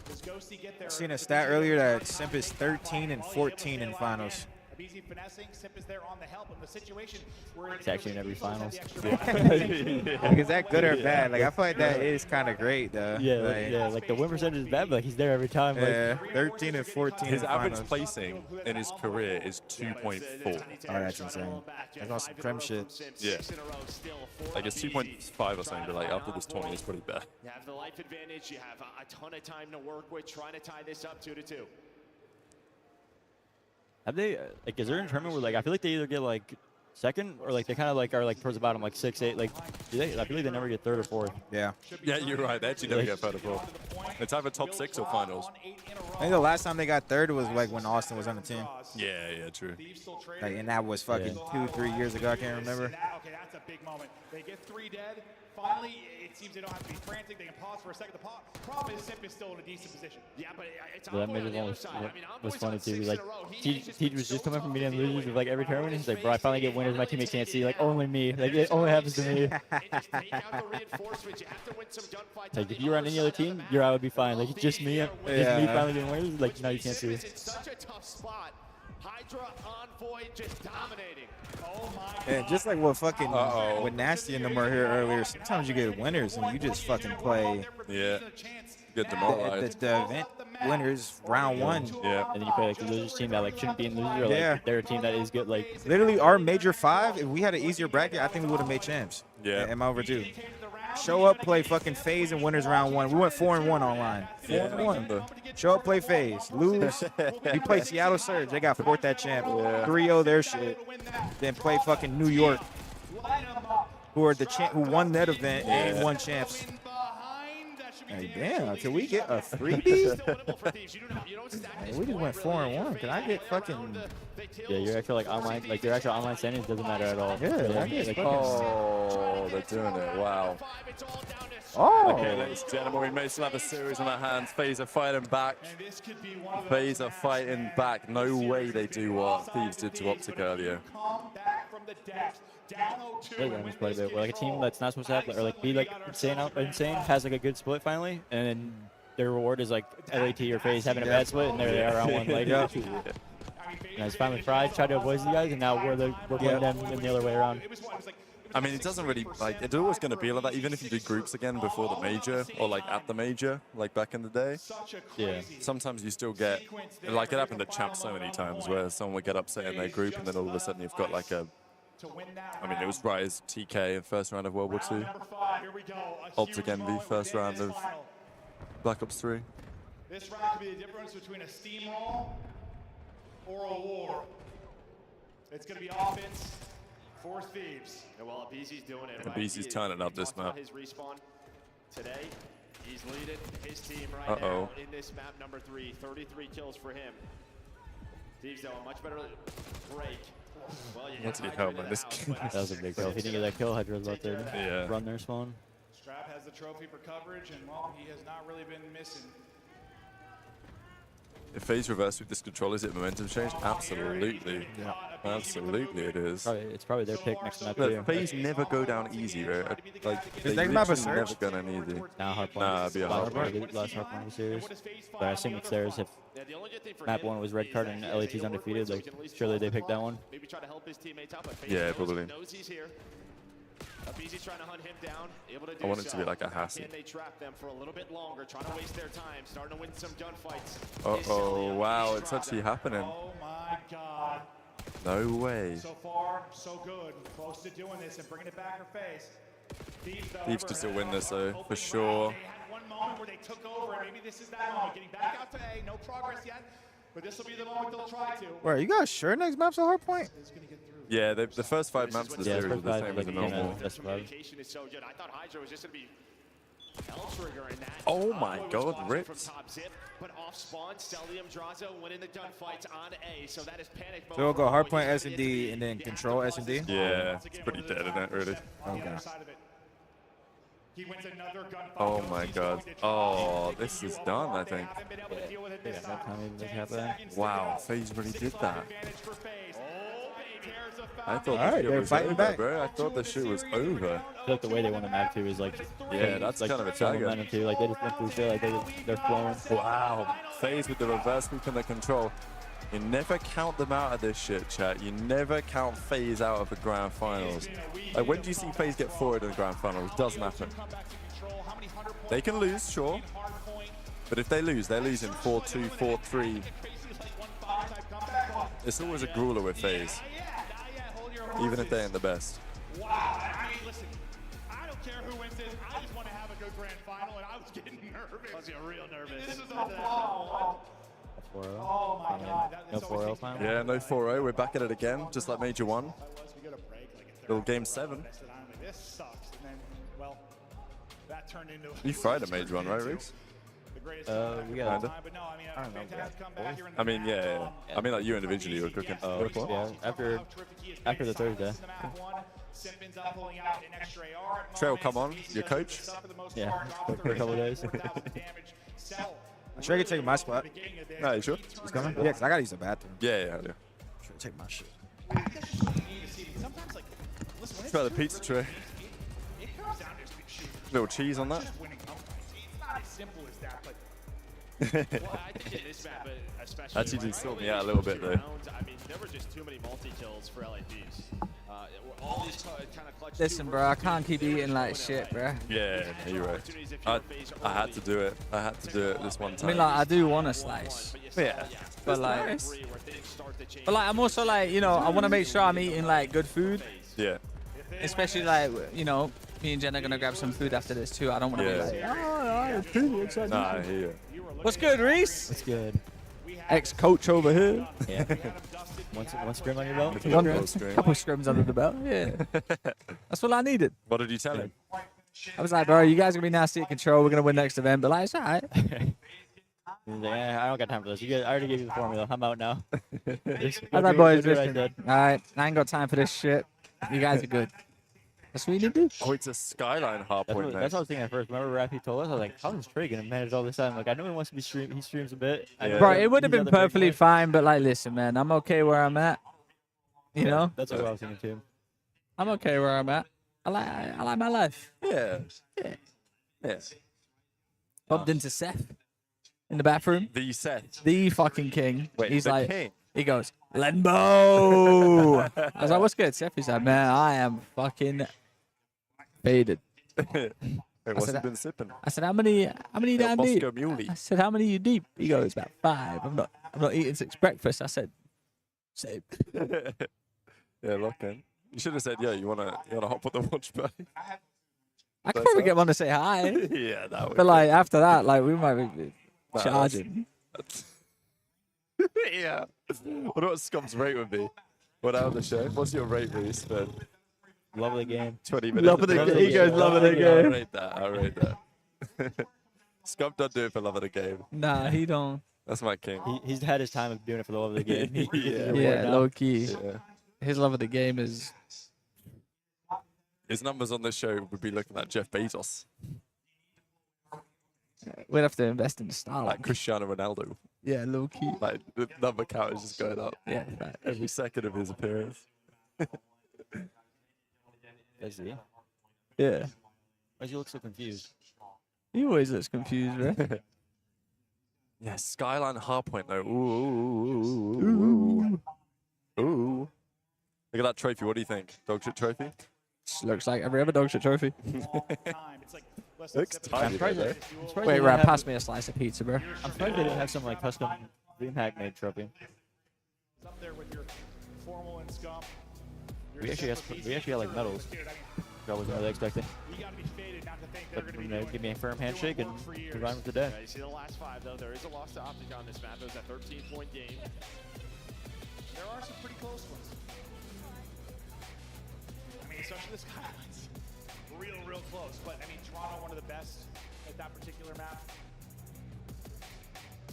Does Ghosty get there? I seen a stat earlier that Simp is 13 and 14 in finals. BZ finessing, Simp is there on the help in the situation. It's actually in every finals. Like, is that good or bad? Like, I feel like that is kind of great, though. Yeah, like the win percentage is bad, but like, he's there every time. Like, Yeah, 13 and 14 His in average finals. placing in his career is 2.4. Oh, that's insane. That's on some Prem shit. Yeah. Like it's 2.5 or something, but like after this tournament, it's pretty bad. You have the life advantage. You have a ton of time to work with, trying to tie this up 2-2. have they like? Is there a tournament where like I feel like they either get like second, or like they kind of like are like towards the bottom, like 6, 8. Like, do they? I believe they never get third or fourth. Yeah. Yeah, you're right. They actually never get third or fourth. It's either top 6 or finals. I think the last time they got third was like when Austin was on the team. Yeah, true. Like, and that was fucking 2-3 years ago. I can't remember. Okay, that's a big moment. They get 3 dead. Finally, it seems they don't have to be frantic. They can pause for a second. The problem is Simp is still in a decent position. Yeah, but it's So that made it was funny too. Like, Teach was just coming from beating losers of like every tournament. He's like, bro, I finally get winners my teammate can't see. Like, only me. Like, it only happens to me. Like, if you were on any other team, your eye would be fine. Like, it's just me. Just me finally getting winners. Like, now you can't see. It's such a tough spot. Hydra Envoy just dominating. Oh my And just like what fucking with Nasty and them were here earlier, sometimes you get winners and you just fucking play. Yeah. Get demoralized. The event winners round 1. Yeah. And then you play like the losers team that like shouldn't be in loser, or like they're a team that is good. Like literally our major 5, if we had an easier bracket, I think we would have made champs. Yeah. Am I overdue? Show up, play fucking Faze and winners round 1. We went 4-1 online. 4-1. Show up, play Faze. Lose. We played Seattle Surge. They got 4th at champ. 3-0 their shit. Then play fucking New York, who are the who won that event and won champs. Hey, damn, can we get a 3B? Hey, we just went 4-1. Can I get fucking... Yeah, your actual like online, like your actual online standings doesn't matter at all. Yeah, like, oh, they're doing it. Wow. Oh. Okay, ladies and gentlemen, we may still have a series on our hands. Faze are fighting back. Faze are fighting back. No way they do what Thieves did to Optic earlier. Almost quite a bit. Where like a team that's not supposed to have, or like be like insane has like a good split finally, and then their reward is like LAT or FaZe having a bad split, and there they are around 1. Like, and it's finally Fried tried to avoid you guys, and now we're playing them in the other way around. I mean, it doesn't really, like, it's always going to be like that, even if you do groups again before the major, or like at the major, like back in the day. Yeah. Sometimes you still get, like it happened at Champs so many times, where someone would get upset in their group, and then all of a sudden you've got like a, I mean, it was Rise, TK in first round of World War II. Optic Envy, first round of Black Ops 3. This round could be the difference between a steamroll or a war. It's going to be offense for Thieves. Yeah, well, BZ's doing it. And BZ's turning up this map. His respawn today. He's leading his team right now in this map number 3. 33 kills for him. Thieves, though, a much better break. Well, What's he help, man? This That was a big kill. If he didn't get that kill, Hydra was about to run their spawn. Strap has the trophy for coverage, and well, he has not really been missing. If Faze reverse with this control, is it momentum change? Absolutely. Yeah. Absolutely it is. It's probably their pick next map. Look, Faze never go down easy, right? Like, they next map a literally Surge? never go down easy. Nah, hard point. Nah, it'd be a hard point. Last hard point of the series. But I assume it's theirs if map 1 was red card and LAT's undefeated. Like, surely they picked that one. Maybe try to help his teammates out, but Yeah, probably. knows he's here. BZ's trying to hunt him down, able to do I want it to be like a hassle. And they trap them for a little bit longer, trying to waste their time, starting to win some gunfights. Uh-oh, wow, it's actually happening. Oh my God. No way. So far, so good. Close to doing this and bringing it back for FaZe. Thieves to still win this, though, for sure. They had one moment where they took over, and maybe this is that moment. Getting back out to A, no progress yet, but this will be the moment they'll try to. Wait, you guys sure next map's a hard point? Yeah, the first 5 maps of the series are the same as the normal. Communication is so good. I thought Hydra was just going to be L-triggering that. Oh my God, ripped. Top zip, but off spawn, Stellium Drazo winning the gunfights on A, so that is panic mode. So we'll go hard point S&D and then control S&D? Yeah, it's pretty dead, isn't it, really? Okay. He wins another gunfight. Oh my God. Oh, this is done, I think. Wow, Faze really did that. I thought the shit was over, bro. I thought the shit was over. I feel like the way they won the map too is like, yeah, that's like kind of a some tagger. momentum too. Like they just went through shit, like they're flowing. Wow, Faze with the reverse sweep and the control. You never count them out of this shit, chat. You never count Faze out of the grand finals. Like, when do you see Faze get forward in the grand finals? It doesn't happen. They can lose, sure. But if they lose, they're losing 4-2, 4-3. It's always a grueler with Faze. Even if they ain't the best. Wow, I mean, listen, I don't care who wins this. I just want to have a good grand final, and I was getting nervous. I was getting real nervous. This is a flaw. 4-0. Oh my God. No 4-0 final? Yeah, no 4-0. We're back at it again, just like Major 1. We got a break. Little game 7. This sucks. And then, well, that turned into. You fried a mage run, right, Reese? We got Kinda. But no, I mean, I don't know. fantastic comeback here in I mean, yeah. I mean, like you individually were cooking. Oh, yeah. After the Thursday. Trail, come on. Your coach? Yeah. For a couple of days. I'm sure I can take my spot. No, you sure? He's coming? Yeah, because I got to use the bathroom. Yeah. Sure, take my shit. Try the pizza tray. Little cheese on that. Simple as that, but I think in this map, especially Actually, did sort me out a little bit though. I mean, there were just too many multi-kills for LA Thieves. All these kind of clutch. Listen, bro, I can't keep eating like shit, bro. Yeah, you're right. I had to do it. I had to do it this one I time. mean, like, I do want a slice. Yeah. But like, I'm also like, you know, I want to make sure I'm eating like good food. Yeah. Especially like, you know, me and Jen are gonna grab some food after this too. I don't want to be like, oh, Nah, I hear you. What's good, Reese? That's good. Ex-coach over here. Yeah. One scrim on your belt? Couple scrims under the belt. Yeah. That's what I needed. What did you tell him? I was like, bro, you guys are gonna be nasty at control. We're gonna win next event, but like, it's alright. Yeah, I don't got time for this. I already gave you the formula. I'm out now. How's that, boys? Alright, I ain't got time for this shit. You guys are good. That's what you need to do. Oh, it's a skyline hard point, That's what I was thinking at first. Remember Rappy told us? I was like, how is Trey going to manage all this time? Like, I know he wants to be stream. He streams a bit. Bro, it would have been perfectly fine, but like, listen, man, I'm okay where I'm at. You know? That's what I was thinking too. I'm okay where I'm at. I like my life. Yeah. Bumped into Seth in the bathroom. The Seth. The fucking king. Wait, he's the like, king? he goes, Lembo. I was like, what's good, Seth? He's like, man, I am fucking faded. Hey, what's he been sipping? I said, how many down deep? Moscow Muley. I said, how many you deep? He goes, about 5. I'm not eating since breakfast. I said, same. Yeah, lock in. You should have said, yeah, you wanna hop on the watch party? I could probably get one to say hi. Yeah, that would. But like after that, like we might be charging. Yeah. What about Scott's rate would be? What out of the show? What's your rate, Reese? Love of the game. 20 minutes. Love of the game. He goes, love of the game. I'll rate that. Scott don't do it for love of the game. Nah, he don't. That's my king. He's had his time of doing it for the love of the game. Yeah, low key. Yeah. His love of the game is. His numbers on this show would be looking like Jeff Bezos. We'd have to invest in the star. Like Cristiano Ronaldo. Yeah, low key. Like the number count is just going up. Yeah, right. Every second of his appearance. Is he? Yeah. Why does he look so confused? He always looks confused, right? Yeah, Skyline Hardpoint though. Ooh. Look at that trophy. What do you think? Dog shit trophy? Looks like every other dog shit trophy. Looks tiny. Wait, Rap, pass me a slice of pizza, bro. I'm surprised they didn't have some like custom DreamHack made trophy. up there with your formal and scum. We actually had like medals. I wasn't really expecting. But give me a firm handshake and move on with the day. You see the last 5 though. There is a loss to Optic on this map. It was a 13-point game. There are some pretty close ones. I mean, especially the Skylines. Real close. But I mean, Toronto, one of the best at that particular map.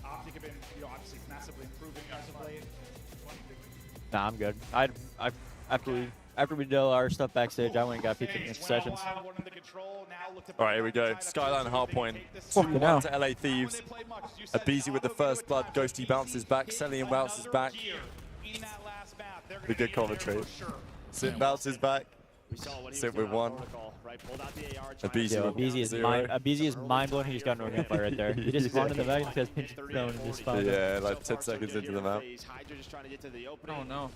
Optic have been, obviously massively improving as of late. Nah, I'm good. After we did all our stuff backstage, I went and got pizza in concessions. All right, here we go. Skyline Hardpoint. 2-1 to LA Thieves. Abizi with the first blood. Ghosty bounces back. Cellian bounces back. The good commentary. Sim bounces back. Sim with 1. Abizi is mind blowing. He just got an organ fire right there. He just spawned in the back and just pinch stone and just spawned. Yeah, like 10 seconds into the map. Oh no.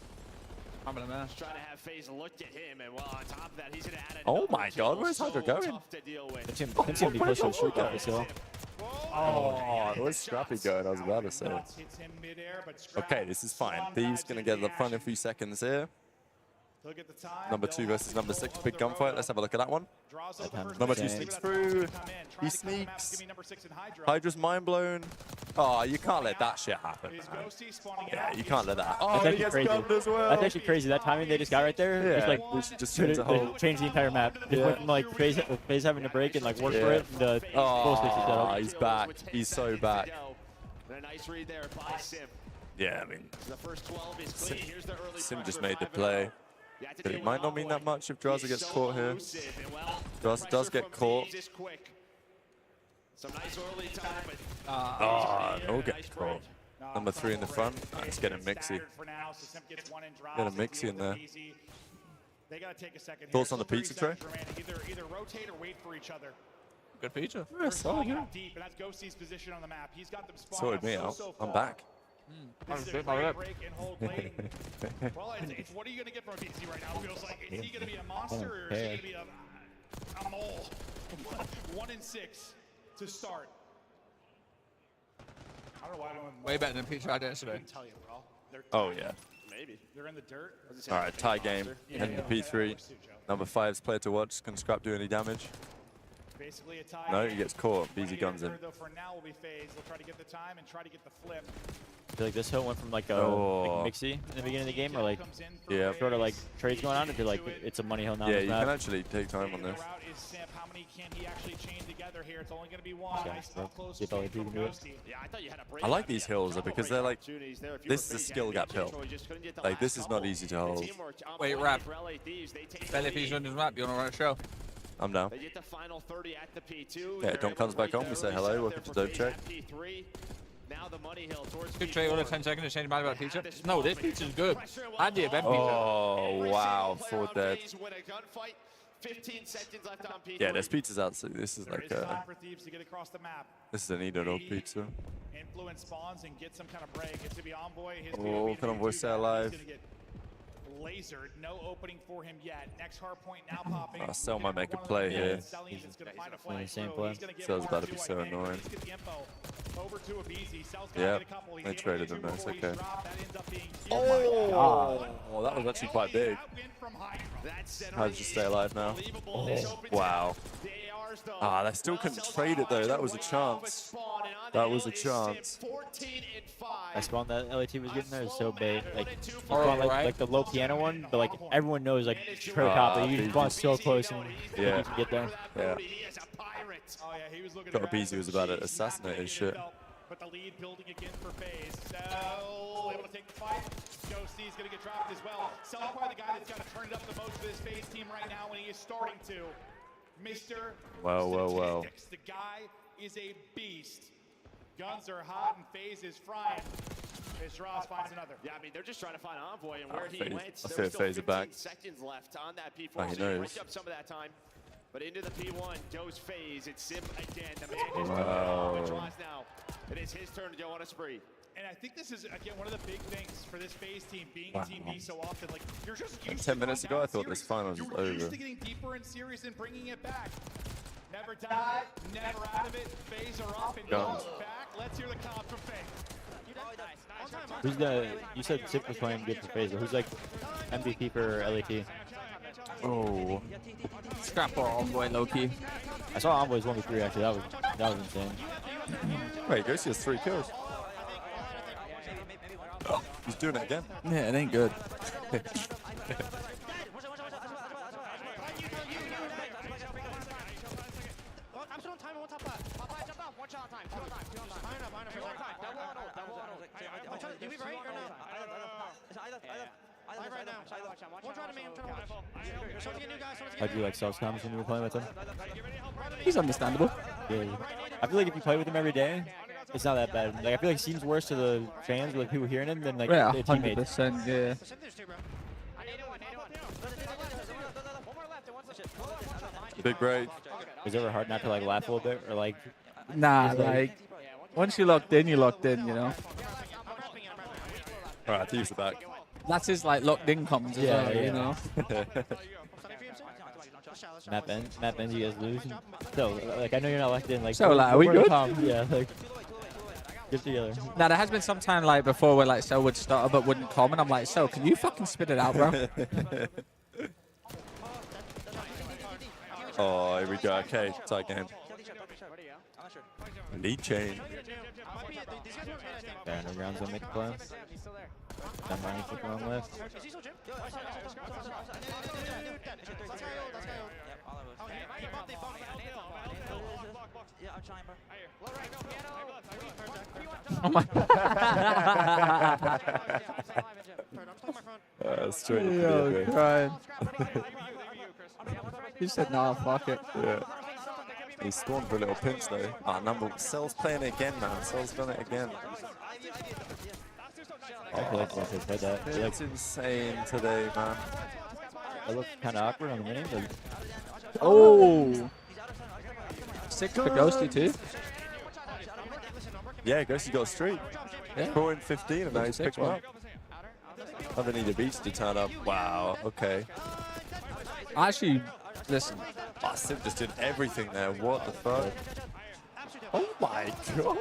I'm gonna mess. Trying to have Faze look at him, and well, on top of that, he's gonna add Oh my God, where's Hydra going? It's him to be pushing the streak off this hill. Oh, where's Scrappy going? I was about to say. Okay, this is fine. Thieves gonna get to the front in a few seconds here. He'll get the time. Number 2 versus number 6. Big gunfight. Let's have a look at that one. Number 2 sneaks through. He sneaks. Hydra's mind blown. Oh, you can't let that shit happen. Yeah, you can't let that. Oh, That's he actually gets crazy. gunned as well. That's actually crazy. That timing they just got right there, Yeah, just like we should just change the whole. changed the entire map. Just went from like Faze having to break and like work for it. And the full switch is set Oh, up. he's back. He's so back. And a nice read there by Sim. Yeah, I mean, The first 12 is clean. Here's the early Sim pressure, just made the 5-0. play. Yeah, it's a But it game might not mean that much if Draza gets caught here. Draza does get caught. Some nice early time, but Oh, no get caught. Number 3 in the front. Let's get a mixie. Get a mixie in there. They gotta take a second. Thoughts on the pizza tray? Either rotate or wait for each other. Good pizza. They're Yeah, solid, calling yeah. out deep, and that's Ghosty's position on the map. He's got them spotted Sorted up me so, out. so I'm far. back. This is a great break and hold late. Well, it's what are you going to get from BC right now? It feels like, is he going to be a monster or is he going to be a mole? 1 and 6 to start. I don't know why I don't. Way better than Peach I did yesterday. Couldn't tell you, bro. They're Oh, yeah. Maybe. They're in the dirt. All right, tie game. Heading to P3. Number 5's player to watch. Can Scrap do any damage? Basically a tie. No, he gets caught. BZ guns him. Though for now will be Faze. They'll try to get the time and try to get the flip. I feel like this hill went from like a Oh. like mixy in the beginning of the game, or like Yeah. sort of like trades going on, into like it's a money hill now. Yeah, on you this can map. actually take time on this. Is Simp. How many can he actually chain together here? It's only going to be one. Okay, Nice so up close see if LAP from can do it. Ghosty. Yeah, I thought you had a break. I like these hills though, because they're like, this is a skill gap hill. Like, this is not easy to hold. Wait, Rap. LAP's on this map. You want to run a show? I'm down. They get the final 30 at the P2. Yeah, Don comes back on. We say hello. Welcome to Dope Check. P3. Now the money hill towards Good trade. All the 10 seconds to change mind about pizza. No, this pizza's good. I did that pizza. Oh, wow. Full dead. win a gunfight. 15 seconds left on P3. Yeah, there's pizzas out. So this is There like is time a, for Thieves to get across the map. this is an eat dog pizza. Influence spawns and get some kind of break. It's going to be Envoy. His Oh, can Envoy stay alive? Lasered. No opening for him yet. Next hard point now popping. Sel might make a play here. Definitely the same play. Sel's about to be so annoying. Over to a BZ. Sel's got Yeah, a couple. He's they gonna traded get him. two That's before he's okay. dropped. That ends up being Oh, that was actually quite big. How did you stay alive now? Oh, wow. Ah, they still couldn't trade it though. That was a chance. That was a chance. I spawned that LAT was getting there is so bait. Like, you spawn like the low piano one, but like everyone knows like pro top, like, you just spawn so close and Yeah. you can get there. Yeah. Oh, yeah, he was looking Got a around BZ was about to assassinate his shit. But the lead building again for Faze. So able to take the fight. Ghosty's gonna get dropped as well. Sel's probably the guy that's gotta turn it up the most for this Faze team right now, and he is starting to. Mr. Well. Statistics. The guy is a beast. Guns are hot and Faze is frying. As Ross finds another. Yeah, I mean, they're just trying to find Envoy and where he Faze. went. I There fear was still Faze are 15 back. seconds left on that P4. Oh, he so knows. racked up some of that time. But into the P1 goes Faze. It's Sim again. The man is Wow. Draws now. It is his turn to go on a spree. And I think this is, again, one of the big things for this Faze team being Wow. Team B so often. Like, you're just And used 10 to minutes going ago, down I thought this series. finals was You were used over. to getting deeper in series and bringing it back. Never die, never out of it. Faze are up and Guns. goes back. Let's hear the comp from Faze. Who's the? You said Sip was playing good for Faze. Who's like MVP for LAT? Oh. Scrap or Envoy low key. I saw Envoy's 1v3 actually. That was insane. Wait, Ghosty has 3 kills. Oh, he's doing it again. Yeah, it ain't good. How'd you like Sel's comms when you were playing with him? He's understandable. Yeah. I feel like if you play with him every day, it's not that bad. Like I feel like it seems worse to the fans, like people hearing him, than like Yeah, their teammates. 100%. Yeah. Big break. Is it ever hard not to like laugh a little bit or like? Nah, just, like once you're locked in, you're locked in. You know. All right, Thieves are back. That's his like locked in comms as well. You know. Map ends, you guys lose. So like I know you're not locked in. Like So, like, are we we're good? calm. Yeah, like. Get together. Now there has been some time like before where like So would stutter but wouldn't come, and I'm like, So, can you fucking spit it out, bro? Oh, here we go. Okay, tight game. Lead chain. Yeah, no grounds gonna make a play. Don't mind if you come on left. Oh my. Straight up Yo, video, crying. He said, "Nah, fuck it." Yeah. He's scoring for a little pinch though. Ah, Cell's playing it again, man. Cell's done it again. I feel like once they said that, I feel like It's insane today, man. it looked kind of awkward on the winning, but Oh. 6 for Ghosty too. Yeah, Ghosty got a streak. Yeah. 4 in 15, and now he's picked one up. Oh, they need a beast to turn up. Wow, okay. Actually, listen. Oh, Sim just did everything there. What the fuck? Oh my god.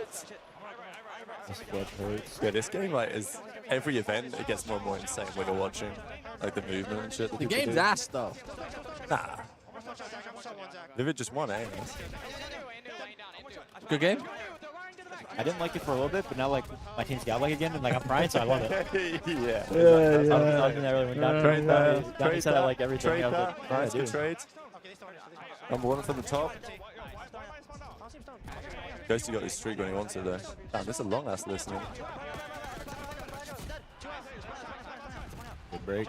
Yeah, this game like is every event it gets more and more insane when you're watching, like the movement and shit. The game's ass though. Nah. Livid just won, eh? Good game. I didn't like it for a little bit, but now like my team's godlike again, and like I'm crying, so I love it. Yeah. I was in there earlier when Trade that. Donnie said I like everything. Trade I was that. like, yeah, Nice, good dude. trades. Number 1 from the top. Ghosty got his streak when he wanted though. Damn, this is a long ass listening. Good break.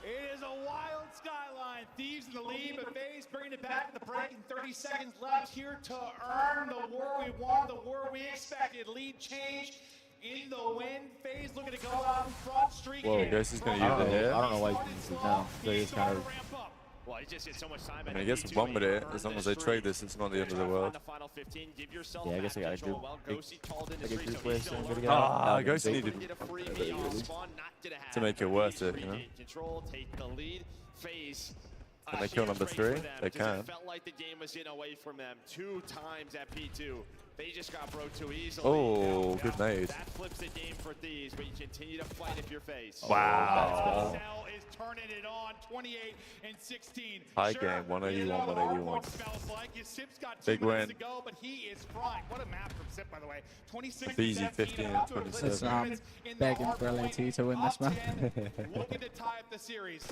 It is a wild skyline. Thieves in the lead, but Faze bringing it back to the break. 30 seconds left here to earn the war we want, the war we expected. Lead change in the win. Faze looking to go out in front, streak. Whoa, Ghosty's going to use it here. I don't know why he's using it now. So he's kind of. Well, he just hit so much time. I mean, I guess one with it, as long as they trade this, it's not the end of the world. Yeah, I guess I got a group. Like a group way soon. Ah, Ghosty needed to make it worth it, you know? Control, take the lead. Faze. Can they kill number 3? They can. It felt like the game was in away from them 2 times at P2. They just got broke too easily. Oh, good nade. That flips the game for Thieves, but you continue to fight if you're Faze. Wow. Cell is turning it on, 28 and 16. High game, 181, 181. Big win. To go, but he is frying. What a map from Sip, by the way. 26 Easy 15 and 27. Listen, I'm begging for LAT to win this man. Looking to tie up the series.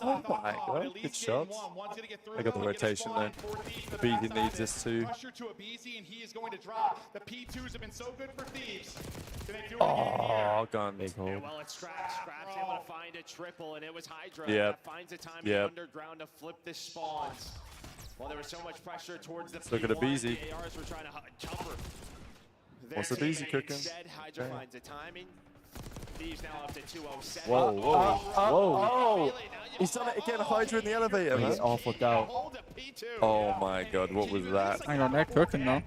Oh my god, good shots. They got the rotation there. Beatty needs this too. Pressure to Abizi, and he is going to drop. The P2s have been so good for Thieves. Can they do it Oh, gone big hole. Well, it's Scraps. Scraps able to find a triple, and it was Hydra Yep. that finds a time in the Yep. underground to flip the spawns. Well, there was so much pressure towards the Let's look at P1, Abizi. the ARs were trying to cover. What's their Abizi teammate. cooking? Instead, Hydra Okay. finds the timing. Thieves now up to 207. Whoa, whoa, whoa. He's done it again, Hydra in the elevator, He's man. all flipped out. Oh my god, what was that? Hang on, they're cooking though.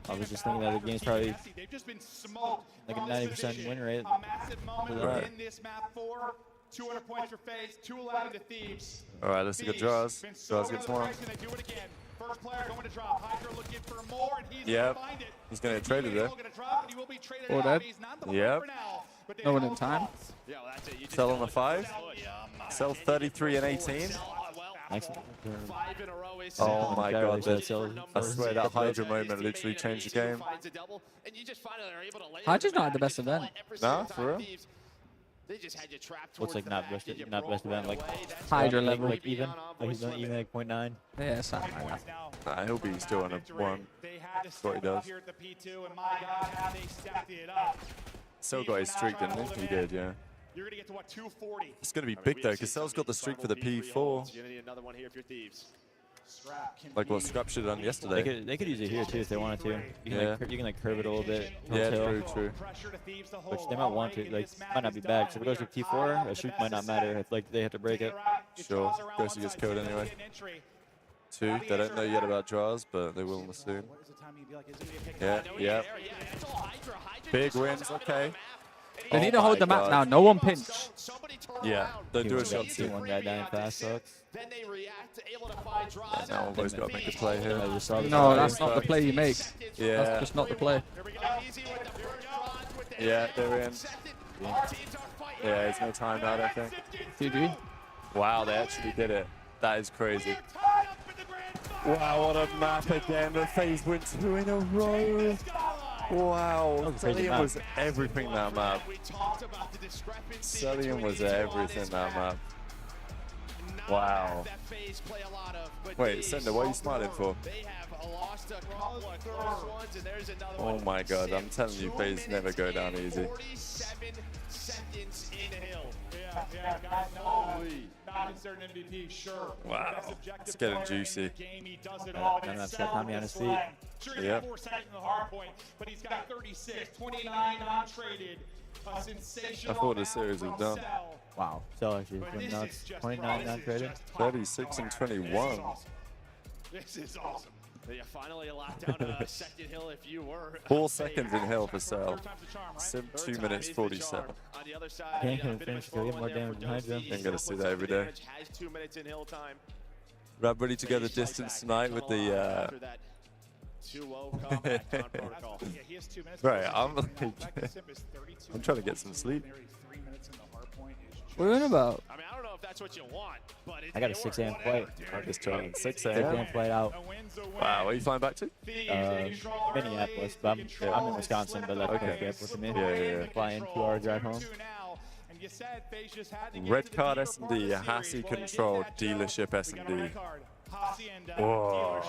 I was just thinking that the game's probably They've just been smoked. like a 90% win rate. A massive moment Right. in this map 4. 200 points for Faze, 211 to Thieves. Alright, let's look at Jaws. Been so Jaws good gets on the one. price, and they do it again. First player going to drop. Hydra looking for more, and he's Yep. going to find it. He's going to get traded there. Gonna drop, and he will be traded Or out. dead. He's not the Yep. for now, but they No one have in time. Yeah, well, that's it. You just Sell on a 5. Sell 33 and 18. Excellent. 5 in a row is Oh my Guy really god, said so. I swear that Hydra moment literally changed the game. finds a double, and you just finally are able to lay Hydra's not at the best event. Nah, for real? They just had you trapped What's towards like the not back, best, and you not broke best event, right like away. That's Hydra why they level. may like be even, on like he's not even like 0.9. Yeah, something like that. Nah, he'll be still on a 1. They had to That's what he step up does. here at the P2, and my God, how they stacked it up. Cell got his streak, didn't he? He did, yeah. You're going to get to what, 240? It's going to be big though, because Cell's got the streak for the P4. You're gonna need another one here if you're Thieves. Like what Scrap should have done yesterday. They could use it here too if they wanted to. You can, Yeah. like, you can like curve it a little bit. Yeah, hill, true. Which they might want to. Like, might not be bad. So if it goes to P4, a shoot might not matter. If like they have to break it. Sure. Ghosty gets killed anyway. 2. They don't know yet about draws, but they will soon. Yeah, yeah. Big wins, okay. They need to Oh hold my the map God. now. No one pinch. Yeah, don't do a shot See too. one guy dying fast sucks. Then they react, able to find Droz. Now always got to make a play here. No, that's not the play you make. Yeah. That's just not the play. Yeah, they're in. Yeah, there's no timeout, I think. GG. Wow, they actually did it. That is crazy. Wow, what a map again. The Faze went 2 in a row. Wow, Cellium was everything that map. Cellium was everything that map. Wow. Wait, Sender, what are you smiling for? Oh my god, I'm telling you, Faze never go down easy. 47 seconds in Hill. Yeah, guys, not considered MVP, sure. Wow, it's getting juicy. That's Tommy on his feet. Yeah. 4 seconds in the hard point, but he's got 36, 29 non-traded. A sensational I thought the series was done. Wow. So actually, went nuts. 29 non-traded. 36 and 21. This is awesome. Yeah, finally a lockdown second Hill if you were. 4 seconds in Hill for Sal. 2 minutes 47. On the other side, Can't finish till get more damage behind him. Ain't gonna see that every day. Has 2 minutes in Hill time. Rab ready to go the distance tonight with the 2-0 comeback on protocol. right, I'm trying to get some sleep. What are you on about? I mean, I don't know if that's what you want, but I got a 6 a.m. flight. I'm just trying. 6 6 a.m. a.m. flight out. Wow, where are you flying back to? Minneapolis, but I'm in Wisconsin, but that's okay. Airport for me. Yeah. Flying 2-hour drive home. Red card S&D, Hassie Control, dealership S&D. Whoa.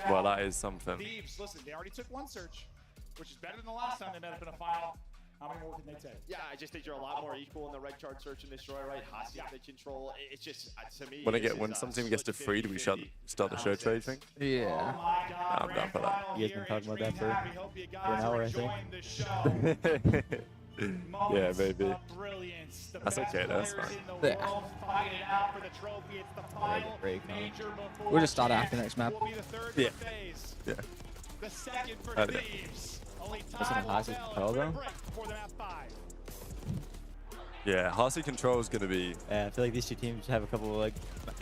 Well, that is something. Thieves, listen, they already took 1 search, which is better than the last time they met up in a final. How many more can they take? Yeah, I just think you're a lot more equal in the red card search and destroy, right? Hassie, the control. It's just, to me, When some team gets to 3, do we start the show trade thing? Yeah. I'm down for that. You guys been talking about that for an hour, I think. Yeah, maybe. That's okay, that's fine. Yeah. We'll just start after next map. Yeah. Yeah. The second for Thieves. Listen to Hassie's control, though. Yeah, Hassie Control is going to be... Yeah, I feel like these two teams have a couple of, like...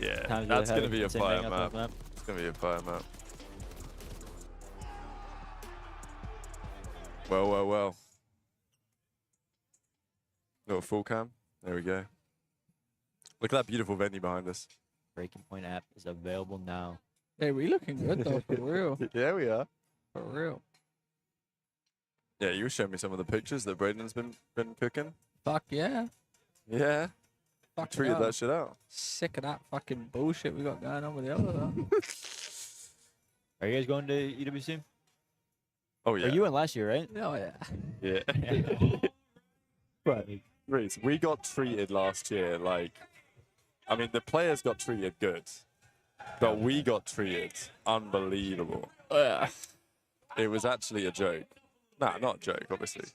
Yeah, times that's where going to they be a have the same fire thing up map. It's going to be a fire map. Well. Little full cam. There we go. Look at that beautiful venue behind us. Breaking Point app is available now. Hey, we looking good though, for real. Yeah, we are. For real. Yeah, you were showing me some of the pictures that Braden's been cooking. Fuck yeah. Yeah. Fuck Treated that shit out. Sick of that fucking bullshit we got going on with the other though. Are you guys going to EWC? Oh yeah. Or you went last year, right? Oh yeah. Yeah. Right. Reese, we got treated last year like, I mean, the players got treated good, but we got treated unbelievable. It was actually a joke. Nah, not a joke, obviously.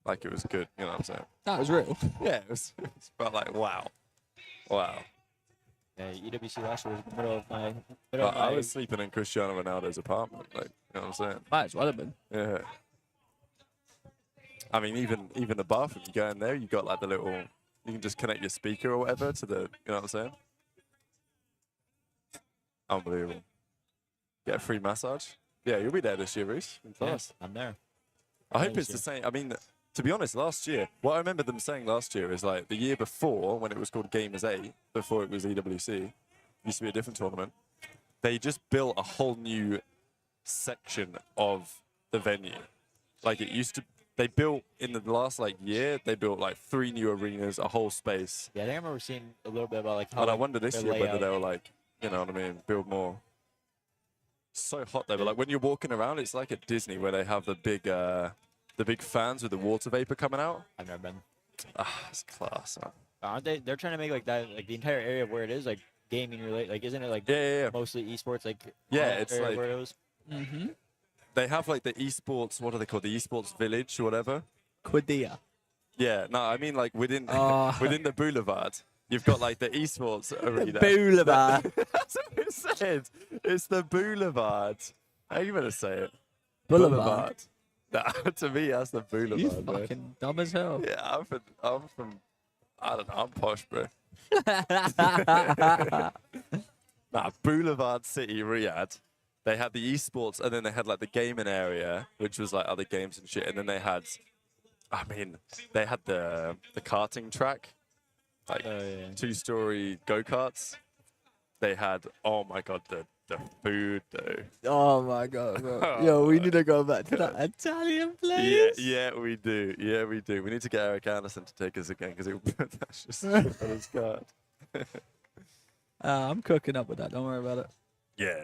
Like, it was good, you know what I'm saying? That was real. Yeah, it was felt like, wow. Wow. Yeah, EWC last year was the middle of my... I was sleeping in Cristiano Ronaldo's apartment, like, you know what I'm saying? Might as well have been. Yeah. I mean, even the bathroom, you go in there, you got like the little, you can just connect your speaker or whatever to the, you know what I'm saying? Unbelievable. Get a free massage. Yeah, you'll be there this year, Reese. Yeah, I'm there. I hope it's the same. I mean, to be honest, last year, what I remember them saying last year is like the year before, when it was called Gamers 8, before it was EWC, used to be a different tournament, they just built a whole new section of the venue. Like it used to, they built, in the last like year, they built like 3 new arenas, a whole space. Yeah, I think I remember seeing a little bit about like how And I like, wonder this their year whether layout. they were like, you know what I mean, build more. So hot though, but like when you're walking around, it's like at Disney where they have the big fans with the water vapor coming out. I've never been. Ah, it's class, man. Aren't they? They're trying to make like that, like the entire area of where it is, like gaming related. Like, isn't it like Yeah. mostly esports? Like Yeah, it's area like where it was. They have like the esports. What are they called? The esports village or whatever. Quadia. Yeah, no, I mean like within Oh. within the boulevard, you've got like the esports arena. Boulevard. That's what it said. It's the boulevard. How are you gonna say it? Boulevard. Nah, to me, that's the Boulevard. You bro. fucking dumb as hell. Yeah, I'm from, I don't know, I'm posh, bro. Nah, Boulevard City, Riyadh. They had the esports, and then they had like the gaming area, which was like other games and shit. And then they had, I mean, they had the karting track, like 2-story go-karts. They had, oh my god, the food though. Oh my god, bro. Yo, we need to go back to that Italian place. Yeah, we do. Yeah, we do. We need to get Eric Anderson to take us again because that's just on his card. I'm cooking up with that. Don't worry about it. Yeah.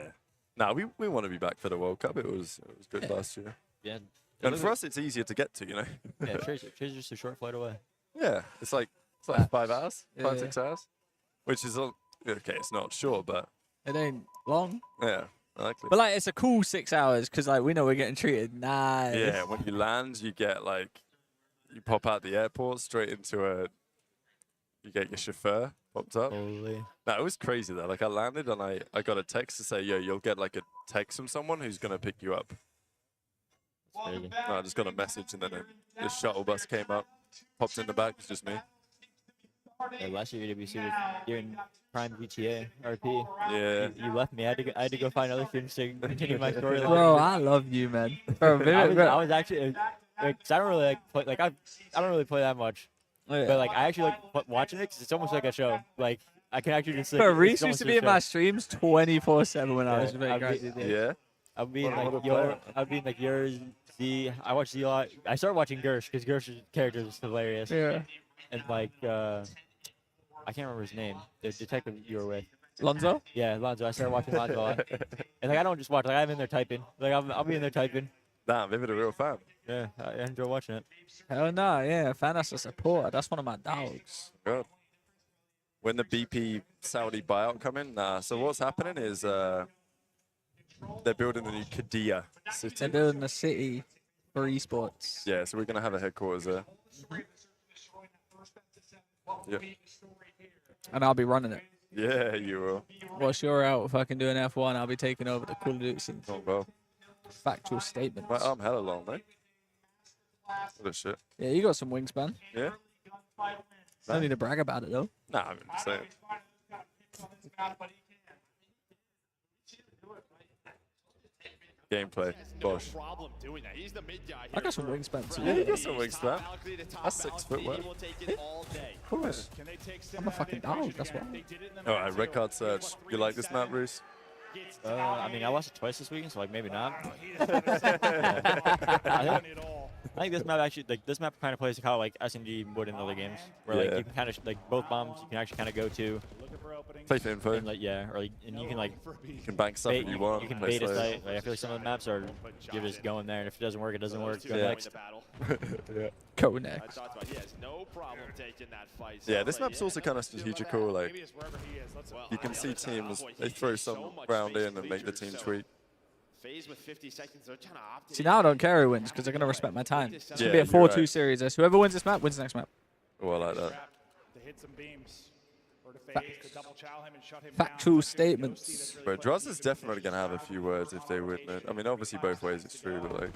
Nah, we want to be back for the World Cup. It was good last year. Yeah. And for us, it's easier to get to, you know. Yeah, Tracer's just a short flight away. Yeah, it's like 5 hours, 6 hours, which is okay. It's not short, but it ain't long. Yeah, exactly. But like, it's a cool 6 hours because like we know we're getting treated nice. Yeah, when you land, you get like, you pop out the airport straight into you get your chauffeur popped up. Holy. No, it was crazy though. Like I landed and I got a text to say, yo, you'll get like a text from someone who's gonna pick you up. Crazy. No, I just got a message and then the shuttle bus came up, popped in the back. It's just me. Yeah, last year EWC was during prime GTA RP. Yeah. You left me. I had to go find other things to continue my story. Bro, I love you, man. Bro, I was actually like, 'cause I don't really like play, like I don't really play that much. Yeah. But like I actually like watching it because it's almost like a show. Like I can actually just. Like, Bro, it's Reese almost used to a be in show. my streams 24/7 when I was I'd making. be- Yeah. I'd be in What like a player. I'd be in like yours, Z. I watch Z a lot. I started watching Gersh because Gersh's character is hilarious. Yeah. And like I can't remember his name. The detective you were with. Lonzo? Yeah, Lonzo. I started watching Lonzo a lot. And like I don't just watch. Like I'm in there typing. Like I'll be in there typing. Damn, Vivid a real fan. Yeah, I enjoy watching it. Hell no, yeah. Fan as a supporter. That's one of my dogs. Good. When the BP Saudi buyout come in, nah. So what's happening is they're building the new Qiddiya city. They're building a city for esports. Yeah, so we're gonna have a headquarters there. Yeah. And I'll be running it. Yeah, you will. Whilst you're out fucking doing F1, I'll be taking over the Call of Duty scene. Oh, well. Factual statements. My arm hella long, mate. What a shit. Yeah, you got some wingspan. Yeah. No need to brag about it though. Nah, I'm just saying. Gameplay, Bosh. I got some wingspan too. Yeah, you got some wingspan. That's 6 foot work. Of course. I'm a fucking dog, that's why. Alright, red card search. You like this map, Bruce? I mean, I watched it twice this weekend, so like maybe not. I think this map actually, like this map kind of plays how like SNG would in other games, where like Yeah. you can kind of like both bombs you can actually kind of go to. Play for info. And, like yeah, or like, and you can like You can bank stuff bait, if you want. You can play bait a slow. site. Like I feel like some of the maps are you're just going there, and if it doesn't work, it doesn't work. Go Yeah. next. Yeah. Go next. Yeah, this map's also kind of strategical. Like, you can see teams, they throw some round in and make the team tweak. Faze with 50 seconds. They're trying to opt See, now I don't care who wins because they're going to respect my time. It's going to Yeah, be a you're 4-2 right. series. As whoever wins this map wins the next map. Oh, I like that. To hit some beams. Or to Faze to double chow him and shut him Factual statements. But Droz is definitely going to have a few words if they win it. I mean, obviously both ways it's true, but like,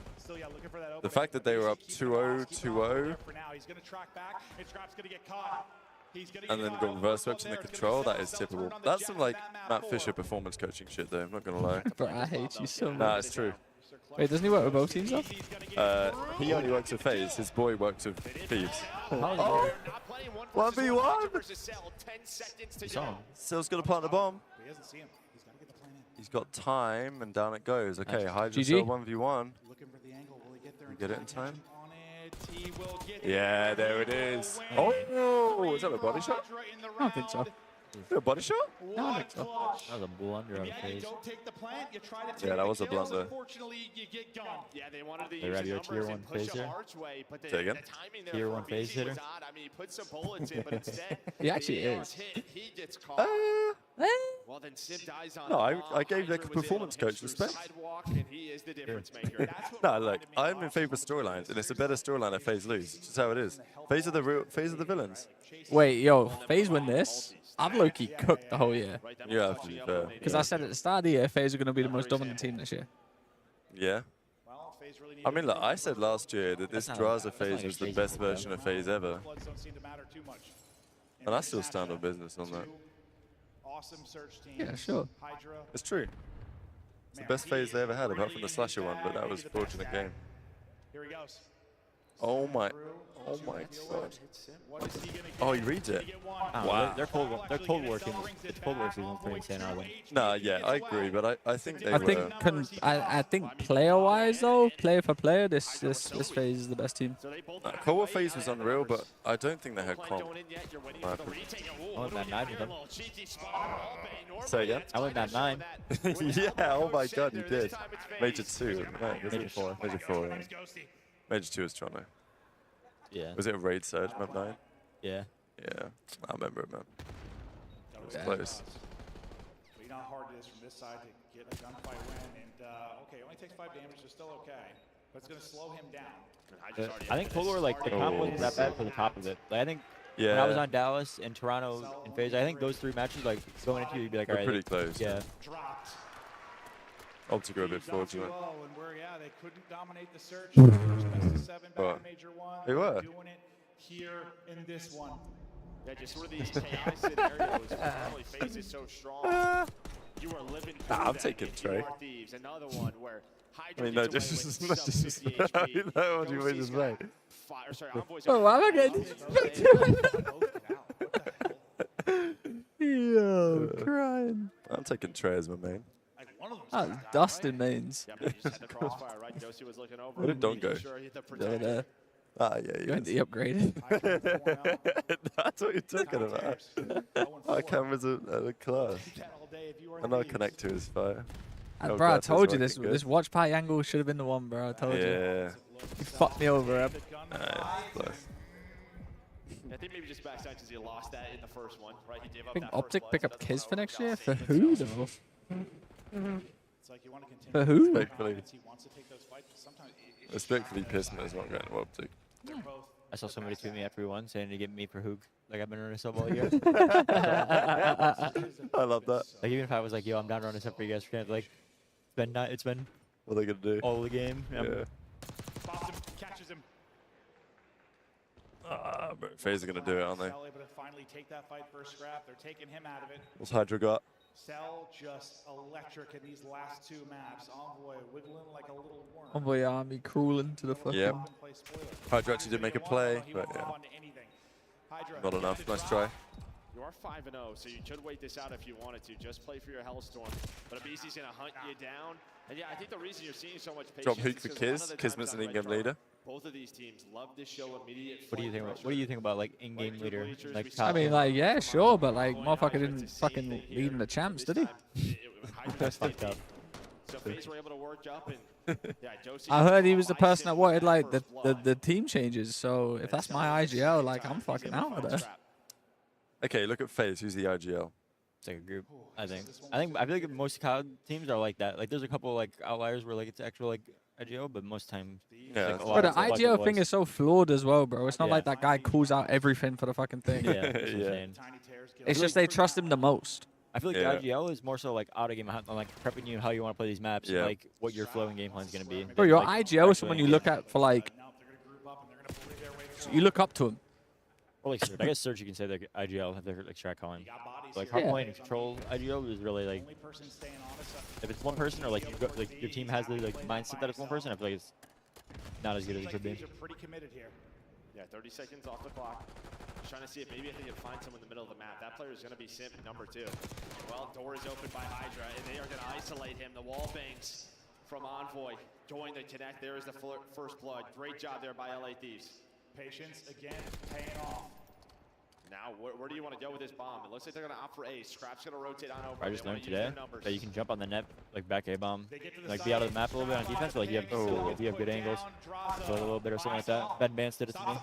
the fact that they were up 2-0, 2-0, and then got reverse swept in the control, that is typical. That's some like Matt Fisher performance coaching shit though, I'm not going to lie. Bro, I hate you so much. Nah, it's true. Wait, doesn't he work with both teams though? He only works with Faze, his boy works with Thieves. Oh. 1v1! Song. Still's going to plant the bomb. He's got time, and down it goes. Okay, Hydra GG. 1v1. You get it in time? Yeah, there it is. Oh, is that a body shot? I don't think so. Is that a body shot? No, I think so. That was a blunder on Faze. Yeah, that was a blunder. Yeah, they wanted to They use ready his to tier numbers 1 and push Faze a hitter? archway, but the Say again? timing there Tier for 1 Faze BC hitter? was odd. I mean, he put some bullets in, but instead He actually he is. hit, he gets caught. Well, then Sim dies on No, bomb. I gave their Hydra was able performance to hit coach through respect. sidewalk, and he is the difference maker. No, look, I'm in favour of storylines, and it's a better storyline if Faze lose. It's just how it is. Faze are the villains. Wait, yo, FaZe win this. I've low-key cooked the whole year. You have to be fair. Because I said at the start of the year, FaZe are going to be the most dominant team this year. Yeah. Faze really I needed mean, look, I said last year that this Draza Faze was the best version of Faze ever. Bloods don't seem to matter too much. And I still stand on business on that. Awesome search teams. Yeah, sure. Hydra. It's true. It's the best Faze they ever had, apart from the slasher one, but that was a fortunate game. Here he goes. Oh my god. Oh, he reads it. Wow. Their Cold War season's pretty insane, aren't they? Nah, yeah, I agree, but I think they I were. I think player-wise though, player for player, this Faze is the best team. Cold War Faze was unreal, but I don't think they had comp. I went that 9 with them. Say again? I went that 9. Yeah, oh my god, you did. Major 2. Major 4. Major 4, yeah. Major 2 was Toronto. Yeah. Was it a raid surge, map 9? Yeah. Yeah, I remember it, man. It was close. But you know how hard it is from this side to get a gunfight win, and okay, it only takes 5 damage, so still okay, but it's gonna slow him down. I think Cold War, like, the comp wasn't that bad for the top of it. Like, I think when I was on Dallas and Toronto and Faze, I think those 3 matches, like, going into, you'd be like, all right. They're pretty close. Yeah. Optic are a bit fortunate. And where, yeah, they couldn't dominate the search. First best of 7 back in Major 1. They were. Doing it here in this one. Yeah, just sort of these chaos scenarios. Probably Faze is so strong. You are living through I'm that taking if you Trey. are Thieves. Another one where I mean, no, just no, what do you mean to say? Oh, I'm again. Yo, crying. I'm taking Trey as my main. Oh, Dustin mains. Where did Don go? Over there. Ah, yeah, You went to the upgraded. That's what you're talking about. Our cameras are class. And our connector is fire. Bro, I told you this watch party angle should have been the one, bro. I told you. Yeah. You fucked me over, Eb. I think maybe just backside because he lost that in the first one, right? He gave I up think that Optic first pick blood, up so Kiz that's for next year? a For little who, bit though? It's like you want to continue. For who? Respectfully. He wants to take those fights, but sometimes Respectfully, Piston is not going to Optic. I saw somebody tweet me after we won saying to get me for Hoog. Like, I've been running sub all year. I love that. Like, even if I was like, yo, I'm down running sub for you guys for camp, like, it's been what are they going to do? all the game. Yeah. Spots him, catches him. But Faze are going to do it, aren't they? Cell able to finally take that fight first scrap. They're taking him out of it. What's Hydra got? Cell just electric in these last 2 maps. Envoy wiggling like a little worm. Envoy army crawling to the fucking. Yep. Hydra actually did make a play, but yeah. Not enough. Nice try. You are 5-0, so you could wait this out if you wanted to. Just play for your Hellstorm. But BC's going to hunt you down. And yeah, I think the reason you're seeing so much patience Drop Hook is for 'cause a lot of Kiz. the Kismet's times an on in-game Red leader. Both of these teams love to show immediate What do you think? What do you think about like in-game leader? Like, I mean, like, yeah, sure, but like, motherfucker didn't fucking lead in the champs, did he? That's fucked up. So Faze were able to work up and yeah, Josie I heard he was the person that wanted like the team changes. So if that's my IGL, like, I'm fucking out of there. Okay, look at Faze. Who's the IGL? It's like a group, I think. I feel like most COD teams are like that. Like, there's a couple like outliers where like it's actual like IGO, but most times. Yeah. Like, But the IGO thing is so flawed as well, bro. It's not like that guy calls out everything for the fucking thing. Yeah. That's what I'm saying. It's just they trust him the most. I feel like the IGL is more so like out of game, like prepping you how you want to play these maps, Yeah. like what your flowing game plan is going to be. Bro, your like, IGL is actually someone you look at for like. You look up to him. Or like Surge. I guess Surge you can say like IGL if they're like strat calling. Like hardpoint and control IGL is really like if it's one person or like your team has the like mindset that it's one person, I feel like it's not as good as it could be. Pretty committed here. Yeah, 30 seconds off the clock. Just trying to see if maybe they can find someone in the middle of the map. That player is going to be Simp number 2. Well, door is open by Hydra, and they are going to isolate him. The wall bangs from Envoy going to connect. There is the first blood. Great job there by LA Thieves. Patience again, paying off. Now, where do you want to go with this bomb? It looks like they're going to opt for A. Scrap's going to rotate on over. I just learned today that you can jump on the net, like back A bomb, like be out of the map a little bit on defense, but like if you have good angles, so a little bit or something like that. Ben Bance did it to me.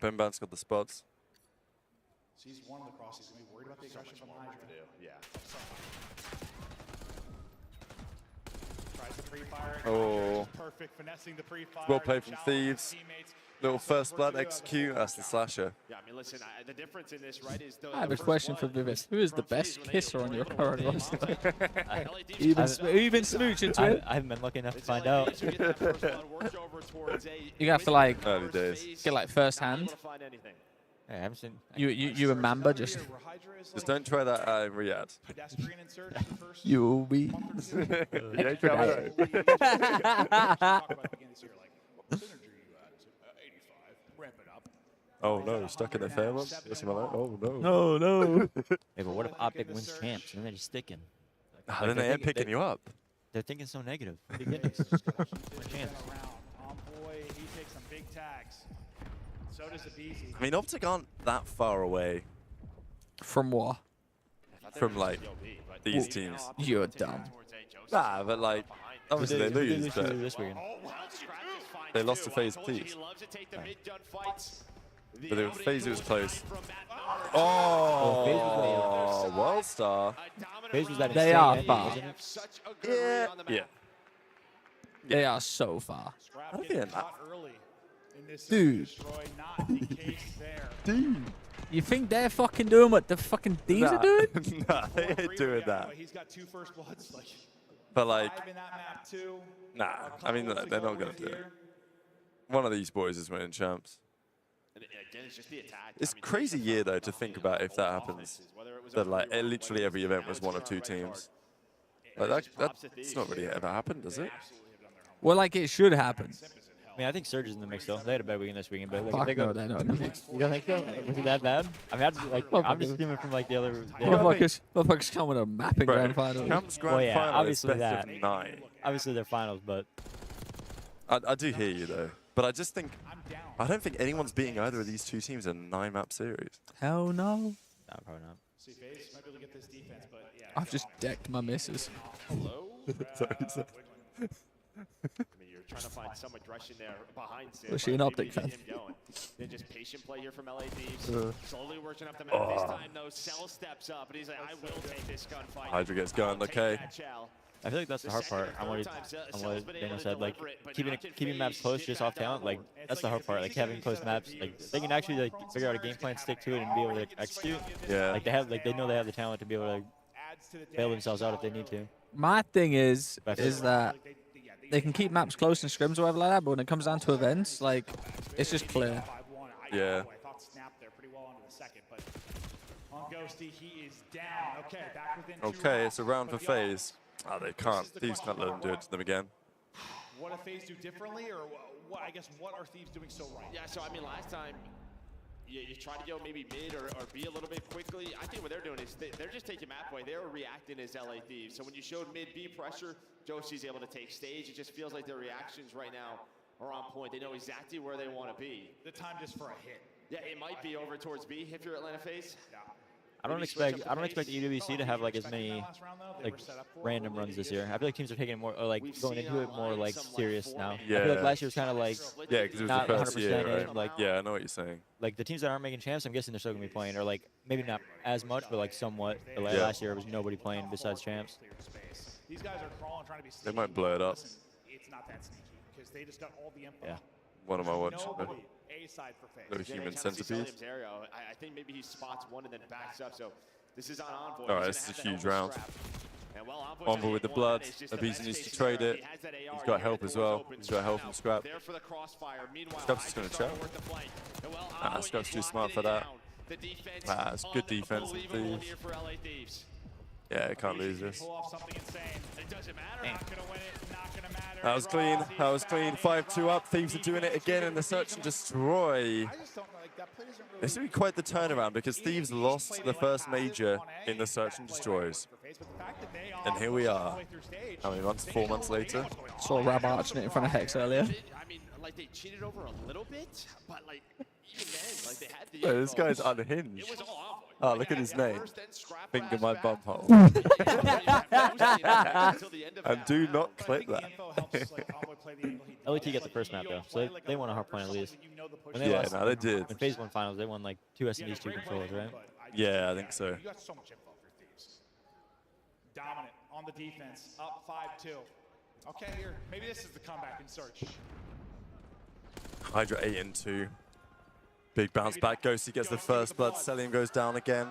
Ben Bance got the spots. Sees one of the crosses. He's going to be worried about the aggression from Hydra. Yeah. Tries the pre-fire. Oh. Perfect, finessing the pre-fire. Well played from Thieves. Little first blood execute. That's the slasher. Yeah, I mean, listen, the difference in this, right, is I have a question for Vivis. Who is the best kisser on your current roster? You've been smooching to it? I haven't been lucky enough to find out. You're You have to like Early days. get like first hand. Hey, I haven't seen. You remember just. Just don't try that out in Riyadh. You'll be. Yeah, come Oh no, stuck in the fair one? Oh no. No, no. Hey, but what if Optic wins champs and they're just sticking? Then they ain't picking you up. They're thinking so negative. Beginnings. Champs. He takes some big tags. So does the BZ. I mean, Optic aren't that far away. From what? From like these teams. You're dumb. Nah, but like obviously they lose, but this weekend. they lost to Faze Thieves. But it was Faze, it was close. Oh, Worldstar. They are far. Yeah. Yeah. They are so far. I don't think that. Dude. Dude. You think they're fucking doing what the fucking Thieves are doing? Nah, they ain't doing that. He's got 2 first bloods. But like, in that map too. nah, I mean, they're not going to do it. One of these boys is winning champs. It's a crazy year, though, to think about if that happens. That, like, literally every event was 1 or 2 teams. Like, that's not really ever happened, does it? Well, like, it should happen. I mean, I think Surge is in the mix, though. They had a bad weekend this weekend, but Fuck they no, go. they're not in the mix. You don't think so? Was it that bad? I mean, I'm just streaming from, like, the other... Motherfuckers come with a mapping Bro, grand final. Camp's grand Well, yeah, final obviously is best that. of 9. Obviously, they're finals, but... I do hear you, though. But I just think... I don't think anyone's beating either of these 2 teams in a 9-map series. Hell no. No, probably not. See, Faze might be able to get this defense, but yeah. I've just decked my misses. Hello? Sorry, I mean, you're trying to find some aggression there behind Sim. Was she an Optic fan? Then just patient play here from LA Thieves. Slowly working up the map. This time, though, Cell steps up, and he's like, I will take this gunfight. Hydra gets going, okay. I feel like that's the hard part. On what Daniel said, like keeping maps close just off talent, like that's the hard part. Like having close maps, like they can actually like figure out a game plan, stick to it, and be able to execute. Yeah. Like they know they have the talent to be able to bail themselves out if they need to. My thing is that they can keep maps close and scrims or whatever like that, but when it comes down to events, like it's just clear. Yeah. I thought snap there pretty well onto the second, but on Ghosty, he is down. Okay, back within 2 Okay, rounds. it's a round for Faze. Oh, they can't. Thieves can't let them do it to them again. What do Faze do differently, or what? I guess what are Thieves doing so right? Yeah, so I mean, last time you try to go maybe mid or be a little bit quickly. I think what they're doing is they're just taking map away. They're reacting as LA Thieves. So when you showed mid B pressure, Josie's able to take stage. It just feels like their reactions right now are on point. They know exactly where they want to be. The time just for a hit. Yeah, it might be over towards B if you're Atlanta Faze. Yeah. I don't expect EWC to have like as many like random runs this year. I feel like teams are taking it more like going into it more like serious now. Yeah. I feel like last year was kind of like Yeah, because it was not the first 100% year, in, right? like Yeah, I know what you're saying. like the teams that aren't making champs, I'm guessing they're still gonna be playing, or like maybe not as much, but like somewhat. But like last year, there was nobody playing besides champs. These guys are crawling, trying to be They sneaky. might blow it up. Listen, it's not that sneaky because they just got all the info. Yeah. What am I watching? Nobody. A side for Faze. Little human centipede. I think maybe he spots one and then backs up. So this is on Envoy. All right, this is a huge round. Envoy with the blood. Abiza needs to trade it. He's got help as well. He's got help from Scrap. Scrap's just going to choke. Nah, Scrap's too smart for that. Ah, it's good defense from Thieves. Yeah, I can't lose this. That was clean. That was clean. 5-2 up. Thieves are doing it again in the search and destroy. This will be quite the turnaround because Thieves lost the first major in the search and destroys. And here we are. How many months? 4 months later? Saw Rab arching it in front of Hex earlier. I mean, like they cheated over a little bit, but like even then, like they had the Bro, this guy's unhinged. Oh, look at his name. Finger my bum hole. And do not clip that. LET got the first map though, so they won a hard point at least. When Yeah, lost, no, they did. In Phase 1 finals, they won like 2 SMDs, 2 controls, right? Yeah, I think so. You got so much info for Thieves. Dominant on the defense, up 5-2. Okay, here, maybe this is the comeback in search. Hydra 8 and 2. Big bounce back. Ghosty gets the first blood. Celium goes down again.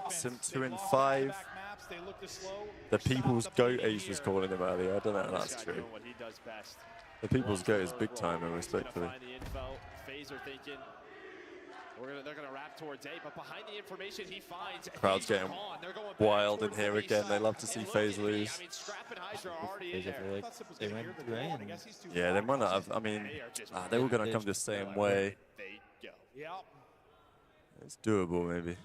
Sim 2 and 5. The People's Goat, Ace was calling him earlier. I don't know if that's true. The People's Goat is big time, and respectfully. Faze are thinking they're gonna wrap towards A, but behind the information he finds, Crowd's getting wild in here again. They love to see Faze lose. I mean, Scrap and Hydra are already in there. They went to A and Yeah, they might not have. I mean, they were gonna come the same way. It's doable, maybe.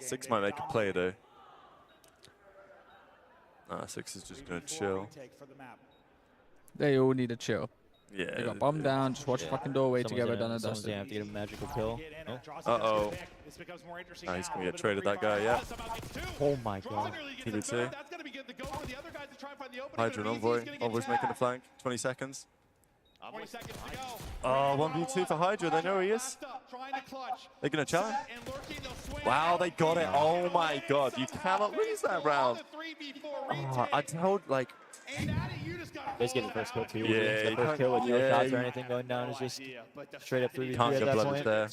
6 might make a play though. 6 is just gonna chill. They all need a chill. Yeah. They got bombed down. Just watch the fucking doorway to get done and Someone's dusted. gonna have to get a magical kill. Uh-oh. Oh, he's gonna get traded, that guy, yeah. Oh my god. 2v2. Hydra and Envoy. Envoy's making the flank. 20 seconds. Oh, 1v2 for Hydra. They know who he is. They're going to challenge. Wow, they got it. Oh my god. You cannot lose that round. Oh, I told, like... Just get the first kill too. Yeah, The first kill with no shots or anything going down is just straight up 3v3 Can't at get that blooded point. there.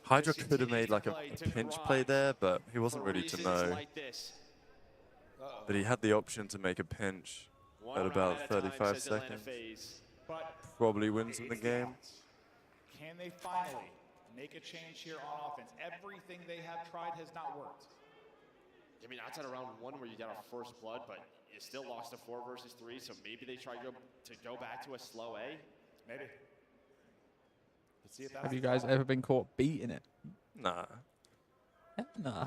Hydra could have made like a pinch play there, but he wasn't ready to know. But he had the option to make a pinch at about 35 seconds. Probably wins in the game. Can they finally make a change here on offense? Everything they have tried has not worked. I mean, outside of round 1 where you got our first blood, but you still lost a 4 versus 3, so maybe they try to go back to a slow A. Maybe. Let's see if Have you guys ever been caught beating it? Nah. Nah.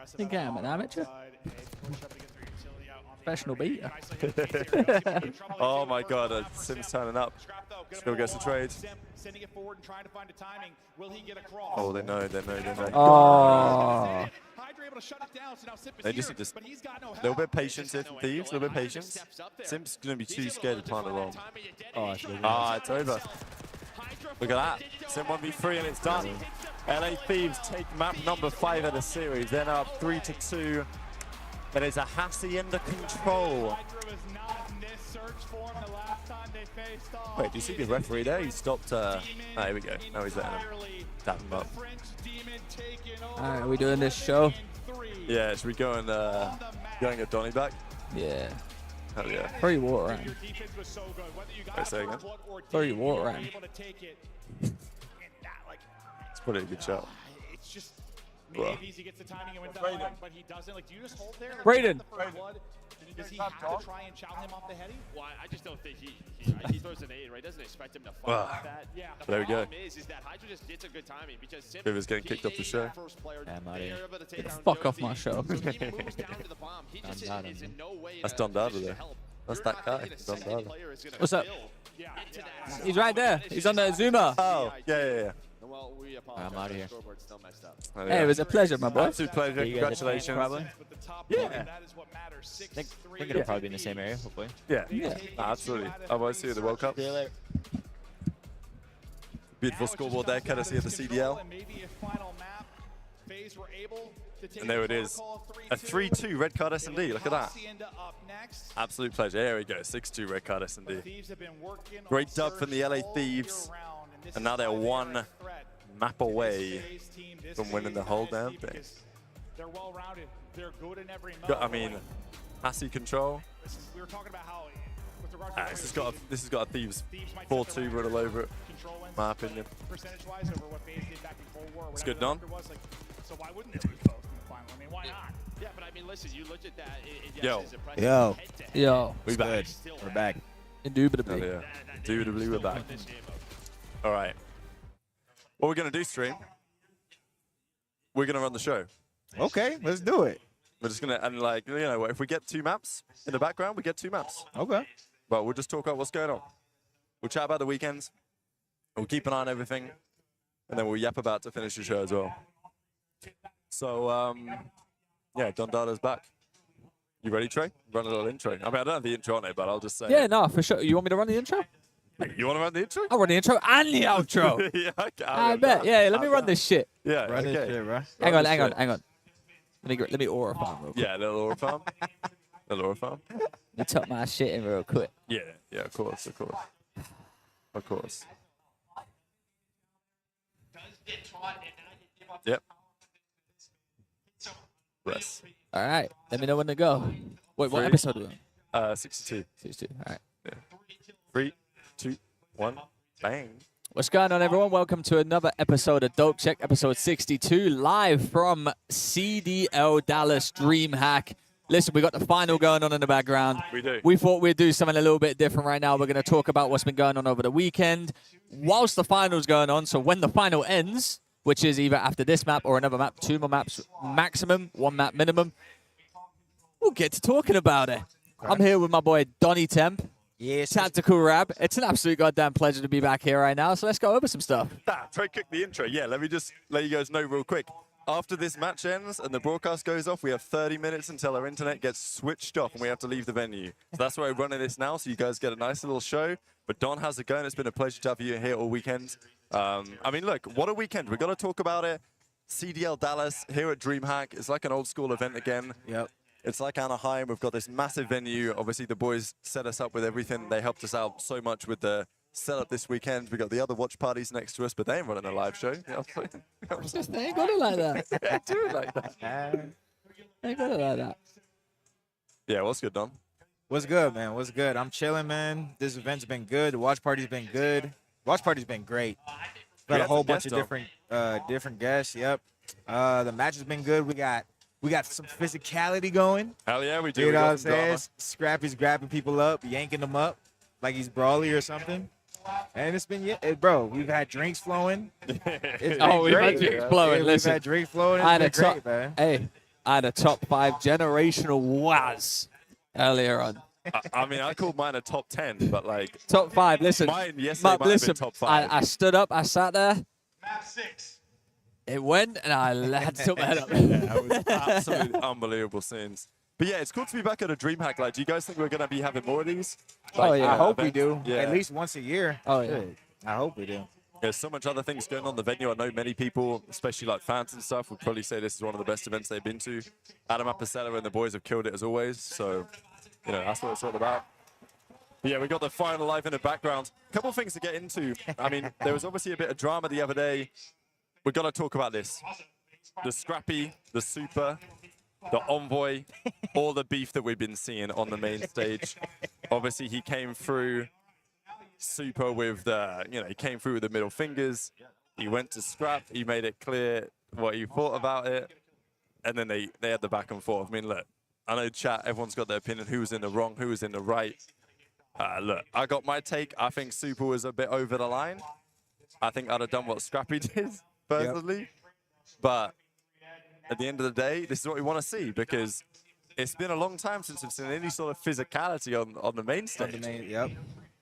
Think I'm an amateur? Professional beater. Oh my god, Sim's turning up. Still gets the trade. Sending it forward and trying to find a timing. Will he get across? Oh, they know. Oh. They just need to a little bit of patience here from Thieves, a little bit of patience. Sim's going to be too scared to plant along. Oh, it's over. Look at that. Sim 1v3 and it's done. LA Thieves take map number 5 of the series. Then up 3-2. And it's a Hassie under control. Wait, do you see the referee there? He stopped. Here we go. Now he's letting him tap him up. Alright, are we doing this show? Yeah, should we go and get Donnie back? Yeah. Hell yeah. Throw your water around. Wait, say again? Throw your water around. It's probably a good shot. It's just maybe he gets the timing and wins that line, but he doesn't. Like, do you just hold there? Brayden. Does he have to try and chow him off the heady? Well, I just don't think he throws an 8, right? Doesn't expect him to fight like that. Yeah. There we go. The problem is that Hydra just gets a good timing because Sim, Vivor's getting kicked off the show. I'm out of here. Fuck off my show. That's Don Dada there. That's that guy, Don Dada. What's up? He's right there. He's on the Zoomer. Oh, yeah. I'm out of here. Hey, it was a pleasure, my boy. Absolute pleasure. Congratulations. Probably. Yeah. I think we're gonna probably be in the same area, hopefully. Yeah. Absolutely. I will see you at the World Cup. See you later. Beautiful scoreboard there, courtesy of the CDL. And there it is. A 3-2 red card S&D. Look at that. Absolute pleasure. Here we go. 6-2 red card S&D. Great dub from the LA Thieves. And now they're one map away from winning the whole damn thing. They're well rounded. They're good in every mode. I mean, Hassie control. We were talking about how with regard to this has got a Thieves 4-2 run all over it. My opinion. Percentage-wise over what Faze did back in Cold War. It's good, Don. So why wouldn't they lose both in the final? I mean, why not? Yeah, but I mean, listen, you look at that. Yo. We back. We're back. Indubitably. Yeah. Indubitably, we're back. All right. What we're going to do, stream, we're going to run the show. Okay, let's do it. We're just going to, and like, you know, if we get 2 maps in the background, we get 2 maps. Okay. But we'll just talk about what's going on. We'll chat about the weekends. We'll keep an eye on everything. And then we'll yap about to finish the show as well. So, yeah, Don Dada's back. You ready, Trey? Run a little intro. I mean, I don't have the intro on it, but I'll just say. Yeah, no, for sure. You want me to run the intro? You want to run the intro? I'll run the intro and the outro. Yeah, okay. I bet. Yeah, let me run this shit. Yeah, Run okay. this shit, bro. Hang on. Let me aura farm real quick. Yeah, a little aura farm. Allura farm. You tuck my shit in real quick. Yeah, yeah, of course, of course. Of course. Yep. Bless. All right. Let me know when to go. Wait, what 3, episode are we on? 62. 62. All right. Yeah. 3, 2, 1, bang. What's going on, everyone? Welcome to another episode of Dope Check, episode 62, live from CDL Dallas DreamHack. Listen, we got the final going on in the background. We do. We thought we'd do something a little bit different right now. We're going to talk about what's been going on over the weekend whilst the final's going on. So when the final ends, which is either after this map or another map, 2 more maps maximum, 1 map minimum, we'll get to talking about it. Okay. I'm here with my boy Donnie Temp. Yes. Tactical Rab. It's an absolute goddamn pleasure to be back here right now. So let's go over some stuff. Very quick, the intro. Yeah, let me just let you guys know real quick. After this match ends and the broadcast goes off, we have 30 minutes until our internet gets switched off and we have to leave the venue. So that's why we're running this now, so you guys get a nice little show. But Don, how's it going? It's been a pleasure to have you here all weekend. I mean, look, what a weekend. We've got to talk about it. CDL Dallas here at DreamHack. It's like an old school event again. Yep. It's like Anaheim. We've got this massive venue. Obviously, the boys set us up with everything. They helped us out so much with the setup this weekend. We got the other watch parties next to us, but they ain't running a live show. You know, They ain't got it like that. Yeah, do it like that. They ain't got it like that. Yeah, what's good, Don? What's good, man? What's good? I'm chilling, man. This event's been good. The watch party's been good. Watch party's been great. Got a whole bunch of different guests. Yep. The match has been good. We got some physicality going. Hell yeah, we do. You know what I'm saying? Scrappy's grabbing people up, yanking them up like he's Brawly or something. And it's been, bro, we've had drinks flowing. We've had drinks flowing. Listen, we've had drinks flowing. I had It's been great, man. Hey, I had a top 5 generational Waz earlier on. I mean, I called mine a top 10, but like... Top 5, listen. Mine yesterday might have been top 5. I stood up, I sat there. Map 6. It went, and I had to tilt my head up. Yeah, it was absolutely unbelievable scenes. But yeah, it's cool to be back at a DreamHack. Like, do you guys think we're going to be having more of these? Like, I hope we do. Yeah. At least once a year. Oh, yeah. I hope we do. There's so much other things going on in the venue. I know many people, especially like fans and stuff, would probably say this is one of the best events they've been to. Adam Apicella and the boys have killed it as always. So, you know, that's what it's all about. But yeah, we got the final live in the background. A couple of things to get into. I mean, there was obviously a bit of drama the other day. We've got to talk about this. The Scrappy, the Super, the Envoy, all the beef that we've been seeing on the main stage. Obviously, he came through Super with the, he came through with the middle fingers. He went to Scrap. He made it clear what he thought about it. And then they had the back and forth. I mean, look, I know chat, everyone's got their opinion. Who was in the wrong, who was in the right. Look, I got my take. I think Super was a bit over the line. I think I'd have done what Scrappy did, personally. Yep. But at the end of the day, this is what we want to see because it's been a long time since we've seen any sort of physicality on the main stage. Yep.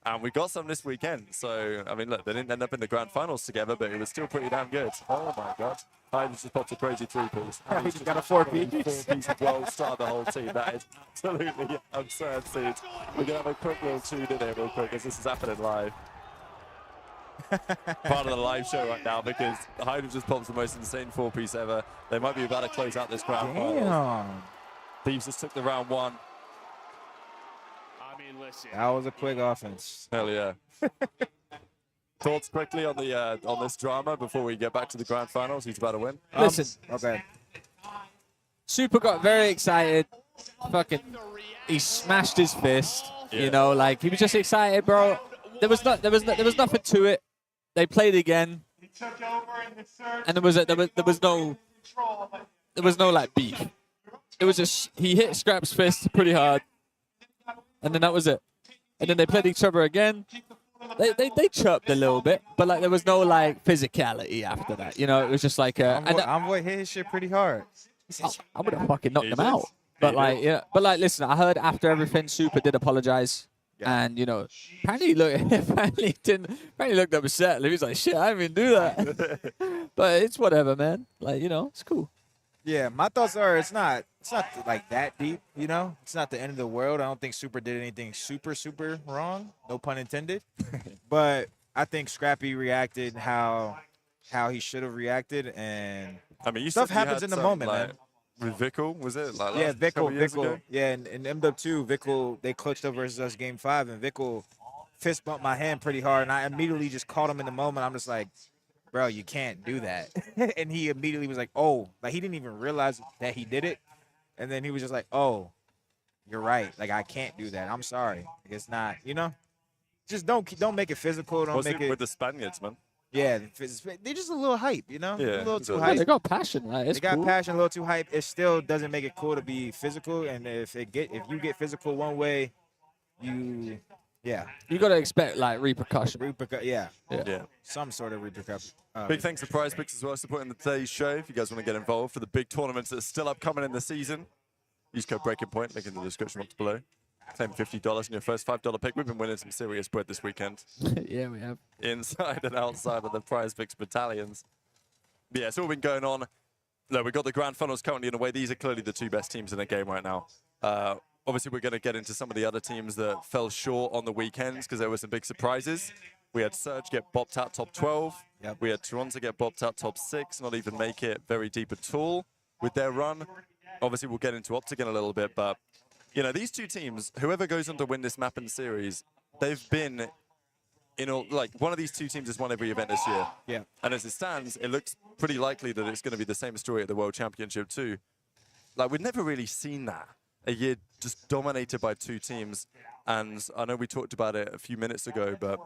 And we got some this weekend. So, I mean, look, they didn't end up in the grand finals together, but it was still pretty damn good. Oh, my God. I just popped a crazy 3-piece. He just got a 4-piece. 4-piece world star the whole team. That is absolutely absurd, Sid. We're going to have a quick little tune in here real quick as this is happening live. Part of the live show right now because Hydra just popped the most insane 4-piece ever. They might be about to close out this grand finals. Thieves just took the round 1. I mean, listen. That was a quick offense. Hell yeah. Thoughts quickly on the on this drama before we get back to the grand finals. He's about to win. Listen. Okay. Super got very excited. Fucking, he smashed his fist. Yeah. You know, like he was just excited, bro. There was nothing to it. They played again, and there was no like beef. It was just he hit Scrap's fist pretty hard, and then that was it. And then they played each other again. They chirped a little bit, but like there was no like physicality after that. You know, it was just like Envoy hit his shit pretty hard. I would have fucking knocked him out. But like, listen, I heard after everything, Super did apologize. Yeah. And, apparently he looked upset. He was like, shit, I didn't even do that. But it's whatever, man. Like, it's cool. Yeah, my thoughts are it's not like that deep, It's not the end of the world. I don't think Super did anything super, super wrong. No pun intended. But I think Scrappy reacted how he should have reacted. And I mean, stuff happens in the moment, man. with Vickle, was it? Like Yeah, couple years Vickle. ago? Yeah, in MW2, Vickle, they clutched up versus us game 5, and Vickle fist bumped my hand pretty hard, and I immediately just caught him in the moment. I'm just like, bro, you can't do that. And he immediately was like, oh, like he didn't even realize that he did it. And then he was just like, oh, you're right. Like, I can't do that. I'm sorry. Like, it's not, just don't make it physical. Don't What's make it it with the Spaniards, man? Yeah, they're just a little hype, Yeah, a little too Yeah, hype. they got passion. Like, it's They got cool. passion, a little too hype. It still doesn't make it cool to be physical. And if you get physical one way, you got to expect like repercussion. Yeah. Yeah. Some sort of repercussion. Big thanks to Prize Picks as well, supporting today's show. If you guys want to get involved for the big tournaments that are still upcoming in the season, use code Breaking Point, link in the description box below. Claim $50 in your first $5 pick. We've been winning some serious bread this weekend. Yeah, we have. Inside and outside of the Prize Picks battalions. But yeah, it's all been going on. Look, we've got the grand finals currently in a way. These are clearly the two best teams in the game right now. Obviously, we're going to get into some of the other teams that fell short on the weekends because there were some big surprises. We had Surge get bopped out top 12. Yep. We had Toronto get bopped out top 6, not even make it very deep at all with their run. Obviously, we'll get into Optic in a little bit, but these two teams, whoever goes on to win this map in the series, they've been one of these two teams has won every event this year. Yeah. And as it stands, it looks pretty likely that it's going to be the same story at the World Championship too. Like, we've never really seen that. A year just dominated by two teams. And I know we talked about it a few minutes ago, but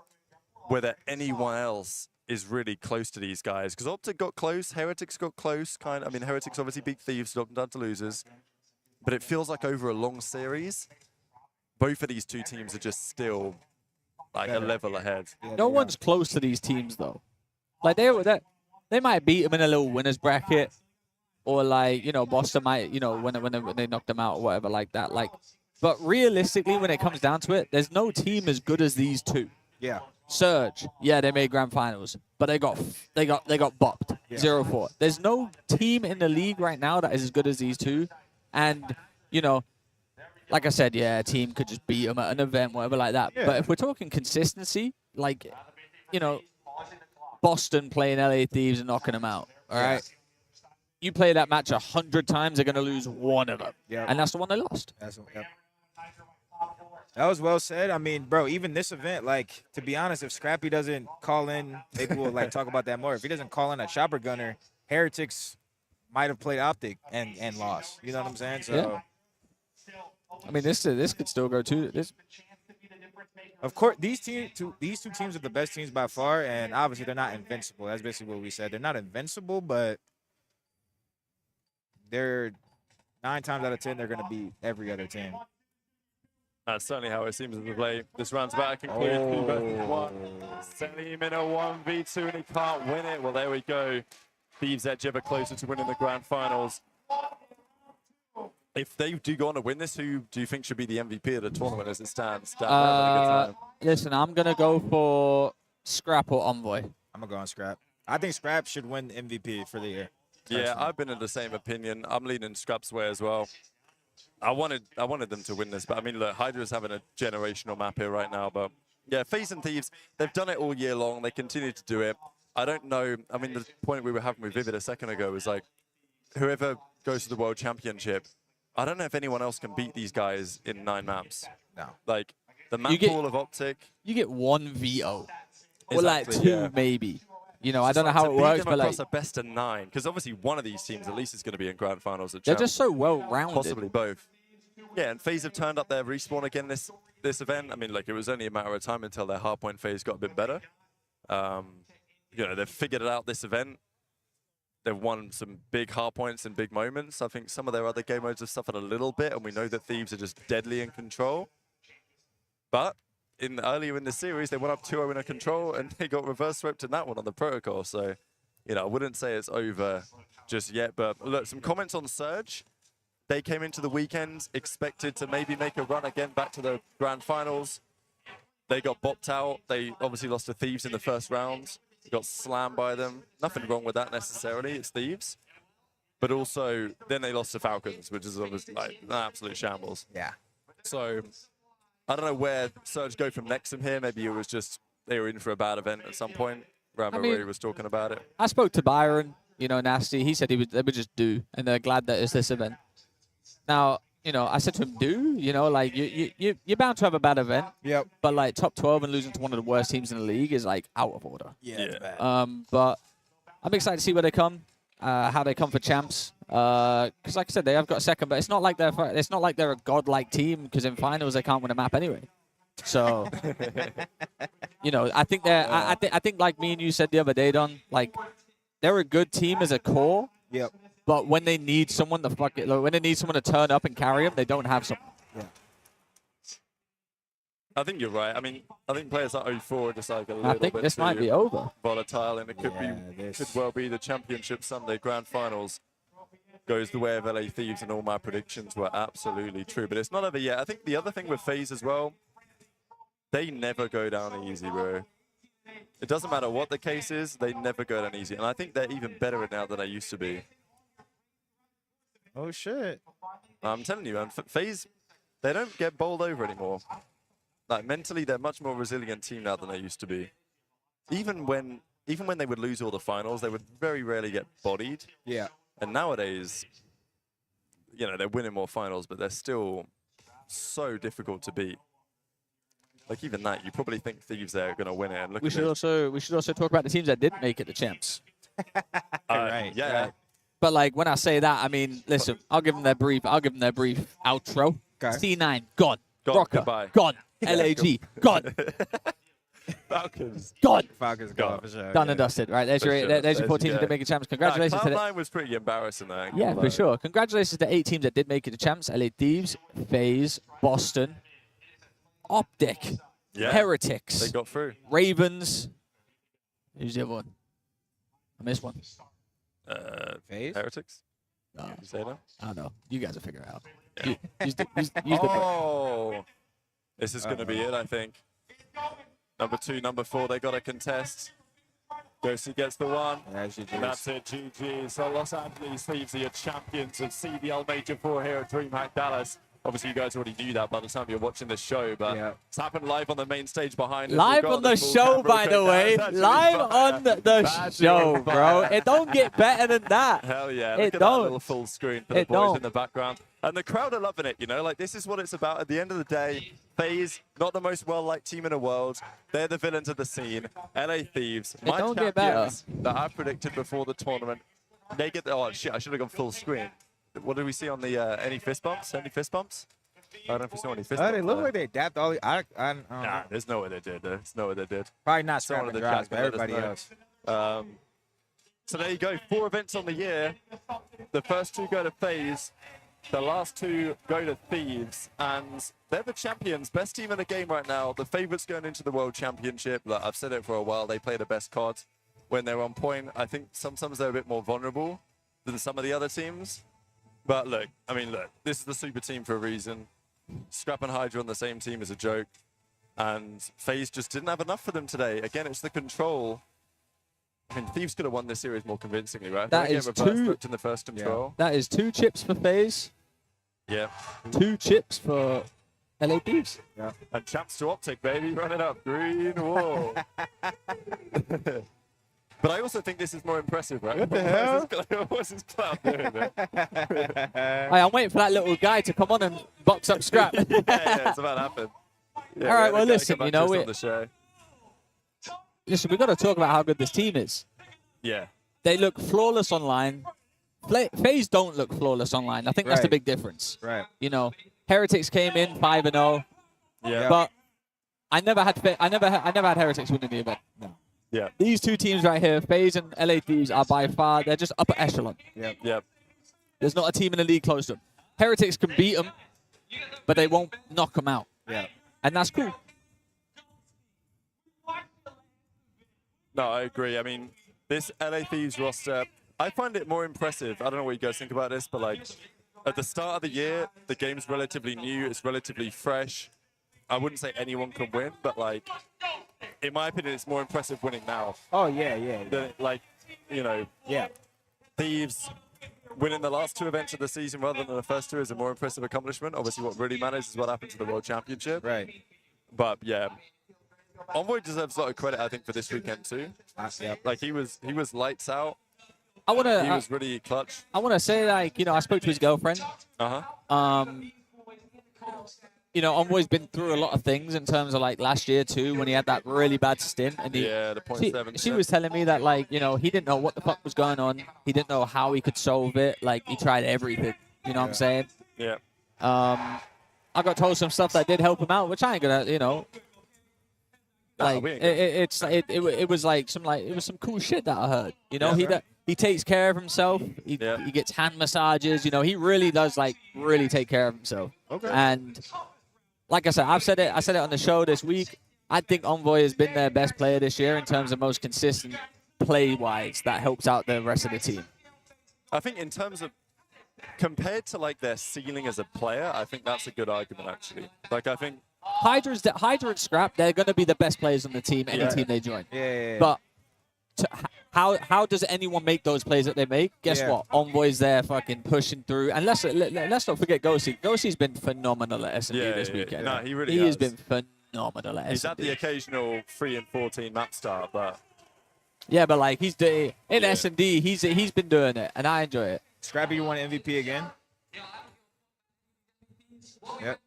whether anyone else is really close to these guys. Because Optic got close, Heretics got close, Heretics obviously beat Thieves, dropped them down to losers. But it feels like over a long series, both of these two teams are just still like a level ahead. No one's close to these teams though. Like they might beat them in a little winners bracket, or Boston might when they knock them out or whatever like that. But realistically, when it comes down to it, there's no team as good as these two. Yeah. Surge, yeah, they made grand finals, but they got bopped 0-4. There's no team in the league right now that is as good as these two. And, like I said, yeah, a team could just beat them at an event, whatever like that. Yeah. But if we're talking consistency, Boston playing LA Thieves and knocking them out, all right? You play that match 100 times, they're going to lose one of them. Yep. And that's the one they lost. That was well said. I mean, bro, even this event, to be honest, if Scrappy doesn't call in, maybe we'll, talk about that more. If he doesn't call in a Chopper Gunner, Heretics might have played Optic and lost. You know what I'm saying? So, I mean, this could still go too. Of course, these two teams are the best teams by far, and obviously they're not invincible. That's basically what we said. They're not invincible, but they're 9 times out of 10 they're going to beat every other team. That's certainly how it seems in the play. This round's about to conclude. 2 versus 1. Selim in a 1v2 and he can't win it. Well, there we go. Thieves edge ever closer to winning the grand finals. If they do go on to win this, who do you think should be the MVP of the tournament as it stands? Listen, I'm going to go for Scrap or Envoy. I'm going to go on Scrap. I think Scrap should win MVP for the year. Yeah, I've been in the same opinion. I'm leaning Scrap's way as well. I wanted them to win this, but I mean, look, Hydra's having a generational map here right now. But yeah, Faze and Thieves, they've done it all year long. They continue to do it. I don't know. I mean, the point we were having with Vivid a second ago was whoever goes to the World Championship, I don't know if anyone else can beat these guys in 9 maps. No. The map pool of Optic. You get 1 VO. Exactly, or 2 maybe. I don't know how it works, but across a best of 9, because obviously one of these teams at least is going to be in grand finals. They're just so well-rounded. Possibly both. Yeah, and FaZe have turned up their respawn again this event. I mean, it was only a matter of time until their hardpoint phase got a bit better. They've figured it out this event. They've won some big hardpoints and big moments. I think some of their other game modes have suffered a little bit, and we know that Thieves are just deadly in control. But earlier in the series, they went up 2-0 in a control, and they got reverse swept in that one on the protocol. So, I wouldn't say it's over just yet. But look, some comments on Surge. They came into the weekend expected to maybe make a run again back to the grand finals. They got bopped out. They obviously lost to Thieves in the first round. Got slammed by them. Nothing wrong with that necessarily. It's Thieves. But also, then they lost to Falcons, which is obviously an absolute shambles. Yeah. So, I don't know where Surge go from next from here. Maybe it was just they were in for a bad event at some point. Rory was talking about it. I spoke to Byron. you know, nasty. He said they would just do, and they're glad that it's this event. Now, you know, I said to him, do, you know, like you're bound to have a bad event. Yep. But like top 12 and losing to one of the worst teams in the league is like out of order. Yeah. It's bad. But I'm excited to see where they come, how they come for champs. Because like I said, they have got a second, but it's not like they're a godlike team. Because in finals they can't win a map anyway. So, you know, I think they're. I think like me and you said the other day, Don. Like, they're a good team as a core. Yep. But when they need someone to when they need someone to turn up and carry them, they don't have someone. Yeah. I think you're right. I mean, I think players like 04 are just like a little I think bit this might too be over. volatile, and it could well be the championship Sunday grand finals goes the way of LA Thieves, and all my predictions were absolutely true. But it's not over yet. I think the other thing with Faze as well, they never go down easy, bro. It doesn't matter what the case is, they never go down easy. And I think they're even better now than they used to be. Oh, shit. I'm telling you, man, Faze, they don't get bowled over anymore. Like, mentally, they're a much more resilient team now than they used to be. Even when they would lose all the finals, they would very rarely get bodied. Yeah. And nowadays, you know, they're winning more finals, but they're still so difficult to beat. Like, even that, you probably think Thieves are going to win it. And look We should also talk about the teams that didn't make it the champs. right. Yeah. Right. But like when I say that, I mean, listen, I'll give them their brief outro. Okay. C9 gone. Rocker goodbye. gone. LAG gone. Falcons. Gone. Falcons gone for sure. Done and dusted. Right, there's your 14 teams that make it champs. Congratulations to Cloud9 was pretty embarrassing there. Yeah, for sure. Congratulations to 8 teams that did make it to champs. LA Thieves, Faze, Boston, Optic, Heretics. They got through. Ravens. Who's the other one? I missed one. Faze? Heretics? No. You say that? I don't know. You guys will figure it out. Oh, this is going to be it, I think. Number 2, number 4, they got to contest. Ghosty gets the one. Yeah, that's it, GG. So Los Angeles Thieves are your champions of CDL Major 4 here at DreamHack Dallas. Obviously, you guys already knew that by the time you're watching this show, but it's happened live on the main stage behind us. Live on the show, by the way. Live on the show, bro. It don't get better than that. Hell yeah. It Look at don't. that little full screen for the boys in the background. And the crowd are loving it, you know? Like, this is what it's about. At the end of the day, FaZe, not the most well-liked team in the world. They're the villains of the scene. LA Thieves, my don't get better. champions that I predicted before the tournament. They get the... Oh, shit, I should have gone full screen. What did we see on the... any fist bumps? Any fist bumps? I don't know if we saw any fist bumps. They look like they adapt all the... I don't Nah, know. there's no way they did. There's no way they did. Probably not Someone Scrap in and the Drives, chat but can let us everybody know. else. So there you go. 4 events on the year. The first 2 go to FaZe. The last 2 go to Thieves. And they're the champions. Best team in the game right now. The favorites going into the World Championship. Like, I've said it for a while. They play the best cards when they're on point. I think sometimes they're a bit more vulnerable than some of the other teams. But look, I mean, look, this is the super team for a reason. Scrap and Hydra on the same team is a joke. And FaZe just didn't have enough for them today. Again, it's the control. I mean, Thieves could have won this series more convincingly, right? That They is get reverse 2 hooked in the first control. That is 2 chips for FaZe. Yeah. 2 chips for LA Thieves. Yeah. And champs to Optic, baby. Run it up. Green wall. But I also think this is more impressive, right? What the hell? What's this Cloud doing, man? Hey, I'm waiting for that little guy to come on and box up Scrap. yeah, it's about to happen. Yeah, All right, we well, had a guy listen, come you back to know, us on the show. Listen, we've got to talk about how good this team is. Yeah. They look flawless online. FaZe don't look flawless online. I think that's the Right. big difference. Right. You know, Heretics came in 5-0. Yeah. But I never had Heretics winning the event. No. Yeah. These 2 teams right here, FaZe and LA Thieves, are by far, they're just upper echelon. Yep. Yep. There's not a team in the league close to them. Heretics can beat them, but they won't knock them out. Yeah. And that's cool. No, I agree. I mean, this LA Thieves roster, I find it more impressive. I don't know what you guys think about this, but like at the start of the year, the game's relatively new. It's relatively fresh. I wouldn't say anyone can win, but like, in my opinion, it's more impressive winning now. Oh, yeah. Than, like, you know, Yeah. Thieves winning the last 2 events of the season rather than the first 2 is a more impressive accomplishment. Obviously, what really matters is what happened to the World Championship. Right. But yeah, Envoy deserves a lot of credit, I think, for this weekend too. Yep. Like he was lights out. I want to. He was really clutch. I want to say, like, you know, I spoke to his girlfriend. You know, Envoy's been through a lot of things in terms of, like, last year, too, when he had that really bad stint. And the .7. She was telling me that, like, you know, he didn't know what the fuck was going on. He didn't know how he could solve it. Like, he tried everything. You know what I'm saying? Yeah. I got told some stuff that did help him out, which I ain't gonna, you know. Like, it was like some cool shit that I heard. You know, he takes care of himself. He gets hand massages. You know, he really does, like, really take care of himself. Okay. And like I said, I said it on the show this week. I think Envoy has been their best player this year in terms of most consistent play-wise. That helps out the rest of the team. I think in terms of compared to, like, their ceiling as a player, I think that's a good argument, actually. Like, I think Hydra and Scrap, they're going to be the best players on the team, any team they join. Yeah. But how does anyone make those plays that they make? Guess what? Envoy's there fucking pushing through. And let's not forget Ghosty. Ghosty's been phenomenal at S&D this weekend. No, he really has been phenomenal at S&D. He's had the occasional 3 and 14 map start, but... Yeah, but, like, he's in S&D, he's been doing it, and I enjoy it. Scrappy, you want MVP again? Yep.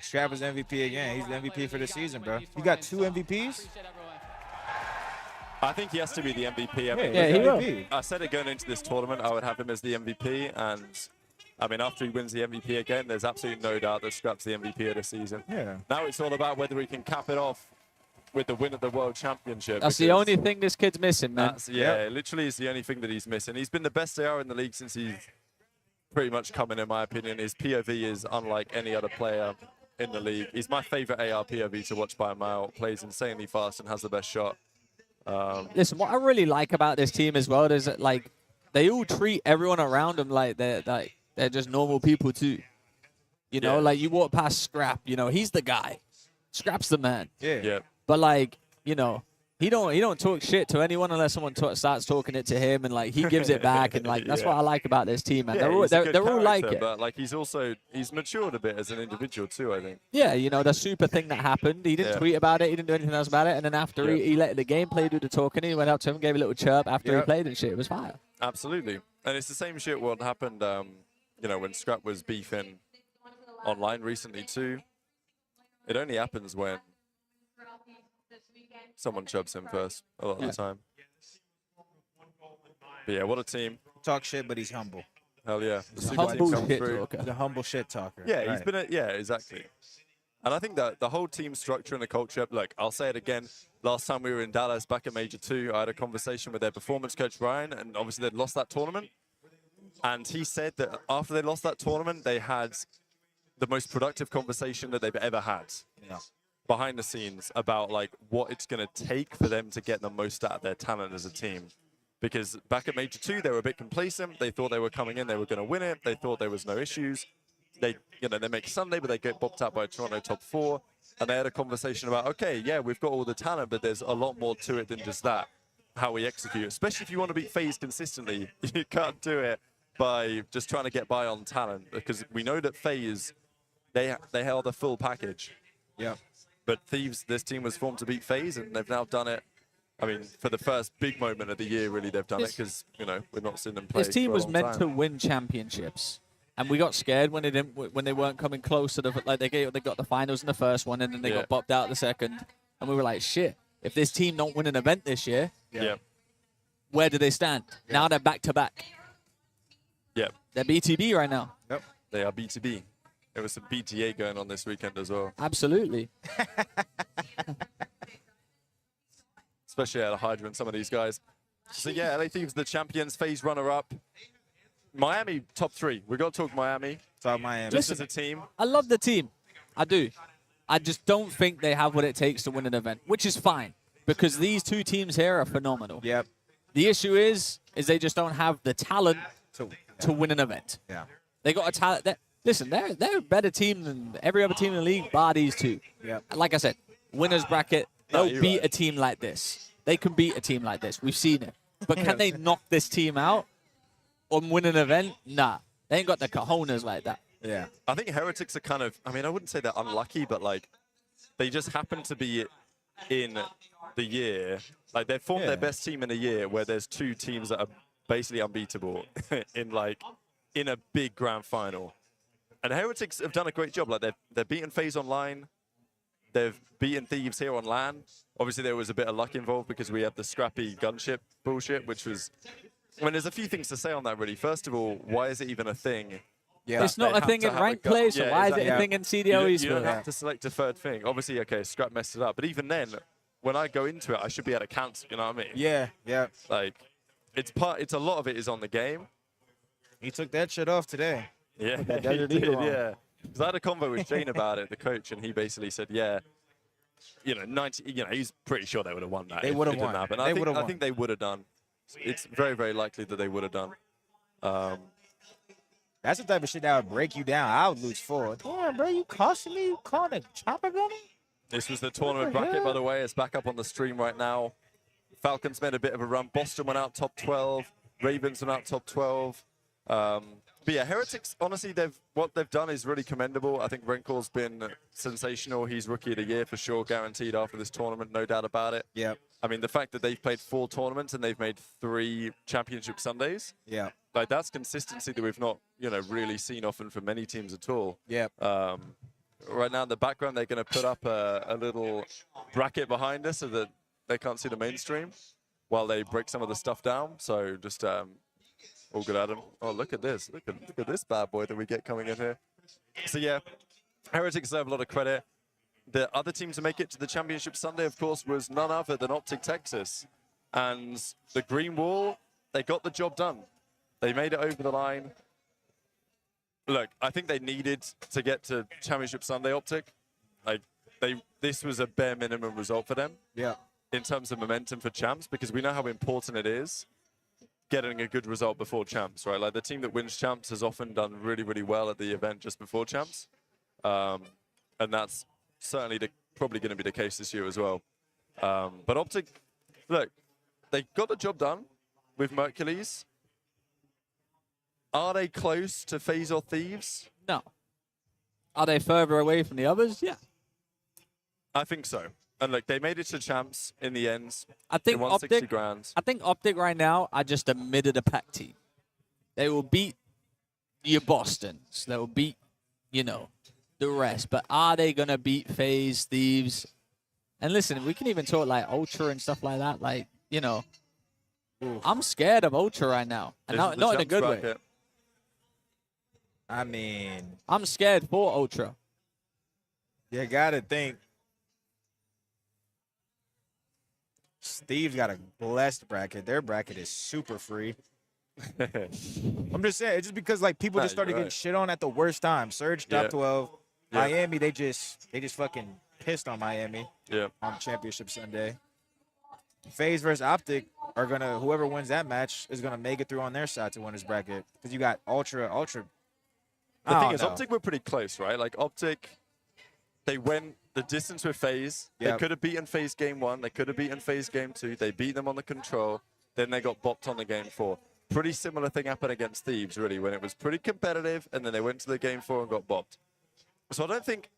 Scrap is MVP again. He's the MVP for the season, bro. You got 2 MVPs? I think he has to be the MVP. Yeah, he will. I said it going into this tournament, I would have him as the MVP, and I mean, after he wins the MVP again, there's absolutely no doubt that Scrap's the MVP of the season. Yeah. Now it's all about whether he can cap it off with the win of the World Championship. That's the only thing this kid's missing, man. Literally is the only thing that he's missing. He's been the best AR in the league since he's pretty much come in my opinion. His POV is unlike any other player in the league. He's my favorite AR POV to watch by a mile. Plays insanely fast and has the best shot. Listen, what I really like about this team as well is that, like, they all treat everyone around them like they're just normal people too. You know, like, you walk past Scrap, you know, he's the guy. Scrap's the man. Yeah. But, like, you know, he don't talk shit to anyone unless someone starts talking it to him, and, like, he gives it back, and, like, that's what I like about this team, man. They're all like it. But, like, he's matured a bit as an individual too, I think. Yeah, you know, the super thing that happened. He didn't tweet about it. He didn't do anything else about it. And then after he let the gameplay do the talking, he went up to him, gave a little chirp after he played and shit. It was fire. Absolutely. And it's the same shit what happened, you know, when Scrap was beefing online recently too. It only happens when someone chubs him first a lot of the time. But yeah, what a team. Talk shit, but he's humble. Hell yeah. The humble shit talker. Yeah, he's been exactly. And I think that the whole team structure and the culture, look, I'll say it again. Last time we were in Dallas back at Major 2, I had a conversation with their performance coach, Brian, and obviously they'd lost that tournament. And he said that after they lost that tournament, they had the most productive conversation that they've ever had. Yeah. Behind the scenes about, like, what it's going to take for them to get the most out of their talent as a team. Because back at Major 2, they were a bit complacent. They thought they were coming in, they were going to win it. They thought there was no issues. They make Sunday, but they get bopped out by Toronto top 4. And they had a conversation about, okay, yeah, we've got all the talent, but there's a lot more to it than just that, how we execute. Especially if you want to beat Faze consistently. You can't do it by just trying to get by on talent. Because we know that Faze, they held the full package. Yeah. But Thieves, this team was formed to beat Faze, and they've now done it. I mean, for the first big moment of the year, really, they've done it because, you know, we've not seen them play. This team was meant time. to win championships, and we got scared when they weren't coming close to the, like, they got the finals in the first one, and then they got bopped out the second, and we were like, shit, if this team don't win an event this year, where do they stand? Now they're back to back. Yeah. They're BTB right now. Yep. They are BTB. There was some BTA going on this weekend as well. Absolutely. Especially out of Hydra and some of these guys. So yeah, LA Thieves, the champions, Faze runner-up. Miami, top 3. We've got to talk Miami. Talk Miami. Just as a team. I love the team. I do. I just don't think they have what it takes to win an event, which is fine. Because these two teams here are phenomenal. Yep. The issue is they just don't have the talent to win an event. Yeah. They got a talent. Listen, they're a better team than every other team in the league, bar these two. Yeah. Like I said, winners bracket, they'll beat a team like this. They can beat a team like this. We've seen it. But can they knock this team out or win an event? Nah. They ain't got the cojones like that. Yeah. I think Heretics are kind of, I mean, I wouldn't say they're unlucky, but, like, they just happen to be in the year. Like, they've formed their best team in a year where there's 2 teams that are basically unbeatable in a big grand final. And Heretics have done a great job. Like, they've beaten Faze online. They've beaten Thieves here on LAN. Obviously, there was a bit of luck involved because we had the scrappy gunship bullshit, which was... I mean, there's a few things to say on that, really. First of all, why is it even a thing? Yeah. It's not a thing in ranked play, so why is it a thing in CDL esports? You don't have to select a third thing. Obviously, okay, Scrap messed it up. But even then, when I go into it, I should be able to cancel, you know what I mean? Yeah, yeah. Like, it's a lot of it is on the game. He took that shit off today. Yeah, Put that he Desert did, Eagle on. yeah. Because I had a convo with Jane about it, the coach, and he basically said, yeah, you know, he's pretty sure they would have won that. They if would have it didn't won. happen. They I would have won. think they would have done. It's very, very likely that they would have done. That's the type of shit that would break you down. I would lose 4. Damn, bro, you costing me? You calling a chopper gunner? This was the tournament bracket, by the way. It's back up on the stream right now. Falcons made a bit of a run. Boston went out top 12. Ravens went out top 12. But yeah, Heretics, honestly, what they've done is really commendable. I think Renkor's been sensational. He's Rookie of the Year for sure, guaranteed after this tournament, no doubt about it. Yeah. I mean, the fact that they've played 4 tournaments and they've made 3 championship Sundays. Yeah. Like, that's consistency that we've not, you know, really seen often from many teams at all. Yeah. Right now in the background, they're going to put up a little bracket behind us so that they can't see the mainstream while they break some of the stuff down. So just all good, Adam. Oh, look at this. Look at this bad boy that we get coming in here. So, yeah, Heretics deserve a lot of credit. The other team to make it to the championship Sunday, of course, was none other than Optic Texas. And the Green Wall, they got the job done. They made it over the line. Look, I think they needed to get to championship Sunday, Optic. Like, this was a bare minimum result for them. Yeah. In terms of momentum for champs, because we know how important it is getting a good result before champs, right? Like, the team that wins champs has often done really, really well at the event just before champs. And that's certainly probably going to be the case this year as well. But Optic, look, they got the job done with Mercules. Are they close to Faze or Thieves? No. Are they further away from the others? Yeah. I think so. And look, they made it to champs in the end. I think they won 60 Optic. grand. I think Optic right now are just a mid of the pack team. They will beat your Bostons. They will beat, you know, the rest. But are they gonna beat Faze, Thieves? And listen, we can even talk like Ultra and stuff like that. Like, you know, I'm scared of Ultra right now, and not in a good way. I mean, I'm scared for Ultra. You gotta think. Steve's got a blessed bracket. Their bracket is super free. I'm just saying, it's just because like people just started getting shit on at the worst time. Surge top 12. Miami, they just fucking pissed on Miami. Yeah. On Championship Sunday. FaZe versus Optic are gonna, whoever wins that match is gonna make it through on their side to win this bracket. Because you got Ultra. The thing is, Optic were pretty close, right? Like, Optic, they went the distance with FaZe. Yep. They could have beaten FaZe game 1. They could have beaten FaZe game 2. They beat them on the control. Then they got bopped on the game 4. Pretty similar thing happened against Thieves, really, when it was pretty competitive, and then they went to the game 4 and got bopped. So I don't think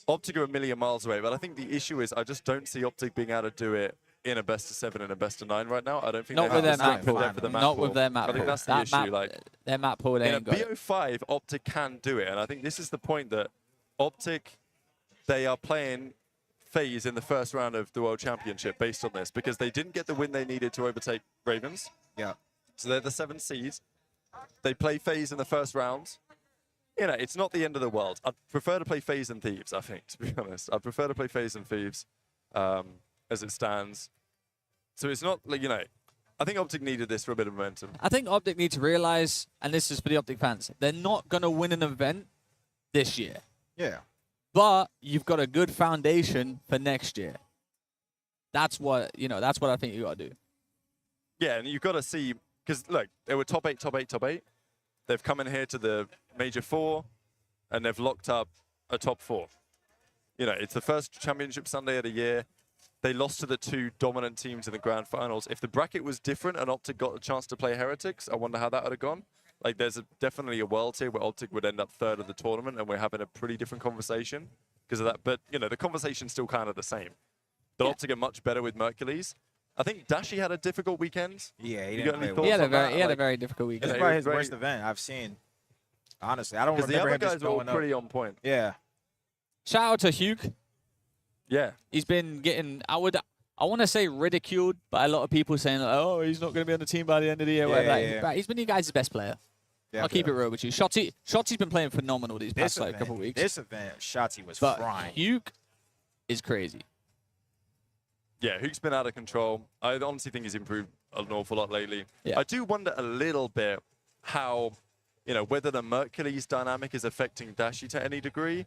Optic are a million miles away, but I think the issue is I just don't see Optic being able to do it in a best of 7 and a best of 9 right now. I don't think Not they with have their the map strength pool. for the map Not pool. with their map I think pool. that's the That issue. map- Like, their map pool, they in a ain't got it. BO5, Optic can do it, and I think this is the point that Optic, they are playing FaZe in the first round of the World Championship based on this, because they didn't get the win they needed to overtake Ravens. Yeah. So they're the 7th seed. They play FaZe in the first round. You know, it's not the end of the world. I'd prefer to play FaZe and Thieves, I think, to be honest. I'd prefer to play FaZe and Thieves as it stands. So it's not, like, you know, I think Optic needed this for a bit of momentum. I think Optic need to realize, and this is for the Optic fans, they're not going to win an event this year. Yeah. But you've got a good foundation for next year. That's what, you know, that's what I think you got to do. Yeah, and you've got to see, because, look, they were top 8, top 8, top 8. They've come in here to the Major 4, and they've locked up a top 4. You know, it's the first championship Sunday of the year. They lost to the 2 dominant teams in the grand finals. If the bracket was different and Optic got a chance to play Heretics, I wonder how that would have gone. Like, there's definitely a world here where Optic would end up 3rd of the tournament, and we're having a pretty different conversation because of that. But, you know, the conversation's still kind of the same. that Optic are much better with Mercules. I think Dashi had a difficult weekend. Yeah, he You didn't got any play thoughts well. He had a on very, that? he had a Like, very difficult This weekend. is it probably was his worst event I've seen. Honestly, I don't because the remember other him just guys were all going up. pretty on point. Yeah. Shout out to Hugh. Yeah. He's been getting, I want to say ridiculed by a lot of people saying, like, oh, he's not going to be on the team by the end of the year. Yeah, whatever. yeah, yeah. But he's been you guys' best player. Yeah, I'll keep it real with you. Shotzi's been playing phenomenal these past like couple weeks. This event, Shotzi was But frying. Hugh is crazy. Yeah, Hook's been out of control. I honestly think he's improved an awful lot lately. Yeah. I do wonder a little bit how, whether the Mercules dynamic is affecting Dashi to any degree.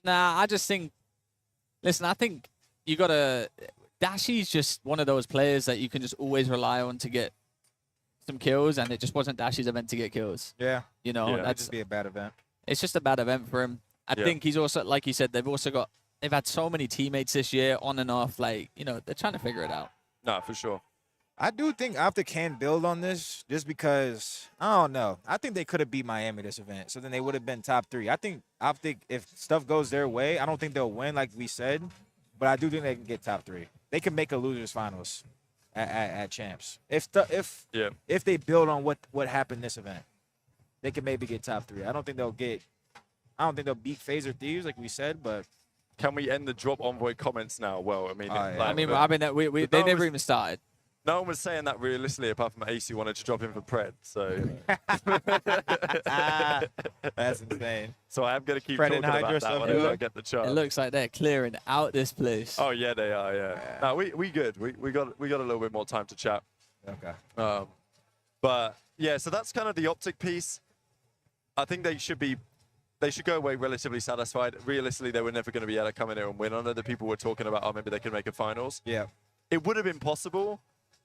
Nah, I just think, listen, I think you got to, Dashi's just one of those players that you can just always rely on to get some kills, and it just wasn't Dashi's event to get kills. Yeah. That's That'd just be a bad event. It's just a bad event for him. I think he's also, like you said, they've had so many teammates this year on and off. Like, they're trying to figure it out. No, for sure. I do think Optic can build on this just because, I don't know. I think they could have beat Miami this event, so then they would have been top 3. I think Optic, if stuff goes their way, I don't think they'll win like we said, but I do think they can get top 3. They can make a losers finals at champs. If they build on what happened this event, they can maybe get top 3. I don't think they'll beat Faze or Thieves like we said, but can we end the drop envoy comments now? Well, I mean, they never even started. No one was saying that realistically, apart from AC wanted to drop in for Pred. So that's insane. So I am going to keep Pred talking and about Hydra that stuff whenever I good? get the chance. It looks like they're clearing out this place. Oh yeah, they are. Yeah. No, we good. We got a little bit more time to chat. Okay. But yeah, so that's kind of the Optic piece. I think they should go away relatively satisfied. Realistically, they were never going to be able to come in here and win. I know that people were talking about, maybe they could make a finals. Yeah. It would have been possible,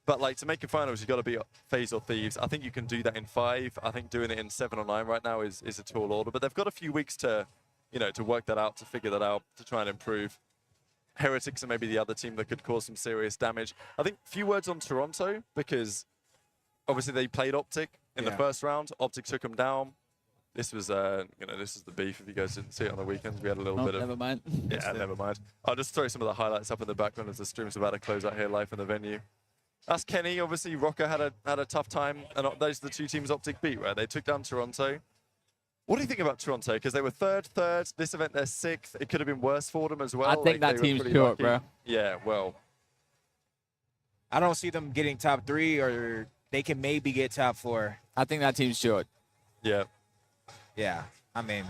but like to make a finals, you got to be Faze or Thieves. I think you can do that in 5. I think doing it in 7 or 9 right now is a tall order. But they've got a few weeks to, to work that out, to figure that out, to try and improve. Heretics are maybe the other team that could cause some serious damage. I think few words on Toronto, because obviously they played Optic in the first round. Optic took them down. This was, this is the beef. If you guys didn't see it on the weekends, we had a little bit of. Never mind. Yeah, never mind. I'll just throw some of the highlights up in the background as the stream's about to close out here live in the venue. That's Kenny. Obviously, Rocker had a tough time, and those are the 2 teams Optic beat, right? They took down Toronto. What do you think about Toronto? Because they were third. This event, they're 6th. It could have been worse for them as well. I think that team's pure, bro. Yeah, well. I don't see them getting top 3, or they can maybe get top 4. I think that team's short. Yeah. Yeah, I mean,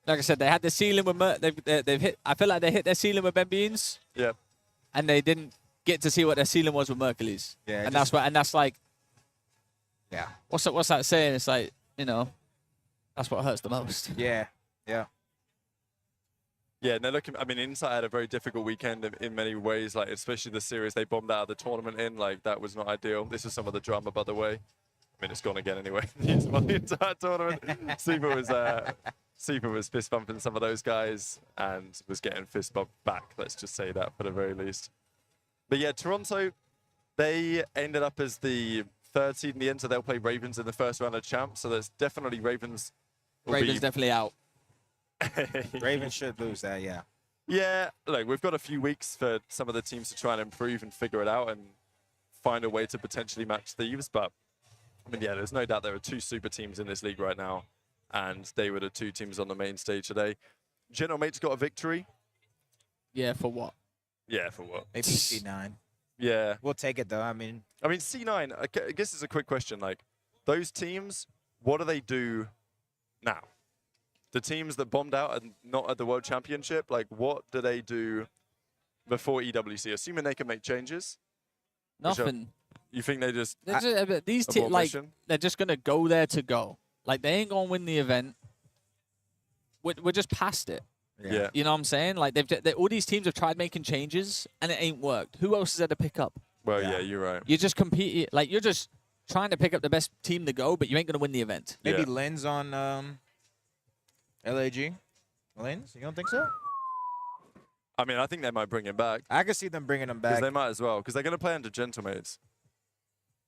like I said, they had the ceiling with they've hit. I feel like they hit their ceiling with Ben Beans. Yeah. And they didn't get to see what their ceiling was with Mercules. Yeah. And that's like. Yeah. What's that saying? It's like, that's what hurts the most. Yeah. Yeah. Yeah, no, look, I mean, Insight had a very difficult weekend in many ways, like especially the series they bombed out of the tournament in, like that was not ideal. This is some of the drama, by the way. I mean, it's gone again anyway. It's won the entire tournament. Super was fist bumping some of those guys and was getting fist bumped back. Let's just say that for the very least. But yeah, Toronto, they ended up as the 3rd seed in the end, so they'll play Ravens in the first round of champs. So there's definitely Ravens. Ravens definitely out. Ravens should lose that, yeah. Yeah, look, we've got a few weeks for some of the teams to try and improve and figure it out and find a way to potentially match Thieves, but I mean, yeah, there's no doubt there are 2 super teams in this league right now, and they were the 2 teams on the main stage today. General Mate's got a victory. Yeah, for what? Yeah, for what? Maybe C9. Yeah. We'll take it, though. I mean, C9, I guess it's a quick question. Like, those teams, what do they do now? The teams that bombed out and not at the World Championship, like, what do they do before EWC? Assuming they can make changes? Nothing. You think they just these teams like they're just gonna go there to go. Like they ain't gonna win the event. We're just past it. Yeah. You know what I'm saying? Like all these teams have tried making changes and it ain't worked. Who else is there to pick up? Well, yeah, you're right. You're just competing. Like you're just trying to pick up the best team to go, but you ain't gonna win the event. Maybe Lens on LAG. Lens, you don't think so? I mean, I think they might bring him back. I can see them bringing him back. Because they might as well. Because they're going to play under Gentlemates.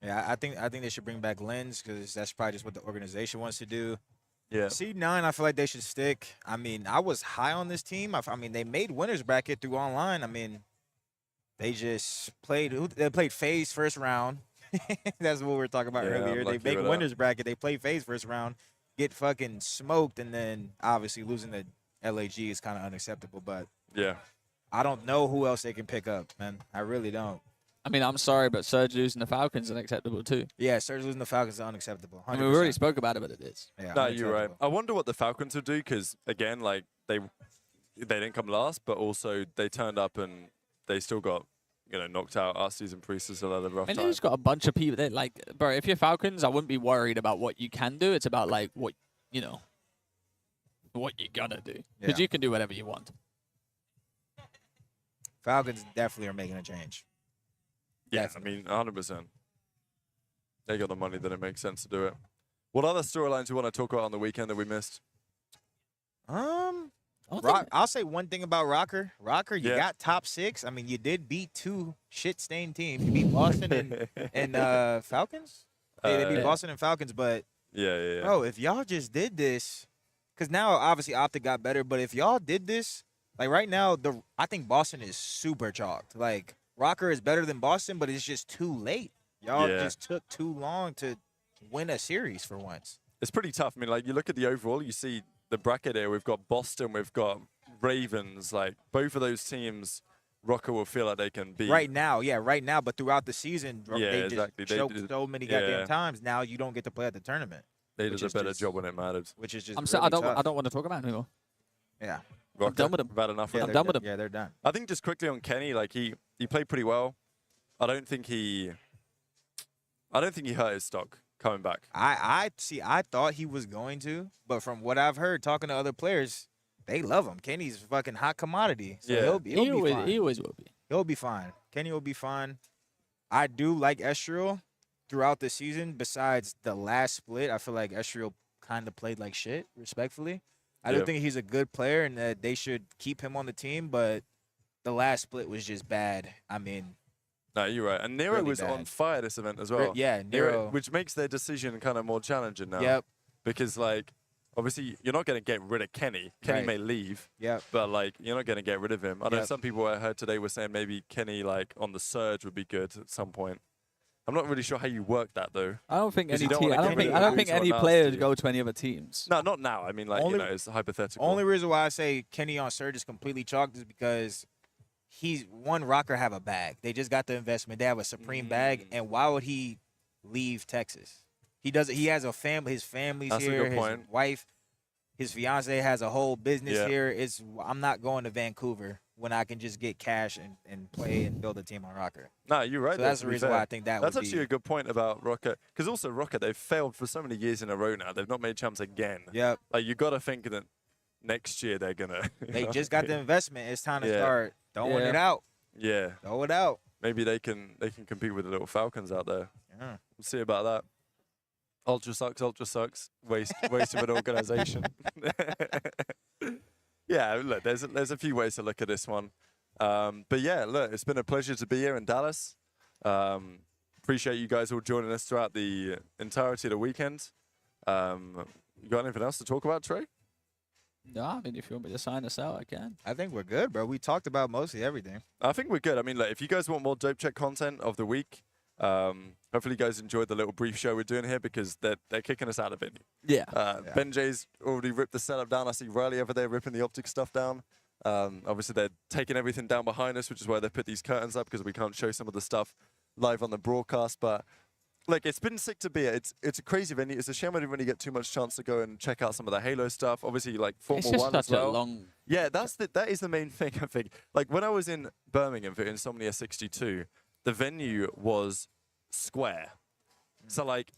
Yeah, I think they should bring back Lens because that's probably just what the organization wants to do. Yeah. C9, I feel like they should stick. I mean, I was high on this team. I mean, they made winners bracket through online. I mean, They just played. They played Faze first round. That's what we were talking about Yeah, earlier. They lucky make with that. winners bracket. They play Faze first round, get fucking smoked, and then obviously losing to LAG is kind of unacceptable. But Yeah. I don't know who else they can pick up, man. I really don't. I mean, I'm sorry, but Surge losing the Falcons is unacceptable too. Yeah, Surge losing the Falcons is unacceptable. 100%. I mean, we already spoke about it, but it is. Yeah, No, you're right. I wonder what the Falcons will do because again, like they didn't come last, but also they turned up and they still got knocked out. Our season priest is a lot of rough And time. you just got a bunch of people that like, bro. If you're Falcons, I wouldn't be worried about what you can do. It's about like what what you're gonna do because Yeah. you can do whatever you want. Falcons definitely are making a change. Yeah, I mean, 100%. They got the money, then it makes sense to do it. What other storylines you want to talk about on the weekend that we missed? I'll say one thing about Rocker. Rocker, you Yeah. got top 6. I mean, you did beat 2 shit-stained teams. You beat Boston and Falcons. They beat Yeah. Boston and Falcons, but Yeah. bro, if y'all just did this, because now obviously Optic got better, but if y'all did this, like right now, I think Boston is super chalked. Like Rocker is better than Boston, but it's just too late. Y'all Yeah. just took too long to win a series for once. It's pretty tough. I mean, like, you look at the overall, you see the bracket here. We've got Boston, we've got Ravens. Like, both of those teams, Rocker will feel like they can beat. Right now, but throughout the season, Yeah, they exactly. just choked so many goddamn times. Now you don't get to play at the tournament. They which did a is better just- job when it mattered. Which is just I'm so, really I don't tough. want to talk about it anymore. Yeah. Rocker, done with them. We've had enough. Yeah, of I'm them. done with them. Yeah, they're done. I think just quickly on Kenny, like he played pretty well. I don't think he hurt his stock coming back. I thought he was going to, but from what I've heard talking to other players, they love him. Kenny's a fucking hot commodity. So Yeah. he'll be fine. He always will be. He'll be fine. Kenny will be fine. I do like Estriel throughout the season. Besides the last split, I feel like Estriel kind of played like shit, respectfully. I do Yeah. think he's a good player and that they should keep him on the team, but the last split was just bad. I mean, No, you're right. And Nero Really was on bad. fire this event as well. Yeah, Nero. Which makes their decision kind of more challenging now. Yep. Because, like, obviously, you're not going to get rid of Kenny. Kenny Right. may leave. Yep. But, like, you're not going to get rid of him. I know Yep. some people I heard today were saying maybe Kenny, like, on the surge would be good at some point. I'm not really sure how you work that, though. I don't think 'Cause any you don't team. wanna I get don't rid think. of I don't the think dudes who any are players nasty. go to any other teams. No, not now. I mean, like, Only- it's hypothetical. Only reason why I say Kenny on Surge is completely chalked is because Rocker have a bag. They just got the investment. They have a Supreme bag, and why would he leave Texas? He doesn't. He has a family. His family's That's a here. good His point. wife, his fiance has a whole business Yeah. here. I'm not going to Vancouver when I can just get cash and play and build a team on Rocker. No, you're right. So though, that's to the be reason fair. why I think that That's would actually be. a good point about Rocket. Because also Rocket, they've failed for so many years in a row now. They've not made champs again. Yep. Like, you got to think that next year they're going to. They just got the investment. It's time to Yeah. start throwing Yeah. it out. Yeah. Throw it out. Maybe they can compete with the little Falcons out there. Yeah. We'll see about that. Ultra sucks. Waste of an organization. Yeah, look, there's a few ways to look at this one. But yeah, look, it's been a pleasure to be here in Dallas. Appreciate you guys all joining us throughout the entirety of the weekend. You got anything else to talk about, Trey? No, I mean, if you want me to sign us out, I can. I think we're good, bro. We talked about mostly everything. I think we're good. I mean, look, if you guys want more Dope Check content of the week, hopefully you guys enjoyed the little brief show we're doing here because they're kicking us out of venue. Yeah. Ben J's already ripped the setup down. I see Riley over there ripping the Optic stuff down. Obviously, they're taking everything down behind us, which is why they put these curtains up because we can't show some of the stuff live on the broadcast. But like, it's been sick to be here. It's a crazy venue. It's a shame I didn't really get too much chance to go and check out some of the Halo stuff. Obviously, like Formula It's just 1 as such a well. long. Yeah, that is the main thing, I think. Like, when I was in Birmingham for Insomnia 62, the venue was square. So, like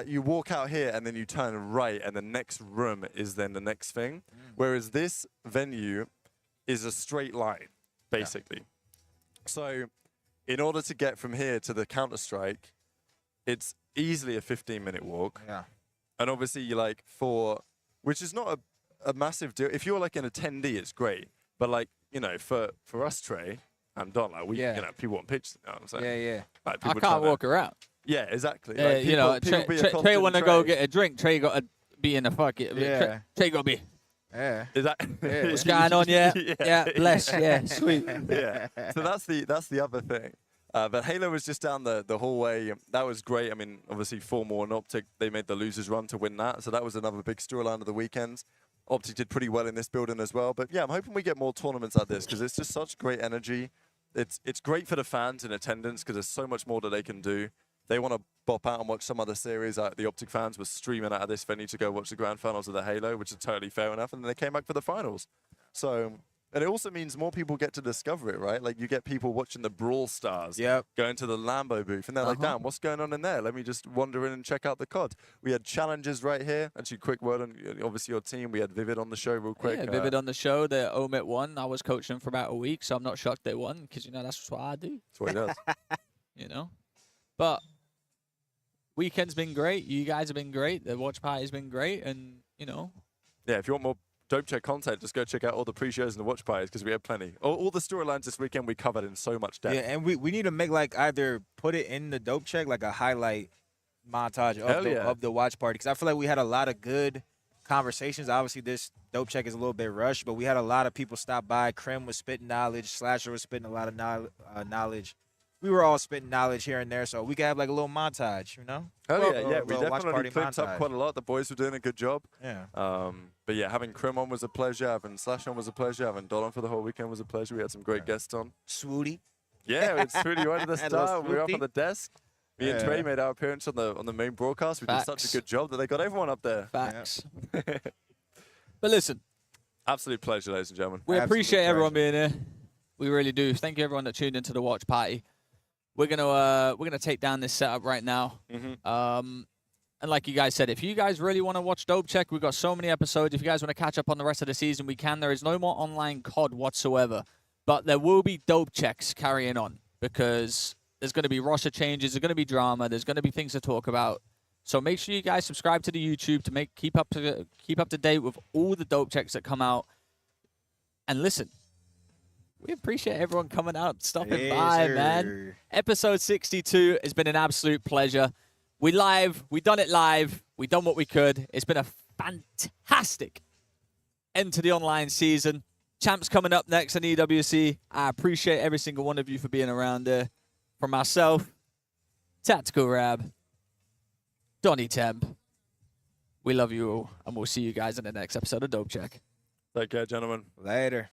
you walk out here and then you turn right and the next room is then the next thing. Whereas this venue is a straight line, basically. So, in order to get from here to the Counter-Strike, it's easily a 15-minute walk. Yeah. And obviously, which is not a massive deal. If you're like an attendee, it's great. But like, for us, Trey and Don, like people want pictures. You know what I'm saying? Yeah. Like, I people can't trying to- walk around. Yeah, exactly. Yeah, Like, people be a Trey constant want to go Trey. get a drink. Trey got to be in the fucking. Yeah. Trey got to be. Yeah. Is that What's going on? Yeah. Yeah. Bless. Yeah. Sweet. Yeah. So that's the other thing. But Halo was just down the hallway. That was great. I mean, obviously 4 more on Optic. They made the losers run to win that. So that was another big storyline of the weekend. Optic did pretty well in this building as well. But yeah, I'm hoping we get more tournaments like this because it's just such great energy. It's great for the fans in attendance because there's so much more that they can do. They want to bop out and watch some other series. The Optic fans were streaming out of this venue to go watch the grand finals of the Halo, which is totally fair enough. And then they came back for the finals. So, and it also means more people get to discover it, right? Like you get people watching the Brawl Stars going to the Lambo booth. And they're like, damn, what's going on in there? Let me just wander in and check out the COD. We had challenges right here. Actually, quick word on obviously your team. We had Vivid on the show real quick. Yeah, Vivid on the show. The Omit won. I was coaching for about a week, so I'm not shocked they won because, you know, that's what I do. That's what he does. You know? But weekend's been great. You guys have been great. The watch party's been great. And, you know. Yeah, if you want more Dope Check content, just go check out all the pre-shows and the watch parties because we have plenty. All the storylines this weekend we covered in so much depth. Yeah, and we need to make like either put it in the Dope Check, like a highlight montage of the watch party. Because I feel like we had a lot of good conversations. Obviously, this Dope Check is a little bit rushed, but we had a lot of people stop by. Krim was spitting knowledge. Slasher was spitting a lot of knowledge. We were all spitting knowledge here and there, so we could have like a little montage, you know? Oh, yeah. We definitely clipped up quite a lot. The boys were doing a good job. Yeah. But yeah, having Krim on was a pleasure. Having Slash on was a pleasure. Having Don on for the whole weekend was a pleasure. We had some great guests on. Swooty. Yeah, it's Swooty right at the start. We were up on the desk. Me and Yeah. Trey made our appearance on the main broadcast. We did such a good job that they got everyone up there. Facts. But listen. Absolute pleasure, ladies and gentlemen. We appreciate everyone being here. We really do. Thank you, everyone that tuned into the watch party. We're gonna take down this setup right now. And like you guys said, if you guys really want to watch Dope Check, we've got so many episodes. If you guys want to catch up on the rest of the season, we can. There is no more online COD whatsoever. But there will be Dope Checks carrying on because there's going to be roster changes. There's going to be drama. There's going to be things to talk about. So make sure you guys subscribe to the YouTube to keep up to date with all the Dope Checks that come out. And listen, we appreciate everyone coming out, stopping by, man. Episode 62 has been an absolute pleasure. We done it live. We done what we could. It's been a fantastic end to the online season. Champs coming up next in EWC. I appreciate every single one of you for being around there. From myself, Tactical Rab, Donnie Temp. We love you all, and we'll see you guys in the next episode of Dope Check. Take care, gentlemen. Later.